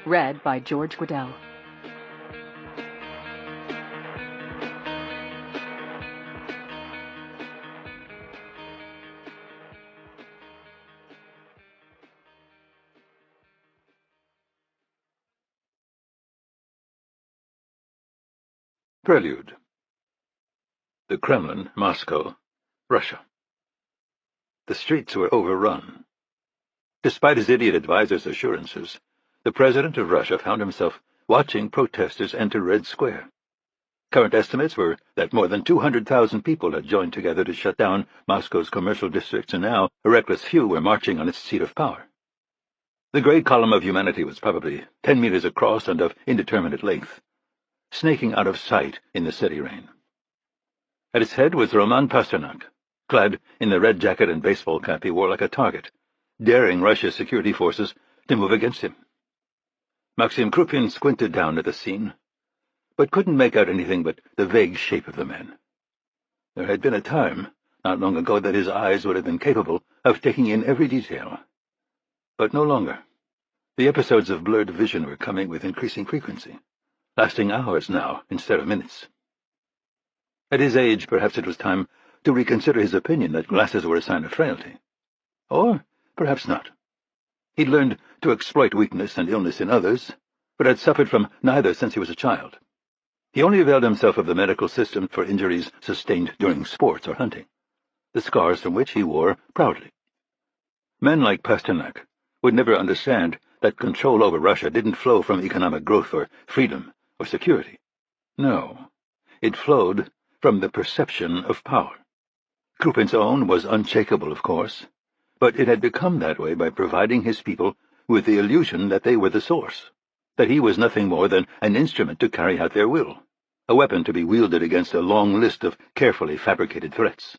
Read by George Guidell. Prelude. The Kremlin, Moscow, Russia. The streets were overrun. Despite his idiot advisor's assurances, the president of Russia found himself watching protesters enter Red Square. Current estimates were that more than 200,000 people had joined together to shut down Moscow's commercial districts, and now a reckless few were marching on its seat of power. The great column of humanity was probably 10 meters across and of indeterminate length, snaking out of sight in the city rain. At its head was Roman Pasternak. Clad in the red jacket and baseball cap he wore like a target, daring Russia's security forces to move against him. Maxim Krupin squinted down at the scene, but couldn't make out anything but the vague shape of the man. There had been a time, not long ago, that his eyes would have been capable of taking in every detail. But no longer. The episodes of blurred vision were coming with increasing frequency, lasting hours now instead of minutes. At his age, perhaps it was time to reconsider his opinion that glasses were a sign of frailty. Or perhaps not. He'd learned to exploit weakness and illness in others, but had suffered from neither since he was a child. He only availed himself of the medical system for injuries sustained during sports or hunting, the scars from which he wore proudly. Men like Pasternak would never understand that control over Russia didn't flow from economic growth or freedom or security. No, it flowed from the perception of power. Krupin's own was unshakable, of course, but it had become that way by providing his people with the illusion that they were the source, that he was nothing more than an instrument to carry out their will, a weapon to be wielded against a long list of carefully fabricated threats.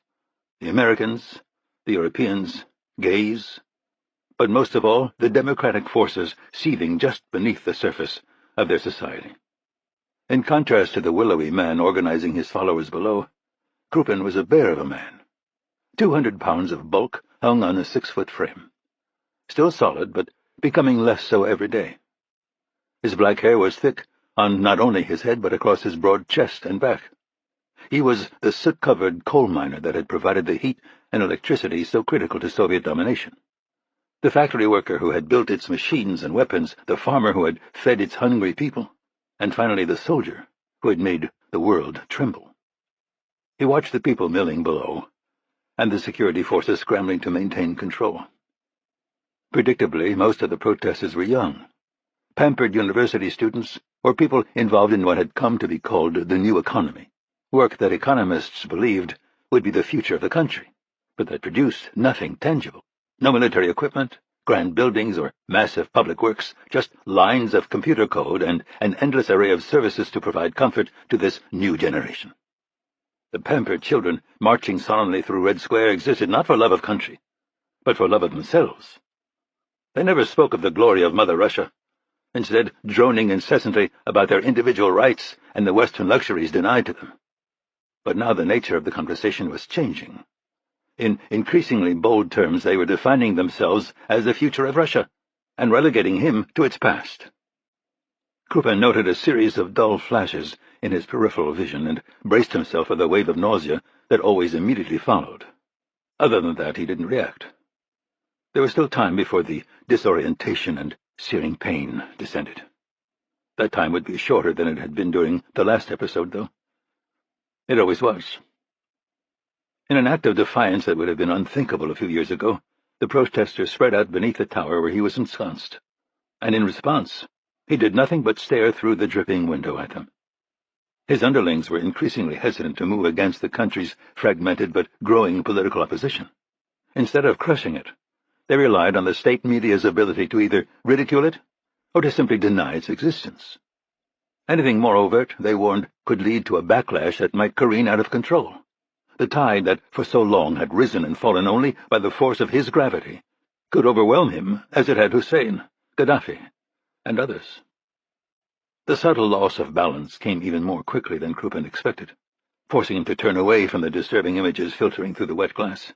The Americans, the Europeans, gays, but most of all the democratic forces seething just beneath the surface of their society. In contrast to the willowy man organizing his followers below, Krupin was a bear of a man. 200 pounds of bulk hung on a 6-foot frame. Still solid, but becoming less so every day. His black hair was thick on not only his head but across his broad chest and back. He was the soot-covered coal miner that had provided the heat and electricity so critical to Soviet domination. The factory worker who had built its machines and weapons, the farmer who had fed its hungry people, and finally the soldier who had made the world tremble. He watched the people milling below, and the security forces scrambling to maintain control. Predictably, most of the protesters were young, pampered university students, or people involved in what had come to be called the new economy, work that economists believed would be the future of the country, but that produced nothing tangible. No military equipment, grand buildings, or massive public works, just lines of computer code and an endless array of services to provide comfort to this new generation. The pampered children marching solemnly through Red Square existed not for love of country, but for love of themselves. They never spoke of the glory of Mother Russia, instead droning incessantly about their individual rights and the Western luxuries denied to them. But now the nature of the conversation was changing. In increasingly bold terms, they were defining themselves as the future of Russia, and relegating him to its past. Krupin noted a series of dull flashes in his peripheral vision and braced himself for the wave of nausea that always immediately followed. Other than that, he didn't react. There was still time before the disorientation and searing pain descended. That time would be shorter than it had been during the last episode, though. It always was. In an act of defiance that would have been unthinkable a few years ago, the protesters spread out beneath the tower where he was ensconced, and in response, he did nothing but stare through the dripping window at them. His underlings were increasingly hesitant to move against the country's fragmented but growing political opposition. Instead of crushing it, they relied on the state media's ability to either ridicule it or to simply deny its existence. Anything more overt, they warned, could lead to a backlash that might careen out of control. The tide that for so long had risen and fallen only by the force of his gravity could overwhelm him as it had Hussein, Gaddafi, and others. The subtle loss of balance came even more quickly than Krupin expected, forcing him to turn away from the disturbing images filtering through the wet glass.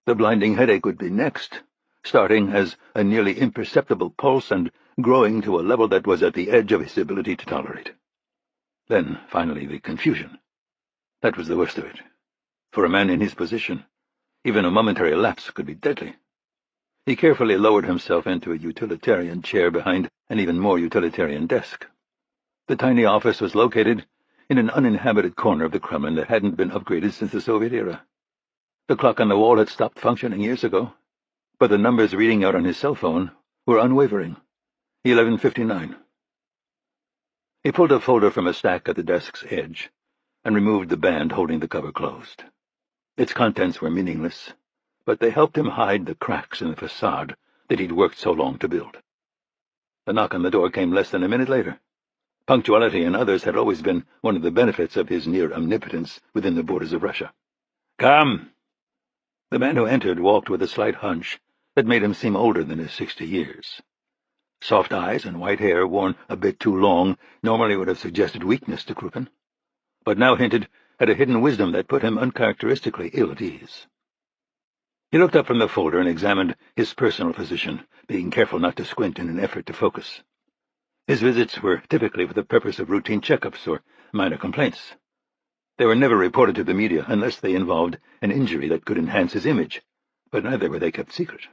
The blinding headache would be next, starting as a nearly imperceptible pulse and growing to a level that was at the edge of his ability to tolerate. Then, finally, the confusion. That was the worst of it. For a man in his position, even a momentary lapse could be deadly. He carefully lowered himself into a utilitarian chair behind an even more utilitarian desk. The tiny office was located in an uninhabited corner of the Kremlin that hadn't been upgraded since the Soviet era. The clock on the wall had stopped functioning years ago, but the numbers reading out on his cell phone were unwavering. 11:59. He pulled a folder from a stack at the desk's edge and removed the band holding the cover closed. Its contents were meaningless, but they helped him hide the cracks in the facade that he'd worked so long to build. The knock on the door came less than a minute later. Punctuality and others had always been one of the benefits of his near omnipotence within the borders of Russia. "Come!" The man who entered walked with a slight hunch that made him seem older than his 60 years. Soft eyes and white hair, worn a bit too long, normally would have suggested weakness to Krupin, but now hinted at a hidden wisdom that put him uncharacteristically ill at ease. He looked up from the folder and examined his personal physician, being careful not to squint in an effort to focus. His visits were typically for the purpose of routine checkups or minor complaints. They were never reported to the media unless they involved an injury that could enhance his image, but neither were they kept secret.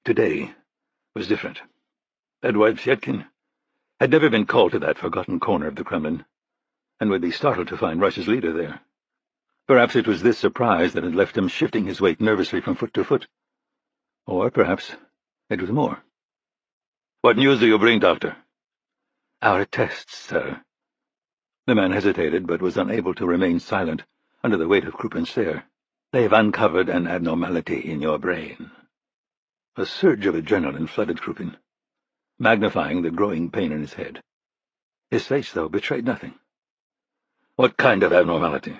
Today was different. Eduard Fyetkin had never been called to that forgotten corner of the Kremlin, and would be startled to find Russia's leader there. Perhaps it was this surprise that had left him shifting his weight nervously from foot to foot. Or perhaps it was more. "What news do you bring, Doctor?" "Our tests, sir." The man hesitated, but was unable to remain silent under the weight of Krupin's stare. "They've uncovered an abnormality in your brain." A surge of adrenaline flooded Krupin, magnifying the growing pain in his head. His face, though, betrayed nothing. "What kind of abnormality?"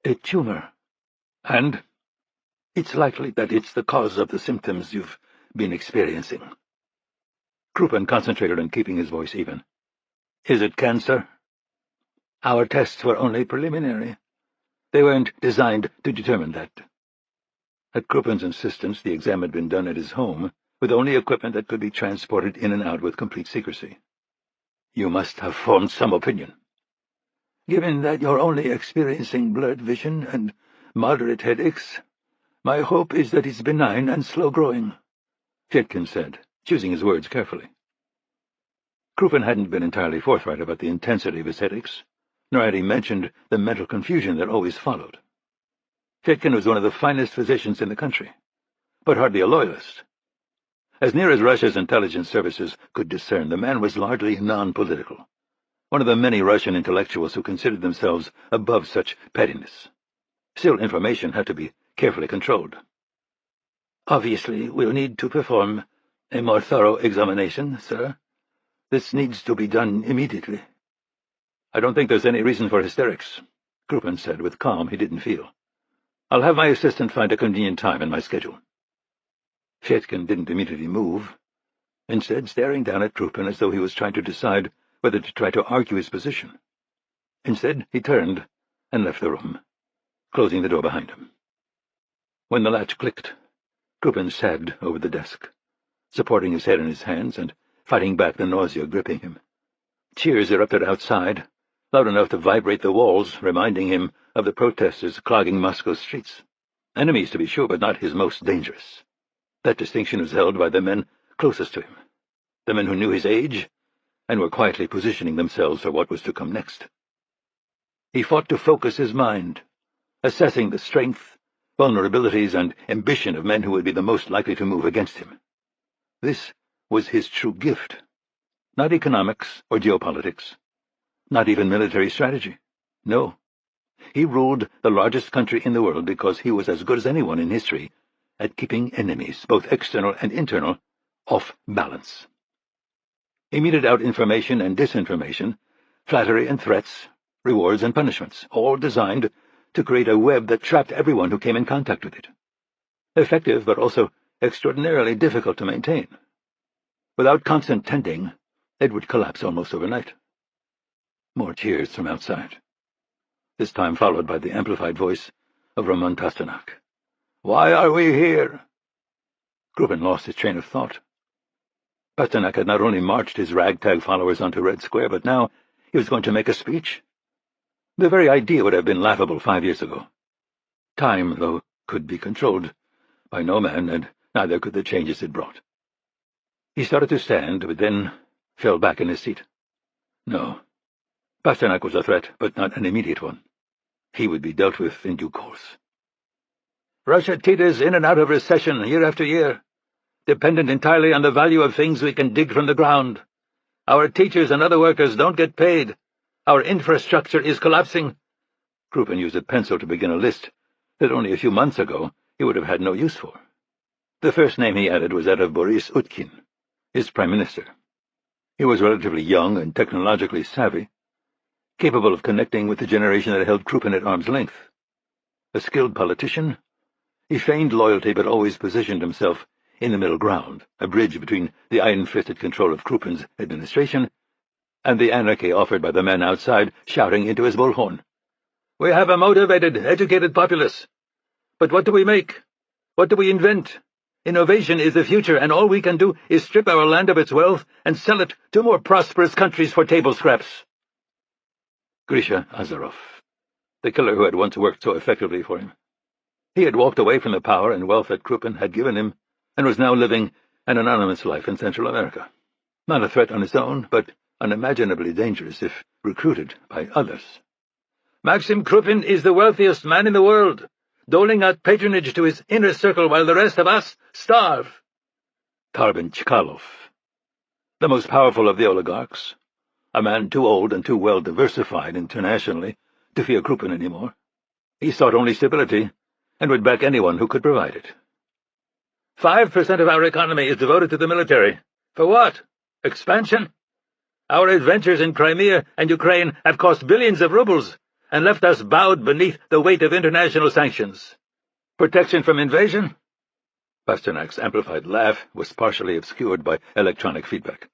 "A tumor. And it's likely that it's the cause of the symptoms you've been experiencing." Krupin concentrated on keeping his voice even. "Is it cancer?" "Our tests were only preliminary. They weren't designed to determine that." At Krupin's insistence, the exam had been done at his home, with only equipment that could be transported in and out with complete secrecy. "You must have formed some opinion." "Given that you're only experiencing blurred vision and moderate headaches, my hope is that it's benign and slow-growing," Fyetkin said, choosing his words carefully. Krupin hadn't been entirely forthright about the intensity of his headaches, nor had he mentioned the mental confusion that always followed. Fyetkin was one of the finest physicians in the country, but hardly a loyalist. As near as Russia's intelligence services could discern, the man was largely non-political, one of the many Russian intellectuals who considered themselves above such pettiness. Still, information had to be carefully controlled. "Obviously, we'll need to perform a more thorough examination, sir. This needs to be done immediately." "I don't think there's any reason for hysterics," Krupin said with calm he didn't feel. "I'll have my assistant find a convenient time in my schedule." Fyetkin didn't immediately move, instead staring down at Krupin as though he was trying to decide whether to try to argue his position. Instead, he turned and left the room, closing the door behind him. When the latch clicked, Krupin sagged over the desk, supporting his head in his hands and fighting back the nausea gripping him. Cheers erupted outside, loud enough to vibrate the walls, reminding him of the protesters clogging Moscow's streets. Enemies, to be sure, but not his most dangerous. That distinction was held by the men closest to him, the men who knew his age and were quietly positioning themselves for what was to come next. He fought to focus his mind, assessing the strength, vulnerabilities, and ambition of men who would be the most likely to move against him. This was his true gift. Not economics or geopolitics, not even military strategy. No. He ruled the largest country in the world because he was as good as anyone in history at keeping enemies, both external and internal, off balance. He meted out information and disinformation, flattery and threats, rewards and punishments, all designed to create a web that trapped everyone who came in contact with it. Effective, but also extraordinarily difficult to maintain. Without constant tending, it would collapse almost overnight. More cheers from outside, this time followed by the amplified voice of Roman Pasternak. "Why are we here?" Krupin lost his train of thought. Pasternak had not only marched his ragtag followers onto Red Square, but now he was going to make a speech. The very idea would have been laughable 5 years ago. Time, though, could be controlled by no man, and neither could the changes it brought. He started to stand, but then fell back in his seat. No. Pasternak was a threat, but not an immediate one. He would be dealt with in due course. Russia teeters in and out of recession year after year, dependent entirely on the value of things we can dig from the ground. Our teachers and other workers don't get paid. Our infrastructure is collapsing. Krupin used a pencil to begin a list that only a few months ago he would have had no use for. The first name he added was that of Boris Utkin, his prime minister. He was relatively young and technologically savvy, capable of connecting with the generation that held Krupin at arm's length. A skilled politician, he feigned loyalty but always positioned himself in the middle ground, a bridge between the iron-fisted control of Krupin's administration and the anarchy offered by the men outside shouting into his bullhorn. We have a motivated, educated populace. But what do we make? What do we invent? Innovation is the future, and all we can do is strip our land of its wealth and sell it to more prosperous countries for table scraps. Grisha Azarov, the killer who had once worked so effectively for him. He had walked away from the power and wealth that Krupin had given him, and was now living an anonymous life in Central America. Not a threat on his own, but unimaginably dangerous if recruited by others. Maxim Krupin is the wealthiest man in the world, doling out patronage to his inner circle while the rest of us starve. Tarbin Chkalov, the most powerful of the oligarchs, a man too old and too well diversified internationally to fear Krupin anymore. He sought only stability, and would back anyone who could provide it. 5% of our economy is devoted to the military. For what? Expansion? Our adventures in Crimea and Ukraine have cost billions of rubles and left us bowed beneath the weight of international sanctions. Protection from invasion? Pasternak's amplified laugh was partially obscured by electronic feedback.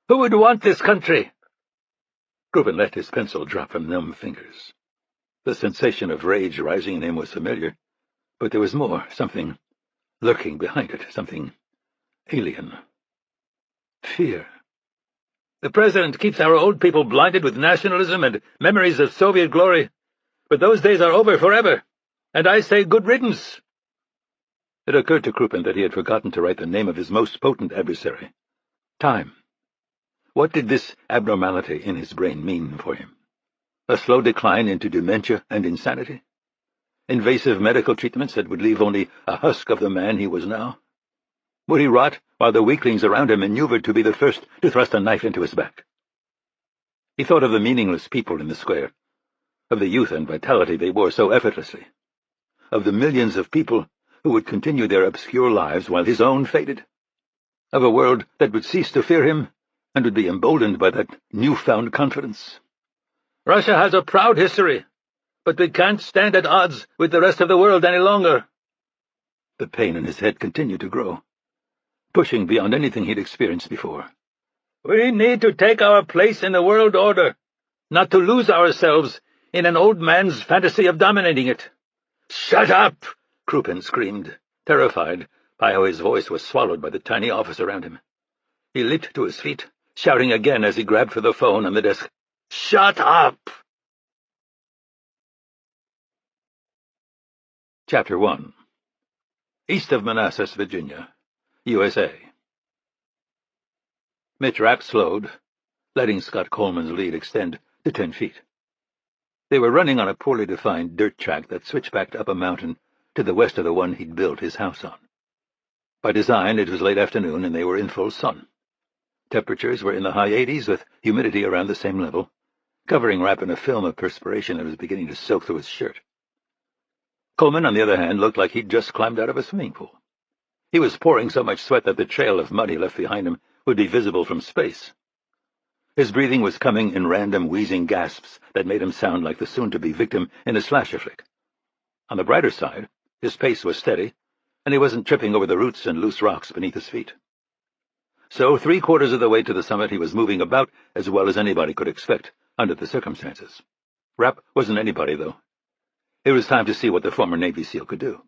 Who would want this country? Krupin let his pencil drop from numb fingers. The sensation of rage rising in him was familiar, but there was more, something lurking behind it, something alien. Fear. The President keeps our old people blinded with nationalism and memories of Soviet glory, but those days are over forever, and I say good riddance. It occurred to Krupin that he had forgotten to write the name of his most potent adversary. Time. What did this abnormality in his brain mean for him? A slow decline into dementia and insanity? Invasive medical treatments that would leave only a husk of the man he was now? Would he rot while the weaklings around him maneuvered to be the first to thrust a knife into his back? He thought of the meaningless people in the square, of the youth and vitality they wore so effortlessly, of the millions of people who would continue their obscure lives while his own faded, of a world that would cease to fear him and would be emboldened by that newfound confidence. Russia has a proud history, but we can't stand at odds with the rest of the world any longer. The pain in his head continued to grow, pushing beyond anything he'd experienced before. We need to take our place in the world order, not to lose ourselves in an old man's fantasy of dominating it. Shut up! Krupin screamed, terrified by how his voice was swallowed by the tiny office around him. He leaped to his feet, shouting again as he grabbed for the phone on the desk. Shut up! Chapter 1. East of Manassas, Virginia, USA. Mitch Rapp slowed, letting Scott Coleman's lead extend to 10 feet. They were running on a poorly defined dirt track that switched back up a mountain to the west of the one he'd built his house on. By design, it was late afternoon, and they were in full sun. Temperatures were in the high 80s, with humidity around the same level, covering Rapp in a film of perspiration that was beginning to soak through his shirt. Coleman, on the other hand, looked like he'd just climbed out of a swimming pool. He was pouring so much sweat that the trail of mud he left behind him would be visible from space. His breathing was coming in random wheezing gasps that made him sound like the soon-to-be victim in a slasher flick. On the brighter side, his pace was steady, and he wasn't tripping over the roots and loose rocks beneath his feet. So 3/4 of the way to the summit he was moving about as well as anybody could expect under the circumstances. Rapp wasn't anybody, though. It was time to see what the former Navy SEAL could do.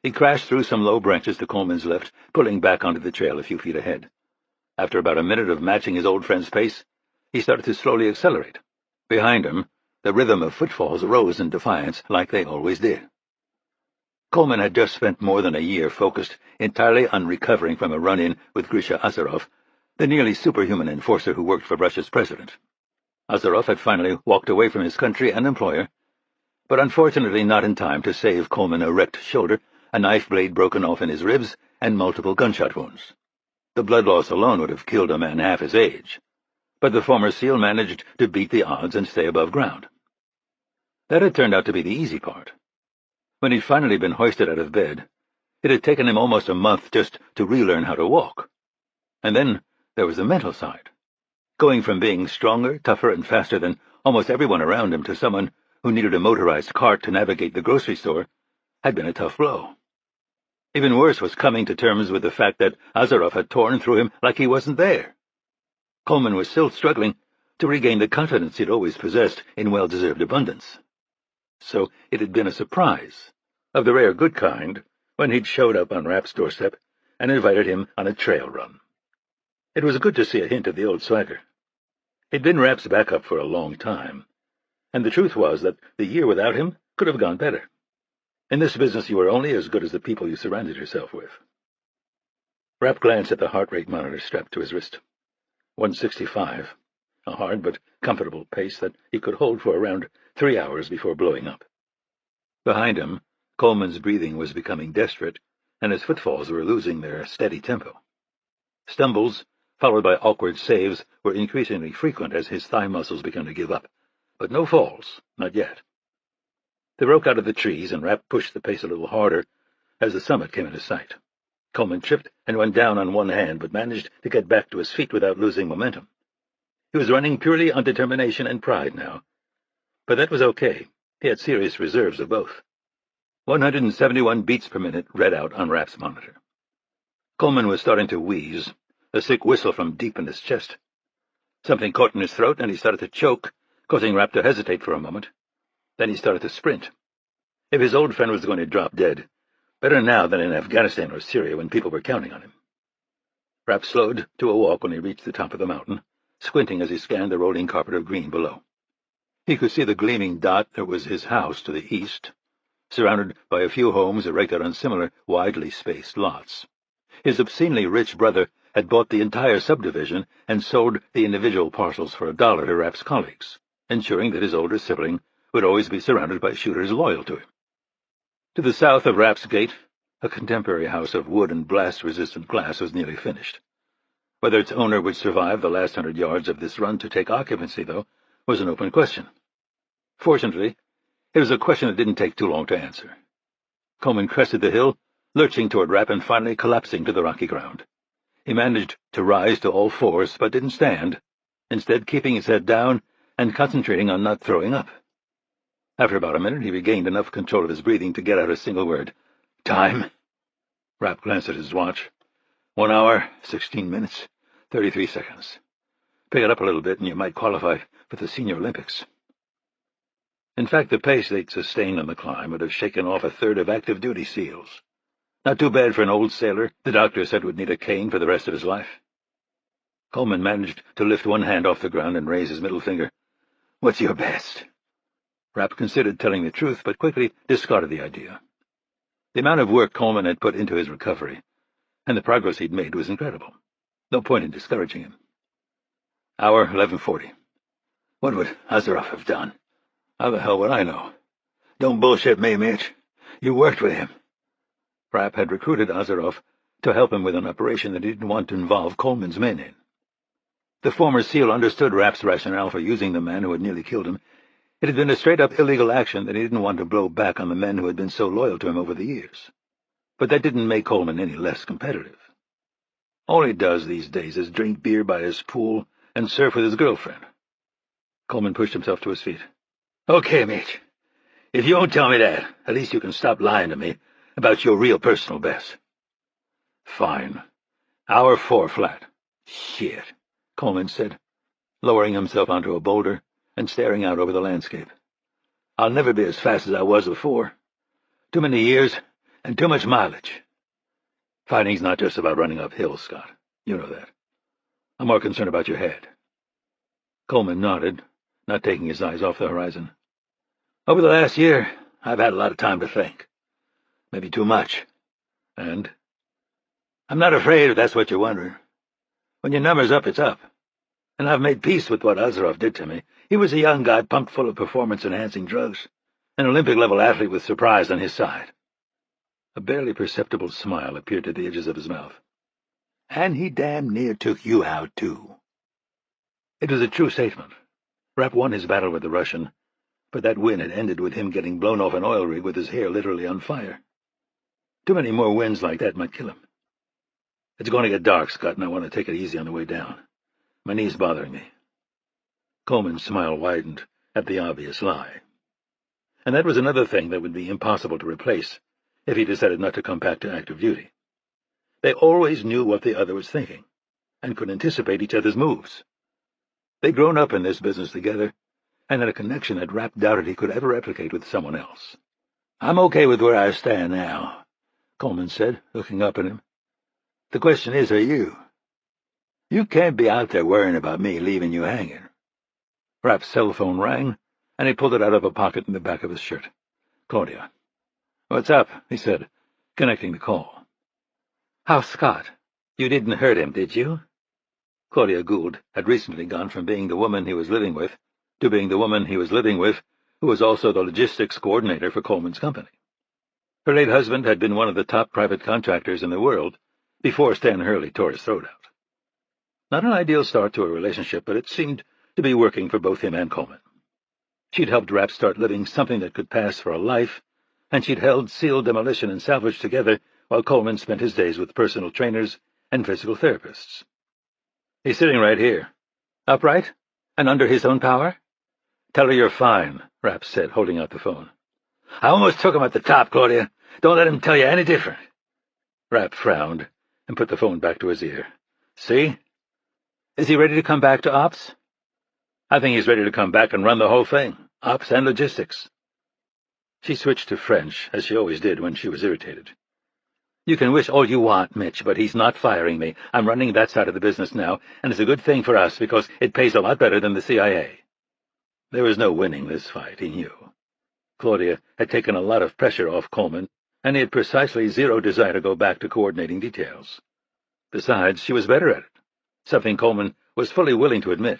He crashed through some low branches to Coleman's left, pulling back onto the trail a few feet ahead. After about a minute of matching his old friend's pace, he started to slowly accelerate. Behind him, the rhythm of footfalls rose in defiance, like they always did. Coleman had just spent more than a year focused entirely on recovering from a run-in with Grisha Azarov, the nearly superhuman enforcer who worked for Russia's president. Azarov had finally walked away from his country and employer, but unfortunately not in time to save Coleman a wrecked shoulder, a knife blade broken off in his ribs, and multiple gunshot wounds. The blood loss alone would have killed a man half his age, but the former SEAL managed to beat the odds and stay above ground. That had turned out to be the easy part. When he'd finally been hoisted out of bed, it had taken him almost a month just to relearn how to walk. And then there was the mental side. Going from being stronger, tougher, and faster than almost everyone around him to someone who needed a motorized cart to navigate the grocery store had been a tough blow. Even worse was coming to terms with the fact that Azarov had torn through him like he wasn't there. Coleman was still struggling to regain the confidence he'd always possessed in well-deserved abundance. So it had been a surprise, of the rare good kind, when he'd showed up on Rapp's doorstep and invited him on a trail run. It was good to see a hint of the old swagger. He'd been Rapp's backup for a long time, and the truth was that the year without him could have gone better. In this business you were only as good as the people you surrounded yourself with. Rapp glanced at the heart rate monitor strapped to his wrist. 165, a hard but comfortable pace that he could hold for around 3 hours before blowing up. Behind him, Coleman's breathing was becoming desperate, and his footfalls were losing their steady tempo. Stumbles, followed by awkward saves, were increasingly frequent as his thigh muscles began to give up, but no falls, not yet. They broke out of the trees, and Rapp pushed the pace a little harder as the summit came into sight. Coleman tripped and went down on one hand, but managed to get back to his feet without losing momentum. He was running purely on determination and pride now. But that was okay. He had serious reserves of both. 171 beats per minute read out on Rapp's monitor. Coleman was starting to wheeze, a sick whistle from deep in his chest. Something caught in his throat, and he started to choke, causing Rapp to hesitate for a moment. Then he started to sprint. If his old friend was going to drop dead, better now than in Afghanistan or Syria when people were counting on him. Rapp slowed to a walk when he reached the top of the mountain, squinting as he scanned the rolling carpet of green below. He could see the gleaming dot that was his house to the east, surrounded by a few homes erected on similar widely spaced lots. His obscenely rich brother had bought the entire subdivision and sold the individual parcels for $1 to Rapp's colleagues, ensuring that his older sibling would always be surrounded by shooters loyal to him. To the south of Rapp's gate, a contemporary house of wood and blast-resistant glass was nearly finished. Whether its owner would survive the last 100 yards of this run to take occupancy, though, was an open question. Fortunately, it was a question that didn't take too long to answer. Coleman crested the hill, lurching toward Rapp and finally collapsing to the rocky ground. He managed to rise to all fours, but didn't stand, instead keeping his head down and concentrating on not throwing up. After about a minute, he regained enough control of his breathing to get out a single word. "Time." Rapp glanced at his watch. 1 hour, 16 minutes, 33 seconds. Pick it up a little bit and you might qualify for the Senior Olympics. In fact, the pace they'd sustained on the climb would have shaken off a third of active-duty SEALs. Not too bad for an old sailor the doctor said would need a cane for the rest of his life. Coleman managed to lift one hand off the ground and raise his middle finger. "What's your best?" Rapp considered telling the truth, but quickly discarded the idea. The amount of work Coleman had put into his recovery, and the progress he'd made, was incredible. No point in discouraging him. Hour 11:40. What would Azarov have done? How the hell would I know? Don't bullshit me, Mitch. You worked with him. Rapp had recruited Azarov to help him with an operation that he didn't want to involve Coleman's men in. The former SEAL understood Rapp's rationale for using the man who had nearly killed him. It had been a straight-up illegal action that he didn't want to blow back on the men who had been so loyal to him over the years. But that didn't make Coleman any less competitive. All he does these days is drink beer by his pool and surf with his girlfriend. Coleman pushed himself to his feet. "Okay, Mitch. If you won't tell me that, at least you can stop lying to me about your real personal best." "Fine. Hour 4 flat." "Shit," Coleman said, lowering himself onto a boulder and staring out over the landscape. "I'll never be as fast as I was before. Too many years And too much mileage. Fighting's not just about running up hills, Scott. You know that. I'm more concerned about your head. Coleman nodded, not taking his eyes off the horizon. Over the last year, I've had a lot of time to think. Maybe too much. And I'm not afraid if that's what you're wondering. When your number's up, it's up. And I've made peace with what Ozerov did to me. He was a young guy pumped full of performance-enhancing drugs. An Olympic-level athlete with surprise on his side. A barely perceptible smile appeared at the edges of his mouth. And he damn near took you out, too. It was a true statement. Rapp won his battle with the Russian, but that win had ended with him getting blown off an oil rig with his hair literally on fire. Too many more wins like that might kill him. It's going to get dark, Scott, and I want to take it easy on the way down. My knee's bothering me. Coleman's smile widened at the obvious lie. And that was another thing that would be impossible to replace if he decided not to come back to active duty. They always knew what the other was thinking, and could anticipate each other's moves. They'd grown up in this business together, and had a connection that Rapp doubted he could ever replicate with someone else. I'm okay with where I stand now, Coleman said, looking up at him. The question is, are you? You can't be out there worrying about me leaving you hanging. Rapp's cell phone rang, and he pulled it out of a pocket in the back of his shirt. Claudia. What's up? He said, connecting the call. How's Scott? You didn't hurt him, did you? Claudia Gould had recently gone from being the woman he was living with to being the woman he was living with, who was also the logistics coordinator for Coleman's company. Her late husband had been one of the top private contractors in the world before Stan Hurley tore his throat out. Not an ideal start to a relationship, but it seemed to be working for both him and Coleman. She'd helped Rapp start living something that could pass for a life, and she'd held SEAL demolition and salvage together while Coleman spent his days with personal trainers and physical therapists. He's sitting right here. Upright? And under his own power? Tell her you're fine, Rapp said, holding out the phone. I almost took him at the top, Claudia. Don't let him tell you any different. Rapp frowned and put the phone back to his ear. See? Is he ready to come back to ops? I think he's ready to come back and run the whole thing, ops and logistics. She switched to French, as she always did when she was irritated. You can wish all you want, Mitch, but he's not firing me. I'm running that side of the business now, and it's a good thing for us because it pays a lot better than the CIA. There was no winning this fight, he knew. Claudia had taken a lot of pressure off Coleman, and he had precisely zero desire to go back to coordinating details. Besides, she was better at it, something Coleman was fully willing to admit.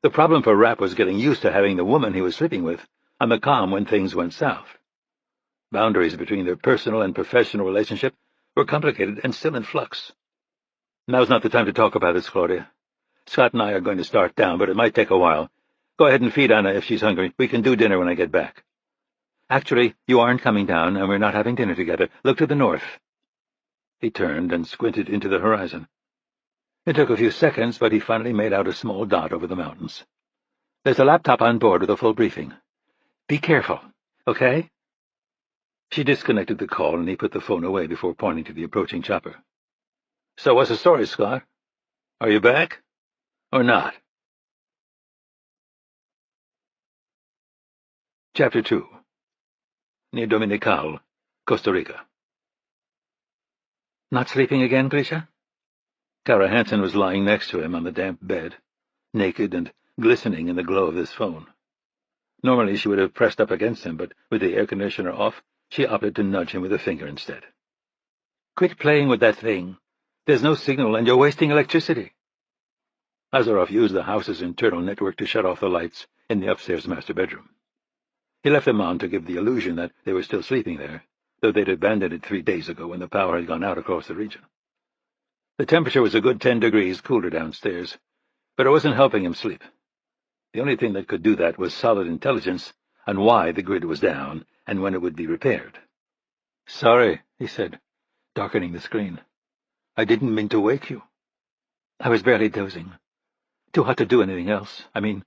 The problem for Rapp was getting used to having the woman he was sleeping with on the comm when things went south. Boundaries between their personal and professional relationship were complicated and still in flux. Now's not the time to talk about this, Claudia. Scott and I are going to start down, but it might take a while. Go ahead and feed Anna if she's hungry. We can do dinner when I get back. Actually, you aren't coming down, and we're not having dinner together. Look to the north. He turned and squinted into the horizon. It took a few seconds, but he finally made out a small dot over the mountains. There's a laptop on board with a full briefing. Be careful, okay? She disconnected the call, and he put the phone away before pointing to the approaching chopper. So what's the story, Scott? Are you back? Or not? Chapter 2. Near Dominical, Costa Rica. Not sleeping again, Grisha? Tara Hansen was lying next to him on the damp bed, naked and glistening in the glow of his phone. Normally she would have pressed up against him, but with the air conditioner off, she opted to nudge him with a finger instead. Quit playing with that thing. There's no signal, and you're wasting electricity. Ozerov used the house's internal network to shut off the lights in the upstairs master bedroom. He left them on to give the illusion that they were still sleeping there, though they'd abandoned it 3 days ago when the power had gone out across the region. The temperature was a good 10 degrees cooler downstairs, but it wasn't helping him sleep. The only thing that could do that was solid intelligence on why the grid was down and when it would be repaired. Sorry, he said, darkening the screen. I didn't mean to wake you. I was barely dozing. Too hot to do anything else. I mean,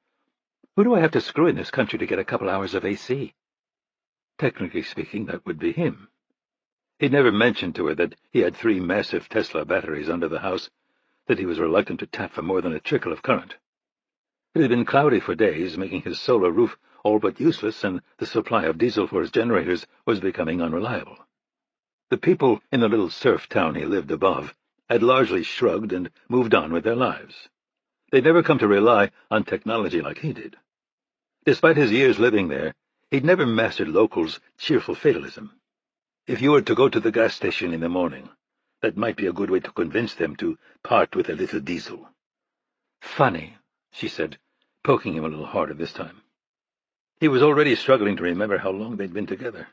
who do I have to screw in this country to get a couple hours of AC? Technically speaking, that would be him. He'd never mentioned to her that he had 3 massive Tesla batteries under the house that he was reluctant to tap for more than a trickle of current. It had been cloudy for days, making his solar roof all but useless, and the supply of diesel for his generators was becoming unreliable. The people in the little surf town he lived above had largely shrugged and moved on with their lives. They'd never come to rely on technology like he did. Despite his years living there, he'd never mastered locals' cheerful fatalism. If you were to go to the gas station in the morning, that might be a good way to convince them to part with a little diesel. "Funny," she said, poking him a little harder this time. He was already struggling to remember how long they'd been together.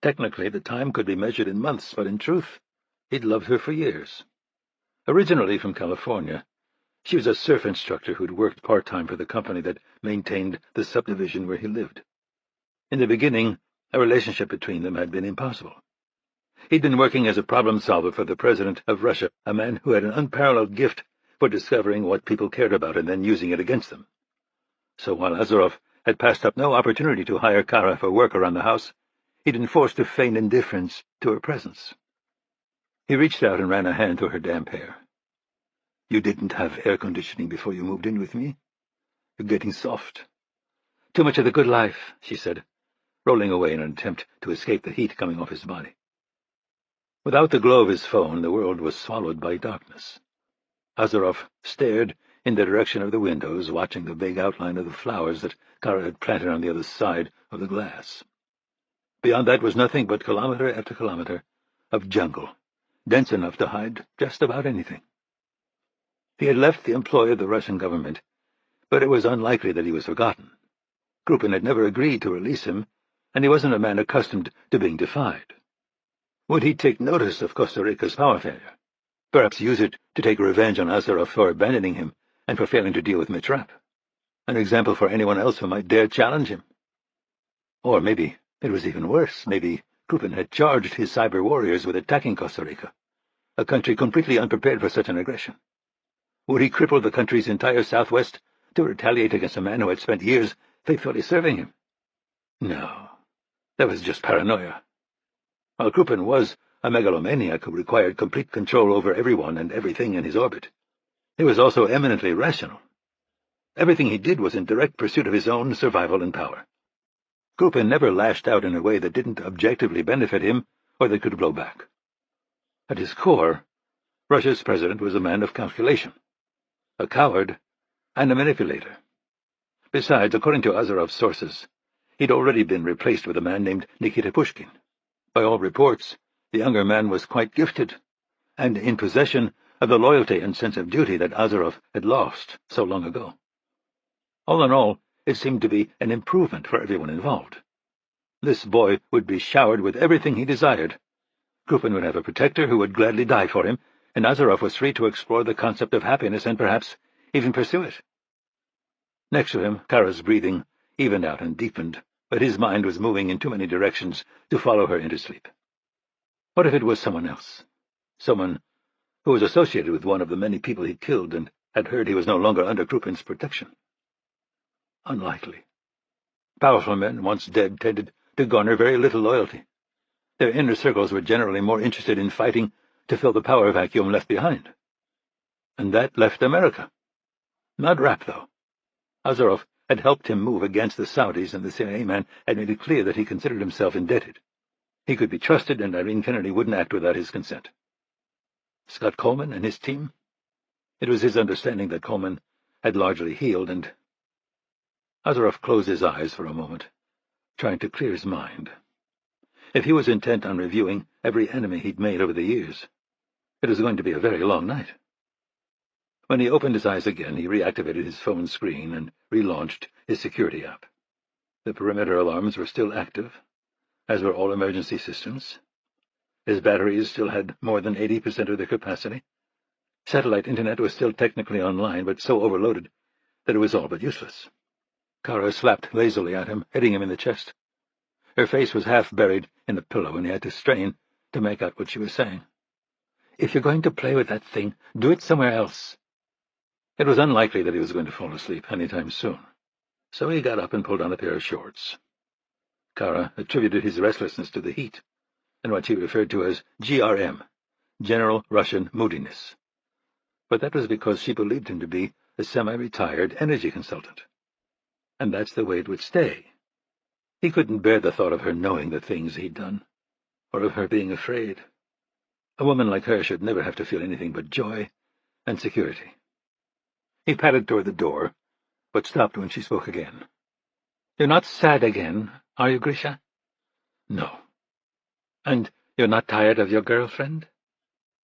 Technically, the time could be measured in months, but in truth, he'd loved her for years. Originally from California, she was a surf instructor who'd worked part-time for the company that maintained the subdivision where he lived. In the beginning, a relationship between them had been impossible. He'd been working as a problem solver for the president of Russia, a man who had an unparalleled gift for discovering what people cared about and then using it against them. So while Azarov had passed up no opportunity to hire Kara for work around the house, he'd been forced to feign indifference to her presence. He reached out and ran a hand through her damp hair. "You didn't have air conditioning before you moved in with me? You're getting soft." "Too much of the good life," she said, rolling away in an attempt to escape the heat coming off his body. Without the glow of his phone, the world was swallowed by darkness. Azarov stared in the direction of the windows, watching the vague outline of the flowers that Kara had planted on the other side of the glass. Beyond that was nothing but kilometer after kilometer of jungle, dense enough to hide just about anything. He had left the employ of the Russian government, but it was unlikely that he was forgotten. Krupin had never agreed to release him, and he wasn't a man accustomed to being defied. Would he take notice of Costa Rica's power failure? Perhaps use it to take revenge on Azarov for abandoning him and for failing to deal with Mitch Rapp? An example for anyone else who might dare challenge him. Or maybe it was even worse. Maybe Krupin had charged his cyber warriors with attacking Costa Rica, a country completely unprepared for such an aggression. Would he cripple the country's entire southwest to retaliate against a man who had spent years faithfully serving him? No, that was just paranoia. While Krupin was a megalomaniac who required complete control over everyone and everything in his orbit, he was also eminently rational. Everything he did was in direct pursuit of his own survival and power. Krupin never lashed out in a way that didn't objectively benefit him or that could blow back. At his core, Russia's president was a man of calculation, a coward and a manipulator. Besides, according to Azarov's sources, he'd already been replaced with a man named Nikita Pushkin. By all reports, the younger man was quite gifted, and in possession of the loyalty and sense of duty that Azarov had lost so long ago. All in all, it seemed to be an improvement for everyone involved. This boy would be showered with everything he desired. Krupin would have a protector who would gladly die for him, and Azarov was free to explore the concept of happiness and perhaps even pursue it. Next to him, Kara's breathing evened out and deepened, but his mind was moving in too many directions to follow her into sleep. What if it was someone else? Someone who was associated with one of the many people he killed and had heard he was no longer under Krupin's protection? Unlikely. Powerful men, once dead, tended to garner very little loyalty. Their inner circles were generally more interested in fighting to fill the power vacuum left behind. And that left America. Not Rapp, though. Azarov had helped him move against the Saudis, and the CIA man had made it clear that he considered himself indebted. He could be trusted, and Irene Kennedy wouldn't act without his consent. Scott Coleman and his team? It was his understanding that Coleman had largely healed, and Azarov closed his eyes for a moment, trying to clear his mind. If he was intent on reviewing every enemy he'd made over the years, it was going to be a very long night. When he opened his eyes again, he reactivated his phone screen and relaunched his security app. The perimeter alarms were still active, as were all emergency systems. His batteries still had more than 80% of their capacity. Satellite internet was still technically online, but so overloaded that it was all but useless. Kara slapped lazily at him, hitting him in the chest. Her face was half buried in the pillow, and he had to strain to make out what she was saying. "If you're going to play with that thing, do it somewhere else." It was unlikely that he was going to fall asleep any time soon, so he got up and pulled on a pair of shorts. Kara attributed his restlessness to the heat, and what she referred to as GRM, General Russian Moodiness. But that was because she believed him to be a semi-retired energy consultant. And that's the way it would stay. He couldn't bear the thought of her knowing the things he'd done. or of her being afraid. A woman like her should never have to feel anything but joy and security. He padded toward the door, but stopped when she spoke again. "You're not sad again, are you, Grisha?" "No." "And you're not tired of your girlfriend?"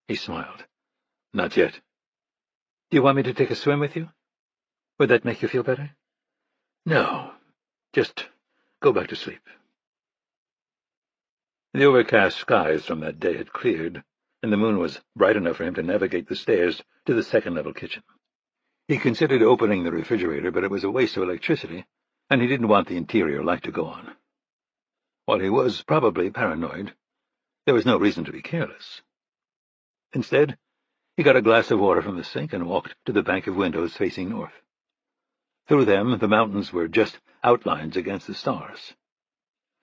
He smiled. "Not yet." "Do you want me to take a swim with you? Would that make you feel better?" "No. Just go back to sleep." The overcast skies from that day had cleared, and the moon was bright enough for him to navigate the stairs to the second-level kitchen. He considered opening the refrigerator, but it was a waste of electricity, and he didn't want the interior light to go on. While he was probably paranoid, there was no reason to be careless. Instead, he got a glass of water from the sink and walked to the bank of windows facing north. Through them, the mountains were just outlines against the stars.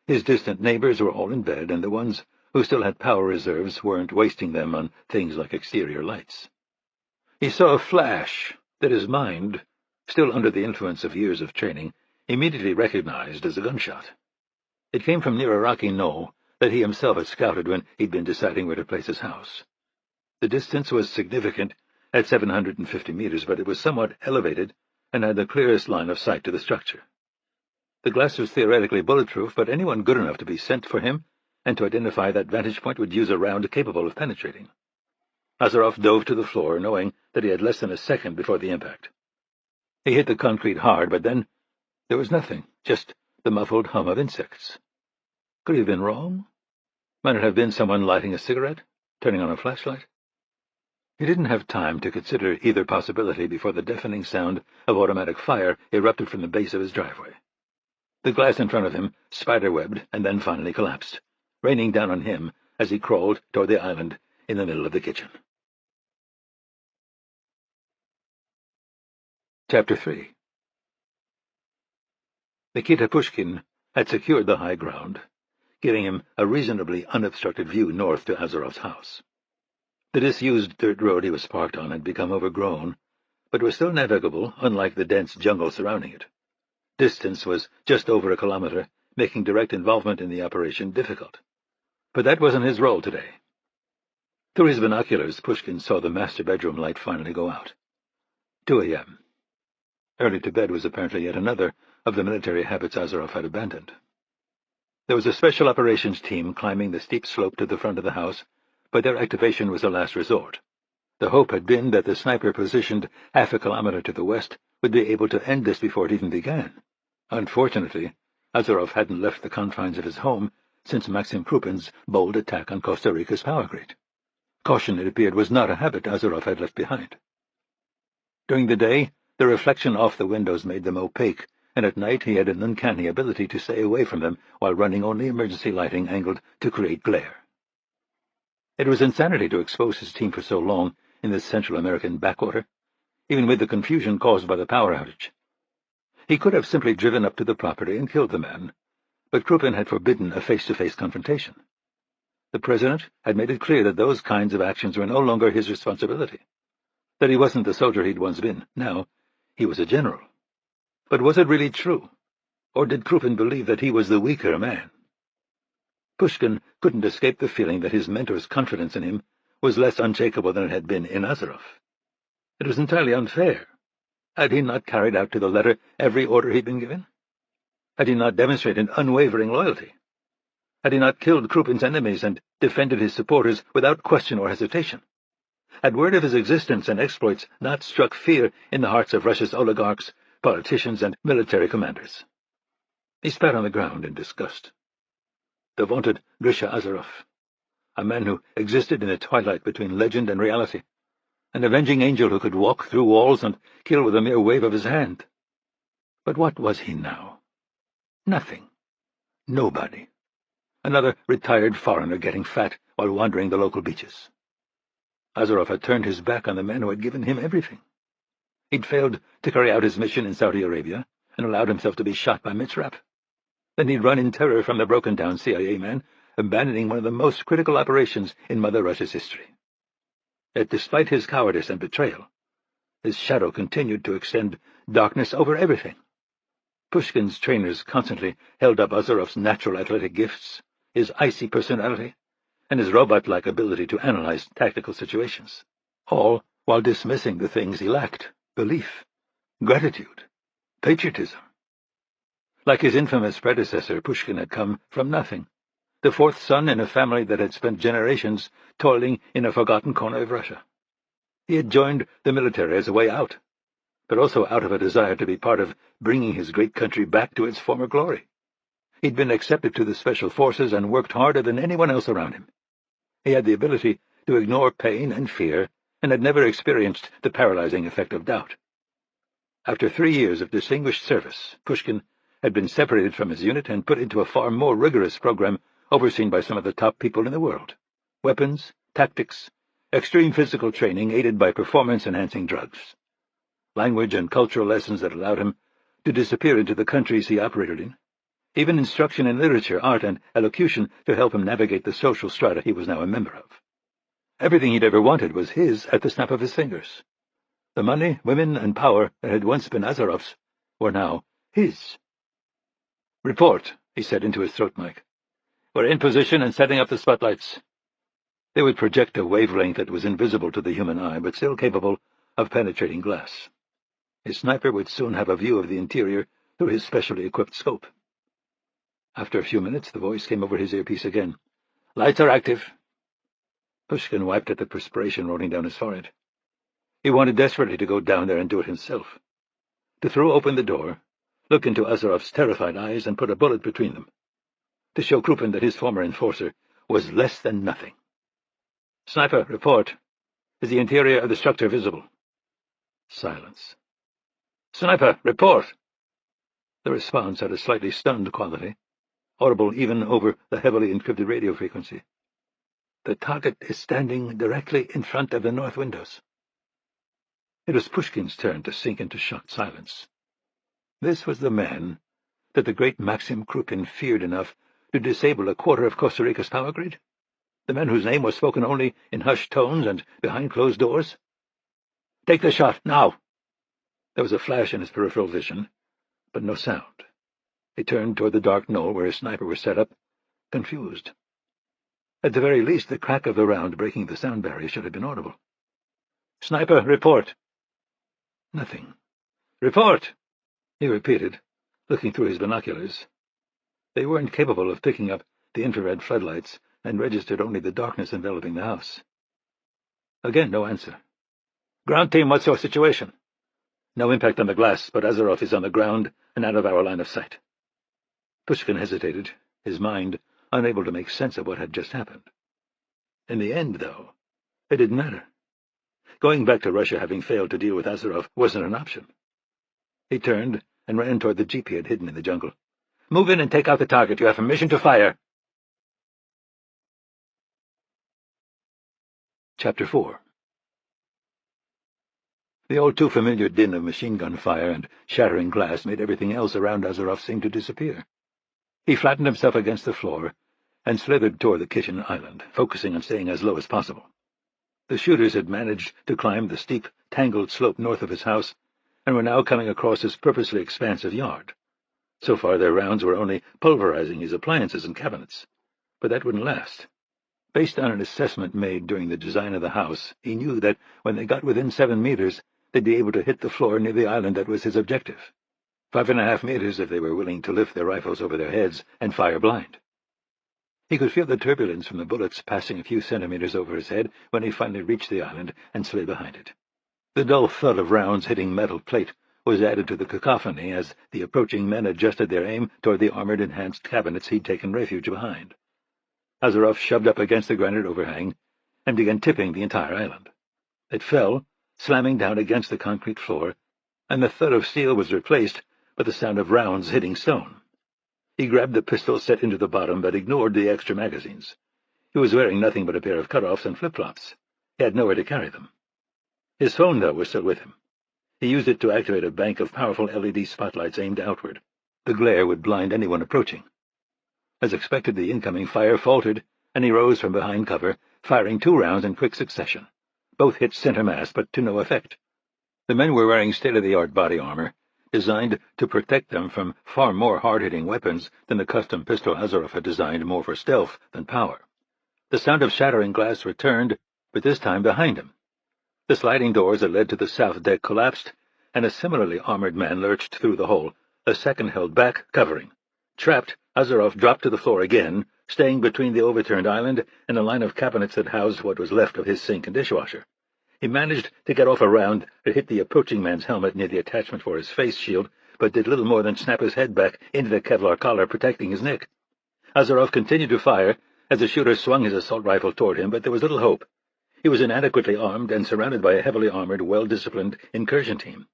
His distant neighbors were all in bed, and the ones who still had power reserves weren't wasting them on things like exterior lights. He saw a flash that his mind, still under the influence of years of training, immediately recognized as a gunshot. It came from near a rocky knoll that he himself had scouted when he'd been deciding where to place his house. The distance was significant at 750 meters, but it was somewhat elevated and had the clearest line of sight to the structure. The glass was theoretically bulletproof, but anyone good enough to be sent for him and to identify that vantage point would use a round capable of penetrating. Azaroff dove to the floor, knowing that he had less than a second before the impact. He hit the concrete hard, but then there was nothing, just the muffled hum of insects. Could he have been wrong? Might it have been someone lighting a cigarette, turning on a flashlight? He didn't have time to consider either possibility before the deafening sound of automatic fire erupted from the base of his driveway. The glass in front of him spiderwebbed and then finally collapsed, raining down on him as he crawled toward the island in the middle of the kitchen. Chapter 3. Nikita Pushkin had secured the high ground, giving him a reasonably unobstructed view north to Azarov's house. The disused dirt road he was parked on had become overgrown, but was still navigable, unlike the dense jungle surrounding it. Distance was just over a kilometer, making direct involvement in the operation difficult. But that wasn't his role today. Through his binoculars, Pushkin saw the master bedroom light finally go out. 2 a.m. Early to bed was apparently yet another of the military habits Azarov had abandoned. There was a special operations team climbing the steep slope to the front of the house, but their activation was a last resort. The hope had been that the sniper positioned half a kilometer to the west would be able to end this before it even began. Unfortunately, Azarov hadn't left the confines of his home since Maxim Krupin's bold attack on Costa Rica's power grid. Caution, it appeared, was not a habit Azarov had left behind. During the day, the reflection off the windows made them opaque, and at night he had an uncanny ability to stay away from them while running only emergency lighting angled to create glare. It was insanity to expose his team for so long in this Central American backwater, even with the confusion caused by the power outage. He could have simply driven up to the property and killed the man, but Krupin had forbidden a face-to-face confrontation. The president had made it clear that those kinds of actions were no longer his responsibility, that he wasn't the soldier he'd once been. Now he was a general. But was it really true, or did Krupin believe that he was the weaker man? Pushkin couldn't escape the feeling that his mentor's confidence in him was less unshakable than it had been in Azarov. It was entirely unfair. Had he not carried out to the letter every order he'd been given? Had he not demonstrated unwavering loyalty? Had he not killed Krupin's enemies and defended his supporters without question or hesitation? Had word of his existence and exploits not struck fear in the hearts of Russia's oligarchs, politicians, and military commanders? He spat on the ground in disgust. The vaunted Grisha Azarov, a man who existed in the twilight between legend and reality, an avenging angel who could walk through walls and kill with a mere wave of his hand. But what was he now? Nothing. Nobody. Another retired foreigner getting fat while wandering the local beaches. Azarov had turned his back on the man who had given him everything. He'd failed to carry out his mission in Saudi Arabia and allowed himself to be shot by Mitch Rapp. Then he'd run in terror from the broken-down CIA man, abandoning one of the most critical operations in Mother Russia's history. Yet despite his cowardice and betrayal, his shadow continued to extend darkness over everything. Pushkin's trainers constantly held up Azarov's natural athletic gifts, his icy personality, and his robot-like ability to analyze tactical situations, all while dismissing the things he lacked: belief, gratitude, patriotism. Like his infamous predecessor, Pushkin had come from nothing, the fourth son in a family that had spent generations toiling in a forgotten corner of Russia. He had joined the military as a way out, but also out of a desire to be part of bringing his great country back to its former glory. He'd been accepted to the Special Forces and worked harder than anyone else around him. He had the ability to ignore pain and fear, and had never experienced the paralyzing effect of doubt. After 3 years of distinguished service, Pushkin had been separated from his unit and put into a far more rigorous program overseen by some of the top people in the world: weapons, tactics, extreme physical training aided by performance-enhancing drugs, language and cultural lessons that allowed him to disappear into the countries he operated in, even instruction in literature, art, and elocution to help him navigate the social strata he was now a member of. Everything he'd ever wanted was his at the snap of his fingers. The money, women, and power that had once been Azarov's were now his. "Report," he said into his throat mic. "We're in position and setting up the spotlights." They would project a wavelength that was invisible to the human eye, but still capable of penetrating glass. His sniper would soon have a view of the interior through his specially equipped scope. After a few minutes, the voice came over his earpiece again. "Lights are active." Pushkin wiped at the perspiration rolling down his forehead. He wanted desperately to go down there and do it himself, to throw open the door, look into Azarov's terrified eyes, and put a bullet between them, to show Krupin that his former enforcer was less than nothing. "Sniper, report. Is the interior of the structure visible?" Silence. "Sniper, report." The response had a slightly stunned quality, audible even over the heavily encrypted radio frequency. "The target is standing directly in front of the north windows." It was Pushkin's turn to sink into shocked silence. This was the man that the great Maxim Krupin feared enough to disable a quarter of Costa Rica's power grid? The man whose name was spoken only in hushed tones and behind closed doors? "Take the shot, now!" There was a flash in his peripheral vision, but no sound. He turned toward the dark knoll where his sniper was set up, confused. At the very least, the crack of the round breaking the sound barrier should have been audible. "Sniper, report." Nothing. "Report," he repeated, looking through his binoculars. They weren't capable of picking up the infrared floodlights and registered only the darkness enveloping the house. Again, no answer. "Ground team, what's your situation?" "No impact on the glass, but Azarov is on the ground and out of our line of sight." Pushkin hesitated, his mind unable to make sense of what had just happened. In the end, though, it didn't matter. Going back to Russia, having failed to deal with Azarov, wasn't an option. He turned and ran toward the jeep he had hidden in the jungle. "Move in and take out the target. You have permission to fire." Chapter 4. The all-too-familiar din of machine-gun fire and shattering glass made everything else around Azarov seem to disappear. He flattened himself against the floor and slithered toward the kitchen island, focusing on staying as low as possible. The shooters had managed to climb the steep, tangled slope north of his house and were now coming across his purposely expansive yard. So far, their rounds were only pulverizing his appliances and cabinets, but that wouldn't last. Based on an assessment made during the design of the house, he knew that when they got within 7 meters, they'd be able to hit the floor near the island that was his objective. 5.5 meters if they were willing to lift their rifles over their heads and fire blind. He could feel the turbulence from the bullets passing a few centimeters over his head when he finally reached the island and slid behind it. The dull thud of rounds hitting metal plate was added to the cacophony as the approaching men adjusted their aim toward the armored enhanced cabinets he'd taken refuge behind. Azarov shoved up against the granite overhang and began tipping the entire island. It fell, slamming down against the concrete floor, and the thud of steel was replaced by the sound of rounds hitting stone. He grabbed the pistol set into the bottom, but ignored the extra magazines. He was wearing nothing but a pair of cutoffs and flip-flops. He had nowhere to carry them. His phone, though, was still with him. He used it to activate a bank of powerful LED spotlights aimed outward. The glare would blind anyone approaching. As expected, the incoming fire faltered, and he rose from behind cover, firing 2 rounds in quick succession. Both hit center mass, but to no effect. The men were wearing state-of-the-art body armor, designed to protect them from far more hard-hitting weapons than the custom pistol Azarov had designed more for stealth than power. The sound of shattering glass returned, but this time behind him. The sliding doors that led to the south deck collapsed, and a similarly armored man lurched through the hole, a second held back, covering. Trapped, Azarov dropped to the floor again, staying between the overturned island and a line of cabinets that housed what was left of his sink and dishwasher. He managed to get off a round that hit the approaching man's helmet near the attachment for his face shield, but did little more than snap his head back into the Kevlar collar protecting his neck. Azarov continued to fire as the shooter swung his assault rifle toward him, but there was little hope. He was inadequately armed and surrounded by a heavily armored, well-disciplined incursion team.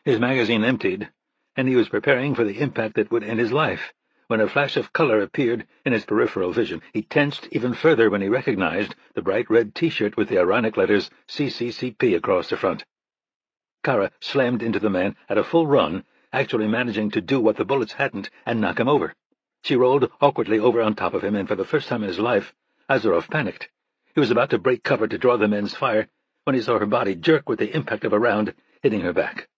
His magazine emptied, and he was preparing for the impact that would end his life, when a flash of color appeared in his peripheral vision. He tensed even further when he recognized the bright red T-shirt with the ironic letters CCCP across the front. Kara slammed into the man at a full run, actually managing to do what the bullets hadn't and knock him over. She rolled awkwardly over on top of him, and for the first time in his life, Azarov panicked. He was about to break cover to draw the men's fire when he saw her body jerk with the impact of a round hitting her back.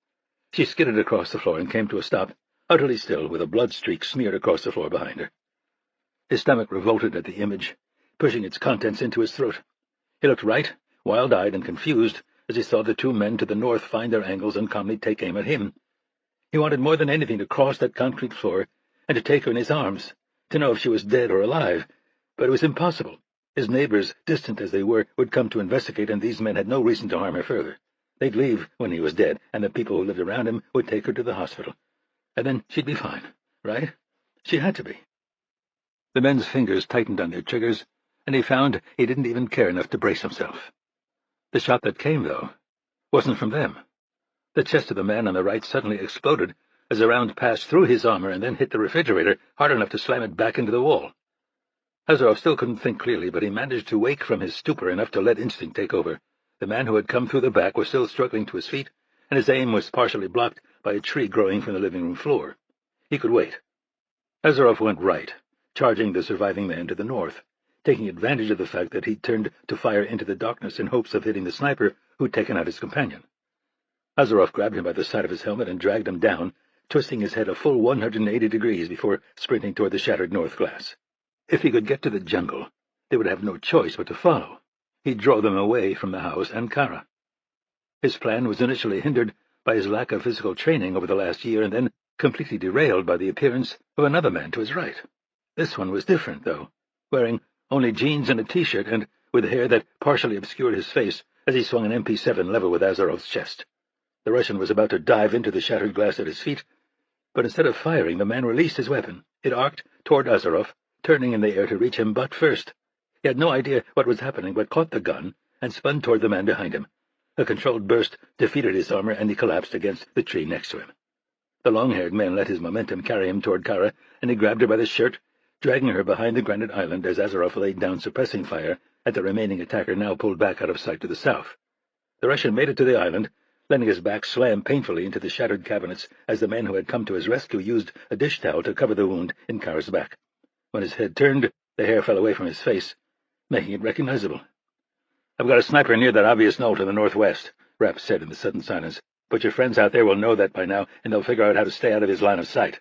She skidded across the floor and came to a stop, utterly still, with a blood streak smeared across the floor behind her. His stomach revolted at the image, pushing its contents into his throat. He looked right, wild-eyed and confused, as he saw the two men to the north find their angles and calmly take aim at him. He wanted more than anything to cross that concrete floor and to take her in his arms, to know if she was dead or alive, but it was impossible. His neighbors, distant as they were, would come to investigate, and these men had no reason to harm her further. They'd leave when he was dead, and the people who lived around him would take her to the hospital. And then she'd be fine, right? She had to be. The men's fingers tightened on their triggers, and he found he didn't even care enough to brace himself. The shot that came, though, wasn't from them. The chest of the man on the right suddenly exploded as a round passed through his armor and then hit the refrigerator hard enough to slam it back into the wall. Azarov still couldn't think clearly, but he managed to wake from his stupor enough to let instinct take over. The man who had come through the back was still struggling to his feet, and his aim was partially blocked by a tree growing from the living-room floor. He could wait. Azarov went right, charging the surviving man to the north, taking advantage of the fact that he'd turned to fire into the darkness in hopes of hitting the sniper who'd taken out his companion. Azarov grabbed him by the side of his helmet and dragged him down, twisting his head a full 180 degrees before sprinting toward the shattered north glass. If he could get to the jungle, they would have no choice but to follow. He'd draw them away from the house and Kara. His plan was initially hindered by his lack of physical training over the last year, and then completely derailed by the appearance of another man to his right. This one was different, though, wearing only jeans and a T-shirt, and with hair that partially obscured his face as he swung an MP7 level with Azarov's chest. The Russian was about to dive into the shattered glass at his feet, but instead of firing, the man released his weapon. It arced toward Azarov, turning in the air to reach him butt first. He had no idea what was happening, but caught the gun and spun toward the man behind him. A controlled burst defeated his armor, and he collapsed against the tree next to him. The long-haired man let his momentum carry him toward Kara, and he grabbed her by the shirt, dragging her behind the granite island as Azarov laid down suppressing fire at the remaining attacker now pulled back out of sight to the south. The Russian made it to the island, letting his back slam painfully into the shattered cabinets as the man who had come to his rescue used a dish towel to cover the wound in Kara's back. When his head turned, the hair fell away from his face, making it recognizable. "I've got a sniper near that obvious knoll to the northwest," Rapp said in the sudden silence. "But your friends out there will know that by now, and they'll figure out how to stay out of his line of sight."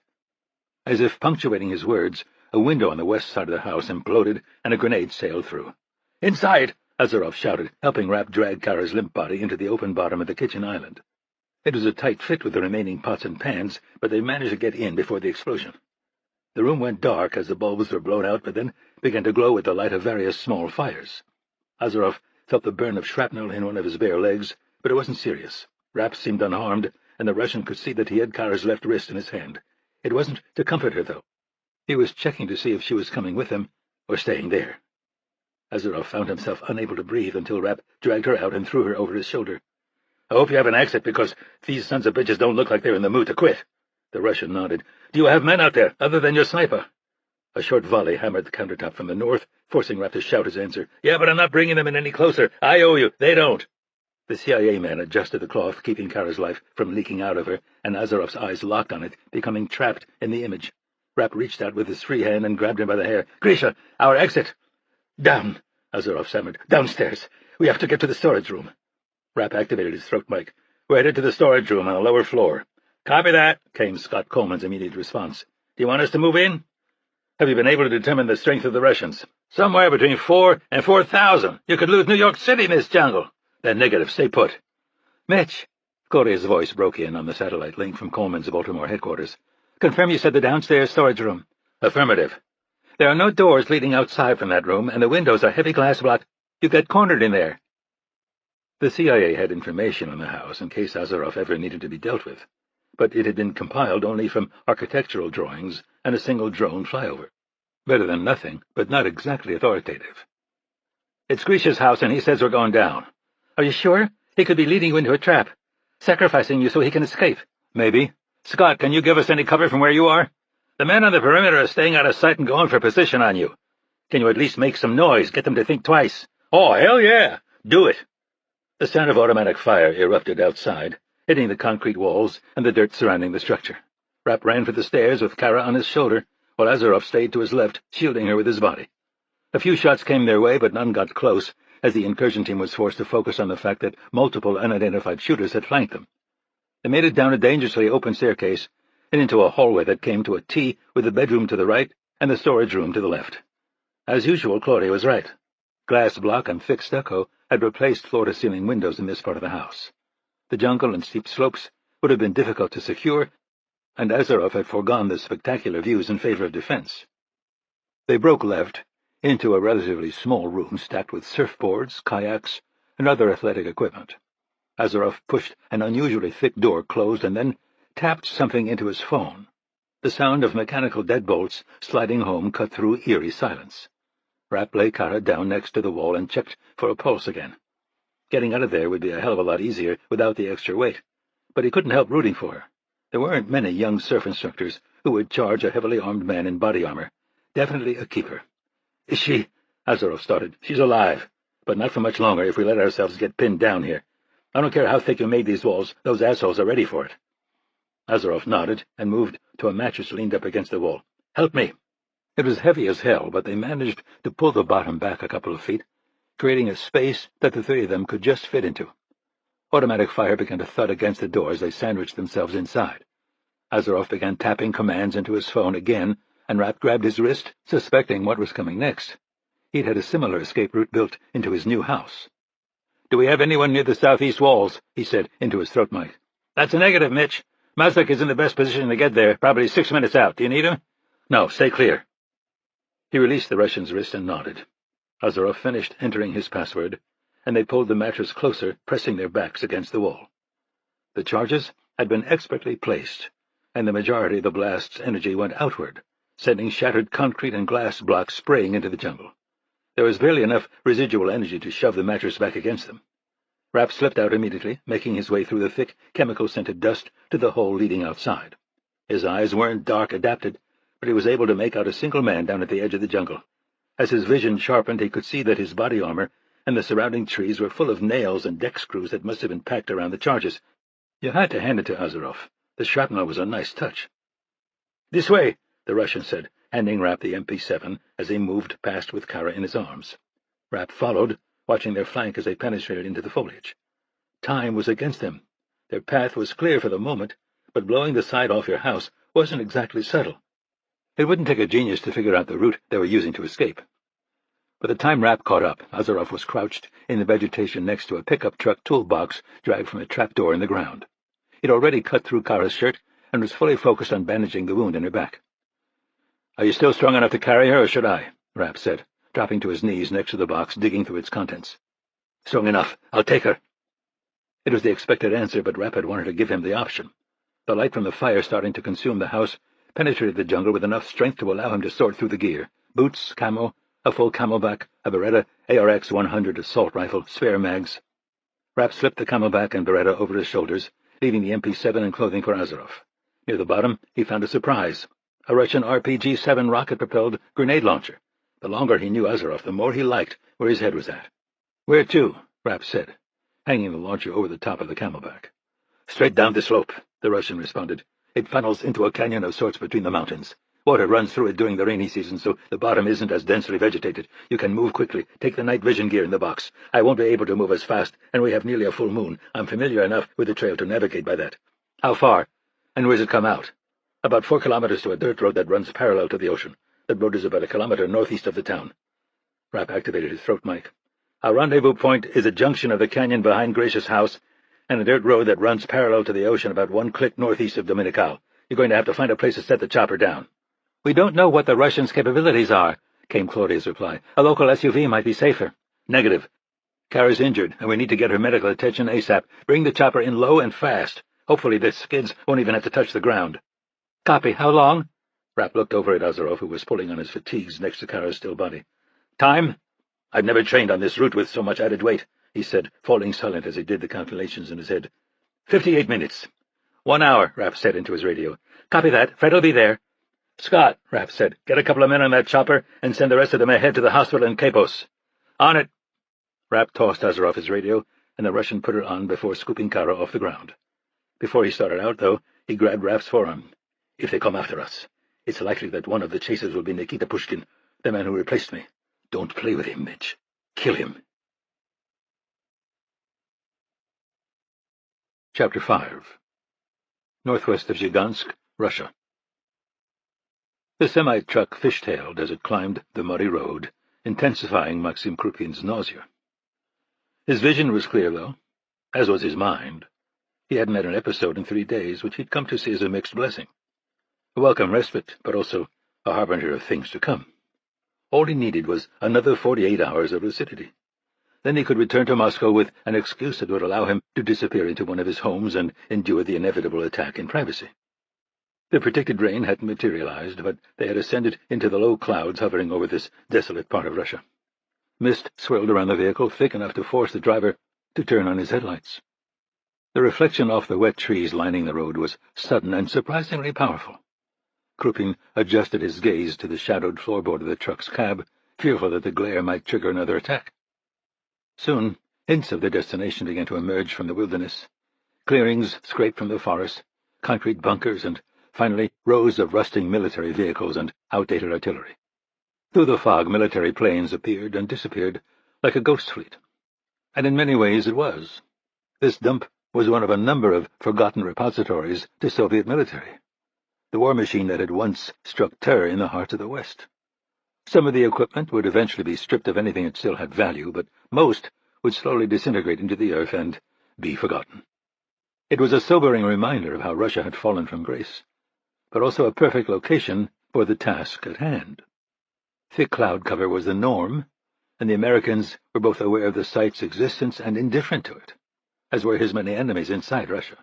As if punctuating his words, a window on the west side of the house imploded, and a grenade sailed through. "Inside!" Azarov shouted, helping Rapp drag Kara's limp body into the open bottom of the kitchen island. It was a tight fit with the remaining pots and pans, but they managed to get in before the explosion. The room went dark as the bulbs were blown out, but then began to glow with the light of various small fires. Azarov felt the burn of shrapnel in one of his bare legs, but it wasn't serious. Rapp seemed unharmed, and the Russian could see that he had Kara's left wrist in his hand. It wasn't to comfort her, though. He was checking to see if she was coming with him or staying there. Azarov found himself unable to breathe until Rapp dragged her out and threw her over his shoulder. "I hope you have an exit, because these sons of bitches don't look like they're in the mood to quit." The Russian nodded. "Do you have men out there, other than your sniper?" A short volley hammered the countertop from the north, forcing Rapp to shout his answer. "Yeah, but I'm not bringing them in any closer. I owe you. They don't." The CIA man adjusted the cloth, keeping Kara's life from leaking out of her, and Azarov's eyes locked on it, becoming trapped in the image. Rapp reached out with his free hand and grabbed him by the hair. "Grisha, our exit!" "Down!" Azarov stammered. "Downstairs. We have to get to the storage room." Rapp activated his throat mic. "We're headed to the storage room on the lower floor." "Copy that," came Scott Coleman's immediate response. "Do you want us to move in?" "Have you been able to determine the strength of the Russians?" Somewhere between 4 and 4,000. You could lose New York City in this jungle. Then negative. Stay put. Mitch, Gloria's voice broke in on the satellite link from Coleman's Baltimore headquarters. Confirm you said the downstairs storage room. Affirmative. There are no doors leading outside from that room, and the windows are heavy glass block. You get cornered in there. The CIA had information on the house in case Azaroff ever needed to be dealt with, but it had been compiled only from architectural drawings and a single drone flyover. Better than nothing, but not exactly authoritative. It's Grisha's house, and he says we're going down. Are you sure? He could be leading you into a trap, sacrificing you so he can escape. Maybe. Scott, can you give us any cover from where you are? The men on the perimeter are staying out of sight and going for position on you. Can you at least make some noise, get them to think twice? Oh, hell yeah! Do it! The sound of automatic fire erupted outside, hitting the concrete walls and the dirt surrounding the structure. Rapp ran for the stairs with Kara on his shoulder, while Azaroff stayed to his left, shielding her with his body. A few shots came their way, but none got close, as the incursion team was forced to focus on the fact that multiple unidentified shooters had flanked them. They made it down a dangerously open staircase and into a hallway that came to a T with the bedroom to the right and the storage room to the left. As usual, Claudia was right. Glass block and thick stucco had replaced floor-to-ceiling windows in this part of the house. The jungle and steep slopes would have been difficult to secure, and Azaroff had foregone the spectacular views in favor of defense. They broke left into a relatively small room stacked with surfboards, kayaks, and other athletic equipment. Azaroff pushed an unusually thick door closed and then tapped something into his phone. The sound of mechanical deadbolts sliding home cut through eerie silence. Rapp lay Kara down next to the wall and checked for a pulse again. Getting out of there would be a hell of a lot easier without the extra weight, but he couldn't help rooting for her. There weren't many young surf instructors who would charge a heavily armed man in body armor. Definitely a keeper. Is she? Azaroff started. She's alive, but not for much longer if we let ourselves get pinned down here. I don't care how thick you made these walls, those assholes are ready for it. Azaroff nodded and moved to a mattress leaned up against the wall. Help me. It was heavy as hell, but they managed to pull the bottom back a couple of feet, creating a space that the three of them could just fit into. Automatic fire began to thud against the door as they sandwiched themselves inside. Azaroff began tapping commands into his phone again, and Rapp grabbed his wrist, suspecting what was coming next. He'd had a similar escape route built into his new house. "Do we have anyone near the southeast walls?" he said into his throat mic. "That's a negative, Mitch. Mazdak is in the best position to get there, probably 6 minutes out. Do you need him?" "No, stay clear." He released the Russian's wrist and nodded. Azaroff finished entering his password, and they pulled the mattress closer, pressing their backs against the wall. The charges had been expertly placed, and the majority of the blast's energy went outward, sending shattered concrete and glass blocks spraying into the jungle. There was barely enough residual energy to shove the mattress back against them. Rapp slipped out immediately, making his way through the thick, chemical-scented dust to the hole leading outside. His eyes weren't dark adapted, but he was able to make out a single man down at the edge of the jungle. As his vision sharpened, he could see that his body armor and the surrounding trees were full of nails and deck screws that must have been packed around the charges. You had to hand it to Azaroff. The shrapnel was a nice touch. "This way," the Russian said, handing Rapp the MP7 as they moved past with Kara in his arms. Rapp followed, watching their flank as they penetrated into the foliage. Time was against them. Their path was clear for the moment, but blowing the side off your house wasn't exactly subtle. It wouldn't take a genius to figure out the route they were using to escape. By the time Rapp caught up, Azaroff was crouched in the vegetation next to a pickup truck toolbox dragged from a trapdoor in the ground. He'd already cut through Kara's shirt and was fully focused on bandaging the wound in her back. "Are you still strong enough to carry her, or should I?" Rapp said, dropping to his knees next to the box, digging through its contents. "Strong enough. I'll take her." It was the expected answer, but Rapp had wanted to give him the option. The light from the fire starting to consume the house penetrated the jungle with enough strength to allow him to sort through the gear. Boots, camo, a full camelback, a Beretta ARX-100 assault rifle, spare mags. Rapp slipped the camelback and Beretta over his shoulders, leaving the MP7 and clothing for Azaroff. Near the bottom, he found a surprise. A Russian RPG-7 rocket-propelled grenade launcher. The longer he knew Azaroff, the more he liked where his head was at. "Where to?" Rapp said, hanging the launcher over the top of the camelback. "Straight down the slope," the Russian responded. "It funnels into a canyon of sorts between the mountains. Water runs through it during the rainy season, so the bottom isn't as densely vegetated. You can move quickly. Take the night vision gear in the box. I won't be able to move as fast, and we have nearly a full moon. I'm familiar enough with the trail to navigate by that." "How far? And where's it come out?" "About 4 kilometers to a dirt road that runs parallel to the ocean. The road is about 1 kilometer northeast of the town." Rapp activated his throat mic. "Our rendezvous point is a junction of the canyon behind Gracious House and a dirt road that runs parallel to the ocean about 1 click northeast of Dominical. You're going to have to find a place to set the chopper down." "We don't know what the Russians' capabilities are," came Claudia's reply. "A local SUV might be safer." "Negative. Kara's injured, and we need to get her medical attention ASAP. Bring the chopper in low and fast. Hopefully the skids won't even have to touch the ground." "Copy. How long?" Rapp looked over at Ozarov, who was pulling on his fatigues next to Kara's still body. "Time? I've never trained on this route with so much added weight," he said, falling silent as he did the calculations in his head. 58 minutes. 1 hour, Rapp said into his radio. "Copy that. Fred will be there." "Scott," Rapp said, "get a couple of men on that chopper and send the rest of them ahead to the hospital in Capos." "On it." Rapp tossed Ozarov his radio, and the Russian put it on before scooping Kara off the ground. Before he started out, though, he grabbed Rapp's forearm. "If they come after us, it's likely that one of the chasers will be Nikita Pushkin, the man who replaced me. Don't play with him, Mitch. Kill him." Chapter 5. Northwest of Zhigansk, Russia. The semi-truck fishtailed as it climbed the muddy road, intensifying Maxim Krupin's nausea. His vision was clear, though, as was his mind. He hadn't had an episode in 3 days, which he'd come to see as a mixed blessing. A welcome respite, but also a harbinger of things to come. All he needed was another 48 hours of lucidity. Then he could return to Moscow with an excuse that would allow him to disappear into one of his homes and endure the inevitable attack in privacy. The predicted rain hadn't materialized, but they had ascended into the low clouds hovering over this desolate part of Russia. Mist swirled around the vehicle, thick enough to force the driver to turn on his headlights. The reflection off the wet trees lining the road was sudden and surprisingly powerful. Krupin adjusted his gaze to the shadowed floorboard of the truck's cab, fearful that the glare might trigger another attack. Soon, hints of their destination began to emerge from the wilderness. Clearings scraped from the forest, concrete bunkers, and finally rows of rusting military vehicles and outdated artillery. Through the fog, military planes appeared and disappeared like a ghost fleet. And in many ways it was. This dump was one of a number of forgotten repositories to Soviet military, the war machine that had once struck terror in the heart of the West. Some of the equipment would eventually be stripped of anything that still had value, but most would slowly disintegrate into the earth and be forgotten. It was a sobering reminder of how Russia had fallen from grace, but also a perfect location for the task at hand. Thick cloud cover was the norm, and the Americans were both aware of the site's existence and indifferent to it, as were his many enemies inside Russia.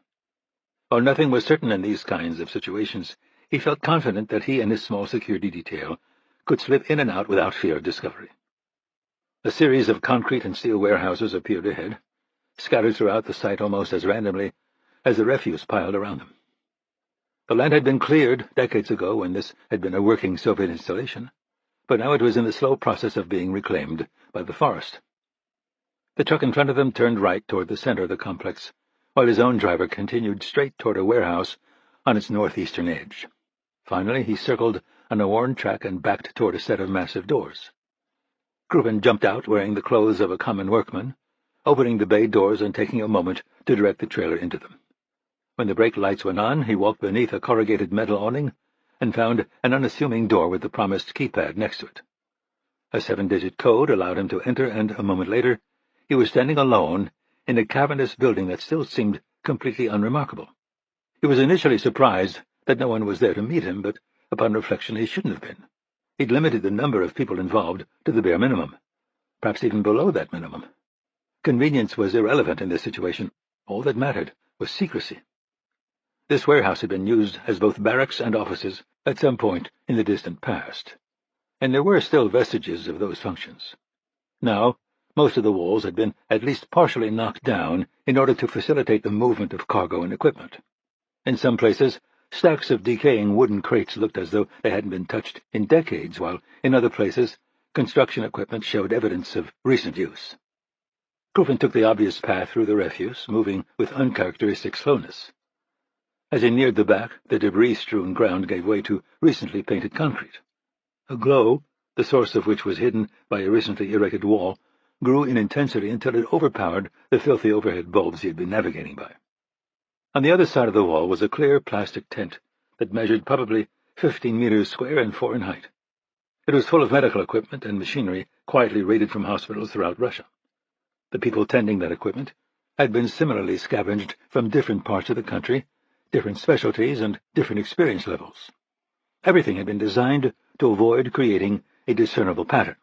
While nothing was certain in these kinds of situations, he felt confident that he and his small security detail could slip in and out without fear of discovery. A series of concrete and steel warehouses appeared ahead, scattered throughout the site almost as randomly as the refuse piled around them. The land had been cleared decades ago when this had been a working Soviet installation, but now it was in the slow process of being reclaimed by the forest. The truck in front of them turned right toward the center of the complex, while his own driver continued straight toward a warehouse on its northeastern edge. Finally, he circled on a worn track and backed toward a set of massive doors. Krupin jumped out wearing the clothes of a common workman, opening the bay doors and taking a moment to direct the trailer into them. When the brake lights went on, he walked beneath a corrugated metal awning and found an unassuming door with the promised keypad next to it. A 7-digit code allowed him to enter, and a moment later he was standing alone in a cavernous building that still seemed completely unremarkable. He was initially surprised that no one was there to meet him, but upon reflection he shouldn't have been. He'd limited the number of people involved to the bare minimum, perhaps even below that minimum. Convenience was irrelevant in this situation. All that mattered was secrecy. This warehouse had been used as both barracks and offices at some point in the distant past, and there were still vestiges of those functions. Now, most of the walls had been at least partially knocked down in order to facilitate the movement of cargo and equipment. In some places, stacks of decaying wooden crates looked as though they hadn't been touched in decades, while in other places, construction equipment showed evidence of recent use. Krupin took the obvious path through the refuse, moving with uncharacteristic slowness. As he neared the back, the debris-strewn ground gave way to recently painted concrete. A glow, the source of which was hidden by a recently erected wall, grew in intensity until it overpowered the filthy overhead bulbs he had been navigating by. On the other side of the wall was a clear plastic tent that measured probably 15 meters square and 4 in height. It was full of medical equipment and machinery quietly raided from hospitals throughout Russia. The people tending that equipment had been similarly scavenged from different parts of the country, different specialties, and different experience levels. Everything had been designed to avoid creating a discernible pattern.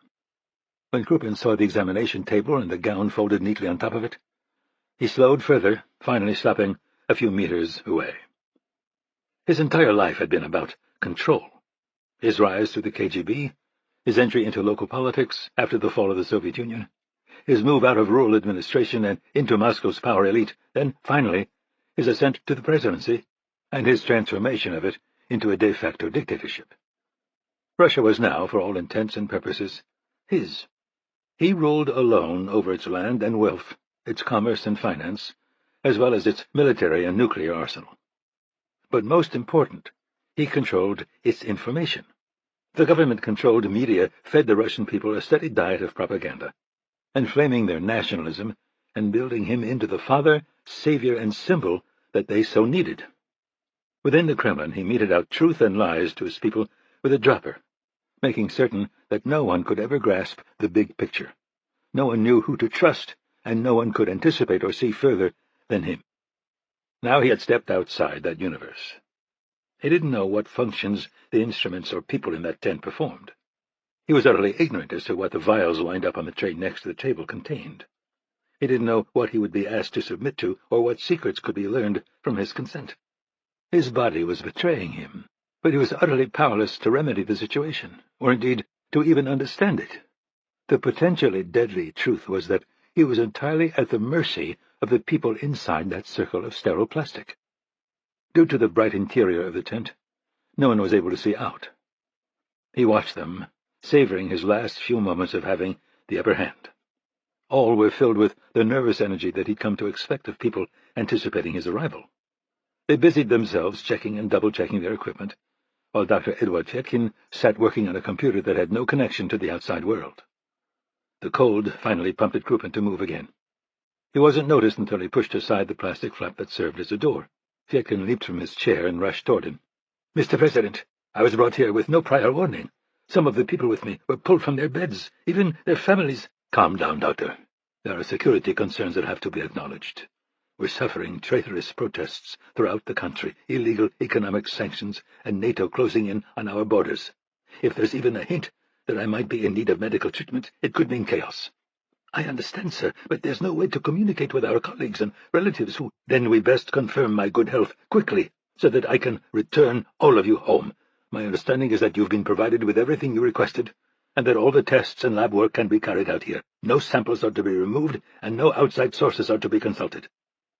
When Krupin saw the examination table and the gown folded neatly on top of it, he slowed further, finally stopping a few meters away. His entire life had been about control. His rise through the KGB, his entry into local politics after the fall of the Soviet Union, his move out of rural administration and into Moscow's power elite, then, finally, his ascent to the presidency, and his transformation of it into a de facto dictatorship. Russia was now, for all intents and purposes, his. He ruled alone over its land and wealth, its commerce and finance, as well as its military and nuclear arsenal. But most important, he controlled its information. The government-controlled media fed the Russian people a steady diet of propaganda, inflaming their nationalism and building him into the father, savior, and symbol that they so needed. Within the Kremlin, he meted out truth and lies to his people with a dropper, making certain that no one could ever grasp the big picture. No one knew who to trust, and no one could anticipate or see further than him. Now he had stepped outside that universe. He didn't know what functions the instruments or people in that tent performed. He was utterly ignorant as to what the vials lined up on the tray next to the table contained. He didn't know what he would be asked to submit to, or what secrets could be learned from his consent. His body was betraying him, but he was utterly powerless to remedy the situation, or indeed to even understand it. The potentially deadly truth was that he was entirely at the mercy of the people inside that circle of sterile plastic. Due to the bright interior of the tent, no one was able to see out. He watched them, savoring his last few moments of having the upper hand. All were filled with the nervous energy that he'd come to expect of people anticipating his arrival. They busied themselves checking and double-checking their equipment, while Dr. Edward Fyetkin sat working on a computer that had no connection to the outside world. The cold finally prompted Krupin to move again. He wasn't noticed until he pushed aside the plastic flap that served as a door. Fyetkin leaped from his chair and rushed toward him. "Mr. President, I was brought here with no prior warning. Some of the people with me were pulled from their beds, even their families—" "Calm down, Doctor. There are security concerns that have to be acknowledged. We're suffering traitorous protests throughout the country, illegal economic sanctions, and NATO closing in on our borders. If there's even a hint that I might be in need of medical treatment, it could mean chaos." "I understand, sir, but there's no way to communicate with our colleagues and relatives who—" "Then we best confirm my good health quickly, so that I can return all of you home. My understanding is that you've been provided with everything you requested, and that all the tests and lab work can be carried out here. No samples are to be removed, and no outside sources are to be consulted."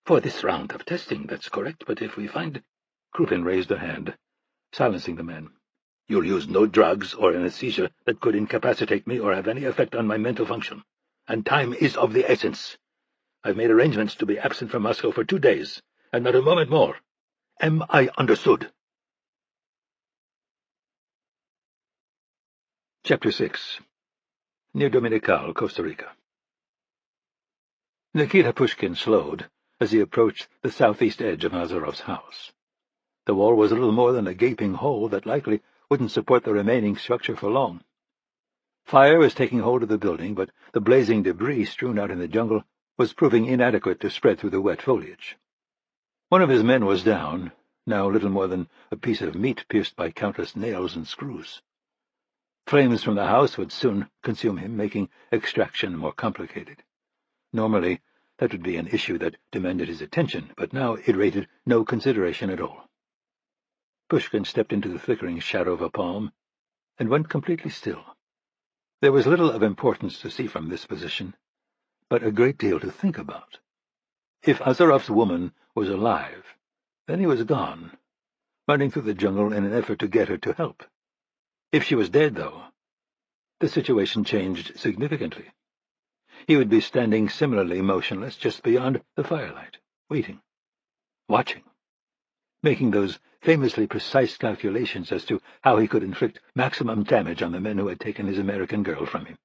"For this round of testing, that's correct, but if we find—" Krupin raised a hand, silencing the man. "You'll use no drugs or anesthesia that could incapacitate me or have any effect on my mental function. And time is of the essence. I've made arrangements to be absent from Moscow for 2 days, and not a moment more. Am I understood?" Chapter 6. Near Dominical, Costa Rica. Nikita Pushkin slowed as he approached the southeast edge of Azarov's house. The wall was little more than a gaping hole that likely wouldn't support the remaining structure for long. Fire was taking hold of the building, but the blazing debris strewn out in the jungle was proving inadequate to spread through the wet foliage. One of his men was down, now little more than a piece of meat pierced by countless nails and screws. Flames from the house would soon consume him, making extraction more complicated. Normally, that would be an issue that demanded his attention, but now it rated no consideration at all. Pushkin stepped into the flickering shadow of a palm and went completely still. There was little of importance to see from this position, but a great deal to think about. If Azarov's woman was alive, then he was gone, running through the jungle in an effort to get her to help. If she was dead, though, the situation changed significantly. He would be standing similarly motionless just beyond the firelight, waiting, watching, making those famously precise calculations as to how he could inflict maximum damage on the men who had taken his American girl from him.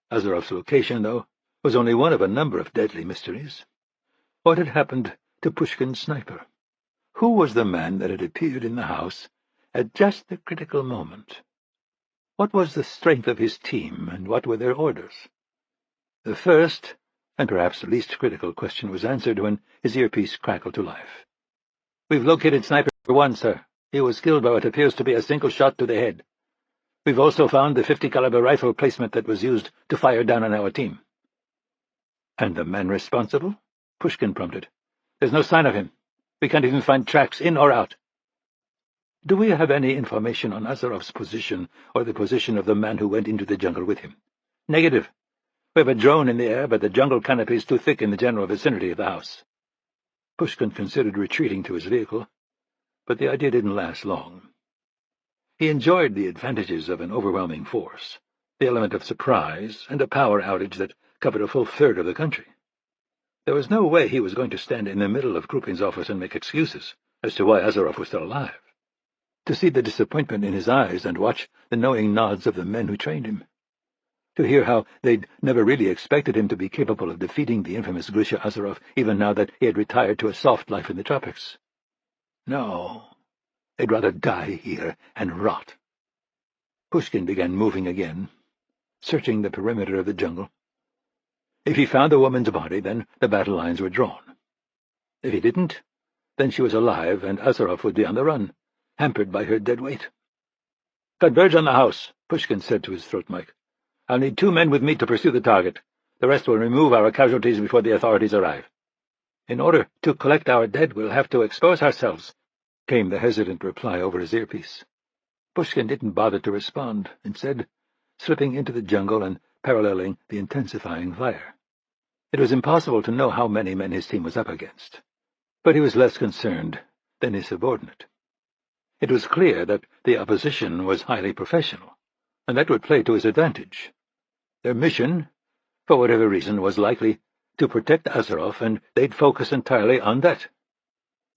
Azarov's location, though, was only one of a number of deadly mysteries. What had happened to Pushkin's sniper? Who was the man that had appeared in the house at just the critical moment? What was the strength of his team, and what were their orders? The first, and perhaps the least critical question was answered when his earpiece crackled to life. "We've located Sniper 1, sir. He was killed by what appears to be a single shot to the head. We've also found the 50-caliber rifle placement that was used to fire down on our team." "And the man responsible?" Pushkin prompted. "There's no sign of him. We can't even find tracks in or out." "Do we have any information on Azarov's position or the position of the man who went into the jungle with him?" "Negative. We have a drone in the air, but the jungle canopy is too thick in the general vicinity of the house." Pushkin considered retreating to his vehicle, but the idea didn't last long. He enjoyed the advantages of an overwhelming force, the element of surprise, and a power outage that covered a full third of the country. There was no way he was going to stand in the middle of Krupin's office and make excuses as to why Azarov was still alive. To see the disappointment in his eyes and watch the knowing nods of the men who trained him. To hear how they'd never really expected him to be capable of defeating the infamous Grisha Azarov, even now that he had retired to a soft life in the tropics. No, they'd rather die here and rot. Pushkin began moving again, searching the perimeter of the jungle. If he found the woman's body, then the battle lines were drawn. If he didn't, then she was alive, and Azarov would be on the run, hampered by her dead weight. "Converge on the house," Pushkin said to his throat mic. "I'll need 2 men with me to pursue the target. The rest will remove our casualties before the authorities arrive." "In order to collect our dead, we'll have to expose ourselves," came the hesitant reply over his earpiece. Pushkin didn't bother to respond, instead slipping into the jungle and paralleling the intensifying fire. It was impossible to know how many men his team was up against, but he was less concerned than his subordinate. It was clear that the opposition was highly professional, and that would play to his advantage. Their mission, for whatever reason, was likely to protect Azarov, and they'd focus entirely on that.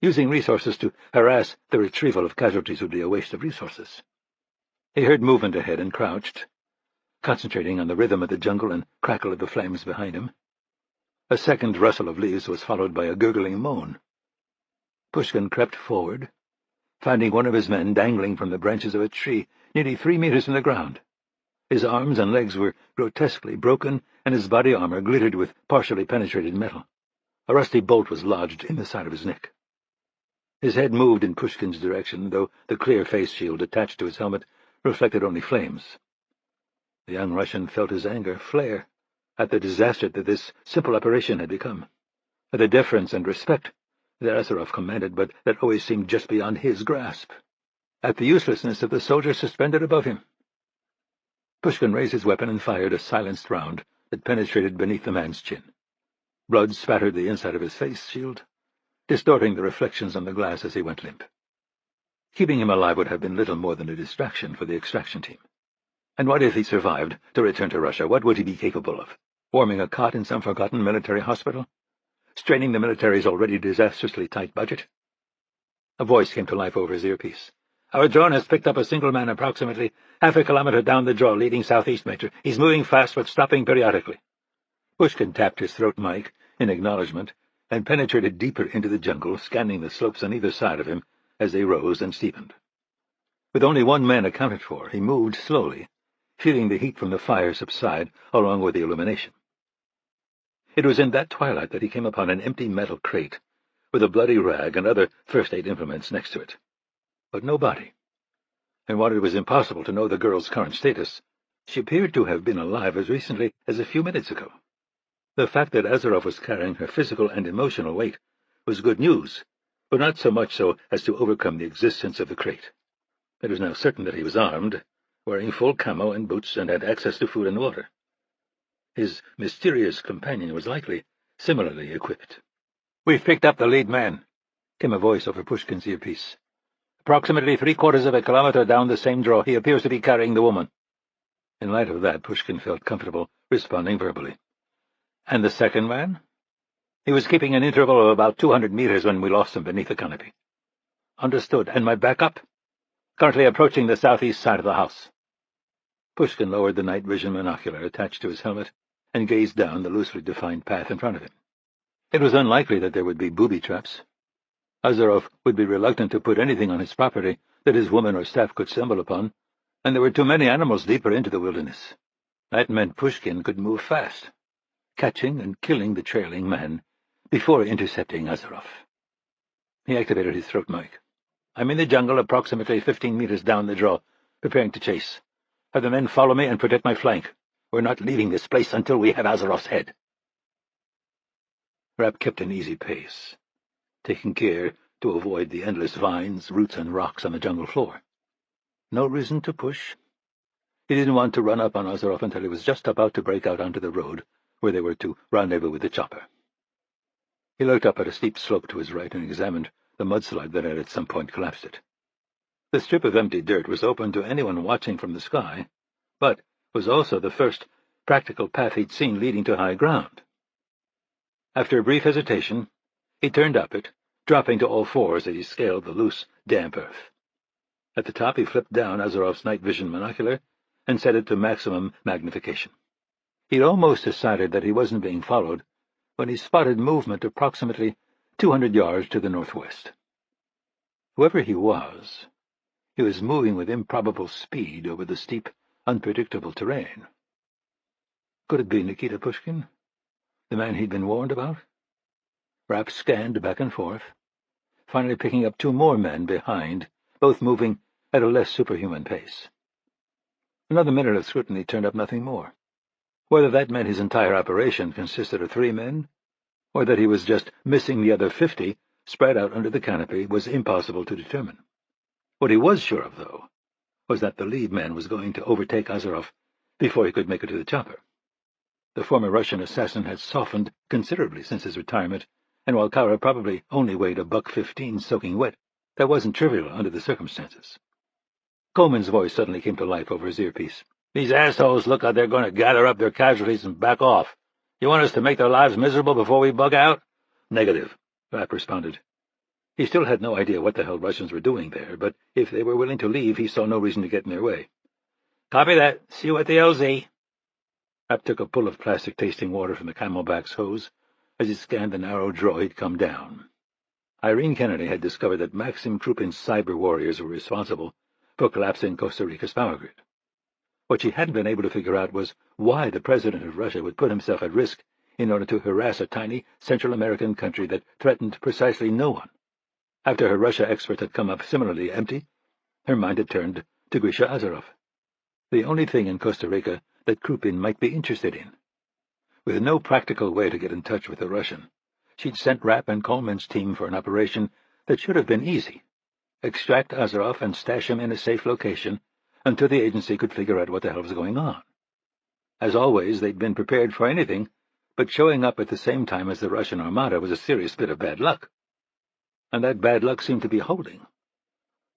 Using resources to harass the retrieval of casualties would be a waste of resources. He heard movement ahead and crouched, concentrating on the rhythm of the jungle and crackle of the flames behind him. A second rustle of leaves was followed by a gurgling moan. Pushkin crept forward, finding one of his men dangling from the branches of a tree nearly 3 meters from the ground. His arms and legs were grotesquely broken, and his body armor glittered with partially penetrated metal. A rusty bolt was lodged in the side of his neck. His head moved in Pushkin's direction, though the clear face shield attached to his helmet reflected only flames. The young Russian felt his anger flare at the disaster that this simple operation had become, at the deference and respect that Azarov commanded, but that always seemed just beyond his grasp, at the uselessness of the soldier suspended above him. Pushkin raised his weapon and fired a silenced round that penetrated beneath the man's chin. Blood spattered the inside of his face shield, distorting the reflections on the glass as he went limp. Keeping him alive would have been little more than a distraction for the extraction team. And what if he survived to return to Russia? What would he be capable of? Warming a cot in some forgotten military hospital? Straining the military's already disastrously tight budget? A voice came to life over his earpiece. "Our drone has picked up a single man approximately half a kilometer down the draw, leading southeast, Major. He's moving fast, but stopping periodically." Pushkin tapped his throat mic in acknowledgement and penetrated deeper into the jungle, scanning the slopes on either side of him as they rose and steepened. With only 1 man accounted for, he moved slowly, feeling the heat from the fire subside along with the illumination. It was in that twilight that he came upon an empty metal crate with a bloody rag and other first-aid implements next to it. But no body. And while it was impossible to know the girl's current status, she appeared to have been alive as recently as a few minutes ago. The fact that Azarov was carrying her physical and emotional weight was good news, but not so much so as to overcome the existence of the crate. It was now certain that he was armed, wearing full camo and boots, and had access to food and water. His mysterious companion was likely similarly equipped. "We've picked up the lead man," came a voice over Pushkin's earpiece. "Approximately 3/4 of a kilometer down the same draw, he appears to be carrying the woman." In light of that, Pushkin felt comfortable responding verbally. "And the second man?" "He was keeping an interval of about 200 meters when we lost him beneath the canopy." "Understood. And my backup?" "Currently approaching the southeast side of the house." Pushkin lowered the night vision monocular attached to his helmet and gazed down the loosely defined path in front of him. It was unlikely that there would be booby traps. Azarov would be reluctant to put anything on his property that his woman or staff could stumble upon, and there were too many animals deeper into the wilderness. That meant Pushkin could move fast, catching and killing the trailing men before intercepting Azarov. He activated his throat mic. "I'm in the jungle approximately 15 meters down the draw, preparing to chase. Have the men follow me and protect my flank. We're not leaving this place until we have Azarov's head." Rapp kept an easy pace, taking care to avoid the endless vines, roots, and rocks on the jungle floor. No reason to push. He didn't want to run up on Azarov until he was just about to break out onto the road where they were to rendezvous with the chopper. He looked up at a steep slope to his right and examined the mudslide that had at some point collapsed it. The strip of empty dirt was open to anyone watching from the sky, but was also the first practical path he'd seen leading to high ground. After a brief hesitation, he turned up it, dropping to all fours as he scaled the loose, damp earth. At the top, he flipped down Azarov's night vision monocular and set it to maximum magnification. He'd almost decided that he wasn't being followed when he spotted movement approximately 200 yards to the northwest. Whoever he was moving with improbable speed over the steep, unpredictable terrain. Could it be Nikita Pushkin, the man he'd been warned about? Rapp scanned back and forth, finally picking up 2 more men behind, both moving at a less superhuman pace. Another minute of scrutiny turned up nothing more. Whether that meant his entire operation consisted of 3 men, or that he was just missing the other 50 spread out under the canopy, was impossible to determine. What he was sure of, though, was that the lead man was going to overtake Azarov before he could make it to the chopper. The former Russian assassin had softened considerably since his retirement, and while Kara probably only weighed $1.15 soaking wet, that wasn't trivial under the circumstances. Coleman's voice suddenly came to life over his earpiece. "These assholes look like they're going to gather up their casualties and back off. You want us to make their lives miserable before we bug out?" "Negative," Rapp responded. He still had no idea what the hell Russians were doing there, but if they were willing to leave, he saw no reason to get in their way. "Copy that. See you at the LZ." Rapp took a pull of plastic-tasting water from the Camelback's hose as he scanned the narrow draw he'd come down. Irene Kennedy had discovered that Maxim Krupin's cyber warriors were responsible for collapsing Costa Rica's power grid. What she hadn't been able to figure out was why the president of Russia would put himself at risk in order to harass a tiny Central American country that threatened precisely no one. After her Russia experts had come up similarly empty, her mind had turned to Grisha Azarov, the only thing in Costa Rica that Krupin might be interested in. With no practical way to get in touch with the Russian, she'd sent Rapp and Coleman's team for an operation that should have been easy: extract Azarov and stash him in a safe location until the agency could figure out what the hell was going on. As always, they'd been prepared for anything, but showing up at the same time as the Russian armada was a serious bit of bad luck. And that bad luck seemed to be holding.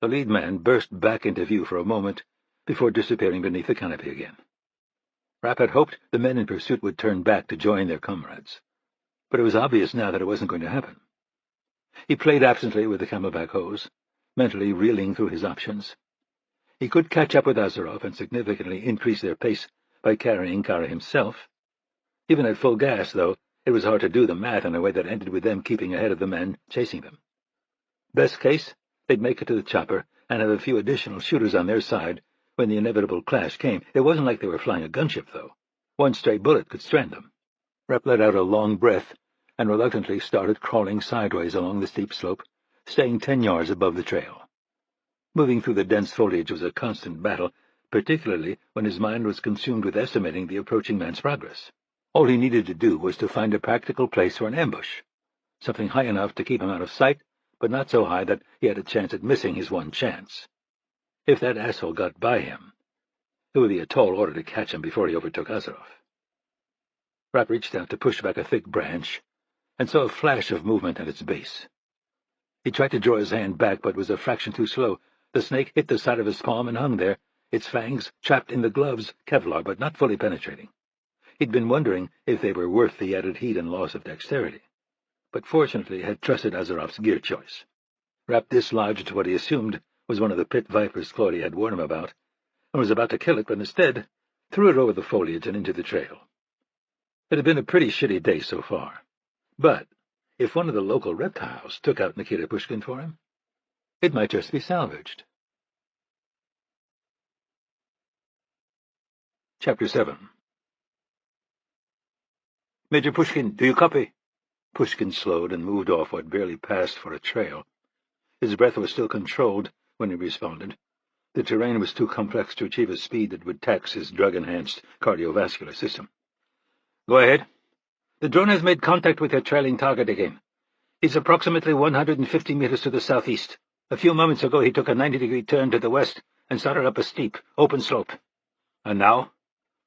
The lead man burst back into view for a moment before disappearing beneath the canopy again. Rapp had hoped the men in pursuit would turn back to join their comrades, but it was obvious now that it wasn't going to happen. He played absently with the Camelback hose, mentally reeling through his options. He could catch up with Azarov and significantly increase their pace by carrying Kara himself. Even at full gas, though, it was hard to do the math in a way that ended with them keeping ahead of the men chasing them. Best case, they'd make it to the chopper and have a few additional shooters on their side when the inevitable clash came. It wasn't like they were flying a gunship, though. One stray bullet could strand them. Rapp let out a long breath and reluctantly started crawling sideways along the steep slope, staying 10 yards above the trail. Moving through the dense foliage was a constant battle, particularly when his mind was consumed with estimating the approaching man's progress. All he needed to do was to find a practical place for an ambush, something high enough to keep him out of sight, but not so high that he had a chance at missing his one chance. If that asshole got by him, it would be a tall order to catch him before he overtook Azarov. Rapp reached out to push back a thick branch and saw a flash of movement at its base. He tried to draw his hand back, but was a fraction too slow. The snake hit the side of his palm and hung there, its fangs trapped in the gloves, Kevlar, but not fully penetrating. He'd been wondering if they were worth the added heat and loss of dexterity, but fortunately had trusted Azarov's gear choice. Rapp dislodged what he assumed was one of the pit vipers Claudia had warned him about, and was about to kill it, but instead threw it over the foliage and into the trail. It had been a pretty shitty day so far, but if one of the local reptiles took out Nikita Pushkin for him, it might just be salvaged. Chapter 7. Major Pushkin, do you copy? Pushkin slowed and moved off what barely passed for a trail. His breath was still controlled when he responded. The terrain was too complex to achieve a speed that would tax his drug-enhanced cardiovascular system. Go ahead. The drone has made contact with your trailing target again. He's approximately 150 meters to the southeast. A few moments ago he took a 90-degree turn to the west and started up a steep, open slope. And now?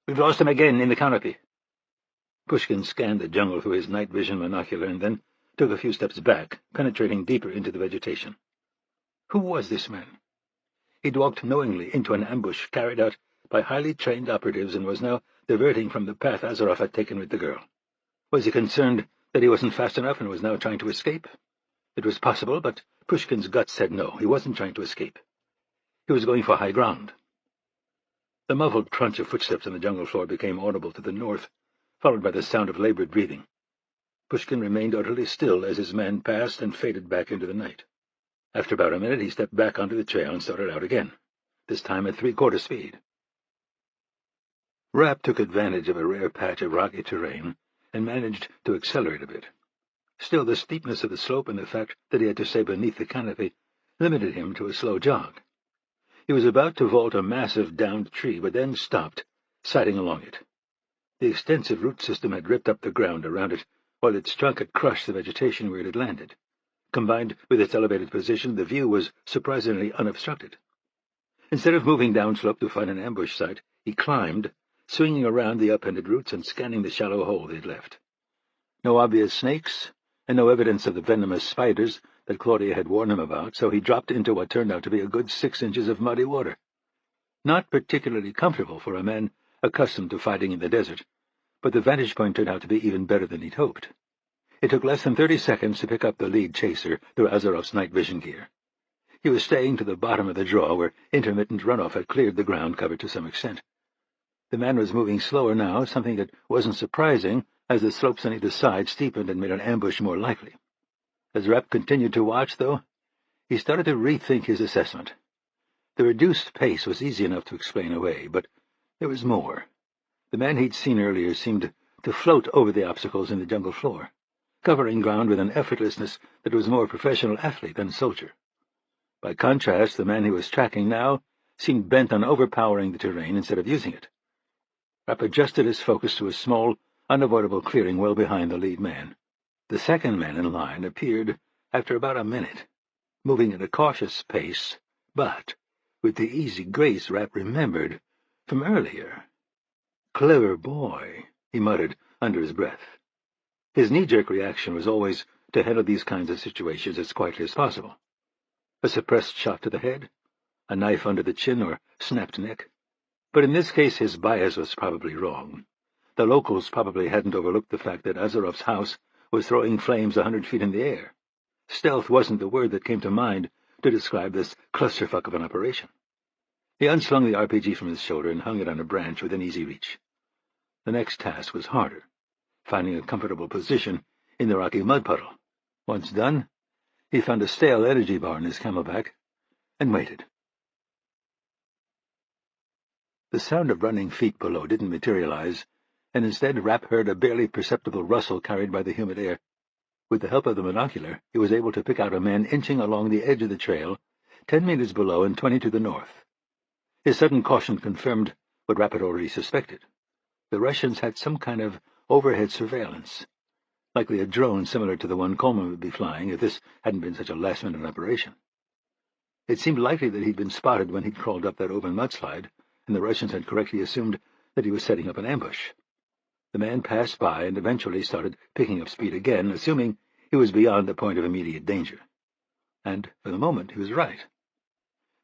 We've lost him again in the canopy. Pushkin scanned the jungle through his night vision monocular and then took a few steps back, penetrating deeper into the vegetation. Who was this man? He'd walked knowingly into an ambush carried out by highly trained operatives and was now diverting from the path Azarov had taken with the girl. Was he concerned that he wasn't fast enough and was now trying to escape? It was possible, but Pushkin's gut said no, he wasn't trying to escape. He was going for high ground. The muffled crunch of footsteps on the jungle floor became audible to the north, followed by the sound of labored breathing. Pushkin remained utterly still as his man passed and faded back into the night. After about a minute, he stepped back onto the trail and started out again, this time at 3/4 speed. Rapp took advantage of a rare patch of rocky terrain and managed to accelerate a bit. Still, the steepness of the slope and the fact that he had to stay beneath the canopy limited him to a slow jog. He was about to vault a massive downed tree, but then stopped, sighting along it. The extensive root system had ripped up the ground around it, while its trunk had crushed the vegetation where it had landed. Combined with its elevated position, the view was surprisingly unobstructed. Instead of moving downslope to find an ambush site, he climbed, swinging around the upended roots and scanning the shallow hole they had left. No obvious snakes, and no evidence of the venomous spiders that Claudia had warned him about, so he dropped into what turned out to be a good 6 inches of muddy water. Not particularly comfortable for a man accustomed to fighting in the desert, but the vantage point turned out to be even better than he'd hoped. It took less than 30 seconds to pick up the lead chaser through Azarov's night vision gear. He was staying to the bottom of the draw, where intermittent runoff had cleared the ground cover to some extent. The man was moving slower now, something that wasn't surprising, as the slopes on either side steepened and made an ambush more likely. As Rapp continued to watch, though, he started to rethink his assessment. The reduced pace was easy enough to explain away, but there was more. The man he'd seen earlier seemed to float over the obstacles in the jungle floor, covering ground with an effortlessness that was more professional athlete than soldier. By contrast, the man he was tracking now seemed bent on overpowering the terrain instead of using it. Rapp adjusted his focus to a small, unavoidable clearing well behind the lead man. The second man in line appeared after about a minute, moving at a cautious pace, but with the easy grace Rapp remembered from earlier. "Clever boy," he muttered under his breath. His knee-jerk reaction was always to handle these kinds of situations as quietly as possible. A suppressed shot to the head, a knife under the chin, or snapped neck. But in this case his bias was probably wrong. The locals probably hadn't overlooked the fact that Azarov's house was throwing flames 100 feet in the air. Stealth wasn't the word that came to mind to describe this clusterfuck of an operation. He unslung the RPG from his shoulder and hung it on a branch within easy reach. The next task was harder, finding a comfortable position in the rocky mud puddle. Once done, he found a stale energy bar in his camelback and waited. The sound of running feet below didn't materialize, and instead Rapp heard a barely perceptible rustle carried by the humid air. With the help of the binocular, he was able to pick out a man inching along the edge of the trail, 10 meters below and 20 to the north. His sudden caution confirmed what Rapp had already suspected. The Russians had some kind of overhead surveillance, likely a drone similar to the one Coleman would be flying if this hadn't been such a last-minute operation. It seemed likely that he'd been spotted when he'd crawled up that open mudslide, and the Russians had correctly assumed that he was setting up an ambush. The man passed by and eventually started picking up speed again, assuming he was beyond the point of immediate danger. And, for the moment, he was right.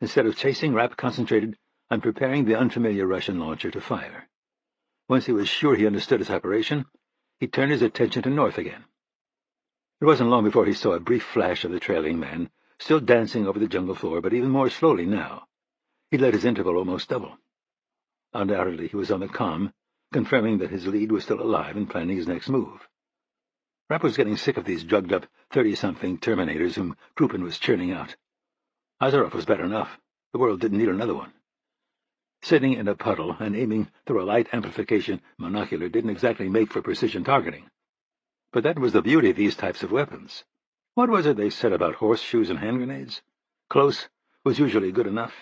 Instead of chasing, Rapp concentrated on preparing the unfamiliar Russian launcher to fire. Once he was sure he understood its operation, he turned his attention to north again. It wasn't long before he saw a brief flash of the trailing man, still dancing over the jungle floor, but even more slowly now. He'd let his interval almost double. Undoubtedly he was on the comm, confirming that his lead was still alive and planning his next move. Rapp was getting sick of these drugged-up 30-something Terminators whom Krupin was churning out. Azarov was bad enough. The world didn't need another one. Sitting in a puddle and aiming through a light amplification monocular didn't exactly make for precision targeting. But that was the beauty of these types of weapons. What was it they said about horseshoes and hand grenades? Close was usually good enough.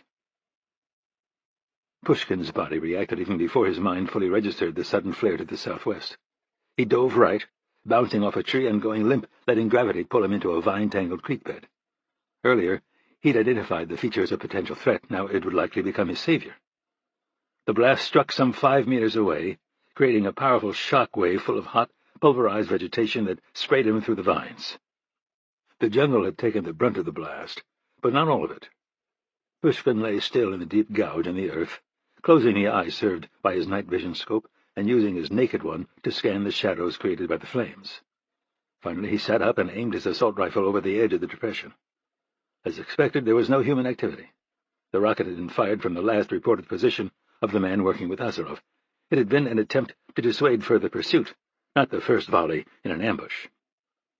Pushkin's body reacted even before his mind fully registered the sudden flare to the southwest. He dove right, bouncing off a tree and going limp, letting gravity pull him into a vine-tangled creek bed. Earlier, he'd identified the feature as a potential threat. Now it would likely become his savior. The blast struck some 5 meters away, creating a powerful shock wave full of hot, pulverized vegetation that sprayed him through the vines. The jungle had taken the brunt of the blast, but not all of it. Pushkin lay still in the deep gouge in the earth, closing the eyes served by his night vision scope and using his naked one to scan the shadows created by the flames. Finally he sat up and aimed his assault rifle over the edge of the depression. As expected, there was no human activity. The rocket had been fired from the last reported position of the man working with Azarov. It had been an attempt to dissuade further pursuit, not the first volley in an ambush.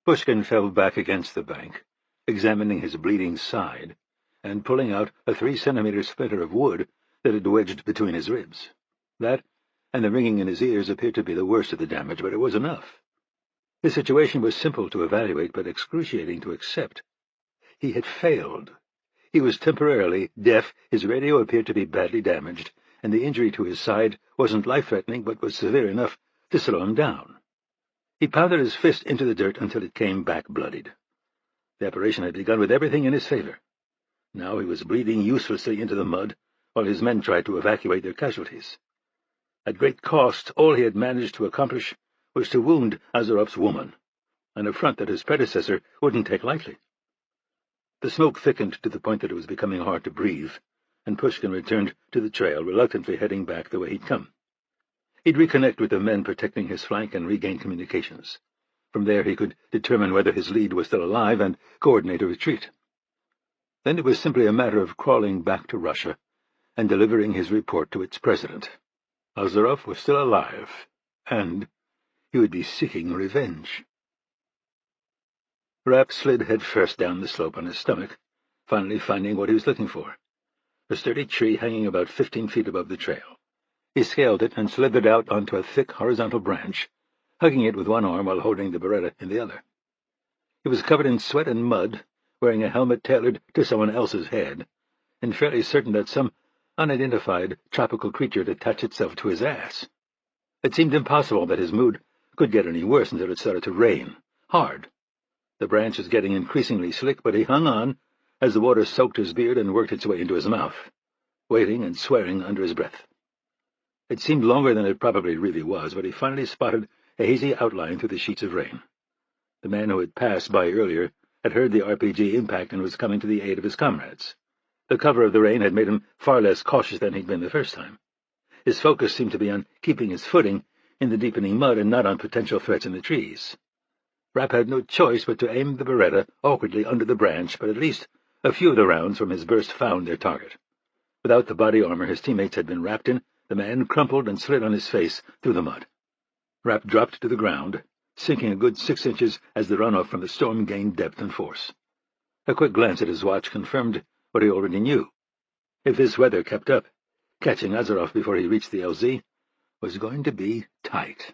Pushkin fell back against the bank, examining his bleeding side, and pulling out a 3-centimeter splinter of wood that had wedged between his ribs. That, and the ringing in his ears, appeared to be the worst of the damage, but it was enough. The situation was simple to evaluate, but excruciating to accept. He had failed. He was temporarily deaf, his radio appeared to be badly damaged, and the injury to his side wasn't life-threatening, but was severe enough to slow him down. He pounded his fist into the dirt until it came back bloodied. The operation had begun with everything in his favor. Now he was bleeding uselessly into the mud, while his men tried to evacuate their casualties. At great cost, all he had managed to accomplish was to wound Azarov's woman, an affront that his predecessor wouldn't take lightly. The smoke thickened to the point that it was becoming hard to breathe, and Pushkin returned to the trail, reluctantly heading back the way he'd come. He'd reconnect with the men protecting his flank and regain communications. From there he could determine whether his lead was still alive and coordinate a retreat. Then it was simply a matter of crawling back to Russia and delivering his report to its president. Azarov was still alive, and he would be seeking revenge. Rapp slid headfirst down the slope on his stomach, finally finding what he was looking for, a sturdy tree hanging about 15 feet above the trail. He scaled it and slithered out onto a thick horizontal branch, hugging it with one arm while holding the Beretta in the other. He was covered in sweat and mud, wearing a helmet tailored to someone else's head, and fairly certain that some unidentified tropical creature had attached itself to his ass. It seemed impossible that his mood could get any worse until it started to rain, hard. The branch was getting increasingly slick, but he hung on as the water soaked his beard and worked its way into his mouth, waiting and swearing under his breath. It seemed longer than it probably really was, but he finally spotted a hazy outline through the sheets of rain. The man who had passed by earlier had heard the RPG impact and was coming to the aid of his comrades. The cover of the rain had made him far less cautious than he'd been the first time. His focus seemed to be on keeping his footing in the deepening mud and not on potential threats in the trees. Rapp had no choice but to aim the Beretta awkwardly under the branch, but at least a few of the rounds from his burst found their target. Without the body armor his teammates had been wrapped in, the man crumpled and slid on his face through the mud. Rapp dropped to the ground, sinking a good 6 inches as the runoff from the storm gained depth and force. A quick glance at his watch confirmed what he already knew. If this weather kept up, catching Azarov before he reached the LZ was going to be tight.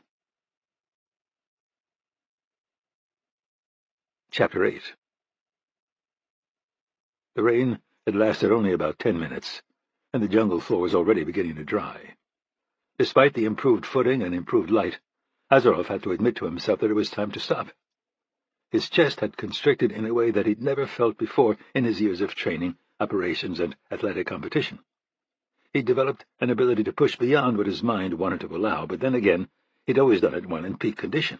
Chapter 8. The rain had lasted only about 10 minutes, and the jungle floor was already beginning to dry. Despite the improved footing and improved light, Azarov had to admit to himself that it was time to stop. His chest had constricted in a way that he'd never felt before in his years of training, operations, and athletic competition. He'd developed an ability to push beyond what his mind wanted to allow, but then again, he'd always done it while in peak condition.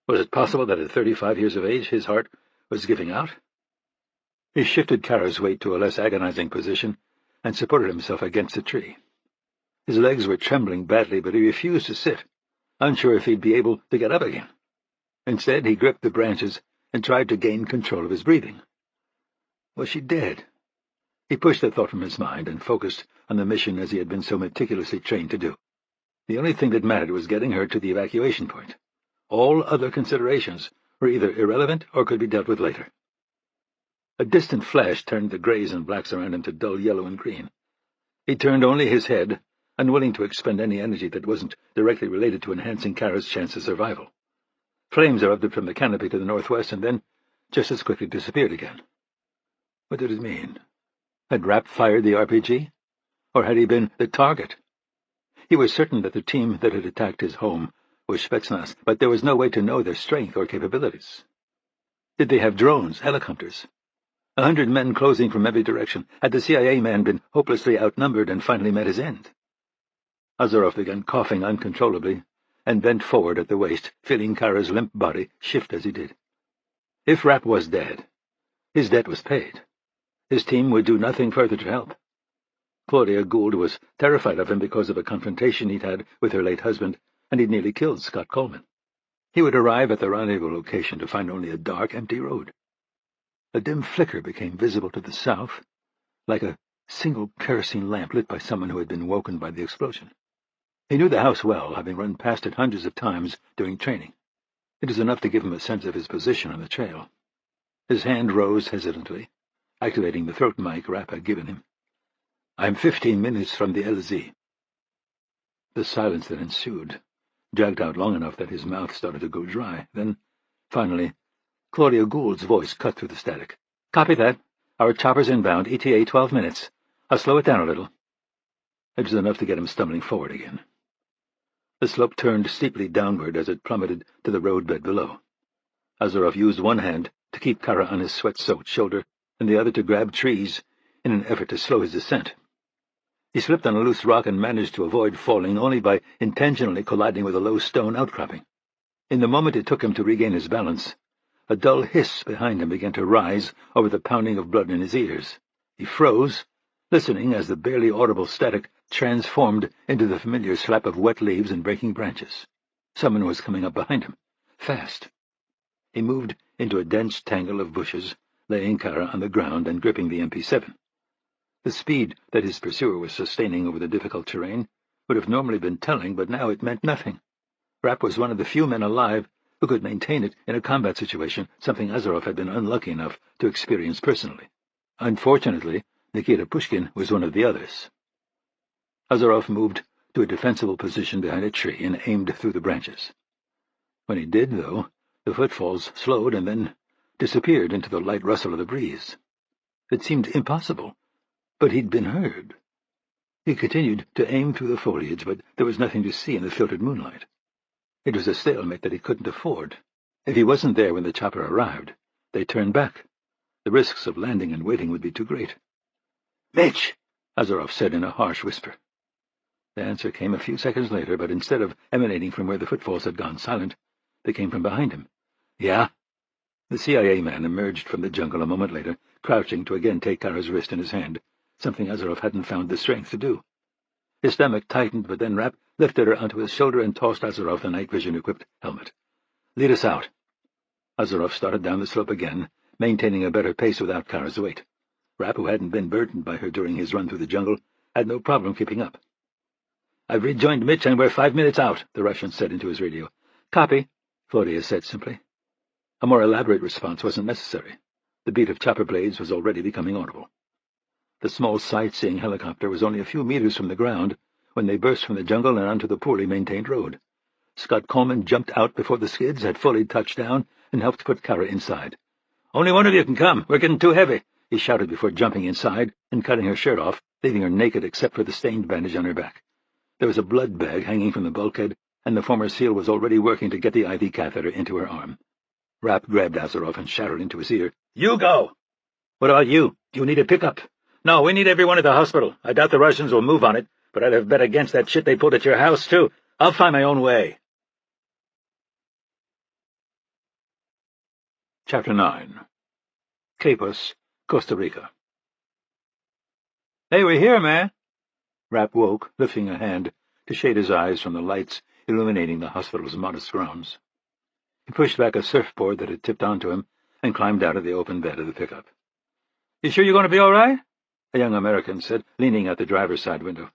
Was it possible that at 35 years of age his heart was giving out? He shifted Kara's weight to a less agonizing position and supported himself against a tree. His legs were trembling badly, but he refused to sit, unsure if he'd be able to get up again. Instead, he gripped the branches and tried to gain control of his breathing. Was she dead? He pushed the thought from his mind and focused on the mission as he had been so meticulously trained to do. The only thing that mattered was getting her to the evacuation point. All other considerations were either irrelevant or could be dealt with later. A distant flash turned the grays and blacks around him to dull yellow and green. He turned only his head, unwilling to expend any energy that wasn't directly related to enhancing Kara's chance of survival. Flames erupted from the canopy to the northwest and then just as quickly disappeared again. What did it mean? Had Rapp fired the RPG? Or had he been the target? He was certain that the team that had attacked his home was Spetsnaz, but there was no way to know their strength or capabilities. Did they have drones, helicopters? 100 men closing from every direction. Had the CIA man been hopelessly outnumbered and finally met his end? Azarov began coughing uncontrollably and bent forward at the waist, feeling Kara's limp body shift as he did. If Rapp was dead, his debt was paid. His team would do nothing further to help. Claudia Gould was terrified of him because of a confrontation he'd had with her late husband, and he'd nearly killed Scott Coleman. He would arrive at the rendezvous location to find only a dark, empty road. A dim flicker became visible to the south, like a single kerosene lamp lit by someone who had been woken by the explosion. He knew the house well, having run past it hundreds of times during training. It was enough to give him a sense of his position on the trail. His hand rose hesitantly, activating the throat mic Rapp had given him. "I'm 15 minutes from the LZ." The silence that ensued dragged out long enough that his mouth started to go dry. Then, finally, Claudia Gould's voice cut through the static. "Copy that. Our chopper's inbound, ETA 12 minutes. I'll slow it down a little." It was enough to get him stumbling forward again. The slope turned steeply downward as it plummeted to the roadbed below. Azarov used one hand to keep Kara on his sweat-soaked shoulder and the other to grab trees in an effort to slow his descent. He slipped on a loose rock and managed to avoid falling only by intentionally colliding with a low stone outcropping. In the moment it took him to regain his balance, a dull hiss behind him began to rise over the pounding of blood in his ears. He froze, listening as the barely audible static transformed into the familiar slap of wet leaves and breaking branches. Someone was coming up behind him, fast. He moved into a dense tangle of bushes, laying Kara on the ground and gripping the MP7. The speed that his pursuer was sustaining over the difficult terrain would have normally been telling, but now it meant nothing. Rapp was one of the few men alive who could maintain it in a combat situation, something Azarov had been unlucky enough to experience personally. Unfortunately, Nikita Pushkin was one of the others. Azarov moved to a defensible position behind a tree and aimed through the branches. When he did, though, the footfalls slowed and then disappeared into the light rustle of the breeze. It seemed impossible, but he'd been heard. He continued to aim through the foliage, but there was nothing to see in the filtered moonlight. It was a stalemate that he couldn't afford. If he wasn't there when the chopper arrived, they turned back. The risks of landing and waiting would be too great. "Mitch!" Azarov said in a harsh whisper. The answer came a few seconds later, but instead of emanating from where the footfalls had gone silent, they came from behind him. "Yeah?" The CIA man emerged from the jungle a moment later, crouching to again take Kara's wrist in his hand, something Azarov hadn't found the strength to do. His stomach tightened, but then Rapp lifted her onto his shoulder and tossed Azarov the night vision-equipped helmet. "Lead us out." Azarov started down the slope again, maintaining a better pace without Kara's weight. Rapp, who hadn't been burdened by her during his run through the jungle, had no problem keeping up. "I've rejoined Mitch and we're 5 minutes out," the Russian said into his radio. "Copy," Claudia said simply. A more elaborate response wasn't necessary. The beat of chopper blades was already becoming audible. The small sightseeing helicopter was only a few meters from the ground when they burst from the jungle and onto the poorly maintained road. Scott Coleman jumped out before the skids had fully touched down and helped put Kara inside. "Only one of you can come. We're getting too heavy," he shouted before jumping inside and cutting her shirt off, leaving her naked except for the stained bandage on her back. There was a blood bag hanging from the bulkhead, and the former SEAL was already working to get the IV catheter into her arm. Rapp grabbed Azarov and shouted into his ear, "You go!" "What about you? Do you need a pickup?" "No, we need everyone at the hospital. I doubt the Russians will move on it, but I'd have bet against that shit they pulled at your house, too. I'll find my own way." Chapter 9. Capos, Costa Rica. "Hey, we're here, man." Rapp woke, lifting a hand to shade his eyes from the lights illuminating the hospital's modest grounds. He pushed back a surfboard that had tipped onto him and climbed out of the open bed of the pickup. "You sure you're going to be all right?" a young American said, leaning out the driver's side window.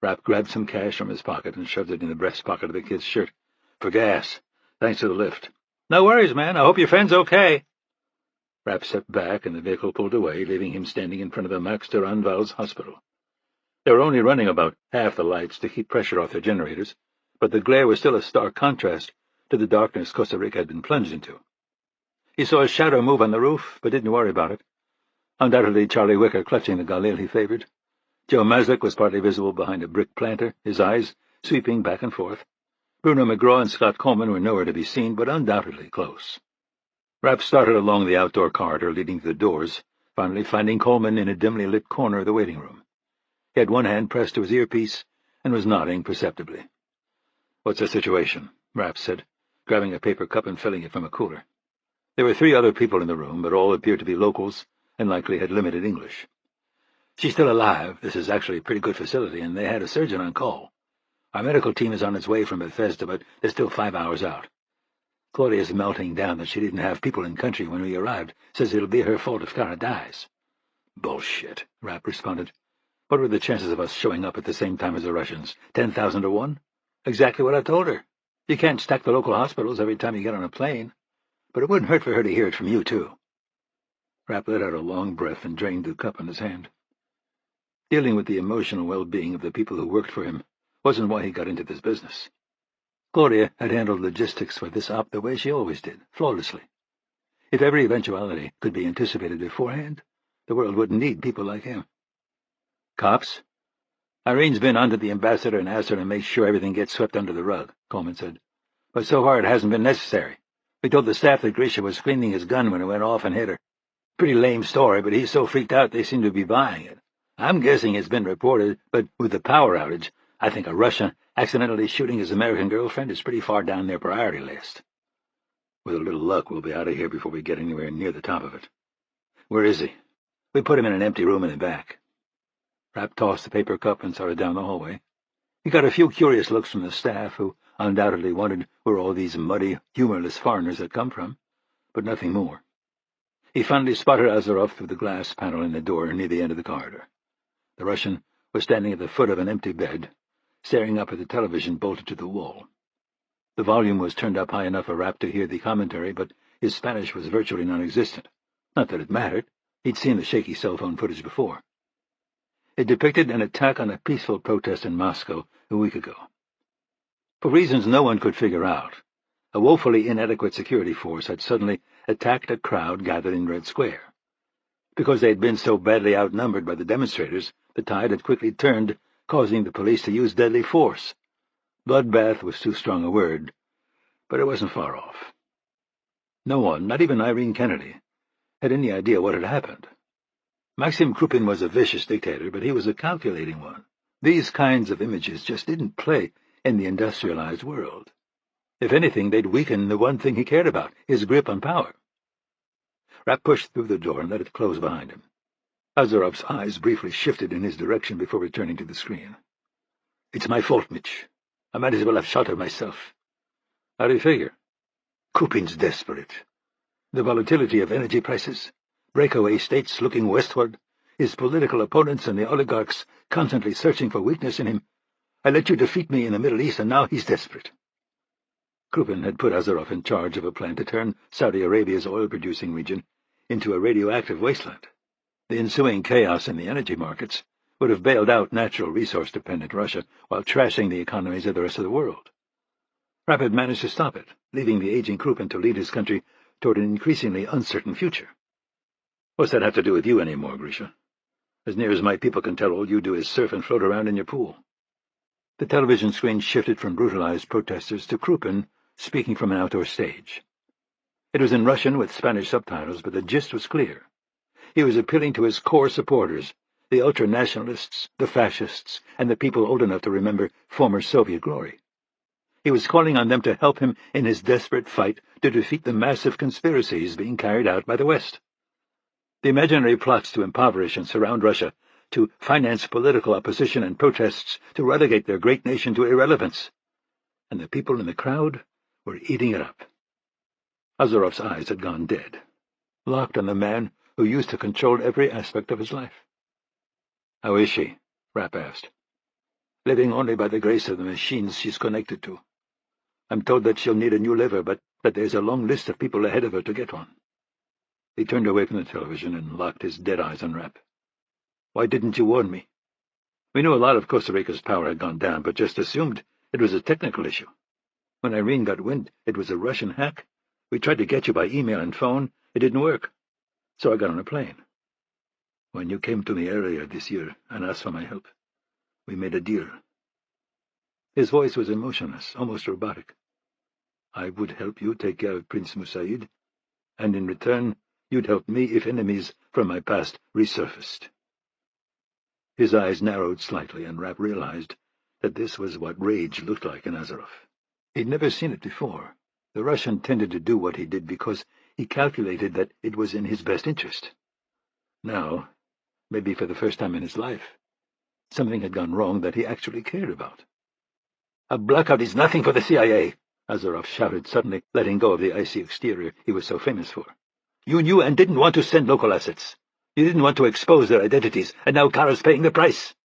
Rapp grabbed some cash from his pocket and shoved it in the breast pocket of the kid's shirt. "For gas. Thanks for the lift." "No worries, man. I hope your friend's okay." Rapp stepped back and the vehicle pulled away, leaving him standing in front of the Max de Ranval's hospital. They were only running about half the lights to keep pressure off their generators, but the glare was still a stark contrast to the darkness Costa Rica had been plunged into. He saw a shadow move on the roof, but didn't worry about it. Undoubtedly Charlie Wicker clutching the Galil he favored. Joe Maslick was partly visible behind a brick planter, his eyes sweeping back and forth. Bruno McGraw and Scott Coleman were nowhere to be seen, but undoubtedly close. Rapp started along the outdoor corridor leading to the doors, finally finding Coleman in a dimly lit corner of the waiting room. He had one hand pressed to his earpiece and was nodding perceptibly. "What's the situation?" Rapp said, grabbing a paper cup and filling it from a cooler. There were 3 other people in the room, but all appeared to be locals and likely had limited English. "She's still alive. This is actually a pretty good facility, and they had a surgeon on call. Our medical team is on its way from Bethesda, but they're still 5 hours out. Claudia's melting down that she didn't have people in country when we arrived. Says it'll be her fault if Kara dies." "Bullshit," Rapp responded. "What were the chances of us showing up at the same time as the Russians? 10,000 to 1? Exactly what I told her. You can't stack the local hospitals every time you get on a plane. But it wouldn't hurt for her to hear it from you, too." Rapp let out a long breath and drained the cup in his hand. Dealing with the emotional well-being of the people who worked for him wasn't why he got into this business. Claudia had handled logistics for this op the way she always did, flawlessly. If every eventuality could be anticipated beforehand, the world wouldn't need people like him. "Cops? Irene's been onto the ambassador and asked her to make sure everything gets swept under the rug," Coleman said. "But so far it hasn't been necessary. We told the staff that Grisha was cleaning his gun when it went off and hit her. Pretty lame story, but he's so freaked out they seem to be buying it. I'm guessing it's been reported, but with the power outage, I think a Russian accidentally shooting his American girlfriend is pretty far down their priority list. With a little luck, we'll be out of here before we get anywhere near the top of it." "Where is he?" "We put him in an empty room in the back." Rapp tossed the paper cup and started down the hallway. He got a few curious looks from the staff, who undoubtedly wondered where all these muddy, humorless foreigners had come from, but nothing more. He finally spotted Azarov through the glass panel in the door near the end of the corridor. The Russian was standing at the foot of an empty bed, staring up at the television bolted to the wall. The volume was turned up high enough for Rapp to hear the commentary, but his Spanish was virtually non-existent. Not that it mattered. He'd seen the shaky cell phone footage before. It depicted an attack on a peaceful protest in Moscow a week ago. For reasons no one could figure out, a woefully inadequate security force had suddenly attacked a crowd gathered in Red Square. Because they had been so badly outnumbered by the demonstrators, the tide had quickly turned, causing the police to use deadly force. Bloodbath was too strong a word, but it wasn't far off. No one, not even Irene Kennedy, had any idea what had happened. Maxim Krupin was a vicious dictator, but he was a calculating one. These kinds of images just didn't play in the industrialized world. If anything, they'd weaken the one thing he cared about, his grip on power. Rapp pushed through the door and let it close behind him. Azarov's eyes briefly shifted in his direction before returning to the screen. "It's my fault, Mitch. I might as well have shot her myself." "How do you figure?" "Krupin's desperate. The volatility of energy prices, breakaway states looking westward, his political opponents and the oligarchs constantly searching for weakness in him. I let you defeat me in the Middle East, and now he's desperate." Krupin had put Azarov in charge of a plan to turn Saudi Arabia's oil-producing region into a radioactive wasteland. The ensuing chaos in the energy markets would have bailed out natural resource-dependent Russia while trashing the economies of the rest of the world. Rapp had managed to stop it, leaving the aging Krupin to lead his country toward an increasingly uncertain future. "What's that have to do with you anymore, Grisha? As near as my people can tell, all you do is surf and float around in your pool." The television screen shifted from brutalized protesters to Krupin speaking from an outdoor stage. It was in Russian with Spanish subtitles, but the gist was clear. He was appealing to his core supporters, the ultra-nationalists, the fascists, and the people old enough to remember former Soviet glory. He was calling on them to help him in his desperate fight to defeat the massive conspiracies being carried out by the West. The imaginary plots to impoverish and surround Russia, to finance political opposition and protests, to relegate their great nation to irrelevance. And the people in the crowd were eating it up. Azarov's eyes had gone dead, locked on the man who used to control every aspect of his life. "How is she?" Rapp asked. "Living only by the grace of the machines she's connected to. I'm told that she'll need a new liver, but that there's a long list of people ahead of her to get one." He turned away from the television and locked his dead eyes on Rapp. "Why didn't you warn me?" We knew a lot of Costa Rica's power had gone down, but just assumed it was a technical issue. When Irene got wind it was a Russian hack, we tried to get you by email and phone. It didn't work. So I got on a plane. When you came to me earlier this year and asked for my help, we made a deal. His voice was emotionless, almost robotic. I would help you take care of Prince Musaid, and in return you'd help me if enemies from my past resurfaced. His eyes narrowed slightly, and Rapp realized that this was what rage looked like in Azarov. He'd never seen it before. The Russian tended to do what he did because he calculated that it was in his best interest. Now, maybe for the first time in his life, something had gone wrong that he actually cared about. "A blackout is nothing for the CIA," Azarov shouted suddenly, letting go of the icy exterior he was so famous for. "You knew and didn't want to send local assets. You didn't want to expose their identities, and now Kara's paying the price."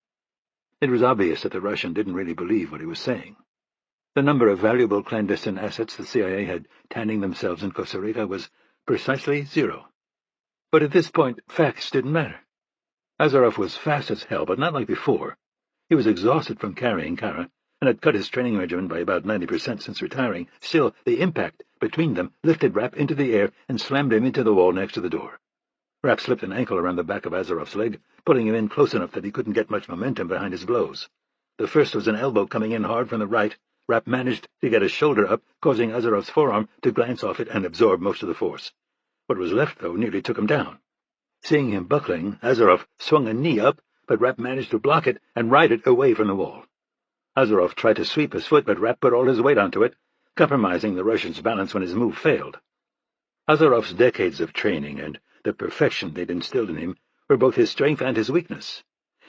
It was obvious that the Russian didn't really believe what he was saying. The number of valuable clandestine assets the CIA had tanning themselves in Costa Rica was precisely 0. But at this point, facts didn't matter. Azarov was fast as hell, but not like before. He was exhausted from carrying Kara, and had cut his training regimen by about 90% since retiring. Still, the impact between them lifted Rapp into the air and slammed him into the wall next to the door. Rapp slipped an ankle around the back of Azarov's leg, pulling him in close enough that he couldn't get much momentum behind his blows. The first was an elbow coming in hard from the right. Rapp managed to get his shoulder up, causing Azarov's forearm to glance off it and absorb most of the force. What was left, though, nearly took him down. Seeing him buckling, Azarov swung a knee up, but Rapp managed to block it and ride it away from the wall. Azarov tried to sweep his foot, but Rapp put all his weight onto it, compromising the Russian's balance when his move failed. Azarov's decades of training and the perfection they'd instilled in him were both his strength and his weakness.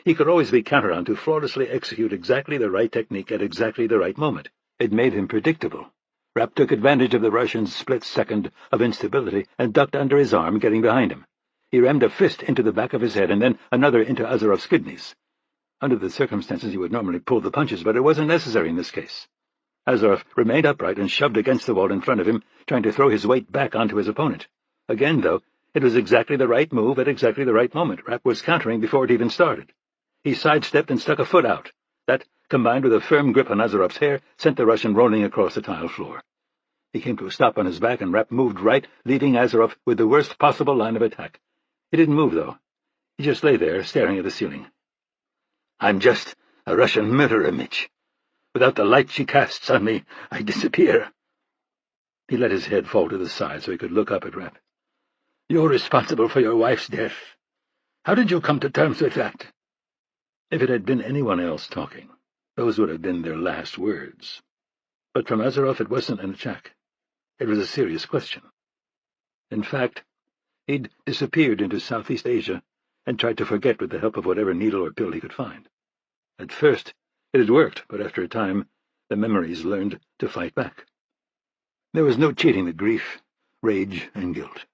He could always be counted on to flawlessly execute exactly the right technique at exactly the right moment. It made him predictable. Rapp took advantage of the Russian's split second of instability and ducked under his arm, getting behind him. He rammed a fist into the back of his head and then another into Azarov's kidneys. Under the circumstances, he would normally pull the punches, but it wasn't necessary in this case. Azarov remained upright and shoved against the wall in front of him, trying to throw his weight back onto his opponent. Again, though, it was exactly the right move at exactly the right moment. Rapp was countering before it even started. He sidestepped and stuck a foot out. That, combined with a firm grip on Azarov's hair, sent the Russian rolling across the tile floor. He came to a stop on his back, and Rapp moved right, leaving Azarov with the worst possible line of attack. He didn't move, though. He just lay there, staring at the ceiling. "I'm just a Russian murderer, Mitch. Without the light she casts on me, I disappear." He let his head fall to the side so he could look up at Rapp. "You're responsible for your wife's death. How did you come to terms with that?" If it had been anyone else talking, those would have been their last words. But from Azarov it wasn't an attack. It was a serious question. In fact, he'd disappeared into Southeast Asia and tried to forget with the help of whatever needle or pill he could find. At first, it had worked, but after a time, the memories learned to fight back. There was no cheating the grief, rage, and guilt.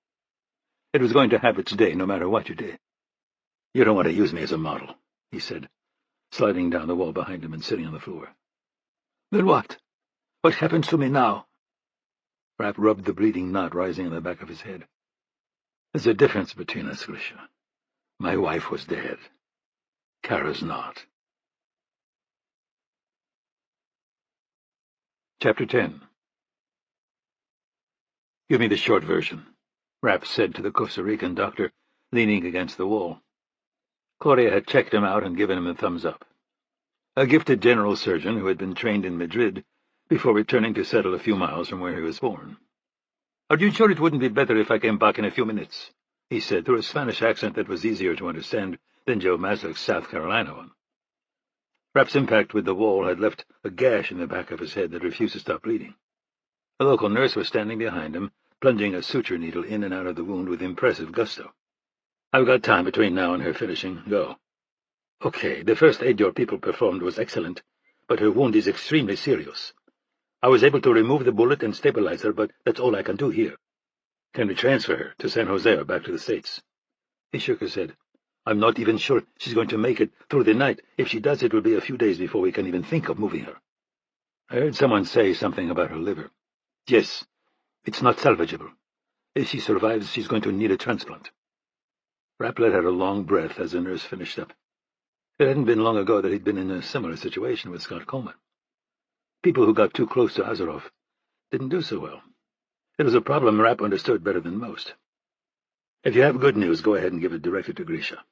It was going to have its day no matter what you did. "You don't want to use me as a model," he said, sliding down the wall behind him and sitting on the floor. "Then what? What happens to me now?" Rapp rubbed the bleeding knot rising on the back of his head. "There's a difference between us, Grisha. My wife was dead. Kara's not." Chapter 10. "Give me the short version," Rapp said to the Costa Rican doctor, leaning against the wall. Claudia had checked him out and given him a thumbs up. A gifted general surgeon who had been trained in Madrid before returning to settle a few miles from where he was born. "Are you sure it wouldn't be better if I came back in a few minutes?" he said, through a Spanish accent that was easier to understand than Joe Maslick's South Carolina one. Rapp's impact with the wall had left a gash in the back of his head that refused to stop bleeding. A local nurse was standing behind him, plunging a suture needle in and out of the wound with impressive gusto. "I've got time between now and her finishing. Go." "Okay, the first aid your people performed was excellent, but her wound is extremely serious. I was able to remove the bullet and stabilize her, but that's all I can do here. Can we transfer her to San Jose or back to the States?" He shook his head. "I'm not even sure she's going to make it through the night. If she does, it will be a few days before we can even think of moving her. I heard someone say something about her liver. Yes, it's not salvageable. If she survives, she's going to need a transplant." Rapp let out a long breath as the nurse finished up. It hadn't been long ago that he'd been in a similar situation with Scott Coleman. People who got too close to Azarov didn't do so well. It was a problem Rapp understood better than most. If you have good news, go ahead and give it directly to Grisha.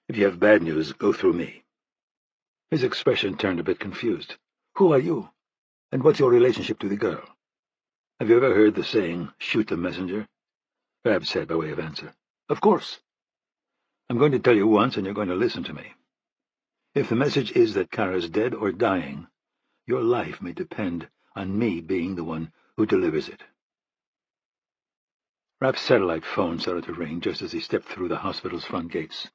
If you have bad news, go through me. His expression turned a bit confused. Who are you? And what's your relationship to the girl? Have you ever heard the saying, shoot the messenger? Rapp said by way of answer. Of course. I'm going to tell you once, and you're going to listen to me. If the message is that Kara's dead or dying, your life may depend on me being the one who delivers it. Rapp's satellite phone started to ring just as he stepped through the hospital's front gates.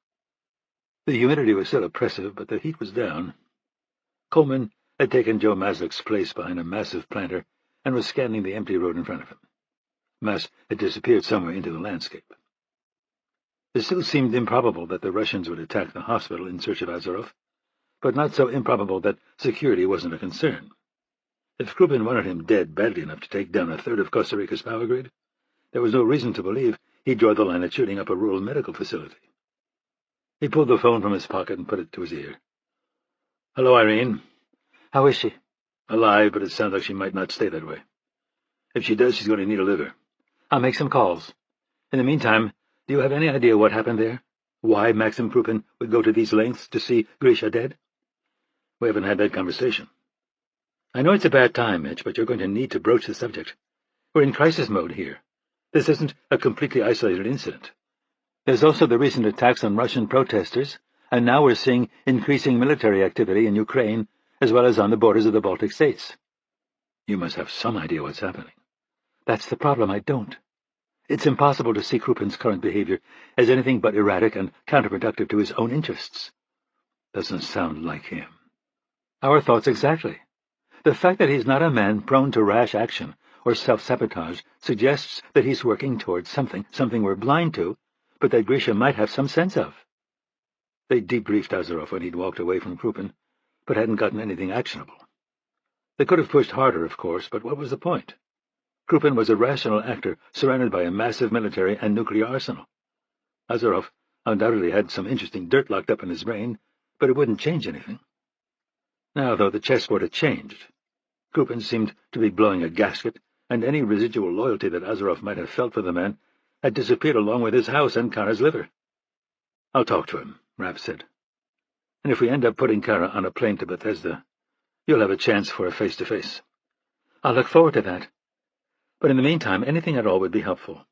The humidity was still oppressive, but the heat was down. Coleman had taken Joe Maslick's place behind a massive planter and was scanning the empty road in front of him. Mas had disappeared somewhere into the landscape. It still seemed improbable that the Russians would attack the hospital in search of Azarov, but not so improbable that security wasn't a concern. If Krupin wanted him dead badly enough to take down a third of Costa Rica's power grid, there was no reason to believe he'd draw the line at shooting up a rural medical facility. He pulled the phone from his pocket and put it to his ear. Hello, Irene. How is she? Alive, but it sounds like she might not stay that way. If she does, she's going to need a liver. I'll make some calls. In the meantime, do you have any idea what happened there? Why Maxim Krupin would go to these lengths to see Grisha dead? We haven't had that conversation. I know it's a bad time, Mitch, but you're going to need to broach the subject. We're in crisis mode here. This isn't a completely isolated incident. There's also the recent attacks on Russian protesters, and now we're seeing increasing military activity in Ukraine, as well as on the borders of the Baltic states. You must have some idea what's happening. That's the problem, I don't. It's impossible to see Krupin's current behavior as anything but erratic and counterproductive to his own interests. Doesn't sound like him. Our thoughts exactly. The fact that he's not a man prone to rash action or self-sabotage suggests that he's working towards something we're blind to, but that Grisha might have some sense of. They debriefed Azarov when he'd walked away from Krupin, but hadn't gotten anything actionable. They could have pushed harder, of course, but what was the point? Krupin was a rational actor surrounded by a massive military and nuclear arsenal. Azarov undoubtedly had some interesting dirt locked up in his brain, but it wouldn't change anything. Now, though, the chessboard had changed. Krupin seemed to be blowing a gasket, and any residual loyalty that Azarov might have felt for the man had disappeared along with his house and Kara's liver. I'll talk to him, Rapp said. And if we end up putting Kara on a plane to Bethesda, you'll have a chance for a face-to-face. I'll look forward to that. But in the meantime, anything at all would be helpful.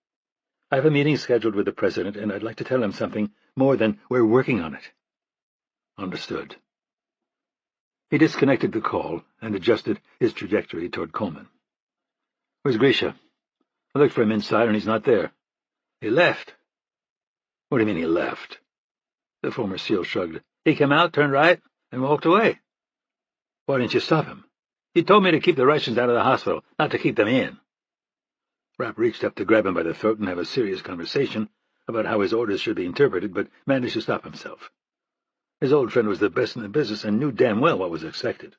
I have a meeting scheduled with the President, and I'd like to tell him something more than we're working on it. Understood. He disconnected the call and adjusted his trajectory toward Coleman. Where's Grisha? I looked for him inside, and he's not there. He left. What do you mean he left? The former SEAL shrugged. He came out, turned right, and walked away. Why didn't you stop him? He told me to keep the Russians out of the hospital, not to keep them in. Rapp reached up to grab him by the throat and have a serious conversation about how his orders should be interpreted, but managed to stop himself. His old friend was the best in the business and knew damn well what was expected.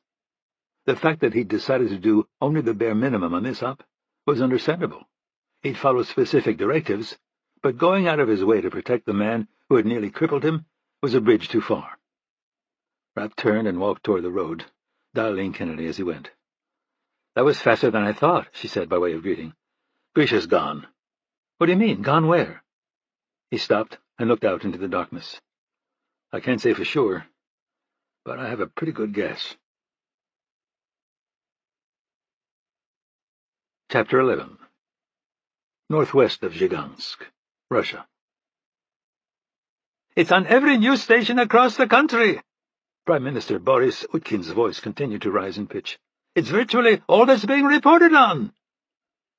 The fact that he'd decided to do only the bare minimum on this op was understandable. He'd follow specific directives, but going out of his way to protect the man who had nearly crippled him was a bridge too far. Rapp turned and walked toward the road, dialing Kennedy as he went. That was faster than I thought, she said by way of greeting. Grisha's gone. What do you mean, gone where? He stopped and looked out into the darkness. I can't say for sure, but I have a pretty good guess. Chapter 11. Northwest of Zhigansk, Russia. It's on every news station across the country. Prime Minister Boris Utkin's voice continued to rise in pitch. It's virtually all that's being reported on.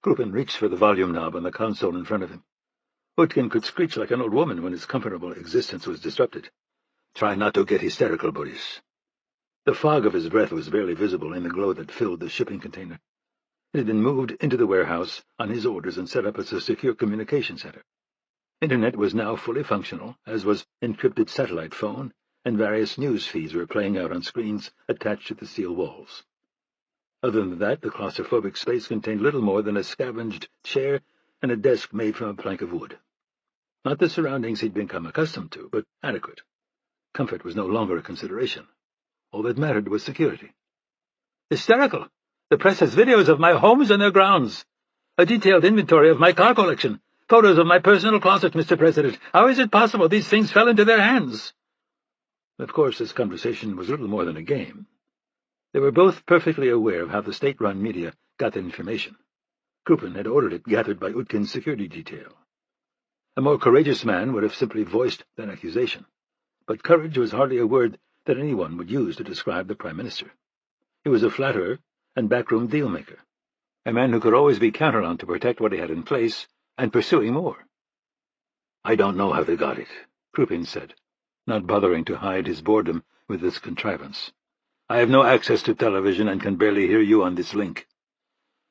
Krupin reached for the volume knob on the console in front of him. Utkin could screech like an old woman when his comfortable existence was disrupted. Try not to get hysterical, Boris. The fog of his breath was barely visible in the glow that filled the shipping container. It had been moved into the warehouse on his orders and set up as a secure communication center. Internet was now fully functional, as was encrypted satellite phone, and various news feeds were playing out on screens attached to the steel walls. Other than that, the claustrophobic space contained little more than a scavenged chair and a desk made from a plank of wood. Not the surroundings he'd become accustomed to, but adequate. Comfort was no longer a consideration. All that mattered was security. "Hysterical! The press has videos of my homes and their grounds. A detailed inventory of my car collection. Photos of my personal closet, Mr. President. How is it possible these things fell into their hands?" Of course, this conversation was little more than a game. They were both perfectly aware of how the state-run media got their information. Krupin had ordered it gathered by Utkin's security detail. A more courageous man would have simply voiced that accusation, but courage was hardly a word that anyone would use to describe the Prime Minister. He was a flatterer and backroom deal-maker, a man who could always be counted on to protect what he had in place and pursuing more. "I don't know how they got it," Krupin said, not bothering to hide his boredom with this contrivance. "I have no access to television and can barely hear you on this link."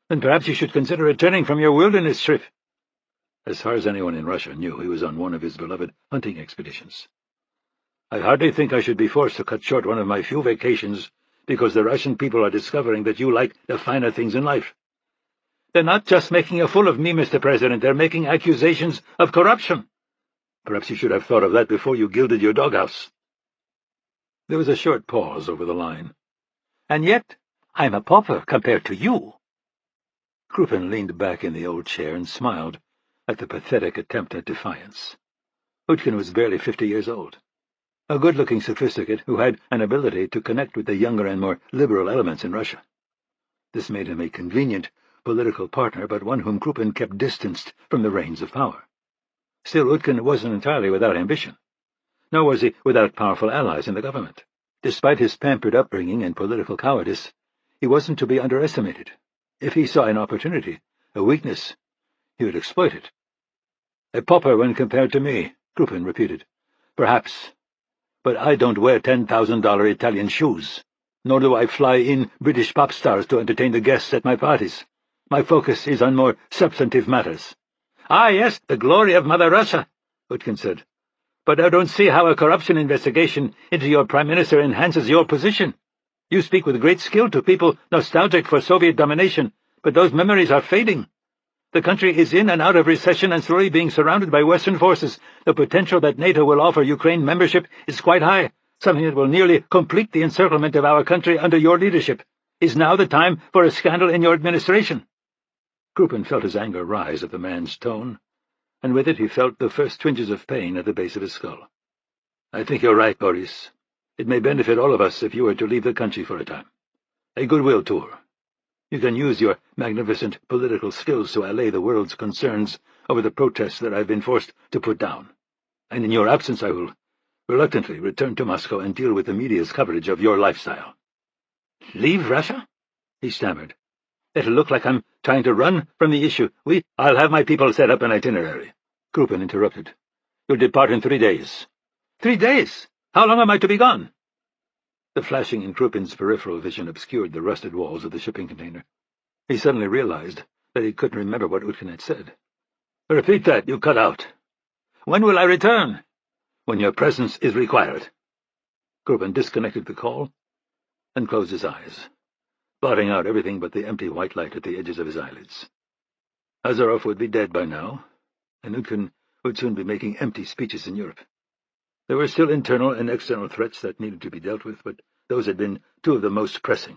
"Then perhaps you should consider returning from your wilderness trip." As far as anyone in Russia knew, he was on one of his beloved hunting expeditions. "I hardly think I should be forced to cut short one of my few vacations because the Russian people are discovering that you like the finer things in life." "They're not just making a fool of me, Mr. President. They're making accusations of corruption." "Perhaps you should have thought of that before you gilded your doghouse." There was a short pause over the line. "And yet I'm a pauper compared to you." Krupin leaned back in the old chair and smiled at the pathetic attempt at defiance. Utkin was barely 50 years old, a good-looking sophisticate who had an ability to connect with the younger and more liberal elements in Russia. This made him a convenient political partner, but one whom Krupin kept distanced from the reins of power. Still, Utkin wasn't entirely without ambition, nor was he without powerful allies in the government. Despite his pampered upbringing and political cowardice, he wasn't to be underestimated. If he saw an opportunity, a weakness, he would exploit it. "A pauper when compared to me," Krupin repeated. "Perhaps. But I don't wear $10,000 Italian shoes, nor do I fly in British pop stars to entertain the guests at my parties. My focus is on more substantive matters." "Ah, yes, the glory of Mother Russia," Utkin said. "But I don't see how a corruption investigation into your Prime Minister enhances your position. You speak with great skill to people nostalgic for Soviet domination, but those memories are fading. The country is in and out of recession and slowly being surrounded by Western forces. The potential that NATO will offer Ukraine membership is quite high, something that will nearly complete the encirclement of our country under your leadership. Is now the time for a scandal in your administration?" Krupin felt his anger rise at the man's tone, and with it he felt the first twinges of pain at the base of his skull. "I think you're right, Boris. It may benefit all of us if you were to leave the country for a time. A goodwill tour. You can use your magnificent political skills to allay the world's concerns over the protests that I've been forced to put down. And in your absence I will reluctantly return to Moscow and deal with the media's coverage of your lifestyle." "Leave Russia?" he stammered. "It'll look like I'm trying to run from the issue. I'll have my people set up an itinerary," Krupin interrupted. "You'll depart in 3 days." 3 days? How long am I to be gone?" The flashing in Krupin's peripheral vision obscured the rusted walls of the shipping container. He suddenly realized that he couldn't remember what Utkin had said. "Repeat that, you cut out." "When will I return?" "When your presence is required." Krupin disconnected the call and closed his eyes, blotting out everything but the empty white light at the edges of his eyelids. Azarov would be dead by now, and Utkin would soon be making empty speeches in Europe. There were still internal and external threats that needed to be dealt with, but those had been two of the most pressing.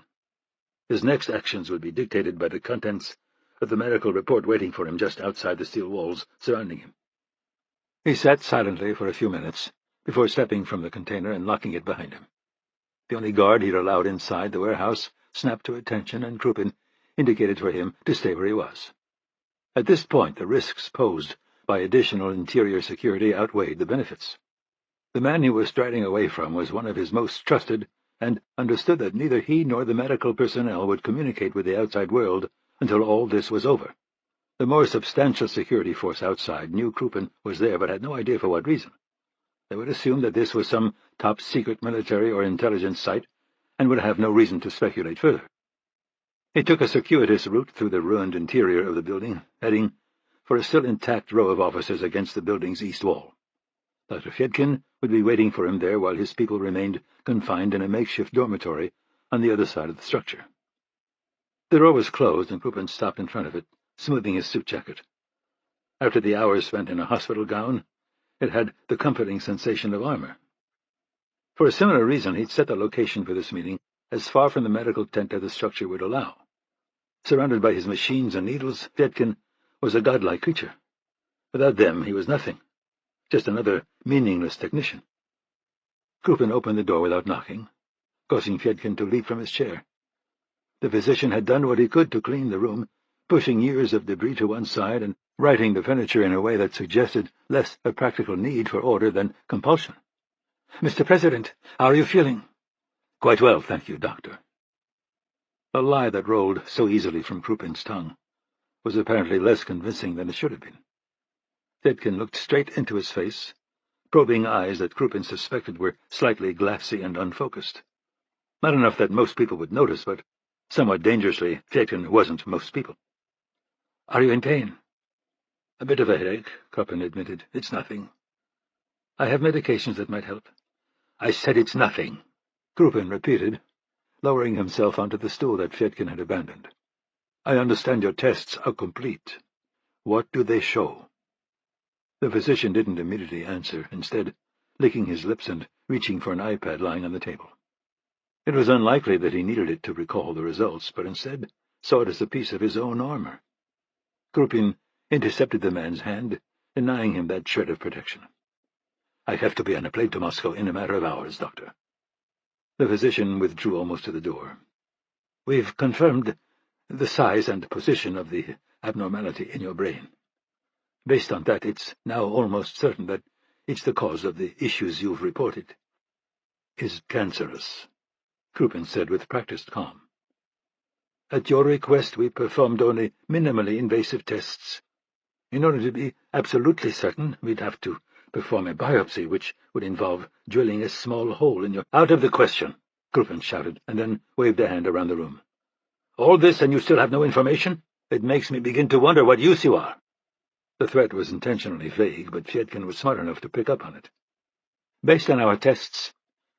His next actions would be dictated by the contents of the medical report waiting for him just outside the steel walls surrounding him. He sat silently for a few minutes before stepping from the container and locking it behind him. The only guard he'd allowed inside the warehouse snapped to attention, and Krupin indicated for him to stay where he was. At this point, the risks posed by additional interior security outweighed the benefits. The man he was striding away from was one of his most trusted, and understood that neither he nor the medical personnel would communicate with the outside world until all this was over. The more substantial security force outside knew Krupin was there, but had no idea for what reason. They would assume that this was some top-secret military or intelligence site, and would have no reason to speculate further. He took a circuitous route through the ruined interior of the building, heading for a still intact row of officers against the building's east wall. Dr. Fedkin would be waiting for him there while his people remained confined in a makeshift dormitory on the other side of the structure. The door was closed, and Krupin stopped in front of it, smoothing his suit jacket. After the hours spent in a hospital gown, it had the comforting sensation of armor. For a similar reason, he'd set the location for this meeting as far from the medical tent as the structure would allow. Surrounded by his machines and needles, Fyedkin was a godlike creature. Without them, he was nothing, just another meaningless technician. Krupin opened the door without knocking, causing Fyedkin to leap from his chair. The physician had done what he could to clean the room, pushing years of debris to one side and righting the furniture in a way that suggested less a practical need for order than compulsion. "Mr. President, how are you feeling?" "Quite well, thank you, Doctor." A lie that rolled so easily from Krupin's tongue was apparently less convincing than it should have been. Fyedkin looked straight into his face, probing eyes that Krupin suspected were slightly glassy and unfocused. Not enough that most people would notice, but somewhat dangerously, Fyedkin wasn't most people. "Are you in pain?" "A bit of a headache," Krupin admitted. "It's nothing." "I have medications that might help." "I said it's nothing," Krupin repeated, lowering himself onto the stool that Fyedkin had abandoned. "I understand your tests are complete. What do they show?" The physician didn't immediately answer, instead licking his lips and reaching for an iPad lying on the table. It was unlikely that he needed it to recall the results, but instead saw it as a piece of his own armor. Krupin intercepted the man's hand, denying him that shred of protection. "I have to be on a plane to Moscow in a matter of hours, Doctor." The physician withdrew almost to the door. "We've confirmed the size and position of the abnormality in your brain. Based on that, it's now almost certain that it's the cause of the issues you've reported." "Is cancerous," Krupin said with practiced calm. "At your request, we performed only minimally invasive tests. In order to be absolutely certain, we'd have to perform a biopsy, which would involve drilling a small hole in your—" "Out of the question," Krupin shouted, and then waved a hand around the room. "All this, and you still have no information? It makes me begin to wonder what use you are." The threat was intentionally vague, but Fyedkin was smart enough to pick up on it. "Based on our tests,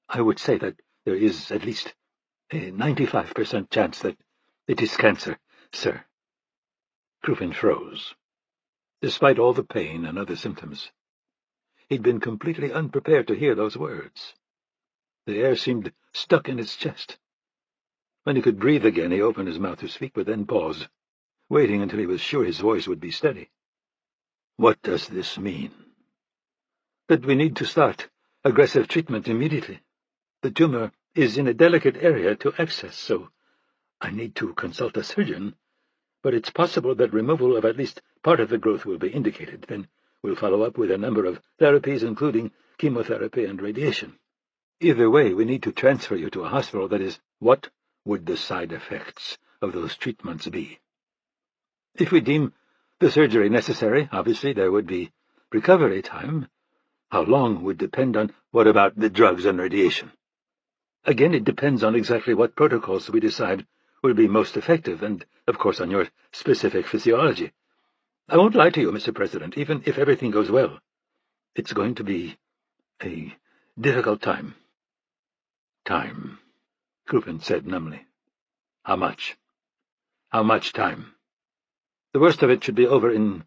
I would say that there is at least a 95% chance that it is cancer, sir." Krupin froze. Despite all the pain and other symptoms, he'd been completely unprepared to hear those words. The air seemed stuck in his chest. When he could breathe again, he opened his mouth to speak, but then paused, waiting until he was sure his voice would be steady. "What does this mean?" "That we need to start aggressive treatment immediately. The tumor is in a delicate area to access, so I need to consult a surgeon, but it's possible that removal of at least part of the growth will be indicated. Then we'll follow up with a number of therapies, including chemotherapy and radiation. Either way, we need to transfer you to a hospital that is—" "What would the side effects of those treatments be?" "If we deem the surgery necessary, obviously there would be recovery time. How long would depend on—" "What about the drugs and radiation?" "Again, it depends on exactly what protocols we decide will be most effective, and, of course, on your specific physiology. I won't lie to you, Mr. President, even if everything goes well. It's going to be a difficult time." "Time," Krupin said numbly. "How much? How much time?" "The worst of it should be over in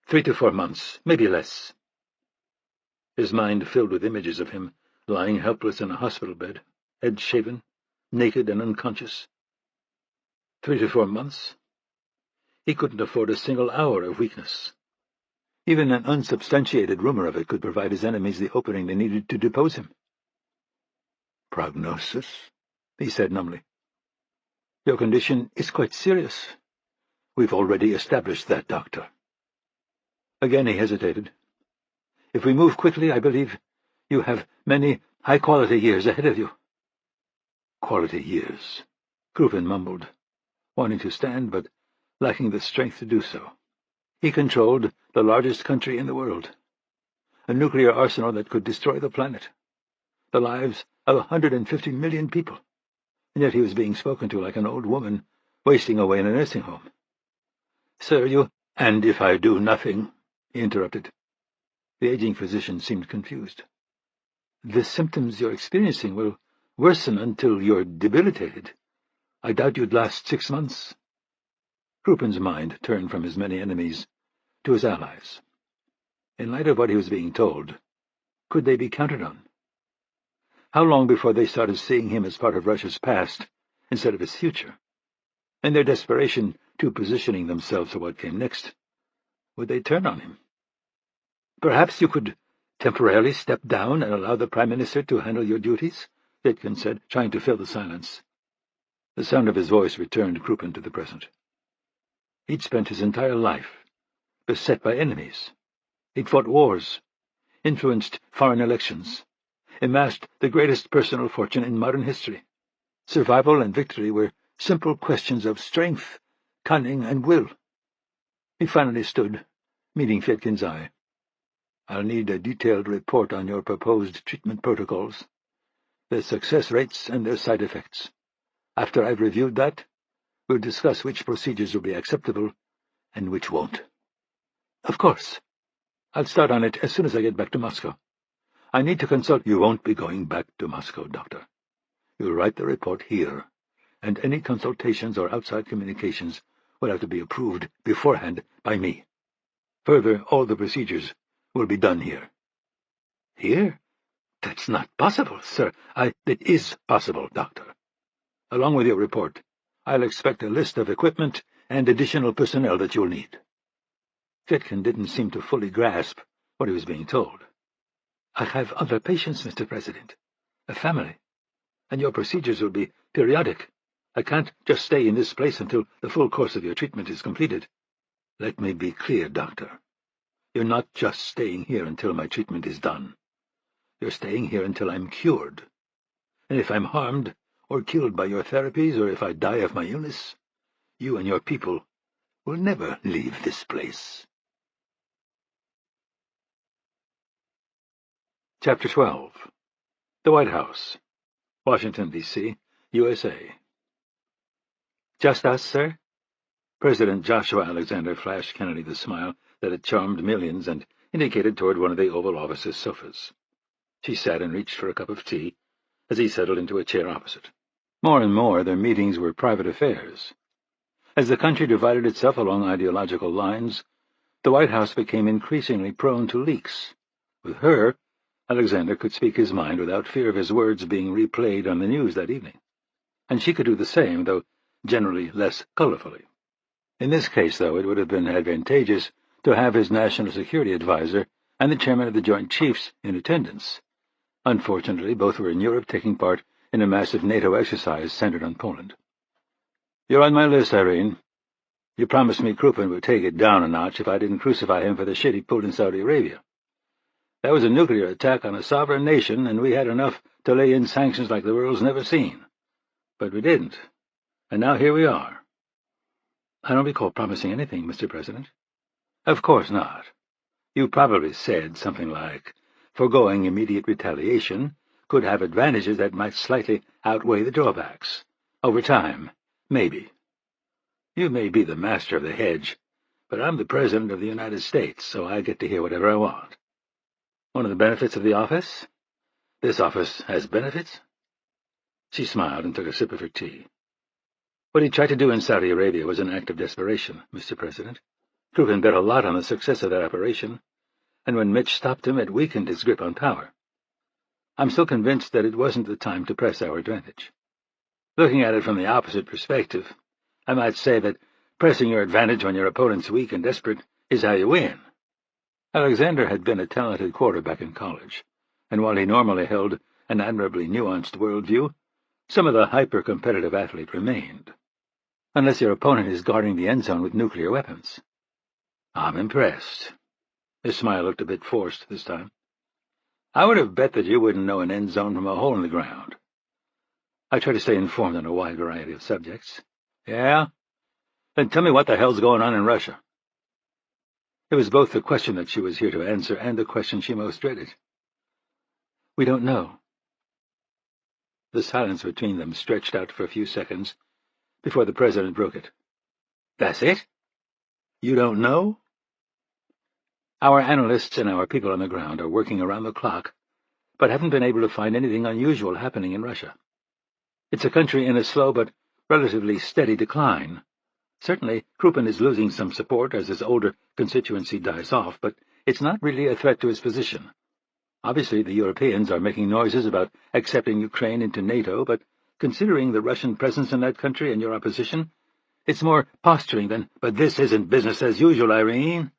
3 to 4 months, maybe less." His mind filled with images of him lying helpless in a hospital bed, head shaven, naked and unconscious. 3 to 4 months? He couldn't afford a single hour of weakness. Even an unsubstantiated rumor of it could provide his enemies the opening they needed to depose him. "Prognosis?" he said numbly. "Your condition is quite serious. We've already established that, Doctor." Again he hesitated. "If we move quickly, I believe you have many high-quality years ahead of you." "Quality years," Krupin mumbled, wanting to stand but lacking the strength to do so. He controlled the largest country in the world, a nuclear arsenal that could destroy the planet, the lives of 150 million people, and yet he was being spoken to like an old woman wasting away in a nursing home. "Sir, you—" "And if I do nothing?" he interrupted. The aging physician seemed confused. "The symptoms you're experiencing will worsen until you're debilitated. I doubt you'd last 6 months." Krupin's mind turned from his many enemies to his allies. In light of what he was being told, could they be counted on? How long before they started seeing him as part of Russia's past instead of its future? In their desperation to positioning themselves for what came next, would they turn on him? Perhaps you could temporarily step down and allow the Prime Minister to handle your duties, Vitkin said, trying to fill the silence. The sound of his voice returned Krupin to the present. He'd spent his entire life beset by enemies. He'd fought wars, influenced foreign elections, amassed the greatest personal fortune in modern history. Survival and victory were simple questions of strength, cunning, and will. He finally stood, meeting Fedkin's eye. I'll need a detailed report on your proposed treatment protocols, their success rates and their side effects. After I've reviewed that, we'll discuss which procedures will be acceptable and which won't. Of course. I'll start on it as soon as I get back to Moscow. I need to consult. You won't be going back to Moscow, Doctor. You'll write the report here, and any consultations or outside communications will have to be approved beforehand by me. Further, all the procedures will be done here. Here? That's not possible, sir. It is possible, Doctor. Along with your report, I'll expect a list of equipment and additional personnel that you'll need. Fitkin didn't seem to fully grasp what he was being told. I have other patients, Mr. President, a family, and your procedures will be periodic. I can't just stay in this place until the full course of your treatment is completed. Let me be clear, Doctor. You're not just staying here until my treatment is done. You're staying here until I'm cured. And if I'm harmed or killed by your therapies, or if I die of my illness, you and your people will never leave this place. Chapter 12. The White House, Washington, D.C., USA. Just us, sir? President Joshua Alexander flashed Kennedy the smile that had charmed millions and indicated toward one of the Oval Office's sofas. She sat and reached for a cup of tea as he settled into a chair opposite. More and more, their meetings were private affairs. As the country divided itself along ideological lines, the White House became increasingly prone to leaks. With her, Alexander could speak his mind without fear of his words being replayed on the news that evening. And she could do the same, though generally less colorfully. In this case, though, it would have been advantageous to have his national security advisor and the chairman of the Joint Chiefs in attendance. Unfortunately, both were in Europe, taking part in a massive NATO exercise centered on Poland. You're on my list, Irene. You promised me Krupin would take it down a notch if I didn't crucify him for the shit he pulled in Saudi Arabia. That was a nuclear attack on a sovereign nation, and we had enough to lay in sanctions like the world's never seen. But we didn't, and now here we are. I don't recall promising anything, Mr. President. Of course not. You probably said something like, foregoing immediate retaliation could have advantages that might slightly outweigh the drawbacks. Over time, maybe. You may be the master of the hedge, but I'm the President of the United States, so I get to hear whatever I want. One of the benefits of the office? This office has benefits? She smiled and took a sip of her tea. What he tried to do in Saudi Arabia was an act of desperation, Mr. President. Krupin bet a lot on the success of that operation, and when Mitch stopped him, it weakened his grip on power. I'm still convinced that it wasn't the time to press our advantage. Looking at it from the opposite perspective, I might say that pressing your advantage when your opponent's weak and desperate is how you win. Alexander had been a talented quarterback in college, and while he normally held an admirably nuanced worldview, some of the hyper-competitive athlete remained. Unless your opponent is guarding the end zone with nuclear weapons. I'm impressed. His smile looked a bit forced this time. I would have bet that you wouldn't know an end zone from a hole in the ground. I try to stay informed on a wide variety of subjects. Yeah? Then tell me what the hell's going on in Russia. It was both the question that she was here to answer and the question she most dreaded. We don't know. The silence between them stretched out for a few seconds before the President broke it. That's it? You don't know? Our analysts and our people on the ground are working around the clock, but haven't been able to find anything unusual happening in Russia. It's a country in a slow but relatively steady decline. Certainly, Krupin is losing some support as his older constituency dies off, but it's not really a threat to his position. Obviously, the Europeans are making noises about accepting Ukraine into NATO, but considering the Russian presence in that country and your opposition, it's more posturing than, but this isn't business as usual, Irene.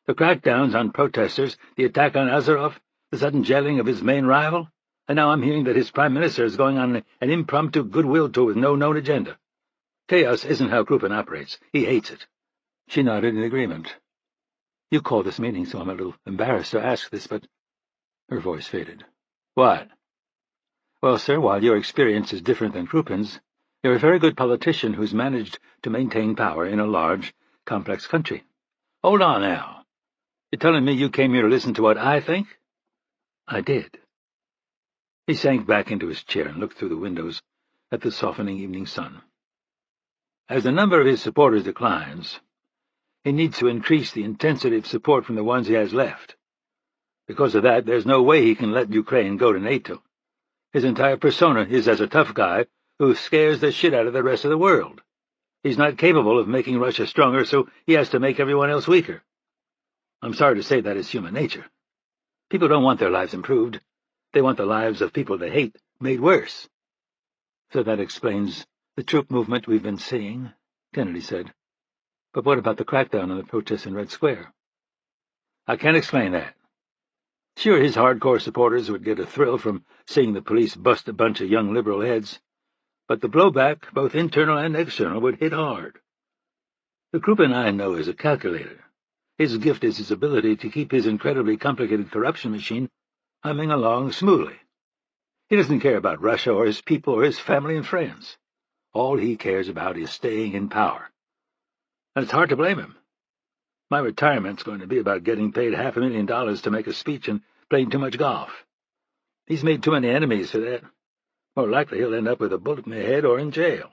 The crackdowns on protesters, the attack on Azarov, the sudden jailing of his main rival, and now I'm hearing that his prime minister is going on an impromptu goodwill tour with no known agenda. Chaos isn't how Krupin operates. He hates it. She nodded in agreement. You called this meeting, so I'm a little embarrassed to ask this, but... Her voice faded. What? Well, sir, while your experience is different than Krupin's, you're a very good politician who's managed to maintain power in a large, complex country. Hold on now. You're telling me you came here to listen to what I think? I did. He sank back into his chair and looked through the windows at the softening evening sun. As the number of his supporters declines, he needs to increase the intensity of support from the ones he has left. Because of that, there's no way he can let Ukraine go to NATO. His entire persona is as a tough guy who scares the shit out of the rest of the world. He's not capable of making Russia stronger, so he has to make everyone else weaker. I'm sorry to say that is human nature. People don't want their lives improved. They want the lives of people they hate made worse. So that explains the troop movement we've been seeing, Kennedy said. But what about the crackdown on the protests in Red Square? I can't explain that. Sure, his hardcore supporters would get a thrill from seeing the police bust a bunch of young liberal heads, but the blowback, both internal and external, would hit hard. The Krupin I know is a calculator. His gift is his ability to keep his incredibly complicated corruption machine humming along smoothly. He doesn't care about Russia or his people or his family and friends. All he cares about is staying in power. And it's hard to blame him. My retirement's going to be about getting paid $500,000 to make a speech and playing too much golf. He's made too many enemies for that. More likely he'll end up with a bullet in the head or in jail.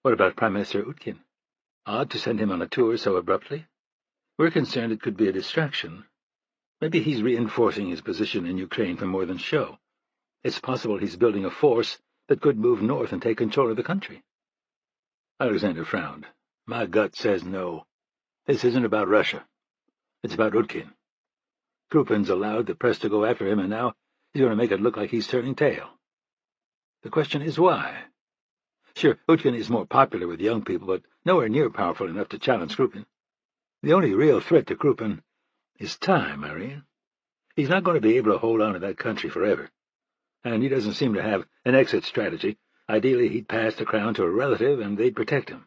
What about Prime Minister Utkin? Odd to send him on a tour so abruptly. We're concerned it could be a distraction. Maybe he's reinforcing his position in Ukraine for more than show. It's possible he's building a force that could move north and take control of the country. Alexander frowned. My gut says no. This isn't about Russia. It's about Utkin. Krupin's allowed the press to go after him, and now he's going to make it look like he's turning tail. The question is why. Sure, Utkin is more popular with young people, but nowhere near powerful enough to challenge Krupin. The only real threat to Krupin is time, Irene. He's not going to be able to hold on to that country forever. And he doesn't seem to have an exit strategy. Ideally, he'd pass the crown to a relative, and they'd protect him.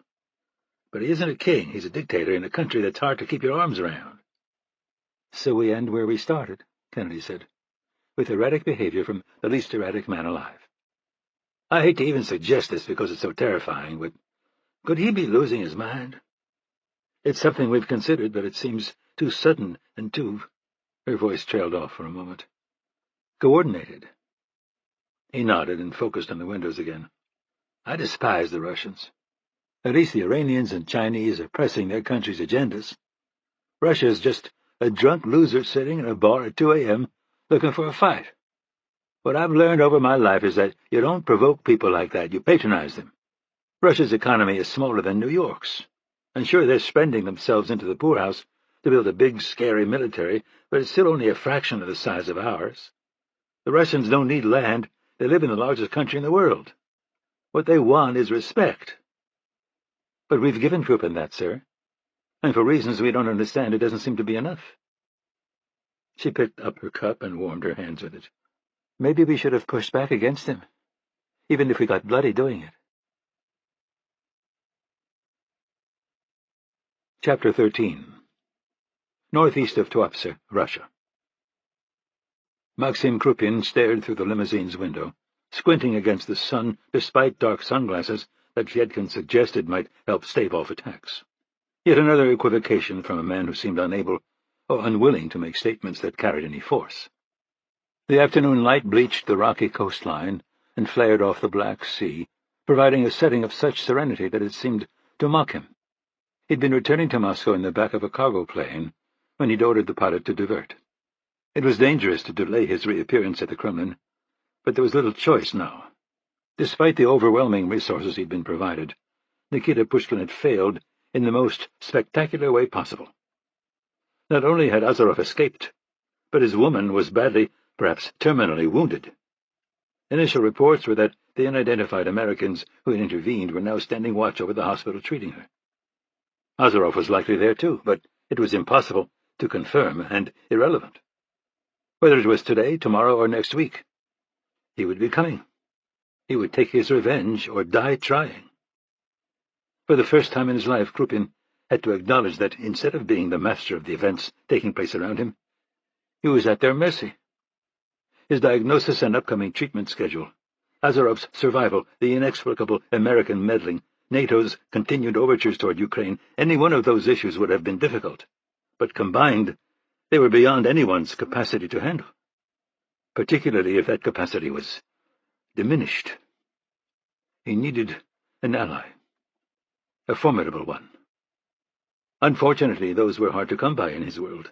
But he isn't a king. He's a dictator in a country that's hard to keep your arms around. So we end where we started, Kennedy said, with erratic behavior from the least erratic man alive. I hate to even suggest this because it's so terrifying, but could he be losing his mind? It's something we've considered, but it seems too sudden and too— Her voice trailed off for a moment. Coordinated. He nodded and focused on the windows again. I despise the Russians. At least the Iranians and Chinese are pressing their country's agendas. Russia's just a drunk loser sitting in a bar at 2 a.m. looking for a fight. What I've learned over my life is that you don't provoke people like that, you patronize them. Russia's economy is smaller than New York's. And sure, they're spending themselves into the poorhouse to build a big, scary military, but it's still only a fraction of the size of ours. The Russians don't need land. They live in the largest country in the world. What they want is respect. But we've given Krupin that, sir. And for reasons we don't understand, it doesn't seem to be enough. She picked up her cup and warmed her hands with it. Maybe we should have pushed back against him, even if we got bloody doing it. Chapter 13. Northeast of Tuapse, Russia. Maxim Krupin stared through the limousine's window, squinting against the sun despite dark sunglasses that Fyedkin suggested might help stave off attacks. Yet another equivocation from a man who seemed unable or unwilling to make statements that carried any force. The afternoon light bleached the rocky coastline and flared off the Black Sea, providing a setting of such serenity that it seemed to mock him. He'd been returning to Moscow in the back of a cargo plane when he'd ordered the pilot to divert. It was dangerous to delay his reappearance at the Kremlin, but there was little choice now. Despite the overwhelming resources he'd been provided, Nikita Pushkin had failed in the most spectacular way possible. Not only had Azarov escaped, but his woman was badly, perhaps terminally wounded. Initial reports were that the unidentified Americans who had intervened were now standing watch over the hospital treating her. Azarov was likely there too, but it was impossible to confirm and irrelevant. Whether it was today, tomorrow, or next week, he would be coming. He would take his revenge or die trying. For the first time in his life, Krupin had to acknowledge that instead of being the master of the events taking place around him, he was at their mercy. His diagnosis and upcoming treatment schedule, Azarov's survival, the inexplicable American meddling, NATO's continued overtures toward Ukraine, any one of those issues would have been difficult. But combined, they were beyond anyone's capacity to handle, particularly if that capacity was diminished. He needed an ally, a formidable one. Unfortunately, those were hard to come by in his world.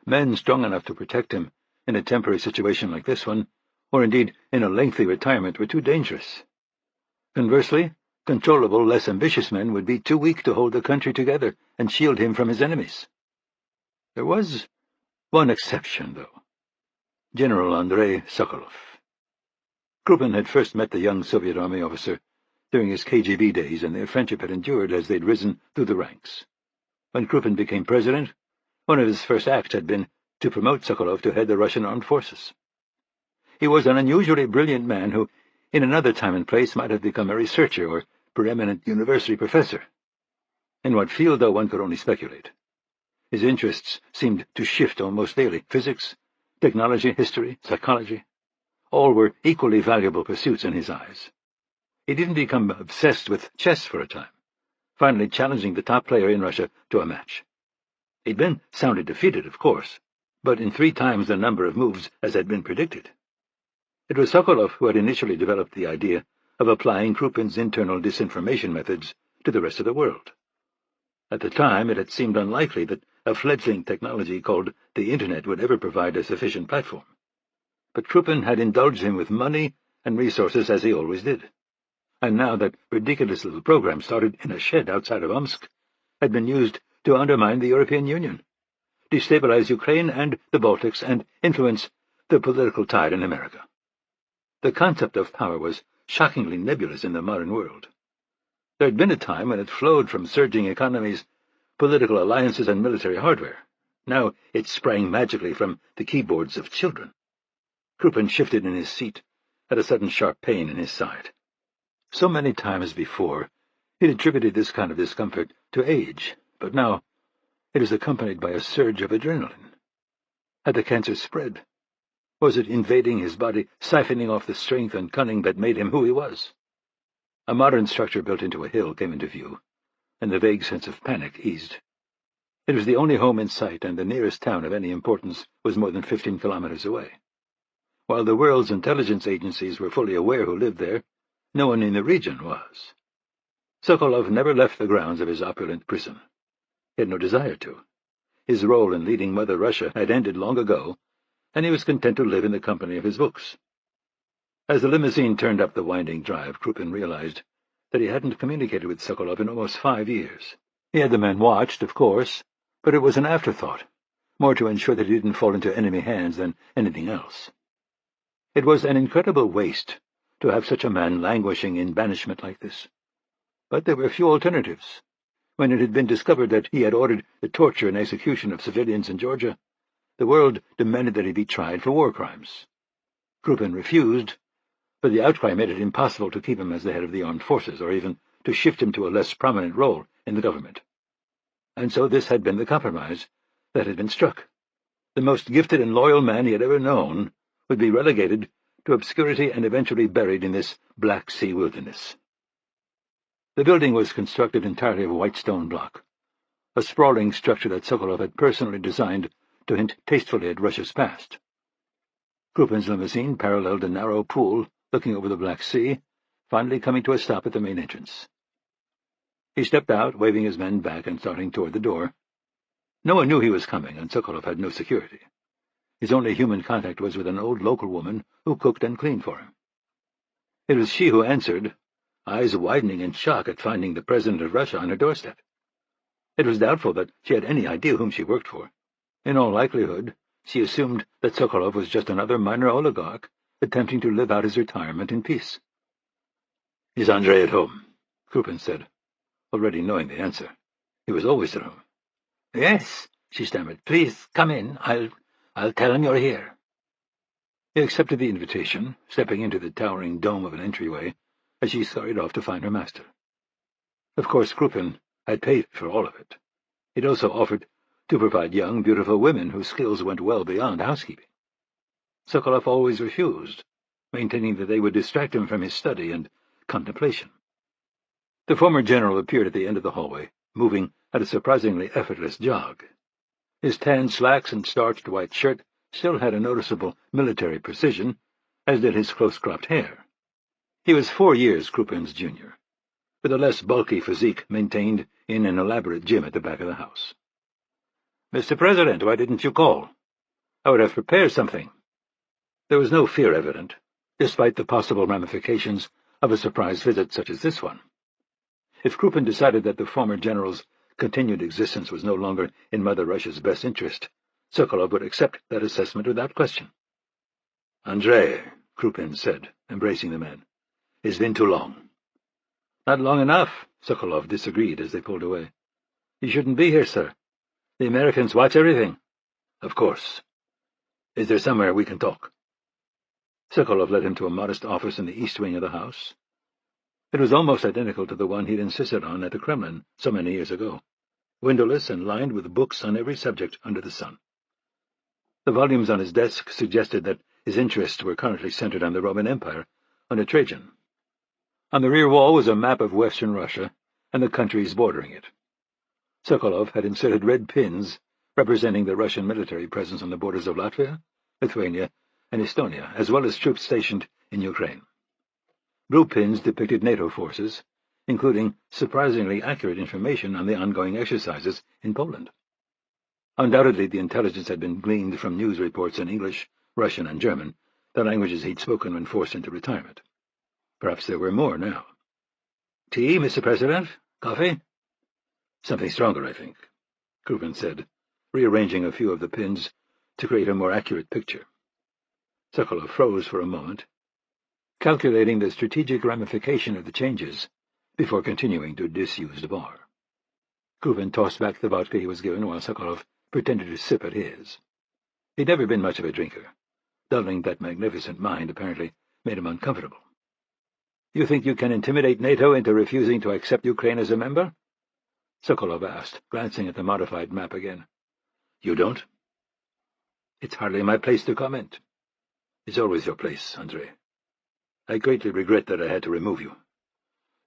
Men strong enough to protect him in a temporary situation like this one, or indeed in a lengthy retirement, were too dangerous. Conversely, controllable, less ambitious men would be too weak to hold the country together and shield him from his enemies. There was one exception, though: General Andrei Sokolov. Krupin had first met the young Soviet Army officer during his KGB days, and their friendship had endured as they'd risen through the ranks. When Krupin became president, one of his first acts had been to promote Sokolov to head the Russian armed forces. He was an unusually brilliant man who, in another time and place, might have become a researcher or preeminent university professor. In what field, though, one could only speculate. His interests seemed to shift almost daily. Physics, technology, history, psychology. All were equally valuable pursuits in his eyes. He'd even become obsessed with chess for a time, finally challenging the top player in Russia to a match. He'd been soundly defeated, of course, but in 3 times the number of moves as had been predicted. It was Sokolov who had initially developed the idea of applying Krupin's internal disinformation methods to the rest of the world. At the time, it had seemed unlikely that a fledgling technology called the Internet would ever provide a sufficient platform. But Krupin had indulged him with money and resources, as he always did. And now that ridiculous little program, started in a shed outside of Omsk, had been used to undermine the European Union, destabilize Ukraine and the Baltics, and influence the political tide in America. The concept of power was shockingly nebulous in the modern world. There had been a time when it flowed from surging economies, political alliances, and military hardware. Now it sprang magically from the keyboards of children. Krupin shifted in his seat, had a sudden sharp pain in his side. So many times before, he'd attributed this kind of discomfort to age, but now it was accompanied by a surge of adrenaline. Had the cancer spread? Was it invading his body, siphoning off the strength and cunning that made him who he was? A modern structure built into a hill came into view, and the vague sense of panic eased. It was the only home in sight, and the nearest town of any importance was more than 15 kilometers away. While the world's intelligence agencies were fully aware who lived there, no one in the region was. Sokolov never left the grounds of his opulent prison. He had no desire to. His role in leading Mother Russia had ended long ago, and he was content to live in the company of his books. As the limousine turned up the winding drive, Krupin realized that he hadn't communicated with Sokolov in almost 5 years. He had the man watched, of course, but it was an afterthought, more to ensure that he didn't fall into enemy hands than anything else. It was an incredible waste to have such a man languishing in banishment like this. But there were few alternatives. When it had been discovered that he had ordered the torture and execution of civilians in Georgia, the world demanded that he be tried for war crimes. Krupin refused, but the outcry made it impossible to keep him as the head of the armed forces, or even to shift him to a less prominent role in the government. And so this had been the compromise that had been struck. The most gifted and loyal man he had ever known would be relegated to obscurity and eventually buried in this Black Sea wilderness. The building was constructed entirely of white stone block, a sprawling structure that Sokolov had personally designed to hint tastefully at Russia's past. Krupin's limousine paralleled a narrow pool looking over the Black Sea, finally coming to a stop at the main entrance. He stepped out, waving his men back and starting toward the door. No one knew he was coming, and Sokolov had no security. His only human contact was with an old local woman who cooked and cleaned for him. It was she who answered, eyes widening in shock at finding the President of Russia on her doorstep. It was doubtful that she had any idea whom she worked for. In all likelihood, She assumed that Sokolov was just another minor oligarch attempting to live out his retirement in peace. "Is Andrei at home?" Krupin said, already knowing the answer. He was always at home. "Yes," she stammered. "Please, come in. I'll tell him you're here." He accepted the invitation, stepping into the towering dome of an entryway as she scurried off to find her master. Of course, Krupin had paid for all of it. He'd also offered to provide young, beautiful women whose skills went well beyond housekeeping. Sokolov always refused, maintaining that they would distract him from his study and contemplation. The former general appeared at the end of the hallway, moving at a surprisingly effortless jog. His tan slacks and starched white shirt still had a noticeable military precision, as did his close-cropped hair. He was 4 years Krupin's junior, with a less bulky physique maintained in an elaborate gym at the back of the house. "Mr. President, why didn't you call? I would have prepared something." There was no fear evident, despite the possible ramifications of a surprise visit such as this one. If Krupin decided that the former general's continued existence was no longer in Mother Russia's best interest, Sokolov would accept that assessment without question. "Andrei," Krupin said, embracing the man, "it's been too long." "Not long enough," Sokolov disagreed as they pulled away. "You shouldn't be here, sir. The Americans watch everything." "Of course. Is there somewhere we can talk?" Sokolov led him to a modest office in the east wing of the house. It was almost identical to the one he'd insisted on at the Kremlin so many years ago, windowless and lined with books on every subject under the sun. The volumes on his desk suggested that his interests were currently centered on the Roman Empire under Trajan. On the rear wall was a map of Western Russia and the countries bordering it. Sokolov had inserted red pins representing the Russian military presence on the borders of Latvia, Lithuania, and Estonia, as well as troops stationed in Ukraine. Blue pins depicted NATO forces, including surprisingly accurate information on the ongoing exercises in Poland. Undoubtedly, the intelligence had been gleaned from news reports in English, Russian, and German, the languages he'd spoken when forced into retirement. Perhaps there were more now. "Tea, Mr. President? Coffee?" "Something stronger, I think," Krupin said, rearranging a few of the pins to create a more accurate picture. Sokolov froze for a moment, calculating the strategic ramification of the changes before continuing to disuse the bar. Krupin tossed back the vodka he was given while Sokolov pretended to sip at his. He'd never been much of a drinker. Dulling that magnificent mind apparently made him uncomfortable. "You think you can intimidate NATO into refusing to accept Ukraine as a member?" Sokolov asked, glancing at the modified map again. "You don't?" "It's hardly my place to comment." "It's always your place, Andrei. I greatly regret that I had to remove you.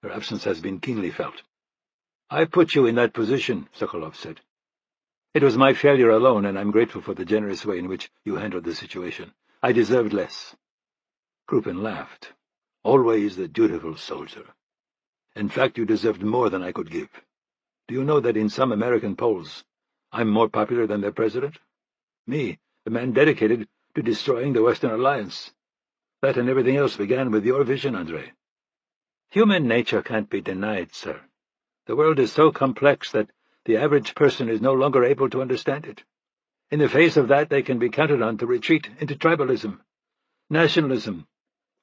Your absence has been keenly felt." "I put you in that position," Sokolov said. "It was my failure alone, and I'm grateful for the generous way in which you handled the situation. I deserved less." Krupin laughed. "Always the dutiful soldier. In fact, you deserved more than I could give. Do you know that in some American polls, I'm more popular than their president? Me, the man dedicated to destroying the Western Alliance. That and everything else began with your vision, Andrei." "Human nature can't be denied, sir. The world is so complex that the average person is no longer able to understand it. In the face of that, they can be counted on to retreat into tribalism, nationalism.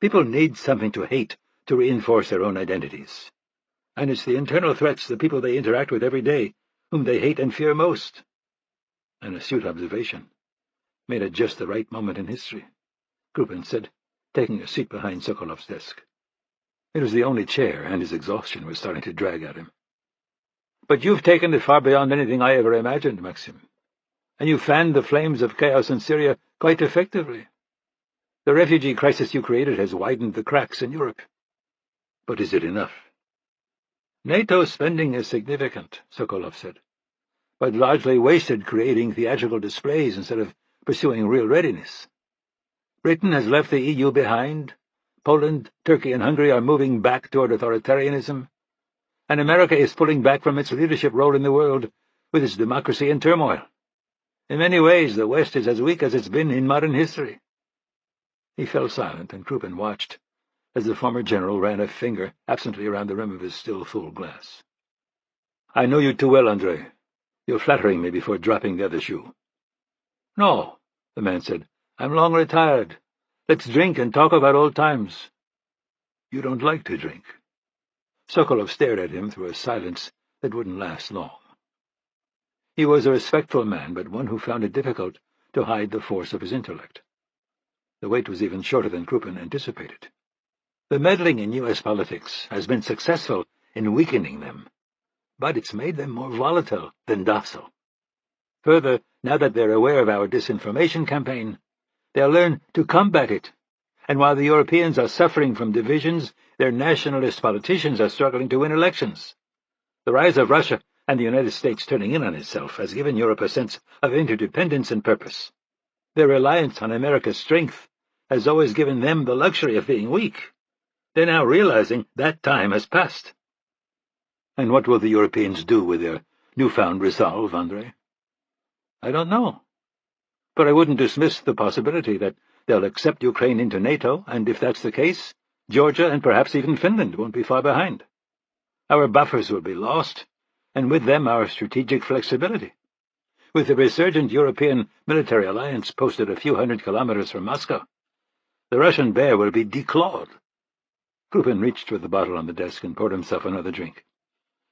People need something to hate to reinforce their own identities. And it's the internal threats, the people they interact with every day, whom they hate and fear most." An astute observation, made at just the right moment in history, Krupin said, taking a seat behind Sokolov's desk. It was the only chair, and his exhaustion was starting to drag at him. "But you've taken it far beyond anything I ever imagined, Maxim. And you fanned the flames of chaos in Syria quite effectively. The refugee crisis you created has widened the cracks in Europe." "But is it enough?" "NATO spending is significant," Sokolov said, "but largely wasted creating theatrical displays instead of pursuing real readiness. Britain has left the EU behind. Poland, Turkey, and Hungary are moving back toward authoritarianism. And America is pulling back from its leadership role in the world, with its democracy in turmoil. In many ways, the West is as weak as it's been in modern history." He fell silent, and Krupin watched as the former general ran a finger absently around the rim of his still full glass. "I know you too well, Andrei. You're flattering me before dropping the other shoe." "No, The man said, "I'm long retired. Let's drink and talk about old times." "You don't like to drink." Sokolov stared at him through a silence that wouldn't last long. He was a respectful man, but one who found it difficult to hide the force of his intellect. The wait was even shorter than Krupin anticipated. The meddling in U.S. politics has been successful in weakening them, but it's made them more volatile than docile. Further, now that they're aware of our disinformation campaign, they'll learn to combat it. And while the Europeans are suffering from divisions, their nationalist politicians are struggling to win elections. The rise of Russia and the United States turning in on itself has given Europe a sense of interdependence and purpose. Their reliance on America's strength has always given them the luxury of being weak. They're now realizing that time has passed. And what will the Europeans do with their newfound resolve, Andrei? I don't know. But I wouldn't dismiss the possibility that they'll accept Ukraine into NATO, and if that's the case, Georgia and perhaps even Finland won't be far behind. Our buffers will be lost, and with them our strategic flexibility. With the resurgent European military alliance posted a few hundred kilometers from Moscow, the Russian bear will be declawed. Krupin reached for the bottle on the desk and poured himself another drink.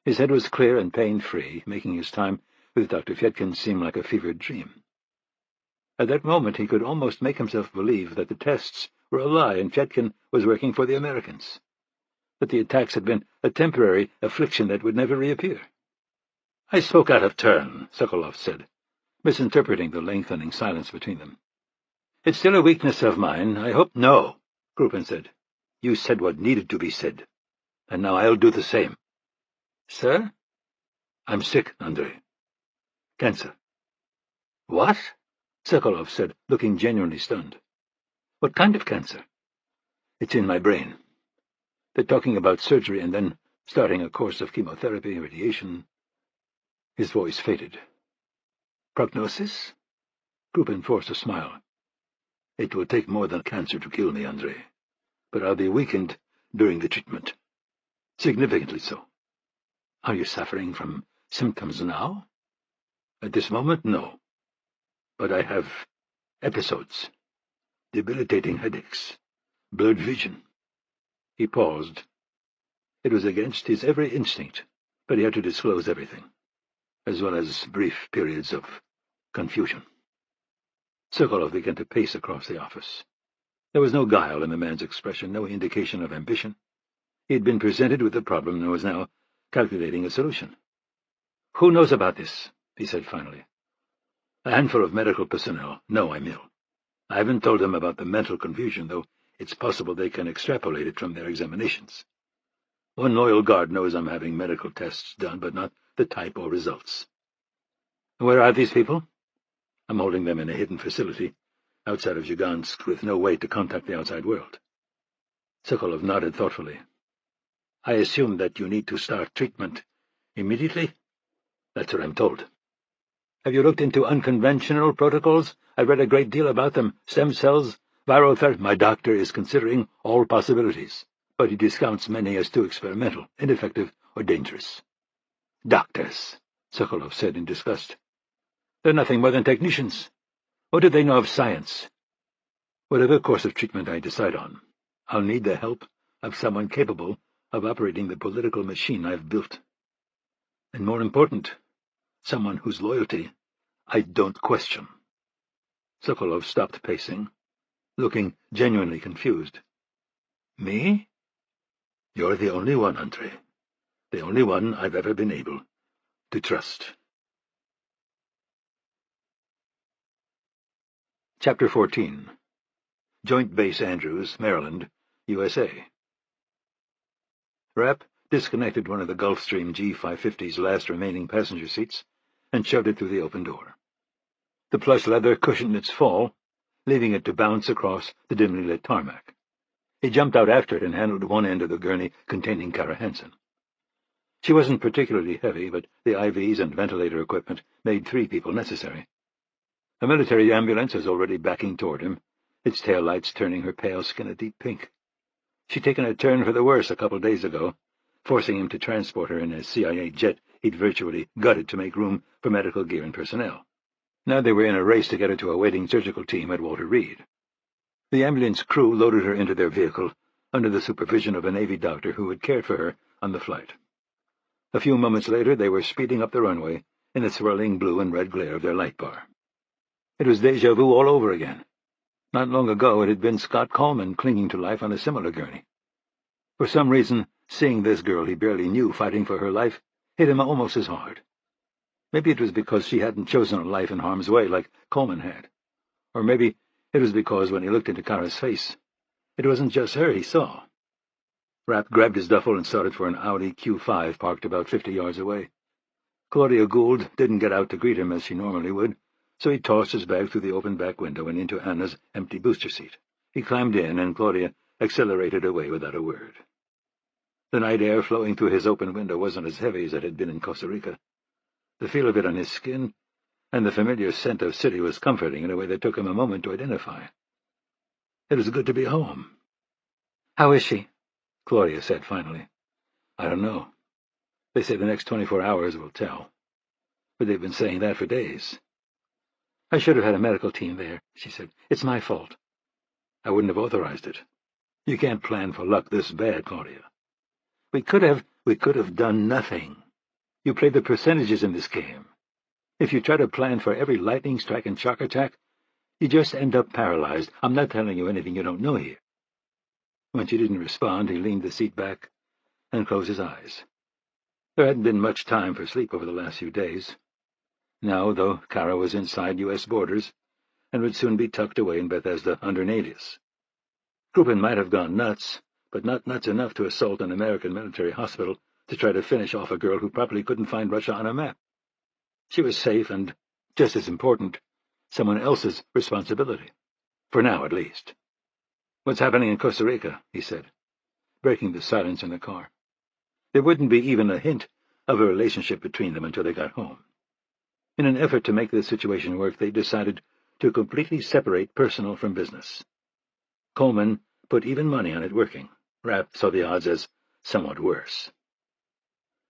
His head was clear and pain-free, making his time with Dr. Fyedkin seem like a fevered dream. At that moment he could almost make himself believe that the tests were a lie and Fyedkin was working for the Americans, that the attacks had been a temporary affliction that would never reappear. "I spoke out of turn," Sokolov said, misinterpreting the lengthening silence between them. "It's still a weakness of mine. I hope—" "No," Krupin said. "You said what needed to be said, and now I'll do the same." "Sir?" "I'm sick, Andrei. Cancer." "What?" Sokolov said, looking genuinely stunned. "What kind of cancer?" "It's in my brain. They're talking about surgery and then starting a course of chemotherapy, radiation." His voice faded. "Prognosis?" Krupin forced a smile. "It will take more than cancer to kill me, Andrei, but I'll be weakened during the treatment. Significantly so." "Are you suffering from symptoms now?" "At this moment, no. But I have episodes, debilitating headaches, blurred vision." He paused. It was against his every instinct, but he had to disclose everything, as well as brief periods of confusion. Sokolov began to pace across the office. There was no guile in the man's expression, no indication of ambition. He had been presented with the problem and was now calculating a solution. "Who knows about this?" he said finally. "A handful of medical personnel know I'm ill. I haven't told them about the mental confusion, though it's possible they can extrapolate it from their examinations. One loyal guard knows I'm having medical tests done, but not the type or results." "Where are these people?" "I'm holding them in a hidden facility outside of Zhigansk with no way to contact the outside world." Sokolov nodded thoughtfully. "I assume that you need to start treatment immediately?" "That's what I'm told." "Have you looked into unconventional protocols? I've read a great deal about them. Stem cells, viral therapy." "My doctor is considering all possibilities, but he discounts many as too experimental, ineffective, or dangerous." "Doctors," Sokolov said in disgust. "They're nothing more than technicians. What do they know of science?" "Whatever course of treatment I decide on, I'll need the help of someone capable of operating the political machine I've built. And more important, someone whose loyalty I don't question." Sokolov stopped pacing, looking genuinely confused. "Me? You're the only one, Andrei. The only one I've ever been able to trust." Chapter 14. Joint Base Andrews, Maryland, USA. Rapp disconnected one of the Gulfstream G550's last remaining passenger seats and shoved it through the open door. The plush leather cushioned its fall, leaving it to bounce across the dimly lit tarmac. He jumped out after it and handled one end of the gurney containing Kara Hansen. She wasn't particularly heavy, but the IVs and ventilator equipment made 3 people necessary. A military ambulance was already backing toward him, its taillights turning her pale skin a deep pink. She'd taken a turn for the worse a couple days ago, forcing him to transport her in a CIA jet he'd virtually gutted to make room for medical gear and personnel. Now they were in a race to get her to a waiting surgical team at Walter Reed. The ambulance crew loaded her into their vehicle under the supervision of a Navy doctor who had cared for her on the flight. A few moments later they were speeding up the runway in the swirling blue and red glare of their light bar. It was déjà vu all over again. Not long ago it had been Scott Coleman clinging to life on a similar gurney. For some reason, seeing this girl he barely knew fighting for her life hit him almost as hard. Maybe it was because she hadn't chosen a life in harm's way like Coleman had. Or maybe it was because when he looked into Kara's face, it wasn't just her he saw. Rapp grabbed his duffel and started for an Audi Q5 parked about 50 yards away. Claudia Gould didn't get out to greet him as she normally would, so he tossed his bag through the open back window and into Anna's empty booster seat. He climbed in, and Claudia accelerated away without a word. The night air flowing through his open window wasn't as heavy as it had been in Costa Rica. The feel of it on his skin and the familiar scent of city was comforting in a way that took him a moment to identify. It was good to be home. "How is she?" Claudia said finally. "I don't know. They say the next 24 hours will tell. But they've been saying that for days." "I should have had a medical team there," she said. "It's my fault." "I wouldn't have authorized it. You can't plan for luck this bad, Claudia." We could have done nothing. You play the percentages in this game. If you try to plan for every lightning strike and shock attack, you just end up paralyzed. I'm not telling you anything you don't know here." When she didn't respond, he leaned the seat back and closed his eyes. There hadn't been much time for sleep over the last few days. Now, though, Kara was inside U.S. borders and would soon be tucked away in Bethesda under an alias. Krupin might have gone nuts, but not nuts enough to assault an American military hospital to try to finish off a girl who probably couldn't find Russia on a map. She was safe and, just as important, someone else's responsibility. For now, at least. "What's happening in Costa Rica?" he said, breaking the silence in the car. There wouldn't be even a hint of a relationship between them until they got home. In an effort to make this situation work, they decided to completely separate personal from business. Coleman put even money on it working. Rapp saw the odds as somewhat worse.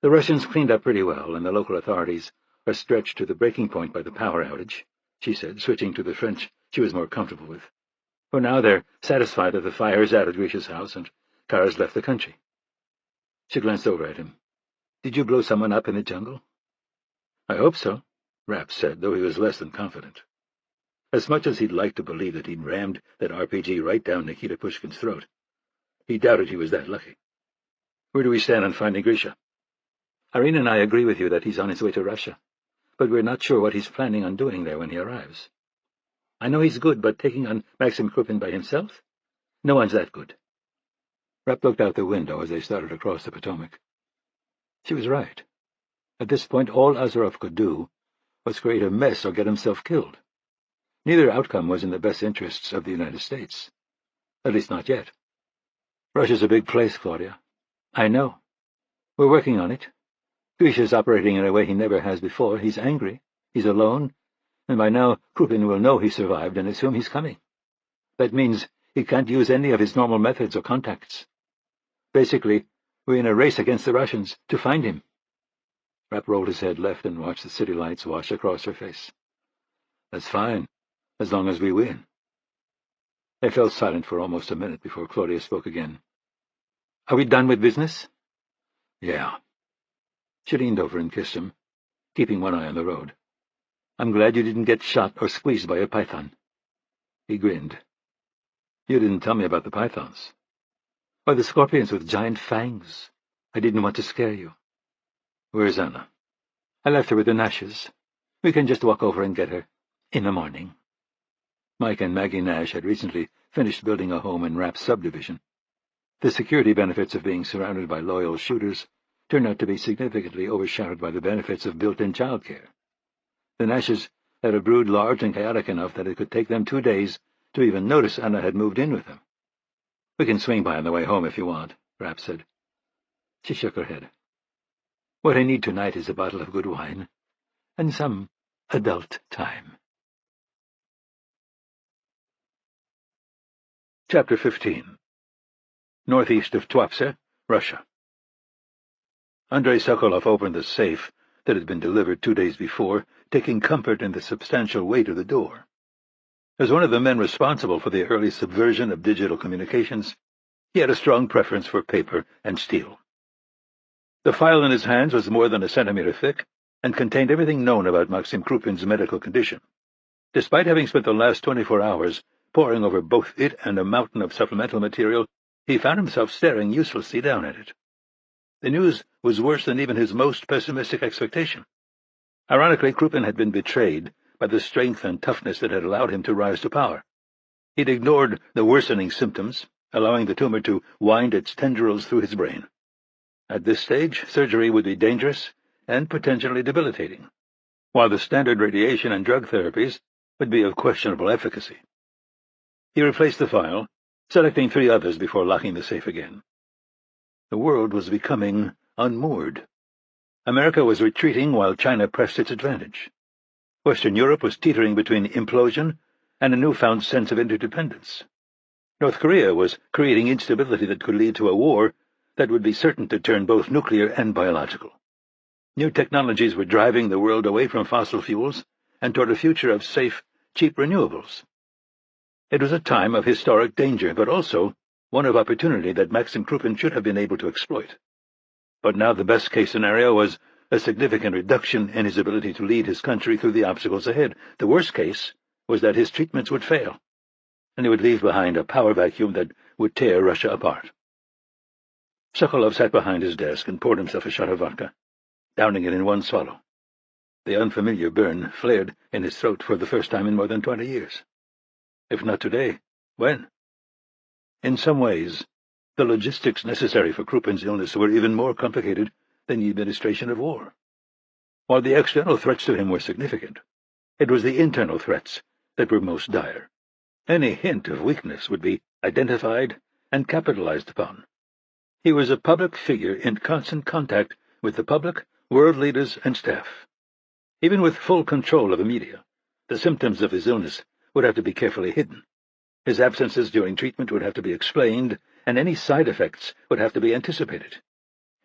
"The Russians cleaned up pretty well, and the local authorities are stretched to the breaking point by the power outage," she said, switching to the French she was more comfortable with. "For now they're satisfied that the fire is out at Grisha's house, and Kara's left the country." She glanced over at him. "Did you blow someone up in the jungle?" "I hope so," Rapp said, though he was less than confident. As much as he'd like to believe that he'd rammed that RPG right down Nikita Pushkin's throat, he doubted he was that lucky. "Where do we stand on finding Grisha?" "Irene and I agree with you that he's on his way to Russia, but we're not sure what he's planning on doing there when he arrives. I know he's good, but taking on Maxim Krupin by himself? No one's that good." Rapp looked out the window as they started across the Potomac. She was right. At this point, all Azarov could do was create a mess or get himself killed. Neither outcome was in the best interests of the United States. At least not yet. "Russia's a big place, Claudia." "I know. We're working on it. Grisha's operating in a way he never has before. He's angry. He's alone. And by now, Krupin will know he survived and assume he's coming. That means he can't use any of his normal methods or contacts. Basically, we're in a race against the Russians to find him." Rapp rolled his head left and watched the city lights wash across her face. "That's fine, as long as we win." They fell silent for almost a minute before Claudia spoke again. "Are we done with business?" "Yeah." She leaned over and kissed him, keeping one eye on the road. "I'm glad you didn't get shot or squeezed by a python." He grinned. "You didn't tell me about the pythons." "Or the scorpions with giant fangs. I didn't want to scare you." "Where's Anna?" "I left her with the Nashes. We can just walk over and get her in the morning." Mike and Maggie Nash had recently finished building a home in Rapp's subdivision. The security benefits of being surrounded by loyal shooters turned out to be significantly overshadowed by the benefits of built-in childcare. The Nashes had a brood large and chaotic enough that it could take them 2 days to even notice Anna had moved in with them. "We can swing by on the way home if you want," Rapp said. She shook her head. "What I need tonight is a bottle of good wine and some adult time." Chapter 15. Northeast of Tuapse, Russia. Andrei Sokolov opened the safe that had been delivered 2 days before taking comfort in the substantial weight of the door. As one of the men responsible for the early subversion of digital communications, he had a strong preference for paper and steel. The file in his hands was more than a centimeter thick and contained everything known about Maxim Krupin's medical condition. Despite having spent the last 24 hours poring over both it and a mountain of supplemental material, he found himself staring uselessly down at it. The news was worse than even his most pessimistic expectation. Ironically, Krupin had been betrayed by the strength and toughness that had allowed him to rise to power. He'd ignored the worsening symptoms, allowing the tumor to wind its tendrils through his brain. At this stage, surgery would be dangerous and potentially debilitating, while the standard radiation and drug therapies would be of questionable efficacy. He replaced the file, selecting 3 others before locking the safe again. The world was becoming unmoored. America was retreating while China pressed its advantage. Western Europe was teetering between implosion and a newfound sense of interdependence. North Korea was creating instability that could lead to a war that would be certain to turn both nuclear and biological. New technologies were driving the world away from fossil fuels and toward a future of safe, cheap renewables. It was a time of historic danger, but also one of opportunity that Maxim Krupin should have been able to exploit. But now the best-case scenario was a significant reduction in his ability to lead his country through the obstacles ahead. The worst case was that his treatments would fail, and he would leave behind a power vacuum that would tear Russia apart. Sokolov sat behind his desk and poured himself a shot of vodka, downing it in one swallow. The unfamiliar burn flared in his throat for the first time in more than 20 years. If not today, when? In some ways, the logistics necessary for Krupin's illness were even more complicated than the administration of war. While the external threats to him were significant, it was the internal threats that were most dire. Any hint of weakness would be identified and capitalized upon. He was a public figure in constant contact with the public, world leaders, and staff. Even with full control of the media, the symptoms of his illness would have to be carefully hidden. His absences during treatment would have to be explained, and any side effects would have to be anticipated.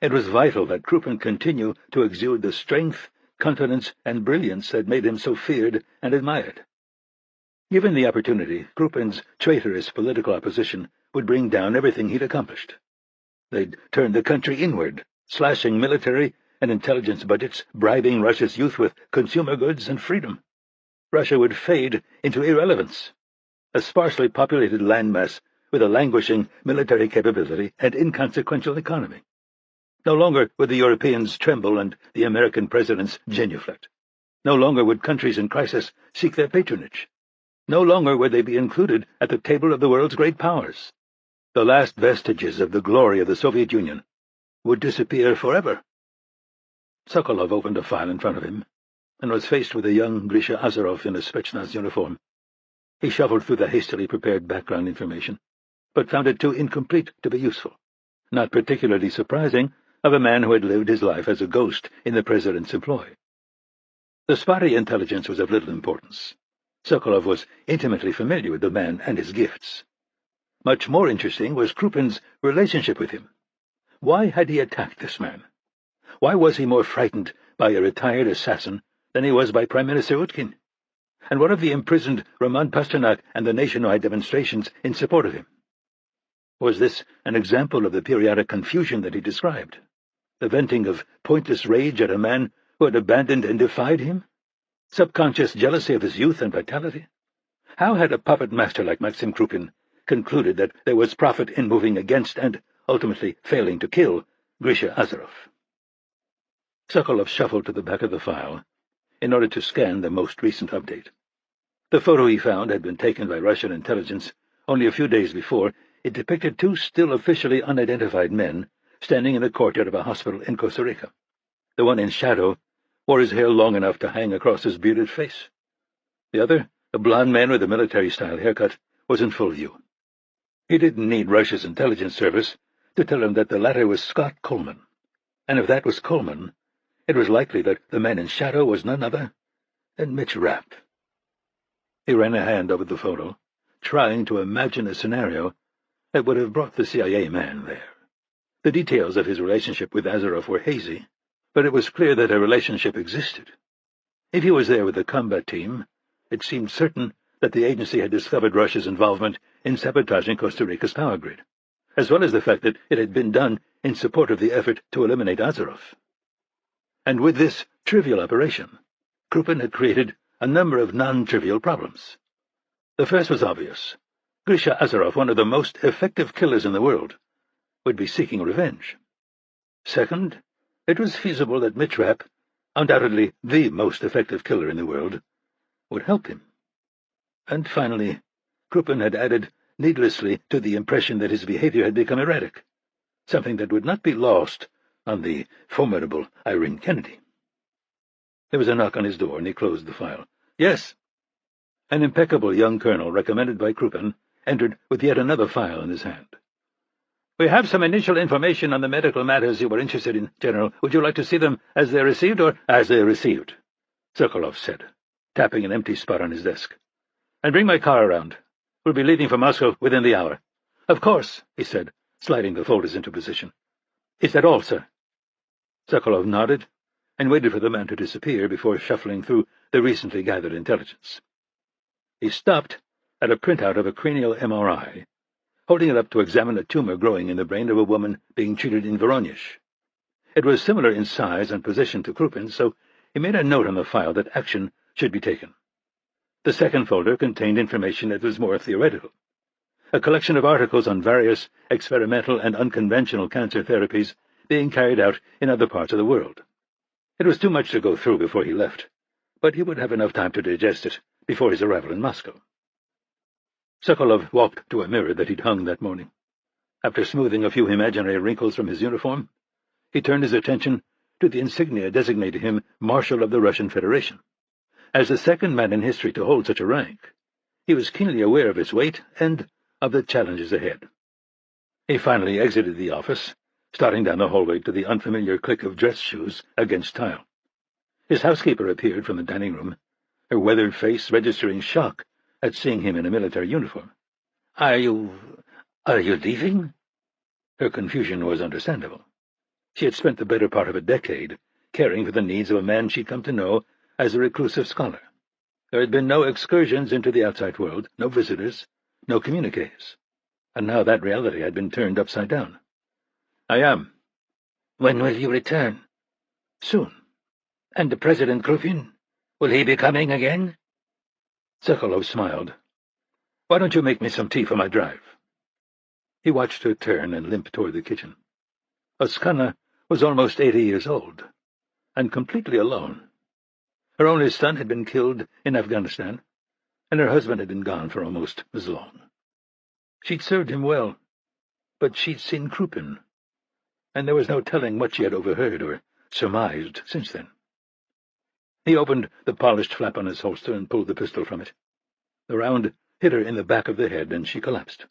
It was vital that Krupin continue to exude the strength, confidence, and brilliance that made him so feared and admired. Given the opportunity, Krupin's traitorous political opposition would bring down everything he'd accomplished. They'd turn the country inward, slashing military and intelligence budgets, bribing Russia's youth with consumer goods and freedom. Russia would fade into irrelevance, a sparsely populated landmass with a languishing military capability and inconsequential economy. No longer would the Europeans tremble and the American presidents genuflect. No longer would countries in crisis seek their patronage. No longer would they be included at the table of the world's great powers. The last vestiges of the glory of the Soviet Union would disappear forever. Sokolov opened a file in front of him and was faced with a young Grisha Azarov in a Spetsnaz uniform. He shuffled through the hastily prepared background information, but found it too incomplete to be useful, not particularly surprising of a man who had lived his life as a ghost in the president's employ. The spotty intelligence was of little importance. Sokolov was intimately familiar with the man and his gifts. Much more interesting was Krupin's relationship with him. Why had he attacked this man? Why was he more frightened by a retired assassin than he was by Prime Minister Utkin? And what of the imprisoned Roman Pasternak and the nationwide demonstrations in support of him? Was this an example of the periodic confusion that he described? The venting of pointless rage at a man who had abandoned and defied him? Subconscious jealousy of his youth and vitality? How had a puppet master like Maxim Krupin concluded that there was profit in moving against and ultimately failing to kill Grisha Azarov? Sokolov shuffled to the back of the file in order to scan the most recent update. The photo he found had been taken by Russian intelligence only a few days before. It depicted 2 still officially unidentified men standing in the courtyard of a hospital in Costa Rica. The one in shadow wore his hair long enough to hang across his bearded face. The other, a blond man with a military-style haircut, was in full view. He didn't need Russia's intelligence service to tell him that the latter was Scott Coleman, and if that was Coleman, it was likely that the man in shadow was none other than Mitch Rapp. He ran a hand over the photo, trying to imagine a scenario that would have brought the CIA man there. The details of his relationship with Azarov were hazy, but it was clear that a relationship existed. If he was there with the combat team, it seemed certain that the agency had discovered Russia's involvement in sabotaging Costa Rica's power grid, as well as the fact that it had been done in support of the effort to eliminate Azarov. And with this trivial operation, Krupin had created a number of non-trivial problems. The first was obvious. Grisha Azarov, one of the most effective killers in the world, would be seeking revenge. Second, it was feasible that Mitch Rapp, undoubtedly the most effective killer in the world, would help him. And finally, Krupin had added needlessly to the impression that his behavior had become erratic, something that would not be lost on the formidable Irene Kennedy. There was a knock on his door, and he closed the file. "Yes." An impeccable young colonel, recommended by Krupin, entered with yet another file in his hand. "We have some initial information on the medical matters you were interested in, General. Would you like to see them as they're received or as they're received?" Sokolov said, tapping an empty spot on his desk. "And bring my car around. We'll be leaving for Moscow within the hour." "Of course," he said, sliding the folders into position. "Is that all, sir?" Sokolov nodded and waited for the man to disappear before shuffling through the recently gathered intelligence. He stopped at a printout of a cranial MRI, holding it up to examine a tumor growing in the brain of a woman being treated in Voronezh. It was similar in size and position to Krupin's, so he made a note on the file that action should be taken. The second folder contained information that was more theoretical, a collection of articles on various experimental and unconventional cancer therapies being carried out in other parts of the world. It was too much to go through before he left, but he would have enough time to digest it before his arrival in Moscow. Sokolov walked to a mirror that he'd hung that morning. After smoothing a few imaginary wrinkles from his uniform, he turned his attention to the insignia designating him Marshal of the Russian Federation. As the second man in history to hold such a rank, he was keenly aware of its weight and of the challenges ahead. He finally exited the office, starting down the hallway to the unfamiliar click of dress shoes against tile. His housekeeper appeared from the dining room, her weathered face registering shock at seeing him in a military uniform. Are you leaving?" Her confusion was understandable. She had spent the better part of a decade caring for the needs of a man she'd come to know as a reclusive scholar. There had been no excursions into the outside world, no visitors, no communiques, and now that reality had been turned upside down. "I am." "When will you return?" "Soon." "And President Krupin? Will he be coming again?" Sokolov smiled. "Why don't you make me some tea for my drive?" He watched her turn and limp toward the kitchen. Oskana was almost 80 years old, and completely alone. Her only son had been killed in Afghanistan, and her husband had been gone for almost as long. She'd served him well, but she'd seen Krupin, and there was no telling what she had overheard or surmised since then. He opened the polished flap on his holster and pulled the pistol from it. The round hit her in the back of the head, and she collapsed,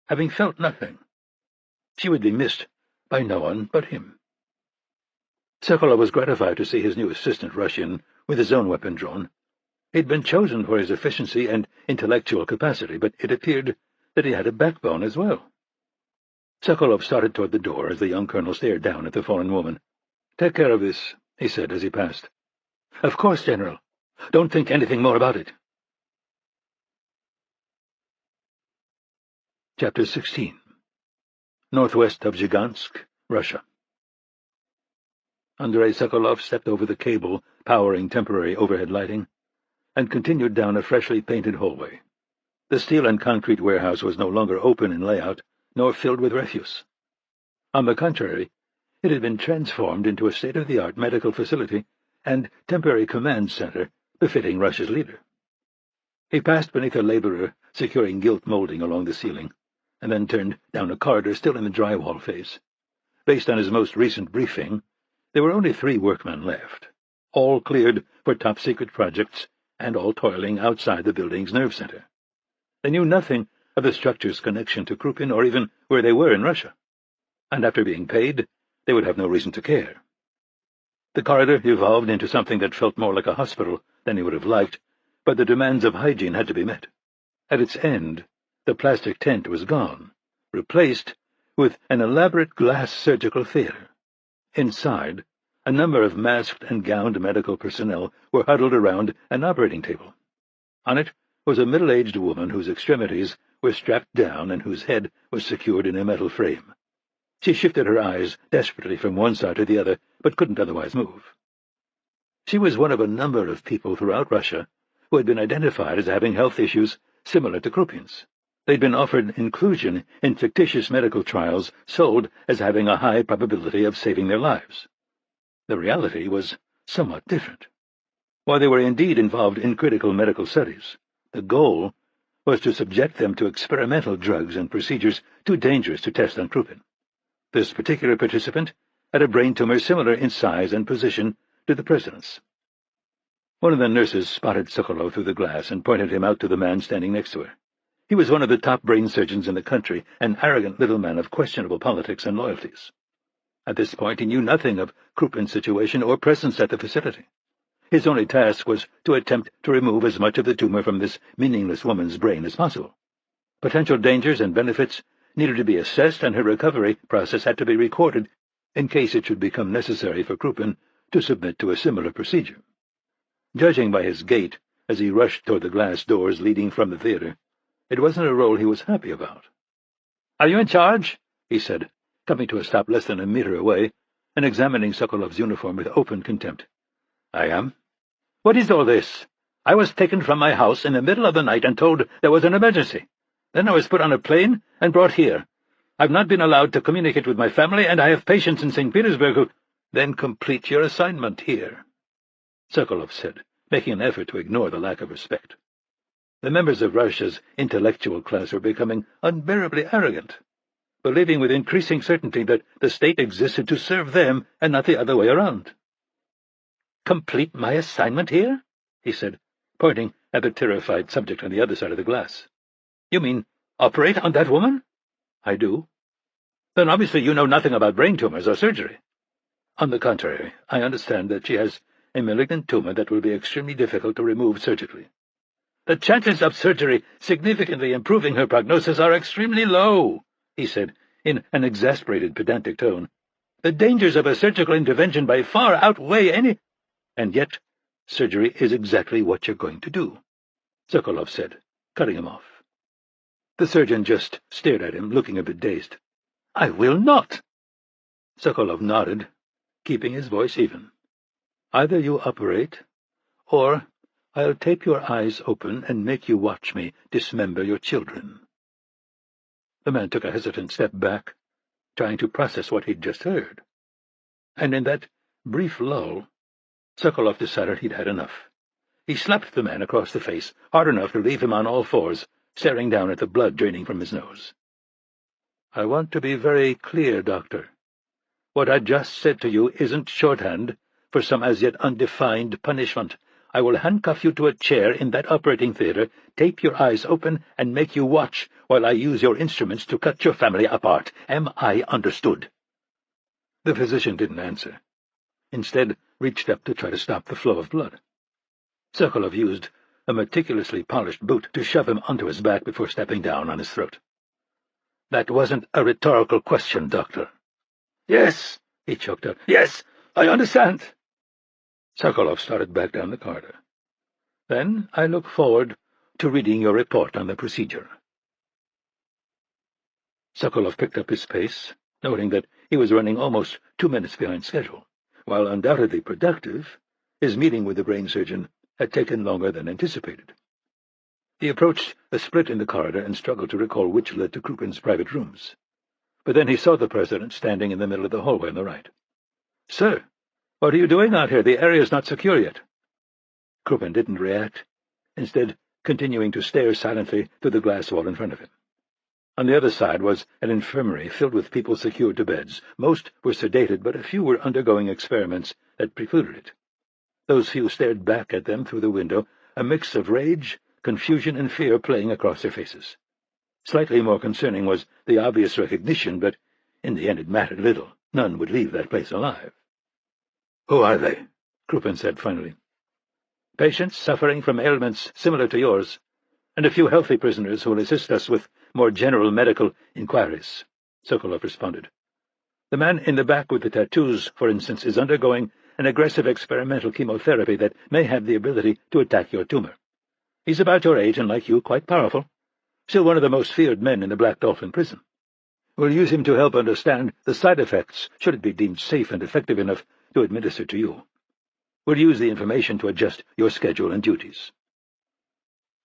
having felt nothing. She would be missed by no one but him. Sokolov was gratified to see his new assistant Russian with his own weapon drawn. He'd been chosen for his efficiency and intellectual capacity, but it appeared that he had a backbone as well. Sokolov started toward the door as the young colonel stared down at the fallen woman. "Take care of this," he said as he passed. "Of course, General. Don't think anything more about it." Chapter 16. Northwest of Zhigansk, Russia. Andrei Sokolov stepped over the cable powering temporary overhead lighting and continued down a freshly painted hallway. The steel and concrete warehouse was no longer open in layout, nor filled with refuse. On the contrary, it had been transformed into a state-of-the-art medical facility and temporary command center befitting Russia's leader. He passed beneath a laborer securing gilt molding along the ceiling, and then turned down a corridor still in the drywall phase. Based on his most recent briefing, there were only 3 workmen left, all cleared for top-secret projects and all toiling outside the building's nerve center. They knew nothing of the structure's connection to Krupin or even where they were in Russia, and after being paid, they would have no reason to care. The corridor evolved into something that felt more like a hospital than he would have liked, but the demands of hygiene had to be met. At its end, the plastic tent was gone, replaced with an elaborate glass surgical theater. Inside, A number of masked and gowned medical personnel were huddled around an operating table. On it was a middle-aged woman whose extremities were strapped down and whose head was secured in a metal frame. She shifted her eyes desperately from one side to the other, but couldn't otherwise move. She was one of a number of people throughout Russia who had been identified as having health issues similar to Krupin's. They'd been offered inclusion in fictitious medical trials sold as having a high probability of saving their lives. The reality was somewhat different. While they were indeed involved in critical medical studies, the goal was to subject them to experimental drugs and procedures too dangerous to test on Krupin. This particular participant had a brain tumor similar in size and position to the president's. One of the nurses spotted Sokolov through the glass and pointed him out to the man standing next to her. He was one of the top brain surgeons in the country, an arrogant little man of questionable politics and loyalties. At this point he knew nothing of Krupin's situation or presence at the facility. His only task was to attempt to remove as much of the tumor from this meaningless woman's brain as possible. Potential dangers and benefits needed to be assessed, and her recovery process had to be recorded in case it should become necessary for Krupin to submit to a similar procedure. Judging by his gait as he rushed toward the glass doors leading from the theater, it wasn't a role he was happy about. "Are you in charge?" he said, coming to a stop less than a meter away and examining Sokolov's uniform with open contempt. "I am." "What is all this? I was taken from my house in the middle of the night and told there was an emergency. Then I was put on a plane and brought here. I've not been allowed to communicate with my family, and I have patients in St. Petersburg who—" "Then complete your assignment here," Sokolov said, making an effort to ignore the lack of respect. The members of Russia's intellectual class were becoming unbearably arrogant, believing with increasing certainty that the state existed to serve them and not the other way around. "Complete my assignment here?" he said, pointing at the terrified subject on the other side of the glass. "You mean operate on that woman?" "I do." "Then obviously you know nothing about brain tumors or surgery." "On the contrary, I understand that she has a malignant tumor that will be extremely difficult to remove surgically." "The chances of surgery significantly improving her prognosis are extremely low," he said, in an exasperated, pedantic tone. "The dangers of a surgical intervention by far outweigh any—" "And yet surgery is exactly what you're going to do," Sokolov said, cutting him off. The surgeon just stared at him, looking a bit dazed. "I will not!" Sokolov nodded, keeping his voice even. "Either you operate, or I'll tape your eyes open and make you watch me dismember your children." The man took a hesitant step back, trying to process what he'd just heard. And in that brief lull, Sokolov decided he'd had enough. He slapped the man across the face, hard enough to leave him on all fours, staring down at the blood draining from his nose. "I want to be very clear, Doctor. What I just said to you isn't shorthand for some as yet undefined punishment. I will handcuff you to a chair in that operating theater, tape your eyes open, and make you watch while I use your instruments to cut your family apart. Am I understood?" The physician didn't answer. Instead, reached up to try to stop the flow of blood. Sokolov used a meticulously polished boot to shove him onto his back before stepping down on his throat. "That wasn't a rhetorical question, Doctor." "Yes," he choked out. "Yes, I understand." Sokolov started back down the corridor. "Then I look forward to reading your report on the procedure." Sokolov picked up his pace, noting that he was running almost 2 minutes behind schedule. While undoubtedly productive, his meeting with the brain surgeon had taken longer than anticipated. He approached a split in the corridor and struggled to recall which led to Krupin's private rooms. But then he saw the president standing in the middle of the hallway on the right. "Sir, what are you doing out here? The area's not secure yet." Krupin didn't react, instead continuing to stare silently through the glass wall in front of him. On the other side was an infirmary filled with people secured to beds. Most were sedated, but a few were undergoing experiments that precluded it. Those few stared back at them through the window, a mix of rage, confusion, and fear playing across their faces. Slightly more concerning was the obvious recognition, but in the end it mattered little. None would leave that place alive. "Who are they?" Krupin said finally. "Patients suffering from ailments similar to yours, and a few healthy prisoners who will assist us with more general medical inquiries," Sokolov responded. The man in the back with the tattoos, for instance, is undergoing an aggressive experimental chemotherapy that may have the ability to attack your tumor. He's about your age and, like you, quite powerful. Still one of the most feared men in the Black Dolphin prison. We'll use him to help understand the side effects, should it be deemed safe and effective enough to administer to you. We'll use the information to adjust your schedule and duties."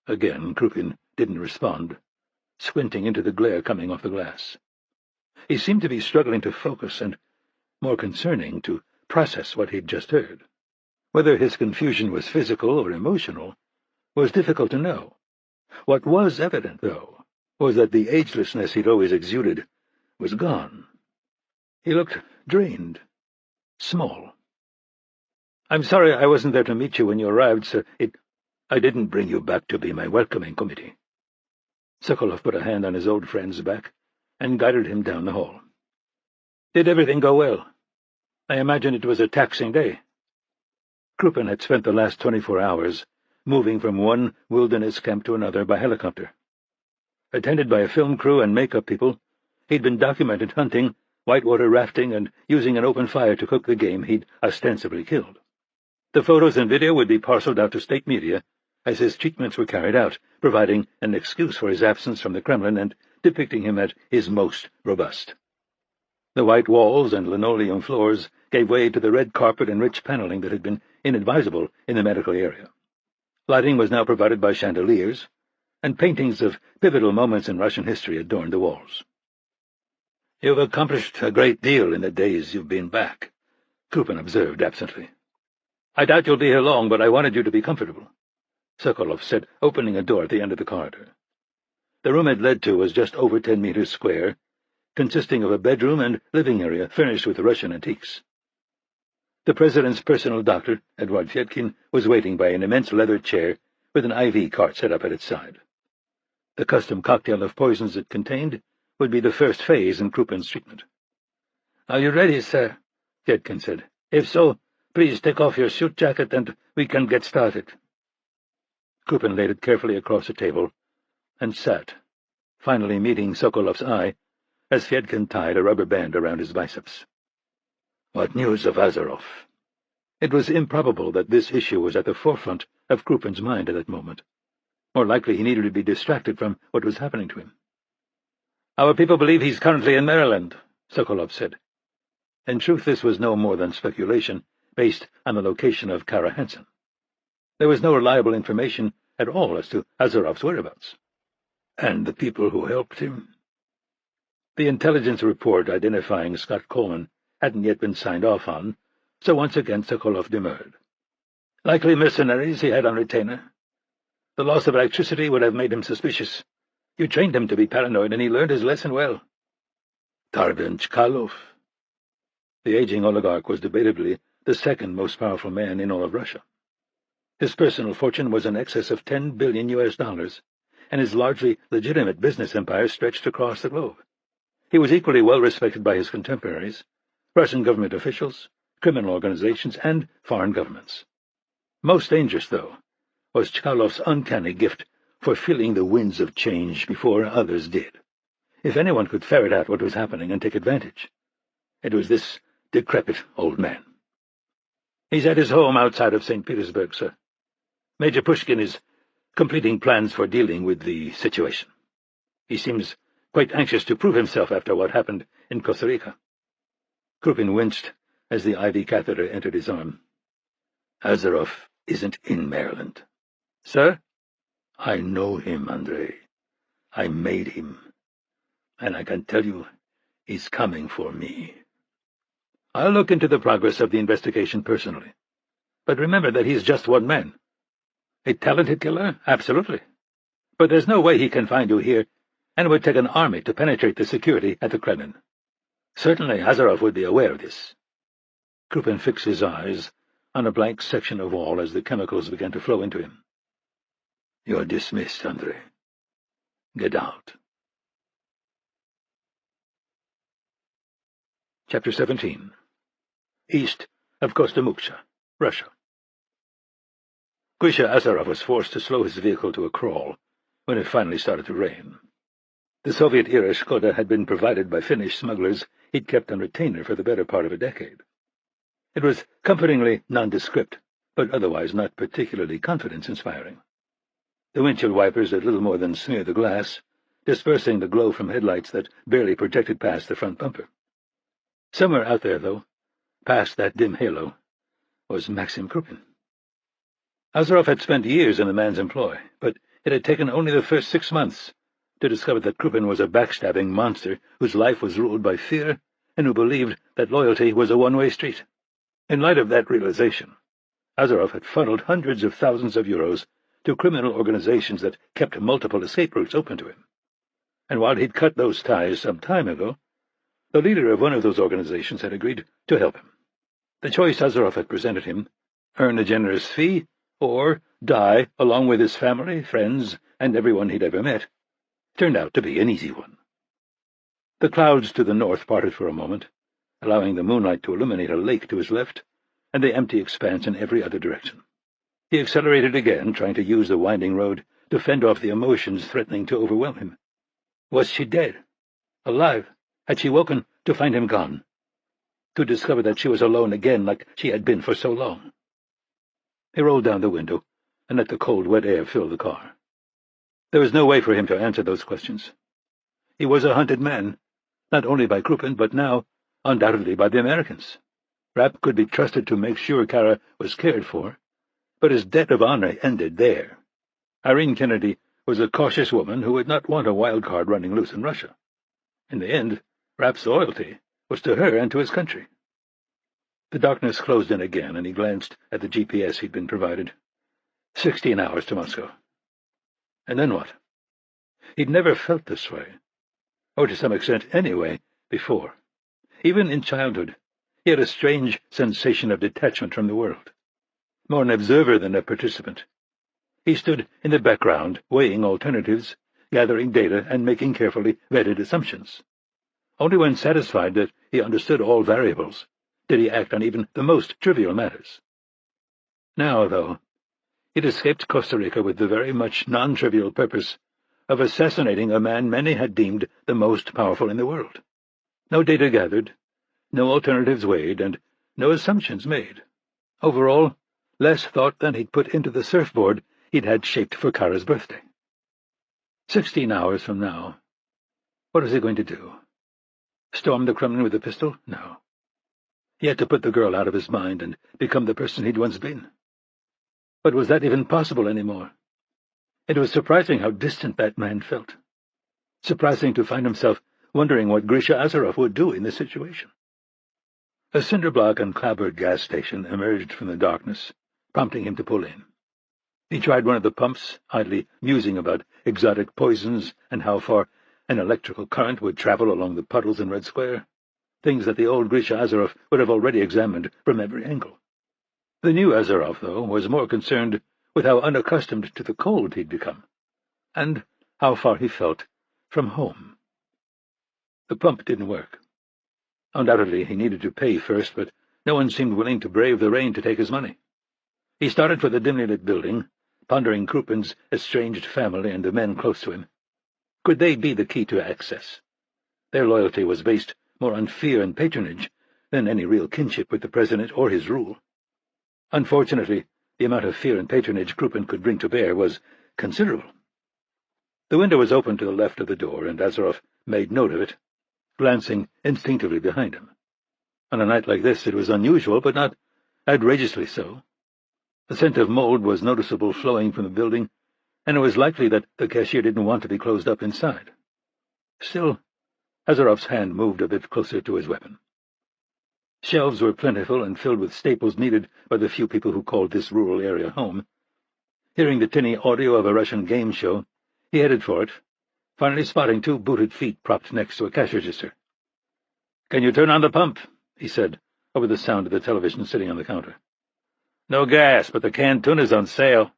Again, Krupin didn't respond, squinting into the glare coming off the glass. He seemed to be struggling to focus and, more concerning, to process what he'd just heard. Whether his confusion was physical or emotional was difficult to know. What was evident, though, was that the agelessness he'd always exuded was gone. He looked drained, small. "I'm sorry I wasn't there to meet you when you arrived, sir. I didn't bring you back to be my welcoming committee." Sokolov put a hand on his old friend's back and guided him down the hall. "Did everything go well? I imagine it was a taxing day." Krupin had spent the last 24 hours moving from one wilderness camp to another by helicopter. Attended by a film crew and makeup people, he'd been documented hunting, whitewater rafting, and using an open fire to cook the game he'd ostensibly killed. The photos and video would be parceled out to state media as his treatments were carried out, providing an excuse for his absence from the Kremlin and depicting him at his most robust. The white walls and linoleum floors gave way to the red carpet and rich paneling that had been inadvisable in the medical area. Lighting was now provided by chandeliers, and paintings of pivotal moments in Russian history adorned the walls. "You've accomplished a great deal in the days you've been back," Krupin observed absently. "I doubt you'll be here long, but I wanted you to be comfortable," Sokolov said, opening a door at the end of the corridor. The room it led to was just over 10 meters square, consisting of a bedroom and living area furnished with Russian antiques. The president's personal doctor, Eduard Fyedkin, was waiting by an immense leather chair with an IV cart set up at its side. The custom cocktail of poisons it contained would be the first phase in Krupin's treatment. "Are you ready, sir?" Fyedkin said. "If so, please take off your suit jacket and we can get started." Krupin laid it carefully across the table and sat, finally meeting Sokolov's eye as Fyedkin tied a rubber band around his biceps. "What news of Azarov?" It was improbable that this issue was at the forefront of Krupin's mind at that moment. More likely he needed to be distracted from what was happening to him. "Our people believe he's currently in Maryland," Sokolov said. In truth, this was no more than speculation, based on the location of Kara Hansen. There was no reliable information at all as to Azarov's whereabouts. "And the people who helped him?" The intelligence report identifying Scott Coleman hadn't yet been signed off on, so once again Sokolov demurred. "Likely mercenaries he had on retainer. The loss of electricity would have made him suspicious. You trained him to be paranoid, and he learned his lesson well." "Tarben Chkalov?" The aging oligarch was debatably the second most powerful man in all of Russia. His personal fortune was in excess of $10 billion, and his largely legitimate business empire stretched across the globe. He was equally well respected by his contemporaries, Russian government officials, criminal organizations, and foreign governments. Most dangerous, though, was Chkalov's uncanny gift for feeling the winds of change before others did. If anyone could ferret out what was happening and take advantage, it was this decrepit old man. "He's at his home outside of St. Petersburg, sir. Major Pushkin is completing plans for dealing with the situation. He seems quite anxious to prove himself after what happened in Costa Rica." Krupin winced as the IV catheter entered his arm. "Azarov isn't in Maryland." "Sir?" "I know him, Andrei. I made him. And I can tell you, he's coming for me." "I'll look into the progress of the investigation personally. But remember that he's just one man. A talented killer? Absolutely. But there's no way he can find you here, and it would take an army to penetrate the security at the Kremlin. Certainly Azarov would be aware of this." Krupin fixed his eyes on a blank section of wall as the chemicals began to flow into him. "You're dismissed, Andrei. Get out." Chapter 17. East of Kostomuksha, Russia. Grisha Azarov was forced to slow his vehicle to a crawl when it finally started to rain. The Soviet-era Škoda had been provided by Finnish smugglers he'd kept on retainer for the better part of a decade. It was comfortingly nondescript, but otherwise not particularly confidence-inspiring. The windshield wipers did little more than smear the glass, dispersing the glow from headlights that barely projected past the front bumper. Somewhere out there, though, past that dim halo, was Maxim Krupin. Azarov had spent years in the man's employ, but it had taken only the first 6 months to discover that Krupin was a backstabbing monster whose life was ruled by fear and who believed that loyalty was a one-way street. In light of that realization, Azarov had funneled hundreds of thousands of euros to criminal organizations that kept multiple escape routes open to him. And while he'd cut those ties some time ago, the leader of one of those organizations had agreed to help him. The choice Azarov had presented him, earn a generous fee or die along with his family, friends, and everyone he'd ever met, turned out to be an easy one. The clouds to the north parted for a moment, allowing the moonlight to illuminate a lake to his left and the empty expanse in every other direction. He accelerated again, trying to use the winding road to fend off the emotions threatening to overwhelm him. Was she dead? Alive? Had she woken to find him gone? To discover that she was alone again like she had been for so long? He rolled down the window and let the cold, wet air fill the car. There was no way for him to answer those questions. He was a hunted man, not only by Krupin, but now, undoubtedly, by the Americans. Rapp could be trusted to make sure Kara was cared for, but his debt of honor ended there. Irene Kennedy was a cautious woman who would not want a wild card running loose in Russia. In the end, Rapp's loyalty was to her and to his country. The darkness closed in again, and he glanced at the GPS he'd been provided. 16 hours to Moscow. And then what? He'd never felt this way, or to some extent anyway, before. Even in childhood, he had a strange sensation of detachment from the world, more an observer than a participant. He stood in the background, weighing alternatives, gathering data, and making carefully vetted assumptions. Only when satisfied that he understood all variables did he act on even the most trivial matters. Now, though, he'd escaped Costa Rica with the very much non-trivial purpose of assassinating a man many had deemed the most powerful in the world. No data gathered, no alternatives weighed, and no assumptions made. Overall, less thought than he'd put into the surfboard he'd had shaped for Kara's birthday. 16 hours from now, what was he going to do? Storm the Kremlin with a pistol? No. He had to put the girl out of his mind and become the person he'd once been. But was that even possible anymore? It was surprising how distant that man felt. Surprising to find himself wondering what Grisha Azarov would do in this situation. A cinder-block and clapboard gas station emerged from the darkness, prompting him to pull in. He tried one of the pumps, idly musing about exotic poisons and how far an electrical current would travel along the puddles in Red Square, things that the old Grisha Azarov would have already examined from every angle. The new Azarov, though, was more concerned with how unaccustomed to the cold he'd become, and how far he felt from home. The pump didn't work. Undoubtedly, he needed to pay first, but no one seemed willing to brave the rain to take his money. He started for the dimly lit building, pondering Krupin's estranged family and the men close to him. Could they be the key to access? Their loyalty was based more on fear and patronage than any real kinship with the president or his rule. Unfortunately, the amount of fear and patronage Krupin could bring to bear was considerable. The window was open to the left of the door, and Azarov made note of it, glancing instinctively behind him. On a night like this it was unusual, but not outrageously so. The scent of mold was noticeable flowing from the building, and it was likely that the cashier didn't want to be closed up inside. Still, Azarov's hand moved a bit closer to his weapon. Shelves were plentiful and filled with staples needed by the few people who called this rural area home. Hearing the tinny audio of a Russian game show, he headed for it, finally spotting 2 booted feet propped next to a cash register. "Can you turn on the pump?" he said, over the sound of the television sitting on the counter. "No gas, but the canned tuna's on sale."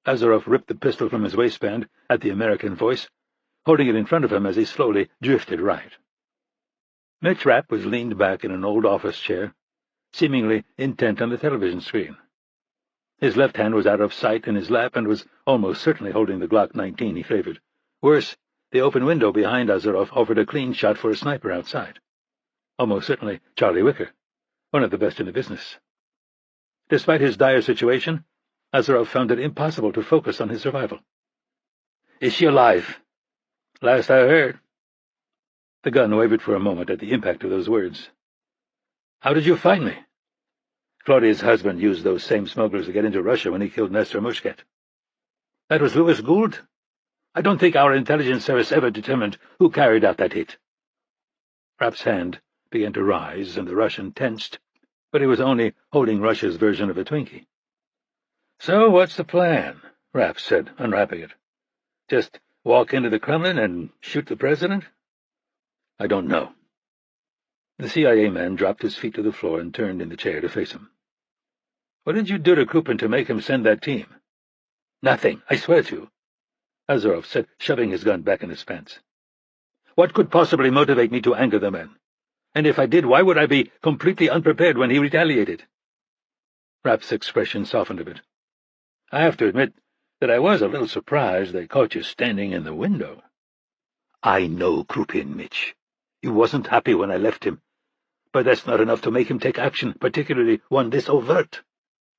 Azarov ripped the pistol from his waistband at the American voice, holding it in front of him as he slowly drifted right. Mitch Rapp was leaned back in an old office chair, seemingly intent on the television screen. His left hand was out of sight in his lap and was almost certainly holding the Glock 19 he favored. Worse, The open window behind Azarov offered a clean shot for a sniper outside. Almost certainly Charlie Wicker, one of the best in the business. Despite his dire situation, Azarov found it impossible to focus on his survival. "Is she alive?" "Last I heard." The gun wavered for a moment at the impact of those words. "How did you find me?" "Claudia's husband used those same smugglers to get into Russia when he killed Nestor Mushket." "That was Louis Gould? I don't think our intelligence service ever determined who carried out that hit." Rapp's hand began to rise, and the Russian tensed, but he was only holding Russia's version of a Twinkie. "So what's the plan?" Rapp said, unwrapping it. "Just walk into the Kremlin and shoot the president?" "I don't know." The CIA man dropped his feet to the floor and turned in the chair to face him. "What did you do to Krupin to make him send that team?" "Nothing, I swear to you," Azarov said, shoving his gun back in his pants. "What could possibly motivate me to anger the man? And if I did, why would I be completely unprepared when he retaliated?" Rapp's expression softened a bit. "I have to admit that I was a little surprised they caught you standing in the window." "I know Krupin, Mitch. You wasn't happy when I left him. But that's not enough to make him take action, particularly one this overt.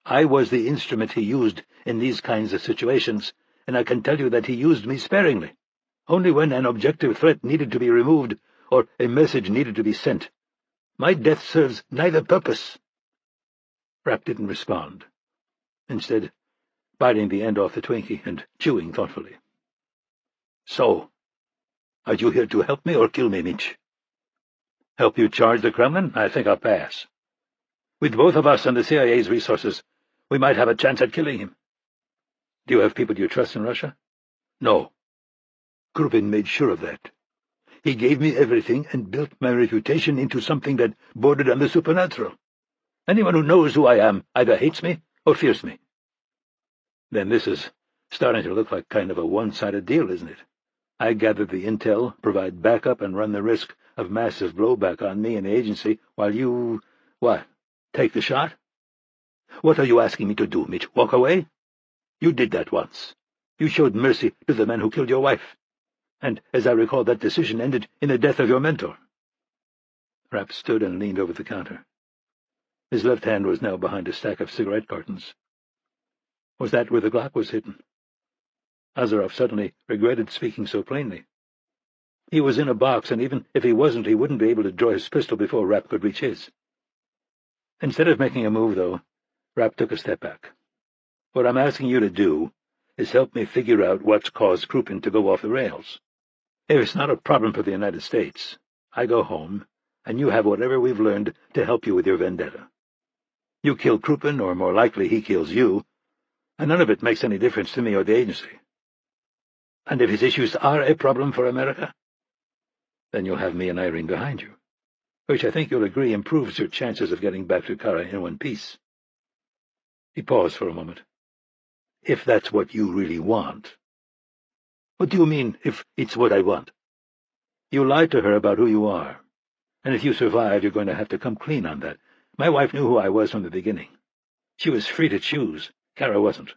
I was the instrument he used in these kinds of situations, and I can tell you that he used me sparingly, only when an objective threat needed to be removed or a message needed to be sent. My death serves neither purpose." Rapp didn't respond, instead biting the end off the Twinkie and chewing thoughtfully. "So, are you here to help me or kill me, Mitch?" "Help you charge the Kremlin? I think I'll pass. With both of us and the CIA's resources, we might have a chance at killing him." "Do you have people you trust in Russia?" "No. Krupin made sure of that. He gave me everything and built my reputation into something that bordered on the supernatural. Anyone who knows who I am either hates me or fears me." "Then this is starting to look like kind of a one-sided deal, isn't it? I gather the intel, provide backup, and run the risk of massive blowback on me and the agency while you, take the shot? What are you asking me to do, Mitch? Walk away? You did that once. You showed mercy to the man who killed your wife. And, as I recall, that decision ended in the death of your mentor." Rapp stood and leaned over the counter. His left hand was now behind a stack of cigarette cartons. Was that where the Glock was hidden? Azarov suddenly regretted speaking so plainly. He was in a box, and even if he wasn't, he wouldn't be able to draw his pistol before Rapp could reach his. Instead of making a move, though, Rapp took a step back. "What I'm asking you to do is help me figure out what's caused Krupin to go off the rails. If it's not a problem for the United States, I go home, and you have whatever we've learned to help you with your vendetta. You kill Krupin, or more likely he kills you, and none of it makes any difference to me or the agency. And if his issues are a problem for America, then you'll have me and Irene behind you, which I think you'll agree improves your chances of getting back to Kara in one piece." He paused for a moment. "If that's what you really want." "What do you mean, if it's what I want?" "You lied to her about who you are, and if you survive, you're going to have to come clean on that. My wife knew who I was from the beginning. She was free to choose. Kara wasn't."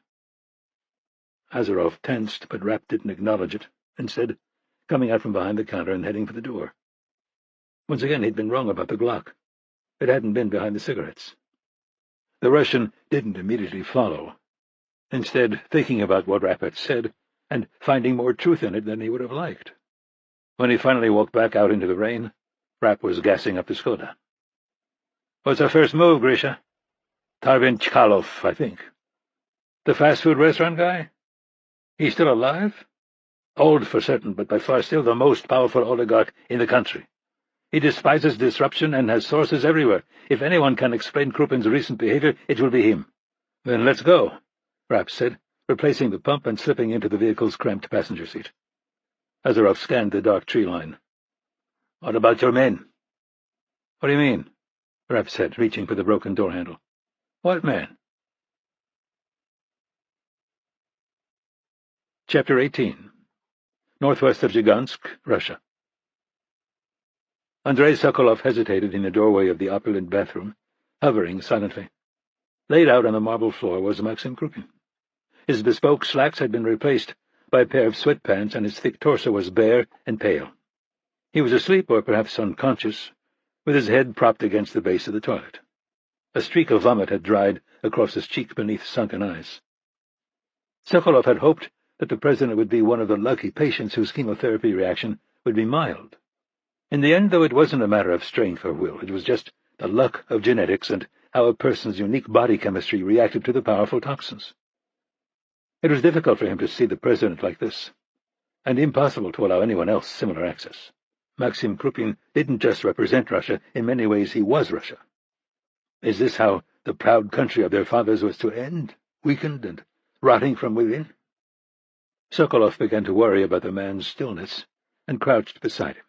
Azarov tensed, but Rapp didn't acknowledge it, instead coming out from behind the counter and heading for the door. Once again, he'd been wrong about the Glock. It hadn't been behind the cigarettes. The Russian didn't immediately follow, instead thinking about what Rapp had said and finding more truth in it than he would have liked. When he finally walked back out into the rain, Rapp was gassing up the Skoda. "What's our first move, Grisha?" "Tarvin Chkalov, I think." "The fast-food restaurant guy? He's still alive?" "Old for certain, but by far still the most powerful oligarch in the country. He despises disruption and has sources everywhere. If anyone can explain Krupin's recent behavior, it will be him." "Then let's go," Rapp said, replacing the pump and slipping into the vehicle's cramped passenger seat. Azarov scanned the dark tree line. "What about your men?" "What do you mean?" Rapp said, reaching for the broken door handle. "What men?" Chapter 18. Northwest of Zhigansk, Russia. Andrei Sokolov hesitated in the doorway of the opulent bathroom, hovering silently. Laid out on the marble floor was Maxim Krupin. His bespoke slacks had been replaced by a pair of sweatpants, and his thick torso was bare and pale. He was asleep, or perhaps unconscious, with his head propped against the base of the toilet. A streak of vomit had dried across his cheek beneath sunken eyes. Sokolov had hoped that the president would be one of the lucky patients whose chemotherapy reaction would be mild. In the end, though, it wasn't a matter of strength or will. It was just the luck of genetics and how a person's unique body chemistry reacted to the powerful toxins. It was difficult for him to see the president like this, and impossible to allow anyone else similar access. Maxim Krupin didn't just represent Russia. In many ways, he was Russia. Is this how the proud country of their fathers was to end, weakened and rotting from within? Sokolov began to worry about the man's stillness and crouched beside him.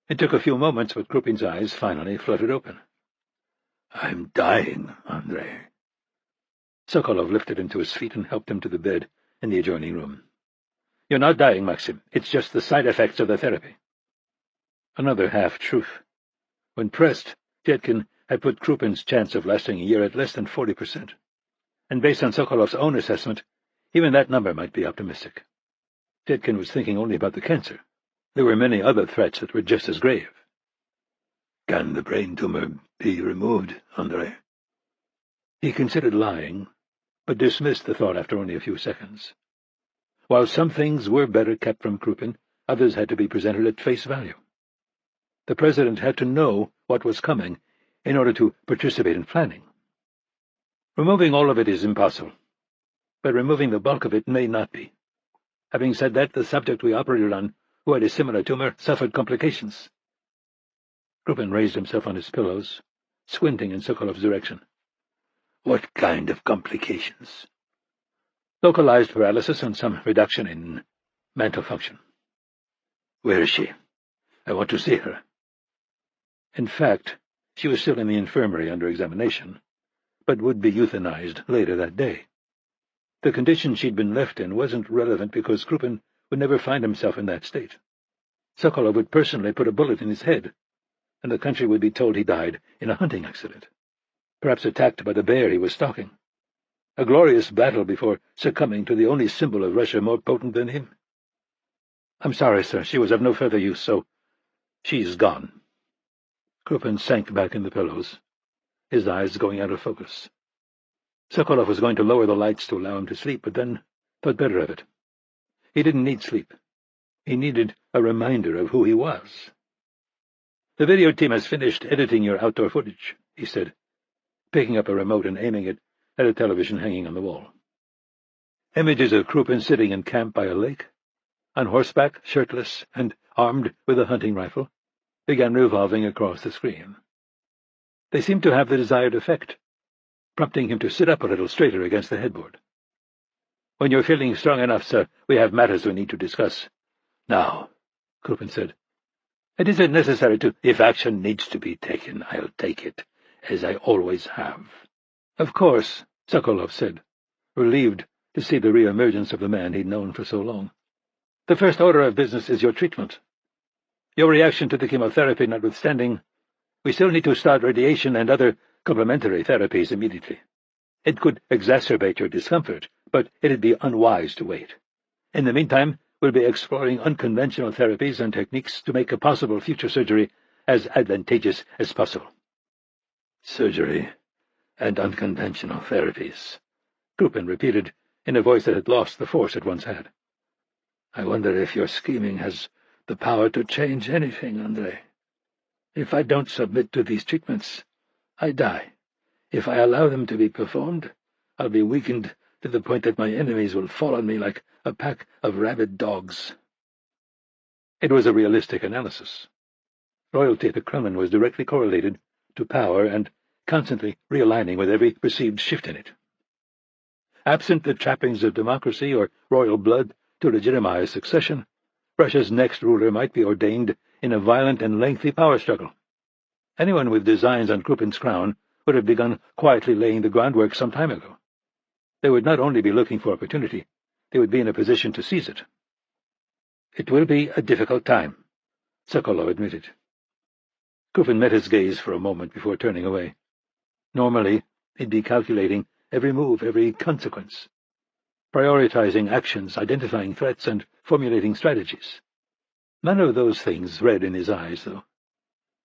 It took a few moments, but Krupin's eyes finally fluttered open. "I'm dying, Andrei." Sokolov lifted him to his feet and helped him to the bed in the adjoining room. "You're not dying, Maxim. It's just the side effects of the therapy." Another half-truth. When pressed, Vietkin had put Krupin's chance of lasting a year at less than 40%. And based on Sokolov's own assessment, even that number might be optimistic. Vietkin was thinking only about the cancer. There were many other threats that were just as grave. "Can the brain tumor be removed, Andrei?" He considered lying, but dismissed the thought after only a few seconds. While some things were better kept from Krupin, others had to be presented at face value. The president had to know what was coming in order to participate in planning. Removing all of it is impossible, but removing the bulk of it may not be. Having said that, the subject we operated on, who had a similar tumor, suffered complications. Krupin raised himself on his pillows, squinting in Sokolov's direction. "What kind of complications?" "Localized paralysis and some reduction in mental function." "Where is she? I want to see her." In fact, she was still in the infirmary under examination, but would be euthanized later that day. The condition she'd been left in wasn't relevant because Krupin would never find himself in that state. Sokolov would personally put a bullet in his head, and the country would be told he died in a hunting accident, perhaps attacked by the bear he was stalking. A glorious battle before succumbing to the only symbol of Russia more potent than him. "I'm sorry, sir. She was of no further use, so she's gone." Krupin sank back in the pillows, his eyes going out of focus. Sokolov was going to lower the lights to allow him to sleep, but then thought better of it. He didn't need sleep. He needed a reminder of who he was. "The video team has finished editing your outdoor footage," he said, picking up a remote and aiming it at a television hanging on the wall. Images of Krupin sitting in camp by a lake, on horseback, shirtless, and armed with a hunting rifle, began revolving across the screen. They seemed to have the desired effect, prompting him to sit up a little straighter against the headboard. "When you're feeling strong enough, sir, we have matters we need to discuss." "Now," Krupin said. "It isn't necessary to—" "If action needs to be taken, I'll take it, as I always have." "Of course," Sokolov said, relieved to see the re-emergence of the man he'd known for so long. "The first order of business is your treatment. Your reaction to the chemotherapy notwithstanding, we still need to start radiation and other complementary therapies immediately. It could exacerbate your discomfort, but it'd be unwise to wait. In the meantime, we'll be exploring unconventional therapies and techniques to make a possible future surgery as advantageous as possible." "Surgery and unconventional therapies," Krupin repeated in a voice that had lost the force it once had. "I wonder if your scheming has the power to change anything, Andrei. If I don't submit to these treatments, I die. If I allow them to be performed, I'll be weakened to the point that my enemies will fall on me like a pack of rabid dogs." It was a realistic analysis. Loyalty at the Kremlin was directly correlated to power and constantly realigning with every perceived shift in it. Absent the trappings of democracy or royal blood to legitimize succession, Russia's next ruler might be ordained in a violent and lengthy power struggle. Anyone with designs on Krupin's crown would have begun quietly laying the groundwork some time ago. They would not only be looking for opportunity, they would be in a position to seize it. "It will be a difficult time," Sokolov admitted. Krupin met his gaze for a moment before turning away. Normally, he'd be calculating every move, every consequence. prioritizing actions, identifying threats, and formulating strategies. None of those things read in his eyes, though.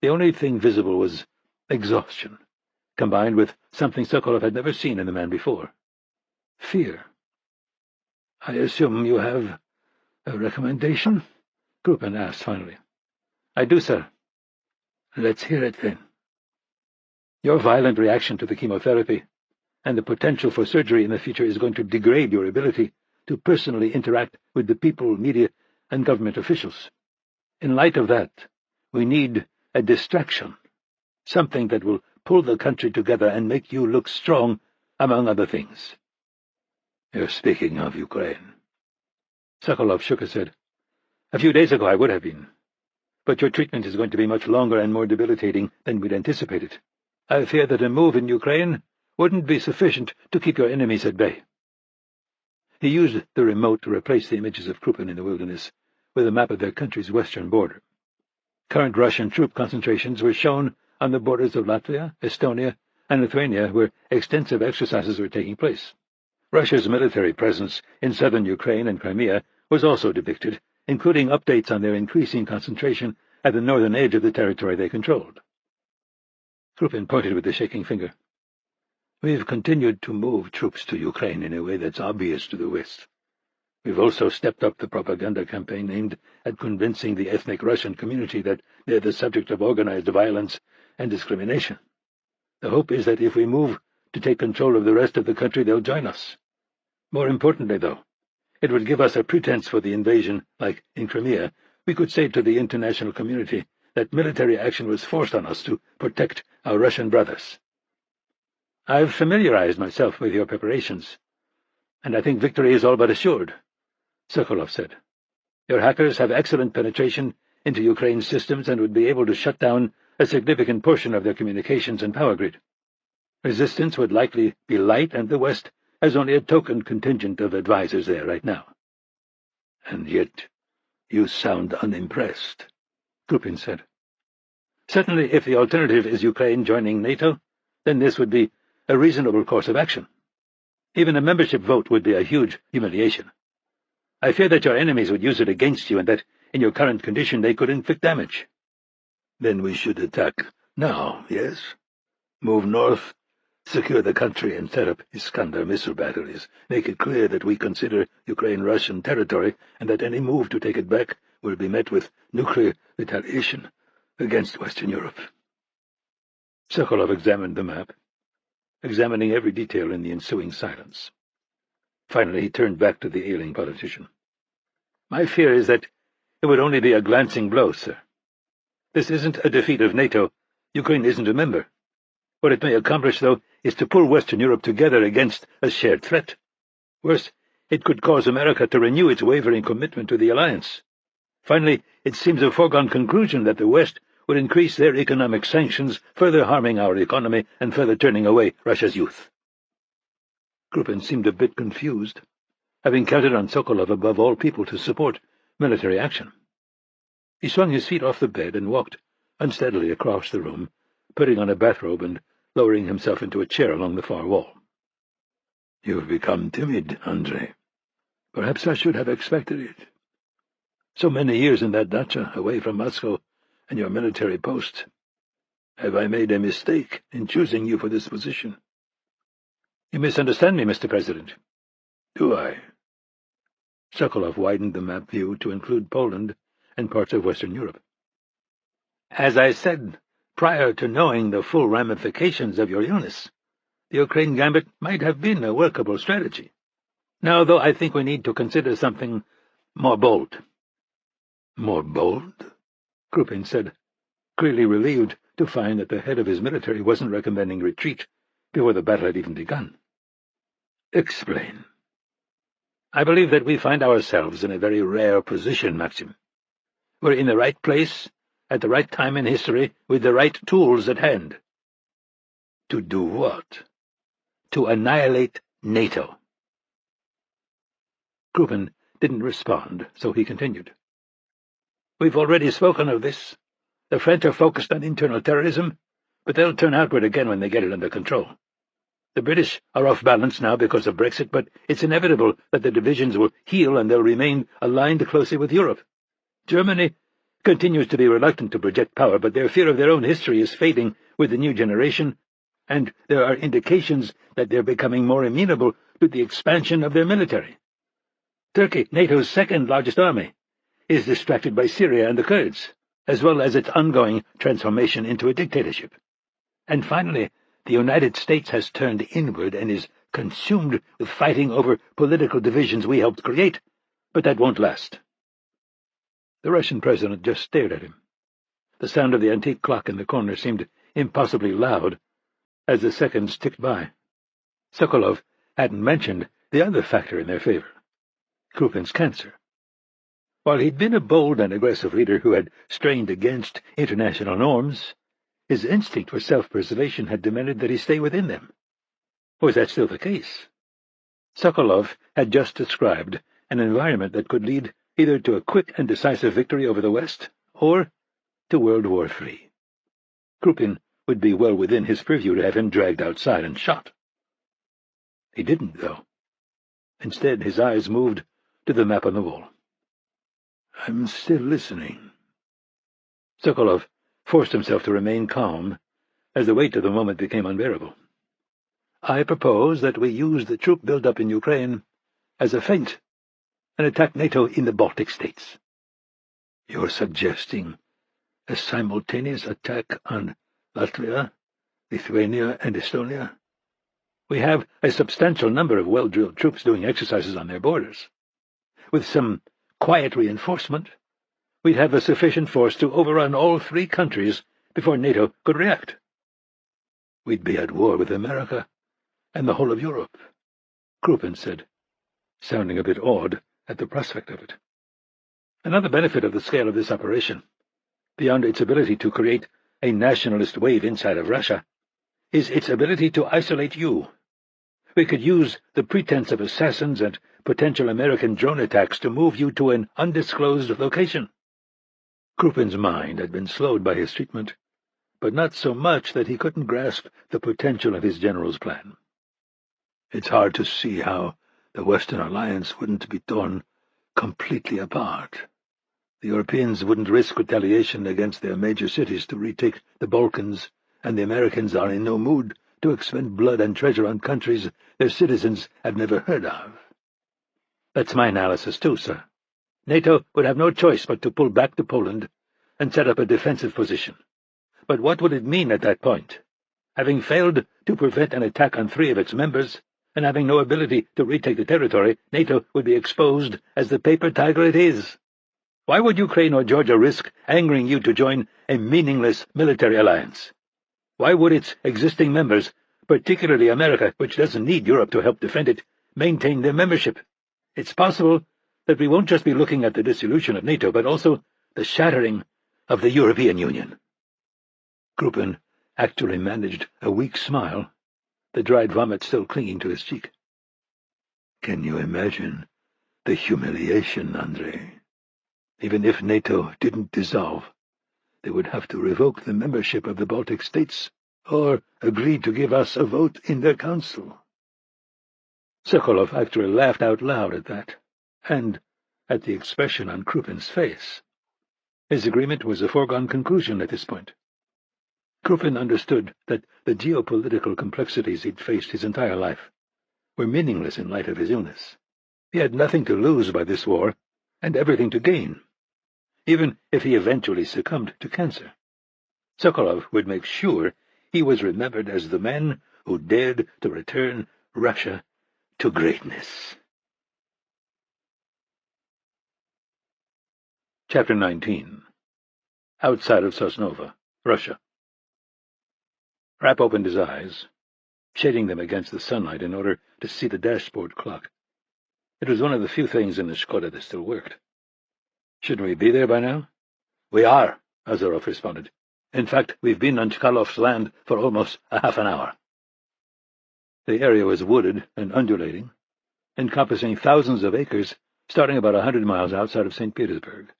The only thing visible was exhaustion, combined with something Sokolov had never seen in the man before. Fear. "I assume you have a recommendation?" Krupin asked finally. "I do, sir." "Let's hear it, then." "Your violent reaction to the chemotherapy and the potential for surgery in the future is going to degrade your ability to personally interact with the people, media, and government officials. In light of that, we need a distraction, something that will pull the country together and make you look strong, among other things." "You're speaking of Ukraine." Sokolov shook his head. "A few days ago I would have been. But your treatment is going to be much longer and more debilitating than we'd anticipated. I fear that a move in Ukraine wouldn't be sufficient to keep your enemies at bay." He used the remote to replace the images of Krupin in the wilderness with a map of their country's western border. Current Russian troop concentrations were shown on the borders of Latvia, Estonia, and Lithuania, where extensive exercises were taking place. Russia's military presence in southern Ukraine and Crimea was also depicted, including updates on their increasing concentration at the northern edge of the territory they controlled. Krupin pointed with a shaking finger. "We've continued to move troops to Ukraine in a way that's obvious to the West. We've also stepped up the propaganda campaign aimed at convincing the ethnic Russian community that they're the subject of organized violence and discrimination. The hope is that if we move to take control of the rest of the country, they'll join us. More importantly, though, it would give us a pretense for the invasion, like in Crimea. We could say to the international community that military action was forced on us to protect our Russian brothers. I've familiarized myself with your preparations, and I think victory is all but assured," Sokolov said. "Your hackers have excellent penetration into Ukraine's systems and would be able to shut down a significant portion of their communications and power grid. Resistance would likely be light, and the West has only a token contingent of advisors there right now." "And yet you sound unimpressed," Krupin said. "Certainly, if the alternative is Ukraine joining NATO, then this would be a reasonable course of action. Even a membership vote would be a huge humiliation. I fear that your enemies would use it against you, and that, in your current condition, they could inflict damage." "Then we should attack now, yes? Move north, secure the country, and set up Iskander missile batteries. Make it clear that we consider Ukraine Russian territory, and that any move to take it back will be met with nuclear retaliation against Western Europe." Sokolov examined the map, examining every detail in the ensuing silence. Finally he turned back to the ailing politician. "My fear is that it would only be a glancing blow, sir. This isn't a defeat of NATO. Ukraine isn't a member. What it may accomplish, though, is to pull Western Europe together against a shared threat. Worse, it could cause America to renew its wavering commitment to the alliance. Finally, it seems a foregone conclusion that the West would increase their economic sanctions, further harming our economy and further turning away Russia's youth." Krupin seemed a bit confused, having counted on Sokolov above all people to support military action. He swung his feet off the bed and walked unsteadily across the room, putting on a bathrobe and lowering himself into a chair along the far wall. "You've become timid, Andrei. Perhaps I should have expected it. So many years in that dacha, away from Moscow and your military post. Have I made a mistake in choosing you for this position?" "You misunderstand me, Mr. President." "Do I?" Sokolov widened the map view to include Poland and parts of Western Europe. "As I said, prior to knowing the full ramifications of your illness, the Ukraine gambit might have been a workable strategy. Now, though, I think we need to consider something more bold." "More bold?" Krupin said, clearly relieved to find that the head of his military wasn't recommending retreat before the battle had even begun. "Explain." "I believe that we find ourselves in a very rare position, Maxim. We're in the right place, at the right time in history, with the right tools at hand." "To do what?" "To annihilate NATO." Krupin didn't respond, so he continued. "We've already spoken of this. The French are focused on internal terrorism, but they'll turn outward again when they get it under control. The British are off balance now because of Brexit, but it's inevitable that the divisions will heal and they'll remain aligned closely with Europe. Germany continues to be reluctant to project power, but their fear of their own history is fading with the new generation, and there are indications that they're becoming more amenable to the expansion of their military. Turkey, NATO's second-largest army, is distracted by Syria and the Kurds, as well as its ongoing transformation into a dictatorship. And finally, the United States has turned inward and is consumed with fighting over political divisions we helped create, but that won't last. The Russian president just stared at him. The sound of the antique clock in the corner seemed impossibly loud as the seconds ticked by. Sokolov hadn't mentioned the other factor in their favor, Krupin's cancer. While he'd been a bold and aggressive leader who had strained against international norms, his instinct for self-preservation had demanded that he stay within them. Was that still the case? Sokolov had just described an environment that could lead either to a quick and decisive victory over the West, or to World War III. Krupin would be well within his purview to have him dragged outside and shot. He didn't, though. Instead, his eyes moved to the map on the wall. "I'm still listening." Sokolov forced himself to remain calm as the weight of the moment became unbearable. "I propose that we use the troop build-up in Ukraine as a feint and attack NATO in the Baltic states." "You're suggesting a simultaneous attack on Latvia, Lithuania, and Estonia?" "We have a substantial number of well-drilled troops doing exercises on their borders. With some quiet reinforcement, we'd have a sufficient force to overrun all three countries before NATO could react. We'd be at war with America and the whole of Europe," Krupin said, sounding a bit awed at the prospect of it. "Another benefit of the scale of this operation, beyond its ability to create a nationalist wave inside of Russia, is its ability to isolate you. We could use the pretense of assassins and potential American drone attacks to move you to an undisclosed location." Krupin's mind had been slowed by his treatment, but not so much that he couldn't grasp the potential of his general's plan. "It's hard to see how the Western alliance wouldn't be torn completely apart. The Europeans wouldn't risk retaliation against their major cities to retake the Balkans, and the Americans are in no mood to expend blood and treasure on countries their citizens have never heard of." "That's my analysis too, sir. NATO would have no choice but to pull back to Poland and set up a defensive position. But what would it mean at that point? Having failed to prevent an attack on three of its members, and having no ability to retake the territory, NATO would be exposed as the paper tiger it is. Why would Ukraine or Georgia risk angering you to join a meaningless military alliance? Why would its existing members, particularly America, which doesn't need Europe to help defend it, maintain their membership? It's possible that we won't just be looking at the dissolution of NATO, but also the shattering of the European Union." Krupin actually managed a weak smile, the dried vomit still clinging to his cheek. "Can you imagine the humiliation, Andrei? Even if NATO didn't dissolve, they would have to revoke the membership of the Baltic states or agree to give us a vote in their council." Sokolov actually laughed out loud at that, and at the expression on Krupin's face. His agreement was a foregone conclusion at this point. Krupin understood that the geopolitical complexities he'd faced his entire life were meaningless in light of his illness. He had nothing to lose by this war, and everything to gain, even if he eventually succumbed to cancer. Sokolov would make sure he was remembered as the man who dared to return Russia to greatness. Chapter 19. Outside of Sosnovo, Russia. Rapp opened his eyes, shading them against the sunlight in order to see the dashboard clock. It was one of the few things in the Skoda that still worked. "Shouldn't we be there by now?" "We are," Azarov responded. "In fact, we've been on Chkalov's land for almost a half an hour." The area was wooded and undulating, encompassing thousands of acres, starting about 100 miles outside of St. Petersburg.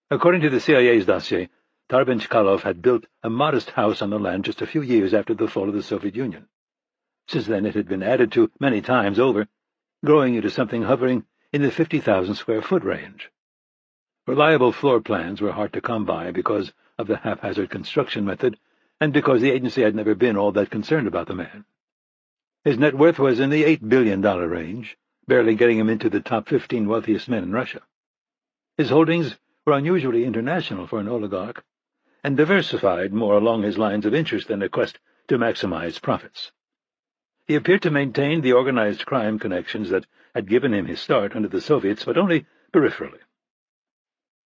According to the CIA's dossier, Tarbin Chkalov had built a modest house on the land just a few years after the fall of the Soviet Union. Since then it had been added to many times over, growing into something hovering in the 50,000 square foot range. Reliable floor plans were hard to come by because of the haphazard construction method and because the agency had never been all that concerned about the man. His net worth was in the $8 billion range, barely getting him into the top 15 wealthiest men in Russia. His holdings were unusually international for an oligarch, and diversified more along his lines of interest than a quest to maximize profits. He appeared to maintain the organized crime connections that had given him his start under the Soviets, but only peripherally.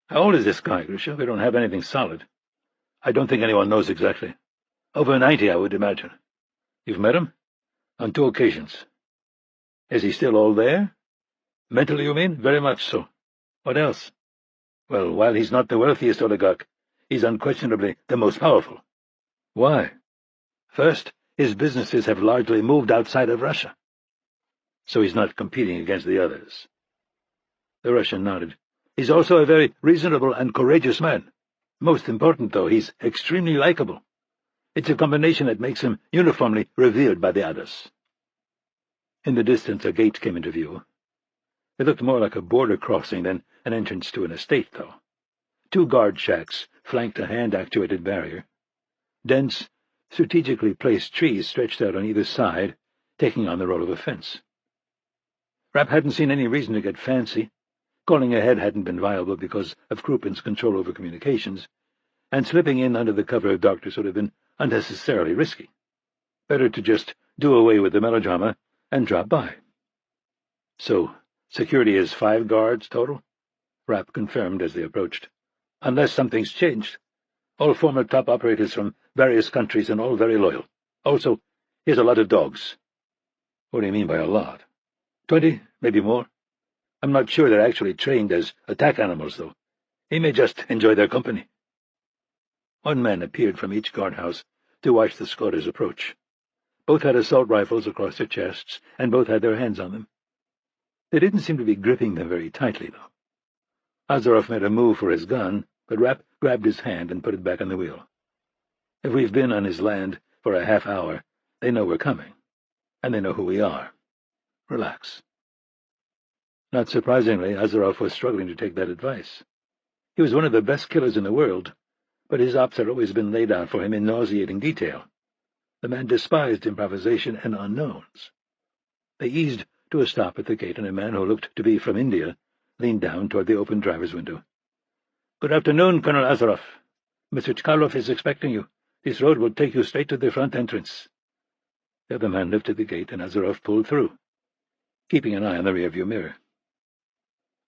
How old is this guy, Grisha? We don't have anything solid. I don't think anyone knows exactly. Over 90, I would imagine. You've met him? On 2 occasions. Is he still all there? Mentally, you mean? Very much so. What else? Well, while he's not the wealthiest oligarch, he's unquestionably the most powerful. Why? First, his businesses have largely moved outside of Russia. So he's not competing against the others. The Russian nodded. He's also a very reasonable and courageous man. Most important, though, he's extremely likable. It's a combination that makes him uniformly revered by the others. In the distance, a gate came into view. It looked more like a border crossing than an entrance to an estate, though. 2 guard shacks flanked a hand-actuated barrier. Dense, strategically placed trees stretched out on either side, taking on the role of a fence. Rapp hadn't seen any reason to get fancy. Calling ahead hadn't been viable because of Krupin's control over communications, and slipping in under the cover of darkness would have been unnecessarily risky. Better to just do away with the melodrama and drop by. So, security is 5 guards total? Rapp confirmed as they approached. Unless something's changed. All former top operators from various countries and all very loyal. Also, here's a lot of dogs. What do you mean by a lot? 20, maybe more? I'm not sure they're actually trained as attack animals, though. He may just enjoy their company. 1 man appeared from each guardhouse to watch the squatters approach. Both had assault rifles across their chests, and both had their hands on them. They didn't seem to be gripping them very tightly, though. Azarov made a move for his gun, but Rapp grabbed his hand and put it back on the wheel. If we've been on his land for a half hour, they know we're coming, and they know who we are. Relax. Not surprisingly, Azarov was struggling to take that advice. He was one of the best killers in the world, but his ops had always been laid out for him in nauseating detail. The man despised improvisation and unknowns. They eased to a stop at the gate, and a man who looked to be from India leaned down toward the open driver's window. "Good afternoon, Colonel Azarov. Mr. Chkalov is expecting you. This road will take you straight to the front entrance." The other man lifted the gate, and Azarov pulled through, keeping an eye on the rearview mirror.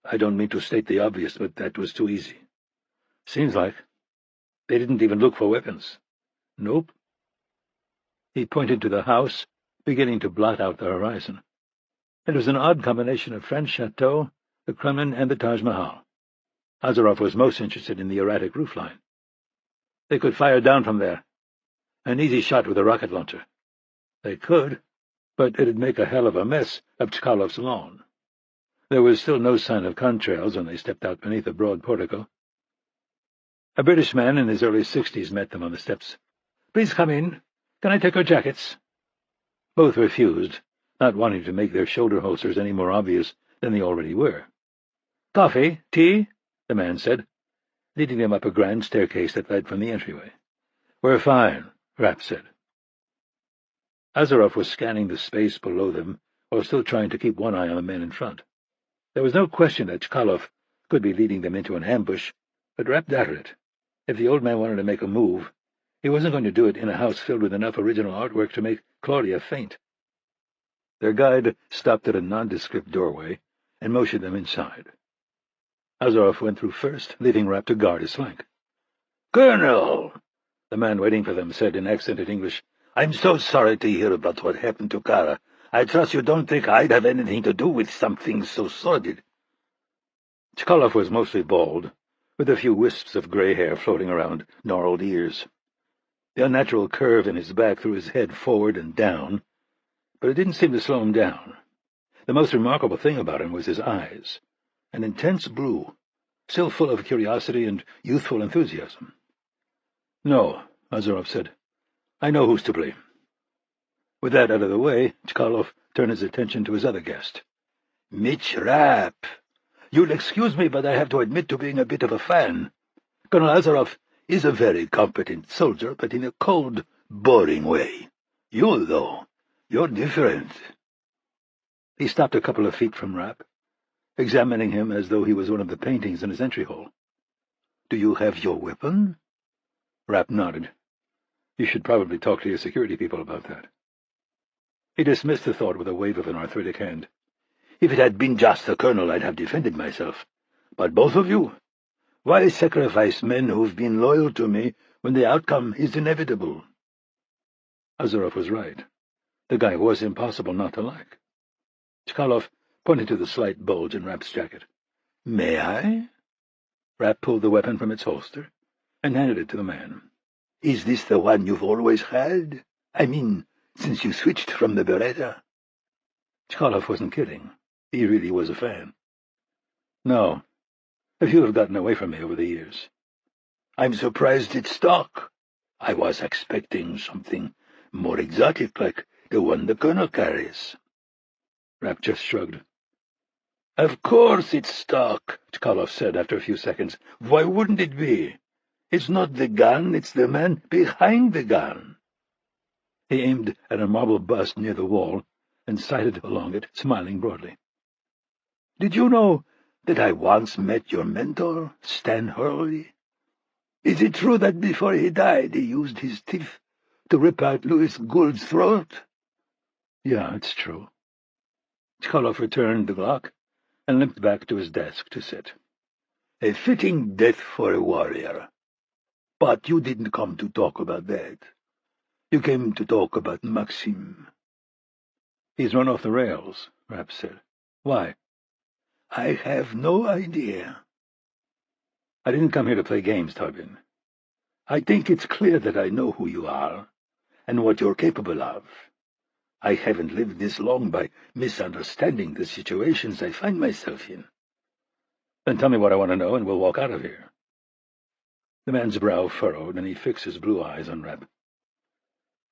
I don't mean to state the obvious, but that was too easy. Seems like. They didn't even look for weapons. Nope. He pointed to the house, beginning to blot out the horizon. It was an odd combination of French chateau, the Kremlin, and the Taj Mahal. Azarov was most interested in the erratic roofline. They could fire down from there. An easy shot with a rocket launcher. They could, but it'd make a hell of a mess of Chkalov's lawn. There was still no sign of contrails when they stepped out beneath a broad portico. A British man in his early 60s met them on the steps. "Please come in. Can I take your jackets?" Both refused, not wanting to make their shoulder holsters any more obvious than they already were. "Coffee? Tea?" the man said, leading them up a grand staircase that led from the entryway. "We're fine," Rapp said. Azarov was scanning the space below them while still trying to keep one eye on the men in front. There was no question that Chkalov could be leading them into an ambush, but Rapp doubted it. If the old man wanted to make a move, he wasn't going to do it in a house filled with enough original artwork to make Claudia faint. Their guide stopped at a nondescript doorway and motioned them inside. Azarov went through first, leaving Rapp to guard his flank. "Colonel," the man waiting for them said in accented English, "I'm so sorry to hear about what happened to Kara. I trust you don't think I'd have anything to do with something so sordid." Chkalov was mostly bald, with a few wisps of gray hair floating around gnarled ears. The unnatural curve in his back threw his head forward and down, but it didn't seem to slow him down. The most remarkable thing about him was his eyes, an intense blue, still full of curiosity and youthful enthusiasm. "No," Azarov said. "I know who's to blame." With that out of the way, Chkalov turned his attention to his other guest. "Mitch Rapp. You'll excuse me, but I have to admit to being a bit of a fan. Colonel Azarov is a very competent soldier, but in a cold, boring way. You, though, you're different." He stopped a couple of feet from Rapp, examining him as though he was one of the paintings in his entry hall. "Do you have your weapon?" Rapp nodded. "You should probably talk to your security people about that." He dismissed the thought with a wave of an arthritic hand. "If it had been just the colonel, I'd have defended myself. But both of you? Why sacrifice men who've been loyal to me when the outcome is inevitable?" Azarov was right. The guy was impossible not to like. Chkalov pointed to the slight bulge in Rapp's jacket. "May I?" Rapp pulled the weapon from its holster and handed it to the man. "Is this the one you've always had? I mean, since you switched from the Beretta?" Chkalov wasn't kidding. He really was a fan. "No. A few have gotten away from me over the years." "I'm surprised it's stock. I was expecting something more exotic, like the one the colonel carries." Rapp just shrugged. "Of course it's stock," Chkalov said after a few seconds. "Why wouldn't it be? It's not the gun, it's the man behind the gun." He aimed at a marble bust near the wall and sighted along it, smiling broadly. "Did you know that I once met your mentor, Stan Hurley? Is it true that before he died he used his teeth to rip out Louis Gould's throat?" "Yeah, it's true." Chkalov returned the Glock and limped back to his desk to sit. "A fitting death for a warrior. But you didn't come to talk about that. You came to talk about Maxim." "He's run off the rails," Rapp said. "Why?" "I have no idea." "I didn't come here to play games, Tarbin. I think it's clear that I know who you are and what you're capable of. I haven't lived this long by misunderstanding the situations I find myself in." "Then tell me what I want to know, and we'll walk out of here." The man's brow furrowed, and he fixed his blue eyes on Rapp.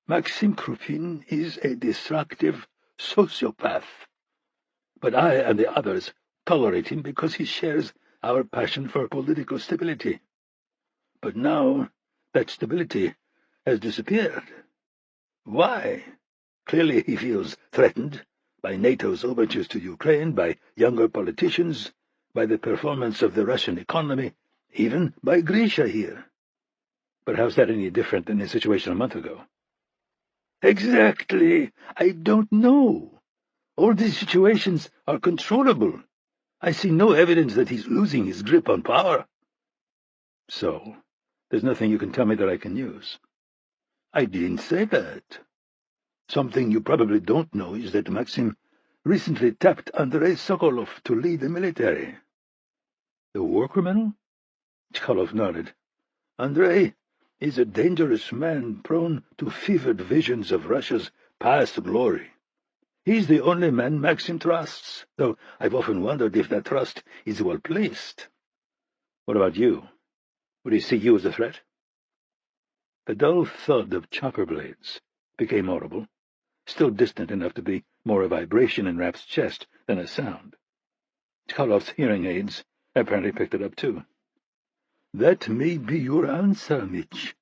"Maxim Krupin is a destructive sociopath, but I and the others tolerate him because he shares our passion for political stability. But now that stability has disappeared. Why? Clearly he feels threatened by NATO's overtures to Ukraine, by younger politicians, by the performance of the Russian economy, even by Grisha here." "But how's that any different than the situation a month ago?" "Exactly. I don't know. All these situations are controllable. I see no evidence that he's losing his grip on power." "So, there's nothing you can tell me that I can use?" "I didn't say that. Something you probably don't know is that Maxim recently tapped Andrei Sokolov to lead the military." "The war criminal?" Chkalov nodded. "Andrei is a dangerous man, prone to fevered visions of Russia's past glory. He's the only man Maxim trusts, though I've often wondered if that trust is well placed." "What about you? Would he see you as a threat?" The dull thud of chopper blades became audible, still distant enough to be more a vibration in Rapp's chest than a sound. Chkalov's hearing aids apparently picked it up too. "That may be your answer, Mitch."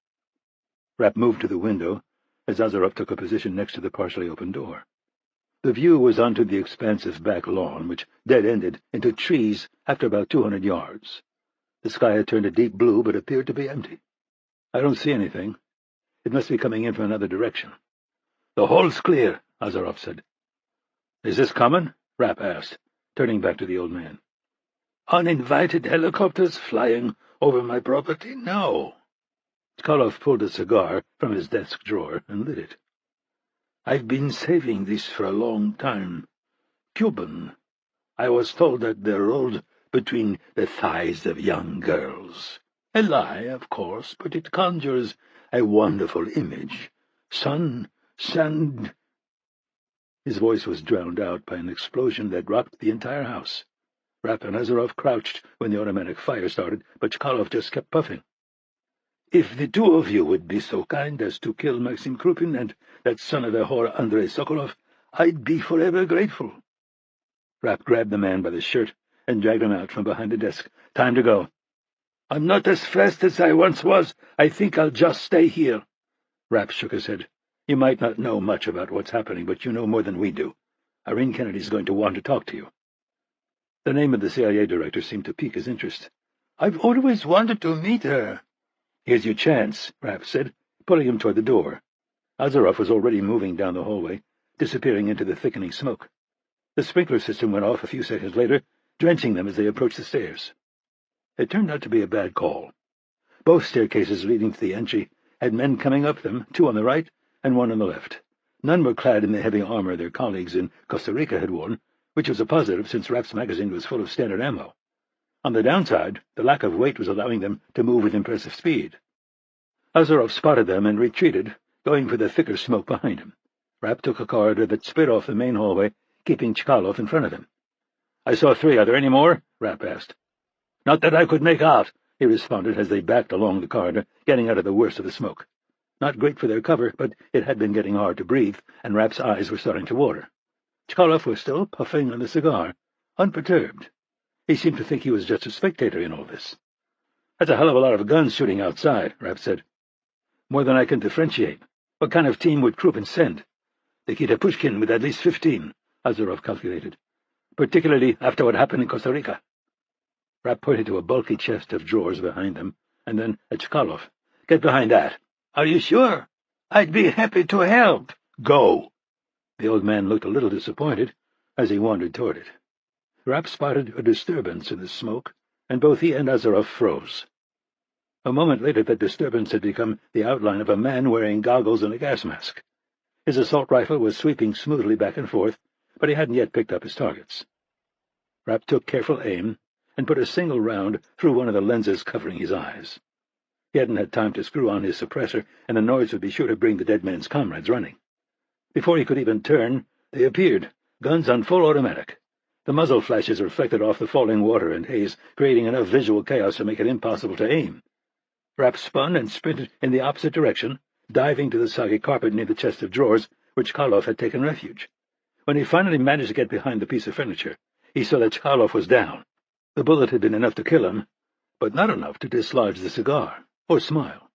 Rapp moved to the window as Azarov took a position next to the partially open door. The view was onto the expansive back lawn, which dead-ended into trees after about 200 yards. The sky had turned a deep blue, but appeared to be empty. "I don't see anything. It must be coming in from another direction." "The hole's clear," Azarov said. "Is this common?" Rapp asked, turning back to the old man. "Uninvited helicopters flying over my property? No." Chkalov pulled a cigar from his desk drawer and lit it. "I've been saving this for a long time. Cuban. I was told that they're rolled between the thighs of young girls. A lie, of course, but it conjures a wonderful image. Sun, sand—" His voice was drowned out by an explosion that rocked the entire house. Rapp and Azarov crouched when the automatic fire started, but Chkalov just kept puffing. If the two of you would be so kind as to kill Maxim Krupin and that son of a whore Andrei Sokolov, I'd be forever grateful." Rapp grabbed the man by the shirt and dragged him out from behind the desk. "Time to go." "I'm not as fast as I once was. I think I'll just stay here." Rapp shook his head. "You might not know much about what's happening, but you know more than we do. Irene Kennedy's going to want to talk to you." The name of the CIA director seemed to pique his interest. "I've always wanted to meet her." "Here's your chance," Rapp said, pulling him toward the door. Azarov was already moving down the hallway, disappearing into the thickening smoke. The sprinkler system went off a few seconds later, drenching them as they approached the stairs. It turned out to be a bad call. Both staircases leading to the entry had men coming up them, 2 on the right and 1 on the left. None were clad in the heavy armor their colleagues in Costa Rica had worn, which was a positive since Rapp's magazine was full of standard ammo. On the downside, the lack of weight was allowing them to move with impressive speed. Azarov spotted them and retreated, going for the thicker smoke behind him. Rapp took a corridor that split off the main hallway, keeping Chkalov in front of him. "I saw 3. Are there any more?" Rapp asked. "Not that I could make out," he responded as they backed along the corridor, getting out of the worst of the smoke. Not great for their cover, but it had been getting hard to breathe, and Rapp's eyes were starting to water. Chkalov was still puffing on the cigar, unperturbed. He seemed to think he was just a spectator in all this. "That's a hell of a lot of guns shooting outside," Rapp said. "More than I can differentiate. What kind of team would Krupin send?" "Nikita Pushkin with at least 15, Azarov calculated, particularly after what happened in Costa Rica." Rapp pointed to a bulky chest of drawers behind them, and then at Chkalov. "Get behind that." "Are you sure? I'd be happy to help." "Go." The old man looked a little disappointed as he wandered toward it. Rapp spotted a disturbance in the smoke, and both he and Azarov froze. A moment later, that disturbance had become the outline of a man wearing goggles and a gas mask. His assault rifle was sweeping smoothly back and forth, but he hadn't yet picked up his targets. Rapp took careful aim and put a single round through one of the lenses covering his eyes. He hadn't had time to screw on his suppressor, and the noise would be sure to bring the dead man's comrades running. Before he could even turn, they appeared, guns on full automatic. The muzzle flashes reflected off the falling water and haze, creating enough visual chaos to make it impossible to aim. Rapp spun and sprinted in the opposite direction, diving to the soggy carpet near the chest of drawers where Chkalov had taken refuge. When he finally managed to get behind the piece of furniture, he saw that Chkalov was down. The bullet had been enough to kill him, but not enough to dislodge the cigar, or smile.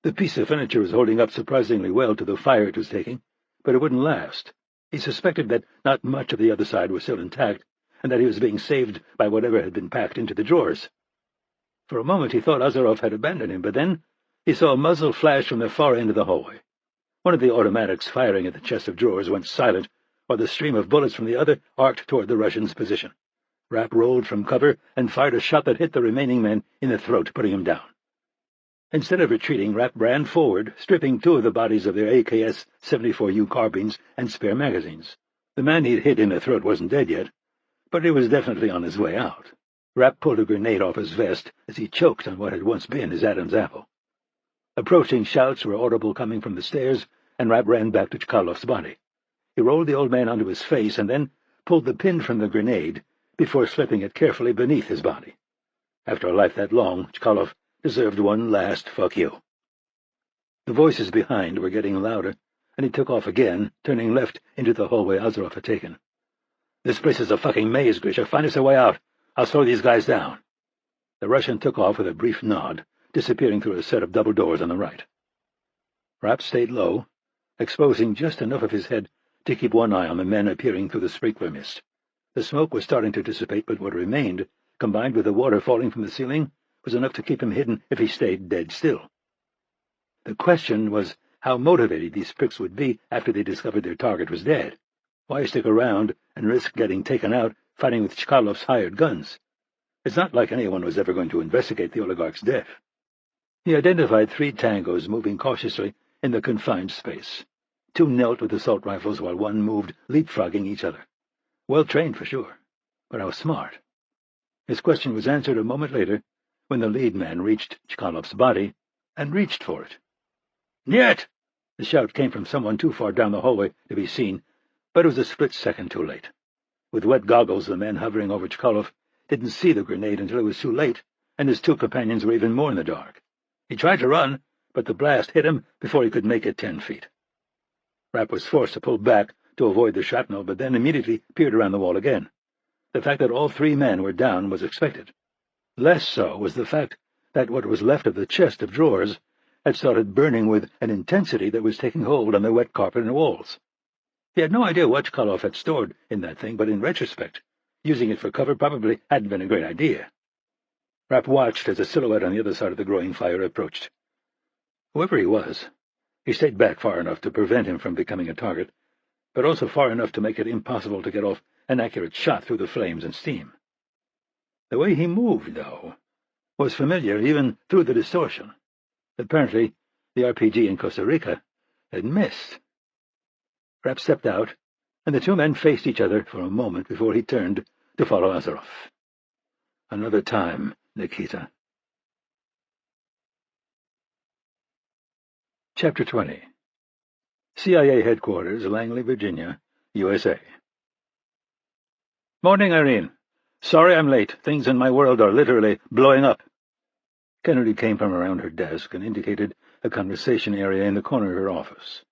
The piece of furniture was holding up surprisingly well to the fire it was taking, but it wouldn't last. He suspected that not much of the other side was still intact, and that he was being saved by whatever had been packed into the drawers. For a moment he thought Azarov had abandoned him, but then he saw a muzzle flash from the far end of the hallway. One of the automatics firing at the chest of drawers went silent, while the stream of bullets from the other arced toward the Russian's position. Rapp rolled from cover and fired a shot that hit the remaining man in the throat, putting him down. Instead of retreating, Rapp ran forward, stripping 2 of the bodies of their AKS-74U carbines and spare magazines. The man he'd hit in the throat wasn't dead yet, but he was definitely on his way out. Rapp pulled a grenade off his vest as he choked on what had once been his Adam's apple. Approaching shouts were audible coming from the stairs, and Rapp ran back to Chkalov's body. He rolled the old man onto his face and then pulled the pin from the grenade before slipping it carefully beneath his body. After a life that long, Chkalov deserved one last fuck you. The voices behind were getting louder, and he took off again, turning left into the hallway Azarov had taken. "This place is a fucking maze, Grisha. Find us a way out. I'll slow these guys down." The Russian took off with a brief nod, disappearing through a set of double doors on the right. Rapp stayed low, exposing just enough of his head to keep one eye on the men appearing through the sprinkler mist. The smoke was starting to dissipate, but what remained, combined with the water falling from the ceiling, was enough to keep him hidden if he stayed dead still. The question was how motivated these pricks would be after they discovered their target was dead. Why stick around and risk getting taken out fighting with Chkalov's hired guns? It's not like anyone was ever going to investigate the oligarch's death. He identified 3 tangos moving cautiously in the confined space. 2 knelt with assault rifles while 1 moved, leapfrogging each other. Well trained for sure, but how smart. His question was answered a moment later when the lead man reached Chkalov's body and reached for it. "Niet!" The shout came from someone too far down the hallway to be seen, but it was a split second too late. With wet goggles, the man hovering over Chkalov didn't see the grenade until it was too late, and his 2 companions were even more in the dark. He tried to run, but the blast hit him before he could make it 10 feet. Rapp was forced to pull back to avoid the shrapnel, but then immediately peered around the wall again. The fact that all 3 men were down was expected. Less so was the fact that what was left of the chest of drawers had started burning with an intensity that was taking hold on the wet carpet and walls. He had no idea what Chkalov had stored in that thing, but in retrospect, using it for cover probably hadn't been a great idea. Rapp watched as a silhouette on the other side of the growing fire approached. Whoever he was, he stayed back far enough to prevent him from becoming a target, but also far enough to make it impossible to get off an accurate shot through the flames and steam. The way he moved, though, was familiar even through the distortion. Apparently, the RPG in Costa Rica had missed. Rapp stepped out, and the 2 men faced each other for a moment before he turned to follow Azarov. Another time, Nikita. Chapter 20. CIA Headquarters, Langley, Virginia, USA. Morning, Irene. Sorry I'm late. Things in my world are literally blowing up. Kennedy came from around her desk and indicated a conversation area in the corner of her office.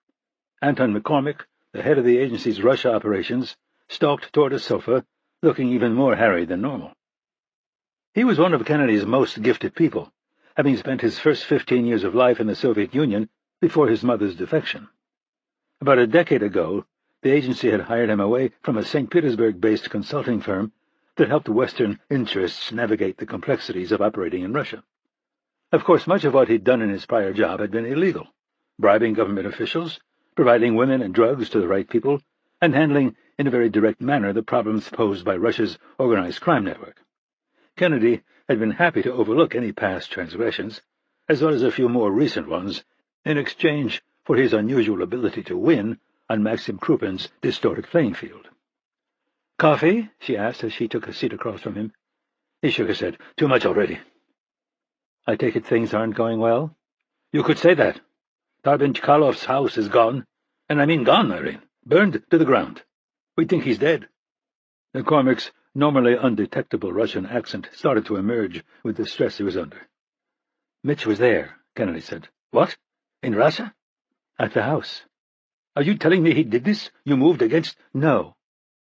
Anton McCormick, the head of the agency's Russia operations, stalked toward a sofa, looking even more harried than normal. He was one of Kennedy's most gifted people, having spent his first 15 years of life in the Soviet Union before his mother's defection. About a decade ago, the agency had hired him away from a St. Petersburg-based consulting firm that helped Western interests navigate the complexities of operating in Russia. Of course, much of what he'd done in his prior job had been illegal, bribing government officials, providing women and drugs to the right people, and handling in a very direct manner the problems posed by Russia's organized crime network. Kennedy had been happy to overlook any past transgressions, as well as a few more recent ones, in exchange for his unusual ability to win on Maxim Krupin's distorted playing field. "Coffee?" she asked as she took a seat across from him. He shook his head. "Too much already." "I take it things aren't going well?" "You could say that. Tarbin Chkalov's house is gone, and I mean gone, Irene, burned to the ground. We think he's dead." McCormick's normally undetectable Russian accent started to emerge with the stress he was under. "Mitch was there," Kennedy said. "What? In Russia?" "At the house." "Are you telling me he did this? You moved against—" "No,"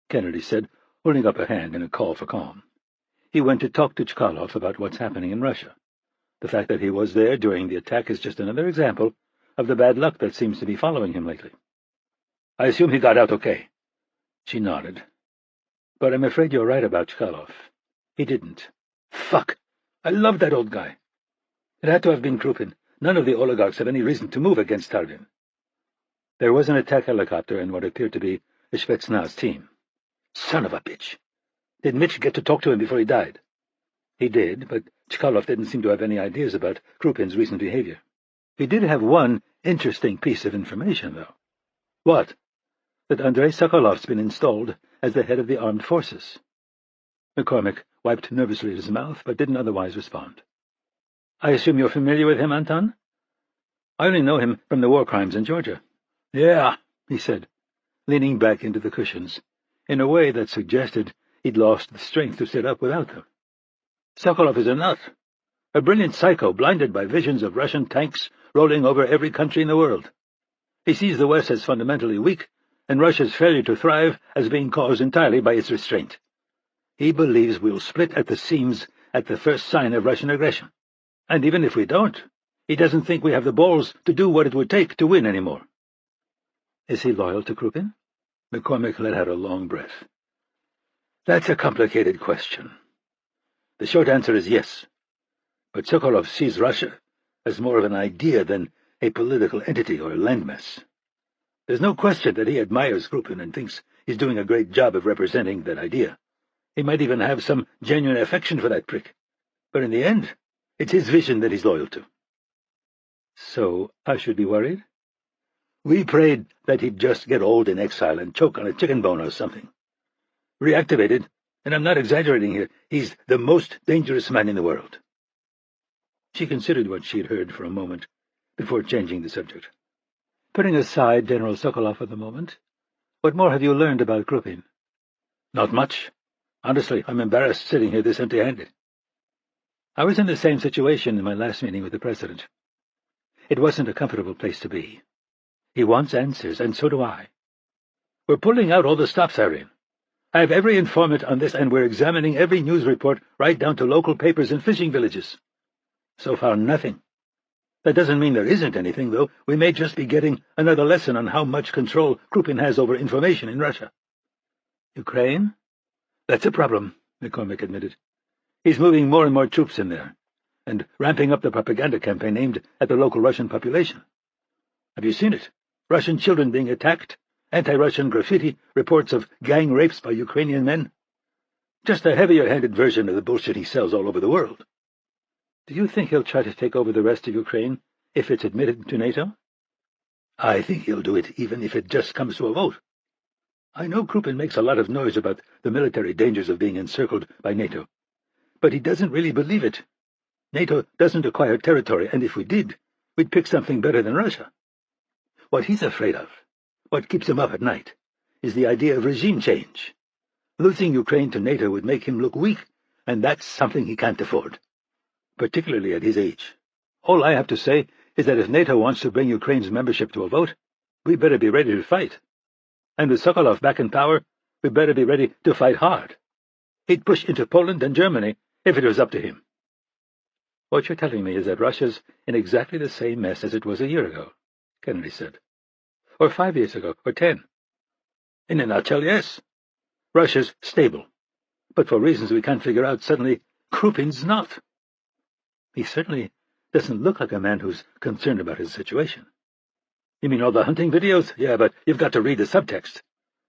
Kennedy said, holding up a hand in a call for calm. "He went to talk to Chkalov about what's happening in Russia. The fact that he was there during the attack is just another example of the bad luck that seems to be following him lately." "I assume he got out okay." She nodded. "But I'm afraid you're right about Chkalov. He didn't." "Fuck! I love that old guy." "It had to have been Krupin. None of the oligarchs have any reason to move against Tarbin." There was an attack helicopter and what appeared to be a Spetsnaz team. "Son of a bitch! Did Mitch get to talk to him before he died?" "He did, but Chkalov didn't seem to have any ideas about Krupin's recent behavior. He did have one interesting piece of information, though." "What?" "That Andrei Sokolov's been installed as the head of the armed forces." McCormick wiped nervously at his mouth, but didn't otherwise respond. "I assume you're familiar with him, Anton?" "I only know him from the war crimes in Georgia." "Yeah," he said, leaning back into the cushions, in a way that suggested he'd lost the strength to sit up without them. "Sokolov is a nut, a brilliant psycho blinded by visions of Russian tanks rolling over every country in the world. He sees the West as fundamentally weak, and Russia's failure to thrive as being caused entirely by its restraint. He believes we'll split at the seams at the first sign of Russian aggression. And even if we don't, he doesn't think we have the balls to do what it would take to win anymore." "Is he loyal to Krupin?" McCormick let out a long breath. "That's a complicated question. The short answer is yes. But Sokolov sees Russia as more of an idea than a political entity or landmass. There's no question that he admires Krupin and thinks he's doing a great job of representing that idea. He might even have some genuine affection for that prick. But in the end, it's his vision that he's loyal to." "So I should be worried?" "We prayed that he'd just get old in exile and choke on a chicken bone or something. Reactivated, and I'm not exaggerating here, he's the most dangerous man in the world." She considered what she'd heard for a moment before changing the subject. "Putting aside General Sokolov for the moment, what more have you learned about Krupin?" "Not much. Honestly, I'm embarrassed sitting here this empty-handed." I was in the same situation in my last meeting with the President. It wasn't a comfortable place to be. He wants answers, and so do I. We're pulling out all the stops, Irene. I have every informant on this, and we're examining every news report right down to local papers and fishing villages. So far, nothing. That doesn't mean there isn't anything, though. We may just be getting another lesson on how much control Krupin has over information in Russia. Ukraine? That's a problem, McCormick admitted. He's moving more and more troops in there, and ramping up the propaganda campaign aimed at the local Russian population. Have you seen it? Russian children being attacked, anti-Russian graffiti, reports of gang rapes by Ukrainian men. Just a heavier-handed version of the bullshit he sells all over the world. Do you think he'll try to take over the rest of Ukraine if it's admitted to NATO? I think he'll do it even if it just comes to a vote. I know Krupin makes a lot of noise about the military dangers of being encircled by NATO, but he doesn't really believe it. NATO doesn't acquire territory, and if we did, we'd pick something better than Russia. What he's afraid of, what keeps him up at night, is the idea of regime change. Losing Ukraine to NATO would make him look weak, and that's something he can't afford, particularly at his age. All I have to say is that if NATO wants to bring Ukraine's membership to a vote, we better be ready to fight. And with Sokolov back in power, we better be ready to fight hard. He'd push into Poland and Germany if it was up to him. What you're telling me is that Russia's in exactly the same mess as it was a year ago, Kennedy said. Or 5 years ago, or 10. In a nutshell, yes. Russia's stable. But for reasons we can't figure out, suddenly Krupin's not. He certainly doesn't look like a man who's concerned about his situation. You mean all the hunting videos? Yeah, but you've got to read the subtext.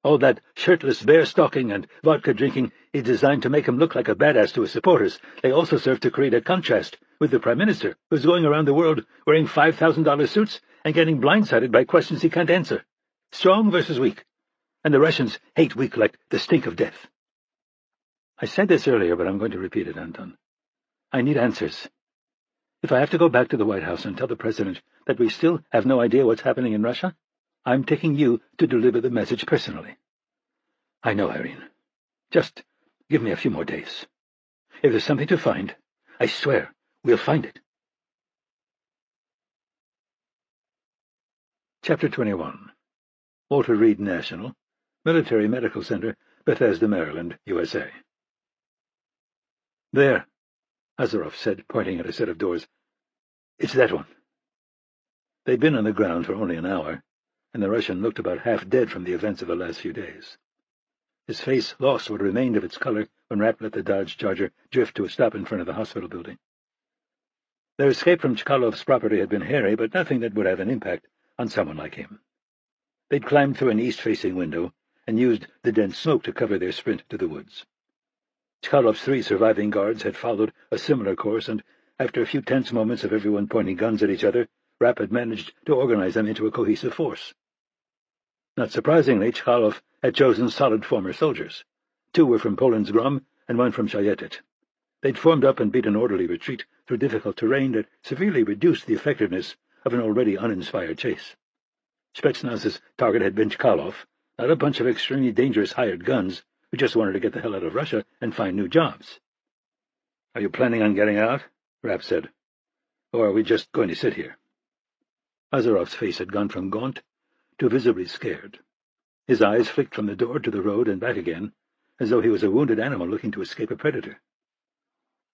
All that shirtless bear-stalking and vodka-drinking is designed to make him look like a badass to his supporters. They also serve to create a contrast with the Prime Minister, who's going around the world wearing $5,000 suits and getting blindsided by questions he can't answer. Strong versus weak. And the Russians hate weak like the stink of death. I said this earlier, but I'm going to repeat it, Anton. I need answers. If I have to go back to the White House and tell the President that we still have no idea what's happening in Russia, I'm taking you to deliver the message personally. I know, Irene. Just give me a few more days. If there's something to find, I swear we'll find it. Chapter 21. Walter Reed National, Military Medical Center, Bethesda, Maryland, USA. There, Azarov said, pointing at a set of doors. It's that one. They'd been on the ground for only an hour, and the Russian looked about half dead from the events of the last few days. His face lost what remained of its color when Rapp let the Dodge Charger drift to a stop in front of the hospital building. Their escape from Chkalov's property had been hairy, but nothing that would have an impact on someone like him. They'd climbed through an east-facing window and used the dense smoke to cover their sprint to the woods. Chkalov's 3 surviving guards had followed a similar course, and after a few tense moments of everyone pointing guns at each other, Rapp had managed to organize them into a cohesive force. Not surprisingly, Chkalov had chosen solid former soldiers. 2 were from Poland's Grom and 1 from Shayetet. They'd formed up and beat an orderly retreat through difficult terrain that severely reduced the effectiveness of an already uninspired chase. Spetsnaz's target had been Chkalov, not a bunch of extremely dangerous hired guns who just wanted to get the hell out of Russia and find new jobs. "Are you planning on getting out?" Rapp said. "Or are we just going to sit here?" Azarov's face had gone from gaunt to visibly scared. His eyes flicked from the door to the road and back again, as though he was a wounded animal looking to escape a predator.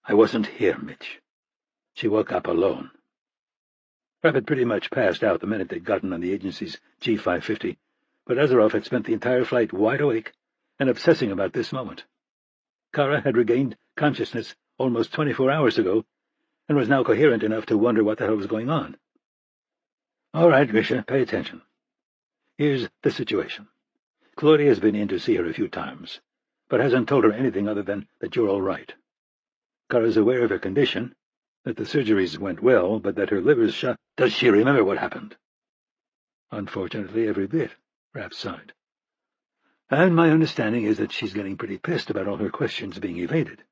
"I wasn't here, Mitch. She woke up alone." Rapp had pretty much passed out the minute they'd gotten on the agency's G550, but Azarov had spent the entire flight wide awake and obsessing about this moment. Kara had regained consciousness almost 24 hours ago and was now coherent enough to wonder what the hell was going on. "All right, Grisha, pay attention. Here's the situation. Claudia has been in to see her a few times, but hasn't told her anything other than that you're all right. Kara's aware of her condition, that the surgeries went well, but that her liver's shot. Does she remember what happened?" "Unfortunately, every bit," Rapp sighed. "And my understanding is that she's getting pretty pissed about all her questions being evaded."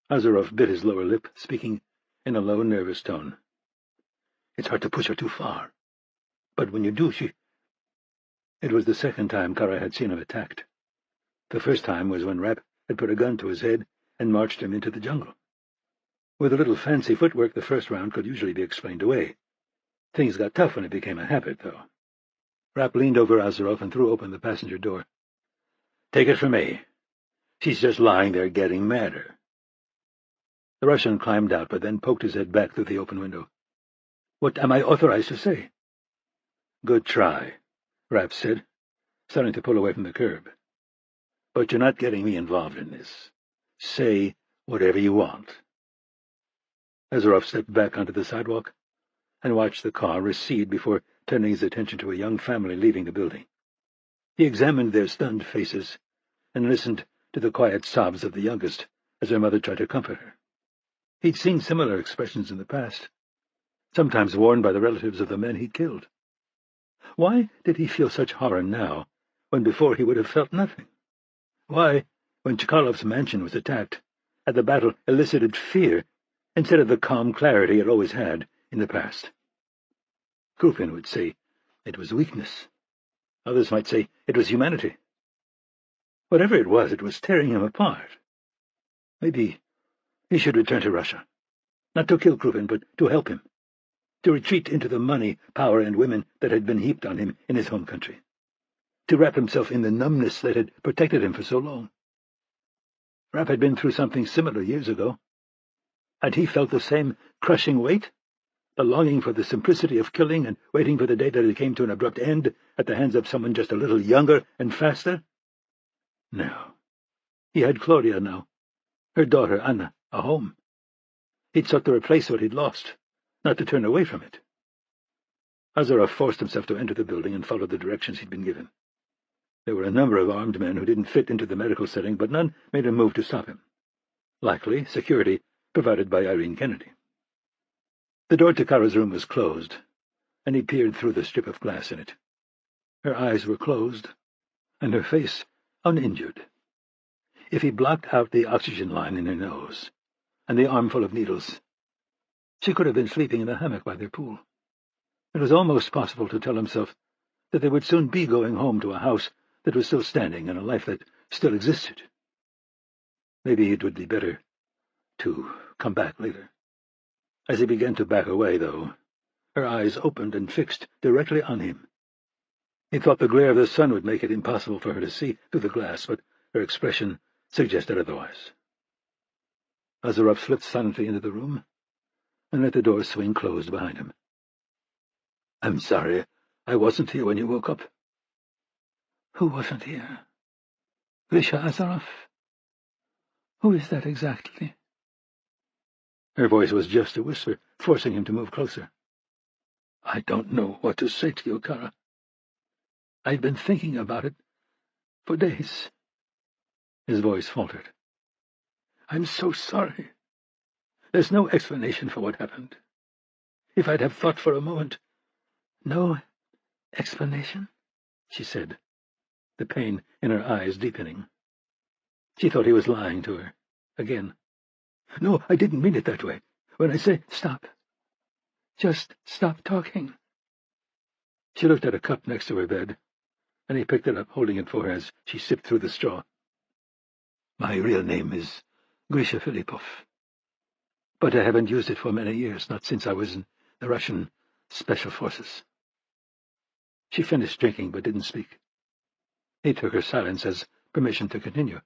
Azarov bit his lower lip, speaking in a low, nervous tone. "It's hard to push her too far. But when you do, she—" It was the second time Kara had seen him attacked. The first time was when Rapp had put a gun to his head and marched him into the jungle. With a little fancy footwork, the first round could usually be explained away. Things got tough when it became a habit, though. Rapp leaned over Azarov and threw open the passenger door. "Take it from me. She's just lying there getting madder." The Russian climbed out, but then poked his head back through the open window. "What am I authorized to say?" "Good try," Rapp said, starting to pull away from the curb. "But you're not getting me involved in this. Say whatever you want." Azarov stepped back onto the sidewalk and watched the car recede before turning his attention to a young family leaving the building. He examined their stunned faces and listened to the quiet sobs of the youngest as her mother tried to comfort her. He'd seen similar expressions in the past, sometimes worn by the relatives of the men he'd killed. Why did he feel such horror now, when before he would have felt nothing? Why, when Chekalov's mansion was attacked, had the battle elicited fear instead of the calm clarity it always had in the past? Krupin would say it was weakness. Others might say it was humanity. Whatever it was tearing him apart. Maybe he should return to Russia, not to kill Krupin, but to help him, to retreat into the money, power, and women that had been heaped on him in his home country, to wrap himself in the numbness that had protected him for so long. Rapp had been through something similar years ago. Had he felt the same crushing weight, the longing for the simplicity of killing and waiting for the day that it came to an abrupt end at the hands of someone just a little younger and faster? No. He had Gloria now, her daughter Anna, a home. He'd sought to replace what he'd lost, not to turn away from it. Azarov forced himself to enter the building and followed the directions he'd been given. There were a number of armed men who didn't fit into the medical setting, but none made a move to stop him. Likely security provided by Irene Kennedy. The door to Kara's room was closed, and he peered through the strip of glass in it. Her eyes were closed, and her face uninjured. If he blocked out the oxygen line in her nose and the armful of needles, she could have been sleeping in a hammock by their pool. It was almost possible to tell himself that they would soon be going home to a house that was still standing and a life that still existed. Maybe it would be better to come back later. As he began to back away, though, her eyes opened and fixed directly on him. He thought the glare of the sun would make it impossible for her to see through the glass, but her expression suggested otherwise. Azarov slipped silently into the room and let the door swing closed behind him. "I'm sorry I wasn't here when you woke up." "Who wasn't here? Grisha Azarov? Who is that exactly?" Her voice was just a whisper, forcing him to move closer. "I don't know what to say to you, Kara. I've been thinking about it for days." His voice faltered. "I'm so sorry. There's no explanation for what happened. If I'd have thought for a moment—" "No explanation?" she said, the pain in her eyes deepening. She thought he was lying to her, again. "No, I didn't mean it that way. When I say—" "Stop. Just stop talking." She looked at a cup next to her bed, and he picked it up, holding it for her as she sipped through the straw. "My real name is Grisha Filipov, but I haven't used it for many years, not since I was in the Russian Special Forces." She finished drinking, but didn't speak. He took her silence as permission to continue.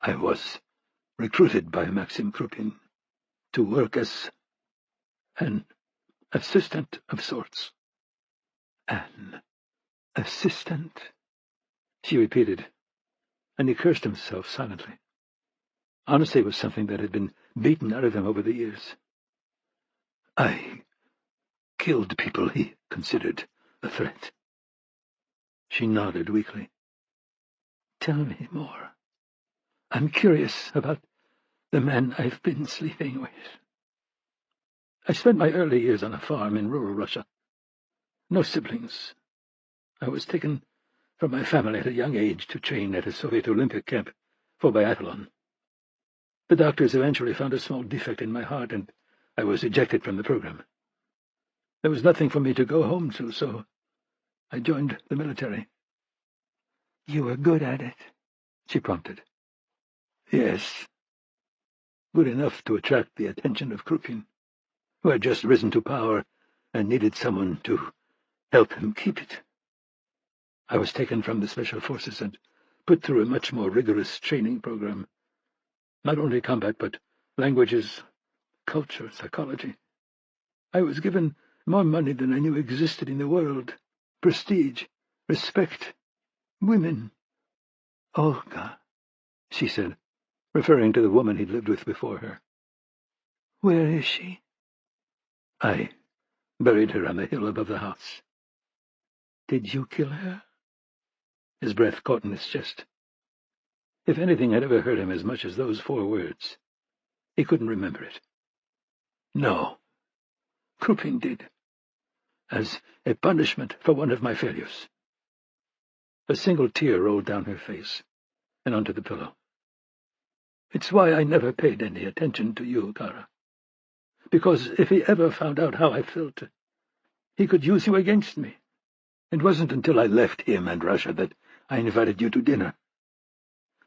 "I was recruited by Maxim Krupin to work as an assistant of sorts." "An assistant," she repeated, and he cursed himself silently. Honesty was something that had been beaten out of him over the years. "I killed people he considered a threat." She nodded weakly. "Tell me more. I'm curious about the men I've been sleeping with." "I spent my early years on a farm in rural Russia. No siblings. I was taken from my family at a young age to train at a Soviet Olympic camp for biathlon. The doctors eventually found a small defect in my heart, and I was ejected from the program. There was nothing for me to go home to, so I joined the military." "You were good at it?" she prompted. "Yes. good enough to attract the attention of Krupin, who had just risen to power and needed someone to help him keep it. I was taken from the Special Forces and put through a much more rigorous training program. Not only combat, but languages, culture, psychology. I was given more money than I knew existed in the world, prestige, respect, women. Olga, she said, referring to the woman he'd lived with before her. Where is she? I buried her on the hill above the house. Did you kill her? His breath caught in his chest. If anything had ever hurt him as much as those 4 words, he couldn't remember it. No, Krupin did, as a punishment for one of my failures. A single tear rolled down her face and onto the pillow. It's why I never paid any attention to you, Kara. Because if he ever found out how I felt, he could use you against me. It wasn't until I left him and Russia that I invited you to dinner.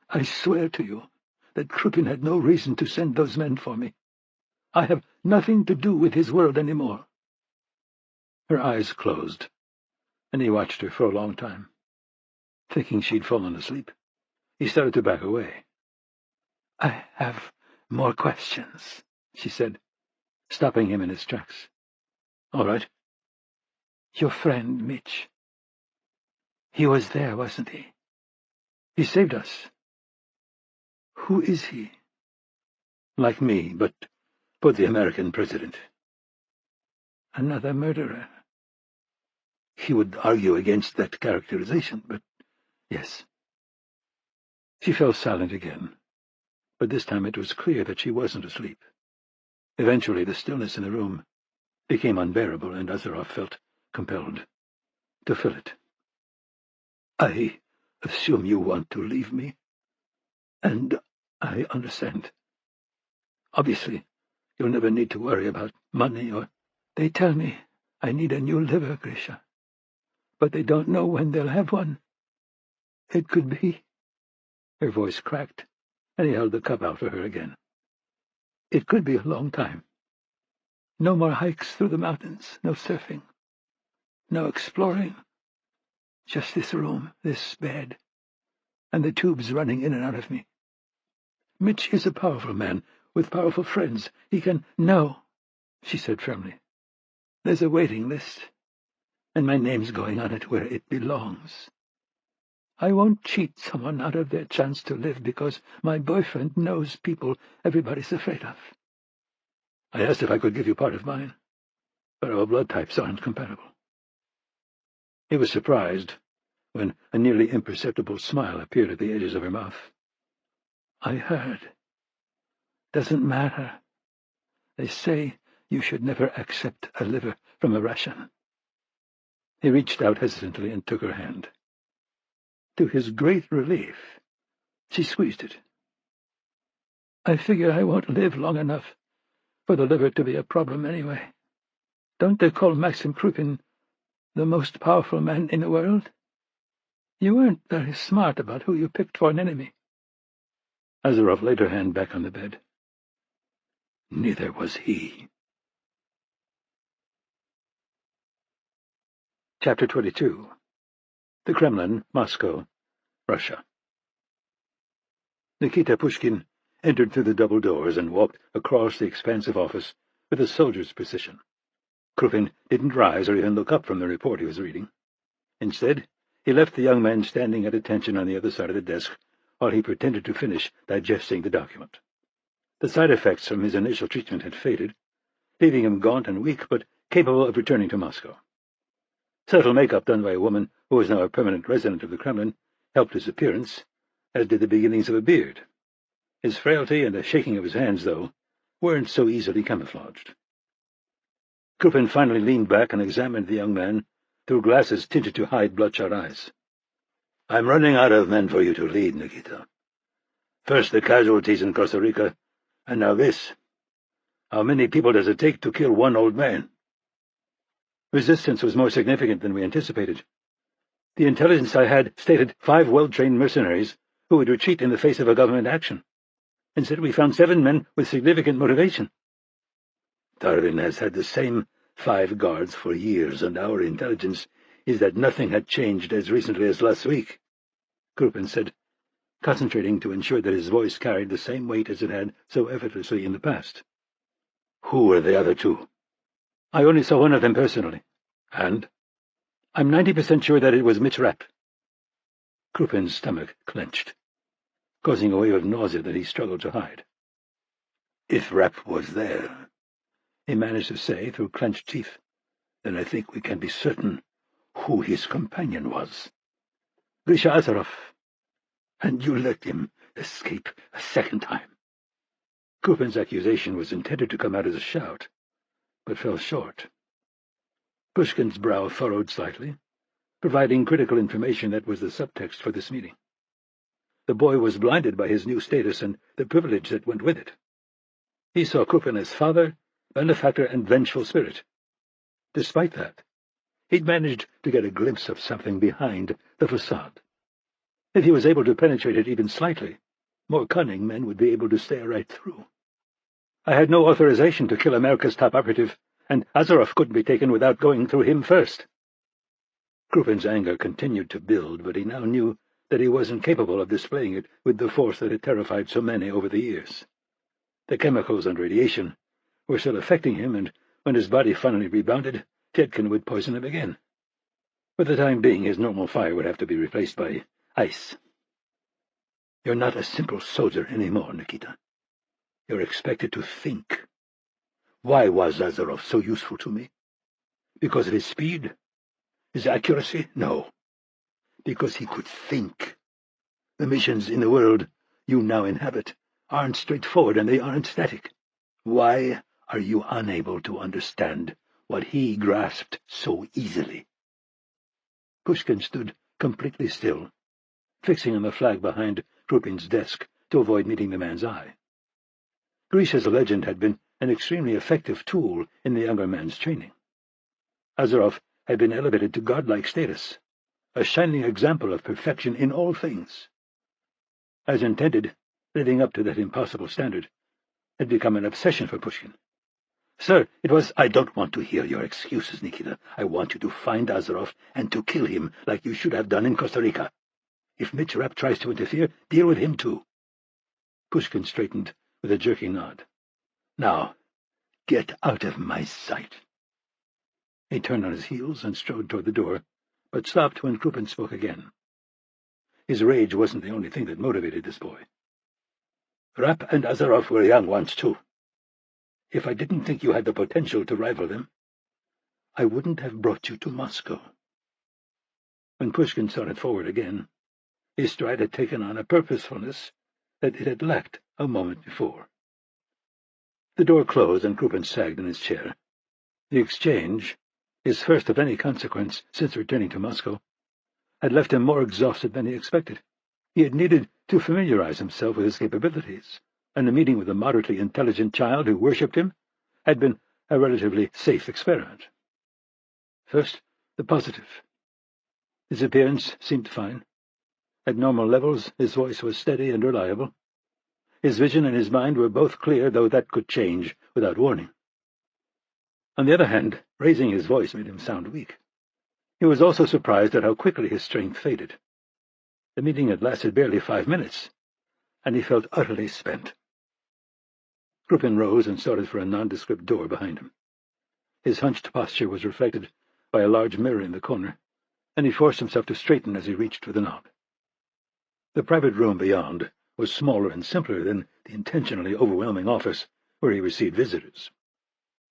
I swear to you that Krupin had no reason to send those men for me. I have nothing to do with his world anymore. Her eyes closed, and he watched her for a long time. Thinking she'd fallen asleep, he started to back away. I have more questions, she said, stopping him in his tracks. All right. Your friend, Mitch. He was there, wasn't he? He saved us. Who is he? Like me, but for the American president. Another murderer. He would argue against that characterization, but yes. She fell silent again, but this time it was clear that she wasn't asleep. Eventually the stillness in the room became unbearable, and Azaroff felt compelled to fill it. I assume you want to leave me, and I understand. Obviously, you'll never need to worry about money or... They tell me I need a new liver, Grisha, but they don't know when they'll have one. It could be... Her voice cracked, and he held the cup out for her again. It could be a long time. No more hikes through the mountains, no surfing, no exploring. Just this room, this bed, and the tubes running in and out of me. Mitch is a powerful man, with powerful friends. He can... No, she said firmly. There's a waiting list, and my name's going on it where it belongs. I won't cheat someone out of their chance to live because my boyfriend knows people everybody's afraid of. I asked if I could give you part of mine, but our blood types aren't compatible. He was surprised when a nearly imperceptible smile appeared at the edges of her mouth. I heard. Doesn't matter. They say you should never accept a liver from a Russian. He reached out hesitantly and took her hand. To his great relief, she squeezed it. I figure I won't live long enough for the liver to be a problem anyway. Don't they call Maxim Krupin the most powerful man in the world? You weren't very smart about who you picked for an enemy. Azaroff laid her hand back on the bed. Neither was he. Chapter 22. The Kremlin, Moscow, Russia. Nikita Pushkin entered through the double doors and walked across the expansive office with a soldier's precision. Krupin didn't rise or even look up from the report he was reading. Instead, he left the young man standing at attention on the other side of the desk while he pretended to finish digesting the document. The side effects from his initial treatment had faded, leaving him gaunt and weak, but capable of returning to Moscow. Subtle makeup done by a woman who was now a permanent resident of the Kremlin helped his appearance, as did the beginnings of a beard. His frailty and the shaking of his hands, though, weren't so easily camouflaged. Krupin finally leaned back and examined the young man through glasses tinted to hide bloodshot eyes. I'm running out of men for you to lead, Nikita. First the casualties in Costa Rica, and now this. How many people does it take to kill one old man? Resistance was more significant than we anticipated. The intelligence I had stated 5 well-trained mercenaries who would retreat in the face of a government action. Instead, we found 7 men with significant motivation. Darwin has had the same 5 guards for years, and our intelligence is that nothing had changed as recently as last week," Krupin said, concentrating to ensure that his voice carried the same weight as it had so effortlessly in the past. "Who were the other 2? I only saw one of them personally. And? I'm 90% sure that it was Mitch Rapp." Krupin's stomach clenched, causing a wave of nausea that he struggled to hide. "If Rapp was there," he managed to say through clenched teeth, "then I think we can be certain who his companion was." "Grisha Azarov." "And you let him escape a second time?" Krupin's accusation was intended to come out as a shout, but fell short. Pushkin's brow furrowed slightly, providing critical information that was the subtext for this meeting. The boy was blinded by his new status and the privilege that went with it. He saw Krupin as father, benefactor, and vengeful spirit. Despite that, he'd managed to get a glimpse of something behind the facade. If he was able to penetrate it even slightly, more cunning men would be able to stare right through. I had no authorization to kill America's top operative, and Azarov couldn't be taken without going through him first. Krupin's anger continued to build, but he now knew that he wasn't capable of displaying it with the force that had terrified so many over the years. The chemicals and radiation were still affecting him, and when his body finally rebounded, Tedkin would poison him again. For the time being, his normal fire would have to be replaced by ice. "You're not a simple soldier anymore, Nikita. You're expected to think. Why was Azarov so useful to me? Because of his speed? His accuracy? No. Because he could think. The missions in the world you now inhabit aren't straightforward, and they aren't static. Why are you unable to understand what he grasped so easily?" Pushkin stood completely still, fixing on the flag behind Krupin's desk to avoid meeting the man's eye. Grisha's legend had been an extremely effective tool in the younger man's training. Azarov had been elevated to godlike status, a shining example of perfection in all things. As intended, living up to that impossible standard had become an obsession for Pushkin. "Sir, it was—" "I don't want to hear your excuses, Nikita. I want you to find Azarov and to kill him like you should have done in Costa Rica. If Mitch Rapp tries to interfere, deal with him too." Pushkin straightened with a jerky nod. "Now, get out of my sight." He turned on his heels and strode toward the door, but stopped when Krupin spoke again. His rage wasn't the only thing that motivated this boy. "Rapp and Azarov were young once, too. If I didn't think you had the potential to rival them, I wouldn't have brought you to Moscow." When Pushkin started forward again, his stride had taken on a purposefulness that it had lacked a moment before. The door closed and Krupin sagged in his chair. The exchange, his first of any consequence since returning to Moscow, had left him more exhausted than he expected. He had needed to familiarize himself with his capabilities, and the meeting with a moderately intelligent child who worshipped him had been a relatively safe experiment. First, the positive. His appearance seemed fine. At normal levels, his voice was steady and reliable. His vision and his mind were both clear, though that could change without warning. On the other hand, raising his voice made him sound weak. He was also surprised at how quickly his strength faded. The meeting had lasted barely 5 minutes, and he felt utterly spent. Krupin rose and started for a nondescript door behind him. His hunched posture was reflected by a large mirror in the corner, and he forced himself to straighten as he reached for the knob. The private room beyond was smaller and simpler than the intentionally overwhelming office where he received visitors.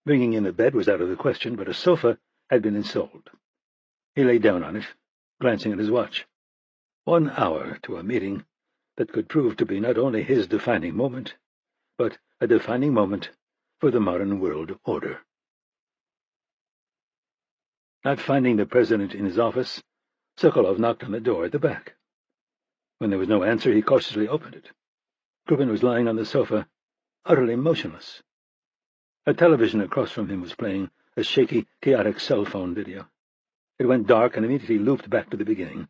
Bringing in a bed was out of the question, but a sofa had been installed. He lay down on it, glancing at his watch. 1 hour to a meeting that could prove to be not only his defining moment, but a defining moment for the modern world order. Not finding the president in his office, Sokolov knocked on the door at the back. When there was no answer, he cautiously opened it. Krupin was lying on the sofa, utterly motionless. A television across from him was playing a shaky, chaotic cell phone video. It went dark and immediately looped back to the beginning,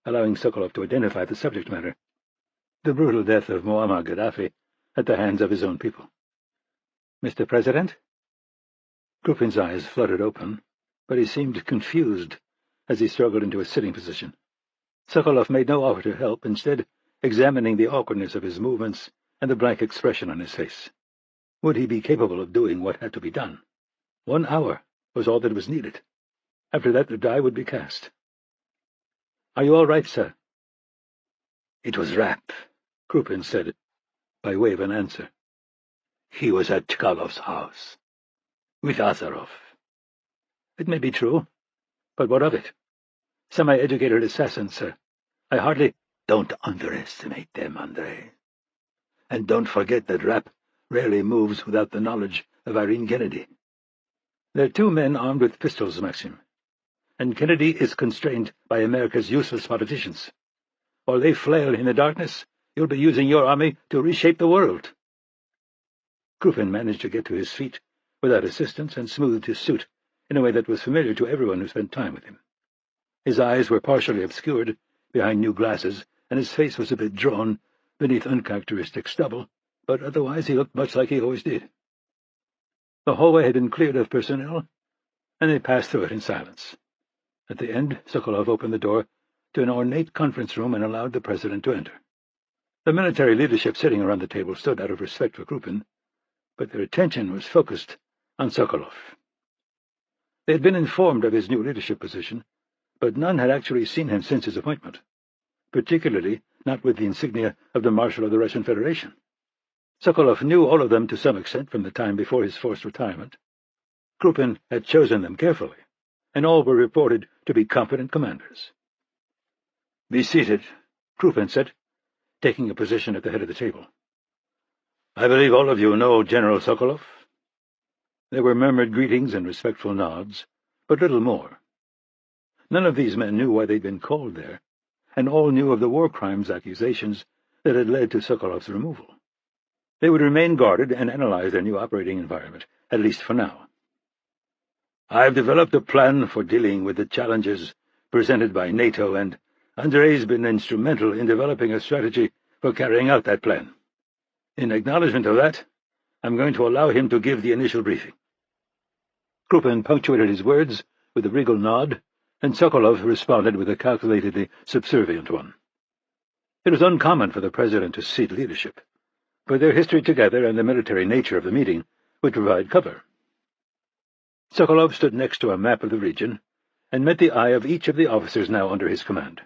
allowing Sokolov to identify the subject matter. The brutal death of Muammar Gaddafi at the hands of his own people. "Mr. President?" Krupin's eyes fluttered open, but he seemed confused as he struggled into a sitting position. Sokolov made no offer to help, instead examining the awkwardness of his movements and the blank expression on his face. Would he be capable of doing what had to be done? 1 hour was all that was needed. After that, the die would be cast. "Are you all right, sir?" "It was Rapp," Krupin said, by way of an answer. "He was at Chkalov's house, with Azarov." "It may be true, but what of it? Semi-educated assassins, sir. I hardly—" "Don't underestimate them, Andrei. And don't forget that Rapp rarely moves without the knowledge of Irene Kennedy." "They're 2 men armed with pistols, Maxim. And Kennedy is constrained by America's useless politicians. While they flail in the darkness, you'll be using your army to reshape the world." Krupin managed to get to his feet without assistance and smoothed his suit in a way that was familiar to everyone who spent time with him. His eyes were partially obscured behind new glasses, and his face was a bit drawn beneath uncharacteristic stubble, but otherwise he looked much like he always did. The hallway had been cleared of personnel, and they passed through it in silence. At the end, Sokolov opened the door to an ornate conference room and allowed the president to enter. The military leadership sitting around the table stood out of respect for Krupin, but their attention was focused on Sokolov. They had been informed of his new leadership position, but none had actually seen him since his appointment, particularly not with the insignia of the Marshal of the Russian Federation. Sokolov knew all of them to some extent from the time before his forced retirement. Krupin had chosen them carefully, and all were reported to be competent commanders. "Be seated," Krupin said, taking a position at the head of the table. "I believe all of you know General Sokolov." There were murmured greetings and respectful nods, but little more. None of these men knew why they'd been called there, and all knew of the war crimes accusations that had led to Sokolov's removal. They would remain guarded and analyze their new operating environment, at least for now. "I've developed a plan for dealing with the challenges presented by NATO, and Andrei's been instrumental in developing a strategy for carrying out that plan. In acknowledgement of that, I'm going to allow him to give the initial briefing." Krupin punctuated his words with a regal nod, and Sokolov responded with a calculatedly subservient one. It was uncommon for the president to cede leadership, but their history together and the military nature of the meeting would provide cover. Sokolov stood next to a map of the region and met the eye of each of the officers now under his command.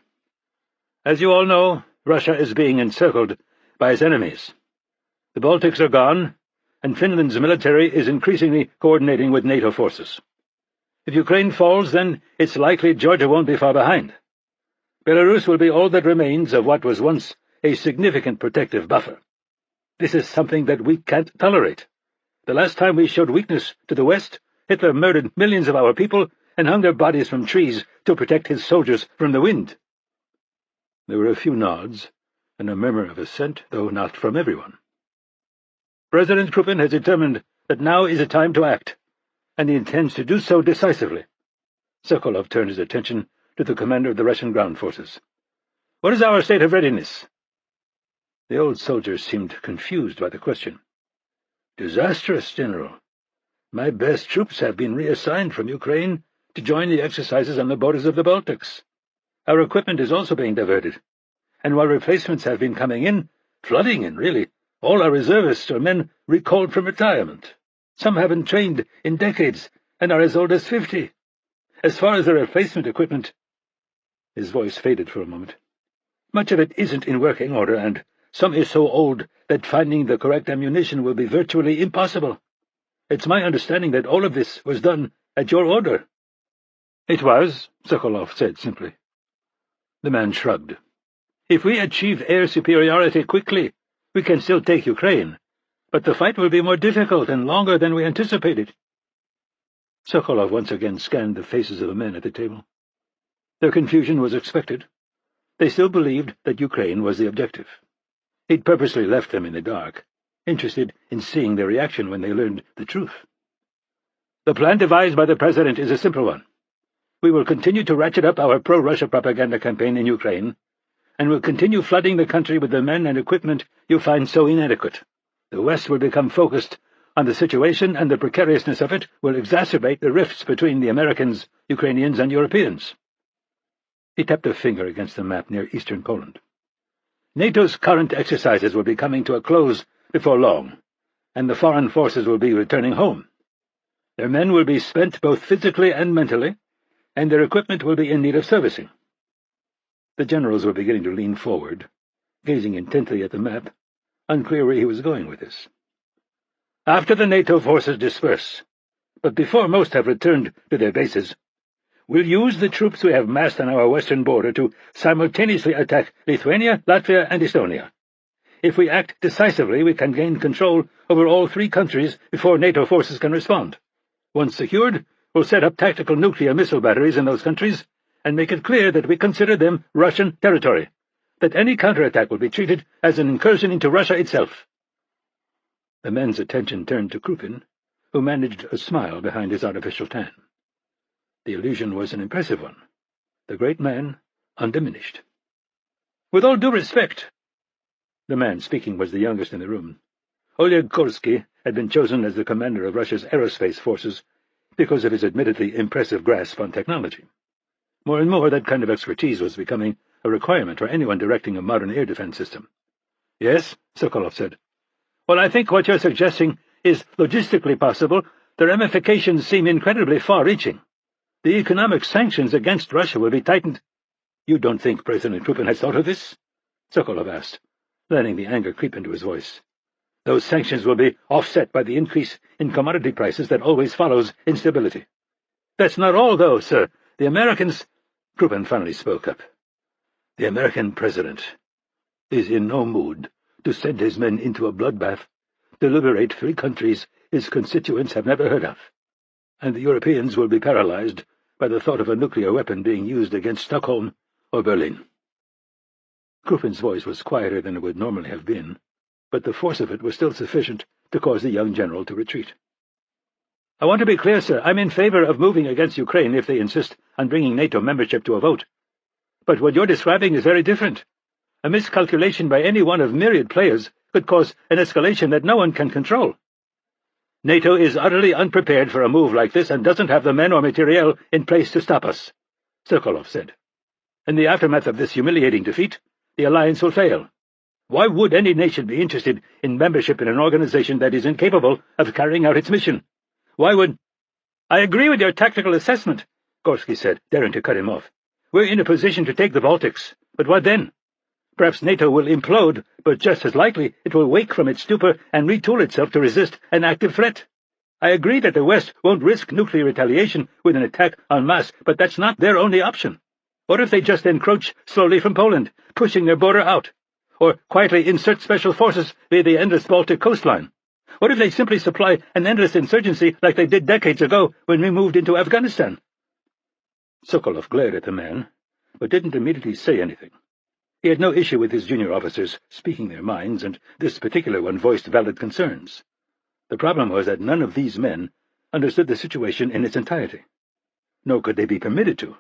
"As you all know, Russia is being encircled by its enemies. The Baltics are gone, and Finland's military is increasingly coordinating with NATO forces. If Ukraine falls, then it's likely Georgia won't be far behind. Belarus will be all that remains of what was once a significant protective buffer. This is something that we can't tolerate. The last time we showed weakness to the West, Hitler murdered millions of our people and hung their bodies from trees to protect his soldiers from the wind." There were a few nods and a murmur of assent, though not from everyone. "President Krupin has determined that now is the time to act, and he intends to do so decisively." Sokolov turned his attention to the commander of the Russian ground forces. "What is our state of readiness?" The old soldier seemed confused by the question. "Disastrous, General. My best troops have been reassigned from Ukraine to join the exercises on the borders of the Baltics. Our equipment is also being diverted, and while replacements have been coming in, flooding in, really, all our reservists are men recalled from retirement. Some haven't trained in decades and are as old as 50. As far as the replacement equipment—" His voice faded for a moment. "Much of it isn't in working order, and some is so old that finding the correct ammunition will be virtually impossible. It's my understanding that all of this was done at your order." "It was," Sokolov said simply. The man shrugged. "If we achieve air superiority quickly, we can still take Ukraine, but the fight will be more difficult and longer than we anticipated." Sokolov once again scanned the faces of the men at the table. Their confusion was expected. They still believed that Ukraine was the objective. He'd purposely left them in the dark, interested in seeing their reaction when they learned the truth. "The plan devised by the president is a simple one. We will continue to ratchet up our pro-Russia propaganda campaign in Ukraine, and will continue flooding the country with the men and equipment you find so inadequate. The West will become focused on the situation, and the precariousness of it will exacerbate the rifts between the Americans, Ukrainians, and Europeans. He tapped a finger against the map near eastern Poland. NATO's current exercises will be coming to a close before long, and the foreign forces will be returning home. Their men will be spent both physically and mentally, and their equipment will be in need of servicing. The generals were beginning to lean forward, gazing intently at the map, unclear where he was going with this. After the NATO forces disperse, but before most have returned to their bases, we'll use the troops we have massed on our western border to simultaneously attack Lithuania, Latvia, and Estonia. If we act decisively, we can gain control over all three countries before NATO forces can respond. Once secured, we'll set up tactical nuclear missile batteries in those countries and make it clear that we consider them Russian territory, that any counterattack will be treated as an incursion into Russia itself. The men's attention turned to Krupin, who managed a smile behind his artificial tan. The illusion was an impressive one, the great man undiminished. "With all due respect," the man speaking was the youngest in the room, Oleg Gorsky had been chosen as the commander of Russia's aerospace forces because of his admittedly impressive grasp on technology. More and more, that kind of expertise was becoming a requirement for anyone directing a modern air defense system. "Yes," Sokolov said. "Well, I think what you're suggesting is logistically possible. The ramifications seem incredibly far-reaching. The economic sanctions against Russia will be tightened." "You don't think President Krupin has thought of this?" Sokolov asked, letting the anger creep into his voice. "Those sanctions will be offset by the increase in commodity prices that always follows instability." "That's not all, though, sir. The Americans—" Krupin finally spoke up. "The American president is in no mood to send his men into a bloodbath to liberate three countries his constituents have never heard of, and the Europeans will be paralyzed by the thought of a nuclear weapon being used against Stockholm or Berlin." Krupin's voice was quieter than it would normally have been, but the force of it was still sufficient to cause the young general to retreat. "I want to be clear, sir. I'm in favor of moving against Ukraine if they insist on bringing NATO membership to a vote. But what you're describing is very different. A miscalculation by any one of myriad players could cause an escalation that no one can control. NATO is utterly unprepared for a move like this and doesn't have the men or materiel in place to stop us," Sokolov said. "In the aftermath of this humiliating defeat, the alliance will fail. Why would any nation be interested in membership in an organization that is incapable of carrying out its mission? Why would—" "I agree with your tactical assessment," Gorsky said, daring to cut him off. "We're in a position to take the Baltics, but what then? Perhaps NATO will implode, but just as likely it will wake from its stupor and retool itself to resist an active threat. I agree that the West won't risk nuclear retaliation with an attack en masse, but that's not their only option. What if they just encroach slowly from Poland, pushing their border out? Or quietly insert special forces via the endless Baltic coastline? What if they simply supply an endless insurgency like they did decades ago when we moved into Afghanistan?" Sokolov glared at the man, but didn't immediately say anything. He had no issue with his junior officers speaking their minds, and this particular one voiced valid concerns. The problem was that none of these men understood the situation in its entirety, nor could they be permitted to.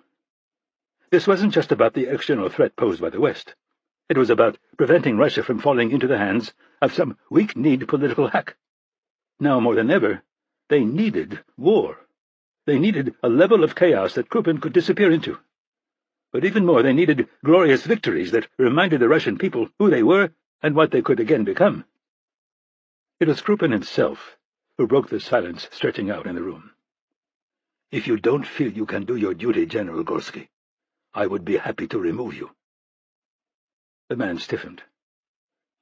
This wasn't just about the external threat posed by the West. It was about preventing Russia from falling into the hands of some weak-kneed political hack. Now more than ever, they needed war. They needed a level of chaos that Krupin could disappear into. But even more, they needed glorious victories that reminded the Russian people who they were and what they could again become. It was Krupin himself who broke the silence stretching out in the room. "If you don't feel you can do your duty, General Gorsky, I would be happy to remove you." The man stiffened.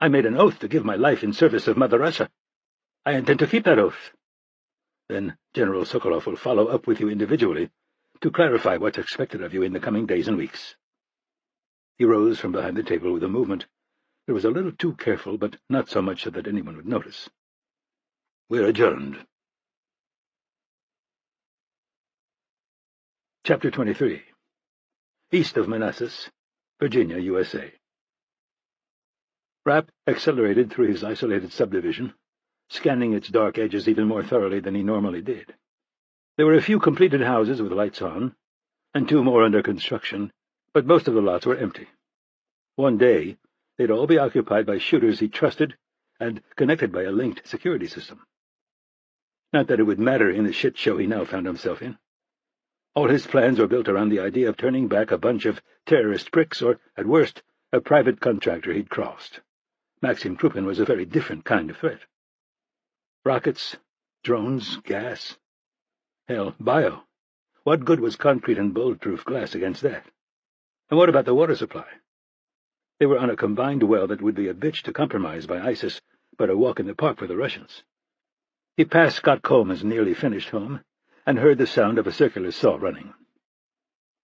"I made an oath to give my life in service of Mother Russia. I intend to keep that oath." "Then General Sokolov will follow up with you individually to clarify what's expected of you in the coming days and weeks." He rose from behind the table with a movement that was a little too careful, but not so much so that anyone would notice. "We're adjourned." Chapter 23. East of Manassas, Virginia, USA. Rapp accelerated through his isolated subdivision, scanning its dark edges even more thoroughly than he normally did. There were a few completed houses with lights on, and 2 more under construction, but most of the lots were empty. One day they'd all be occupied by shooters he trusted and connected by a linked security system. Not that it would matter in the shit show he now found himself in. All his plans were built around the idea of turning back a bunch of terrorist pricks, or, at worst, a private contractor he'd crossed. Maxim Krupin was a very different kind of threat. Rockets, drones, gas. Hell, bio. What good was concrete and bulletproof glass against that? And what about the water supply? They were on a combined well that would be a bitch to compromise by ISIS, but a walk in the park for the Russians. He passed Scott Coleman's nearly finished home and heard the sound of a circular saw running.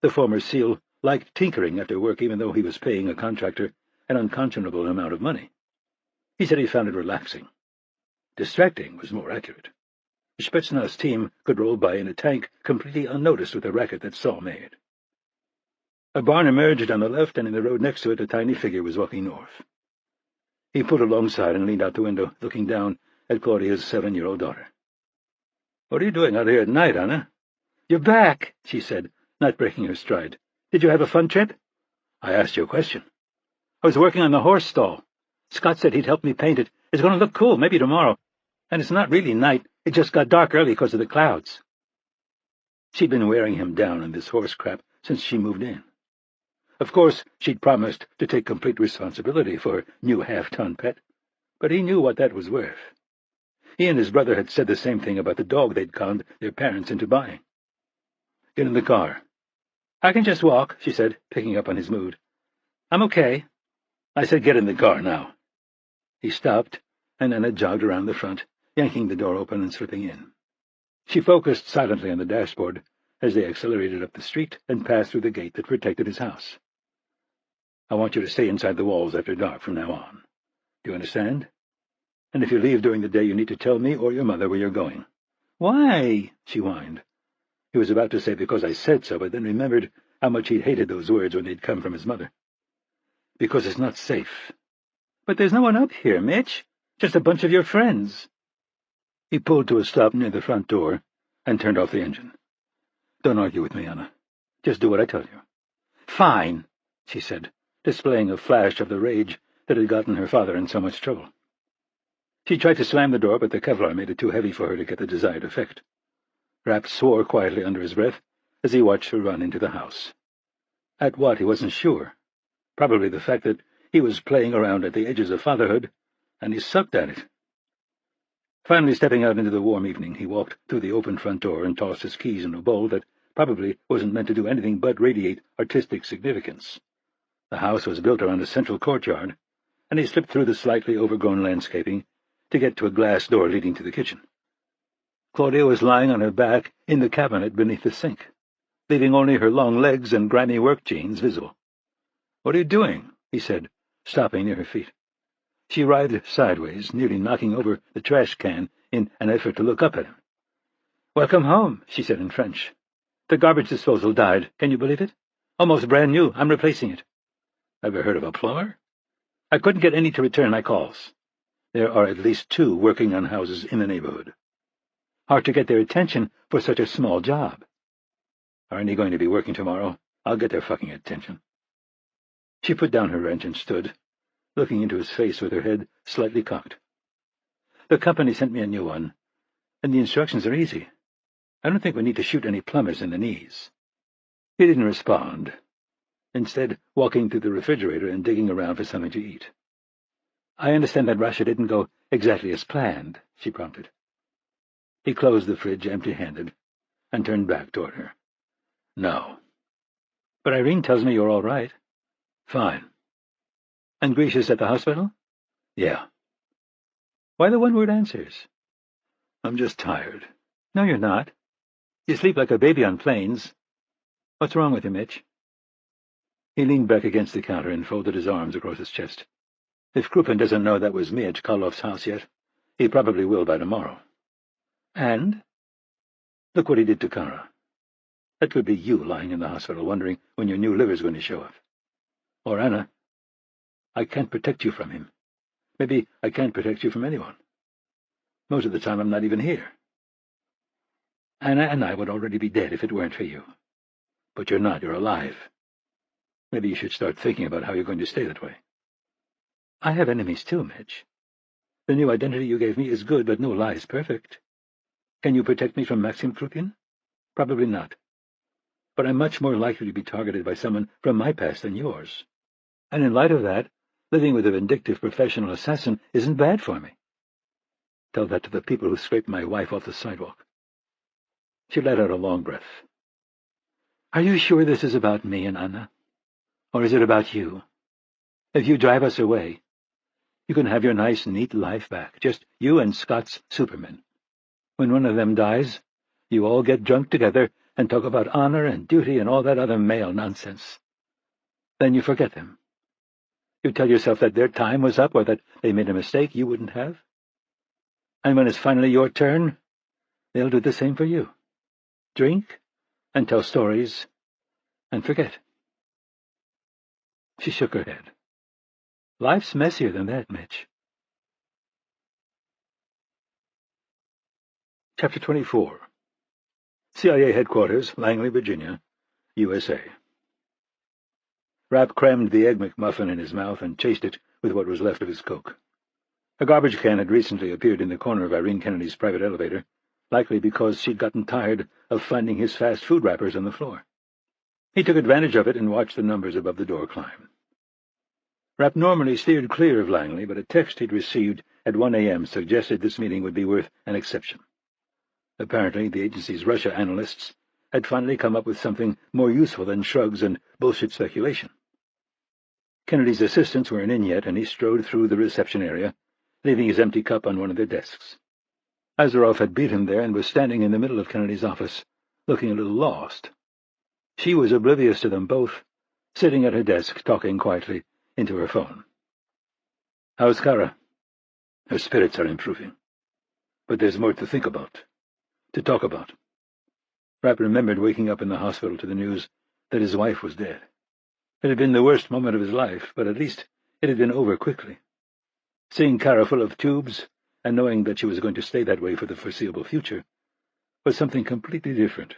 The former SEAL liked tinkering after work, even though he was paying a contractor an unconscionable amount of money. He said he found it relaxing. Distracting was more accurate. The Spetsnaz team could roll by in a tank completely unnoticed with the racket that Saw made. A barn emerged on the left, and in the road next to it a tiny figure was walking north. He pulled alongside and leaned out the window, looking down at Claudia's 7-year-old daughter. "What are you doing out here at night, Anna?" "You're back," she said, not breaking her stride. "Did you have a fun trip?" "I asked you a question." "I was working on the horse stall. Scott said he'd help me paint it. It's going to look cool, maybe tomorrow. And it's not really night. It just got dark early because of the clouds." She'd been wearing him down in this horse crap since she moved in. Of course, she'd promised to take complete responsibility for her new half-ton pet, but he knew what that was worth. He and his brother had said the same thing about the dog they'd conned their parents into buying. "Get in the car." "I can just walk," she said, picking up on his mood. "I'm okay." "I said get in the car now." He stopped, and Anna jogged around the front, yanking the door open and slipping in. She focused silently on the dashboard as they accelerated up the street and passed through the gate that protected his house. "I want you to stay inside the walls after dark from now on. Do you understand? And if you leave during the day, you need to tell me or your mother where you're going." "Why?" she whined. He was about to say because I said so, but then remembered how much he'd hated those words when they'd come from his mother. "Because it's not safe." "But there's no one up here, Mitch. Just a bunch of your friends." He pulled to a stop near the front door and turned off the engine. "Don't argue with me, Anna. Just do what I tell you." "Fine," she said, displaying a flash of the rage that had gotten her father in so much trouble. She tried to slam the door, but the Kevlar made it too heavy for her to get the desired effect. Rapp swore quietly under his breath as he watched her run into the house. At what, he wasn't sure. Probably the fact that he was playing around at the edges of fatherhood, and he sucked at it. Finally stepping out into the warm evening, he walked through the open front door and tossed his keys in a bowl that probably wasn't meant to do anything but radiate artistic significance. The house was built around a central courtyard, and he slipped through the slightly overgrown landscaping to get to a glass door leading to the kitchen. Claudia was lying on her back in the cabinet beneath the sink, leaving only her long legs and grimy work jeans visible. "What are you doing?" he said, stopping near her feet. She writhed sideways, nearly knocking over the trash can in an effort to look up at him. "Welcome home," she said in French. "The garbage disposal died. Can you believe it? Almost brand new. I'm replacing it." "Ever heard of a plumber?" "I couldn't get any to return my calls. There are at least 2 working on houses in the neighborhood. Hard to get their attention for such a small job." "Are any going to be working tomorrow? I'll get their fucking attention." She put down her wrench and stood, looking into his face with her head slightly cocked. "The company sent me a new one, and the instructions are easy. I don't think we need to shoot any plumbers in the knees." He didn't respond, instead walking through the refrigerator and digging around for something to eat. "I understand that Russia didn't go exactly as planned," she prompted. He closed the fridge empty-handed and turned back toward her. "No." "But Irene tells me you're all right." "Fine." "And Grisha's at the hospital?" "Yeah." "Why the one-word answers?" "I'm just tired." "No, you're not. You sleep like a baby on planes. What's wrong with you, Mitch?" He leaned back against the counter and folded his arms across his chest. "If Krupin doesn't know that was me at Karloff's house yet, he probably will by tomorrow." "And?" "Look what he did to Kara. That could be you lying in the hospital wondering when your new liver's going to show up. Or Anna. I can't protect you from him. Maybe I can't protect you from anyone. Most of the time I'm not even here. Anna and I would already be dead if it weren't for you. But you're not. You're alive. Maybe you should start thinking about how you're going to stay that way." "I have enemies too, Mitch." The new identity you gave me is good, but no lie is perfect. Can you protect me from Maxim Krupin? Probably not. But I'm much more likely to be targeted by someone from my past than yours. And in light of that, living with a vindictive professional assassin isn't bad for me. Tell that to the people who scraped my wife off the sidewalk. She let out a long breath. Are you sure this is about me and Anna? Or is it about you? If you drive us away, you can have your nice, neat life back, just you and Scott's Superman. When one of them dies, you all get drunk together and talk about honor and duty and all that other male nonsense. Then you forget them. You tell yourself that their time was up or that they made a mistake you wouldn't have. And when it's finally your turn, they'll do the same for you. Drink and tell stories and forget. She shook her head. Life's messier than that, Mitch. Chapter 24. CIA Headquarters, Langley, Virginia, USA. Rapp crammed the Egg McMuffin in his mouth and chased it with what was left of his Coke. A garbage can had recently appeared in the corner of Irene Kennedy's private elevator, likely because she'd gotten tired of finding his fast food wrappers on the floor. He took advantage of it and watched the numbers above the door climb. Rapp normally steered clear of Langley, but a text he'd received at 1 a.m. suggested this meeting would be worth an exception. Apparently, the agency's Russia analysts had finally come up with something more useful than shrugs and bullshit speculation. Kennedy's assistants weren't in yet, and he strode through the reception area, leaving his empty cup on one of their desks. Azaroff had beat him there and was standing in the middle of Kennedy's office, looking a little lost. She was oblivious to them both, sitting at her desk, talking quietly into her phone. How's Kara? Her spirits are improving. But there's more to think about, to talk about. Rapp remembered waking up in the hospital to the news that his wife was dead. It had been the worst moment of his life, but at least it had been over quickly. Seeing Kara full of tubes, and knowing that she was going to stay that way for the foreseeable future, was something completely different.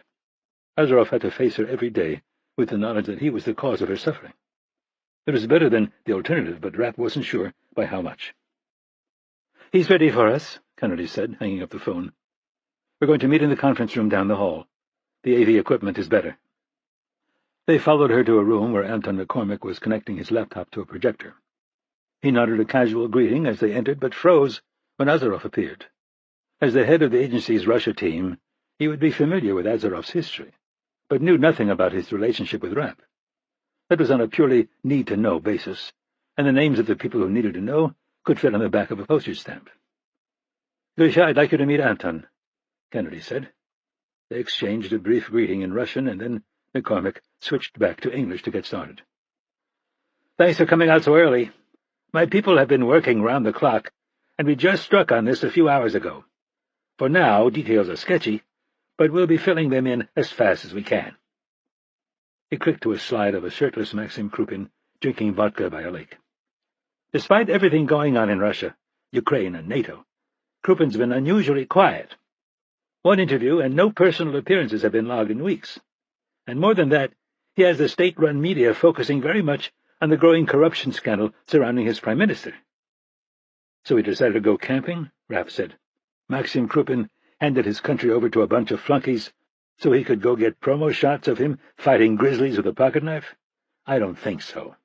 Azaroff had to face her every day with the knowledge that he was the cause of her suffering. It was better than the alternative, but Rapp wasn't sure by how much. "He's ready for us," Kennedy said, hanging up the phone. "We're going to meet in the conference room down the hall. The AV equipment is better." They followed her to a room where Anton McCormick was connecting his laptop to a projector. He nodded a casual greeting as they entered, but froze when Azaroff appeared. As the head of the agency's Russia team, he would be familiar with Azaroff's history, but knew nothing about his relationship with Rapp. That was on a purely need-to-know basis, and the names of the people who needed to know could fit on the back of a postage stamp. "Grisha, I'd like you to meet Anton," Kennedy said. They exchanged a brief greeting in Russian, and then McCormick switched back to English to get started. "Thanks for coming out so early. My people have been working round the clock, and we just struck on this a few hours ago. For now, details are sketchy, but we'll be filling them in as fast as we can." He clicked to a slide of a shirtless Maxim Krupin drinking vodka by a lake. "Despite everything going on in Russia, Ukraine, and NATO, Krupin's been unusually quiet. One interview and no personal appearances have been logged in weeks. And more than that, he has the state-run media focusing very much on the growing corruption scandal surrounding his prime minister." "So he decided to go camping?" Rapp said. "Maxim Krupin handed his country over to a bunch of flunkies so he could go get promo shots of him fighting grizzlies with a pocketknife? I don't think so."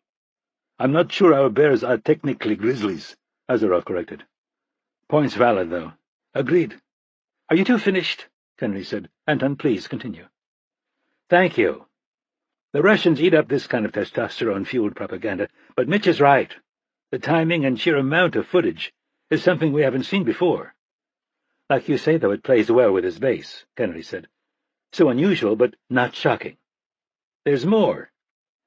"I'm not sure our bears are technically grizzlies," Azaroff corrected. "Point's valid, though." "Agreed." "Are you two finished?" Kennedy said. "Anton, please continue." "Thank you. The Russians eat up this kind of testosterone-fueled propaganda, but Mitch is right. The timing and sheer amount of footage is something we haven't seen before." "Like you say, though, it plays well with his base," Kennedy said. "So unusual, but not shocking. There's more.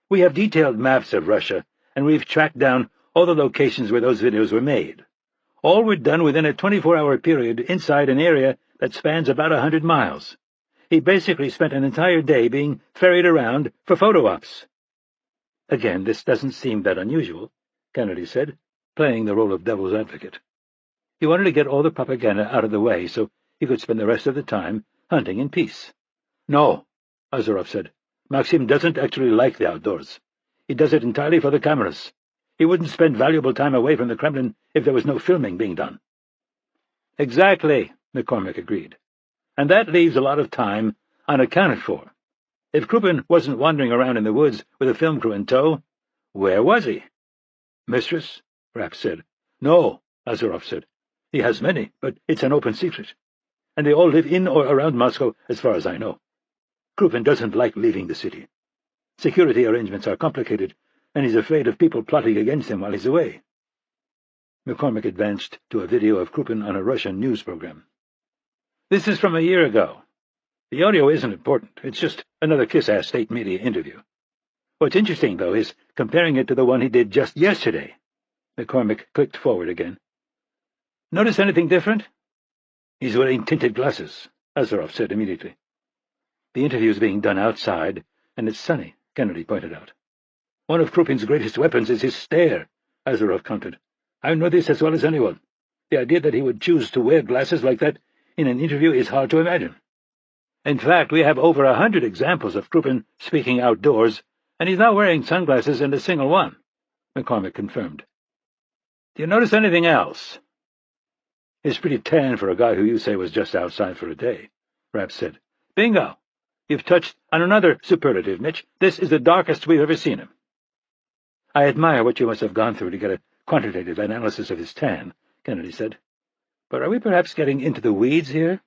We have detailed maps of Russia, and we've tracked down all the locations where those videos were made. All were done within a 24-hour period inside an area that spans about 100 miles. He basically spent an entire day being ferried around for photo ops." "Again, this doesn't seem that unusual," Kennedy said, playing the role of devil's advocate. He wanted to get all the propaganda out of the way so he could spend the rest of the time hunting in peace. "No," Azaroff said. "Maxim doesn't actually like the outdoors. He does it entirely for the cameras. He wouldn't spend valuable time away from the Kremlin if there was no filming being done." "Exactly," McCormick agreed. "And that leaves a lot of time unaccounted for. If Krupin wasn't wandering around in the woods with a film crew in tow, where was he?" "Mistress?" Rapp said. "No," Azarov said. "He has many, but it's an open secret. And they all live in or around Moscow, as far as I know. Krupin doesn't like leaving the city. Security arrangements are complicated, and he's afraid of people plotting against him while he's away." McCormick advanced to a video of Krupin on a Russian news program. "This is from a year ago. The audio isn't important. It's just another kiss-ass state media interview. What's interesting, though, is comparing it to the one he did just yesterday." McCormick clicked forward again. "Notice anything different?" "He's wearing tinted glasses," Azarov said immediately. "The interview's being done outside, and it's sunny," Kennedy pointed out. "One of Krupin's greatest weapons is his stare," Azarov countered. "I know this as well as anyone. The idea that he would choose to wear glasses like that in an interview is hard to imagine. In fact, we have over 100 examples of Krupin speaking outdoors, and he's not wearing sunglasses in a single one," McCormick confirmed. "Do you notice anything else?" "He's pretty tan for a guy who you say was just outside for a day," Rapp said. "Bingo! You've touched on another superlative, Mitch. This is the darkest we've ever seen him." "I admire what you must have gone through to get a quantitative analysis of his tan," Kennedy said. "But are we perhaps getting into the weeds here?"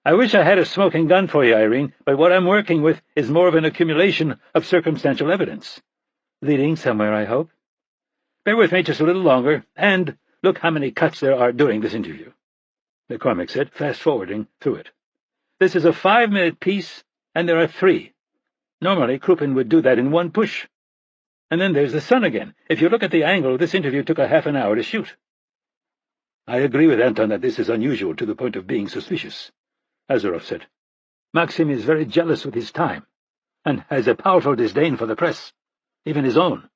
"I wish I had a smoking gun for you, Irene, but what I'm working with is more of an accumulation of circumstantial evidence. Leading somewhere, I hope. Bear with me just a little longer, and look how many cuts there are during this interview," McCormick said, fast-forwarding through it. "This is a 5-minute piece, and there are 3. Normally, Krupin would do that in one push. And then there's the sun again. If you look at the angle, this interview took a half an hour to shoot." "I agree with Anton that this is unusual to the point of being suspicious," Azarov said. "Maxim is very jealous with his time, and has a powerful disdain for the press, even his own."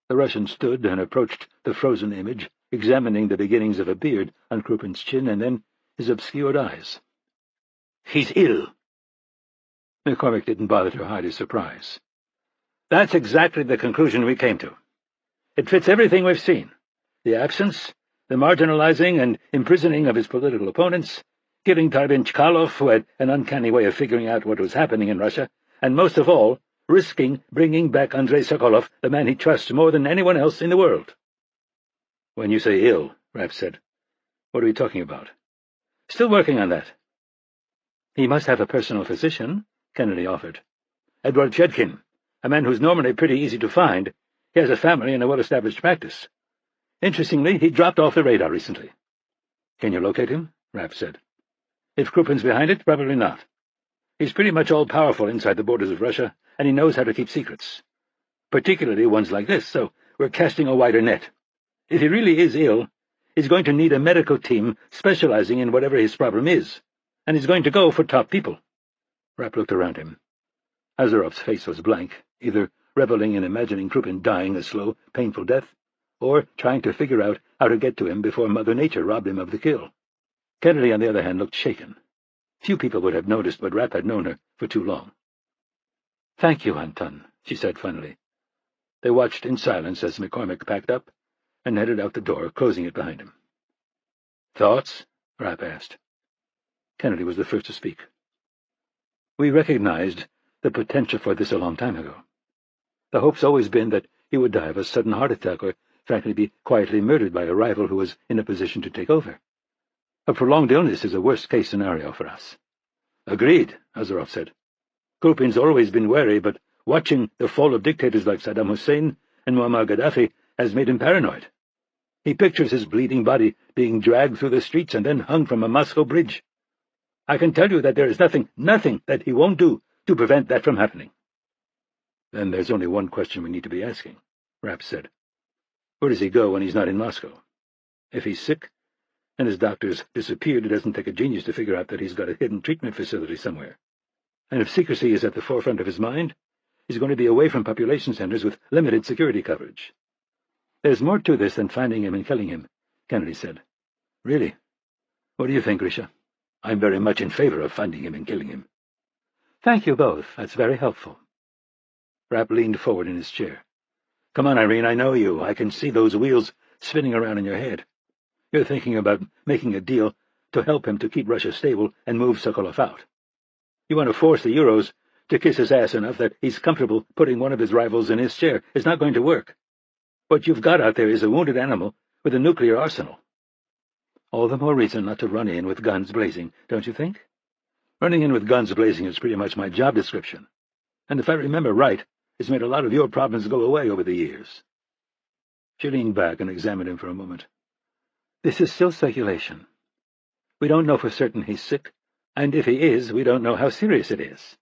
The Russian stood and approached the frozen image, examining the beginnings of a beard on Krupin's chin and then his obscured eyes. "He's ill." McCormick didn't bother to hide his surprise. "That's exactly the conclusion we came to. It fits everything we've seen. The absence, the marginalizing and imprisoning of his political opponents, killing Tarbin Chkalov, who had an uncanny way of figuring out what was happening in Russia, and most of all, risking bringing back Andrei Sokolov, the man he trusts more than anyone else in the world." "When you say ill," Rapp said, "what are we talking about?" "Still working on that." "He must have a personal physician," Kennedy offered. "Edward Fedkin, a man who's normally pretty easy to find. He has a family and a well-established practice. Interestingly, he dropped off the radar recently." "Can you locate him?" Rapp said. "If Krupin's behind it, probably not. He's pretty much all-powerful inside the borders of Russia, and he knows how to keep secrets. Particularly ones like this, so we're casting a wider net. If he really is ill, he's going to need a medical team specializing in whatever his problem is, and he's going to go for top people." Rapp looked around him. Azarov's face was blank, either reveling in imagining Krupin dying a slow, painful death, or trying to figure out how to get to him before Mother Nature robbed him of the kill. Kennedy, on the other hand, looked shaken. Few people would have noticed, but Rapp had known her for too long. "Thank you, Anton," she said finally. They watched in silence as McCormick packed up and headed out the door, closing it behind him. "Thoughts?" Rapp asked. Kennedy was the first to speak. "We recognized the potential for this a long time ago. The hope's always been that he would die of a sudden heart attack or, frankly, be quietly murdered by a rival who was in a position to take over. A prolonged illness is a worst-case scenario for us." "Agreed," Azarov said. "Krupin's always been wary, but watching the fall of dictators like Saddam Hussein and Muammar Gaddafi has made him paranoid. He pictures his bleeding body being dragged through the streets and then hung from a Moscow bridge. I can tell you that there is nothing that he won't do to prevent that from happening." "Then there's only one question we need to be asking," Rapp said. "Where does he go when he's not in Moscow? If he's sick, and his doctors disappeared, it doesn't take a genius to figure out that he's got a hidden treatment facility somewhere. And if secrecy is at the forefront of his mind, he's going to be away from population centers with limited security coverage." "There's more to this than finding him and killing him," Kennedy said. "Really? What do you think, Grisha?" "I'm very much in favor of finding him and killing him." "Thank you both. That's very helpful." Rapp leaned forward in his chair. Come on, Irene, I know you. I can see those wheels spinning around in your head. You're thinking about making a deal to help him to keep Russia stable and move Sokolov out. You want to force the Euros to kiss his ass enough that he's comfortable putting one of his rivals in his chair. It's not going to work. What you've got out there is a wounded animal with a nuclear arsenal. All the more reason not to run in with guns blazing, don't you think? Running in with guns blazing is pretty much my job description. And if I remember right, it's made a lot of your problems go away over the years. She leaned back and examined him for a moment. This is still speculation. We don't know for certain he's sick, and if he is, we don't know how serious it is.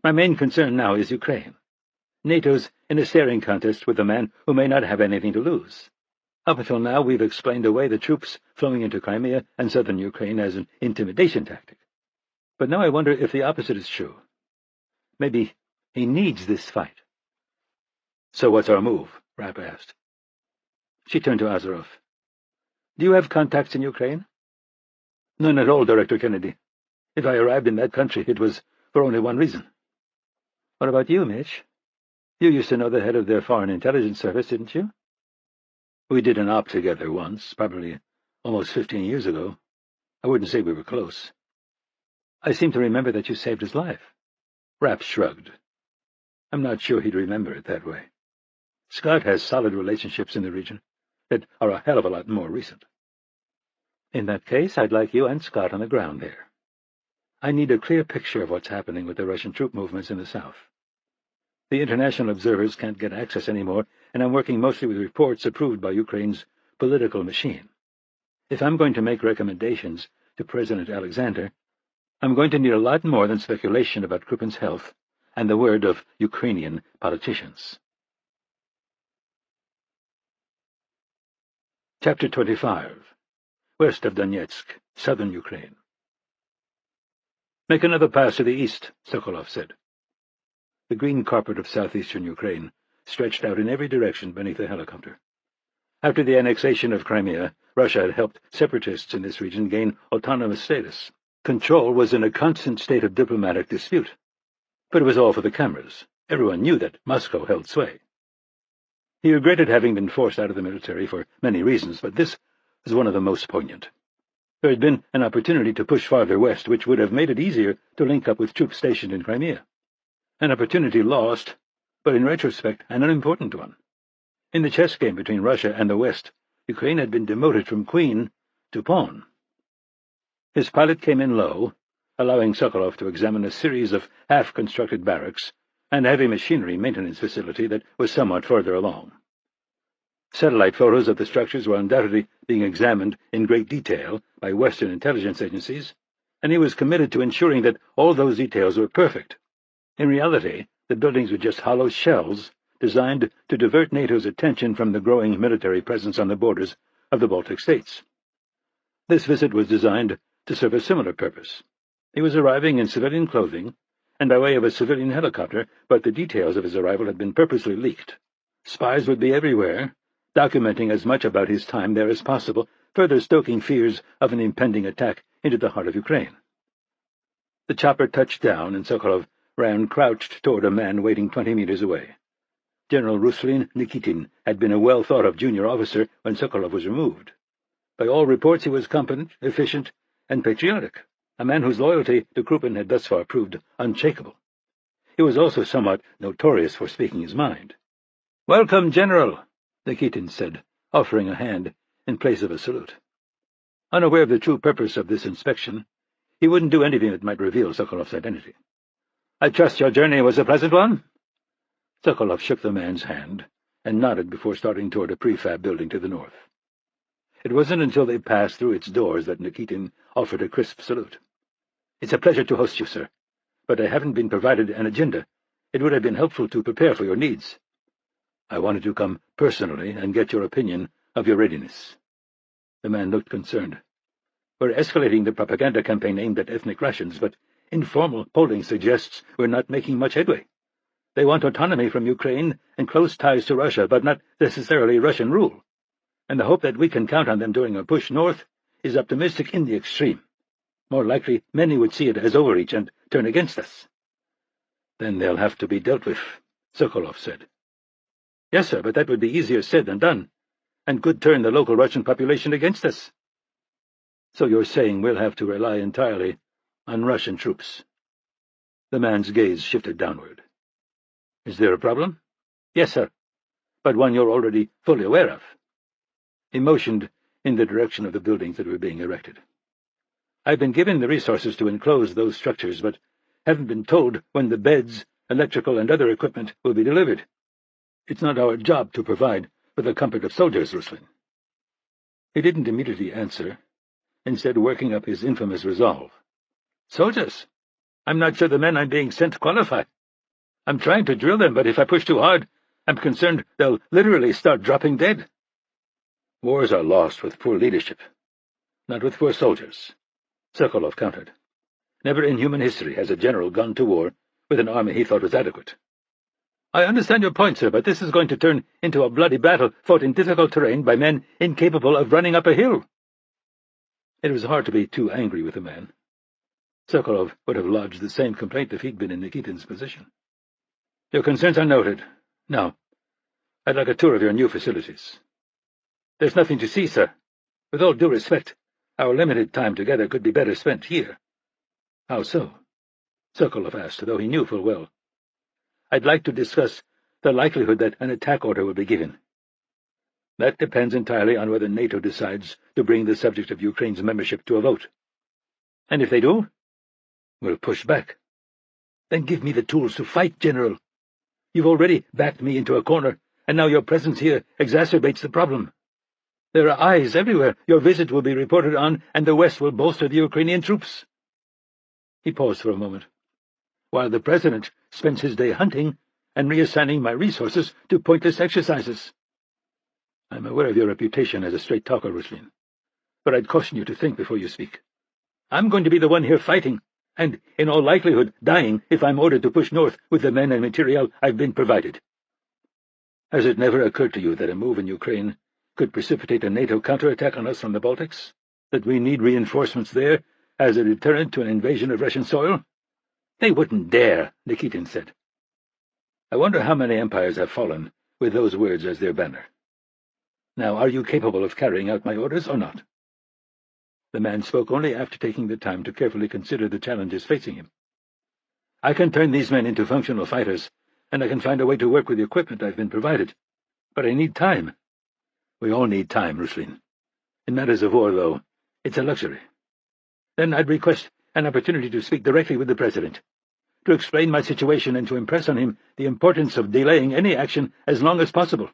My main concern now is Ukraine. NATO's in a staring contest with a man who may not have anything to lose. Up until now, we've explained away the troops flowing into Crimea and southern Ukraine as an intimidation tactic. But now I wonder if the opposite is true. Maybe he needs this fight. So what's our move? Rapp asked. She turned to Azarov. Do you have contacts in Ukraine? None at all, Director Kennedy. If I arrived in that country, it was for only one reason. What about you, Mitch? You used to know the head of their foreign intelligence service, didn't you? We did an op together once, probably almost 15 years ago. I wouldn't say we were close. I seem to remember that you saved his life. Rapp shrugged. I'm not sure he'd remember it that way. Scott has solid relationships in the region that are a hell of a lot more recent. In that case, I'd like you and Scott on the ground there. I need a clear picture of what's happening with the Russian troop movements in the south. The international observers can't get access anymore, and I'm working mostly with reports approved by Ukraine's political machine. If I'm going to make recommendations to President Alexander, I'm going to need a lot more than speculation about Krupin's health and the word of Ukrainian politicians. Chapter 25. West of Donetsk, southern Ukraine. Make another pass to the east, Sokolov said. The green carpet of southeastern Ukraine stretched out in every direction beneath the helicopter. After the annexation of Crimea, Russia had helped separatists in this region gain autonomous status. Control was in a constant state of diplomatic dispute. But it was all for the cameras. Everyone knew that Moscow held sway. He regretted having been forced out of the military for many reasons, but this was one of the most poignant. There had been an opportunity to push farther west, which would have made it easier to link up with troops stationed in Crimea. An opportunity lost, but in retrospect an unimportant one. In the chess game between Russia and the West, Ukraine had been demoted from queen to pawn. His pilot came in low, allowing Sokolov to examine a series of half-constructed barracks and a heavy machinery maintenance facility that was somewhat further along. Satellite photos of the structures were undoubtedly being examined in great detail by Western intelligence agencies, and he was committed to ensuring that all those details were perfect. In reality, the buildings were just hollow shells designed to divert NATO's attention from the growing military presence on the borders of the Baltic states. This visit was designed to serve a similar purpose. He was arriving in civilian clothing and by way of a civilian helicopter, but the details of his arrival had been purposely leaked. Spies would be everywhere, documenting as much about his time there as possible, further stoking fears of an impending attack into the heart of Ukraine. The chopper touched down, and Sokolov ran crouched toward a man waiting 20 meters away. General Ruslan Nikitin had been a well-thought-of junior officer when Sokolov was removed. By all reports he was competent, efficient, and patriotic, a man whose loyalty to Krupin had thus far proved unshakable. He was also somewhat notorious for speaking his mind. "Welcome, General," Nikitin said, offering a hand in place of a salute. Unaware of the true purpose of this inspection, he wouldn't do anything that might reveal Sokolov's identity. "I trust your journey was a pleasant one?" Sokolov shook the man's hand and nodded before starting toward a prefab building to the north. It wasn't until they passed through its doors that Nikitin offered a crisp salute. "It's a pleasure to host you, sir, but I haven't been provided an agenda. It would have been helpful to prepare for your needs. I wanted to come personally and get your opinion of your readiness." The man looked concerned. "We're escalating the propaganda campaign aimed at ethnic Russians, but informal polling suggests we're not making much headway. They want autonomy from Ukraine and close ties to Russia, but not necessarily Russian rule. And the hope that we can count on them during a push north is optimistic in the extreme. More likely, many would see it as overreach and turn against us." "Then they'll have to be dealt with," Sokolov said. Yes, sir, but that would be easier said than done, and could turn the local Russian population against us. So you're saying we'll have to rely entirely on Russian troops? The man's gaze shifted downward. Is there a problem? Yes, sir, but one you're already fully aware of. He motioned in the direction of the buildings that were being erected. I've been given the resources to enclose those structures, but haven't been told when the beds, electrical, and other equipment will be delivered. It's not our job to provide for the comfort of soldiers, Ruslan. He didn't immediately answer, instead working up his infamous resolve. Soldiers? I'm not sure the men I'm being sent qualify. I'm trying to drill them, but if I push too hard, I'm concerned they'll literally start dropping dead. Wars are lost with poor leadership, not with poor soldiers, Sokolov countered. Never in human history has a general gone to war with an army he thought was adequate. I understand your point, sir, but this is going to turn into a bloody battle fought in difficult terrain by men incapable of running up a hill. It was hard to be too angry with the man. Sokolov would have lodged the same complaint if he'd been in Nikitin's position. Your concerns are noted. Now, I'd like a tour of your new facilities. There's nothing to see, sir. With all due respect, our limited time together could be better spent here. How so? Sokolov asked, though he knew full well. I'd like to discuss the likelihood that an attack order will be given. That depends entirely on whether NATO decides to bring the subject of Ukraine's membership to a vote. And if they do, we'll push back. Then give me the tools to fight, General. You've already backed me into a corner, and now your presence here exacerbates the problem. There are eyes everywhere. Your visit will be reported on, and the West will bolster the Ukrainian troops. He paused for a moment, while the President spends his day hunting and reassigning my resources to pointless exercises. I'm aware of your reputation as a straight talker, Ruslan, but I'd caution you to think before you speak. I'm going to be the one here fighting, and, in all likelihood, dying if I'm ordered to push north with the men and material I've been provided. Has it never occurred to you that a move in Ukraine could precipitate a NATO counterattack on us from the Baltics? That we need reinforcements there as a deterrent to an invasion of Russian soil? They wouldn't dare, Nikitin said. I wonder how many empires have fallen with those words as their banner. Now, are you capable of carrying out my orders or not? The man spoke only after taking the time to carefully consider the challenges facing him. I can turn these men into functional fighters, and I can find a way to work with the equipment I've been provided. But I need time. We all need time, Ruslan. In matters of war, though, it's a luxury. Then I'd request an opportunity to speak directly with the President, to explain my situation and to impress on him the importance of delaying any action as long as possible.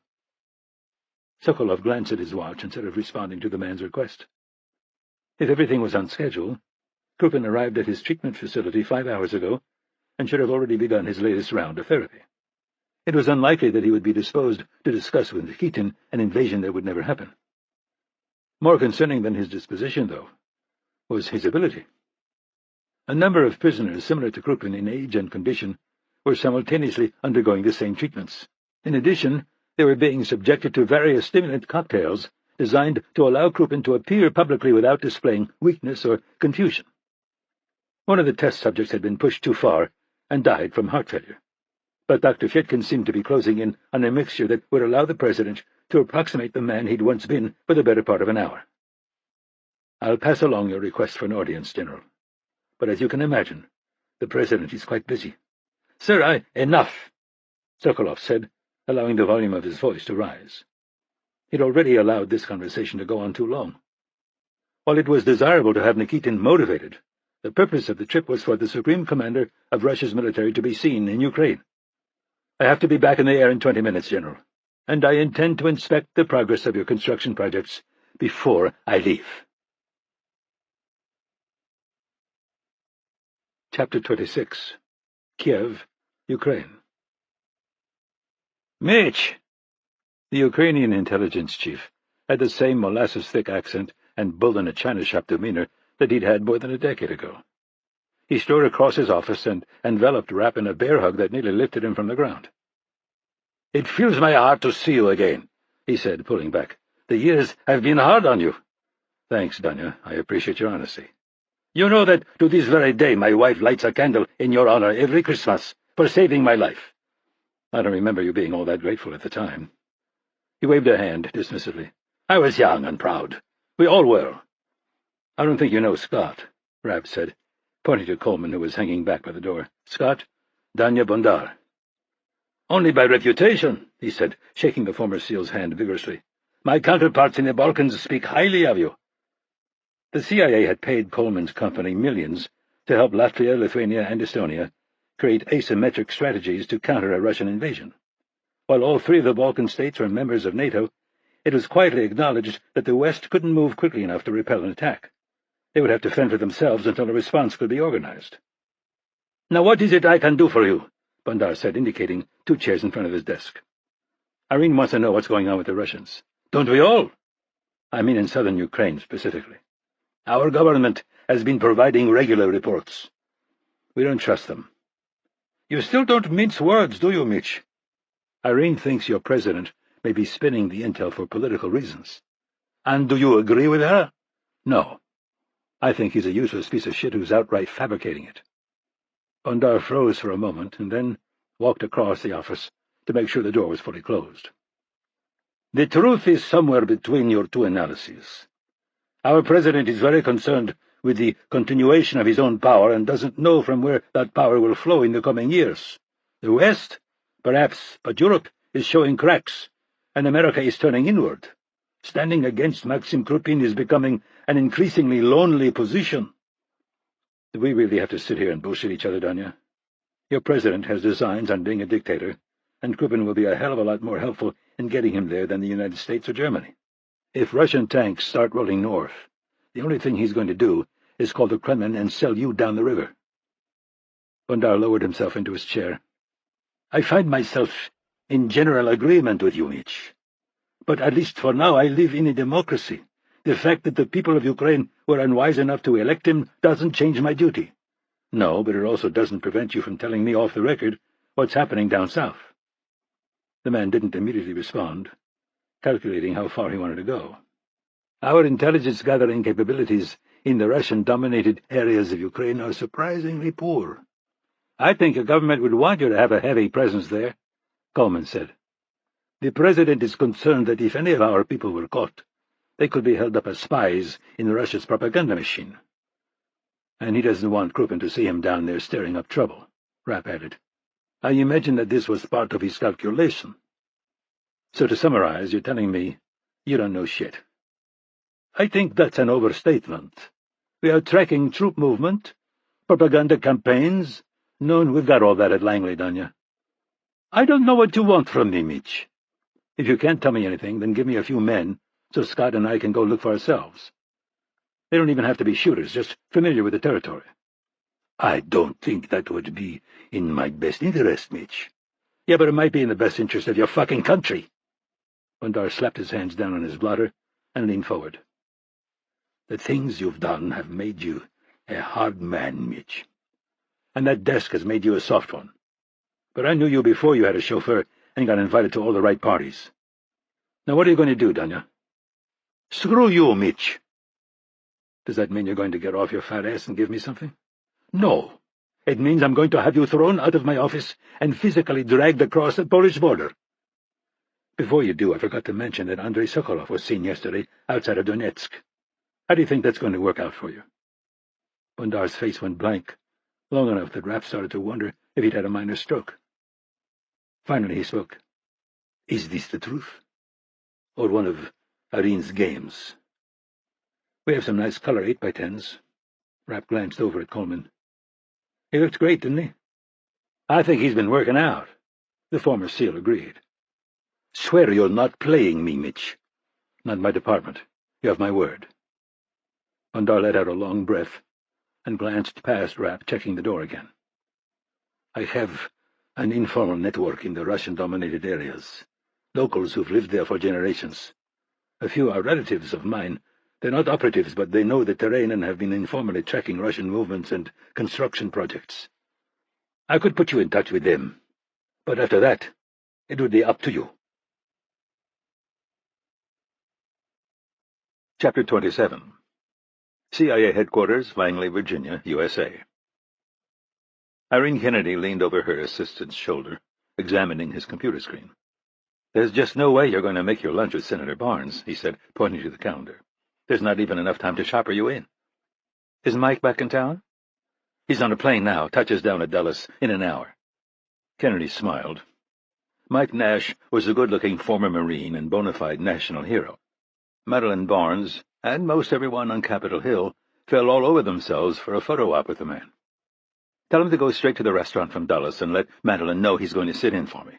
Sokolov glanced at his watch instead of responding to the man's request. If everything was on schedule, Krupin arrived at his treatment facility 5 hours ago and should have already begun his latest round of therapy. It was unlikely that he would be disposed to discuss with Nikitin an invasion that would never happen. More concerning than his disposition, though, was his ability. A number of prisoners similar to Krupin in age and condition were simultaneously undergoing the same treatments. In addition, they were being subjected to various stimulant cocktails designed to allow Krupin to appear publicly without displaying weakness or confusion. One of the test subjects had been pushed too far and died from heart failure, but Dr. Fyetkin seemed to be closing in on a mixture that would allow the President to approximate the man he'd once been for the better part of an hour. I'll pass along your request for an audience, General, but as you can imagine, the President is quite busy. Sir, enough, Sokolov said, allowing the volume of his voice to rise. He'd already allowed this conversation to go on too long. While it was desirable to have Nikitin motivated, the purpose of the trip was for the Supreme Commander of Russia's military to be seen in Ukraine. I have to be back in the air in 20 minutes, General, and I intend to inspect the progress of your construction projects before I leave. Chapter 26. Kiev, Ukraine. Mitch! The Ukrainian intelligence chief had the same molasses-thick accent and bull-in-a-china-shop demeanor that he'd had more than a decade ago. He strode across his office and enveloped Rapp in a bear hug that nearly lifted him from the ground. "It fills my heart to see you again," he said, pulling back. "The years have been hard on you." "Thanks, Danya. I appreciate your honesty." "You know that to this very day my wife lights a candle in your honor every Christmas for saving my life. I don't remember you being all that grateful at the time. He waved a hand dismissively. I was young and proud. We all were. I don't think you know Scott, Rapp said, pointing to Coleman, who was hanging back by the door. Scott, Danya Bondar. Only by reputation, he said, shaking the former SEAL's hand vigorously. My counterparts in the Balkans speak highly of you. The CIA had paid Coleman's company millions to help Latvia, Lithuania, and Estonia create asymmetric strategies to counter a Russian invasion. While all three of the Balkan states were members of NATO, it was quietly acknowledged that the West couldn't move quickly enough to repel an attack. They would have to fend for themselves until a response could be organized. Now what is it I can do for you? Bondar said, indicating 2 chairs in front of his desk. Irene wants to know what's going on with the Russians. Don't we all? I mean in southern Ukraine specifically. Our government has been providing regular reports. We don't trust them. You still don't mince words, do you, Mitch? Irene thinks your president may be spinning the intel for political reasons. And do you agree with her? No. I think he's a useless piece of shit who's outright fabricating it. Bondar froze for a moment and then walked across the office to make sure the door was fully closed. The truth is somewhere between your 2 analyses. Our president is very concerned with the continuation of his own power and doesn't know from where that power will flow in the coming years. The West, perhaps, but Europe is showing cracks, and America is turning inward. Standing against Maxim Krupin is becoming an increasingly lonely position. Do we really have to sit here and bullshit each other, Danya? Your president has designs on being a dictator, and Krupin will be a hell of a lot more helpful in getting him there than the United States or Germany. If Russian tanks start rolling north, the only thing he's going to do is call the Kremlin and sell you down the river. Bondar lowered himself into his chair. I find myself in general agreement with you, Mitch. But at least for now I live in a democracy. The fact that the people of Ukraine were unwise enough to elect him doesn't change my duty. No, but it also doesn't prevent you from telling me off the record what's happening down south. The man didn't immediately respond, calculating how far he wanted to go. Our intelligence-gathering capabilities in the Russian-dominated areas of Ukraine are surprisingly poor. I think a government would want you to have a heavy presence there, Coleman said. The president is concerned that if any of our people were caught, they could be held up as spies in Russia's propaganda machine. And he doesn't want Krupin to see him down there stirring up trouble, Rapp added. I imagine that this was part of his calculation. So to summarize, you're telling me you don't know shit. I think that's an overstatement. We are tracking troop movement, propaganda campaigns. No, we've got all that at Langley, Danya. I don't know what you want from me, Mitch. If you can't tell me anything, then give me a few men so Scott and I can go look for ourselves. They don't even have to be shooters, just familiar with the territory. I don't think that would be in my best interest, Mitch. Yeah, but it might be in the best interest of your fucking country. Bondar slapped his hands down on his blotter and leaned forward. The things you've done have made you a hard man, Mitch. And that desk has made you a soft one. But I knew you before you had a chauffeur and got invited to all the right parties. Now what are you going to do, Danya? Screw you, Mitch. Does that mean you're going to get off your fat ass and give me something? No. It means I'm going to have you thrown out of my office and physically dragged across the Polish border. Before you do, I forgot to mention that Andrei Sokolov was seen yesterday outside of Donetsk. How do you think that's going to work out for you? Bondar's face went blank, long enough that Rapp started to wonder if he'd had a minor stroke. Finally he spoke. Is this the truth? Or one of Irene's games? We have some nice color 8x10s. Rapp glanced over at Coleman. He looked great, didn't he? I think he's been working out. The former SEAL agreed. Swear you're not playing me, Mitch. Not my department. You have my word. Bondar let out a long breath and glanced past Rapp, checking the door again. I have an informal network in the Russian-dominated areas. Locals who've lived there for generations. A few are relatives of mine. They're not operatives, but they know the terrain and have been informally tracking Russian movements and construction projects. I could put you in touch with them, but after that, it would be up to you. Chapter 27. CIA Headquarters, Langley, Virginia, USA. Irene Kennedy leaned over her assistant's shoulder, examining his computer screen. "There's just no way you're going to make your lunch with Senator Barnes," he said, pointing to the calendar. "There's not even enough time to chopper you in." "Is Mike back in town?" "He's on a plane now, touches down at Dulles in an hour." Kennedy smiled. Mike Nash was a good-looking former Marine and bona fide national hero. Madeline Barnes, and most everyone on Capitol Hill, fell all over themselves for a photo op with the man. "Tell him to go straight to the restaurant from Dulles and let Madeline know he's going to sit in for me."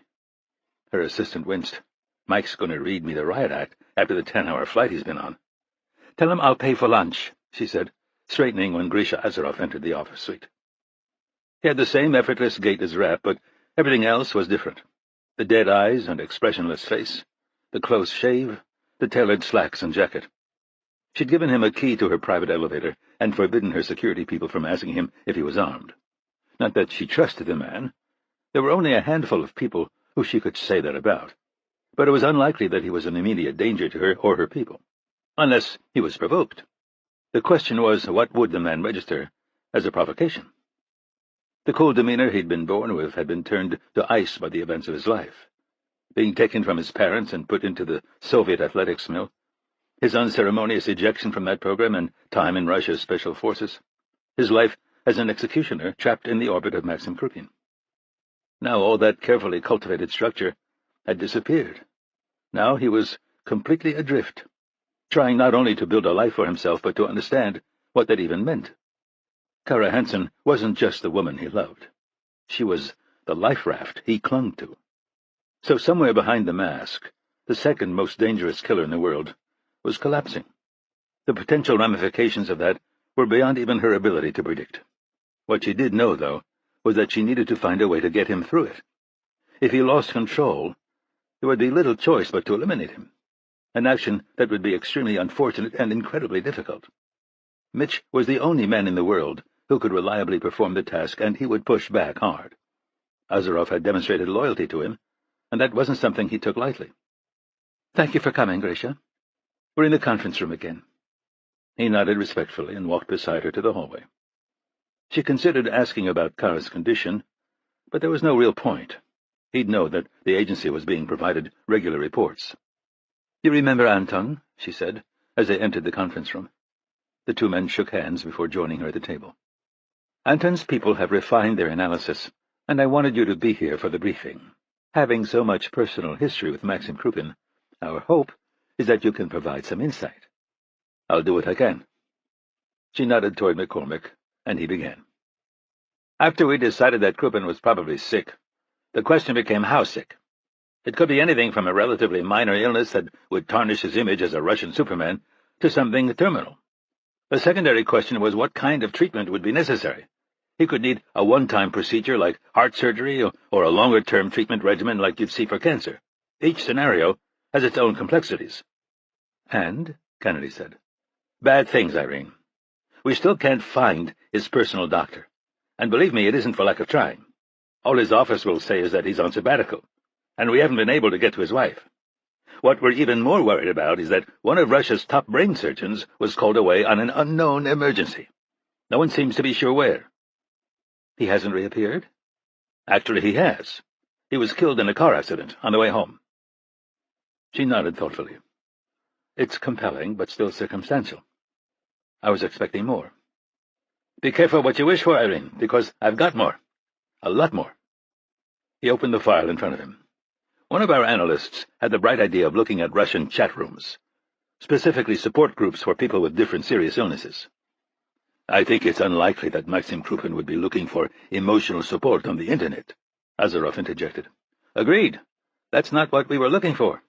Her assistant winced. "Mike's going to read me the riot act after the 10-hour flight he's been on." "Tell him I'll pay for lunch," she said, straightening when Grisha Azaroff entered the office suite. He had the same effortless gait as Rapp, but everything else was different. The dead eyes and expressionless face, the close shave, the tailored slacks and jacket. She'd given him a key to her private elevator and forbidden her security people from asking him if he was armed. Not that she trusted the man. There were only a handful of people who she could say that about. But it was unlikely that he was an immediate danger to her or her people, unless he was provoked. The question was, what would the man register as a provocation? The cool demeanor he'd been born with had been turned to ice by the events of his life. Being taken from his parents and put into the Soviet athletics mill, his unceremonious ejection from that program and time in Russia's special forces, his life as an executioner trapped in the orbit of Maxim Krupin. Now all that carefully cultivated structure had disappeared. Now he was completely adrift, trying not only to build a life for himself, but to understand what that even meant. Kara Hansen wasn't just the woman he loved. She was the life raft he clung to. So somewhere behind the mask, the second most dangerous killer in the world was collapsing. The potential ramifications of that were beyond even her ability to predict. What she did know, though, was that she needed to find a way to get him through it. If he lost control, there would be little choice but to eliminate him, an action that would be extremely unfortunate and incredibly difficult. Mitch was the only man in the world who could reliably perform the task, and he would push back hard. Azaroff had demonstrated loyalty to him, and that wasn't something he took lightly. "Thank you for coming, Grisha. We're in the conference room again." He nodded respectfully and walked beside her to the hallway. She considered asking about Kara's condition, but there was no real point. He'd know that the agency was being provided regular reports. "You remember Anton?" she said, as they entered the conference room. The two men shook hands before joining her at the table. "Anton's people have refined their analysis, and I wanted you to be here for the briefing. Having so much personal history with Maxim Krupin, our hope is that you can provide some insight." "I'll do what I can." She nodded toward McCormick, and he began. "After we decided that Krupin was probably sick, the question became how sick. It could be anything from a relatively minor illness that would tarnish his image as a Russian Superman to something terminal. The secondary question was what kind of treatment would be necessary. He could need a one-time procedure like heart surgery or a longer-term treatment regimen like you'd see for cancer. Each scenario has its own complexities." "And?" Kennedy said. "Bad things, Irene. We still can't find his personal doctor. And believe me, it isn't for lack of trying. All his office will say is that he's on sabbatical, and we haven't been able to get to his wife. What we're even more worried about is that one of Russia's top brain surgeons was called away on an unknown emergency. No one seems to be sure where." "He hasn't reappeared?" "Actually, he has. He was killed in a car accident on the way home." She nodded thoughtfully. "It's compelling, but still circumstantial. I was expecting more." "Be careful what you wish for, Irene, because I've got more. A lot more." He opened the file in front of him. "One of our analysts had the bright idea of looking at Russian chat rooms, specifically support groups for people with different serious illnesses. I think it's unlikely that Maxim Krupin would be looking for emotional support on the Internet," Azaroff interjected. "Agreed. That's not what we were looking for.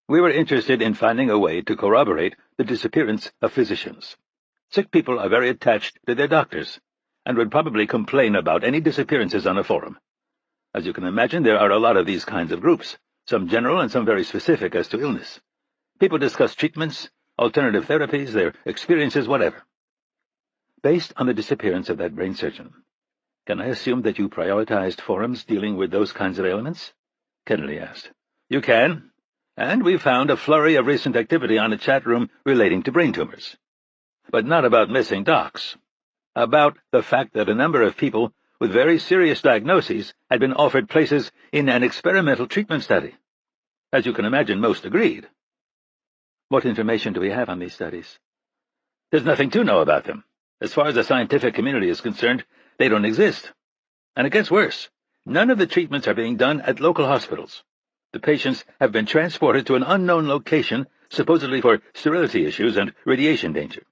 We were interested in finding a way to corroborate the disappearance of physicians. Sick people are very attached to their doctors, and would probably complain about any disappearances on a forum. As you can imagine, there are a lot of these kinds of groups, some general and some very specific as to illness. People discuss treatments, alternative therapies, their experiences, whatever. Based on the disappearance of that brain surgeon, can I assume that you prioritized forums dealing with those kinds of ailments?" Kennedy asked. "You can, and we found a flurry of recent activity on a chat room relating to brain tumors. But not about missing docs. About the fact that a number of people with very serious diagnoses had been offered places in an experimental treatment study. As you can imagine, most agreed. What information do we have on these studies? There's nothing to know about them. As far as the scientific community is concerned, they don't exist. And it gets worse. None of the treatments are being done at local hospitals. The patients have been transported to an unknown location, supposedly for sterility issues and radiation danger.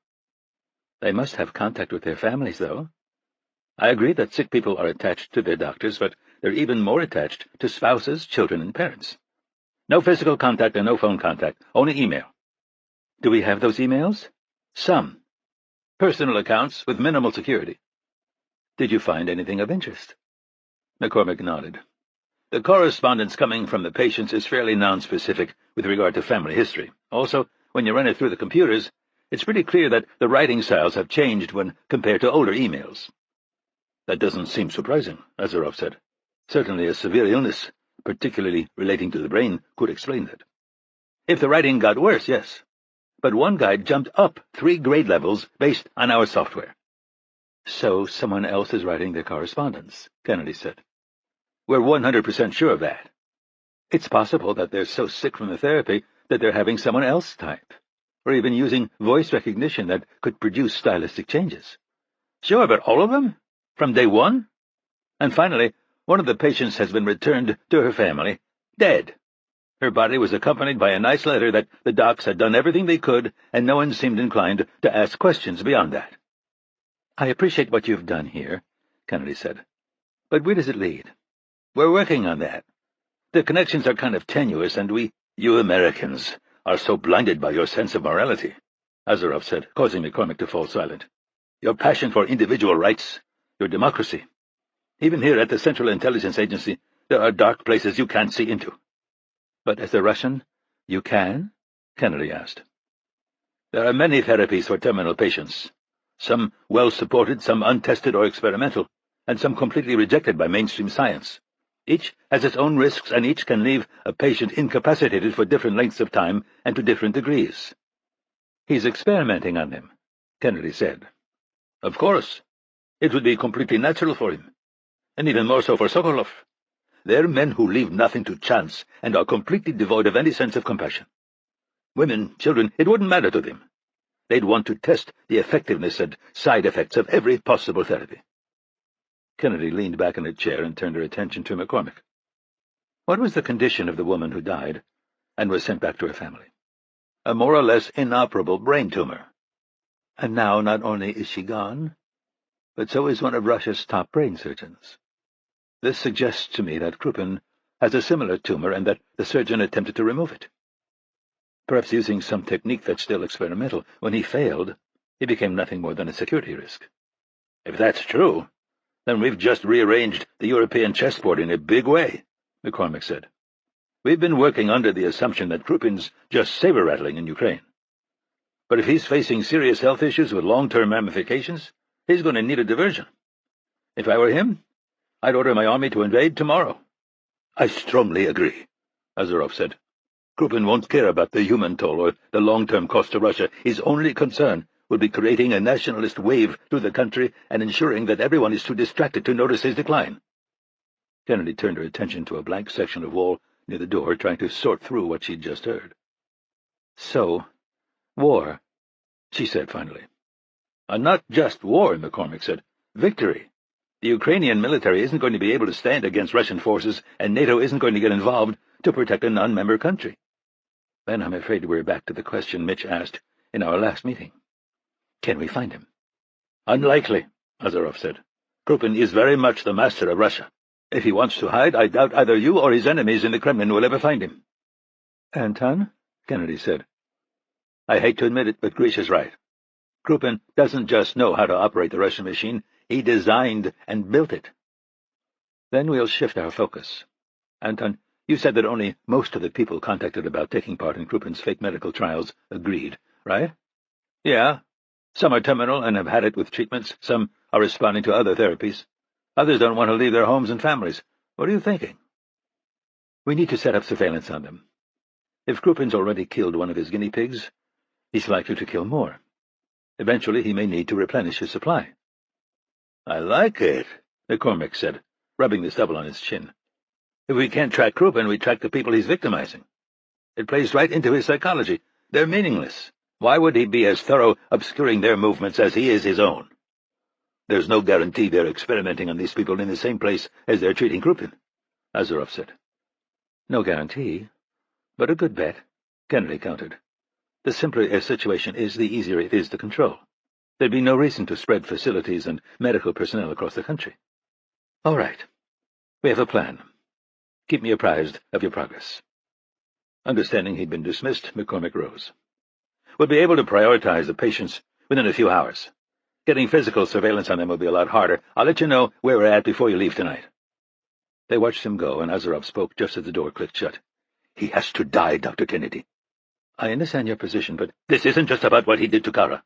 They must have contact with their families, though. I agree that sick people are attached to their doctors, but they're even more attached to spouses, children, and parents. No physical contact and no phone contact, only email. Do we have those emails? Some. Personal accounts with minimal security. Did you find anything of interest? McCormick nodded. The correspondence coming from the patients is fairly nonspecific with regard to family history. Also, when you run it through the computers, it's pretty clear that the writing styles have changed when compared to older emails. That doesn't seem surprising, Azaroff said. Certainly a severe illness, particularly relating to the brain, could explain that. If the writing got worse, yes. But one guy jumped up 3 grade levels based on our software. So someone else is writing their correspondence, Kennedy said. We're 100% sure of that. It's possible that they're so sick from the therapy that they're having someone else type, or even using voice recognition that could produce stylistic changes. Sure, but all of them? From day one? And finally, one of the patients has been returned to her family, dead. Her body was accompanied by a nice letter that the docs had done everything they could, and no one seemed inclined to ask questions beyond that. I appreciate what you've done here, Kennedy said. But where does it lead? We're working on that. The connections are kind of tenuous, and you Americans, are so blinded by your sense of morality, Azaroff said, causing McCormick to fall silent. Your passion for individual rights, your democracy. Even here at the Central Intelligence Agency, there are dark places you can't see into. But as a Russian, you can? Kennedy asked. There are many therapies for terminal patients. Some well-supported, some untested or experimental, and some completely rejected by mainstream science. Each has its own risks, and each can leave a patient incapacitated for different lengths of time and to different degrees. He's experimenting on them, Kennedy said. Of course. It would be completely natural for him, and even more so for Sokolov. They're men who leave nothing to chance and are completely devoid of any sense of compassion. Women, children, it wouldn't matter to them. They'd want to test the effectiveness and side effects of every possible therapy. Kennedy leaned back in her chair and turned her attention to McCormick. What was the condition of the woman who died and was sent back to her family? A more or less inoperable brain tumor. And now not only is she gone, but so is one of Russia's top brain surgeons. This suggests to me that Krupin has a similar tumor and that the surgeon attempted to remove it. Perhaps using some technique that's still experimental. When he failed, he became nothing more than a security risk. If that's true, then we've just rearranged the European chessboard in a big way, McCormick said. We've been working under the assumption that Krupin's just saber-rattling in Ukraine. But if he's facing serious health issues with long-term ramifications, he's going to need a diversion. If I were him, I'd order my army to invade tomorrow. I strongly agree, Azaroff said. Krupin won't care about the human toll or the long-term cost to Russia. His only concern will be creating a nationalist wave through the country and ensuring that everyone is too distracted to notice his decline. Kennedy turned her attention to a blank section of wall near the door, trying to sort through what she'd just heard. So, war, she said finally. Not just war, McCormick said. Victory. The Ukrainian military isn't going to be able to stand against Russian forces, and NATO isn't going to get involved to protect a non-member country. Then I'm afraid we're back to the question Mitch asked in our last meeting. Can we find him? Unlikely, Azaroff said. Krupin is very much the master of Russia. If he wants to hide, I doubt either you or his enemies in the Kremlin will ever find him. Anton? Kennedy said. I hate to admit it, but Grisha's right. Krupin doesn't just know how to operate the Russian machine, he designed and built it. Then we'll shift our focus. Anton, you said that only most of the people contacted about taking part in Krupin's fake medical trials agreed, right? Yeah. Some are terminal and have had it with treatments. Some are responding to other therapies. Others don't want to leave their homes and families. What are you thinking? We need to set up surveillance on them. If Krupin's already killed one of his guinea pigs, he's likely to kill more. Eventually he may need to replenish his supply. I like it, McCormick said, rubbing the stubble on his chin. If we can't track Krupin, we track the people he's victimizing. It plays right into his psychology. They're meaningless. Why would he be as thorough obscuring their movements as he is his own? There's no guarantee they're experimenting on these people in the same place as they're treating Krupin, Azaroff said. No guarantee, but a good bet, Kennedy countered. The simpler a situation is, the easier it is to control. There'd be no reason to spread facilities and medical personnel across the country. All right. We have a plan. Keep me apprised of your progress. Understanding he'd been dismissed, McCormick rose. We'll be able to prioritize the patients within a few hours. Getting physical surveillance on them will be a lot harder. I'll let you know where we're at before you leave tonight. They watched him go, and Azaroff spoke just as the door clicked shut. He has to die, Dr. Kennedy. I understand your position, but this isn't just about what he did to Kara.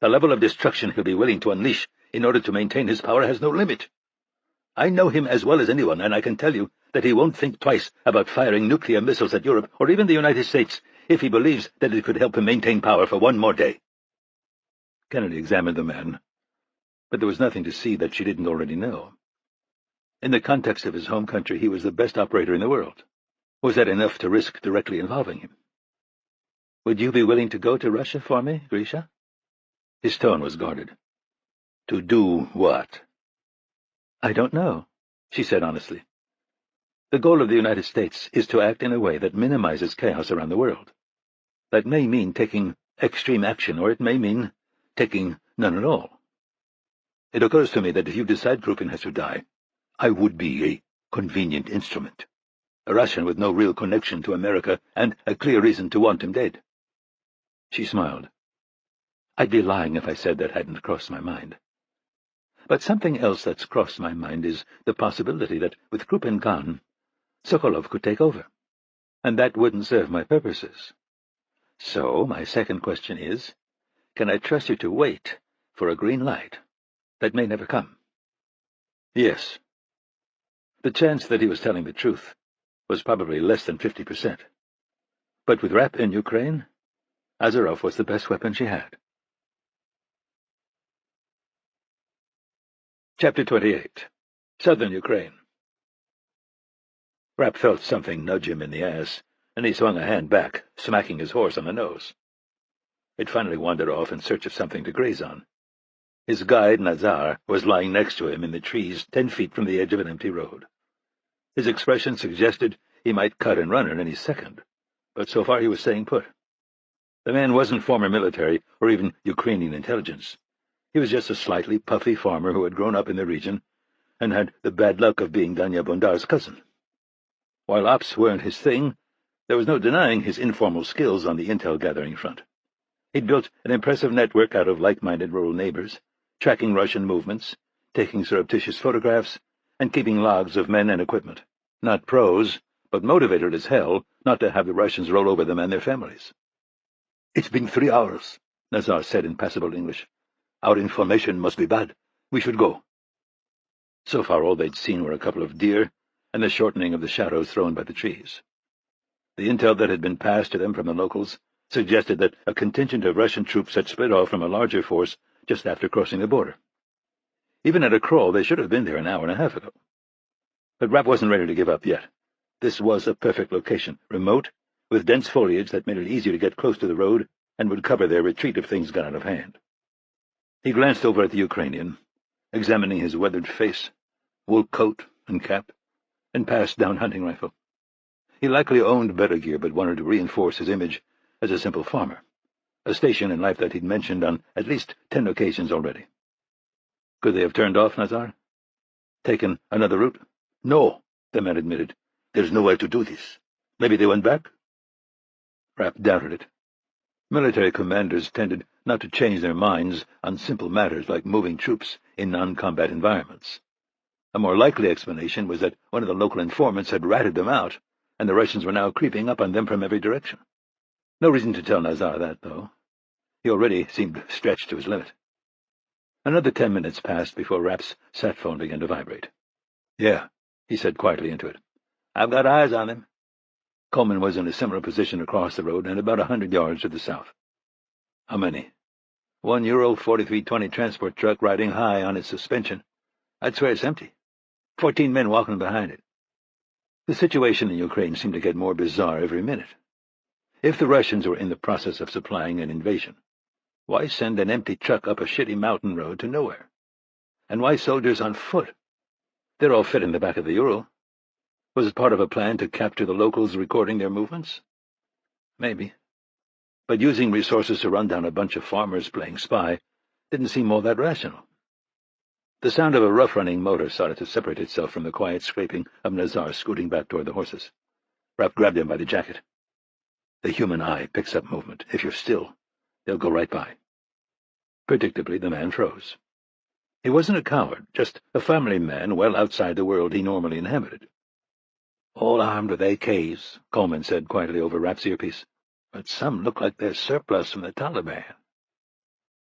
The level of destruction he'll be willing to unleash in order to maintain his power has no limit. I know him as well as anyone, and I can tell you that he won't think twice about firing nuclear missiles at Europe or even the United States if he believes that it could help him maintain power for one more day. Kennedy examined the man, but there was nothing to see that she didn't already know. In the context of his home country, he was the best operator in the world. Was that enough to risk directly involving him? Would you be willing to go to Russia for me, Grisha? His tone was guarded. To do what? I don't know, she said honestly. The goal of the United States is to act in a way that minimizes chaos around the world. That may mean taking extreme action, or it may mean taking none at all. It occurs to me that if you decide Krupin has to die, I would be a convenient instrument. A Russian with no real connection to America and a clear reason to want him dead. She smiled. I'd be lying if I said that hadn't crossed my mind. But something else that's crossed my mind is the possibility that, with Krupin gone, Sokolov could take over, and that wouldn't serve my purposes. So my second question is, can I trust you to wait for a green light that may never come? Yes. The chance that he was telling the truth was probably less than 50%. But with Rapp in Ukraine, Azaroff was the best weapon she had. Chapter 28. Southern Ukraine. Rapp felt something nudge him in the ass, and he swung a hand back, smacking his horse on the nose. It finally wandered off in search of something to graze on. His guide, Nazar, was lying next to him in the trees 10 feet from the edge of an empty road. His expression suggested he might cut and run at any second, but so far he was staying put. The man wasn't former military or even Ukrainian intelligence. He was just a slightly puffy farmer who had grown up in the region and had the bad luck of being Danya Bondar's cousin. While ops weren't his thing, there was no denying his informal skills on the intel-gathering front. He'd built an impressive network out of like-minded rural neighbors, tracking Russian movements, taking surreptitious photographs, and keeping logs of men and equipment. Not pros, but motivated as hell not to have the Russians roll over them and their families. "It's been 3 hours," Nazar said in passable English. "Our information must be bad. We should go." So far all they'd seen were a couple of deer and the shortening of the shadows thrown by the trees. The intel that had been passed to them from the locals suggested that a contingent of Russian troops had split off from a larger force just after crossing the border. Even at a crawl, they should have been there an hour and a half ago. But Rapp wasn't ready to give up yet. This was a perfect location, remote, with dense foliage that made it easier to get close to the road and would cover their retreat if things got out of hand. He glanced over at the Ukrainian, examining his weathered face, wool coat and cap, and passed down hunting rifle. He likely owned better gear, but wanted to reinforce his image as a simple farmer, a station in life that he'd mentioned on at least 10 occasions already. Could they have turned off, Nazar? Taken another route? No, the man admitted. There's no way to do this. Maybe they went back? Rapp doubted it. Military commanders tended not to change their minds on simple matters like moving troops in non-combat environments. A more likely explanation was that one of the local informants had ratted them out, and the Russians were now creeping up on them from every direction. No reason to tell Nazar that, though. He already seemed stretched to his limit. Another 10 minutes passed before Rapp's sat phone began to vibrate. "Yeah," he said quietly into it. "I've got eyes on them." Coleman was in a similar position across the road and about 100 yards to the south. "How many?" "1 Euro 4320 transport truck riding high on its suspension. I'd swear it's empty. 14 men walking behind it. The situation in Ukraine seemed to get more bizarre every minute. If the Russians were in the process of supplying an invasion, why send an empty truck up a shitty mountain road to nowhere? And why soldiers on foot? They're all fit in the back of the Ural. Was it part of a plan to capture the locals recording their movements? Maybe. But using resources to run down a bunch of farmers playing spy didn't seem all that rational. The sound of a rough-running motor started to separate itself from the quiet scraping of Nazar scooting back toward the horses. Rapp grabbed him by the jacket. The human eye picks up movement. If you're still, they'll go right by. Predictably, the man froze. He wasn't a coward, just a family man well outside the world he normally inhabited. All armed with AKs, Coleman said quietly over Rapp's earpiece. But some look like they're surplus from the Taliban.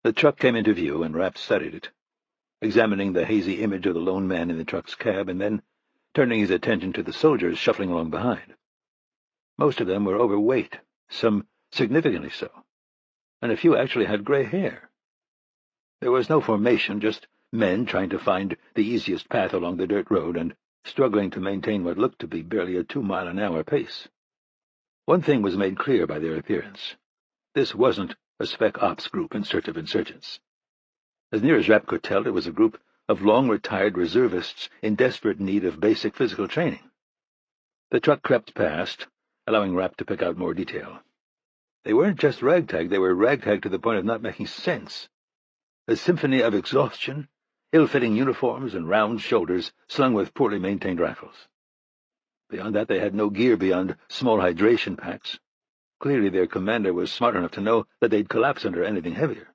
The truck came into view, and Rapp studied it, examining the hazy image of the lone man in the truck's cab, and then turning his attention to the soldiers shuffling along behind. Most of them were overweight, some significantly so, and a few actually had gray hair. There was no formation, just men trying to find the easiest path along the dirt road and struggling to maintain what looked to be barely a 2-mile-an-hour pace. One thing was made clear by their appearance. This wasn't a spec ops group in search of insurgents. As near as Rapp could tell, it was a group of long-retired reservists in desperate need of basic physical training. The truck crept past, allowing Rapp to pick out more detail. They weren't just ragtag, they were ragtag to the point of not making sense. A symphony of exhaustion, ill-fitting uniforms, and round shoulders slung with poorly maintained rifles. Beyond that, they had no gear beyond small hydration packs. Clearly their commander was smart enough to know that they'd collapse under anything heavier.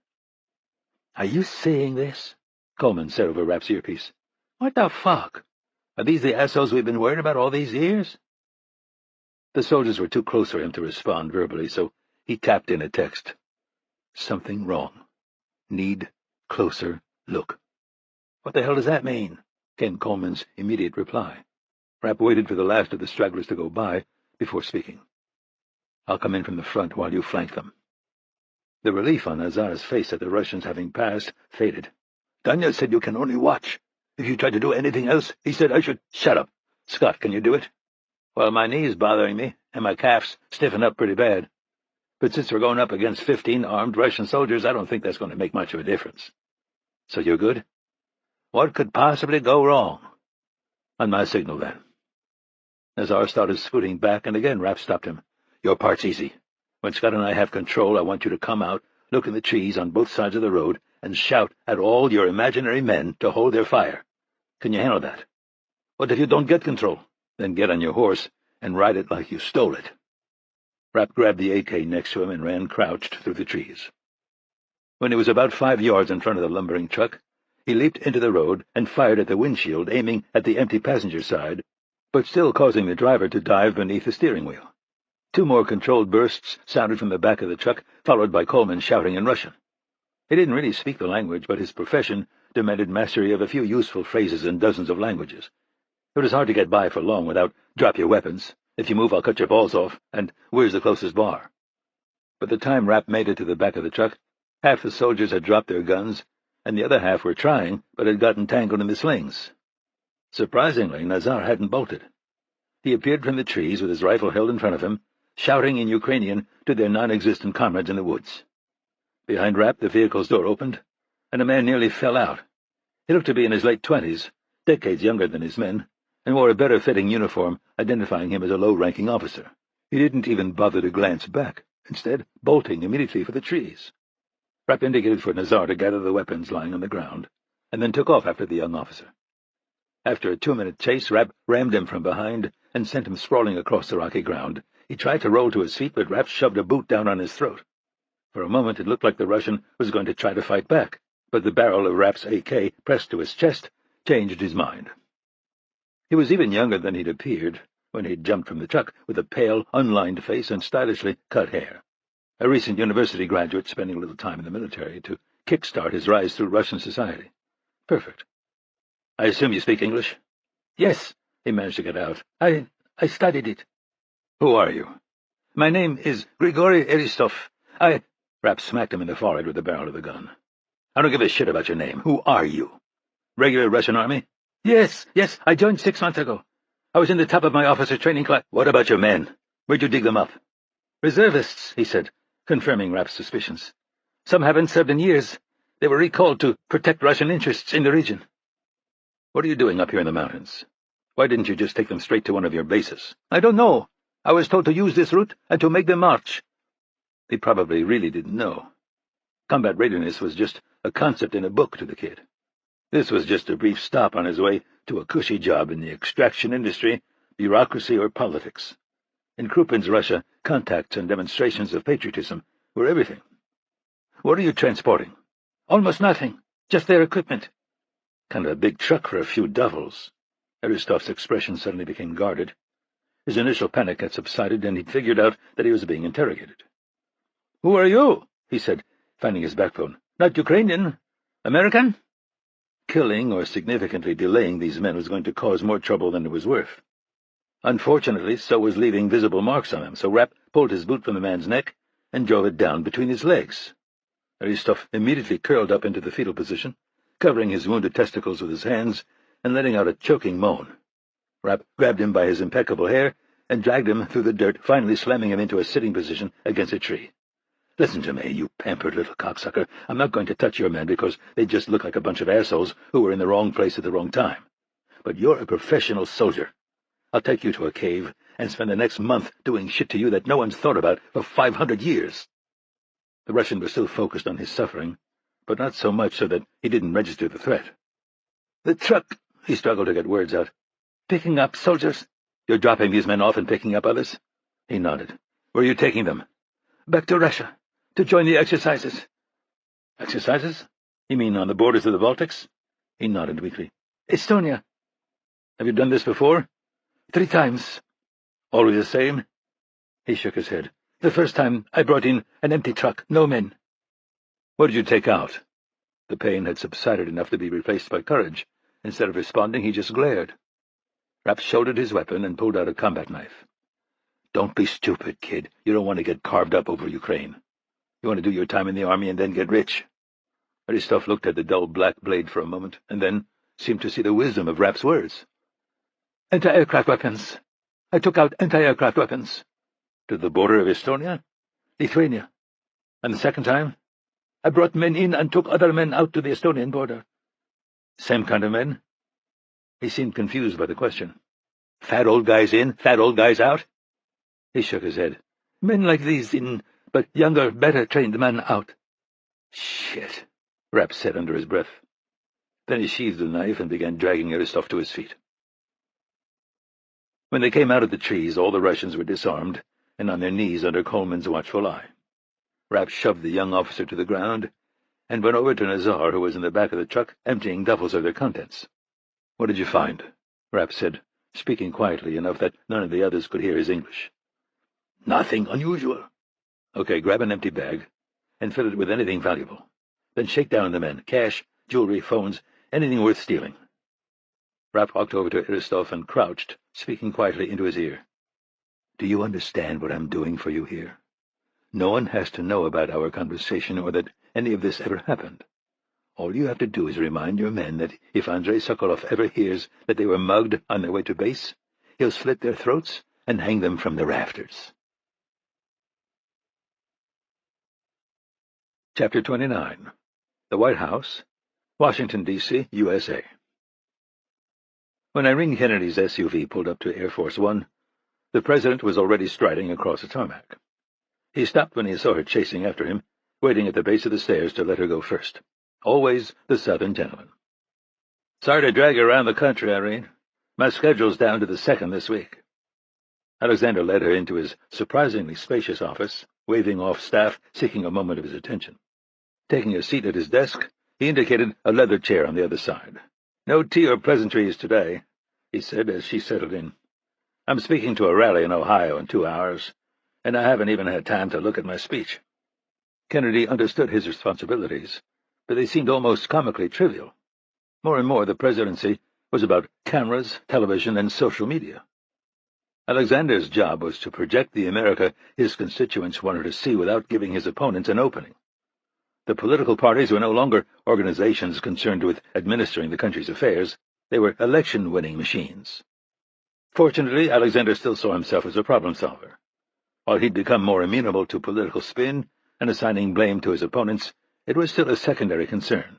"Are you seeing this?" Coleman said over Rapp's earpiece. "What the fuck? Are these the assholes we've been worried about all these years?" The soldiers were too close for him to respond verbally, so he tapped in a text. "Something wrong. Need closer look." "What the hell does that mean?" came Coleman's immediate reply. Rapp waited for the last of the stragglers to go by before speaking. "I'll come in from the front while you flank them." The relief on Nazar's face at the Russians having passed faded. "Danya said you can only watch. If you try to do anything else, he said I should—" "Shut up. Scott, can you do it?" "Well, my knee's bothering me, and my calf's stiffen up pretty bad. But since we're going up against 15 armed Russian soldiers, I don't think that's going to make much of a difference." "So you're good?" "What could possibly go wrong?" "On my signal, then." Nazar started scooting back, and again Rapp stopped him. "Your part's easy. When Scott and I have control, I want you to come out, look in the trees on both sides of the road, and shout at all your imaginary men to hold their fire. Can you handle that? What if you don't get control? Then get on your horse and ride it like you stole it." Rapp grabbed the AK next to him and ran crouched through the trees. When he was about 5 yards in front of the lumbering truck, he leaped into the road and fired at the windshield, aiming at the empty passenger side, but still causing the driver to dive beneath the steering wheel. 2 more controlled bursts sounded from the back of the truck, followed by Coleman shouting in Russian. He didn't really speak the language, but his profession demanded mastery of a few useful phrases in dozens of languages. It was hard to get by for long without "drop your weapons," "if you move I'll cut your balls off," and "where's the closest bar?" By the time Rapp made it to the back of the truck, half the soldiers had dropped their guns, and the other half were trying, but had gotten tangled in the slings. Surprisingly, Nazar hadn't bolted. He appeared from the trees with his rifle held in front of him, shouting in Ukrainian to their non-existent comrades in the woods. Behind Rapp, the vehicle's door opened, and a man nearly fell out. He looked to be in his late 20s, decades younger than his men, and wore a better-fitting uniform, identifying him as a low-ranking officer. He didn't even bother to glance back, instead bolting immediately for the trees. Rapp indicated for Nazar to gather the weapons lying on the ground, and then took off after the young officer. After a 2-minute chase, Rapp rammed him from behind and sent him sprawling across the rocky ground. He tried to roll to his feet, but Rapp shoved a boot down on his throat. For a moment it looked like the Russian was going to try to fight back, but the barrel of Rapp's AK, pressed to his chest, changed his mind. He was even younger than he'd appeared when he'd jumped from the truck, with a pale, unlined face and stylishly cut hair. A recent university graduate spending a little time in the military to kick-start his rise through Russian society. Perfect. "I assume you speak English?" "Yes," he managed to get out. I studied it." "Who are you?" "My name is Grigory Aristov. Rapp smacked him in the forehead with the barrel of the gun. "I don't give a shit about your name. Who are you?" Regular Russian army? Yes, I joined 6 months ago. I was in the top of my officer training class. What about your men? Where'd you dig them up? Reservists, he said, confirming Rapp's suspicions. Some haven't served in years. They were recalled to protect Russian interests in the region. What are you doing up here in the mountains? Why didn't you just take them straight to one of your bases? I don't know. I was told to use this route and to make them march. He probably really didn't know. Combat readiness was just a concept in a book to the kid. This was just a brief stop on his way to a cushy job in the extraction industry, bureaucracy, or politics. In Krupin's Russia, contacts and demonstrations of patriotism were everything. What are you transporting? Almost nothing. Just their equipment. Kind of a big truck for a few duffels. Eristov's expression suddenly became guarded. His initial panic had subsided, and he'd figured out that he was being interrogated. "Who are you?" he said, finding his backbone. "Not Ukrainian? American?" Killing or significantly delaying these men was going to cause more trouble than it was worth. Unfortunately, so was leaving visible marks on him, so Rapp pulled his boot from the man's neck and drove it down between his legs. Aristov immediately curled up into the fetal position, covering his wounded testicles with his hands and letting out a choking moan. Rapp grabbed him by his impeccable hair and dragged him through the dirt, finally slamming him into a sitting position against a tree. "Listen to me, you pampered little cocksucker. I'm not going to touch your men because they just look like a bunch of assholes who were in the wrong place at the wrong time. But you're a professional soldier. I'll take you to a cave and spend the next month doing shit to you that no one's thought about for 500 years. The Russian was still focused on his suffering, but not so much so that he didn't register the threat. "The truck," he struggled to get words out. "Picking up soldiers." "You're dropping these men off and picking up others?" He nodded. "Where are you taking them?" "Back to Russia, to join the exercises." "Exercises? You mean on the borders of the Baltics?" He nodded weakly. "Estonia." "Have you done this before?" 3 times. "Always the same?" He shook his head. "The first time I brought in an empty truck, no men." "What did you take out?" The pain had subsided enough to be replaced by courage. Instead of responding, he just glared. Rapp shouldered his weapon and pulled out a combat knife. "Don't be stupid, kid. You don't want to get carved up over Ukraine. You want to do your time in the army and then get rich." Aristov looked at the dull black blade for a moment, and then seemed to see the wisdom of Rapp's words. "Anti-aircraft weapons. I took out anti-aircraft weapons." "To the border of Estonia?" "Lithuania. And the second time, I brought men in and took other men out to the Estonian border." "Same kind of men?" He seemed confused by the question. "Fat old guys in, fat old guys out?" He shook his head. "Men like these in, but younger, better-trained men out." "Shit," Rapp said under his breath. Then he sheathed the knife and began dragging Aristov to his feet. When they came out of the trees, all the Russians were disarmed and on their knees under Coleman's watchful eye. Rapp shoved the young officer to the ground and went over to Nazar, who was in the back of the truck, emptying duffels of their contents. "What did you find?" Rapp said, speaking quietly enough that none of the others could hear his English. "Nothing unusual." "Okay, grab an empty bag and fill it with anything valuable. Then shake down the men. Cash, jewelry, phones, anything worth stealing." Rapp walked over to Aristov and crouched, speaking quietly into his ear. "Do you understand what I'm doing for you here? No one has to know about our conversation or that any of this ever happened. All you have to do is remind your men that if Andrei Sokolov ever hears that they were mugged on their way to base, he'll slit their throats and hang them from the rafters." Chapter 29. The White House, Washington, D.C., USA. When Irene Kennedy's SUV pulled up to Air Force One, the president was already striding across the tarmac. He stopped when he saw her chasing after him, waiting at the base of the stairs to let her go first. Always the Southern gentleman. "Sorry to drag you around the country, Irene. My schedule's down to the 2nd this week." Alexander led her into his surprisingly spacious office, waving off staff seeking a moment of his attention. Taking a seat at his desk, he indicated a leather chair on the other side. "No tea or pleasantries today," he said as she settled in. "I'm speaking to a rally in Ohio in 2 hours, and I haven't even had time to look at my speech." Kennedy understood his responsibilities, but they seemed almost comically trivial. More and more, the presidency was about cameras, television, and social media. Alexander's job was to project the America his constituents wanted to see without giving his opponents an opening. The political parties were no longer organizations concerned with administering the country's affairs. They were election-winning machines. Fortunately, Alexander still saw himself as a problem-solver. While he'd become more amenable to political spin and assigning blame to his opponents, it was still a secondary concern.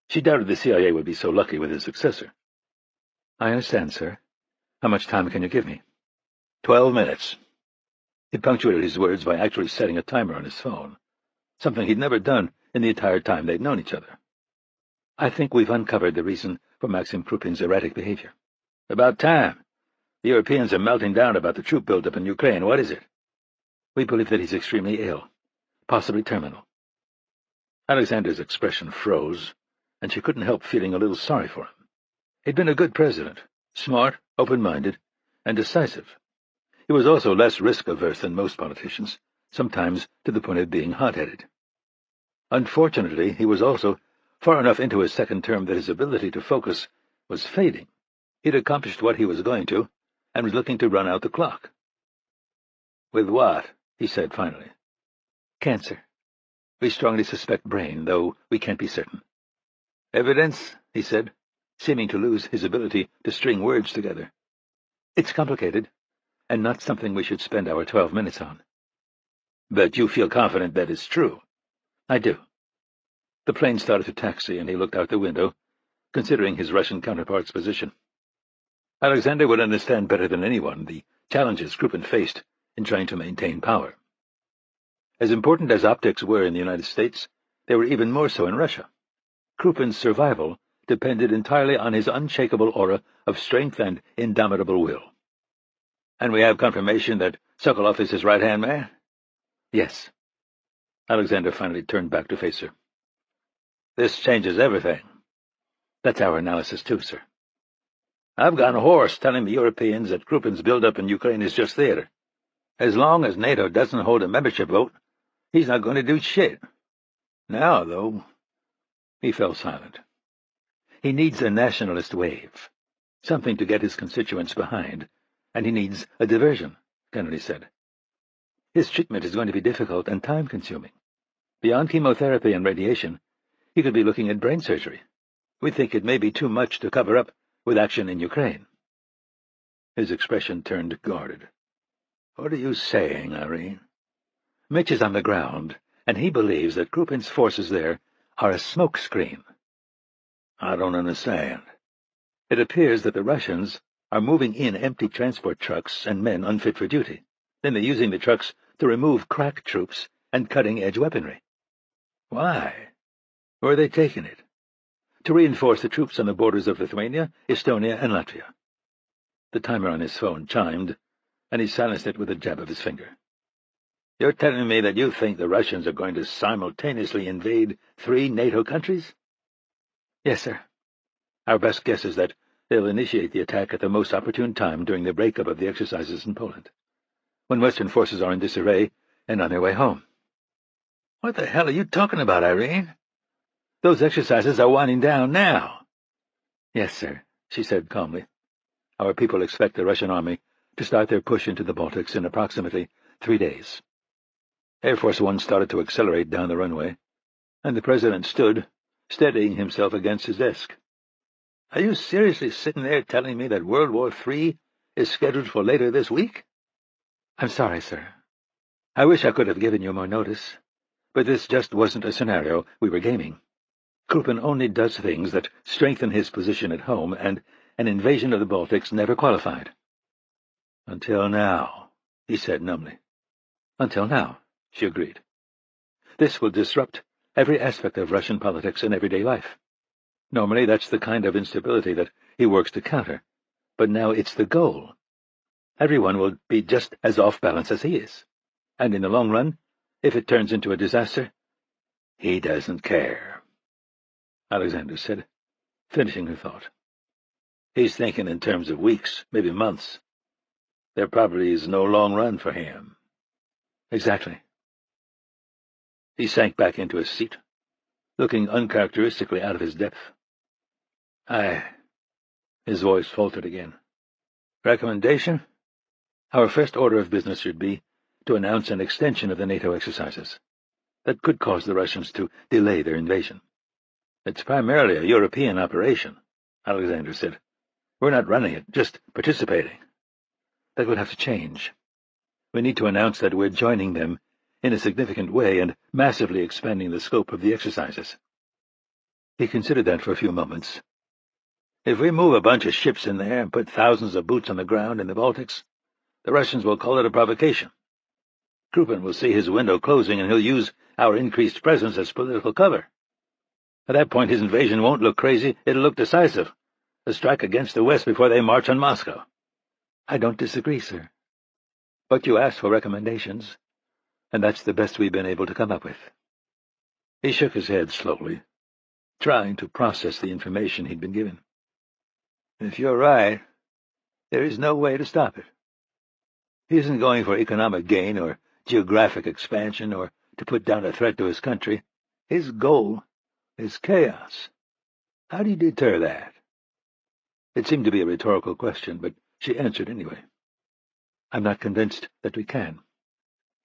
She doubted the CIA would be so lucky with his successor. "I understand, sir. How much time can you give me?" 12 minutes. He punctuated his words by actually setting a timer on his phone, something he'd never done in the entire time they'd known each other. "I think we've uncovered the reason for Maxim Krupin's erratic behavior." "About time. The Europeans are melting down about the troop buildup in Ukraine. What is it?" "We believe that he's extremely ill, possibly terminal." Alexander's expression froze, and she couldn't help feeling a little sorry for him. He'd been a good president, smart, open-minded, and decisive. He was also less risk-averse than most politicians, sometimes to the point of being hot-headed. Unfortunately, he was also far enough into his second term that his ability to focus was fading. He'd accomplished what he was going to, and was looking to run out the clock. "With what?" he said finally. "Cancer. We strongly suspect brain, though we can't be certain." "Evidence?" he said, seeming to lose his ability to string words together. "It's complicated, and not something we should spend our 12 minutes on." "But you feel confident that it's true?" "I do." The plane started to taxi, and he looked out the window, considering his Russian counterpart's position. Alexander would understand better than anyone the challenges Krupin faced in trying to maintain power. As important as optics were in the United States, they were even more so in Russia. Krupin's survival depended entirely on his unshakable aura of strength and indomitable will. "And we have confirmation that Sokolov is his right-hand man?" "Yes." Alexander finally turned back to face her. "This changes everything." "That's our analysis too, sir." "I've gone hoarse telling the Europeans that Krupin's build-up in Ukraine is just theater. As long as NATO doesn't hold a membership vote, he's not going to do shit. Now, though—" He fell silent. "He needs a nationalist wave, something to get his constituents behind, and he needs a diversion," Kennedy said. "His treatment is going to be difficult and time-consuming. Beyond chemotherapy and radiation, he could be looking at brain surgery. We think it may be too much to cover up with action in Ukraine." His expression turned guarded. "What are you saying, Irene?" "Mitch is on the ground, and he believes that Krupin's forces there are a smokescreen." "I don't understand." "It appears that the Russians are moving in empty transport trucks and men unfit for duty. Then they're using the trucks to remove crack troops and cutting-edge weaponry." "Why? Where are they taking it?" "To reinforce the troops on the borders of Lithuania, Estonia, and Latvia." The timer on his phone chimed, and he silenced it with a jab of his finger. "You're telling me that you think the Russians are going to simultaneously invade 3 NATO countries?" "Yes, sir. Our best guess is that they'll initiate the attack at the most opportune time during the breakup of the exercises in Poland, when Western forces are in disarray and on their way home." "What the hell are you talking about, Irene? "Those exercises are winding down now." "Yes, sir," she said calmly. "Our people expect the Russian army to start their push into the Baltics in approximately 3 days." Air Force One started to accelerate down the runway, and the president stood, steadying himself against his desk. "Are you seriously sitting there telling me that World War III is scheduled for later this week?" "I'm sorry, sir. I wish I could have given you more notice, but this just wasn't a scenario we were gaming. Krupin only does things that strengthen his position at home, and an invasion of the Baltics never qualified." "Until now," he said numbly. "Until now," she agreed. "This will disrupt every aspect of Russian politics and everyday life. Normally that's the kind of instability that he works to counter, but now it's the goal. Everyone will be just as off balance as he is, and in the long run, if it turns into a disaster—" "He doesn't care," Alexander said, finishing her thought. "He's thinking in terms of weeks, maybe months. There probably is no long run for him." "Exactly." He sank back into his seat, looking uncharacteristically out of his depth. His voice faltered again. "Recommendation? Our first order of business should be to announce an extension of the NATO exercises. that could cause the Russians to delay their invasion. It's primarily a European operation, Alexander said. We're not running it, just participating. That will have to change. We need to announce that we're joining them in a significant way and massively expanding the scope of the exercises. He considered that for a few moments. If we move a bunch of ships in there and put thousands of boots on the ground in the Baltics, the Russians will call it a provocation. Krupin will see his window closing, and he'll use our increased presence as political cover. At that point, his invasion won't look crazy, it'll look decisive. A strike against the West before they march on Moscow. I don't disagree, sir. But you asked for recommendations, and that's the best we've been able to come up with. He shook his head slowly, trying to process the information he'd been given. If you're right, there is no way to stop it. He isn't going for economic gain or geographic expansion or to put down a threat to his country. His goal is chaos. How do you deter that? It seemed to be a rhetorical question, but she answered anyway. I'm not convinced that we can,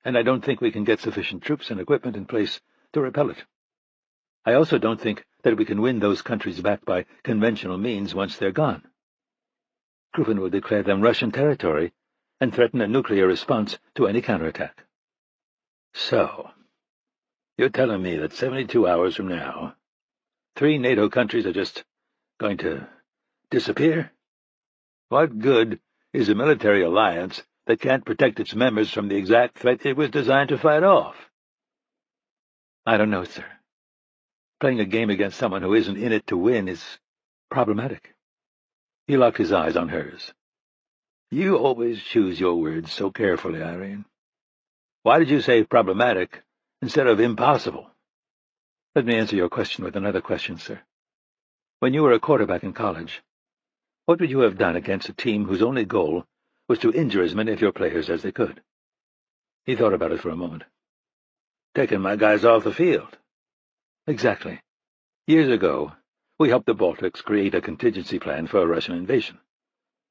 and I don't think we can get sufficient troops and equipment in place to repel it. I also don't think that we can win those countries back by conventional means once they're gone. Krupin will declare them Russian territory and threaten a nuclear response to any counterattack. So, you're telling me that 72 hours from now, 3 NATO countries are just going to disappear? What good is a military alliance that can't protect its members from the exact threat it was designed to fight off? I don't know, sir. Playing a game against someone who isn't in it to win is problematic. He locked his eyes on hers. You always choose your words so carefully, Irene. Why did you say problematic instead of impossible? Let me answer your question with another question, sir. When you were a quarterback in college, what would you have done against a team whose only goal was to injure as many of your players as they could? He thought about it for a moment. Taking my guys off the field. Exactly. Years ago, we helped the Baltics create a contingency plan for a Russian invasion.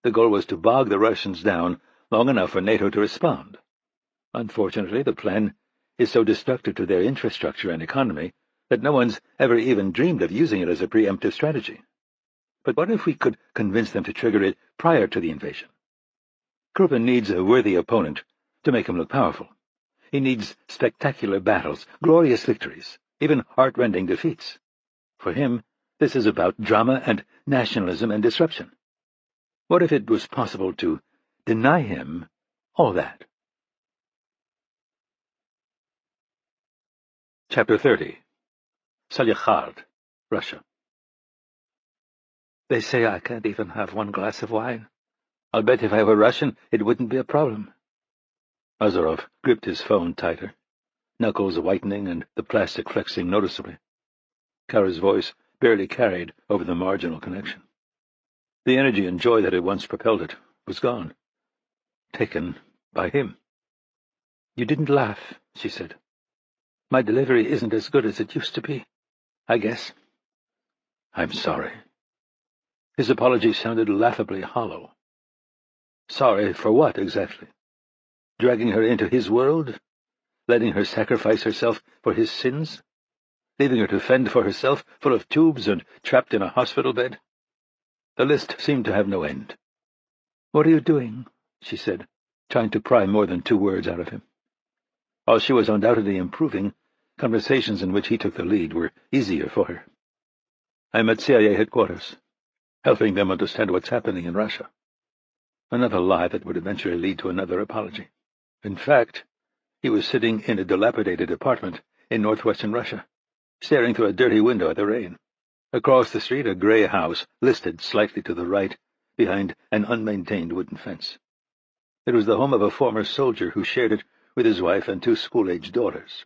The goal was to bog the Russians down long enough for NATO to respond. Unfortunately, the plan is so destructive to their infrastructure and economy that no one's ever even dreamed of using it as a preemptive strategy. But what if we could convince them to trigger it prior to the invasion? Krupin needs a worthy opponent to make him look powerful. He needs spectacular battles, glorious victories, even heart-rending defeats. For him, this is about drama and nationalism and disruption. What if it was possible to deny him all that? Chapter 30. Salykhard, Russia. They say I can't even have one glass of wine. I'll bet if I were Russian, it wouldn't be a problem. Azarov gripped his phone tighter, knuckles whitening and the plastic flexing noticeably. Kara's voice barely carried over the marginal connection. The energy and joy that had once propelled it was gone, taken by him. You didn't laugh, she said. My delivery isn't as good as it used to be, I guess. I'm sorry. His apology sounded laughably hollow. Sorry for what, exactly? Dragging her into his world? Letting her sacrifice herself for his sins? Leaving her to fend for herself, full of tubes and trapped in a hospital bed? The list seemed to have no end. What are you doing? She said, trying to pry more than 2 words out of him. While she was undoubtedly improving, conversations in which he took the lead were easier for her. I'm at CIA headquarters, helping them understand what's happening in Russia. Another lie that would eventually lead to another apology. In fact, he was sitting in a dilapidated apartment in northwestern Russia, staring through a dirty window at the rain. Across the street, a gray house listed slightly to the right, behind an unmaintained wooden fence. It was the home of a former soldier who shared it with his wife and 2 school-aged daughters.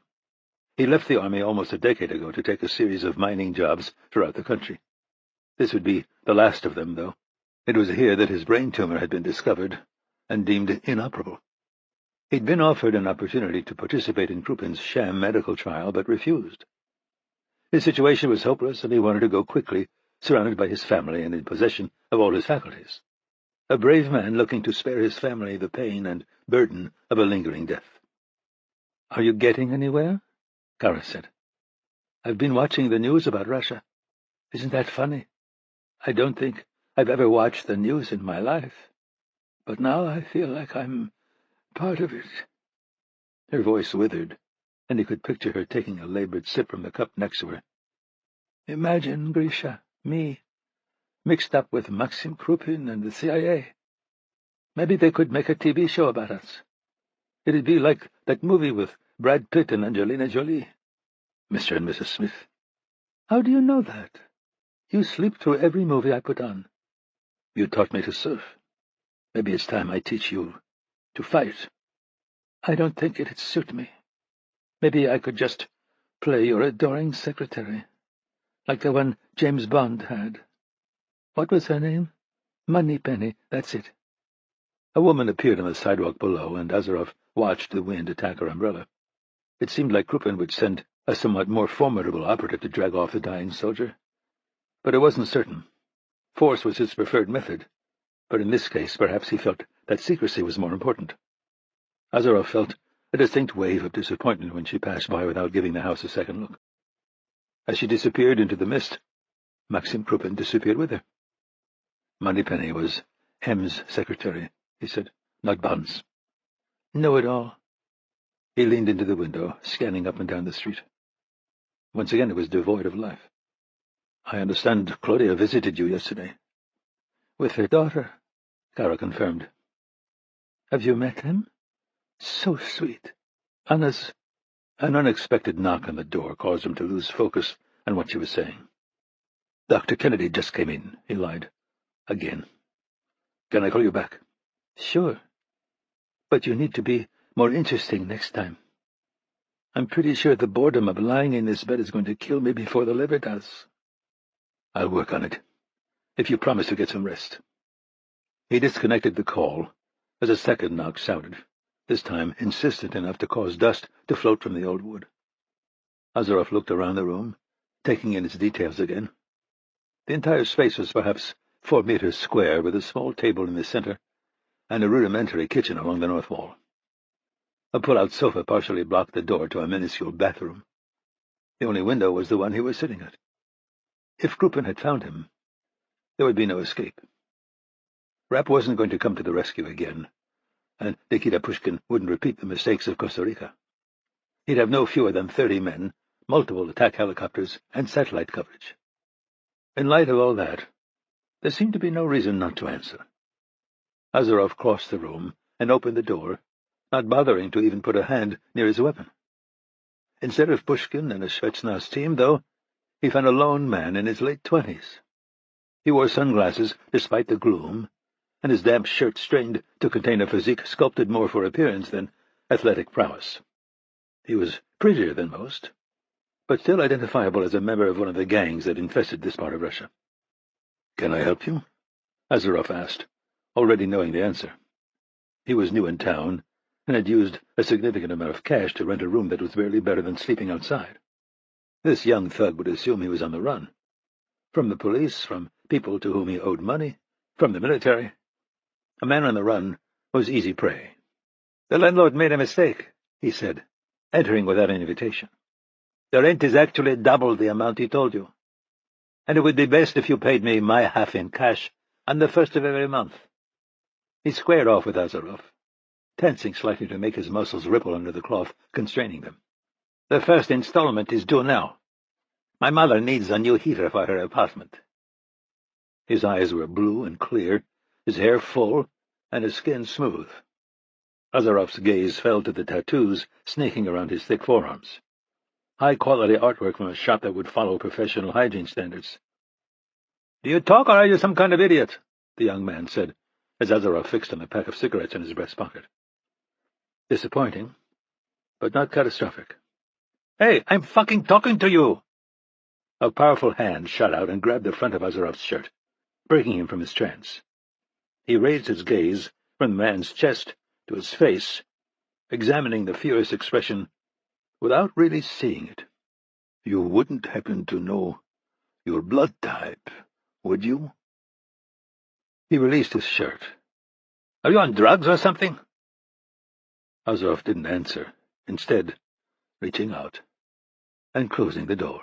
He left the army almost a decade ago to take a series of mining jobs throughout the country. This would be the last of them, though. It was here that his brain tumor had been discovered and deemed inoperable. He'd been offered an opportunity to participate in Krupin's sham medical trial, but refused. His situation was hopeless, and he wanted to go quickly, surrounded by his family and in possession of all his faculties. A brave man looking to spare his family the pain and burden of a lingering death. Are you getting anywhere? Kara said. "I've been watching the news about Russia. Isn't that funny? I don't think I've ever watched the news in my life, but now I feel like I'm part of it." Her voice withered, and he could picture her taking a labored sip from the cup next to her. "Imagine, Grisha, me, mixed up with Maxim Krupin and the CIA. Maybe they could make a TV show about us. It'd be like that movie with Brad Pitt and Angelina Jolie. Mr. and Mrs. Smith." "How do you know that? You sleep through every movie I put on." "You taught me to surf. Maybe it's time I teach you to fight." "I don't think it'd suit me. Maybe I could just play your adoring secretary, like the one James Bond had. What was her name? Moneypenny, that's it." A woman appeared on the sidewalk below, and Azaroff watched the wind attack her umbrella. It seemed like Krupin would send a somewhat more formidable operative to drag off the dying soldier. But it wasn't certain. Force was his preferred method, but in this case perhaps he felt that secrecy was more important. Azaroff felt a distinct wave of disappointment when she passed by without giving the house a second look. As she disappeared into the mist, Maxim Krupin disappeared with her. "Moneypenny was M's secretary," he said, "not Bond's." "Know it all." He leaned into the window, scanning up and down the street. Once again it was devoid of life. "I understand Claudia visited you yesterday." "With her daughter," Kara confirmed. "Have you met him? So sweet. Anna's—" An unexpected knock on the door caused him to lose focus on what she was saying. "Dr. Kennedy just came in," he lied. "Again. Can I call you back?" "Sure. But you need to be more interesting next time. I'm pretty sure the boredom of lying in this bed is going to kill me before the liver does." "I'll work on it, if you promise to get some rest." He disconnected the call as a second knock sounded, this time insistent enough to cause dust to float from the old wood. Azaroff looked around the room, taking in its details again. The entire space was perhaps 4 meters square, with a small table in the center and a rudimentary kitchen along the north wall. A pull-out sofa partially blocked the door to a minuscule bathroom. The only window was the one he was sitting at. If Krupin had found him, there would be no escape. Rapp wasn't going to come to the rescue again, and Nikita Pushkin wouldn't repeat the mistakes of Costa Rica. He'd have no fewer than 30 men, multiple attack helicopters, and satellite coverage. In light of all that, there seemed to be no reason not to answer. Azaroff crossed the room and opened the door, not bothering to even put a hand near his weapon. Instead of Pushkin and a Shvetsnaz team, though, he found a lone man in his late 20s. He wore sunglasses despite the gloom, and his damp shirt strained to contain a physique sculpted more for appearance than athletic prowess. He was prettier than most, but still identifiable as a member of one of the gangs that infested this part of Russia. "Can I help you?" Azaroff asked, already knowing the answer. He was new in town, and had used a significant amount of cash to rent a room that was barely better than sleeping outside. This young thug would assume he was on the run. From the police, from people to whom he owed money, from the military. A man on the run was easy prey. "The landlord made a mistake," he said, entering without an invitation. "The rent is actually double the amount he told you. And it would be best if you paid me my half in cash on the 1st of every month." He squared off with Azaroff, tensing slightly to make his muscles ripple under the cloth constraining them. "The first installment is due now. My mother needs a new heater for her apartment." His eyes were blue and clear, his hair full, and his skin smooth. Azaroff's gaze fell to the tattoos snaking around his thick forearms. High-quality artwork from a shop that would follow professional hygiene standards. "Do you talk, or are you some kind of idiot?" the young man said, as Azaroff fixed on a pack of cigarettes in his breast pocket. Disappointing, but not catastrophic. "Hey, I'm fucking talking to you!" A powerful hand shot out and grabbed the front of Azaroff's shirt, breaking him from his trance. He raised his gaze from the man's chest to his face, examining the furious expression without really seeing it. "You wouldn't happen to know your blood type, would you?" He released his shirt. "Are you on drugs or something?" Azaroff didn't answer, instead reaching out. and closing the door.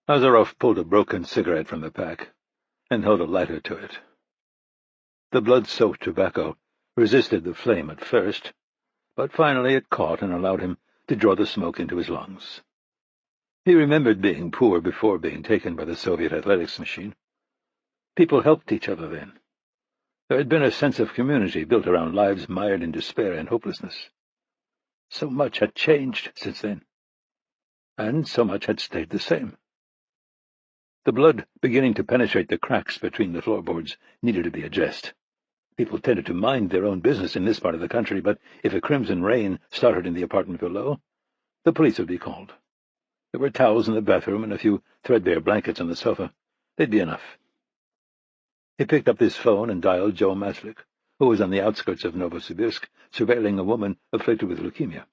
Azarov pulled a broken cigarette from the pack and held a lighter to it. The blood-soaked tobacco resisted the flame at first, but finally it caught and allowed him to draw the smoke into his lungs. He remembered being poor before being taken by the Soviet athletics machine. People helped each other then. There had been a sense of community built around lives mired in despair and hopelessness. So much had changed since then, and so much had stayed the same. The blood beginning to penetrate the cracks between the floorboards needed to be addressed. People tended to mind their own business in this part of the country, but if a crimson rain started in the apartment below, the police would be called. There were towels in the bathroom and a few threadbare blankets on the sofa. They'd be enough. He picked up his phone and dialed Joe Maslik, who was on the outskirts of Novosibirsk, surveilling a woman afflicted with leukemia.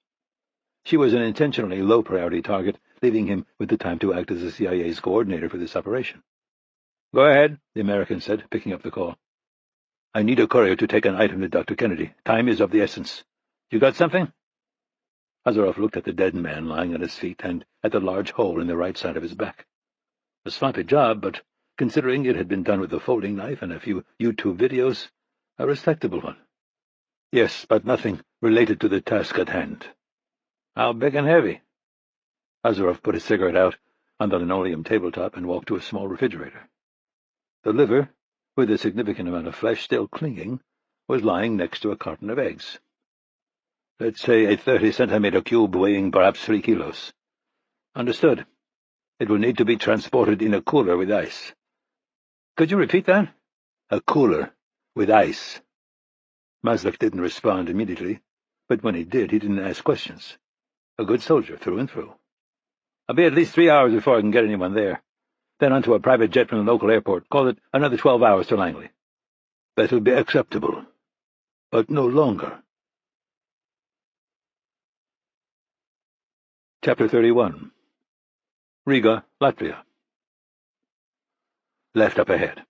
She was an intentionally low-priority target, leaving him with the time to act as the CIA's coordinator for this operation. "Go ahead," the American said, picking up the call. "I need a courier to take an item to Dr. Kennedy. Time is of the essence. You got something?" Azarov looked at the dead man lying at his feet and at the large hole in the right side of his back. A sloppy job, but considering it had been done with a folding knife and a few YouTube videos, a respectable one. "Yes, but nothing related to the task at hand." "How big and heavy?" Azarov put his cigarette out on the linoleum tabletop and walked to a small refrigerator. The liver, with a significant amount of flesh still clinging, was lying next to a carton of eggs. "Let's say a 30-centimeter cube weighing perhaps 3 kilos. "Understood. It will need to be transported in a cooler with ice." "Could you repeat that?" "A cooler with ice." Maslik didn't respond immediately, but when he did, he didn't ask questions. A good soldier through and through. "I'll be at least 3 hours before I can get anyone there. Then onto a private jet from the local airport. Call it another 12 hours to Langley." "That will be acceptable, but no longer." Chapter 31. Riga, Latvia. Left up ahead.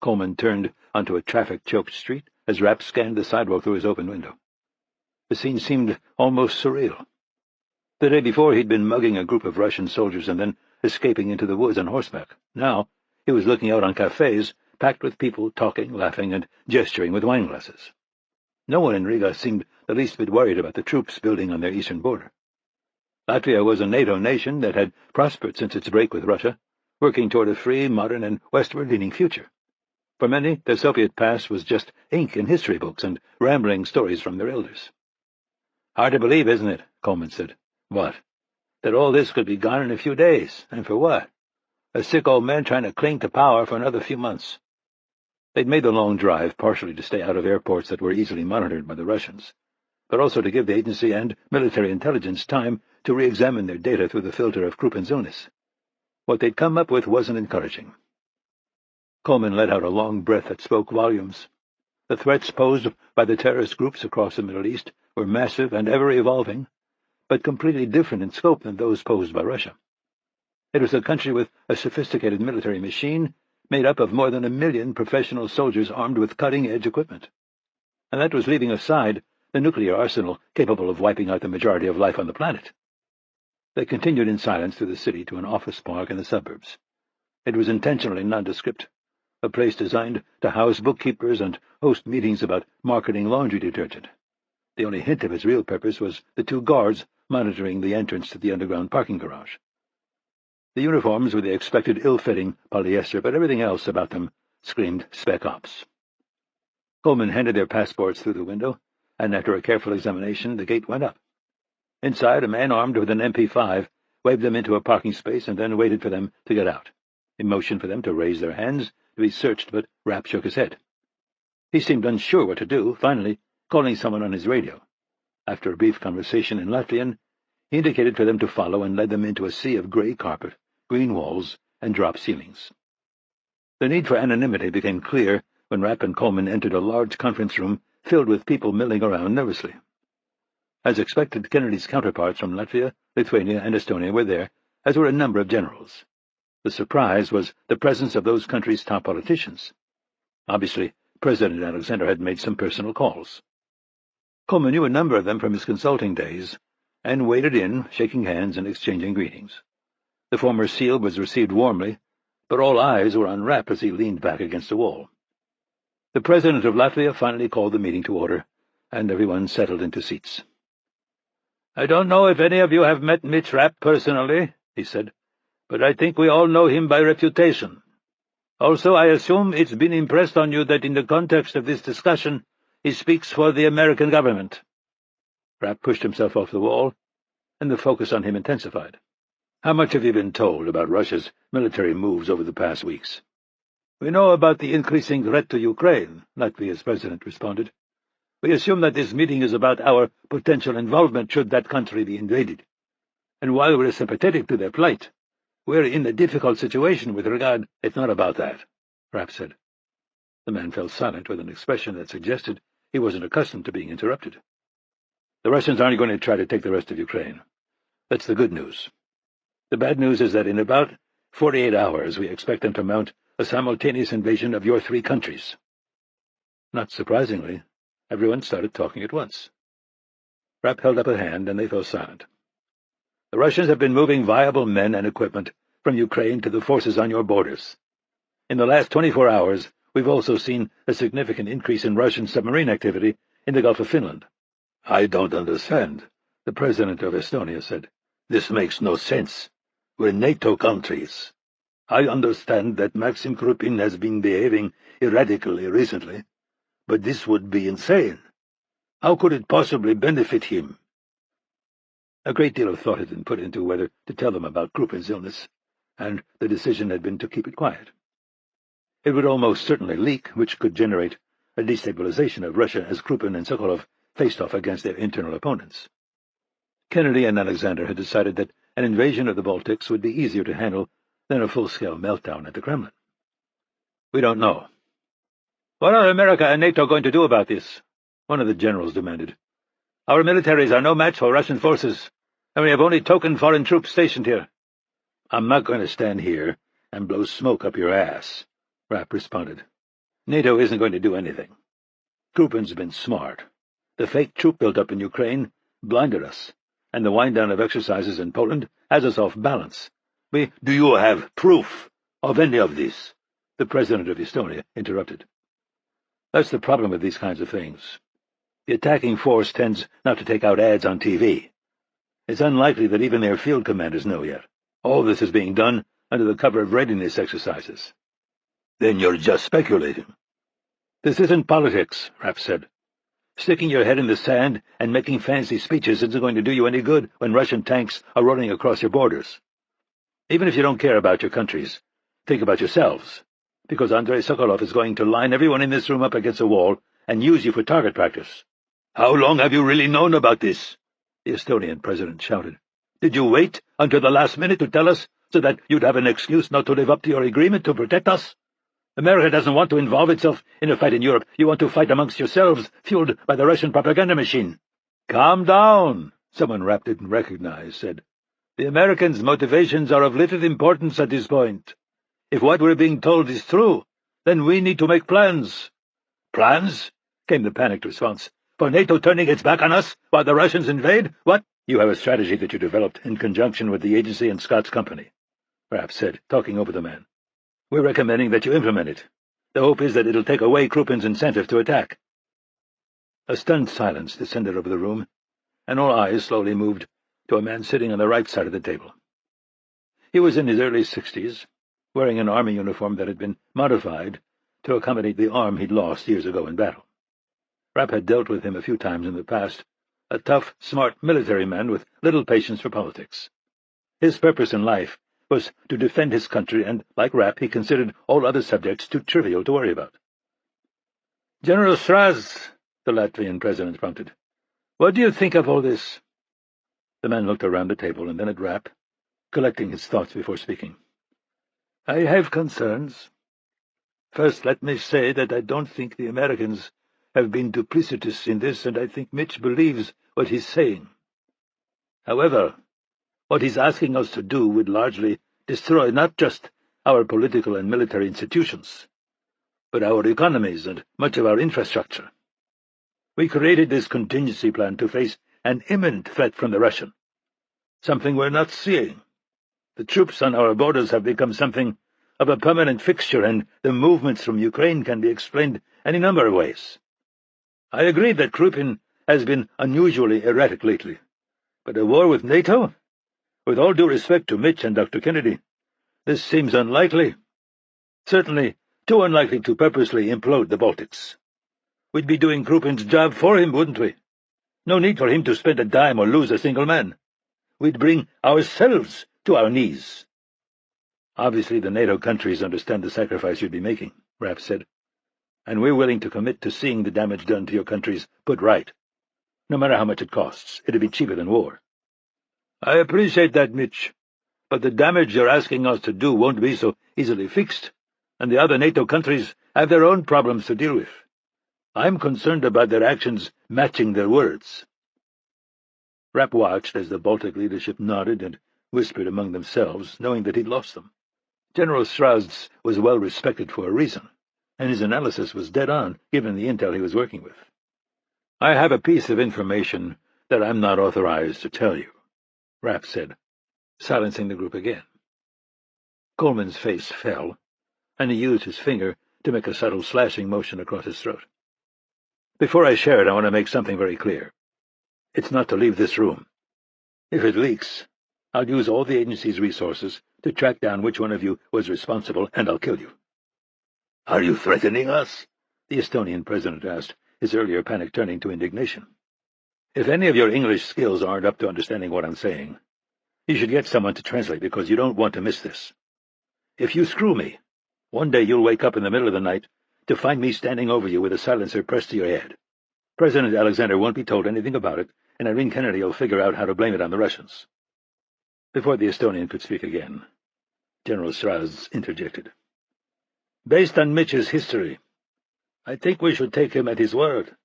Coleman turned onto a traffic-choked street as Rapp scanned the sidewalk through his open window. The scene seemed almost surreal. The day before he'd been mugging a group of Russian soldiers and then escaping into the woods on horseback. Now he was looking out on cafes packed with people talking, laughing, and gesturing with wine glasses. No one in Riga seemed the least bit worried about the troops building on their eastern border. Latvia was a NATO nation that had prospered since its break with Russia, working toward a free, modern, and westward-leaning future. For many, the Soviet past was just ink in history books and rambling stories from their elders. "Hard to believe, isn't it?" Coleman said. "What?" "That all this could be gone in a few days. And for what? A sick old man trying to cling to power for another few months." They'd made the long drive partially to stay out of airports that were easily monitored by the Russians, but also to give the agency and military intelligence time to re-examine their data through the filter of Krupin's illness. What they'd come up with wasn't encouraging. Coleman let out a long breath that spoke volumes. The threats posed by the terrorist groups across the Middle East were massive and ever-evolving, but completely different in scope than those posed by Russia. It was a country with a sophisticated military machine made up of more than 1 million professional soldiers armed with cutting-edge equipment. And that was leaving aside the nuclear arsenal capable of wiping out the majority of life on the planet. They continued in silence through the city to an office park in the suburbs. It was intentionally nondescript, a place designed to house bookkeepers and host meetings about marketing laundry detergent. The only hint of its real purpose was the 2 guards monitoring the entrance to the underground parking garage. The uniforms were the expected ill-fitting polyester, but everything else about them screamed Spec Ops. Coleman handed their passports through the window, and after a careful examination, the gate went up. Inside, a man armed with an MP5 waved them into a parking space and then waited for them to get out. He motioned for them to raise their hands to be searched, but Rapp shook his head. He seemed unsure what to do, finally calling someone on his radio. After a brief conversation in Latvian, he indicated for them to follow and led them into a sea of gray carpet, green walls, and drop ceilings. The need for anonymity became clear when Rapp and Coleman entered a large conference room filled with people milling around nervously. As expected, Kennedy's counterparts from Latvia, Lithuania, and Estonia were there, as were a number of generals. The surprise was the presence of those countries' top politicians. Obviously, President Alexander had made some personal calls. Coleman knew a number of them from his consulting days, and waded in, shaking hands and exchanging greetings. The former SEAL was received warmly, but all eyes were on Rapp as he leaned back against the wall. The president of Latvia finally called the meeting to order, and everyone settled into seats. "I don't know if any of you have met Mitch Rapp personally," he said, "but I think we all know him by reputation. Also, I assume it's been impressed on you that in the context of this discussion, he speaks for the American government." Rapp pushed himself off the wall, and the focus on him intensified. "How much have you been told about Russia's military moves over the past weeks?" "We know about the increasing threat to Ukraine," Latvia's president responded. "We assume that this meeting is about our potential involvement should that country be invaded. And while we're sympathetic to their plight, we're in a difficult situation with regard—" "It's not about that," Rapp said. The man fell silent with an expression that suggested he wasn't accustomed to being interrupted. "The Russians aren't going to try to take the rest of Ukraine. That's the good news. The bad news is that in about 48 hours we expect them to mount a simultaneous invasion of your 3 countries." Not surprisingly, everyone started talking at once. Rapp held up a hand, and they fell silent. "The Russians have been moving viable men and equipment from Ukraine to the forces on your borders. In the last 24 hours, we've also seen a significant increase in Russian submarine activity in the Gulf of Finland." "I don't understand," the president of Estonia said. "This makes no sense. We're NATO countries. I understand that Maxim Krupin has been behaving erratically recently, but this would be insane. How could it possibly benefit him?" A great deal of thought had been put into whether to tell them about Krupin's illness, and the decision had been to keep it quiet. It would almost certainly leak, which could generate a destabilization of Russia as Krupin and Sokolov faced off against their internal opponents. Kennedy and Alexander had decided that an invasion of the Baltics would be easier to handle than a full-scale meltdown at the Kremlin. "We don't know." "What are America and NATO going to do about this?" one of the generals demanded. "Our militaries are no match for Russian forces, and we have only token foreign troops stationed here." "I'm not going to stand here and blow smoke up your ass," Rapp responded. "NATO isn't going to do anything. Krupin's been smart. The fake troop build-up in Ukraine blinded us, and the wind-down of exercises in Poland has us off balance. Do you have proof of any of this?" the president of Estonia interrupted. "That's the problem with these kinds of things. The attacking force tends not to take out ads on TV. It's unlikely that even their field commanders know yet. All this is being done under the cover of readiness exercises." "Then you're just speculating." "This isn't politics," Rapp said. "Sticking your head in the sand and making fancy speeches isn't going to do you any good when Russian tanks are rolling across your borders. Even if you don't care about your countries, think about yourselves, because Andrei Sokolov is going to line everyone in this room up against a wall and use you for target practice." "How long have you really known about this?" the Estonian president shouted. "Did you wait until the last minute to tell us so that you'd have an excuse not to live up to your agreement to protect us? America doesn't want to involve itself in a fight in Europe. You want to fight amongst yourselves, fueled by the Russian propaganda machine." "Calm down," someone Rapp didn't recognize said. "The Americans' motivations are of little importance at this point. If what we're being told is true, then we need to make plans." "Plans?" came the panicked response. "For NATO turning its back on us while the Russians invade? What?" "You have a strategy that you developed in conjunction with the agency and Scott's company," Rapp said, talking over the man. "We're recommending that you implement it. The hope is that it'll take away Krupin's incentive to attack." A stunned silence descended over the room, and all eyes slowly moved to a man sitting on the right side of the table. He was in his early 60s, wearing an army uniform that had been modified to accommodate the arm he'd lost years ago in battle. Rapp had dealt with him a few times in the past, a tough, smart military man with little patience for politics. His purpose in life was to defend his country, and, like Rapp, he considered all other subjects too trivial to worry about. "General Straz," the Latvian president prompted, "what do you think of all this?" The man looked around the table and then at Rapp, collecting his thoughts before speaking. "I have concerns. First, let me say that I don't think the Americans have been duplicitous in this, and I think Mitch believes what he's saying. However, what he's asking us to do would largely destroy not just our political and military institutions, but our economies and much of our infrastructure. We created this contingency plan to face an imminent threat from the Russian, something we're not seeing. The troops on our borders have become something of a permanent fixture, and the movements from Ukraine can be explained any number of ways. I agree that Krupin has been unusually erratic lately, but a war with NATO? With all due respect to Mitch and Dr. Kennedy, this seems unlikely. Certainly too unlikely to purposely implode the Baltics. We'd be doing Krupin's job for him, wouldn't we? No need for him to spend a dime or lose a single man. We'd bring ourselves to our knees. Obviously the NATO countries understand the sacrifice you'd be making, Rapp said, and we're willing to commit to seeing the damage done to your countries put right. No matter how much it costs, it'd be cheaper than war. I appreciate that, Mitch, but the damage you're asking us to do won't be so easily fixed, and the other NATO countries have their own problems to deal with. I'm concerned about their actions matching their words. Rapp watched as the Baltic leadership nodded and whispered among themselves, knowing that he'd lost them. General Strauss was well respected for a reason, and his analysis was dead on, given the intel he was working with. I have a piece of information that I'm not authorized to tell you, Rapp said, silencing the group again. Coleman's face fell, and he used his finger to make a subtle slashing motion across his throat. Before I share it, I want to make something very clear. It's not to leave this room. If it leaks, I'll use all the agency's resources to track down which one of you was responsible, and I'll kill you. Are you threatening us? The Estonian president asked, his earlier panic turning to indignation. If any of your English skills aren't up to understanding what I'm saying, you should get someone to translate, because you don't want to miss this. If you screw me, one day you'll wake up in the middle of the night to find me standing over you with a silencer pressed to your head. President Alexander won't be told anything about it, and Irene Kennedy will figure out how to blame it on the Russians. Before the Estonian could speak again, General Strauss interjected. Based on Mitch's history, I think we should take him at his word.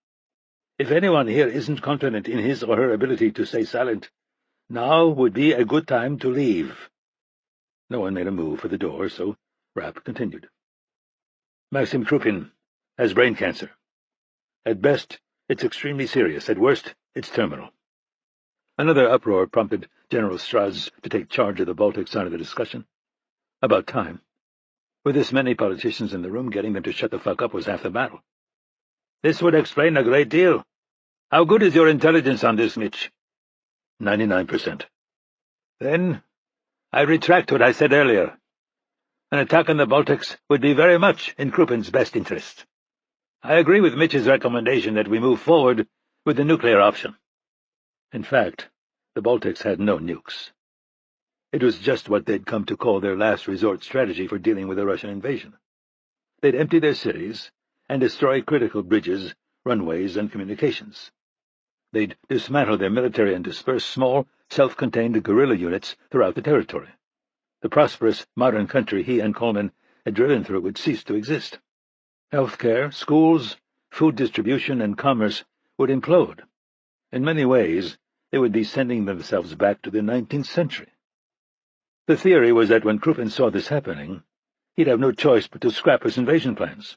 If anyone here isn't confident in his or her ability to stay silent, now would be a good time to leave. No one made a move for the door, so Rapp continued. Maxim Krupin has brain cancer. At best, it's extremely serious. At worst, it's terminal. Another uproar prompted General Strauss to take charge of the Baltic side of the discussion. About time. With this many politicians in the room, getting them to shut the fuck up was half the battle. This would explain a great deal. How good is your intelligence on this, Mitch? 99%. Then I retract what I said earlier. An attack on the Baltics would be very much in Krupin's best interest. I agree with Mitch's recommendation that we move forward with the nuclear option. In fact, the Baltics had no nukes. It was just what they'd come to call their last resort strategy for dealing with a Russian invasion. They'd empty their cities and destroy critical bridges, runways, and communications. They'd dismantle their military and disperse small, self-contained guerrilla units throughout the territory. The prosperous, modern country he and Coleman had driven through would cease to exist. Healthcare, schools, food distribution, and commerce would implode. In many ways, they would be sending themselves back to the 19th century. The theory was that when Krupin saw this happening, he'd have no choice but to scrap his invasion plans.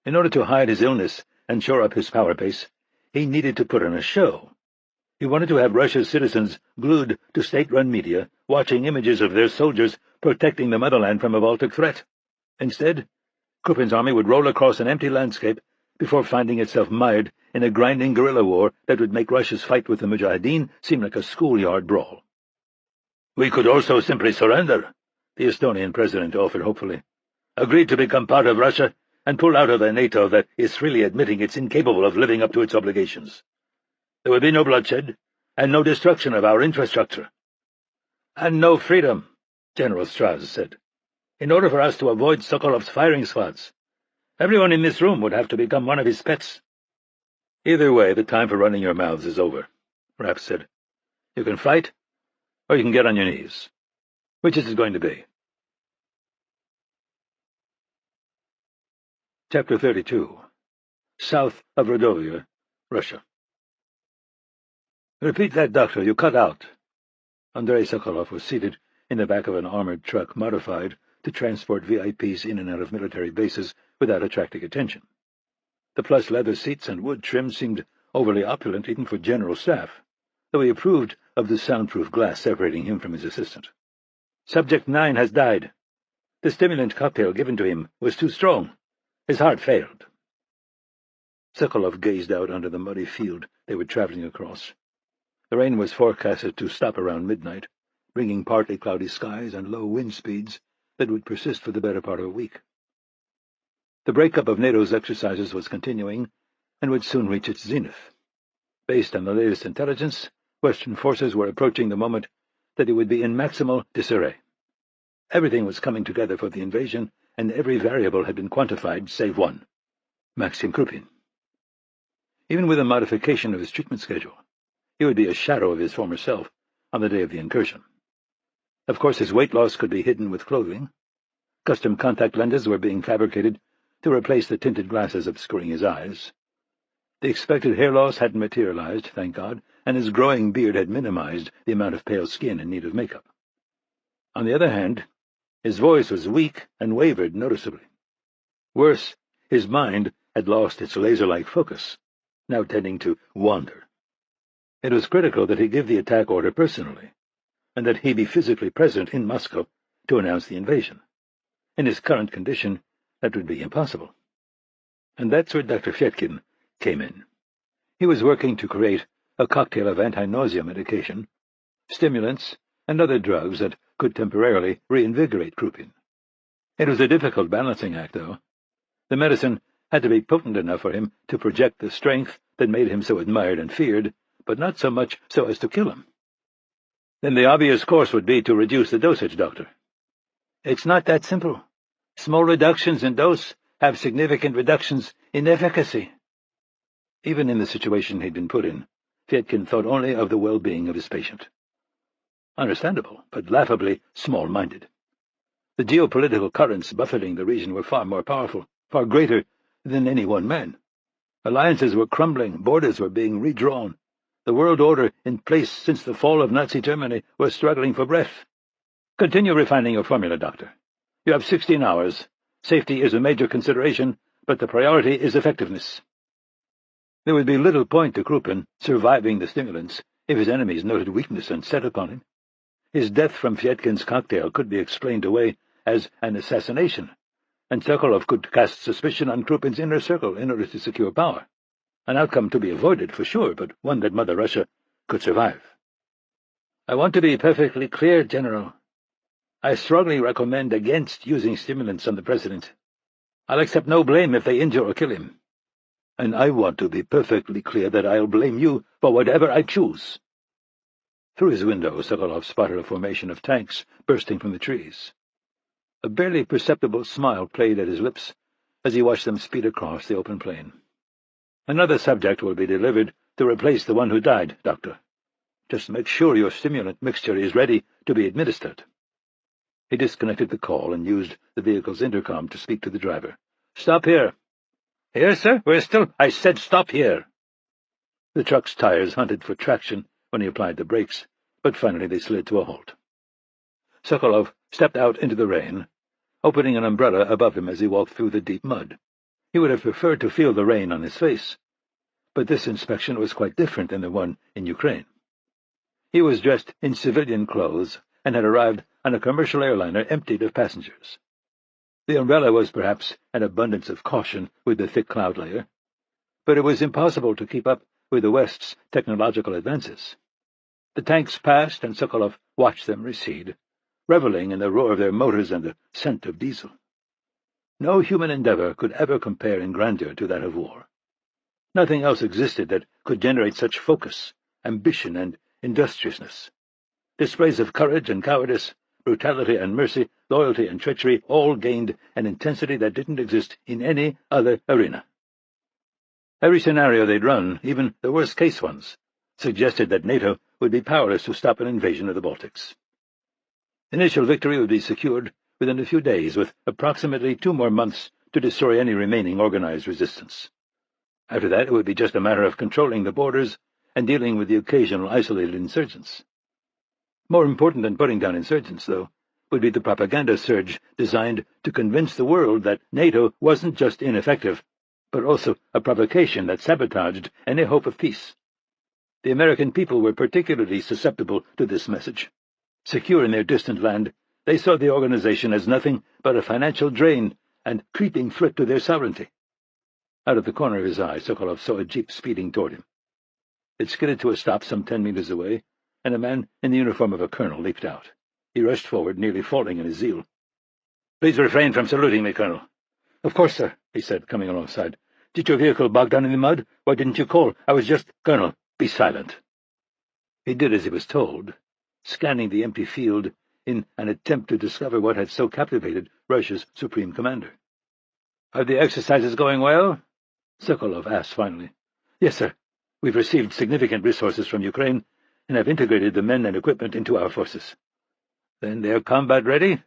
In order to hide his illness and shore up his power base, he needed to put on a show. He wanted to have Russia's citizens glued to state-run media, watching images of their soldiers protecting the motherland from a Baltic threat. Instead, Krupin's army would roll across an empty landscape before finding itself mired in a grinding guerrilla war that would make Russia's fight with the Mujahideen seem like a schoolyard brawl. We could also simply surrender, the Estonian president offered hopefully. Agree to become part of Russia and pull out of a NATO that is freely admitting it's incapable of living up to its obligations. There would be no bloodshed and no destruction of our infrastructure. And no freedom, General Strauss said. In order for us to avoid Sokolov's firing squads, everyone in this room would have to become one of his pets. Either way, the time for running your mouths is over, Rapp said. You can fight, or you can get on your knees. Which is it going to be? Chapter 32. South of Rodovia, Russia. Repeat that, Doctor. You cut out. Andrei Sokolov was seated in the back of an armored truck modified to transport VIPs in and out of military bases without attracting attention. The plush leather seats and wood trim seemed overly opulent even for general staff, though he approved of the soundproof glass separating him from his assistant. "Subject 9 has died. The stimulant cocktail given to him was too strong. His heart failed." Sokolov gazed out onto the muddy field they were traveling across. The rain was forecasted to stop around midnight, bringing partly cloudy skies and low wind speeds that would persist for the better part of a week. The breakup of NATO's exercises was continuing and would soon reach its zenith. Based on the latest intelligence, Western forces were approaching the moment that it would be in maximal disarray. Everything was coming together for the invasion, and every variable had been quantified save one: Maxim Krupin. Even with a modification of his treatment schedule, he would be a shadow of his former self on the day of the incursion. Of course, his weight loss could be hidden with clothing. Custom contact lenses were being fabricated to replace the tinted glasses obscuring his eyes. The expected hair loss hadn't materialized, thank God, and his growing beard had minimized the amount of pale skin in need of makeup. On the other hand, his voice was weak and wavered noticeably. Worse, his mind had lost its laser-like focus, now tending to wander. It was critical that he give the attack order personally, and that he be physically present in Moscow to announce the invasion. In his current condition, that would be impossible. And that's where Dr. Fyetkin came in. He was working to create a cocktail of anti-nausea medication, stimulants, and other drugs that could temporarily reinvigorate Krupin. It was a difficult balancing act, though. The medicine had to be potent enough for him to project the strength that made him so admired and feared, but not so much so as to kill him. Then the obvious course would be to reduce the dosage, Doctor. It's not that simple. Small reductions in dose have significant reductions in efficacy. Even in the situation he'd been put in, Fyetkin thought only of the well-being of his patient. Understandable, but laughably small-minded. The geopolitical currents buffeting the region were far more powerful, far greater than any one man. Alliances were crumbling, borders were being redrawn. The world order in place since the fall of Nazi Germany was struggling for breath. Continue refining your formula, Doctor. You have 16 hours. Safety is a major consideration, but the priority is effectiveness. There would be little point to Krupin surviving the stimulants if his enemies noted weakness and set upon him. His death from Fyetkin's cocktail could be explained away as an assassination, and Sokolov could cast suspicion on Krupin's inner circle in order to secure power. An outcome to be avoided, for sure, but one that Mother Russia could survive. I want to be perfectly clear, General. I strongly recommend against using stimulants on the President. I'll accept no blame if they injure or kill him. And I want to be perfectly clear that I'll blame you for whatever I choose. Through his window, Sokolov spotted a formation of tanks bursting from the trees. A barely perceptible smile played at his lips as he watched them speed across the open plain. Another subject will be delivered to replace the one who died, Doctor. Just make sure your stimulant mixture is ready to be administered. He disconnected the call and used the vehicle's intercom to speak to the driver. Stop here. Here, sir? I said stop here. The truck's tires hunted for traction when he applied the brakes, but finally they slid to a halt. Sokolov stepped out into the rain, opening an umbrella above him as he walked through the deep mud. He would have preferred to feel the rain on his face, but this inspection was quite different than the one in Ukraine. He was dressed in civilian clothes and had arrived on a commercial airliner emptied of passengers. The umbrella was perhaps an abundance of caution with the thick cloud layer, but it was impossible to keep up with the West's technological advances. The tanks passed, and Sokolov watched them recede, reveling in the roar of their motors and the scent of diesel. No human endeavor could ever compare in grandeur to that of war. Nothing else existed that could generate such focus, ambition, and industriousness. Displays of courage and cowardice, brutality and mercy, loyalty and treachery, all gained an intensity that didn't exist in any other arena. Every scenario they'd run, even the worst-case ones, suggested that NATO would be powerless to stop an invasion of the Baltics. Initial victory would be secured within a few days, with approximately 2 more months to destroy any remaining organized resistance. After that, it would be just a matter of controlling the borders and dealing with the occasional isolated insurgents. More important than putting down insurgents, though, would be the propaganda surge designed to convince the world that NATO wasn't just ineffective, but also a provocation that sabotaged any hope of peace. The American people were particularly susceptible to this message. Secure in their distant land, they saw the organization as nothing but a financial drain and creeping threat to their sovereignty. Out of the corner of his eye, Sokolov saw a jeep speeding toward him. It skidded to a stop some 10 meters away, and a man in the uniform of a colonel leaped out. He rushed forward, nearly falling in his zeal. "Please refrain from saluting me, Colonel." "Of course, sir," he said, coming alongside. "Did your vehicle bog down in the mud? Why didn't you call? I was just—" "Colonel, be silent." He did as he was told, scanning the empty field in an attempt to discover what had so captivated Russia's supreme commander. "Are the exercises going well?" Sokolov asked finally. "Yes, sir. We've received significant resources from Ukraine and have integrated the men and equipment into our forces." "Then they're combat-ready?"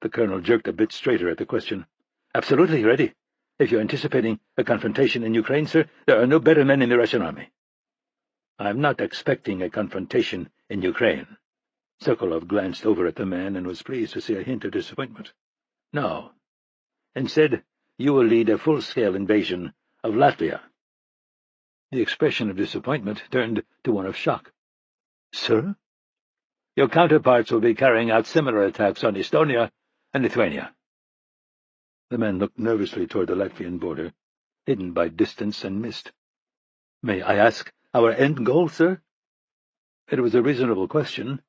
The colonel jerked a bit straighter at the question. "Absolutely ready. If you're anticipating a confrontation in Ukraine, sir, there are no better men in the Russian army." "I'm not expecting a confrontation in Ukraine." Sokolov glanced over at the man and was pleased to see a hint of disappointment. "No. Instead, you will lead a full-scale invasion of Latvia." The expression of disappointment turned to one of shock. "Sir?" "Your counterparts will be carrying out similar attacks on Estonia and Lithuania." The man looked nervously toward the Latvian border, hidden by distance, and missed. "May I ask our end goal, sir?" It was a reasonable question,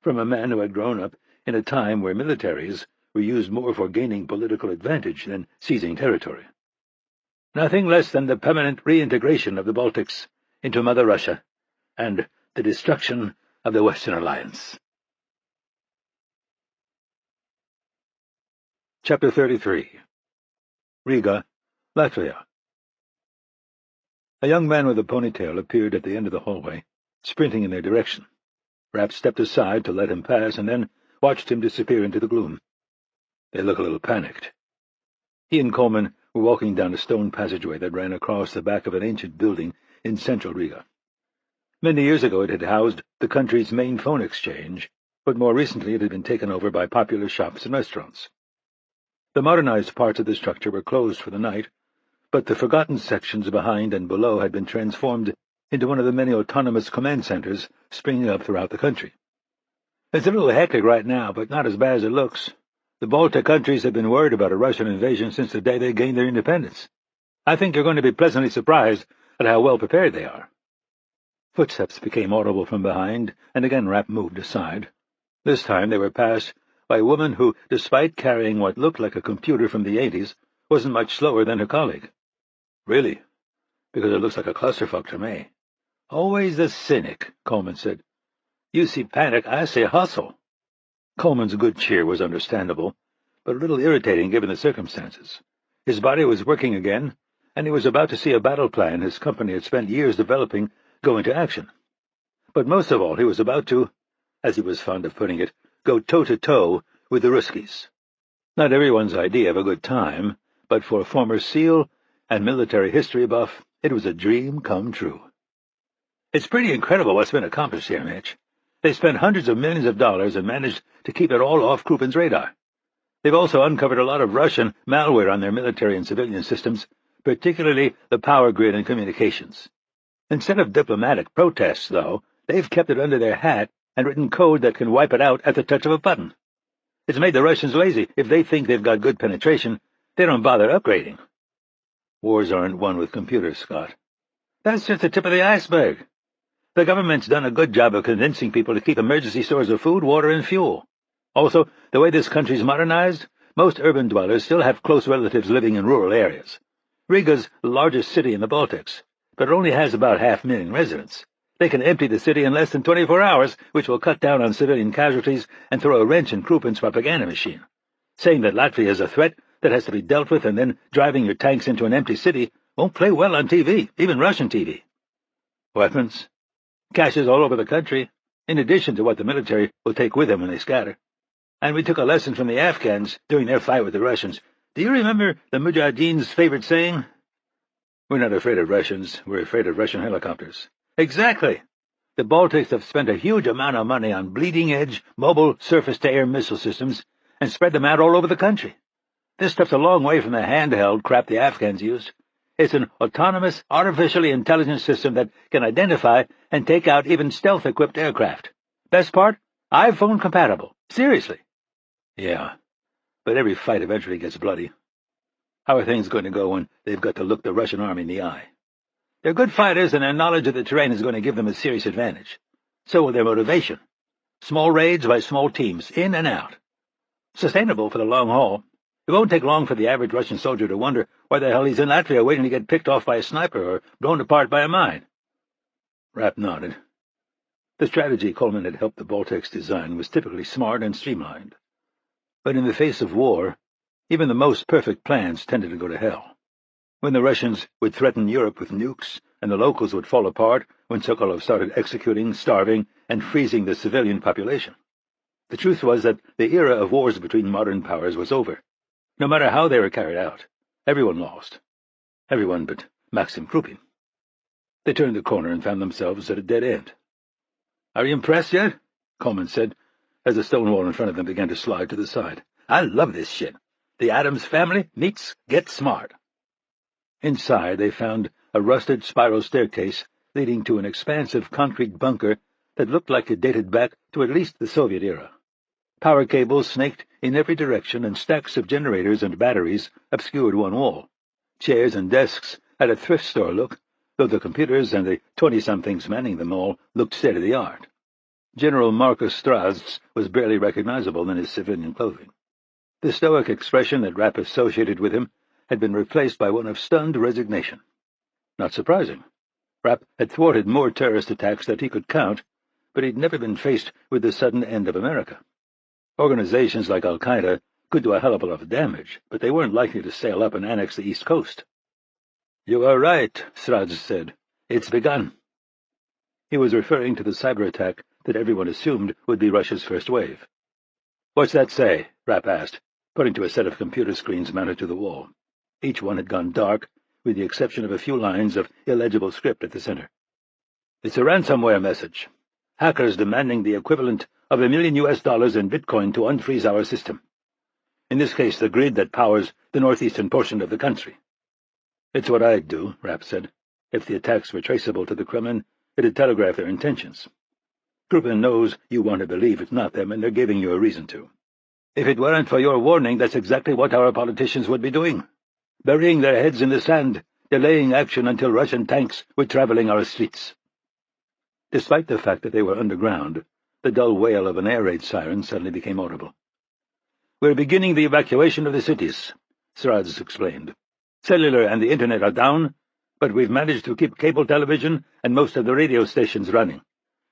from a man who had grown up in a time where militaries were used more for gaining political advantage than seizing territory. "Nothing less than the permanent reintegration of the Baltics into Mother Russia, and the destruction of the Western Alliance." Chapter 33. Riga, Latvia. A young man with a ponytail appeared at the end of the hallway, sprinting in their direction. Rapp stepped aside to let him pass, and then watched him disappear into the gloom. "They look a little panicked." He and Coleman were walking down a stone passageway that ran across the back of an ancient building in central Riga. Many years ago it had housed the country's main phone exchange, but more recently it had been taken over by popular shops and restaurants. The modernized parts of the structure were closed for the night, but the forgotten sections behind and below had been transformed into one of the many autonomous command centers springing up throughout the country. "It's a little hectic right now, but not as bad as it looks. The Baltic countries have been worried about a Russian invasion since the day they gained their independence. I think you're going to be pleasantly surprised at how well prepared they are." Footsteps became audible from behind, and again Rapp moved aside. This time they were passed by a woman who, despite carrying what looked like a computer from the 80s, wasn't much slower than her colleague. "Really? Because it looks like a clusterfuck to me." "Always the cynic," Coleman said. "You see panic, I see hustle." Coleman's good cheer was understandable, but a little irritating given the circumstances. His body was working again, and he was about to see a battle plan his company had spent years developing go into action. But most of all, he was about to, as he was fond of putting it, go toe-to-toe with the Ruskies. Not everyone's idea of a good time, but for a former SEAL and military history buff, it was a dream come true. "It's pretty incredible what's been accomplished here, Mitch. They spent hundreds of millions of dollars and managed to keep it all off Krupin's radar. They've also uncovered a lot of Russian malware on their military and civilian systems, particularly the power grid and communications. Instead of diplomatic protests, though, they've kept it under their hat and written code that can wipe it out at the touch of a button. It's made the Russians lazy. If they think they've got good penetration, they don't bother upgrading." "Wars aren't won with computers, Scott." "That's just the tip of the iceberg. The government's done a good job of convincing people to keep emergency stores of food, water, and fuel. Also, the way this country's modernized, most urban dwellers still have close relatives living in rural areas. Riga's the largest city in the Baltics, but it only has about 500,000 residents. They can empty the city in less than 24 hours, which will cut down on civilian casualties and throw a wrench in Krupin's propaganda machine. Saying that Latvia is a threat that has to be dealt with and then driving your tanks into an empty city won't play well on TV, even Russian TV. Weapons, caches all over the country, in addition to what the military will take with them when they scatter. And we took a lesson from the Afghans during their fight with the Russians. Do you remember the Mujahideen's favorite saying? We're not afraid of Russians, we're afraid of Russian helicopters. Exactly. The Baltics have spent a huge amount of money on bleeding-edge mobile surface-to-air missile systems and spread them out all over the country. This stuff's a long way from the handheld crap the Afghans used. It's an autonomous, artificially intelligent system that can identify and take out even stealth-equipped aircraft. Best part? iPhone compatible. Seriously. Yeah, but every fight eventually gets bloody. How are things going to go when they've got to look the Russian army in the eye? They're good fighters, and their knowledge of the terrain is going to give them a serious advantage. So will their motivation. Small raids by small teams, in and out. Sustainable for the long haul. It won't take long for the average Russian soldier to wonder why the hell he's in Latvia waiting to get picked off by a sniper or blown apart by a mine. Rapp nodded. The strategy Coleman had helped the Baltics design was typically smart and streamlined. But in the face of war, even the most perfect plans tended to go to hell. When the Russians would threaten Europe with nukes, and the locals would fall apart when Sokolov started executing, starving, and freezing the civilian population. The truth was that the era of wars between modern powers was over. No matter how they were carried out, everyone lost. Everyone but Maxim Krupin. They turned the corner and found themselves at a dead end. "Are you impressed yet?" Coleman said, as the stone wall in front of them began to slide to the side. "I love this shit. The Addams family meets Get Smart." Inside, they found a rusted spiral staircase leading to an expansive concrete bunker that looked like it dated back to at least the Soviet era. Power cables snaked in every direction, and stacks of generators and batteries obscured one wall. Chairs and desks had a thrift store look, though the computers and the 20-somethings manning them all looked state-of-the-art. General Marcus Strazds was barely recognizable in his civilian clothing. The stoic expression that Rapp associated with him had been replaced by one of stunned resignation. Not surprising. Rapp had thwarted more terrorist attacks than he could count, but he'd never been faced with the sudden end of America. Organizations like Al-Qaeda could do a hell of a lot of damage, but they weren't likely to sail up and annex the East Coast. "You are right," Strazds said. "It's begun." He was referring to the cyber attack that everyone assumed would be Russia's first wave. "What's that say?" Rapp asked, pointing to a set of computer screens mounted to the wall. Each one had gone dark, with the exception of a few lines of illegible script at the center. "It's a ransomware message. Hackers demanding the equivalent of $1 million in Bitcoin to unfreeze our system. In this case, the grid that powers the northeastern portion of the country." "It's what I'd do," Rapp said. "If the attacks were traceable to the Kremlin, it'd telegraph their intentions. Krupin knows you want to believe it's not them, and they're giving you a reason to. If it weren't for your warning, that's exactly what our politicians would be doing. Burying their heads in the sand, delaying action until Russian tanks were traveling our streets." Despite the fact that they were underground, the dull wail of an air raid siren suddenly became audible. "We're beginning the evacuation of the cities," Strazds explained. "Cellular and the Internet are down, but we've managed to keep cable television and most of the radio stations running.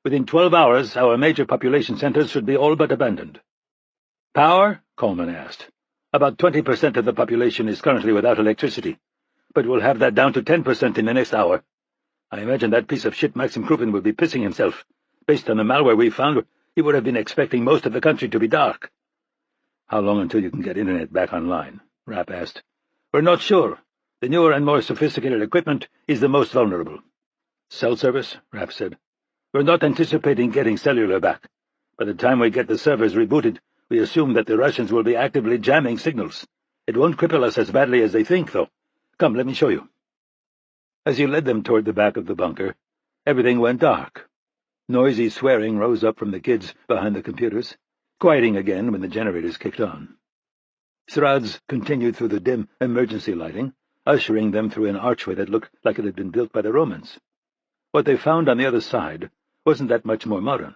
Within 12 hours, our major population centers should be all but abandoned." "Power?" Coleman asked. "About 20% of the population is currently without electricity, but we'll have that down to 10% in the next hour. I imagine that piece of shit Maxim Krupin will be pissing himself. Based on the malware we found, he would have been expecting most of the country to be dark." "How long until you can get Internet back online?" Rapp asked. "We're not sure. The newer and more sophisticated equipment is the most vulnerable." "Cell service?" Rapp said. "We're not anticipating getting cellular back. By the time we get the servers rebooted, we assume that the Russians will be actively jamming signals. It won't cripple us as badly as they think, though. Come, let me show you." As he led them toward the back of the bunker, everything went dark. Noisy swearing rose up from the kids behind the computers, quieting again when the generators kicked on. Strazds continued through the dim emergency lighting, ushering them through an archway that looked like it had been built by the Romans. What they found on the other side wasn't that much more modern.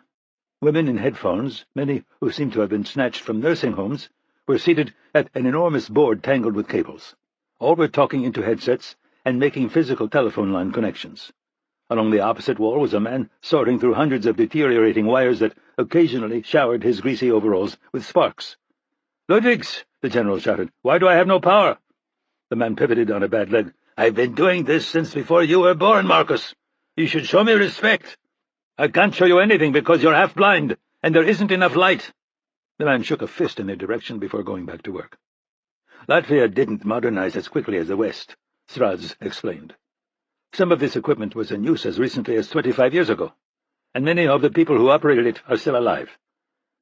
Women in headphones, many who seemed to have been snatched from nursing homes, were seated at an enormous board tangled with cables. All were talking into headsets and making physical telephone line connections. Along the opposite wall was a man sorting through hundreds of deteriorating wires that occasionally showered his greasy overalls with sparks. "Ludwigs!" the general shouted. "Why do I have no power?" The man pivoted on a bad leg. "I've been doing this since before you were born, Marcus. You should show me respect." "I can't show you anything because you're half blind, and there isn't enough light." The man shook a fist in their direction before going back to work. "Latvia didn't modernize as quickly as the West," Strazds explained. "Some of this equipment was in use as recently as 25 years ago, and many of the people who operated it are still alive.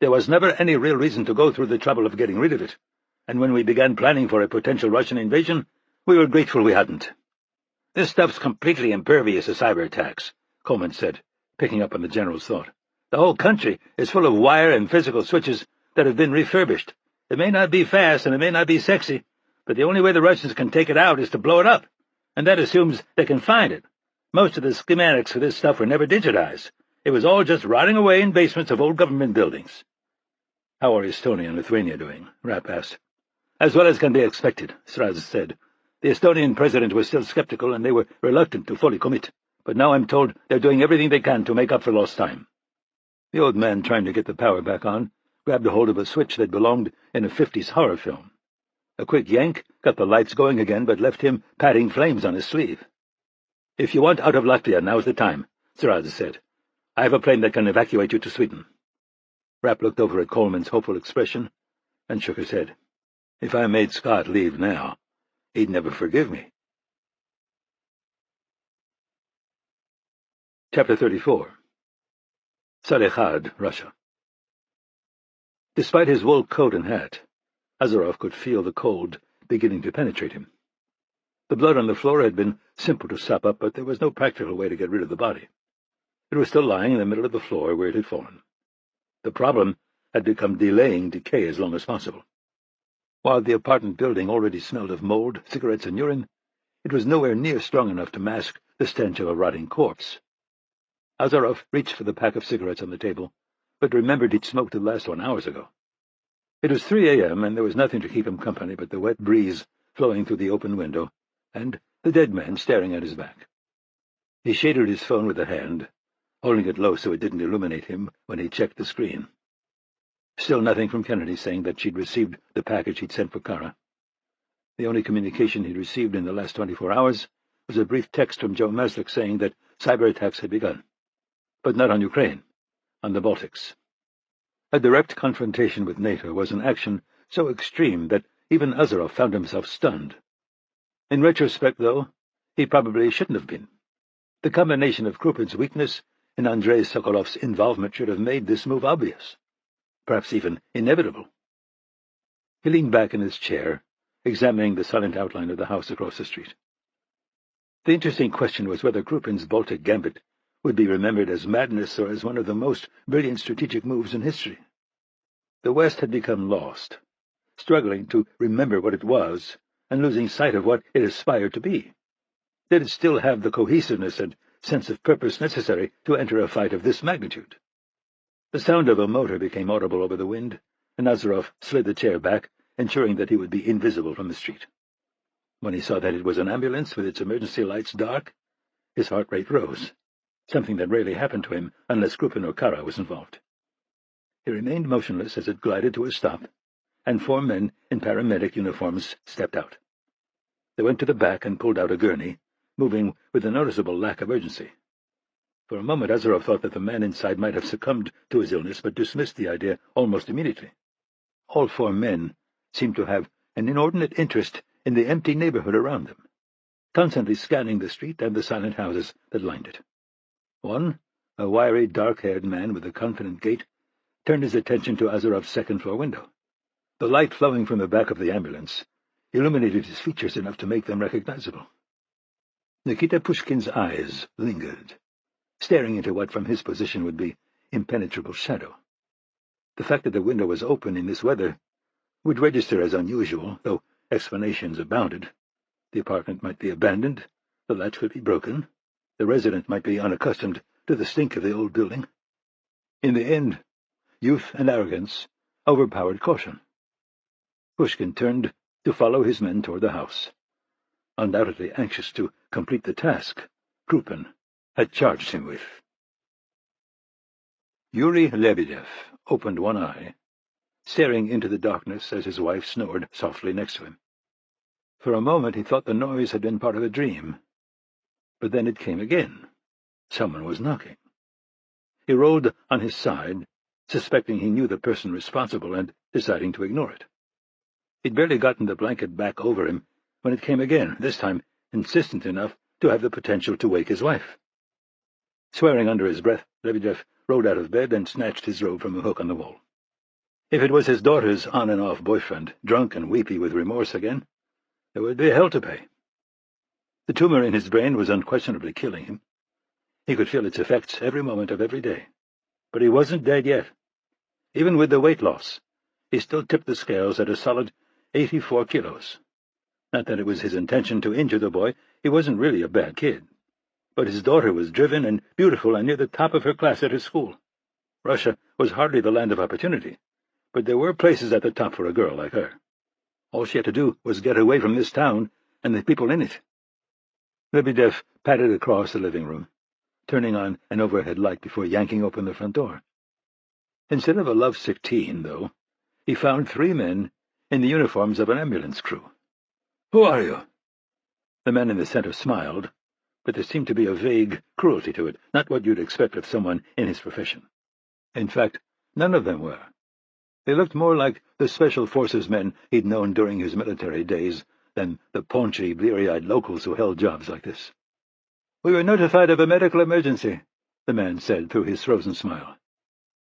There was never any real reason to go through the trouble of getting rid of it, and when we began planning for a potential Russian invasion, we were grateful we hadn't." "This stuff's completely impervious to cyber attacks," Coleman said, picking up on the general's thought. "The whole country is full of wire and physical switches that have been refurbished. It may not be fast and it may not be sexy, but the only way the Russians can take it out is to blow it up, and that assumes they can find it. Most of the schematics for this stuff were never digitized. It was all just rotting away in basements of old government buildings." "How are Estonia and Lithuania doing?" Rapp asked. "As well as can be expected," Straz said. "The Estonian president was still skeptical, and they were reluctant to fully commit, but now I'm told they're doing everything they can to make up for lost time." The old man, trying to get the power back on, grabbed a hold of a switch that belonged in a 50s horror film. A quick yank got the lights going again, but left him patting flames on his sleeve. "If you want out of Latvia, now's the time," Straz said. "I have a plane that can evacuate you to Sweden." Rapp looked over at Coleman's hopeful expression and shook his head. "If I made Scott leave now, he'd never forgive me." Chapter 34. Salehad, Russia. Despite his wool coat and hat, Azarov could feel the cold beginning to penetrate him. The blood on the floor had been simple to sop up, but there was no practical way to get rid of the body. It was still lying in the middle of the floor where it had fallen. The problem had become delaying decay as long as possible. While the apartment building already smelled of mold, cigarettes, and urine, it was nowhere near strong enough to mask the stench of a rotting corpse. Azarov reached for the pack of cigarettes on the table, but remembered he'd smoked the last one hours ago. It was 3 a.m., and there was nothing to keep him company but the wet breeze flowing through the open window and the dead man staring at his back. He shaded his phone with a hand, holding it low so it didn't illuminate him when he checked the screen. Still nothing from Kennedy saying that she'd received the package he'd sent for Kara. The only communication he'd received in the last 24 hours was a brief text from Joe Maslik saying that cyber attacks had begun. But not on Ukraine, on the Baltics. A direct confrontation with NATO was an action so extreme that even Azarov found himself stunned. In retrospect, though, he probably shouldn't have been. The combination of Krupin's weakness and Andrei Sokolov's involvement should have made this move obvious, perhaps even inevitable. He leaned back in his chair, examining the silent outline of the house across the street. The interesting question was whether Krupin's Baltic gambit would be remembered as madness or as one of the most brilliant strategic moves in history. The West had become lost, struggling to remember what it was and losing sight of what it aspired to be. Did it still have the cohesiveness and sense of purpose necessary to enter a fight of this magnitude? The sound of a motor became audible over the wind, and Azarov slid the chair back, ensuring that he would be invisible from the street. When he saw that it was an ambulance with its emergency lights dark, his heart rate rose, something that rarely happened to him unless Krupin or Kara was involved. He remained motionless as it glided to a stop, and 4 men in paramedic uniforms stepped out. They went to the back and pulled out a gurney, moving with a noticeable lack of urgency. For a moment Azarov thought that the man inside might have succumbed to his illness, but dismissed the idea almost immediately. All 4 men seemed to have an inordinate interest in the empty neighborhood around them, constantly scanning the street and the silent houses that lined it. One, a wiry, dark-haired man with a confident gait, turned his attention to Azarov's second-floor window. The light flowing from the back of the ambulance illuminated his features enough to make them recognizable. Nikita Pushkin's eyes lingered, staring into what from his position would be impenetrable shadow. The fact that the window was open in this weather would register as unusual, though explanations abounded. The apartment might be abandoned, the latch could be broken, the resident might be unaccustomed to the stink of the old building. In the end, youth and arrogance overpowered caution. Pushkin turned to follow his men toward the house, undoubtedly anxious to complete the task Krupin had charged him with. Yuri Lebedev opened one eye, staring into the darkness as his wife snored softly next to him. For a moment he thought the noise had been part of a dream, but then it came again. Someone was knocking. He rolled on his side, suspecting he knew the person responsible and deciding to ignore it. He'd barely gotten the blanket back over him when it came again, this time insistent enough to have the potential to wake his wife. Swearing under his breath, Lebedev rolled out of bed and snatched his robe from a hook on the wall. If it was his daughter's on-and-off boyfriend, drunk and weepy with remorse again, there would be hell to pay. The tumor in his brain was unquestionably killing him. He could feel its effects every moment of every day. But he wasn't dead yet. Even with the weight loss, he still tipped the scales at a solid 84 kilos. Not that it was his intention to injure the boy. He wasn't really a bad kid. But his daughter was driven and beautiful and near the top of her class at her school. Russia was hardly the land of opportunity, but there were places at the top for a girl like her. All she had to do was get away from this town and the people in it. Lebedev padded across the living room, turning on an overhead light before yanking open the front door. Instead of a lovesick teen, though, he found 3 men in the uniforms of an ambulance crew. "Who are you?" The man in the center smiled, but there seemed to be a vague cruelty to it, not what you'd expect of someone in his profession. In fact, none of them were. They looked more like the Special Forces men he'd known during his military days than the paunchy, bleary-eyed locals who held jobs like this. "We were notified of a medical emergency," the man said through his frozen smile.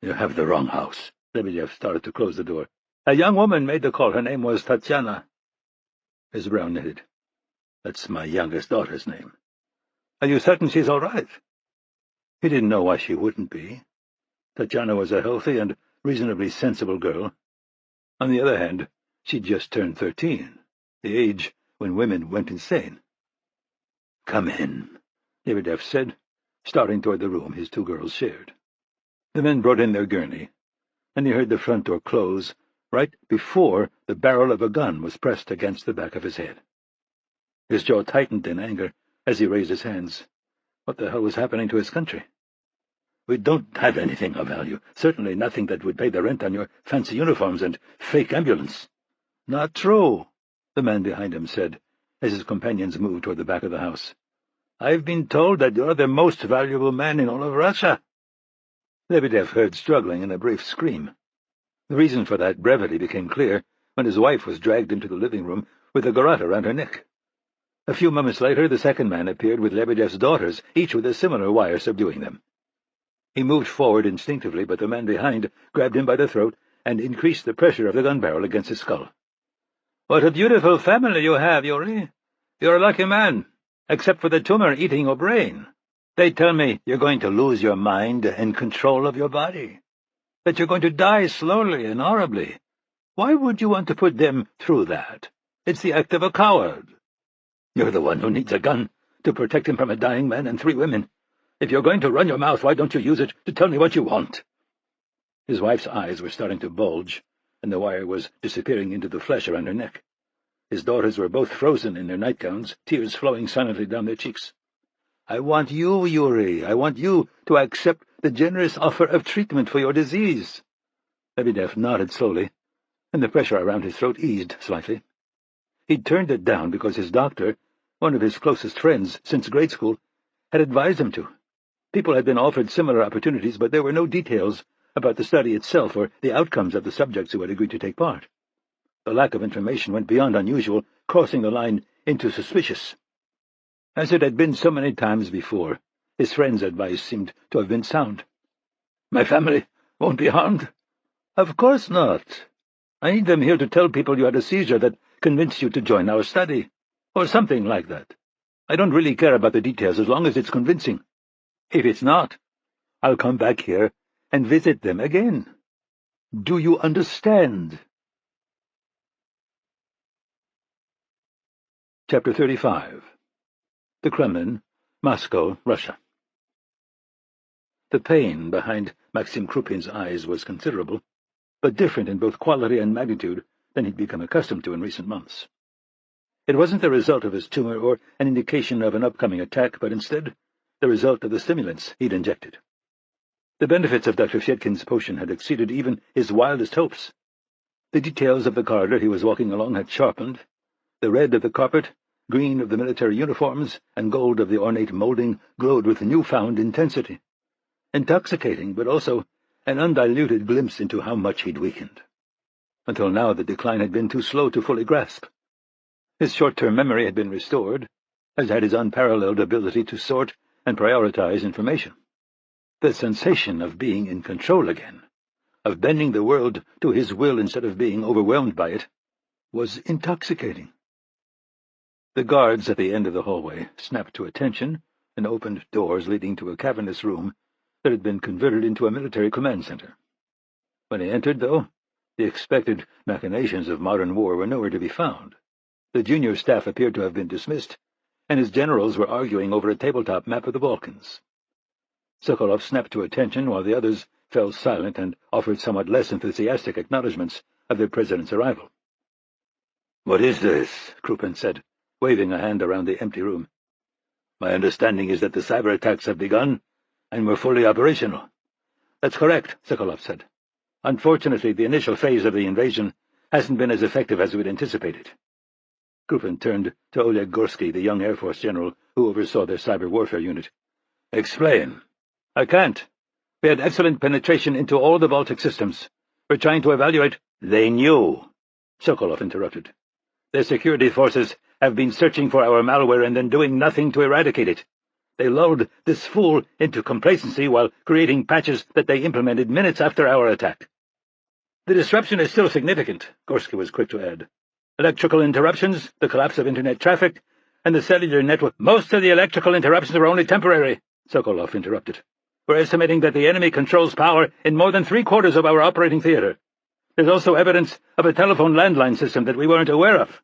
"You have the wrong house." Lebedev started to close the door. "A young woman made the call. Her name was Tatiana." His brow knitted. "That's my youngest daughter's name." "Are you certain she's all right?" He didn't know why she wouldn't be. Tatiana was a healthy and reasonably sensible girl. On the other hand, she'd just turned 13, the age when women went insane. "Come in," Lebedev said, starting toward the room his 2 girls shared. The men brought in their gurney, and he heard the front door close right before the barrel of a gun was pressed against the back of his head. His jaw tightened in anger as he raised his hands. What the hell was happening to his country? "We don't have anything of value, certainly nothing that would pay the rent on your fancy uniforms and fake ambulance." "Not true," the man behind him said, as his companions moved toward the back of the house. "I've been told that you're the most valuable man in all of Russia." Lebedev heard struggling and a brief scream. The reason for that brevity became clear when his wife was dragged into the living room with a garrote around her neck. A few moments later, the second man appeared with Lebedev's daughters, each with a similar wire subduing them. He moved forward instinctively, but the man behind grabbed him by the throat and increased the pressure of the gun barrel against his skull. "What a beautiful family you have, Yuri. You're a lucky man, except for the tumor eating your brain. They tell me you're going to lose your mind and control of your body, that you're going to die slowly and horribly. Why would you want to put them through that? It's the act of a coward. You're the one who needs a gun to protect him from a dying man and 3 women. If you're going to run your mouth, why don't you use it to tell me what you want?" His wife's eyes were starting to bulge, and the wire was disappearing into the flesh around her neck. His daughters were both frozen in their nightgowns, tears flowing silently down their cheeks. "I want you, Yuri. I want you to accept the generous offer of treatment for your disease." Lebedev nodded slowly, and the pressure around his throat eased slightly. He'd turned it down because his doctor, one of his closest friends since grade school, had advised him to. People had been offered similar opportunities, but there were no details about the study itself or the outcomes of the subjects who had agreed to take part. The lack of information went beyond unusual, crossing the line into suspicious. As it had been so many times before, his friend's advice seemed to have been sound. "My family won't be harmed?" "Of course not. I need them here to tell people you had a seizure that convinced you to join our study, or something like that. I don't really care about the details as long as it's convincing. If it's not, I'll come back here and visit them again. Do you understand?" Chapter 35. The Kremlin, Moscow, Russia. The pain behind Maxim Krupin's eyes was considerable, but different in both quality and magnitude than he'd become accustomed to in recent months. It wasn't the result of his tumor or an indication of an upcoming attack, but instead the result of the stimulants he'd injected. The benefits of Dr. Fedkin's potion had exceeded even his wildest hopes. The details of the corridor he was walking along had sharpened. The red of the carpet, green of the military uniforms, and gold of the ornate molding glowed with newfound intensity. Intoxicating, but also an undiluted glimpse into how much he'd weakened. Until now the decline had been too slow to fully grasp. His short-term memory had been restored, as had his unparalleled ability to sort and prioritize information. The sensation of being in control again, of bending the world to his will instead of being overwhelmed by it, was intoxicating. The guards at the end of the hallway snapped to attention and opened doors leading to a cavernous room that had been converted into a military command center. When he entered, though, the expected machinations of modern war were nowhere to be found. The junior staff appeared to have been dismissed, and his generals were arguing over a tabletop map of the Balkans. Sokolov snapped to attention while the others fell silent and offered somewhat less enthusiastic acknowledgments of their president's arrival. "What is this?" Krupin said, waving a hand around the empty room. "My understanding is that the cyber attacks have begun and were fully operational." "That's correct," Sokolov said. "Unfortunately, the initial phase of the invasion hasn't been as effective as we'd anticipated." Krupin turned to Oleg Gorsky, the young Air Force general who oversaw their cyber warfare unit. "Explain." "I can't. We had excellent penetration into all the Baltic systems. We're trying to evaluate—" "They knew," Sokolov interrupted. "Their security forces have been searching for our malware and then doing nothing to eradicate it. They lulled this fool into complacency while creating patches that they implemented minutes after our attack." "The disruption is still significant," Gorsky was quick to add. "Electrical interruptions, the collapse of Internet traffic, and the cellular network—" "Most of the electrical interruptions were only temporary," Sokolov interrupted. "We're estimating that the enemy controls power in more than 3/4 of our operating theater. There's also evidence of a telephone landline system that we weren't aware of.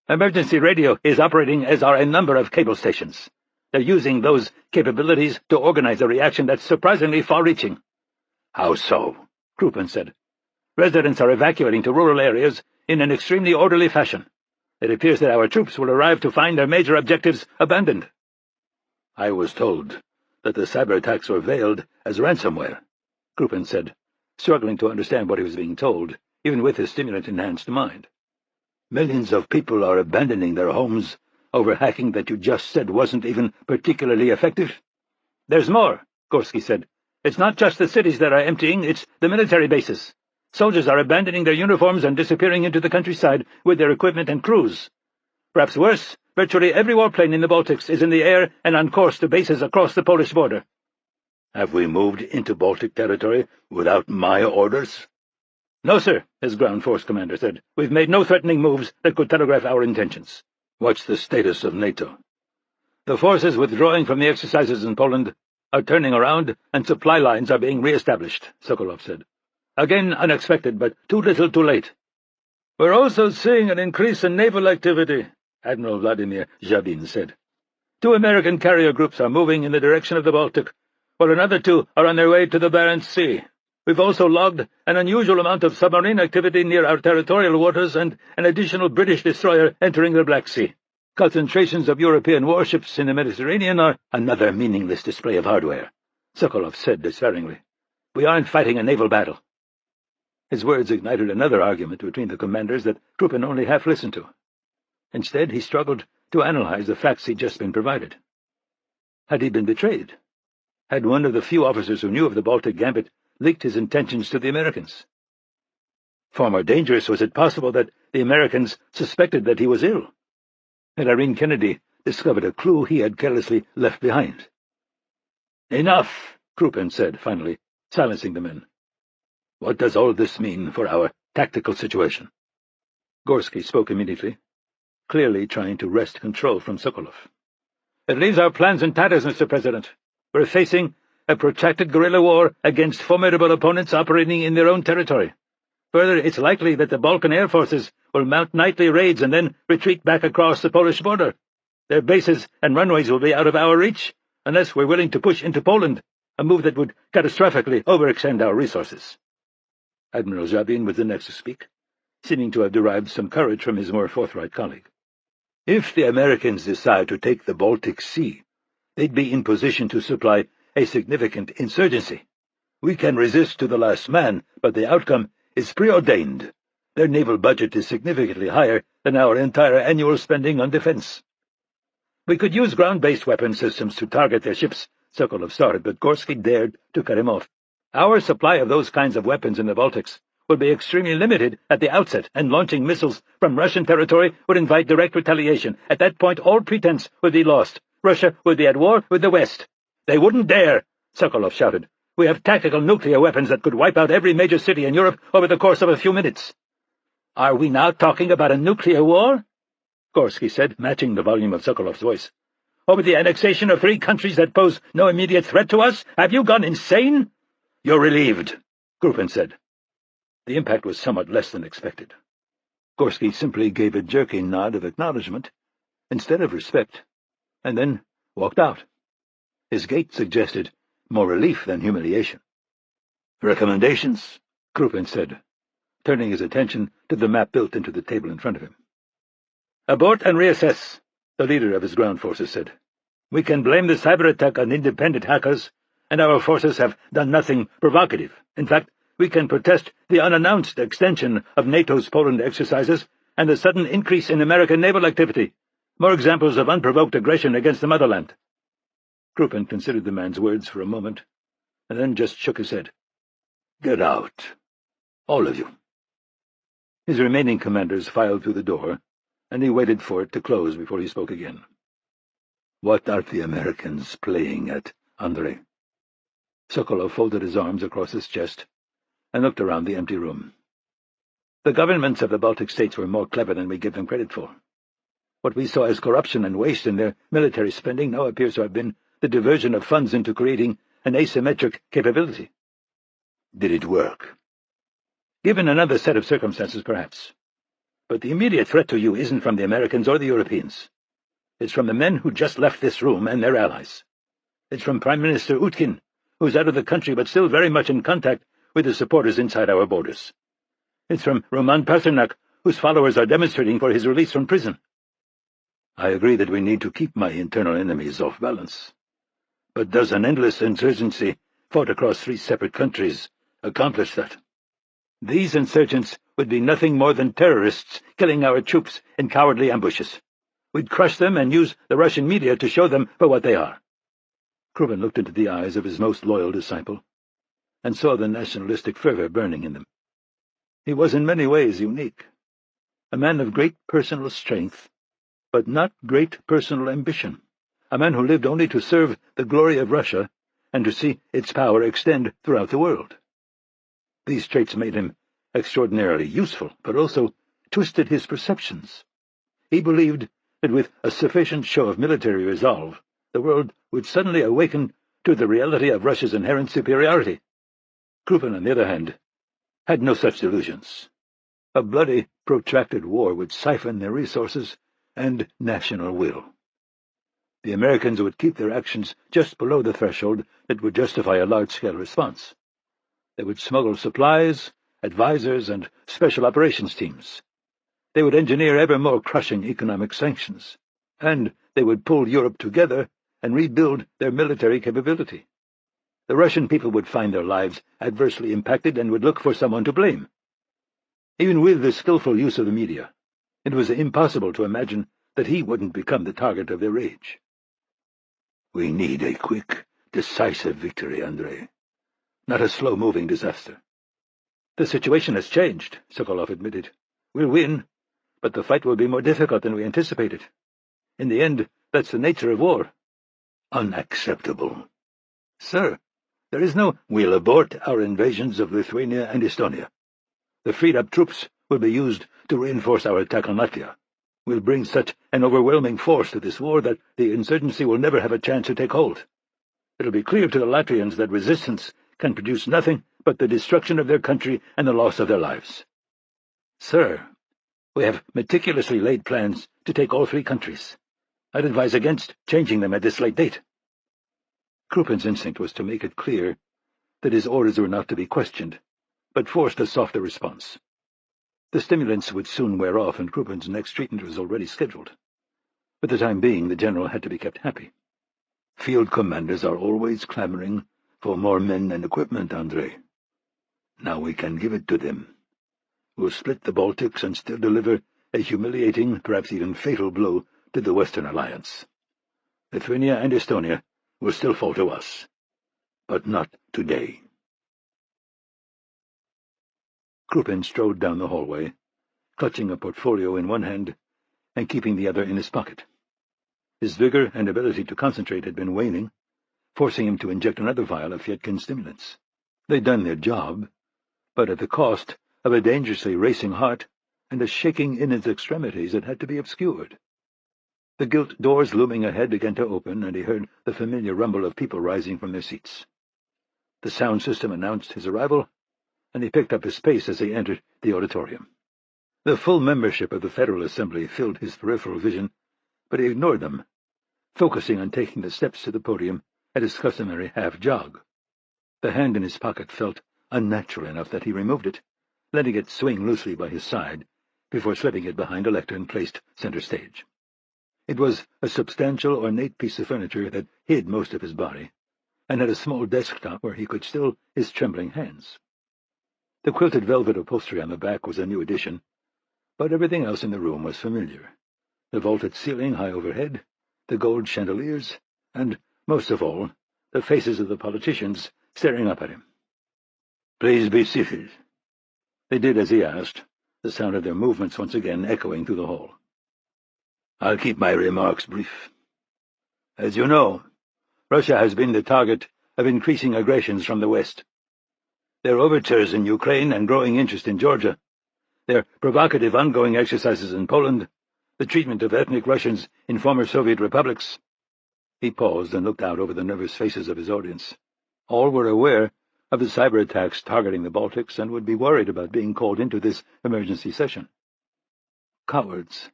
Emergency radio is operating, as are a number of cable stations. They're using those capabilities to organize a reaction that's surprisingly far-reaching." "How so?" Krupin said. "Residents are evacuating to rural areas in an extremely orderly fashion. It appears that our troops will arrive to find their major objectives abandoned." "I was told that the cyber attacks were veiled as ransomware," Krupin said, struggling to understand what he was being told, even with his stimulant-enhanced mind. "Millions of people are abandoning their homes over hacking that you just said wasn't even particularly effective." "There's more," Gorsky said. "It's not just the cities that are emptying, it's the military bases. Soldiers are abandoning their uniforms and disappearing into the countryside with their equipment and crews. Perhaps worse, virtually every warplane in the Baltics is in the air and on course to bases across the Polish border." "Have we moved into Baltic territory without my orders?" "No, sir," his ground force commander said. "We've made no threatening moves that could telegraph our intentions." "What's the status of NATO?" "The forces withdrawing from the exercises in Poland are turning around and supply lines are being re-established," Sokolov said. "Again unexpected, but too little too late." "We're also seeing an increase in naval activity," Admiral Vladimir Zhabin said. 2 American carrier groups are moving in the direction of the Baltic, while another 2 are on their way to the Barents Sea. We've also logged an unusual amount of submarine activity near our territorial waters and an additional British destroyer entering the Black Sea. Concentrations of European warships in the Mediterranean are—" "Another meaningless display of hardware," Sokolov said despairingly. "We aren't fighting a naval battle." His words ignited another argument between the commanders that Krupin only half listened to. Instead, he struggled to analyze the facts he'd just been provided. Had he been betrayed? Had one of the few officers who knew of the Baltic Gambit leaked his intentions to the Americans? Far more dangerous, was it possible that the Americans suspected that he was ill? Had Irene Kennedy discovered a clue he had carelessly left behind? "Enough," Krupin said, finally, silencing the men. "What does all this mean for our tactical situation?" Gorsky spoke immediately, clearly trying to wrest control from Sokolov. "It leaves our plans in tatters, Mr. President. We're facing a protracted guerrilla war against formidable opponents operating in their own territory. Further, it's likely that the Balkan air forces will mount nightly raids and then retreat back across the Polish border. Their bases and runways will be out of our reach, unless we're willing to push into Poland, a move that would catastrophically overextend our resources." Admiral Zhabin was the next to speak, seeming to have derived some courage from his more forthright colleague. "If the Americans decide to take the Baltic Sea, they'd be in position to supply a significant insurgency. We can resist to the last man, but the outcome is preordained. Their naval budget is significantly higher than our entire annual spending on defense." "We could use ground-based weapon systems to target their ships," Sokolov started, but Gorsky dared to cut him off. "Our supply of those kinds of weapons in the Baltics will be extremely limited at the outset, and launching missiles from Russian territory would invite direct retaliation. At that point, all pretense would be lost. Russia would be at war with the West." "They wouldn't dare!" Sokolov shouted. "We have tactical nuclear weapons that could wipe out every major city in Europe over the course of a few minutes." "Are we now talking about a nuclear war?" Gorsky said, matching the volume of Sokolov's voice. "Over the annexation of 3 countries that pose no immediate threat to us? Have you gone insane?" "You're relieved," Krupin said. The impact was somewhat less than expected. Gorsky simply gave a jerky nod of acknowledgement, instead of respect, and then walked out. His gait suggested more relief than humiliation. "Recommendations?" Krupin said, turning his attention to the map built into the table in front of him. "Abort and reassess," the leader of his ground forces said. "We can blame the cyber attack on independent hackers, and our forces have done nothing provocative. In fact, we can protest the unannounced extension of NATO's Poland exercises and the sudden increase in American naval activity. More examples of unprovoked aggression against the motherland." Krupin considered the man's words for a moment, and then just shook his head. "Get out. All of you." His remaining commanders filed through the door, and he waited for it to close before he spoke again. "What are the Americans playing at, Andrei?" Sokolov folded his arms across his chest and looked around the empty room. "The governments of the Baltic states were more clever than we give them credit for. What we saw as corruption and waste in their military spending now appears to have been the diversion of funds into creating an asymmetric capability." "Did it work?" "Given another set of circumstances, perhaps. But the immediate threat to you isn't from the Americans or the Europeans. It's from the men who just left this room and their allies. It's from Prime Minister Utkin, who's out of the country but still very much in contact with his supporters inside our borders. It's from Roman Pasternak, whose followers are demonstrating for his release from prison." "I agree that we need to keep my internal enemies off balance. But does an endless insurgency fought across 3 separate countries accomplish that?" "These insurgents would be nothing more than terrorists killing our troops in cowardly ambushes. We'd crush them and use the Russian media to show them for what they are." Krupin looked into the eyes of his most loyal disciple and saw the nationalistic fervor burning in them. He was in many ways unique, a man of great personal strength, but not great personal ambition, a man who lived only to serve the glory of Russia and to see its power extend throughout the world. These traits made him extraordinarily useful, but also twisted his perceptions. He believed that with a sufficient show of military resolve, the world would suddenly awaken to the reality of Russia's inherent superiority. Krupin, on the other hand, had no such delusions. A bloody, protracted war would siphon their resources and national will. The Americans would keep their actions just below the threshold that would justify a large-scale response. They would smuggle supplies, advisors, and special operations teams. They would engineer ever more crushing economic sanctions, and they would pull Europe together and rebuild their military capability. The Russian people would find their lives adversely impacted and would look for someone to blame. Even with the skillful use of the media, it was impossible to imagine that he wouldn't become the target of their rage. "We need a quick, decisive victory, Andrei, not a slow-moving disaster." "The situation has changed," Sokolov admitted. "We'll win, but the fight will be more difficult than we anticipated. In the end, that's the nature of war." "Unacceptable." "Sir, there is no—" "We'll abort our invasions of Lithuania and Estonia. The freed-up troops will be used to reinforce our attack on Latvia. We'll bring such an overwhelming force to this war that the insurgency will never have a chance to take hold. It'll be clear to the Latvians that resistance can produce nothing but the destruction of their country and the loss of their lives. Sir, we have meticulously laid plans to take all 3 countries. I'd advise against changing them at this late date." Krupin's instinct was to make it clear that his orders were not to be questioned, but forced a softer response. The stimulants would soon wear off, and Krupin's next treatment was already scheduled. For the time being, the general had to be kept happy. "Field commanders are always clamoring for more men and equipment, Andrei. Now we can give it to them. We'll split the Baltics and still deliver a humiliating, perhaps even fatal blow to the Western Alliance. Lithuania and Estonia will still fall to us, but not today." Krupin strode down the hallway, clutching a portfolio in one hand and keeping the other in his pocket. His vigor and ability to concentrate had been waning, forcing him to inject another vial of Fietkin stimulants. They'd done their job, but at the cost of a dangerously racing heart and a shaking in his extremities that had to be obscured. The gilt doors looming ahead began to open, and he heard the familiar rumble of people rising from their seats. The sound system announced his arrival, and he picked up his pace as he entered the auditorium. The full membership of the Federal Assembly filled his peripheral vision, but he ignored them, focusing on taking the steps to the podium at his customary half-jog. The hand in his pocket felt unnatural enough that he removed it, letting it swing loosely by his side, before slipping it behind a lectern placed center stage. It was a substantial, ornate piece of furniture that hid most of his body, and had a small desktop where he could still his trembling hands. The quilted velvet upholstery on the back was a new addition, but everything else in the room was familiar. The vaulted ceiling high overhead, the gold chandeliers, and, most of all, the faces of the politicians staring up at him. "Please be seated." They did as he asked, the sound of their movements once again echoing through the hall. "I'll keep my remarks brief. As you know, Russia has been the target of increasing aggressions from the West. Their overtures in Ukraine and growing interest in Georgia, their provocative ongoing exercises in Poland, the treatment of ethnic Russians in former Soviet republics." He paused and looked out over the nervous faces of his audience. All were aware of the cyber attacks targeting the Baltics and would be worried about being called into this emergency session. Cowards.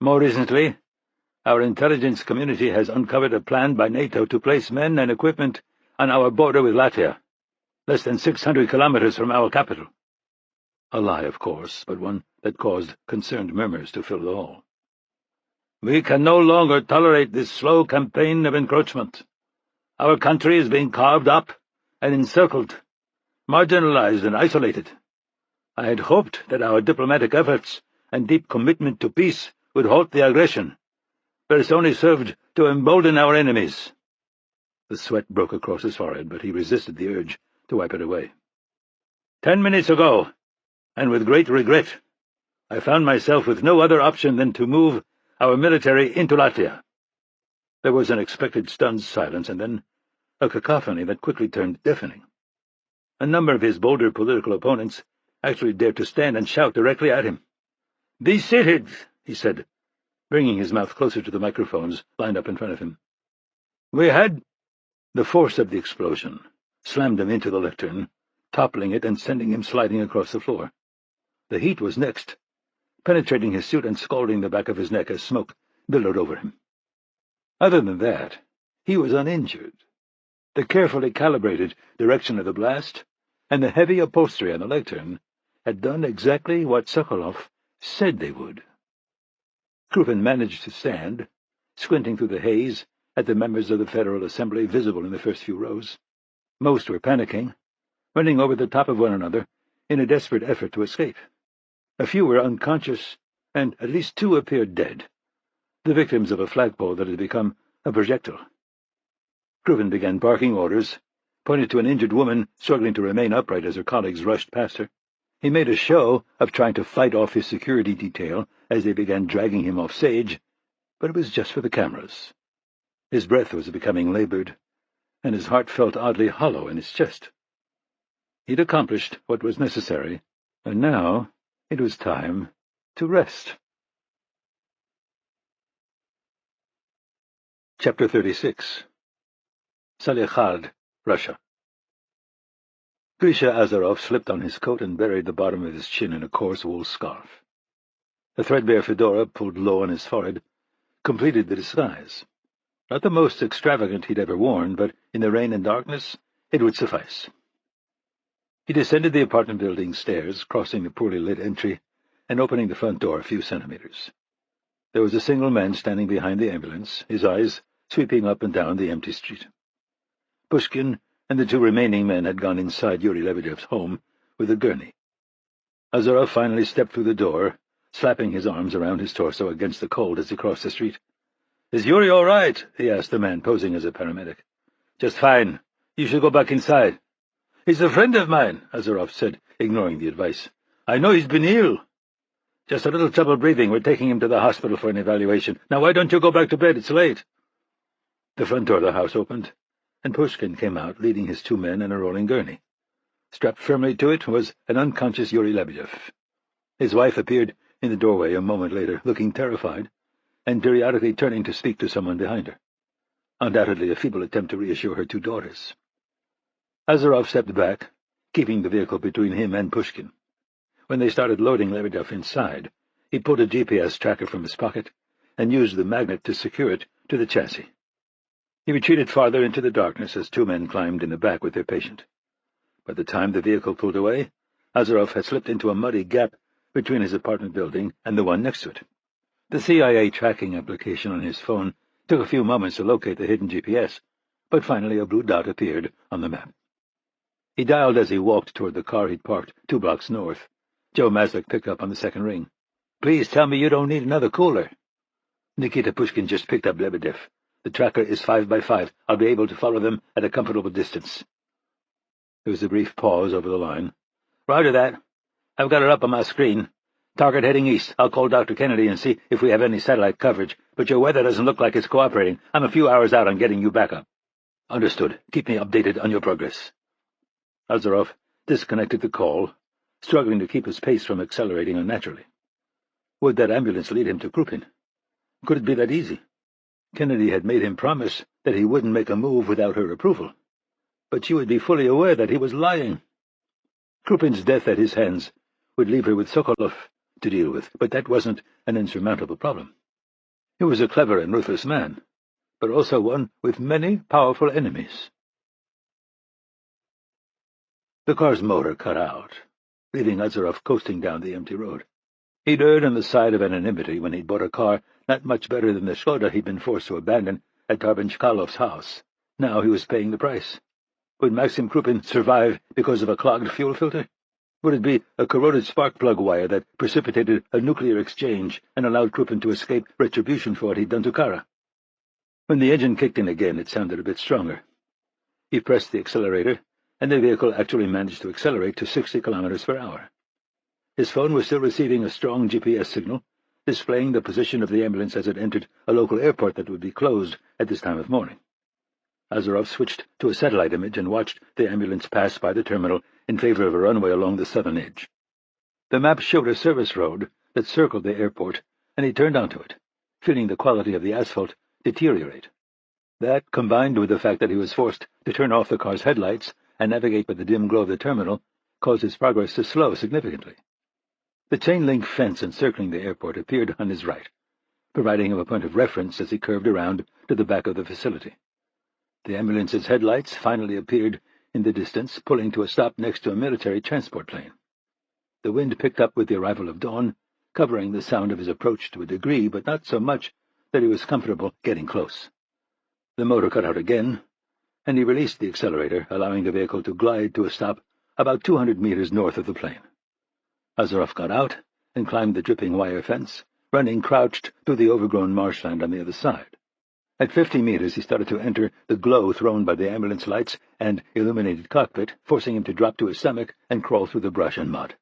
More recently, our intelligence community has uncovered a plan by NATO to place men and equipment on our border with Latvia, less than 600 kilometers from our capital. A lie, of course, but one that caused concerned murmurs to fill the hall. "We can no longer tolerate this slow campaign of encroachment. Our country is being carved up and encircled, marginalized and isolated. I had hoped that our diplomatic efforts and deep commitment to peace would halt the aggression, but it's only served to embolden our enemies." The sweat broke across his forehead, but he resisted the urge to wipe it away. 10 minutes ago, and with great regret, I found myself with no other option than to move our military into Latvia." There was an expected stunned silence, and then a cacophony that quickly turned deafening. A number of his bolder political opponents actually dared to stand and shout directly at him. "Be seated," he said, bringing his mouth closer to the microphones lined up in front of him. "We had—" The force of the explosion slammed him into the lectern, toppling it and sending him sliding across the floor. The heat was next, penetrating his suit and scalding the back of his neck as smoke billowed over him. Other than that, he was uninjured. The carefully calibrated direction of the blast and the heavy upholstery on the lectern had done exactly what Sokolov said they would. Krupin managed to stand, squinting through the haze at the members of the Federal Assembly visible in the first few rows. Most were panicking, running over the top of one another in a desperate effort to escape. A few were unconscious, and at least 2 appeared dead, the victims of a flagpole that had become a projectile. Krupin began barking orders, pointed to an injured woman struggling to remain upright as her colleagues rushed past her. He made a show of trying to fight off his security detail as they began dragging him off stage, but it was just for the cameras. His breath was becoming labored, and his heart felt oddly hollow in his chest. He'd accomplished what was necessary, and now it was time to rest. Chapter 36. Salikhard, Russia. Grisha Azarov slipped on his coat and buried the bottom of his chin in a coarse wool scarf. A threadbare fedora, pulled low on his forehead, completed the disguise. Not the most extravagant he'd ever worn, but in the rain and darkness it would suffice. He descended the apartment building's stairs, crossing the poorly lit entry and opening the front door a few centimeters. There was a single man standing behind the ambulance, his eyes sweeping up and down the empty street. Pushkin and the 2 remaining men had gone inside Yuri Lebedev's home with a gurney. Azarov finally stepped through the door, slapping his arms around his torso against the cold as he crossed the street. "Is Yuri all right?" he asked the man posing as a paramedic. "Just fine. You should go back inside." "He's a friend of mine," Azarov said, ignoring the advice. "I know he's been ill. Just a little trouble breathing. We're taking him to the hospital for an evaluation. Now why don't you go back to bed? It's late." The front door of the house opened, and Pushkin came out, leading his 2 men and a rolling gurney. Strapped firmly to it was an unconscious Yuri Lebedev. His wife appeared in the doorway a moment later, looking terrified, and periodically turning to speak to someone behind her. Undoubtedly a feeble attempt to reassure her two daughters. Azarov stepped back, keeping the vehicle between him and Pushkin. When they started loading Lebedev inside, he pulled a GPS tracker from his pocket and used the magnet to secure it to the chassis. He retreated farther into the darkness as two men climbed in the back with their patient. By the time the vehicle pulled away, Azarov had slipped into a muddy gap between his apartment building and the one next to it. The CIA tracking application on his phone took a few moments to locate the hidden GPS, but finally a blue dot appeared on the map. He dialed as he walked toward the car he'd parked 2 blocks north. Joe Maslik picked up on the second ring. "Please tell me you don't need another cooler." "Nikita Pushkin just picked up Lebedev. The tracker is 5 by 5. I'll be able to follow them at a comfortable distance." There was a brief pause over the line. "Roger that. I've got it up on my screen. Target heading east. I'll call Dr. Kennedy and see if we have any satellite coverage, but your weather doesn't look like it's cooperating. I'm a few hours out on getting you back up." "Understood. Keep me updated on your progress." Azarov disconnected the call, struggling to keep his pace from accelerating unnaturally. Would that ambulance lead him to Krupin? Could it be that easy? Kennedy had made him promise that he wouldn't make a move without her approval, but she would be fully aware that he was lying. Krupin's death at his hands would leave her with Sokolov to deal with, but that wasn't an insurmountable problem. He was a clever and ruthless man, but also one with many powerful enemies. The car's motor cut out, leaving Azarov coasting down the empty road. He'd erred on the side of anonymity when he'd bought a car not much better than the Skoda he'd been forced to abandon at Darben Chkalov's house. Now he was paying the price. Would Maxim Krupin survive because of a clogged fuel filter? Would it be a corroded spark plug wire that precipitated a nuclear exchange and allowed Krupin to escape retribution for what he'd done to Kara? When the engine kicked in again, it sounded a bit stronger. He pressed the accelerator, and the vehicle actually managed to accelerate to 60 kilometers per hour. His phone was still receiving a strong GPS signal, displaying the position of the ambulance as it entered a local airport that would be closed at this time of morning. Azarov switched to a satellite image and watched the ambulance pass by the terminal in favor of a runway along the southern edge. The map showed a service road that circled the airport, and he turned onto it, feeling the quality of the asphalt deteriorate. That, combined with the fact that he was forced to turn off the car's headlights and navigate by the dim glow of the terminal, caused his progress to slow significantly. The chain-link fence encircling the airport appeared on his right, providing him a point of reference as he curved around to the back of the facility. The ambulance's headlights finally appeared in the distance, pulling to a stop next to a military transport plane. The wind picked up with the arrival of dawn, covering the sound of his approach to a degree, but not so much that he was comfortable getting close. The motor cut out again, and he released the accelerator, allowing the vehicle to glide to a stop about 200 meters north of the plane. Azarov got out and climbed the dripping wire fence, running crouched through the overgrown marshland on the other side. At 50 meters, he started to enter the glow thrown by the ambulance lights and illuminated cockpit, forcing him to drop to his stomach and crawl through the brush and mud.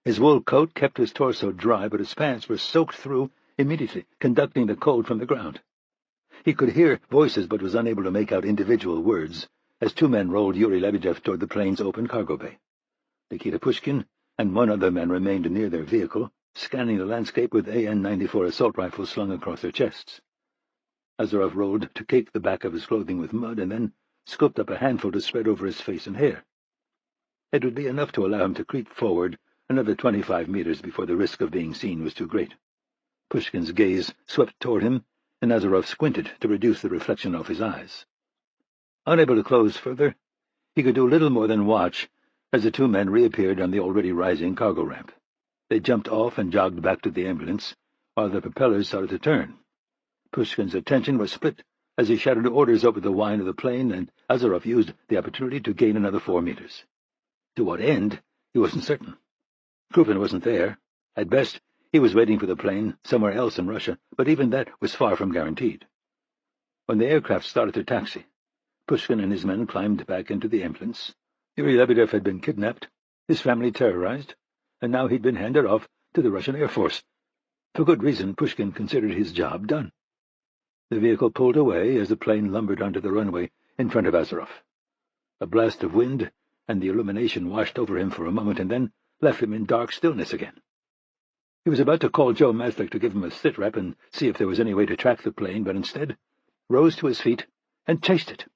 His wool coat kept his torso dry, but his pants were soaked through immediately, conducting the cold from the ground. He could hear voices, but was unable to make out individual words, as two men rolled Yuri Lebedev toward the plane's open cargo bay. Nikita Pushkin and one other man remained near their vehicle, scanning the landscape with AN-94 assault rifles slung across their chests. Azarov rolled to cake the back of his clothing with mud, and then scooped up a handful to spread over his face and hair. It would be enough to allow him to creep forward another 25 meters before the risk of being seen was too great. Pushkin's gaze swept toward him, and Azarov squinted to reduce the reflection off his eyes. Unable to close further, he could do little more than watch as the two men reappeared on the already rising cargo ramp. They jumped off and jogged back to the ambulance, while the propellers started to turn. Pushkin's attention was split as he shouted orders over the whine of the plane, and Azarov used the opportunity to gain another 4 meters. To what end, he wasn't certain. Krupin wasn't there. At best, he was waiting for the plane somewhere else in Russia, but even that was far from guaranteed. When the aircraft started to taxi, Pushkin and his men climbed back into the ambulance. Yuri Lebedev had been kidnapped, his family terrorized, and now he'd been handed off to the Russian Air Force. For good reason, Pushkin considered his job done. The vehicle pulled away as the plane lumbered onto the runway in front of Azarov. A blast of wind and the illumination washed over him for a moment and then left him in dark stillness again. He was about to call Joe Maslick to give him a sit-rep and see if there was any way to track the plane, but instead rose to his feet and chased it.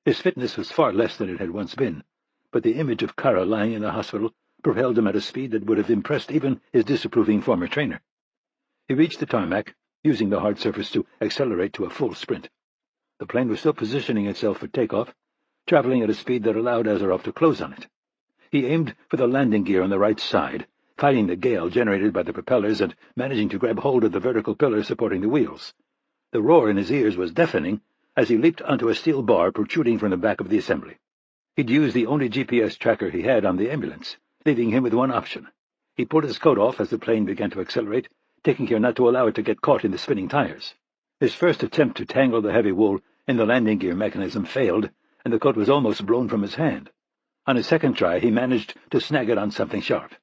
His fitness was far less than it had once been, but the image of Kara lying in the hospital propelled him at a speed that would have impressed even his disapproving former trainer. He reached the tarmac, using the hard surface to accelerate to a full sprint. The plane was still positioning itself for takeoff, traveling at a speed that allowed Azaroff to close on it. He aimed for the landing gear on the right side, fighting the gale generated by the propellers and managing to grab hold of the vertical pillar supporting the wheels. The roar in his ears was deafening as he leaped onto a steel bar protruding from the back of the assembly. He'd used the only GPS tracker he had on the ambulance, leaving him with one option. He pulled his coat off as the plane began to accelerate, taking care not to allow it to get caught in the spinning tires. His first attempt to tangle the heavy wool in the landing gear mechanism failed, and the coat was almost blown from his hand. On his second try, he managed to snag it on something sharp.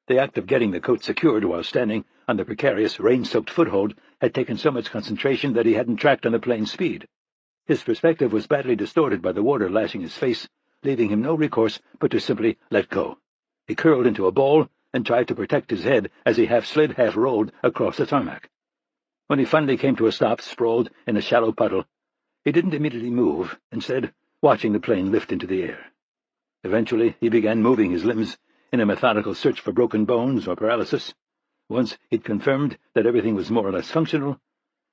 The act of getting the coat secured while standing on the precarious, rain-soaked foothold had taken so much concentration that he hadn't tracked on the plane's speed. His perspective was badly distorted by the water lashing his face, leaving him no recourse but to simply let go. He curled into a ball and tried to protect his head as he half-slid, half-rolled across the tarmac. When he finally came to a stop, sprawled in a shallow puddle, he didn't immediately move, instead watching the plane lift into the air. Eventually, he began moving his limbs in a methodical search for broken bones or paralysis. Once he'd confirmed that everything was more or less functional,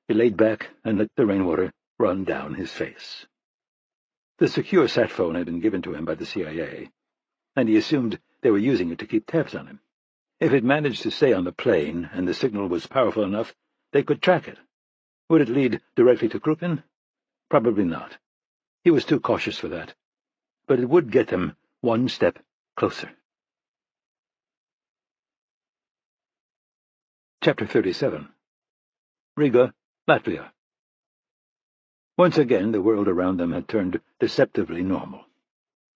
he laid back and let the rainwater run down his face. The secure sat phone had been given to him by the CIA, and he assumed they were using it to keep tabs on him. If it managed to stay on the plane and the signal was powerful enough, they could track it. Would it lead directly to Krupin? Probably not. He was too cautious for that. But it would get them one step closer. Chapter 37. Riga, Latvia. Once again, the world around them had turned deceptively normal.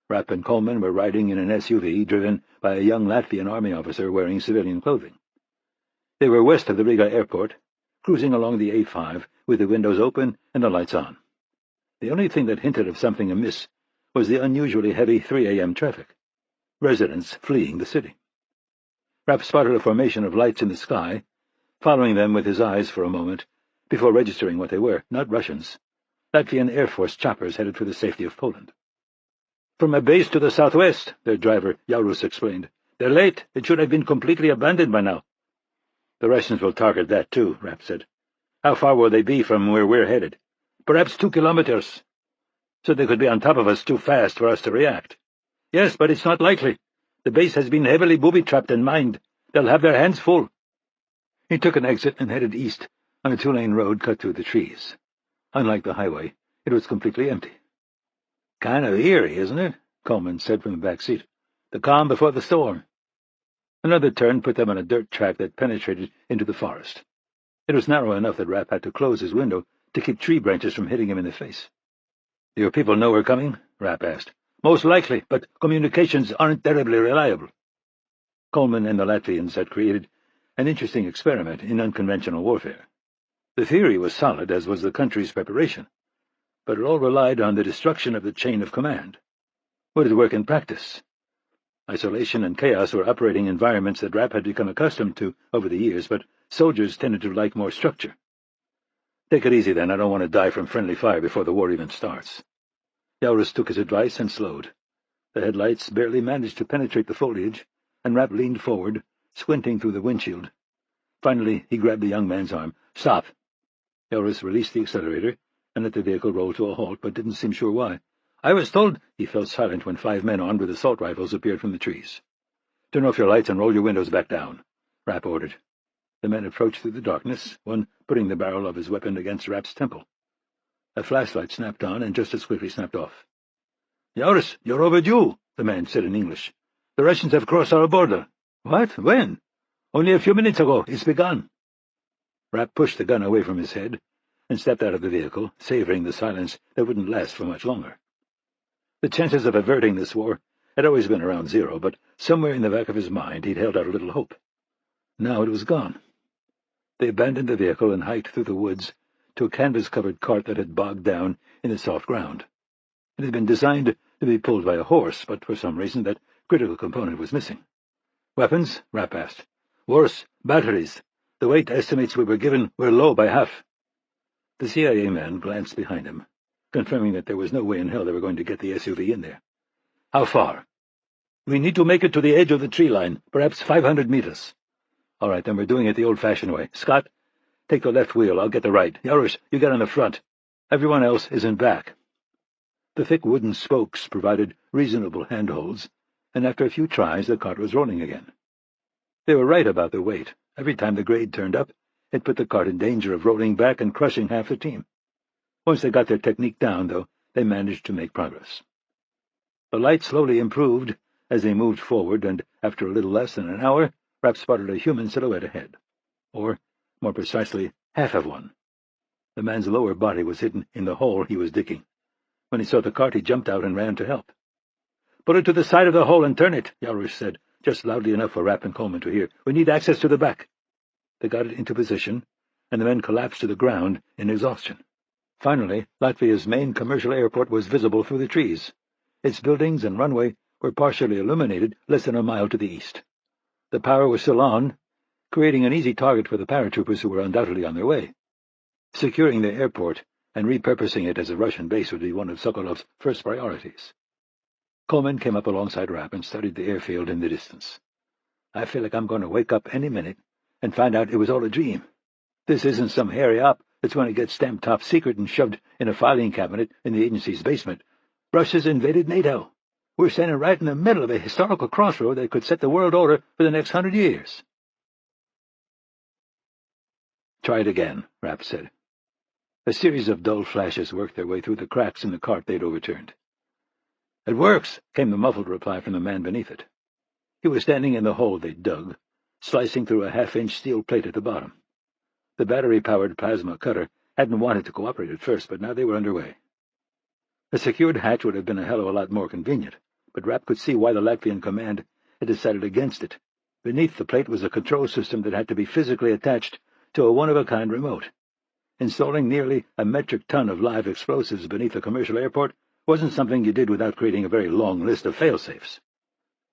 Rapp and Coleman were riding in an SUV driven by a young Latvian army officer wearing civilian clothing. They were west of the Riga airport, cruising along the A5 with the windows open and the lights on. The only thing that hinted of something amiss was the unusually heavy 3 a.m. traffic, residents fleeing the city. Rapp spotted a formation of lights in the sky, following them with his eyes for a moment, before registering what they were, not Russians. Latvian Air Force choppers headed for the safety of Poland. "From a base to the southwest," their driver, Yaurus, explained. "They're late. It should have been completely abandoned by now." "The Russians will target that, too," Rapp said. "How far will they be from where we're headed?" "Perhaps 2 kilometers. So they could be on top of us too fast for us to react." "Yes, but it's not likely. The base has been heavily booby-trapped and mined. They'll have their hands full." He took an exit and headed east on a 2-lane road cut through the trees. Unlike the highway, it was completely empty. "Kind of eerie, isn't it?" Coleman said from the back seat. "The calm before the storm." Another turn put them on a dirt track that penetrated into the forest. It was narrow enough that Rapp had to close his window to keep tree branches from hitting him in the face. "Do your people know we're coming?" Rapp asked. "Most likely, but communications aren't terribly reliable." Coleman and the Latvians had created an interesting experiment in unconventional warfare. The theory was solid, as was the country's preparation, but it all relied on the destruction of the chain of command. Would it work in practice? Isolation and chaos were operating environments that Rapp had become accustomed to over the years, but soldiers tended to like more structure. "Take it easy, then. I don't want to die from friendly fire before the war even starts." Yaurus took his advice and slowed. The headlights barely managed to penetrate the foliage, and Rapp leaned forward, squinting through the windshield. Finally, he grabbed the young man's arm. "Stop!" Yaurus released the accelerator and let the vehicle roll to a halt, but didn't seem sure why. "I was told—" He fell silent when 5 men armed with assault rifles appeared from the trees. "Turn off your lights and roll your windows back down," Rapp ordered. The men approached through the darkness, one putting the barrel of his weapon against Rapp's temple. A flashlight snapped on and just as quickly snapped off. "Yaurus, you're overdue," the man said in English. "The Russians have crossed our border." "What? When?" "Only a few minutes ago. It's begun." Rapp pushed the gun away from his head and stepped out of the vehicle, savoring the silence that wouldn't last for much longer. The chances of averting this war had always been around 0, but somewhere in the back of his mind he'd held out a little hope. Now it was gone. They abandoned the vehicle and hiked through the woods to a canvas-covered cart that had bogged down in the soft ground. It had been designed to be pulled by a horse, but for some reason that critical component was missing. "Weapons?" Rapp asked. Worse, batteries. The weight estimates we were given were low by half." The CIA man glanced behind him, confirming that there was no way in hell they were going to get the SUV in there. "How far?" "We need to make it to the edge of the tree line, perhaps 500 meters. "All right, then we're doing it the old-fashioned way. Scott, take the left wheel. I'll get the right. Yarosh, you get on the front. Everyone else is in back." The thick wooden spokes provided reasonable handholds, and after a few tries the cart was rolling again. They were right about the weight. Every time the grade turned up, it put the cart in danger of rolling back and crushing half the team. Once they got their technique down, though, they managed to make progress. The light slowly improved as they moved forward, and after a little less than an hour, Rapp spotted a human silhouette ahead. Or, more precisely, half of one. The man's lower body was hidden in the hole he was digging. When he saw the cart, he jumped out and ran to help. "Put it to the side of the hole and turn it," Yarosh said, just loudly enough for Rapp and Coleman to hear. "We need access to the back." They got it into position, and the men collapsed to the ground in exhaustion. Finally, Latvia's main commercial airport was visible through the trees. Its buildings and runway were partially illuminated less than a mile to the east. The power was still on, creating an easy target for the paratroopers who were undoubtedly on their way. Securing the airport and repurposing it as a Russian base would be one of Sokolov's first priorities. Coleman came up alongside Rapp and studied the airfield in the distance. "I feel like I'm going to wake up any minute and find out it was all a dream. This isn't some hairy op that's going to get stamped top secret and shoved in a filing cabinet in the agency's basement. Russia's invaded NATO. We're standing right in the middle of a historical crossroad that could set the world order for the next 100 years. "Try it again," Rapp said. A series of dull flashes worked their way through the cracks in the cart they'd overturned. "It works," came the muffled reply from the man beneath it. He was standing in the hole they'd dug, slicing through a half-inch steel plate at the bottom. The battery-powered plasma cutter hadn't wanted to cooperate at first, but now they were underway. A secured hatch would have been a hell of a lot more convenient, but Rapp could see why the Latvian command had decided against it. Beneath the plate was a control system that had to be physically attached to a one-of-a-kind remote. Installing nearly a metric ton of live explosives beneath a commercial airport wasn't something you did without creating a very long list of fail-safes.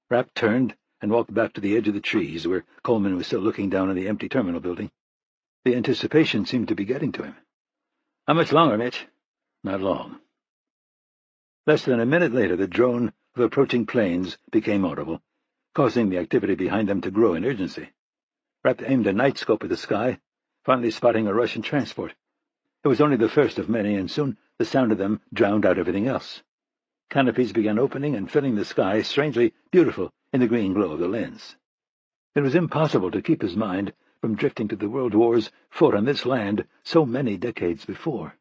Rapp turned and walked back to the edge of the trees, where Coleman was still looking down on the empty terminal building. The anticipation seemed to be getting to him. "How much longer, Mitch?" "Not long." Less than a minute later, the drone of approaching planes became audible, causing the activity behind them to grow in urgency. Rapp aimed a night scope at the sky, finally spotting a Russian transport. It was only the first of many, and soon the sound of them drowned out everything else. Canopies began opening and filling the sky, strangely beautiful in the green glow of the lens. It was impossible to keep his mind from drifting to the world wars fought on this land so many decades before.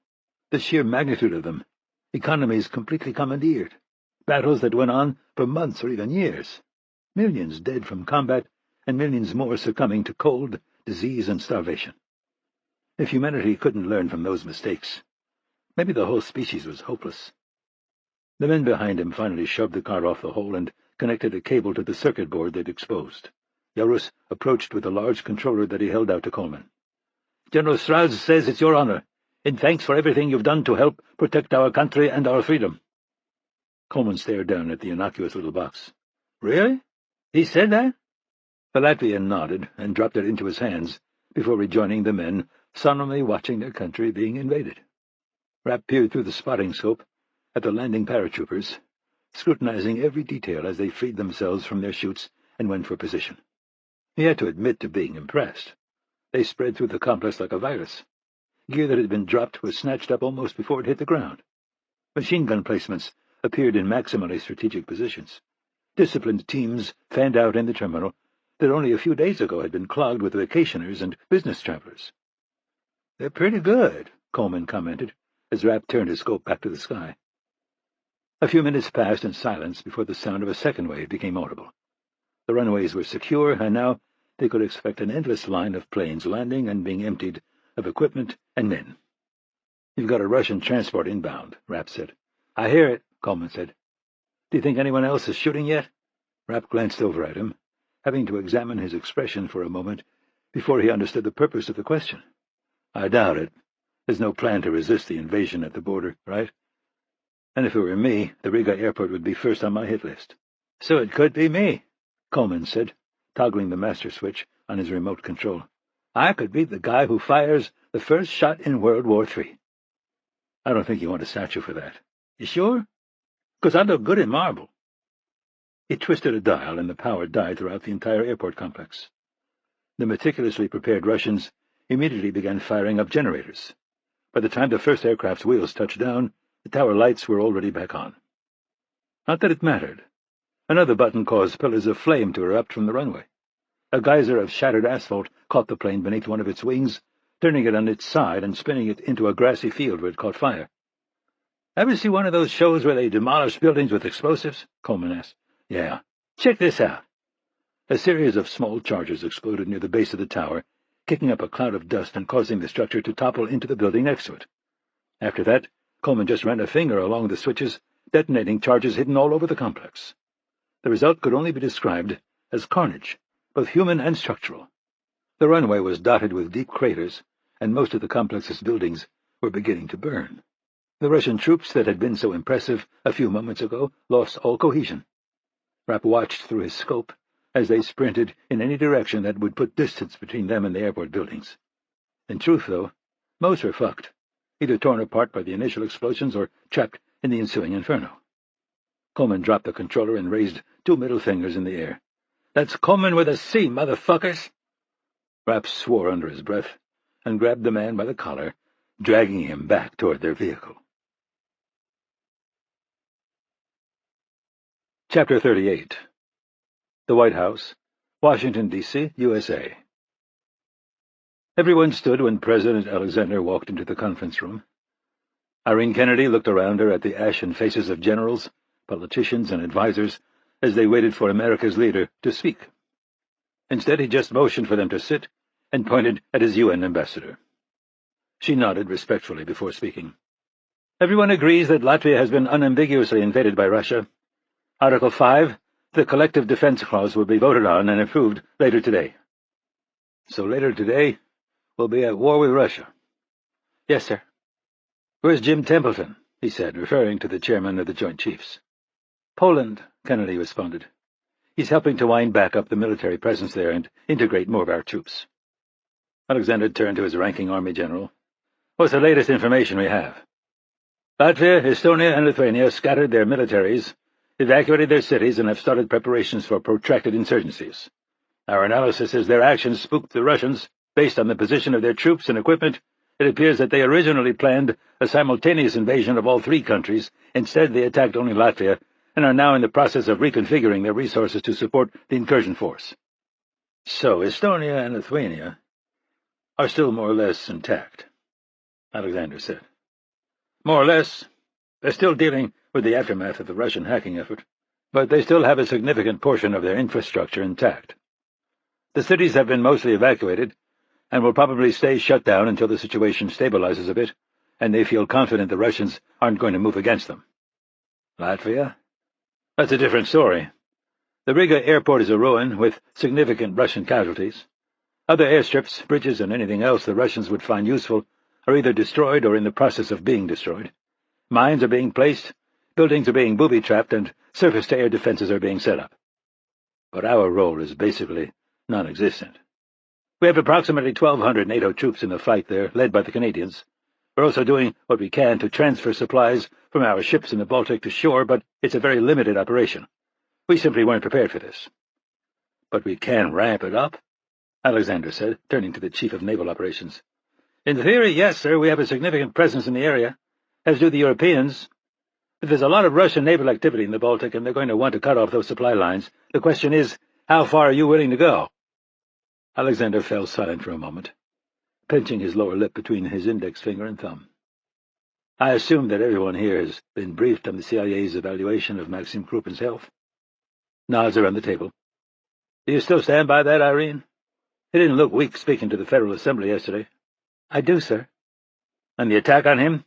The sheer magnitude of them, economies completely commandeered, battles that went on for months or even years, millions dead from combat, and millions more succumbing to cold, disease, and starvation. If humanity couldn't learn from those mistakes, maybe the whole species was hopeless. The men behind him finally shoved the car off the hole and connected a cable to the circuit board they'd exposed. Yarosh approached with a large controller that he held out to Coleman. "General Strauss says it's your honor, in thanks for everything you've done to help protect our country and our freedom." Coleman stared down at the innocuous little box. "Really? He said that?" The Latvian nodded and dropped it into his hands before rejoining the men, solemnly watching their country being invaded. Rapp peered through the spotting scope at the landing paratroopers, scrutinizing every detail as they freed themselves from their chutes and went for position. He had to admit to being impressed. They spread through the complex like a virus. Gear that had been dropped was snatched up almost before it hit the ground. Machine gun placements appeared in maximally strategic positions. Disciplined teams fanned out in the terminal that only a few days ago had been clogged with vacationers and business travelers. "They're pretty good," Coleman commented, as Rapp turned his scope back to the sky. A few minutes passed in silence before the sound of a second wave became audible. The runways were secure, and now they could expect an endless line of planes landing and being emptied of equipment and men. "You've got a Russian transport inbound," Rapp said. "I hear it," Coleman said. "Do you think anyone else is shooting yet?" Rapp glanced over at him, having to examine his expression for a moment before he understood the purpose of the question. "I doubt it. There's no plan to resist the invasion at the border, right? And if it were me, the Riga airport would be first on my hit list." "So it could be me," Coleman said, toggling the master switch on his remote control. "I could be the guy who fires the first shot in World War III. I don't think you want a statue for that. You sure? 'Cause I look good in marble." He twisted a dial, and the power died throughout the entire airport complex. The meticulously prepared Russians immediately began firing up generators. By the time the first aircraft's wheels touched down, the tower lights were already back on. Not that it mattered. Another button caused pillars of flame to erupt from the runway. A geyser of shattered asphalt caught the plane beneath one of its wings, turning it on its side and spinning it into a grassy field where it caught fire. "Ever see one of those shows where they demolish buildings with explosives?" Coleman asked. "Yeah. Check this out." A series of small charges exploded near the base of the tower, kicking up a cloud of dust and causing the structure to topple into the building next to it. After that, Coleman just ran a finger along the switches, detonating charges hidden all over the complex. The result could only be described as carnage, both human and structural. The runway was dotted with deep craters, and most of the complex's buildings were beginning to burn. The Russian troops that had been so impressive a few moments ago lost all cohesion. Rapp watched through his scope as they sprinted in any direction that would put distance between them and the airport buildings. In truth, though, most were fucked, either torn apart by the initial explosions or trapped in the ensuing inferno. Coleman dropped the controller and raised 2 middle fingers in the air. "That's Coleman with a C, motherfuckers!" Rapp swore under his breath and grabbed the man by the collar, dragging him back toward their vehicle. Chapter 38. The White House, Washington, D.C., USA. Everyone stood when President Alexander walked into the conference room. Irene Kennedy looked around her at the ashen faces of generals, politicians, and advisers as they waited for America's leader to speak. Instead, he just motioned for them to sit and pointed at his UN ambassador. She nodded respectfully before speaking. "Everyone agrees that Latvia has been unambiguously invaded by Russia. Article 5, the Collective Defense Clause, will be voted on and approved later today." "So later today, we'll be at war with Russia?" "Yes, sir." "Where's Jim Templeton?" he said, referring to the chairman of the Joint Chiefs. "Poland," Kennedy responded. "He's helping to wind back up the military presence there and integrate more of our troops." Alexander turned to his ranking army general. "What's the latest information we have?" "Latvia, Estonia, and Lithuania scattered their militaries, evacuated their cities, and have started preparations for protracted insurgencies. Our analysis is their actions spooked the Russians. Based on the position of their troops and equipment, it appears that they originally planned a simultaneous invasion of all 3 countries. Instead, they attacked only Latvia and are now in the process of reconfiguring their resources to support the incursion force." "So Estonia and Lithuania are still more or less intact," Alexander said. "More or less. They're still dealing with the aftermath of the Russian hacking effort, but they still have a significant portion of their infrastructure intact. The cities have been mostly evacuated and will probably stay shut down until the situation stabilizes a bit and they feel confident the Russians aren't going to move against them. Latvia? That's a different story. The Riga airport is a ruin with significant Russian casualties. Other airstrips, bridges, and anything else the Russians would find useful are either destroyed or in the process of being destroyed. Mines are being placed, buildings are being booby-trapped, and surface-to-air defenses are being set up. But our role is basically non-existent. We have approximately 1,200 NATO troops in the fight there, led by the Canadians. We're also doing what we can to transfer supplies from our ships in the Baltic to shore, but it's a very limited operation. We simply weren't prepared for this." "But we can ramp it up," Alexander said, turning to the Chief of Naval Operations. "In theory, yes, sir, we have a significant presence in the area, as do the Europeans. But there's a lot of Russian naval activity in the Baltic, and they're going to want to cut off those supply lines. The question is, how far are you willing to go?" Alexander fell silent for a moment, pinching his lower lip between his index finger and thumb. "I assume that everyone here has been briefed on the CIA's evaluation of Maxim Krupin's health." Nods around the table. "Do you still stand by that, Irene? He didn't look weak speaking to the Federal Assembly yesterday." "I do, sir." "And the attack on him?"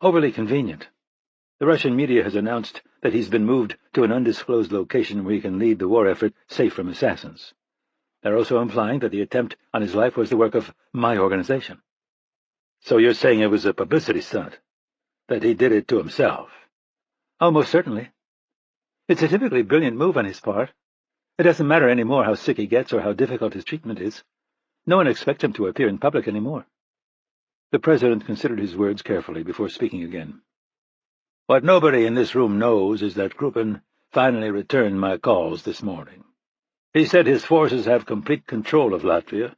"Overly convenient. The Russian media has announced that he's been moved to an undisclosed location where he can lead the war effort safe from assassins. They're also implying that the attempt on his life was the work of my organization." "So you're saying it was a publicity stunt? That he did it to himself?" "Almost certainly. It's a typically brilliant move on his part. It doesn't matter any more how sick he gets or how difficult his treatment is. No one expects him to appear in public anymore. The president considered his words carefully before speaking again. What nobody in this room knows is that Krupin finally returned my calls this morning. He said his forces have complete control of Latvia,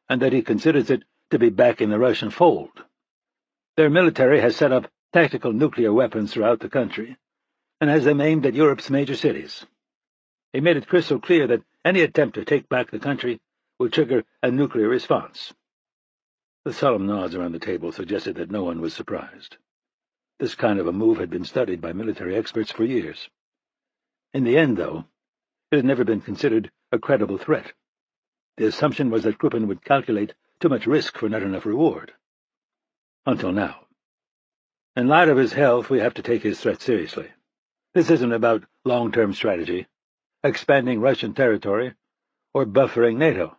and that he considers it to be back in the Russian fold. Their military has set up tactical nuclear weapons throughout the country, and has them aimed at Europe's major cities. He made it crystal clear that any attempt to take back the country will trigger a nuclear response. The solemn nods around the table suggested that no one was surprised. This kind of a move had been studied by military experts for years. In the end, though, it had never been considered a credible threat. The assumption was that Krupin would calculate too much risk for not enough reward. Until now. In light of his health, we have to take his threat seriously. This isn't about long-term strategy, expanding Russian territory, or buffering NATO.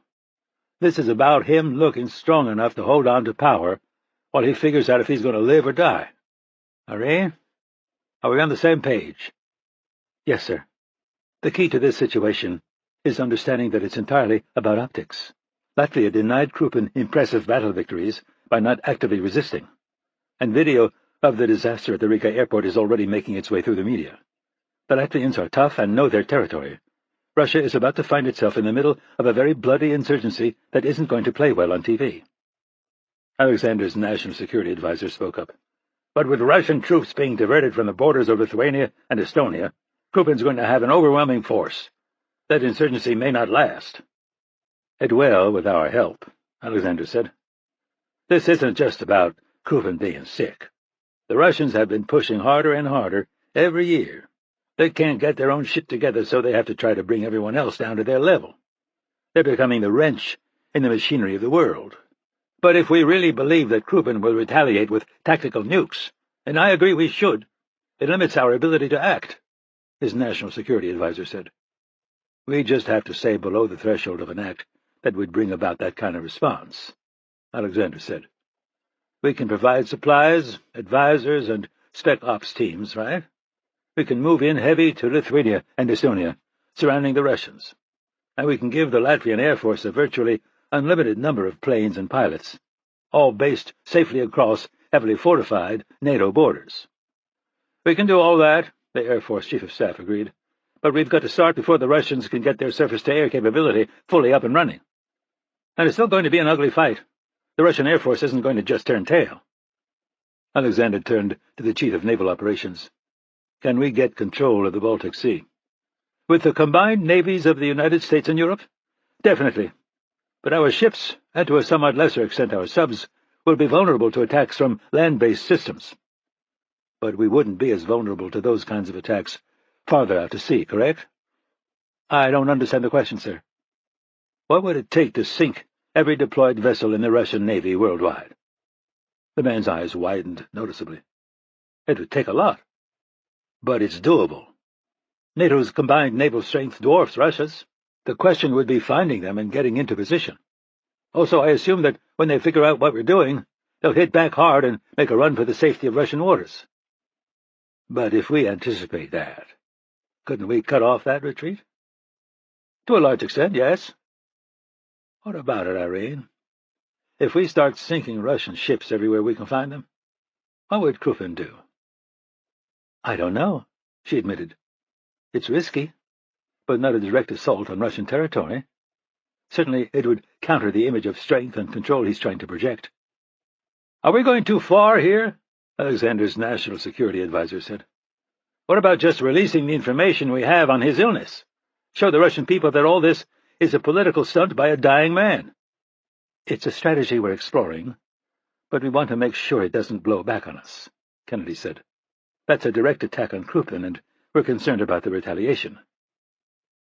This is about him looking strong enough to hold on to power while he figures out if he's going to live or die. Irene, are we on the same page? Yes, sir. The key to this situation is understanding that it's entirely about optics. Latvia denied Krupin impressive battle victories by not actively resisting, and video of the disaster at the Riga airport is already making its way through the media. The Latvians are tough and know their territory. Russia is about to find itself in the middle of a very bloody insurgency that isn't going to play well on TV. Alexander's national security advisor spoke up. But with Russian troops being diverted from the borders of Lithuania and Estonia, Krupin's going to have an overwhelming force. That insurgency may not last. It will, with our help, Alexander said. This isn't just about Krupin being sick. The Russians have been pushing harder and harder every year. They can't get their own shit together, so they have to try to bring everyone else down to their level. They're becoming the wrench in the machinery of the world. But if we really believe that Krupin will retaliate with tactical nukes, and I agree we should, it limits our ability to act, his national security advisor said. We just have to stay below the threshold of an act that would bring about that kind of response, Alexander said. We can provide supplies, advisors, and spec ops teams, right? We can move in heavy to Lithuania and Estonia, surrounding the Russians. And we can give the Latvian Air Force a virtually unlimited number of planes and pilots, all based safely across heavily fortified NATO borders. We can do all that, the Air Force Chief of Staff agreed, but we've got to start before the Russians can get their surface-to-air capability fully up and running. And it's still going to be an ugly fight. The Russian Air Force isn't going to just turn tail. Alexander turned to the Chief of Naval Operations. Can we get control of the Baltic Sea? With the combined navies of the United States and Europe? Definitely. But our ships, and to a somewhat lesser extent our subs, will be vulnerable to attacks from land-based systems. But we wouldn't be as vulnerable to those kinds of attacks farther out to sea, correct? I don't understand the question, sir. What would it take to sink every deployed vessel in the Russian Navy worldwide? The man's eyes widened noticeably. It would take a lot. But it's doable. NATO's combined naval strength dwarfs Russia's. The question would be finding them and getting into position. Also, I assume that when they figure out what we're doing, they'll hit back hard and make a run for the safety of Russian waters. But if we anticipate that, couldn't we cut off that retreat? To a large extent, yes. What about it, Irene? If we start sinking Russian ships everywhere we can find them, what would Krupin do? I don't know, she admitted. It's risky, but not a direct assault on Russian territory. Certainly it would counter the image of strength and control he's trying to project. Are we going too far here? Alexander's national security advisor said. What about just releasing the information we have on his illness? Show the Russian people that all this is a political stunt by a dying man. It's a strategy we're exploring, but we want to make sure it doesn't blow back on us, Kennedy said. That's a direct attack on Krupin, and we're concerned about the retaliation.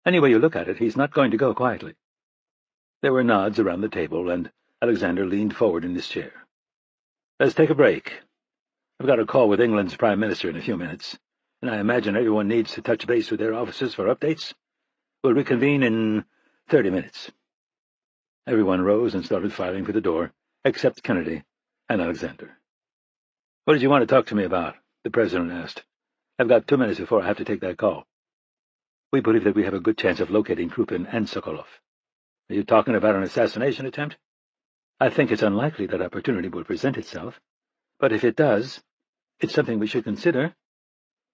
Any way you look at it, he's not going to go quietly. There were nods around the table, and Alexander leaned forward in his chair. Let's take a break. I've got a call with England's Prime Minister in a few minutes, and I imagine everyone needs to touch base with their officers for updates. We'll reconvene in 30 minutes. Everyone rose and started filing for the door, except Kennedy and Alexander. What did you want to talk to me about? The President asked. I've got 2 minutes before I have to take that call. We believe that we have a good chance of locating Krupin and Sokolov. Are you talking about an assassination attempt? I think it's unlikely that opportunity will present itself, but if it does, it's something we should consider.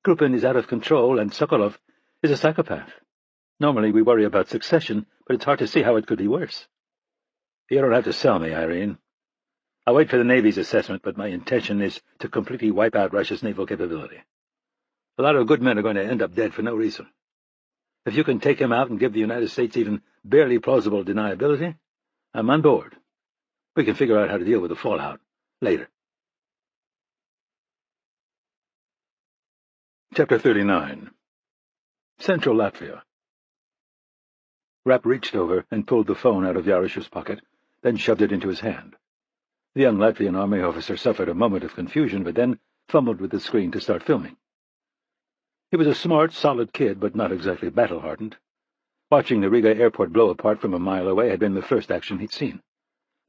Krupin is out of control, and Sokolov is a psychopath. Normally we worry about succession, but it's hard to see how it could be worse. You don't have to sell me, Irene. I'll wait for the Navy's assessment, but my intention is to completely wipe out Russia's naval capability. A lot of good men are going to end up dead for no reason. If you can take him out and give the United States even barely plausible deniability, I'm on board. We can figure out how to deal with the fallout later. Chapter 39. Central Latvia. Rapp reached over and pulled the phone out of Yarish's pocket, then shoved it into his hand. The young Latvian army officer suffered a moment of confusion, but then fumbled with the screen to start filming. He was a smart, solid kid, but not exactly battle-hardened. Watching the Riga airport blow apart from a mile away had been the first action he'd seen.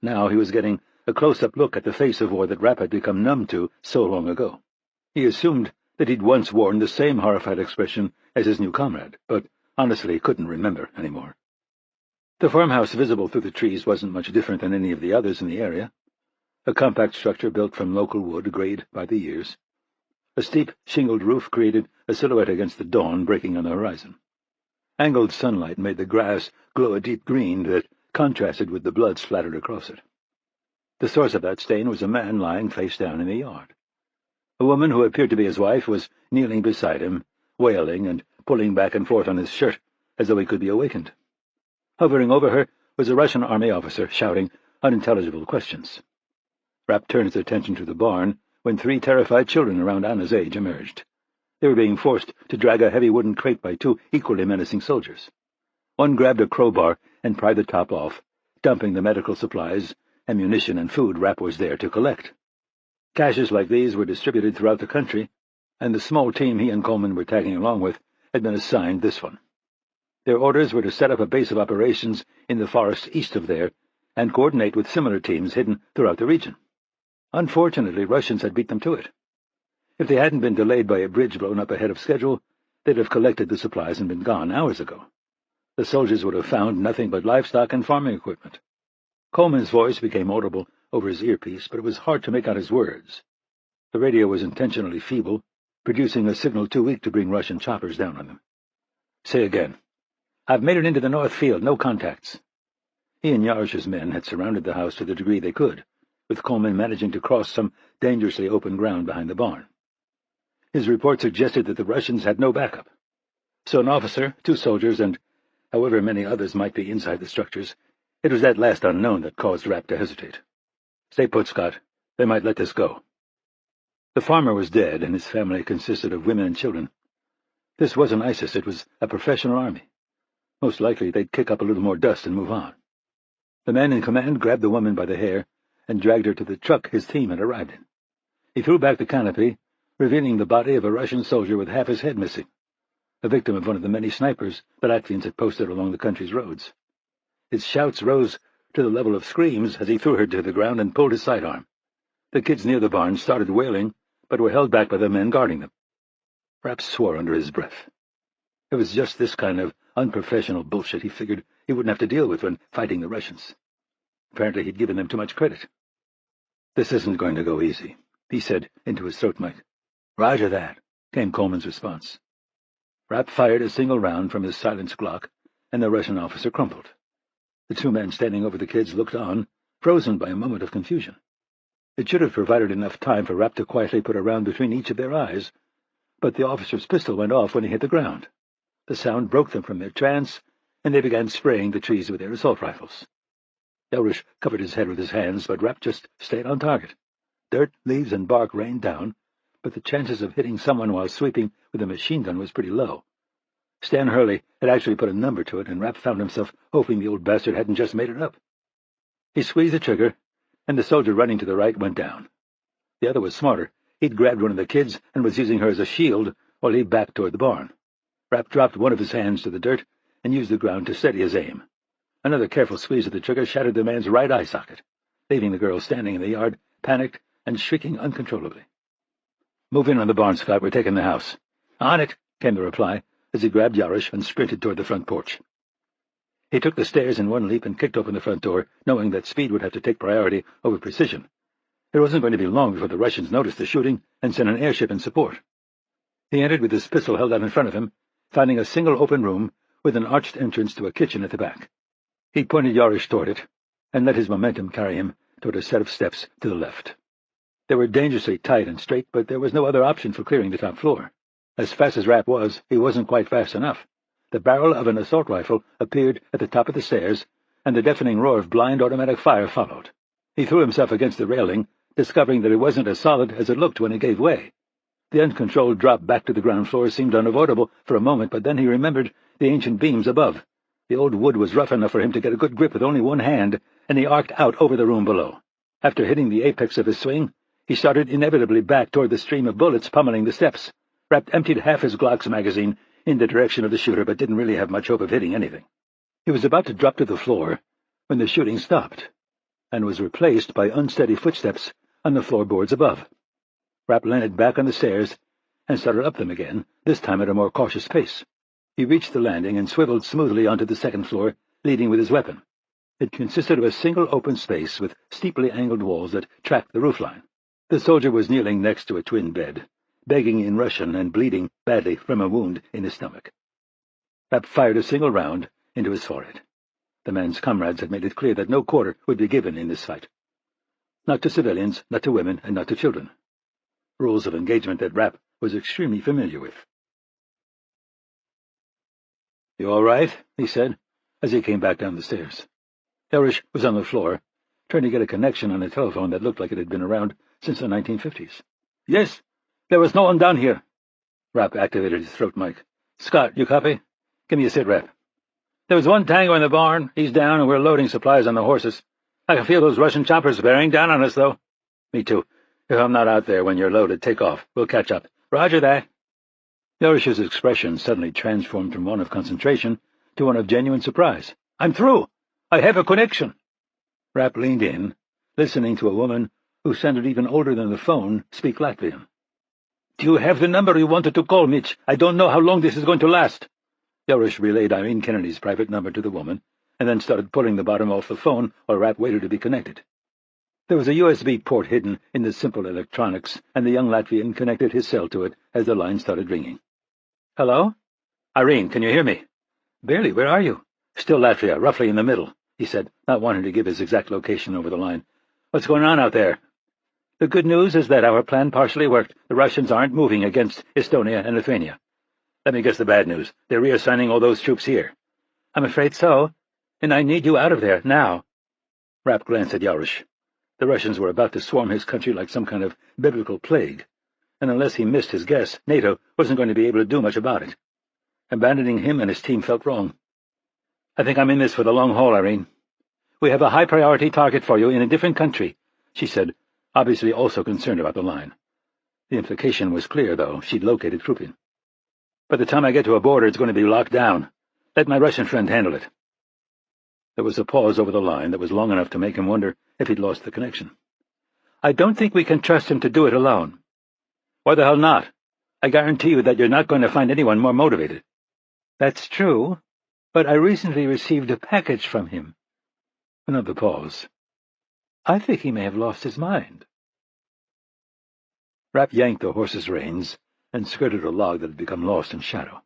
Now he was getting a close-up look at the face of war that Rapp had become numb to so long ago. He assumed that he'd once worn the same horrified expression as his new comrade, but honestly he couldn't remember anymore. The farmhouse visible through the trees wasn't much different than any of the others in the area. A compact structure built from local wood, grayed by the years. A steep, shingled roof created a silhouette against the dawn breaking on the horizon. Angled sunlight made the grass glow a deep green that contrasted with the blood splattered across it. The source of that stain was a man lying face down in the yard. A woman who appeared to be his wife was kneeling beside him, wailing and pulling back and forth on his shirt as though he could be awakened. Hovering over her was a Russian army officer shouting unintelligible questions. Rapp turned his attention to the barn when 3 terrified children around Anna's age emerged. They were being forced to drag a heavy wooden crate by 2 equally menacing soldiers. One grabbed a crowbar and pried the top off, dumping the medical supplies, ammunition, and food Rapp was there to collect. Caches like these were distributed throughout the country, and the small team he and Coleman were tagging along with had been assigned this one. Their orders were to set up a base of operations in the forest east of there and coordinate with similar teams hidden throughout the region. Unfortunately, Russians had beat them to it. If they hadn't been delayed by a bridge blown up ahead of schedule, they'd have collected the supplies and been gone hours ago. The soldiers would have found nothing but livestock and farming equipment. Coleman's voice became audible over his earpiece, but it was hard to make out his words. The radio was intentionally feeble, producing a signal too weak to bring Russian choppers down on them. Say again. I've made it into the north field, no contacts. He and Yarish's men had surrounded the house to the degree they could, with Coleman managing to cross some dangerously open ground behind the barn. His report suggested that the Russians had no backup. So an officer, 2 soldiers, and however many others might be inside the structures, it was that last unknown that caused Rapp to hesitate. Stay put, Scott. They might let this go. The farmer was dead, and his family consisted of women and children. This wasn't ISIS, it was a professional army. Most likely they'd kick up a little more dust and move on. The man in command grabbed the woman by the hair and dragged her to the truck his team had arrived in. He threw back the canopy, revealing the body of a Russian soldier with half his head missing, a victim of one of the many snipers the Latvians had posted along the country's roads. His shouts rose to the level of screams as he threw her to the ground and pulled his sidearm. The kids near the barn started wailing, but were held back by the men guarding them. Rapp swore under his breath. It was just this kind of unprofessional bullshit he figured he wouldn't have to deal with when fighting the Russians. Apparently he'd given them too much credit. This isn't going to go easy, he said into his throat mic. Roger that, came Coleman's response. Rapp fired a single round from his silenced Glock, and the Russian officer crumpled. The 2 men standing over the kids looked on, frozen by a moment of confusion. It should have provided enough time for Rapp to quietly put a round between each of their eyes, but the officer's pistol went off when he hit the ground. The sound broke them from their trance, and they began spraying the trees with their assault rifles. Yarish covered his head with his hands, but Rapp just stayed on target. Dirt, leaves, and bark rained down, but the chances of hitting someone while sweeping with a machine gun was pretty low. Stan Hurley had actually put a number to it, and Rapp found himself hoping the old bastard hadn't just made it up. He squeezed the trigger, and the soldier running to the right went down. The other was smarter. He'd grabbed one of the kids and was using her as a shield while he backed toward the barn. Rapp dropped one of his hands to the dirt and used the ground to steady his aim. Another careful squeeze of the trigger shattered the man's right eye socket, leaving the girl standing in the yard, panicked and shrieking uncontrollably. Move in on the barn, Scott. We're taking the house. On it, came the reply, as he grabbed Yarish and sprinted toward the front porch. He took the stairs in one leap and kicked open the front door, knowing that speed would have to take priority over precision. It wasn't going to be long before the Russians noticed the shooting and sent an airship in support. He entered with his pistol held out in front of him, finding a single open room with an arched entrance to a kitchen at the back. He pointed Yarish toward it, and let his momentum carry him toward a set of steps to the left. They were dangerously tight and straight, but there was no other option for clearing the top floor. As fast as Rapp was, he wasn't quite fast enough. The barrel of an assault rifle appeared at the top of the stairs, and the deafening roar of blind automatic fire followed. He threw himself against the railing, discovering that it wasn't as solid as it looked when it gave way. The uncontrolled drop back to the ground floor seemed unavoidable for a moment, but then he remembered the ancient beams above. The old wood was rough enough for him to get a good grip with only one hand, and he arced out over the room below. After hitting the apex of his swing, he started inevitably back toward the stream of bullets pummeling the steps. Rapp emptied half his Glock's magazine in the direction of the shooter, but didn't really have much hope of hitting anything. He was about to drop to the floor when the shooting stopped, and was replaced by unsteady footsteps on the floorboards above. Rapp landed back on the stairs and started up them again, this time at a more cautious pace. He reached the landing and swiveled smoothly onto the second floor, leading with his weapon. It consisted of a single open space with steeply angled walls that tracked the roofline. The soldier was kneeling next to a twin bed, begging in Russian and bleeding badly from a wound in his stomach. Rapp fired a single round into his forehead. The man's comrades had made it clear that no quarter would be given in this fight. Not to civilians, not to women, and not to children. Rules of engagement that Rapp was extremely familiar with. "You all right?" he said, as he came back down the stairs. Yarish was on the floor, trying to get a connection on a telephone that looked like it had been around since the 1950s. "Yes, there was no one down here." Rapp activated his throat mic. "Scott, you copy? Give me a sit rep." "There was one tango in the barn. He's down, and we're loading supplies on the horses. I can feel those Russian choppers bearing down on us, though." "Me too. If I'm not out there when you're loaded, take off. We'll catch up." "Roger that." Yarish's expression suddenly transformed from one of concentration to one of genuine surprise. "I'm through. I have a connection." Rapp leaned in, listening to a woman who sounded even older than the phone speak Latvian. "Do you have the number you wanted to call, Mitch? I don't know how long this is going to last." Yarish relayed Irene Kennedy's private number to the woman, and then started pulling the bottom off the phone while Rapp waited to be connected. There was a USB port hidden in the simple electronics, and the young Latvian connected his cell to it as the line started ringing. "Hello? Irene, can you hear me?" "Barely. Where are you?" "Still Latvia, roughly in the middle," he said, not wanting to give his exact location over the line. "What's going on out there?" "The good news is that our plan partially worked. The Russians aren't moving against Estonia and Lithuania." "Let me guess the bad news. They're reassigning all those troops here." "I'm afraid so. And I need you out of there, now." Rapp glanced at Yarish. The Russians were about to swarm his country like some kind of biblical plague, and unless he missed his guess, NATO wasn't going to be able to do much about it. Abandoning him and his team felt wrong. "I think I'm in this for the long haul, Irene." "We have a high-priority target for you in a different country," she said, obviously also concerned about the line. The implication was clear, though. She'd located Krupin. "By the time I get to a border, it's going to be locked down. Let my Russian friend handle it." There was a pause over the line that was long enough to make him wonder if he'd lost the connection. "I don't think we can trust him to do it alone." "Why the hell not? I guarantee you that you're not going to find anyone more motivated." "That's true, but I recently received a package from him." Another pause. "I think he may have lost his mind." Rapp yanked the horse's reins and skirted a log that had become lost in shadow.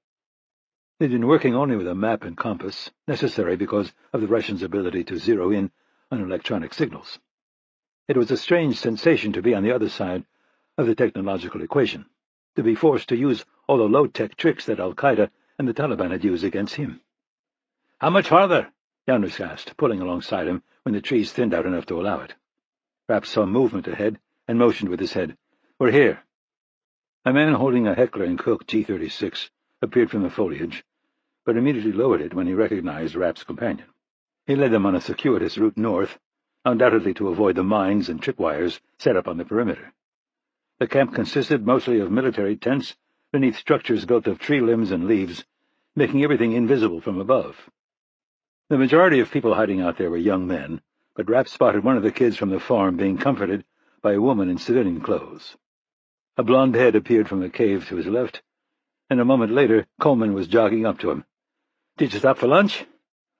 They'd been working only with a map and compass, necessary because of the Russians' ability to zero in on electronic signals. It was a strange sensation to be on the other side of the technological equation, to be forced to use all the low-tech tricks that al-Qaeda and the Taliban had used against him. "How much farther?" Janusz asked, pulling alongside him when the trees thinned out enough to allow it. Rapp saw movement ahead and motioned with his head. "We're here." A man holding a Heckler & Koch G-36 appeared from the foliage, but immediately lowered it when he recognized Rapp's companion. He led them on a circuitous route north, undoubtedly to avoid the mines and tripwires set up on the perimeter. The camp consisted mostly of military tents beneath structures built of tree limbs and leaves, making everything invisible from above. The majority of people hiding out there were young men, but Rapp spotted one of the kids from the farm being comforted by a woman in civilian clothes. A blonde head appeared from the cave to his left, and a moment later Coleman was jogging up to him. "Did you stop for lunch?"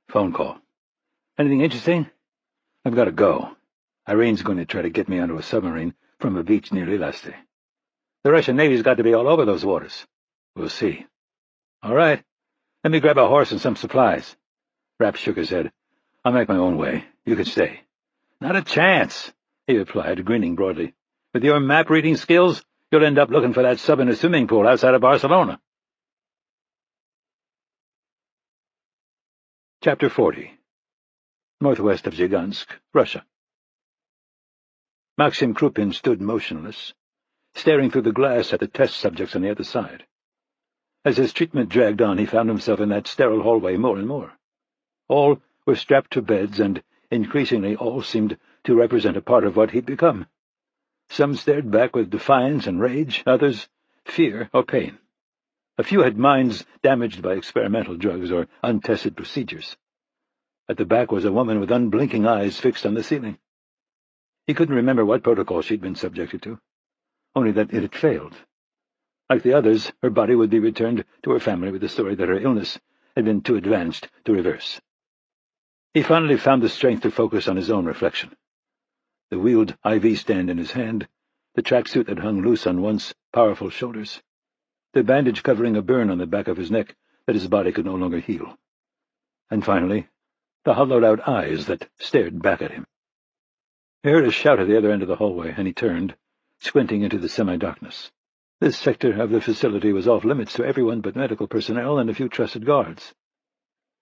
"Phone call." "Anything interesting?" "I've got to go. Irene's going to try to get me onto a submarine from a beach near Lilleaste. The Russian Navy's got to be all over those waters." "We'll see." "All right. Let me grab a horse and some supplies." Rapp shook his head. "I'll make my own way. You can stay." "Not a chance," he replied, grinning broadly. "With your map-reading skills, you'll end up looking for that sub in a swimming pool outside of Barcelona." Chapter 40. Northwest of Zhigansk, Russia. Maxim Krupin stood motionless, staring through the glass at the test subjects on the other side. As his treatment dragged on, he found himself in that sterile hallway more and more. All were strapped to beds, and increasingly all seemed to represent a part of what he'd become. Some stared back with defiance and rage, others fear or pain. A few had minds damaged by experimental drugs or untested procedures. At the back was a woman with unblinking eyes fixed on the ceiling. He couldn't remember what protocol she'd been subjected to, only that it had failed. Like the others, her body would be returned to her family with the story that her illness had been too advanced to reverse. He finally found the strength to focus on his own reflection. The wheeled IV stand in his hand, the tracksuit that hung loose on once powerful shoulders, the bandage covering a burn on the back of his neck that his body could no longer heal. And finally, the hollowed-out eyes that stared back at him. He heard a shout at the other end of the hallway, and he turned, squinting into the semi-darkness. This sector of the facility was off-limits to everyone but medical personnel and a few trusted guards.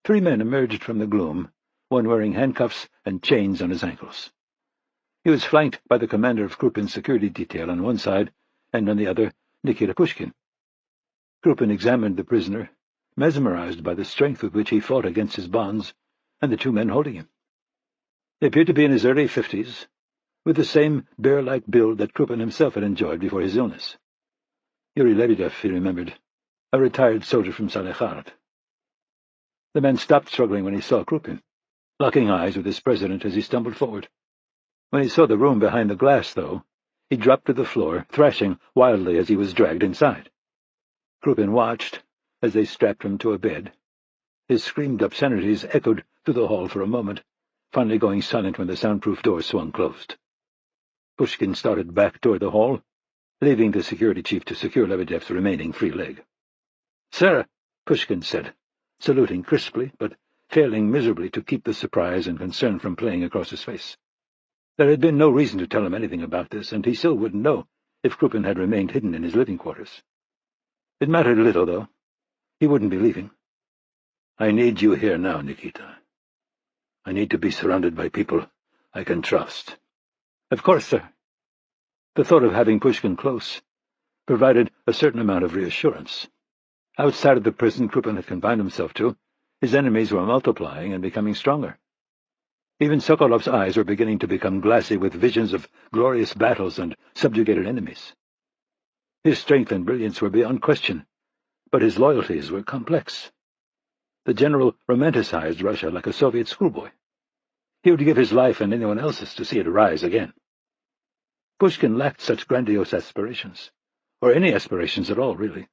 3 men emerged from the gloom, one wearing handcuffs and chains on his ankles. He was flanked by the commander of Krupin's security detail on one side, and on the other, Nikita Pushkin. Krupin examined the prisoner, mesmerized by the strength with which he fought against his bonds and the 2 men holding him. He appeared to be in his early 50s, with the same bear-like build that Krupin himself had enjoyed before his illness. Yuri Lebedev, he remembered, a retired soldier from Salekhard. The man stopped struggling when he saw Krupin, locking eyes with his president as he stumbled forward. When he saw the room behind the glass, though, he dropped to the floor, thrashing wildly as he was dragged inside. Krupin watched as they strapped him to a bed. His screamed obscenities echoed through the hall for a moment, finally going silent when the soundproof door swung closed. Pushkin started back toward the hall, leaving the security chief to secure Lebedev's remaining free leg. "Sir," Pushkin said, saluting crisply, but failing miserably to keep the surprise and concern from playing across his face. There had been no reason to tell him anything about this, and he still wouldn't know if Krupin had remained hidden in his living quarters. It mattered little, though. He wouldn't be leaving. "I need you here now, Nikita. I need to be surrounded by people I can trust." "Of course, sir." The thought of having Pushkin close provided a certain amount of reassurance. Outside of the prison Krupin had confined himself to, his enemies were multiplying and becoming stronger. Even Sokolov's eyes were beginning to become glassy with visions of glorious battles and subjugated enemies. His strength and brilliance were beyond question, but his loyalties were complex. The general romanticized Russia like a Soviet schoolboy. He would give his life and anyone else's to see it rise again. Pushkin lacked such grandiose aspirations, or any aspirations at all, really.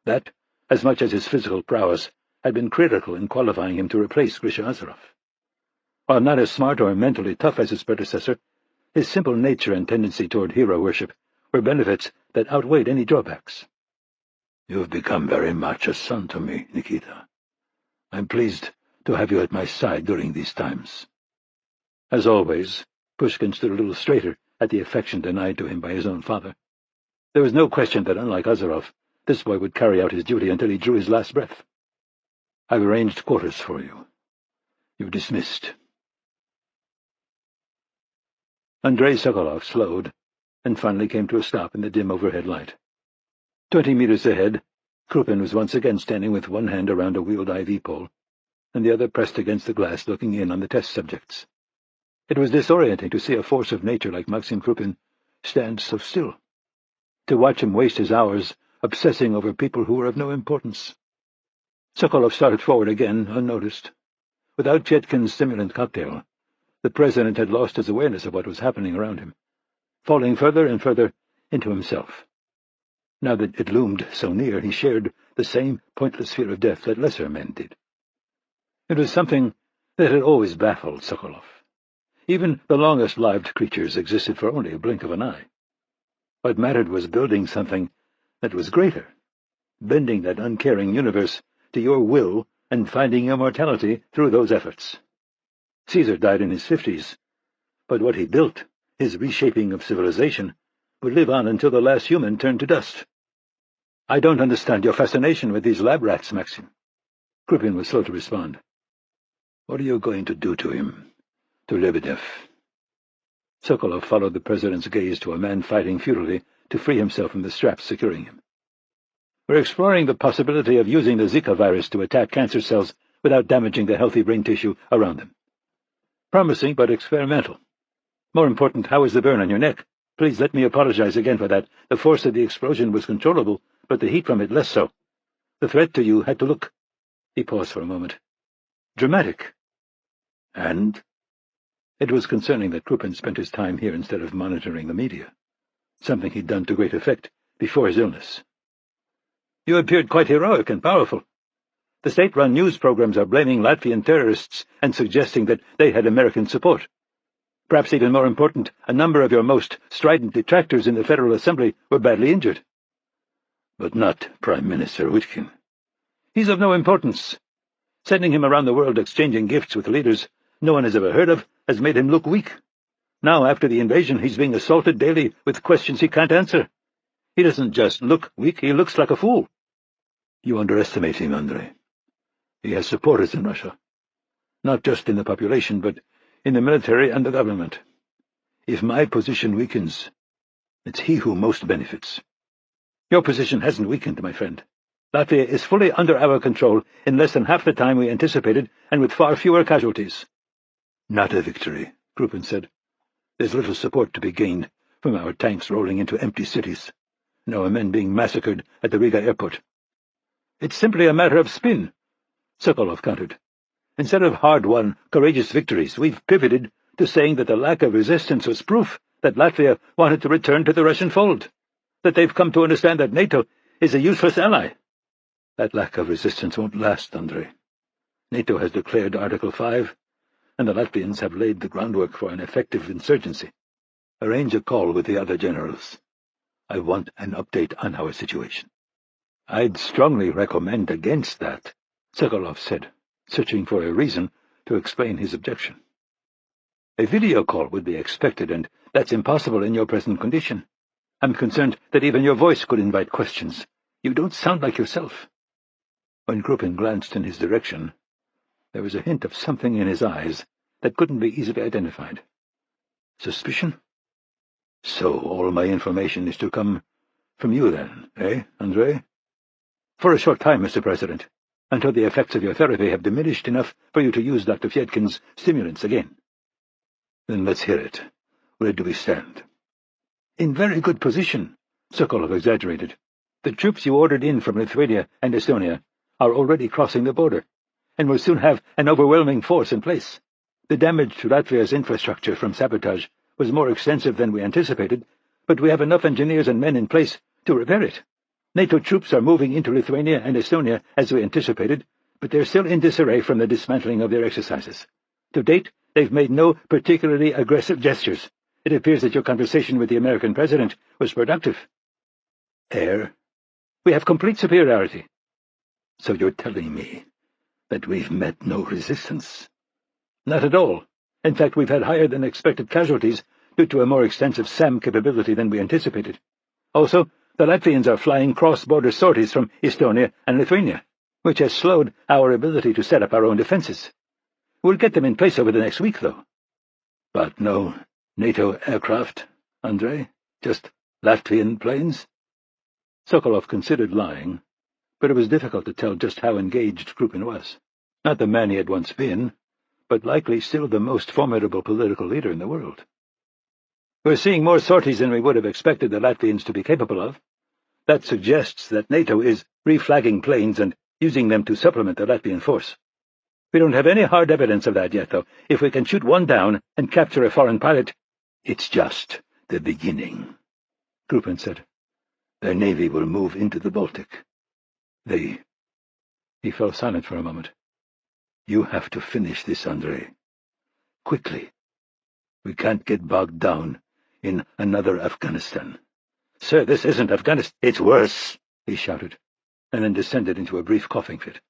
That, as much as his physical prowess, had been critical in qualifying him to replace Grisha Azarov. While not as smart or mentally tough as his predecessor, his simple nature and tendency toward hero worship were benefits that outweighed any drawbacks. "You have become very much a son to me, Nikita. I'm pleased to have you at my side during these times." As always, Pushkin stood a little straighter at the affection denied to him by his own father. There was no question that, unlike Azarov, this boy would carry out his duty until he drew his last breath. "I've arranged quarters for you. You're dismissed." Andrei Sokolov slowed, and finally came to a stop in the dim overhead light. 20 meters ahead, Krupin was once again standing with one hand around a wheeled IV pole, and the other pressed against the glass looking in on the test subjects. It was disorienting to see a force of nature like Maxim Krupin stand so still, to watch him waste his hours obsessing over people who were of no importance. Sokolov started forward again, unnoticed. Without Chetkin's stimulant cocktail, the president had lost his awareness of what was happening around him, falling further and further into himself. Now that it loomed so near, he shared the same pointless fear of death that lesser men did. It was something that had always baffled Sokolov. Even the longest-lived creatures existed for only a blink of an eye. What mattered was building something that was greater, bending that uncaring universe to your will and finding immortality through those efforts. Caesar died in his 50s, but what he built, his reshaping of civilization, would live on until the last human turned to dust. I don't understand your fascination with these lab rats, Maxim. Krupin was slow to respond. What are you going to do to him, to Lebedev? Sokolov followed the president's gaze to a man fighting futilely to free himself from the straps securing him. We're exploring the possibility of using the Zika virus to attack cancer cells without damaging the healthy brain tissue around them. Promising, but experimental. More important, how is the burn on your neck? Please let me apologize again for that. The force of the explosion was controllable, but the heat from it less so. The threat to you had to look— He paused for a moment. Dramatic. And? It was concerning that Krupin spent his time here instead of monitoring the media, something he'd done to great effect before his illness. You appeared quite heroic and powerful. The state-run news programs are blaming Latvian terrorists and suggesting that they had American support. Perhaps even more important, a number of your most strident detractors in the Federal Assembly were badly injured. But not Prime Minister Uitkin. He's of no importance. Sending him around the world exchanging gifts with leaders no one has ever heard of has made him look weak. Now, after the invasion, he's being assaulted daily with questions he can't answer. He doesn't just look weak, he looks like a fool. You underestimate him, Andrei. He has supporters in Russia, not just in the population, but in the military and the government. If my position weakens, it's he who most benefits. Your position hasn't weakened, my friend. Latvia is fully under our control in less than half the time we anticipated, and with far fewer casualties. Not a victory, Krupin said. There's little support to be gained from our tanks rolling into empty cities, and our men being massacred at the Riga airport. It's simply a matter of spin, Sokolov countered. Instead of hard-won, courageous victories, we've pivoted to saying that the lack of resistance was proof that Latvia wanted to return to the Russian fold, that they've come to understand that NATO is a useless ally. That lack of resistance won't last, Andrei. NATO has declared Article 5, and the Latvians have laid the groundwork for an effective insurgency. Arrange a call with the other generals. I want an update on our situation. I'd strongly recommend against that, Sokolov said, searching for a reason to explain his objection. A video call would be expected, and that's impossible in your present condition. I'm concerned that even your voice could invite questions. You don't sound like yourself. When Krupin glanced in his direction, there was a hint of something in his eyes that couldn't be easily identified. Suspicion? So all my information is to come from you then, eh, Andrei? For a short time, Mr. President, until the effects of your therapy have diminished enough for you to use Dr. Fiedkin's stimulants again. Then let's hear it. Where do we stand? In very good position, Sokolov exaggerated. The troops you ordered in from Lithuania and Estonia are already crossing the border, and will soon have an overwhelming force in place. The damage to Latvia's infrastructure from sabotage was more extensive than we anticipated, but we have enough engineers and men in place to repair it. NATO troops are moving into Lithuania and Estonia as we anticipated, but they're still in disarray from the dismantling of their exercises. To date, they've made no particularly aggressive gestures. It appears that your conversation with the American president was productive. Air? We have complete superiority. So you're telling me that we've met no resistance? Not at all. In fact, we've had higher-than-expected casualties due to a more extensive SAM capability than we anticipated. Also, the Latvians are flying cross-border sorties from Estonia and Lithuania, which has slowed our ability to set up our own defenses. We'll get them in place over the next week, though. But no NATO aircraft, Andrei? Just Latvian planes? Sokolov considered lying, but it was difficult to tell just how engaged Krupin was. Not the man he had once been, but likely still the most formidable political leader in the world. We're seeing more sorties than we would have expected the Latvians to be capable of. That suggests that NATO is reflagging planes and using them to supplement the Latvian force. We don't have any hard evidence of that yet, though. If we can shoot one down and capture a foreign pilot, it's just the beginning, Krupin said. Their navy will move into the Baltic. They... He fell silent for a moment. You have to finish this, Andrei. Quickly. We can't get bogged down in another Afghanistan. Sir, this isn't Afghanistan. It's worse, he shouted, and then descended into a brief coughing fit.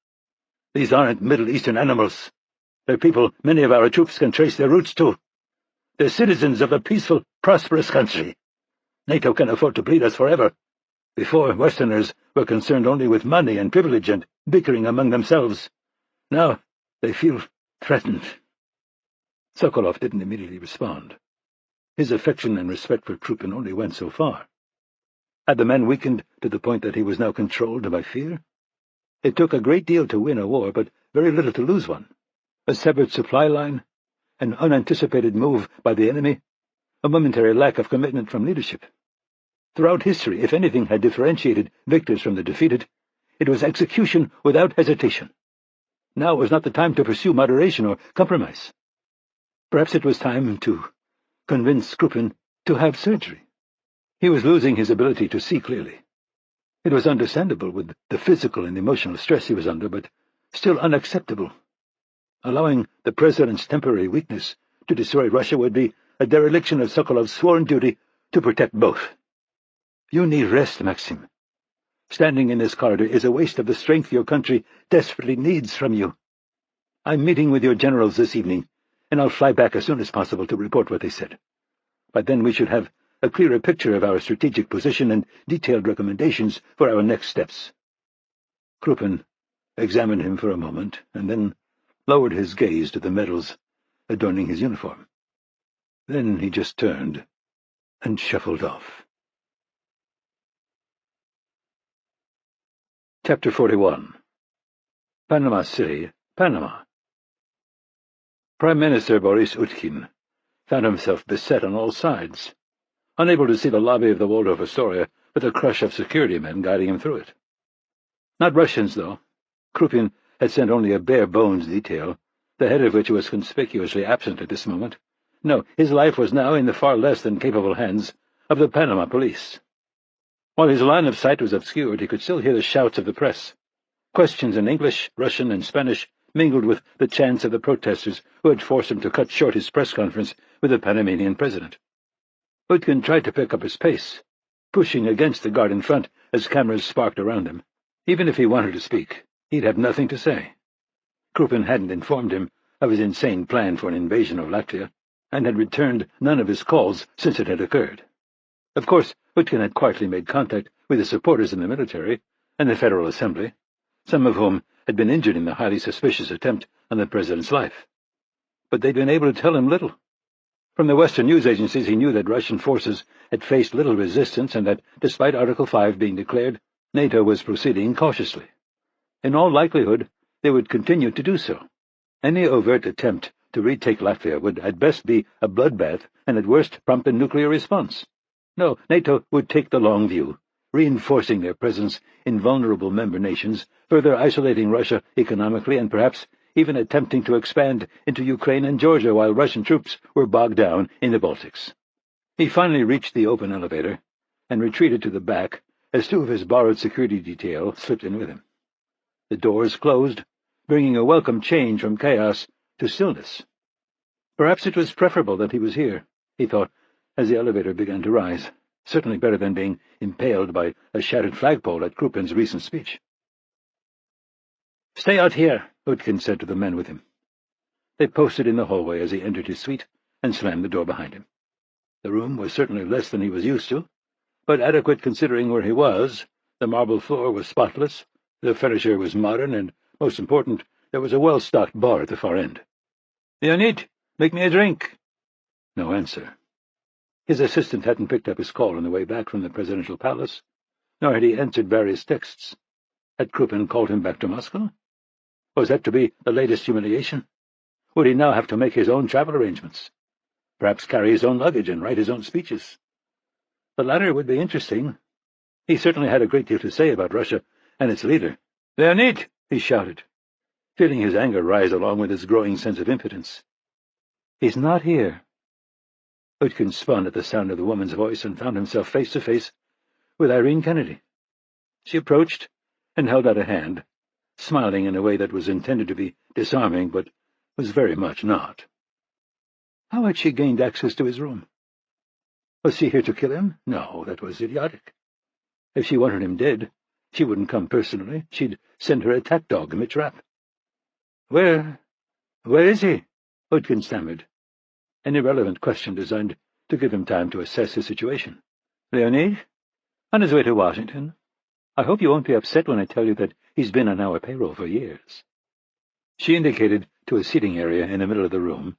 These aren't Middle Eastern animals. They're people many of our troops can trace their roots to. They're citizens of a peaceful, prosperous country. NATO can afford to bleed us forever. Before, Westerners were concerned only with money and privilege and bickering among themselves. Now they feel threatened. Sokolov didn't immediately respond. His affection and respect for Krupin only went so far. Had the man weakened to the point that he was now controlled by fear? It took a great deal to win a war, but very little to lose one. A severed supply line, an unanticipated move by the enemy, a momentary lack of commitment from leadership. Throughout history, if anything had differentiated victors from the defeated, it was execution without hesitation. Now was not the time to pursue moderation or compromise. Perhaps it was time to convince Krupin to have surgery. He was losing his ability to see clearly. It was understandable with the physical and emotional stress he was under, but still unacceptable. Allowing the president's temporary weakness to destroy Russia would be a dereliction of Sokolov's sworn duty to protect both. You need rest, Maxim. Standing in this corridor is a waste of the strength your country desperately needs from you. I'm meeting with your generals this evening, and I'll fly back as soon as possible to report what they said. By then we should have a clearer picture of our strategic position and detailed recommendations for our next steps. Krupin examined him for a moment, and then lowered his gaze to the medals adorning his uniform. Then he just turned and shuffled off. Chapter 41. Panama City, Panama. Prime Minister Boris Utkin found himself beset on all sides, unable to see the lobby of the Waldorf Astoria with a crush of security men guiding him through it. Not Russians, though. Krupin had sent only a bare-bones detail, the head of which was conspicuously absent at this moment. No, his life was now in the far less than capable hands of the Panama police. While his line of sight was obscured, he could still hear the shouts of the press. Questions in English, Russian, and Spanish mingled with the chants of the protesters who had forced him to cut short his press conference with the Panamanian president. Utkin tried to pick up his pace, pushing against the guard in front as cameras sparked around him. Even if he wanted to speak, he'd have nothing to say. Krupin hadn't informed him of his insane plan for an invasion of Latvia, and had returned none of his calls since it had occurred. Of course, Utkin had quietly made contact with his supporters in the military and the Federal Assembly, some of whom had been injured in the highly suspicious attempt on the president's life. But they'd been able to tell him little. From the Western news agencies he knew that Russian forces had faced little resistance and that, despite Article 5 being declared, NATO was proceeding cautiously. In all likelihood, they would continue to do so. Any overt attempt to retake Latvia would at best be a bloodbath and at worst prompt a nuclear response. No, NATO would take the long view, reinforcing their presence in vulnerable member nations, further isolating Russia economically and perhaps even attempting to expand into Ukraine and Georgia while Russian troops were bogged down in the Baltics. He finally reached the open elevator and retreated to the back as two of his borrowed security detail slipped in with him. The doors closed, bringing a welcome change from chaos to stillness. Perhaps it was preferable that he was here, he thought, as the elevator began to rise. Certainly better than being impaled by a shattered flagpole at Krupin's recent speech. "Stay out here," Utkin said to the men with him. They posted in the hallway as he entered his suite and slammed the door behind him. The room was certainly less than he was used to, but adequate considering where he was. The marble floor was spotless, the furniture was modern, and, most important, there was a well-stocked bar at the far end. "Leonid, make me a drink." No answer. His assistant hadn't picked up his call on the way back from the presidential palace, nor had he answered various texts. Had Krupin called him back to Moscow? Was that to be the latest humiliation? Would he now have to make his own travel arrangements? Perhaps carry his own luggage and write his own speeches? The latter would be interesting. He certainly had a great deal to say about Russia and its leader. "Leonid!" he shouted, feeling his anger rise along with his growing sense of impotence. "He's not here." Utkin spun at the sound of the woman's voice and found himself face to face with Irene Kennedy. She approached and held out a hand, smiling in a way that was intended to be disarming, but was very much not. How had she gained access to his room? Was she here to kill him? No, that was idiotic. If she wanted him dead, she wouldn't come personally. She'd send her attack dog, Mitch Rapp. Where is he? Udkin stammered, an irrelevant question designed to give him time to assess his situation. Leonid? On his way to Washington. I hope you won't be upset when I tell you that he's been on our payroll for years. She indicated to a seating area in the middle of the room,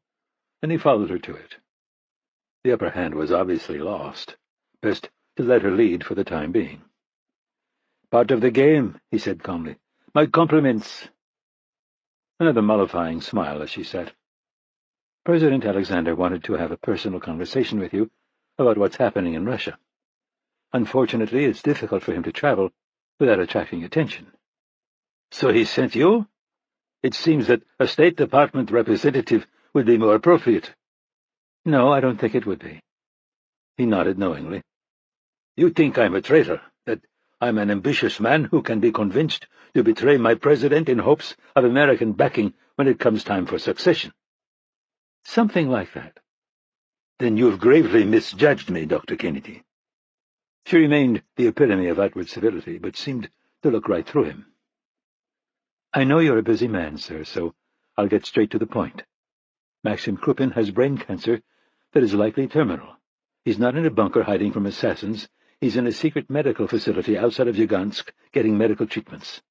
and he followed her to it. The upper hand was obviously lost. Best to let her lead for the time being. Part of the game, he said calmly. My compliments. Another mollifying smile as she said, President Alexander wanted to have a personal conversation with you about what's happening in Russia. Unfortunately, it's difficult for him to travel without attracting attention. So he sent you? It seems that a State Department representative would be more appropriate. No, I don't think it would be. He nodded knowingly. You think I'm a traitor, that I'm an ambitious man who can be convinced to betray my president in hopes of American backing when it comes time for succession. Something like that. Then you've gravely misjudged me, Dr. Kennedy. She remained the epitome of outward civility, but seemed to look right through him. I know you're a busy man, sir, so I'll get straight to the point. Maxim Krupin has brain cancer that is likely terminal. He's not in a bunker hiding from assassins. He's in a secret medical facility outside of Lugansk getting medical treatments.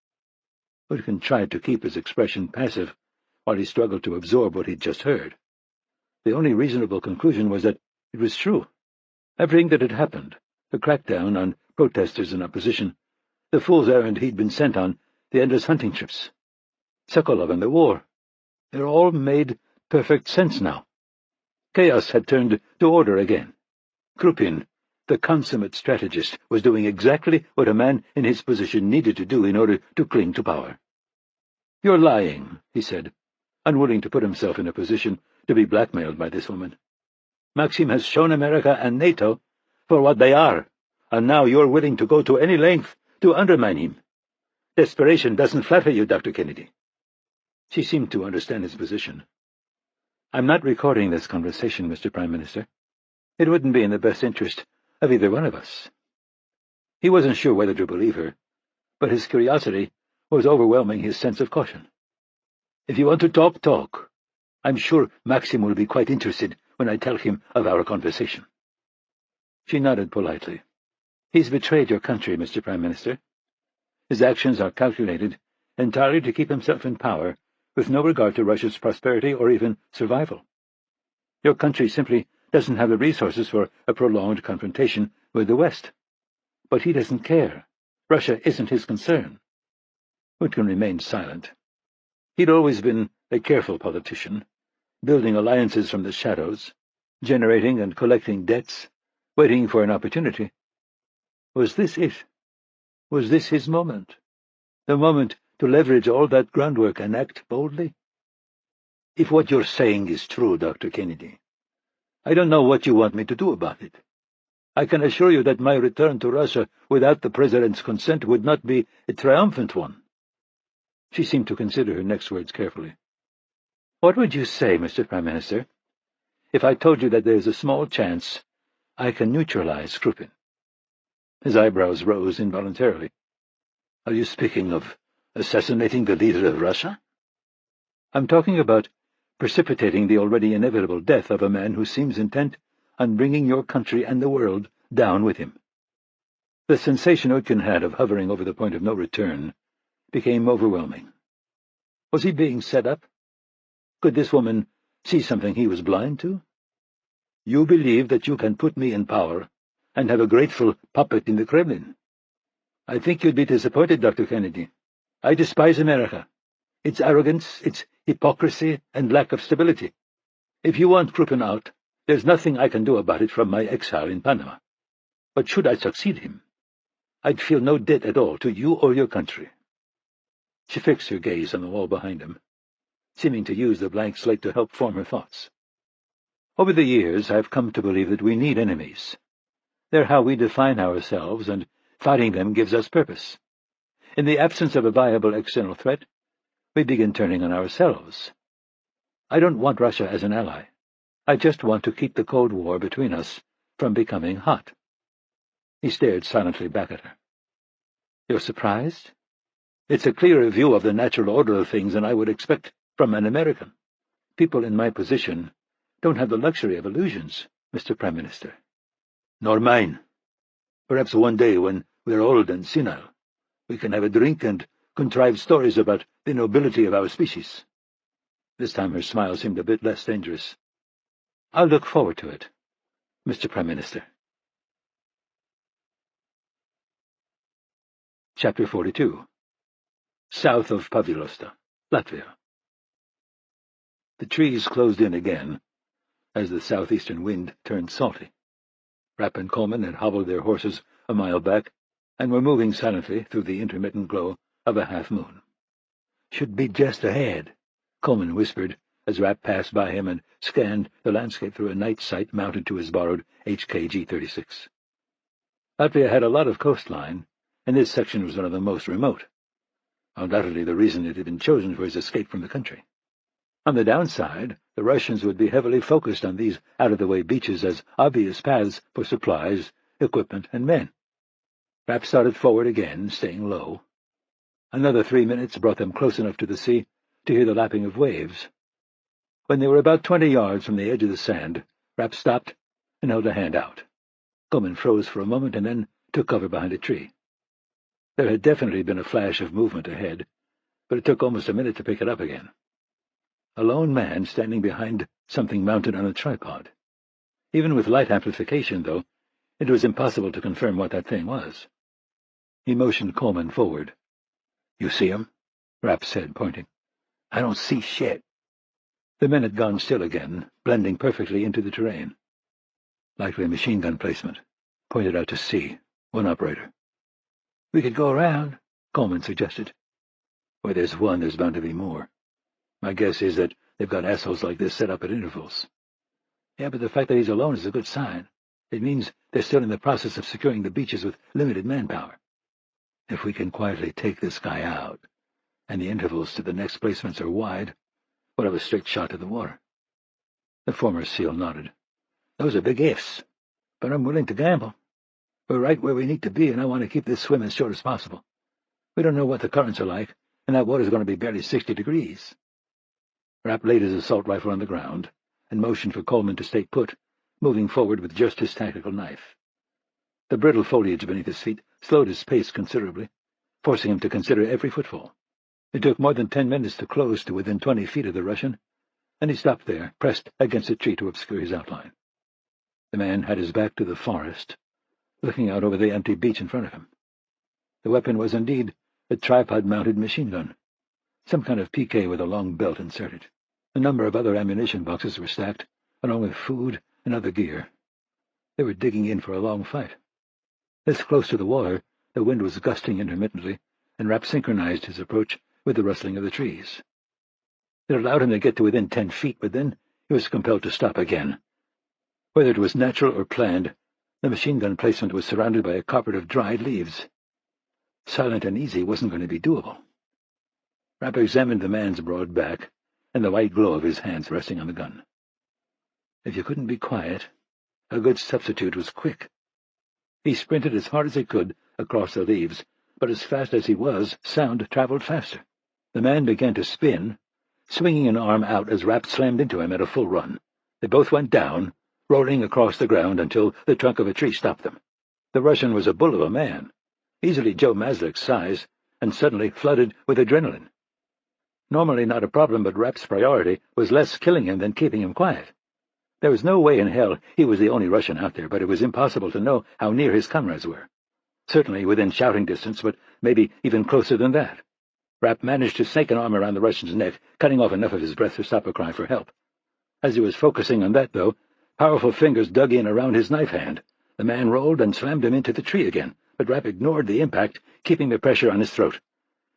Udkin tried to keep his expression passive while he struggled to absorb what he'd just heard. The only reasonable conclusion was that it was true. Everything that had happened, the crackdown on protesters and opposition, the fool's errand he'd been sent on, the endless hunting trips, Sokolov and the war, it all made perfect sense now. Chaos had turned to order again. Krupin, the consummate strategist, was doing exactly what a man in his position needed to do in order to cling to power. You're lying, he said, unwilling to put himself in a position to be blackmailed by this woman. Maxim has shown America and NATO for what they are, and now you're willing to go to any length to undermine him. Desperation doesn't flatter you, Dr. Kennedy. She seemed to understand his position. I'm not recording this conversation, Mr. Prime Minister. It wouldn't be in the best interest of either one of us. He wasn't sure whether to believe her, but his curiosity was overwhelming his sense of caution. If you want to talk, talk. I'm sure Maxim will be quite interested when I tell him of our conversation. She nodded politely. He's betrayed your country, Mr. Prime Minister. His actions are calculated entirely to keep himself in power, with no regard to Russia's prosperity or even survival. Your country simply doesn't have the resources for a prolonged confrontation with the West. But he doesn't care. Russia isn't his concern. Udkin remained silent. He'd always been a careful politician, building alliances from the shadows, generating and collecting debts, waiting for an opportunity. Was this it? Was this his moment? The moment to leverage all that groundwork and act boldly? If what you're saying is true, Dr. Kennedy, I don't know what you want me to do about it. I can assure you that my return to Russia without the President's consent would not be a triumphant one. She seemed to consider her next words carefully. What would you say, Mr. Prime Minister, if I told you that there is a small chance I can neutralize Krupin? His eyebrows rose involuntarily. Are you speaking of assassinating the leader of Russia? I'm talking about precipitating the already inevitable death of a man who seems intent on bringing your country and the world down with him. The sensation Udkin had of hovering over the point of no return became overwhelming. Was he being set up? Could this woman see something he was blind to? You believe that you can put me in power and have a grateful puppet in the Kremlin. I think you'd be disappointed, Dr. Kennedy. I despise America, its arrogance, its hypocrisy, and lack of stability. If you want Krupin out, there's nothing I can do about it from my exile in Panama. But should I succeed him, I'd feel no debt at all to you or your country. She fixed her gaze on the wall behind him, seeming to use the blank slate to help form her thoughts. Over the years, I've come to believe that we need enemies. They're how we define ourselves, and fighting them gives us purpose. In the absence of a viable external threat, we begin turning on ourselves. I don't want Russia as an ally. I just want to keep the Cold War between us from becoming hot." He stared silently back at her. "You're surprised? It's a clearer view of the natural order of things than I would expect from an American. People in my position don't have the luxury of illusions, Mr. Prime Minister." "Nor mine. Perhaps one day, when we're old and senile, we can have a drink and contrive stories about the nobility of our species." This time her smile seemed a bit less dangerous. "I'll look forward to it, Mr. Prime Minister." Chapter 42. South of Pavilosta, Latvia. The trees closed in again as the southeastern wind turned salty. Rapp and Coleman had hobbled their horses a mile back and were moving silently through the intermittent glow of a half-moon. "Should be just ahead," Coleman whispered as Rapp passed by him and scanned the landscape through a night sight mounted to his borrowed HKG-36. Latvia had a lot of coastline, and this section was one of the most remote. Undoubtedly the reason it had been chosen for his escape from the country. On the downside, the Russians would be heavily focused on these out-of-the-way beaches as obvious paths for supplies, equipment, and men. Rapp started forward again, staying low. Another 3 minutes brought them close enough to the sea to hear the lapping of waves. When they were about 20 yards from the edge of the sand, Rapp stopped and held a hand out. Coleman froze for a moment and then took cover behind a tree. There had definitely been a flash of movement ahead, but it took almost a minute to pick it up again. A lone man standing behind something mounted on a tripod. Even with light amplification, though, it was impossible to confirm what that thing was. He motioned Coleman forward. "You see him?" Rapp said, pointing. "I don't see shit." The men had gone still again, blending perfectly into the terrain. "Likely a machine gun placement," pointed out to sea, one operator. "We could go around," Coleman suggested. "Where there's one, there's bound to be more. My guess is that they've got assholes like this set up at intervals." "Yeah, but the fact that he's alone is a good sign. It means they're still in the process of securing the beaches with limited manpower. If we can quietly take this guy out, and the intervals to the next placements are wide, we'll have a straight shot to the water." The former SEAL nodded. "Those are big ifs, but I'm willing to gamble. We're right where we need to be, and I want to keep this swim as short as possible. We don't know what the currents are like, and that water's going to be barely 60 degrees. Rapp laid his assault rifle on the ground and motioned for Coleman to stay put, moving forward with just his tactical knife. The brittle foliage beneath his feet slowed his pace considerably, forcing him to consider every footfall. It took more than 10 minutes to close to within 20 feet of the Russian, and he stopped there, pressed against a tree to obscure his outline. The man had his back to the forest, looking out over the empty beach in front of him. The weapon was indeed a tripod-mounted machine gun, some kind of PK with a long belt inserted. A number of other ammunition boxes were stacked, along with food and other gear. They were digging in for a long fight. This close to the water, the wind was gusting intermittently, and Rapp synchronized his approach with the rustling of the trees. It allowed him to get to within 10 feet, but then he was compelled to stop again. Whether it was natural or planned, the machine gun placement was surrounded by a carpet of dried leaves. Silent and easy wasn't going to be doable. Rapp examined the man's broad back and the white glow of his hands resting on the gun. If you couldn't be quiet, a good substitute was quick. He sprinted as hard as he could across the leaves, but as fast as he was, sound traveled faster. The man began to spin, swinging an arm out as Rapp slammed into him at a full run. They both went down, rolling across the ground until the trunk of a tree stopped them. The Russian was a bull of a man, easily Joe Maslik's size, and suddenly flooded with adrenaline. Normally not a problem, but Rapp's priority was less killing him than keeping him quiet. There was no way in hell he was the only Russian out there, but it was impossible to know how near his comrades were. Certainly within shouting distance, but maybe even closer than that. Rapp managed to snake an arm around the Russian's neck, cutting off enough of his breath to stop a cry for help. As he was focusing on that, though, powerful fingers dug in around his knife hand. The man rolled and slammed him into the tree again, but Rapp ignored the impact, keeping the pressure on his throat.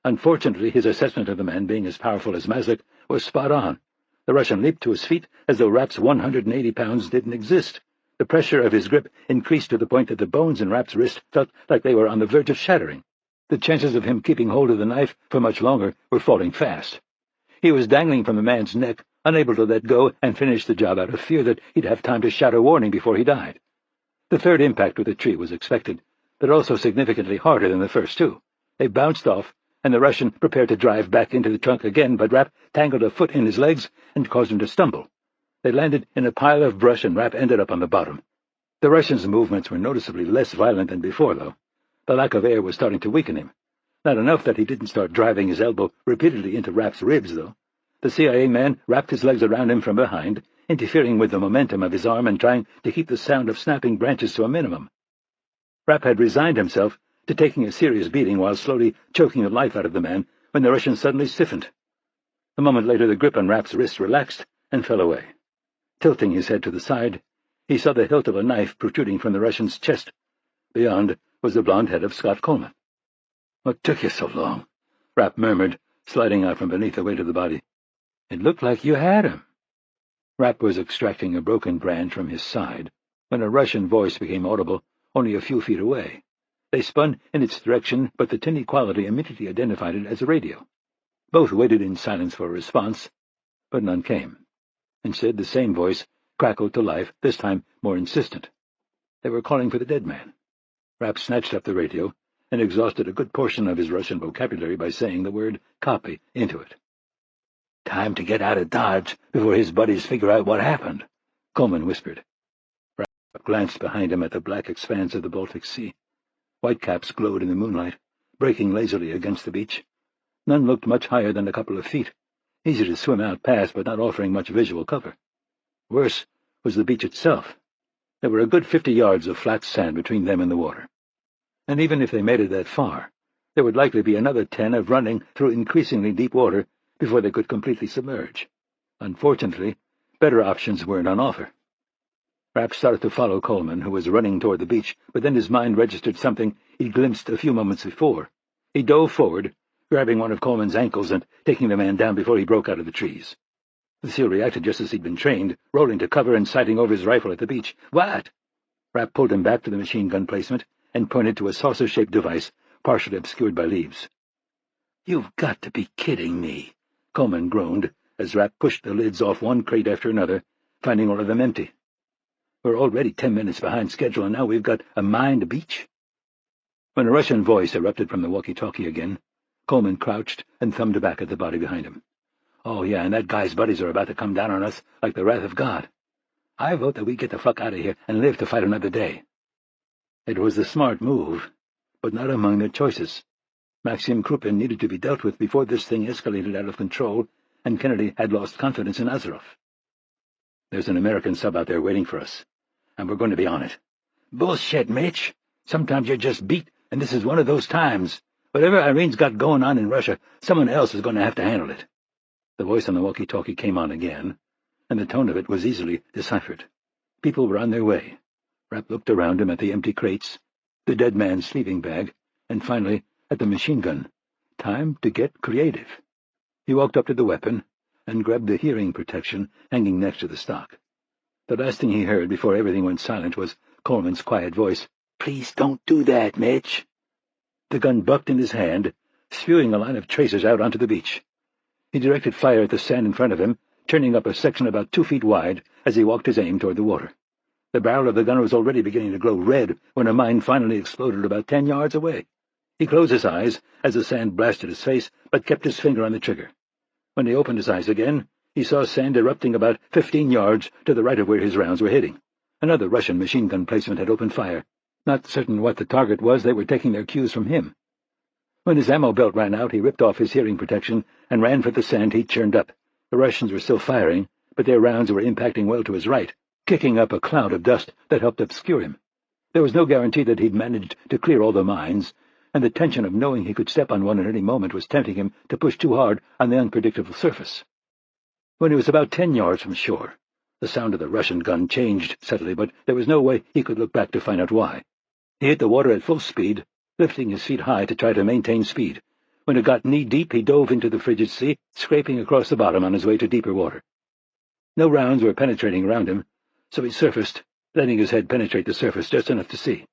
Unfortunately, his assessment of the man being as powerful as Maslik was spot on. The Russian leaped to his feet as though Rapp's 180 pounds didn't exist. The pressure of his grip increased to the point that the bones in Rapp's wrist felt like they were on the verge of shattering. The chances of him keeping hold of the knife for much longer were falling fast. He was dangling from the man's neck, unable to let go and finish the job out of fear that he'd have time to shout a warning before he died. The third impact with the tree was expected, but also significantly harder than the first two. They bounced off, and the Russian prepared to drive back into the trunk again, but Rapp tangled a foot in his legs and caused him to stumble. They landed in a pile of brush, and Rapp ended up on the bottom. The Russian's movements were noticeably less violent than before, though. The lack of air was starting to weaken him. Not enough that he didn't start driving his elbow repeatedly into Rapp's ribs, though. The CIA man wrapped his legs around him from behind, interfering with the momentum of his arm and trying to keep the sound of snapping branches to a minimum. Rapp had resigned himself to taking a serious beating while slowly choking the life out of the man when the Russian suddenly stiffened. A moment later the grip on Rapp's wrist relaxed and fell away. Tilting his head to the side, he saw the hilt of a knife protruding from the Russian's chest. Beyond was the blond head of Scott Coleman. "What took you so long?" Rapp murmured, sliding out from beneath the weight of the body. "It looked like you had him." Rapp was extracting a broken branch from his side when a Russian voice became audible only a few feet away. They spun in its direction, but the tinny quality immediately identified it as a radio. Both waited in silence for a response, but none came. Instead, the same voice crackled to life, this time more insistent. They were calling for the dead man. Rapp snatched up the radio and exhausted a good portion of his Russian vocabulary by saying the word copy into it. "Time to get out of Dodge before his buddies figure out what happened," Coleman whispered. Rapp glanced behind him at the black expanse of the Baltic Sea. Whitecaps glowed in the moonlight, breaking lazily against the beach. None looked much higher than a couple of feet, easy to swim out past but not offering much visual cover. Worse was the beach itself. There were a good 50 yards of flat sand between them and the water. And even if they made it that far, there would likely be another 10 of running through increasingly deep water before they could completely submerge. Unfortunately, better options weren't on offer. Rapp started to follow Coleman, who was running toward the beach, but then his mind registered something he'd glimpsed a few moments before. He dove forward, grabbing one of Coleman's ankles and taking the man down before he broke out of the trees. The SEAL reacted just as he'd been trained, rolling to cover and sighting over his rifle at the beach. "What?" Rapp pulled him back to the machine gun placement and pointed to a saucer-shaped device, partially obscured by leaves. "You've got to be kidding me," Coleman groaned, as Rapp pushed the lids off one crate after another, finding all of them empty. "We're already 10 minutes behind schedule, and now we've got a mined beach?" When a Russian voice erupted from the walkie-talkie again, Coleman crouched and thumbed back at the body behind him. "Oh, yeah, and that guy's buddies are about to come down on us like the wrath of God. I vote that we get the fuck out of here and live to fight another day." It was the smart move, but not among their choices. Maxim Krupin needed to be dealt with before this thing escalated out of control, and Kennedy had lost confidence in Azarov. "There's an American sub out there waiting for us, and we're going to be on it." "Bullshit, Mitch. Sometimes you're just beat, and this is one of those times. Whatever Irene's got going on in Russia, someone else is going to have to handle it." The voice on the walkie-talkie came on again, and the tone of it was easily deciphered. People were on their way. Rapp looked around him at the empty crates, the dead man's sleeping bag, and finally at the machine gun. Time to get creative. He walked up to the weapon and grabbed the hearing protection hanging next to the stock. The last thing he heard before everything went silent was Coleman's quiet voice. "Please don't do that, Mitch." The gun bucked in his hand, spewing a line of tracers out onto the beach. He directed fire at the sand in front of him, turning up a section about 2 feet wide as he walked his aim toward the water. The barrel of the gun was already beginning to glow red when a mine finally exploded about 10 yards away. He closed his eyes as the sand blasted his face, but kept his finger on the trigger. When he opened his eyes again, he saw sand erupting about 15 yards to the right of where his rounds were hitting. Another Russian machine gun placement had opened fire. Not certain what the target was, they were taking their cues from him. When his ammo belt ran out, he ripped off his hearing protection and ran for the sand he'd churned up. The Russians were still firing, but their rounds were impacting well to his right, kicking up a cloud of dust that helped obscure him. There was no guarantee that he'd managed to clear all the mines, and the tension of knowing he could step on one at any moment was tempting him to push too hard on the unpredictable surface. When he was about 10 yards from shore, the sound of the Russian gun changed subtly, but there was no way he could look back to find out why. He hit the water at full speed, lifting his feet high to try to maintain speed. When it got knee-deep, he dove into the frigid sea, scraping across the bottom on his way to deeper water. No rounds were penetrating around him, so he surfaced, letting his head penetrate the surface just enough to see.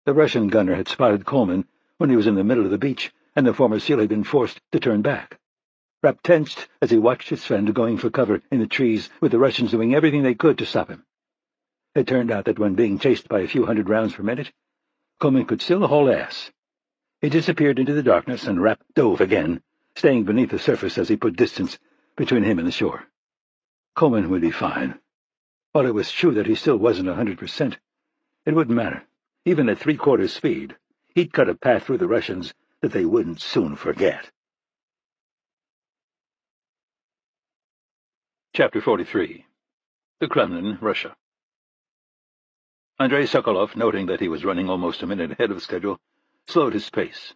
The Russian gunner had spotted Coleman when he was in the middle of the beach and the former SEAL had been forced to turn back. Rapp tensed as he watched his friend going for cover in the trees, with the Russians doing everything they could to stop him. It turned out that when being chased by a few hundred rounds per minute, Krupin could still haul ass. He disappeared into the darkness, and Rapp dove again, staying beneath the surface as he put distance between him and the shore. Krupin would be fine. While it was true that he still wasn't 100%, it wouldn't matter. Even at 3/4 speed, he'd cut a path through the Russians that they wouldn't soon forget. Chapter 43. The Kremlin, Russia. Andrei Sokolov, noting that he was running almost a minute ahead of schedule, slowed his pace.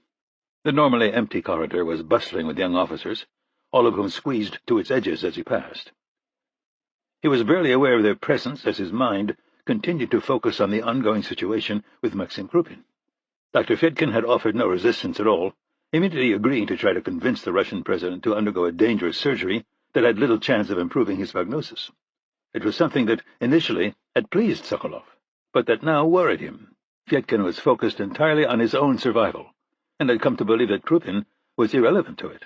The normally empty corridor was bustling with young officers, all of whom squeezed to its edges as he passed. He was barely aware of their presence as his mind continued to focus on the ongoing situation with Maxim Krupin. Dr. Fedkin had offered no resistance at all, immediately agreeing to try to convince the Russian president to undergo a dangerous surgery that had little chance of improving his prognosis. It was something that initially had pleased Sokolov, but that now worried him. Fedkin was focused entirely on his own survival, and had come to believe that Krupin was irrelevant to it.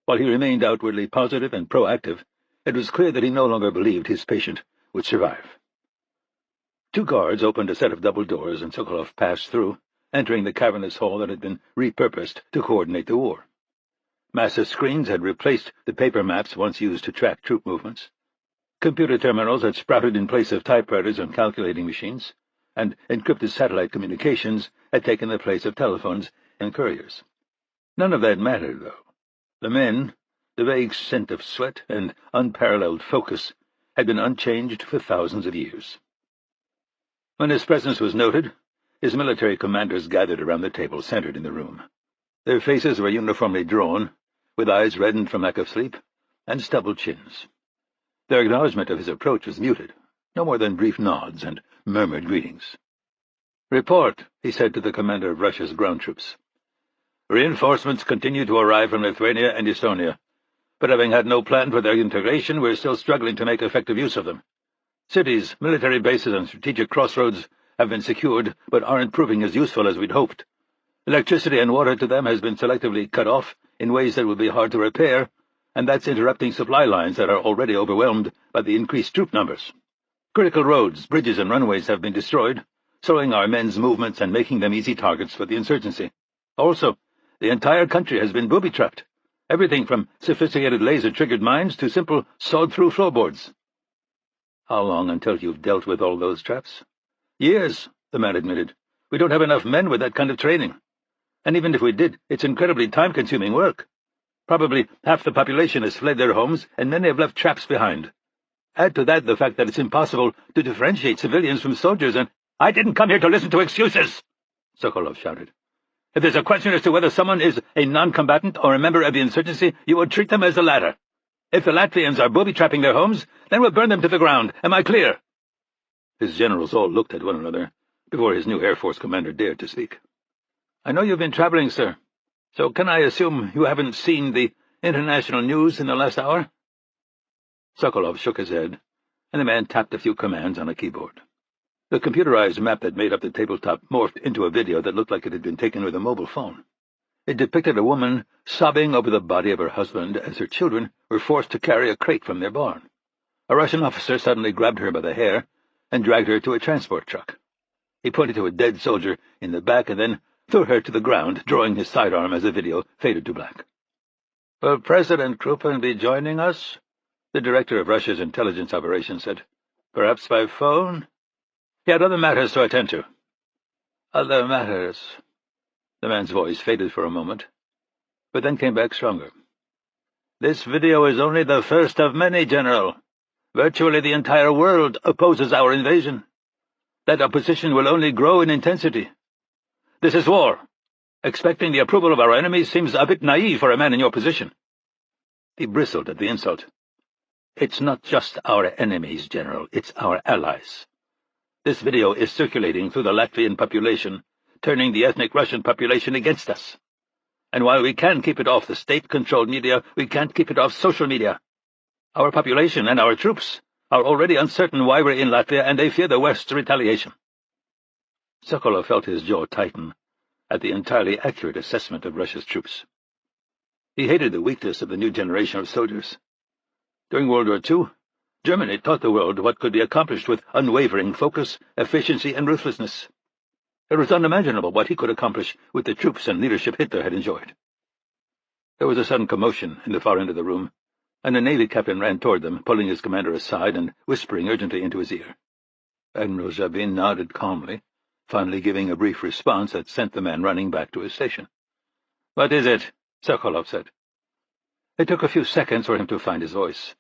While he remained outwardly positive and proactive, it was clear that he no longer believed his patient would survive. 2 guards opened a set of double doors, and Sokolov passed through, entering the cavernous hall that had been repurposed to coordinate the war. Massive screens had replaced the paper maps once used to track troop movements. Computer terminals had sprouted in place of typewriters and calculating machines, and encrypted satellite communications had taken the place of telephones and couriers. None of that mattered, though. The men, the vague scent of sweat and unparalleled focus, had been unchanged for thousands of years. When his presence was noted, his military commanders gathered around the table centered in the room. Their faces were uniformly drawn, with eyes reddened from lack of sleep, and stubbled chins. Their acknowledgment of his approach was muted, no more than brief nods and murmured greetings. "Report," he said to the commander of Russia's ground troops. "Reinforcements continue to arrive from Lithuania and Estonia, but having had no plan for their integration, we're still struggling to make effective use of them. Cities, military bases, and strategic crossroads have been secured, but aren't proving as useful as we'd hoped. Electricity and water to them has been selectively cut off in ways that will be hard to repair, and that's interrupting supply lines that are already overwhelmed by the increased troop numbers. Critical roads, bridges, and runways have been destroyed, slowing our men's movements and making them easy targets for the insurgency. Also, the entire country has been booby-trapped, everything from sophisticated laser-triggered mines to simple sawed-through floorboards." "How long until you've dealt with all those traps?" "Years," the man admitted. "We don't have enough men with that kind of training. And even if we did, it's incredibly time-consuming work. Probably half the population has fled their homes, and many have left traps behind. Add to that the fact that it's impossible to differentiate civilians from soldiers, and—" "I didn't come here to listen to excuses!" Sokolov shouted. "If there's a question as to whether someone is a non-combatant or a member of the insurgency, you would treat them as the latter. If the Latvians are booby-trapping their homes, then we'll burn them to the ground. Am I clear?" His generals all looked at one another before his new Air Force commander dared to speak. "I know you've been traveling, sir, so can I assume you haven't seen the international news in the last hour?" Sokolov shook his head, and the man tapped a few commands on a keyboard. The computerized map that made up the tabletop morphed into a video that looked like it had been taken with a mobile phone. It depicted a woman sobbing over the body of her husband as her children were forced to carry a crate from their barn. A Russian officer suddenly grabbed her by the hair and dragged her to a transport truck. He pointed to a dead soldier in the back and then threw her to the ground, drawing his sidearm as the video faded to black. "Will President Krupin be joining us?" the director of Russia's intelligence operations said. "Perhaps by phone?" "He had other matters to attend to." "Other matters." The man's voice faded for a moment, but then came back stronger. "This video is only the first of many, General. Virtually the entire world opposes our invasion. That opposition will only grow in intensity. This is war. Expecting the approval of our enemies seems a bit naive for a man in your position." He bristled at the insult. "It's not just our enemies, General. It's our allies. This video is circulating through the Latvian population, turning the ethnic Russian population against us. And while we can keep it off the state-controlled media, we can't keep it off social media. Our population and our troops are already uncertain why we're in Latvia, and they fear the West's retaliation." Sokolov felt his jaw tighten, at the entirely accurate assessment of Russia's troops. He hated the weakness of the new generation of soldiers. During World War II, Germany taught the world what could be accomplished with unwavering focus, efficiency, and ruthlessness. It was unimaginable what he could accomplish with the troops and leadership Hitler had enjoyed. There was a sudden commotion in the far end of the room, and a Navy captain ran toward them, pulling his commander aside and whispering urgently into his ear. Admiral Zabin nodded calmly, finally giving a brief response that sent the man running back to his station. "What is it?" Sokolov said. It took a few seconds for him to find his voice.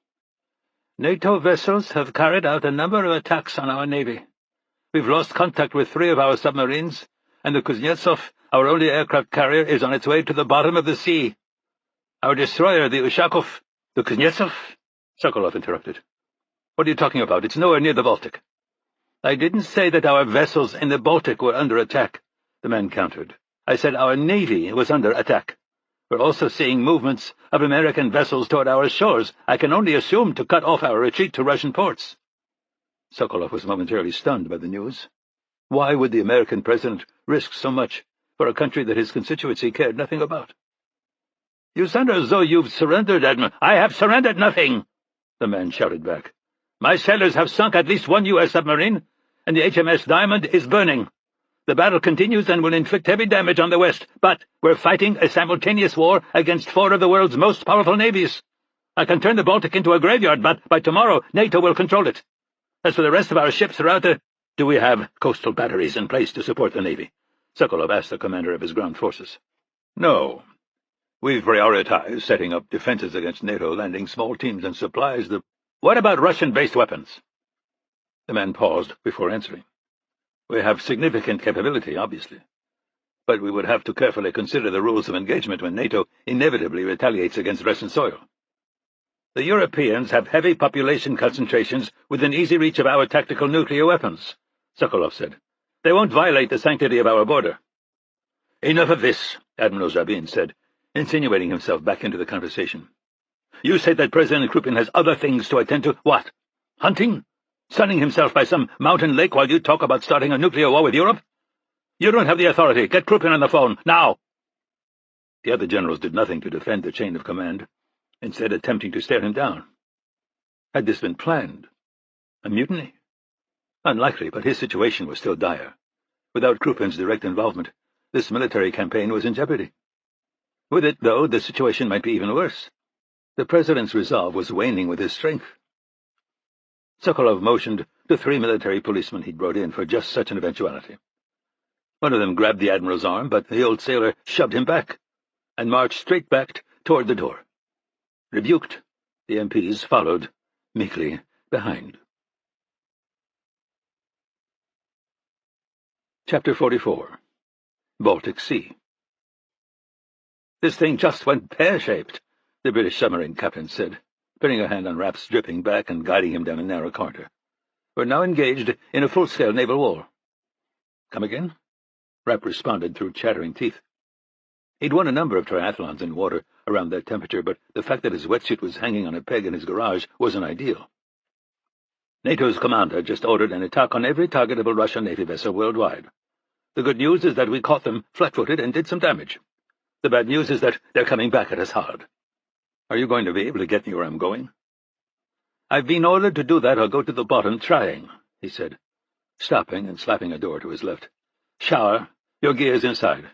"NATO vessels have carried out a number of attacks on our Navy. We've lost contact with 3 of our submarines, and the Kuznetsov, our only aircraft carrier, is on its way to the bottom of the sea. Our destroyer, the Ushakov—" "The Kuznetsov?" Sokolov interrupted. "What are you talking about? It's nowhere near the Baltic." "I didn't say that our vessels in the Baltic were under attack," the man countered. "I said our Navy was under attack. We're also seeing movements of American vessels toward our shores. I can only assume to cut off our retreat to Russian ports." Sokolov was momentarily stunned by the news. Why would the American president risk so much for a country that his constituency cared nothing about? "You sound as though you've surrendered, Admiral." "I have surrendered nothing," the man shouted back. "My sailors have sunk at least 1 U.S. submarine, and the HMS Diamond is burning. The battle continues and will inflict heavy damage on the West, but we're fighting a simultaneous war against 4 of the world's most powerful navies. I can turn the Baltic into a graveyard, but by tomorrow NATO will control it. As for the rest of our ships throughout the—" "Do we have coastal batteries in place to support the Navy?" Sokolov asked the commander of his ground forces. "No. We've prioritized setting up defenses against NATO, landing small teams and supplies. What about Russian-based weapons?" The man paused before answering. "We have significant capability, obviously, but we would have to carefully consider the rules of engagement when NATO inevitably retaliates against Russian soil. The Europeans have heavy population concentrations within easy reach of our tactical nuclear weapons," Sokolov said. "They won't violate the sanctity of our border." "Enough of this," Admiral Zabin said, insinuating himself back into the conversation. "You said that President Krupin has other things to attend to. What? Hunting? Sunning himself by some mountain lake while you talk about starting a nuclear war with Europe? You don't have the authority. Get Krupin on the phone, now!" The other generals did nothing to defend the chain of command, instead attempting to stare him down. Had this been planned? A mutiny? Unlikely, but his situation was still dire. Without Krupin's direct involvement, this military campaign was in jeopardy. With it, though, the situation might be even worse. The president's resolve was waning with his strength. Sokolov motioned to 3 military policemen he'd brought in for just such an eventuality. One of them grabbed the admiral's arm, but the old sailor shoved him back and marched straight back toward the door. Rebuked, the MPs followed meekly behind. Chapter 44. Baltic Sea. "This thing just went pear-shaped," the British submarine captain said, putting a hand on Rapp's dripping back and guiding him down a narrow corridor. "We're now engaged in a full-scale naval war." "Come again?" Rapp responded through chattering teeth. He'd won a number of triathlons in water around that temperature, but the fact that his wetsuit was hanging on a peg in his garage wasn't ideal. "NATO's commander just ordered an attack on every targetable Russian Navy vessel worldwide. The good news is that we caught them flat-footed and did some damage. The bad news is that they're coming back at us hard. Are you going to be able to get me where I'm going?" "I've been ordered to do that or go to the bottom trying," he said, stopping and slapping a door to his left. "Shower, your gear's inside."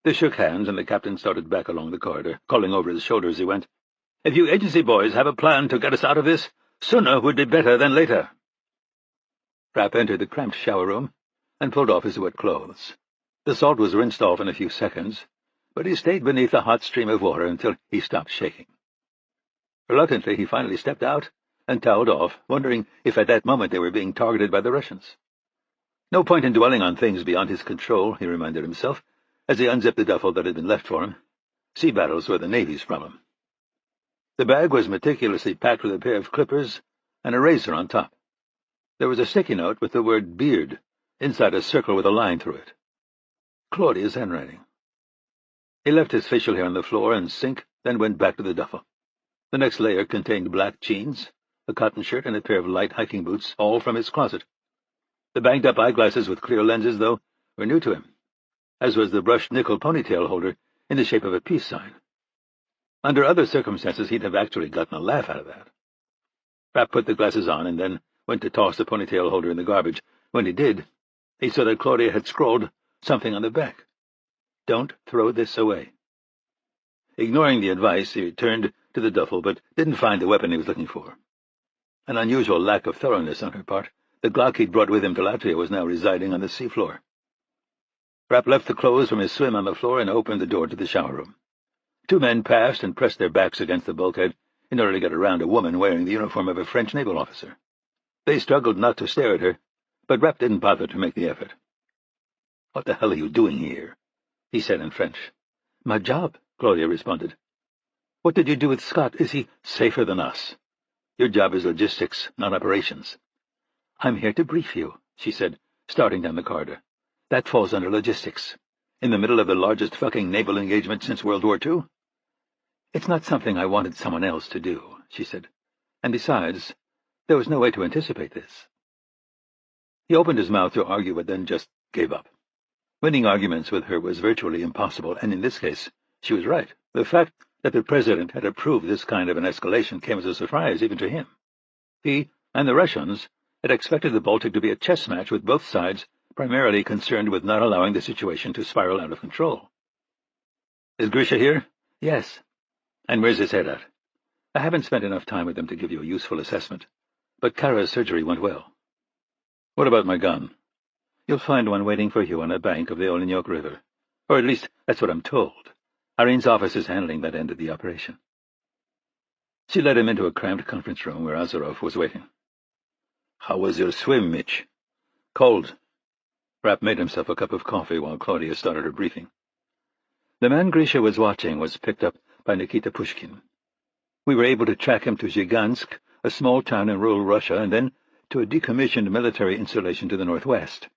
They shook hands, and the captain started back along the corridor, calling over his shoulder as he went, "If you agency boys have a plan to get us out of this, sooner would be better than later." Rapp entered the cramped shower room and pulled off his wet clothes. The salt was rinsed off in a few seconds, but he stayed beneath the hot stream of water until he stopped shaking. Reluctantly, he finally stepped out and toweled off, wondering if at that moment they were being targeted by the Russians. No point in dwelling on things beyond his control, he reminded himself, as he unzipped the duffel that had been left for him. Sea battles were the Navy's problem. The bag was meticulously packed with a pair of clippers and a razor on top. There was a sticky note with the word beard inside a circle with a line through it. Claudia's handwriting. He left his facial hair on the floor and sink, then went back to the duffel. The next layer contained black jeans, a cotton shirt, and a pair of light hiking boots, all from his closet. The banged-up eyeglasses with clear lenses, though, were new to him. as was the brushed nickel ponytail holder in the shape of a peace sign. Under other circumstances, he'd have actually gotten a laugh out of that. Rapp put the glasses on and then went to toss the ponytail holder in the garbage. When he did, he saw that Claudia had scrawled something on the back. "Don't throw this away." Ignoring the advice, he returned to the duffel, but didn't find the weapon he was looking for. An unusual lack of thoroughness on her part. The Glock he'd brought with him to Latvia was now residing on the seafloor. Rapp left the clothes from his swim on the floor and opened the door to the shower room. Two men passed and pressed their backs against the bulkhead in order to get around a woman wearing the uniform of a French naval officer. They struggled not to stare at her, but Rapp didn't bother to make the effort. "What the hell are you doing here?" he said in French. "My job," Claudia responded. "What did you do with Scott? Is he safer than us? Your job is logistics, not operations." "I'm here to brief you," she said, starting down the corridor. "That falls under logistics. In the middle of the largest fucking naval engagement since World War II? "It's not something I wanted someone else to do," she said. "And besides, there was no way to anticipate this." He opened his mouth to argue, but then just gave up. Winning arguments with her was virtually impossible, and in this case, she was right. The fact that the president had approved this kind of an escalation came as a surprise even to him. He and the Russians had expected the Baltic to be a chess match with both sides primarily concerned with not allowing the situation to spiral out of control. "Is Grisha here?" "Yes." "And where's his head at?" "I haven't spent enough time with him to give you a useful assessment, but Kara's surgery went well." "What about my gun?" "You'll find one waiting for you on a bank of the Olenyok River. Or at least that's what I'm told. Irene's office is handling that end of the operation." She led him into a cramped conference room where Azarov was waiting. "How was your swim, Mitch?" "Cold." Rapp made himself a cup of coffee while Claudia started her briefing. The man Grisha was watching was picked up by Nikita Pushkin. We were able to track him to Zhigansk, a small town in rural Russia, and then to a decommissioned military installation to the northwest.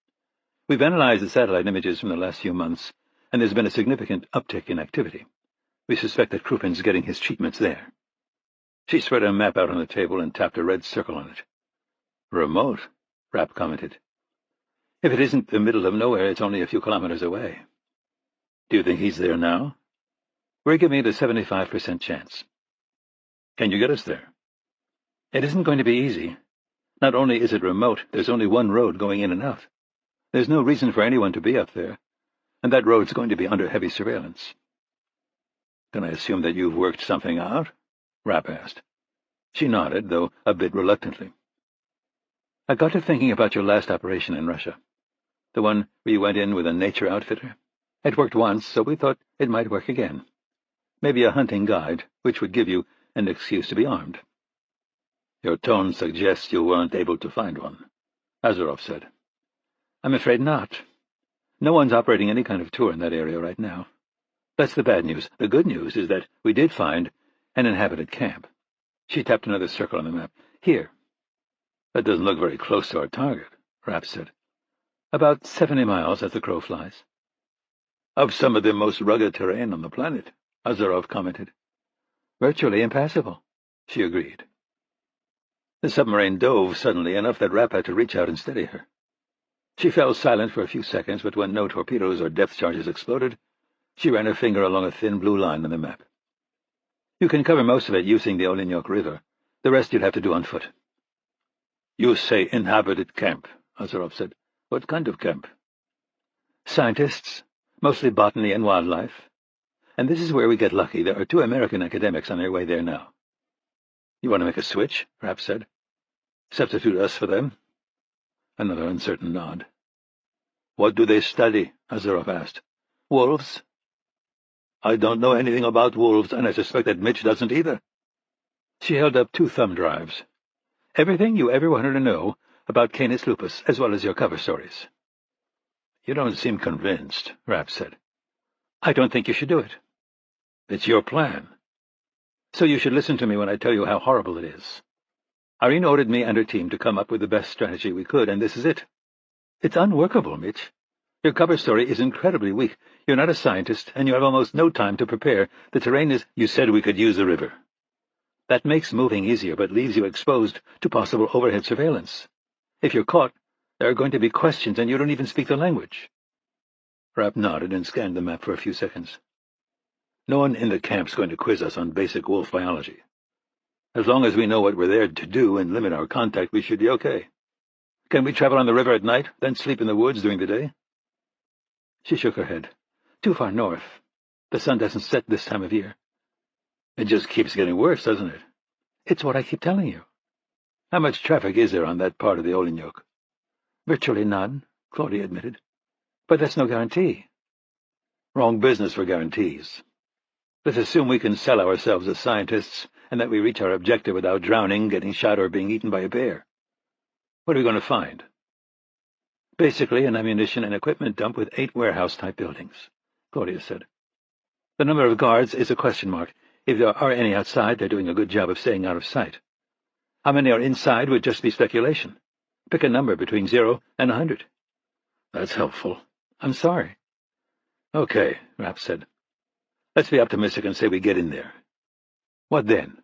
We've analyzed the satellite images from the last few months, and there's been a significant uptick in activity. We suspect that Krupin's getting his treatments there. She spread a map out on the table and tapped a red circle on it. "Remote," Rapp commented. "If it isn't the middle of nowhere, it's only a few kilometers away." "Do you think he's there now?" "We're giving it a 75% chance." "Can you get us there?" "It isn't going to be easy. Not only is it remote, there's only one road going in and out. There's no reason for anyone to be up there, and that road's going to be under heavy surveillance." "Can I assume that you've worked something out?" Rapp asked. She nodded, though a bit reluctantly. "I got to thinking about your last operation in Russia, the one where you went in with a nature outfitter. It worked once, so we thought it might work again. Maybe a hunting guide, which would give you an excuse to be armed." "Your tone suggests you weren't able to find one," Azarov said. "I'm afraid not. No one's operating any kind of tour in that area right now. That's the bad news. The good news is that we did find an inhabited camp." She tapped another circle on the map. "Here." "That doesn't look very close to our target," Rapp said. "About 70 miles as the crow flies." "Of some of the most rugged terrain on the planet," Azarov commented. "Virtually impassable," she agreed. The submarine dove suddenly enough that Rapp had to reach out and steady her. She fell silent for a few seconds, but when no torpedoes or depth charges exploded, she ran her finger along a thin blue line on the map. "You can cover most of it using the Olenyok River. The rest you'd have to do on foot." "You say inhabited camp," Azarov said. "What kind of camp?" "Scientists, mostly botany and wildlife. And this is where we get lucky. There are 2 American academics on their way there now." "You want to make a switch?" Rapp said. "Substitute us for them?" Another uncertain nod. "What do they study?" Azarov asked. "Wolves." "I don't know anything about wolves, and I suspect that Mitch doesn't either." She held up 2 thumb drives. "Everything you ever wanted to know about Canis lupus, as well as your cover stories." "You don't seem convinced," Rapp said. "I don't think you should do it." "It's your plan." "So you should listen to me when I tell you how horrible it is. Irene ordered me and her team to come up with the best strategy we could, and this is it. It's unworkable, Mitch. Your cover story is incredibly weak. You're not a scientist, and you have almost no time to prepare. The terrain is— You said we could use the river. That makes moving easier, but leaves you exposed to possible overhead surveillance. If you're caught, there are going to be questions, and you don't even speak the language." Rapp nodded and scanned the map for a few seconds. No one in the camp's going to quiz us on basic wolf biology. As long as we know what we're there to do and limit our contact, we should be okay. Can we travel on the river at night, then sleep in the woods during the day? She shook her head. Too far north. The sun doesn't set this time of year. It just keeps getting worse, doesn't it? It's what I keep telling you. How much traffic is there on that part of the Olenjok? Virtually none, Claudia admitted. But that's no guarantee. Wrong business for guarantees. Let's assume we can sell ourselves as scientists and that we reach our objective without drowning, getting shot, or being eaten by a bear. What are we going to find? Basically an ammunition and equipment dump with 8 warehouse-type buildings, Claudia said. The number of guards is a question mark. If there are any outside, they're doing a good job of staying out of sight. How many are inside would just be speculation. Pick a number between 0 and 100. That's helpful. I'm sorry. Okay, Rapp said. Let's be optimistic and say we get in there. What then?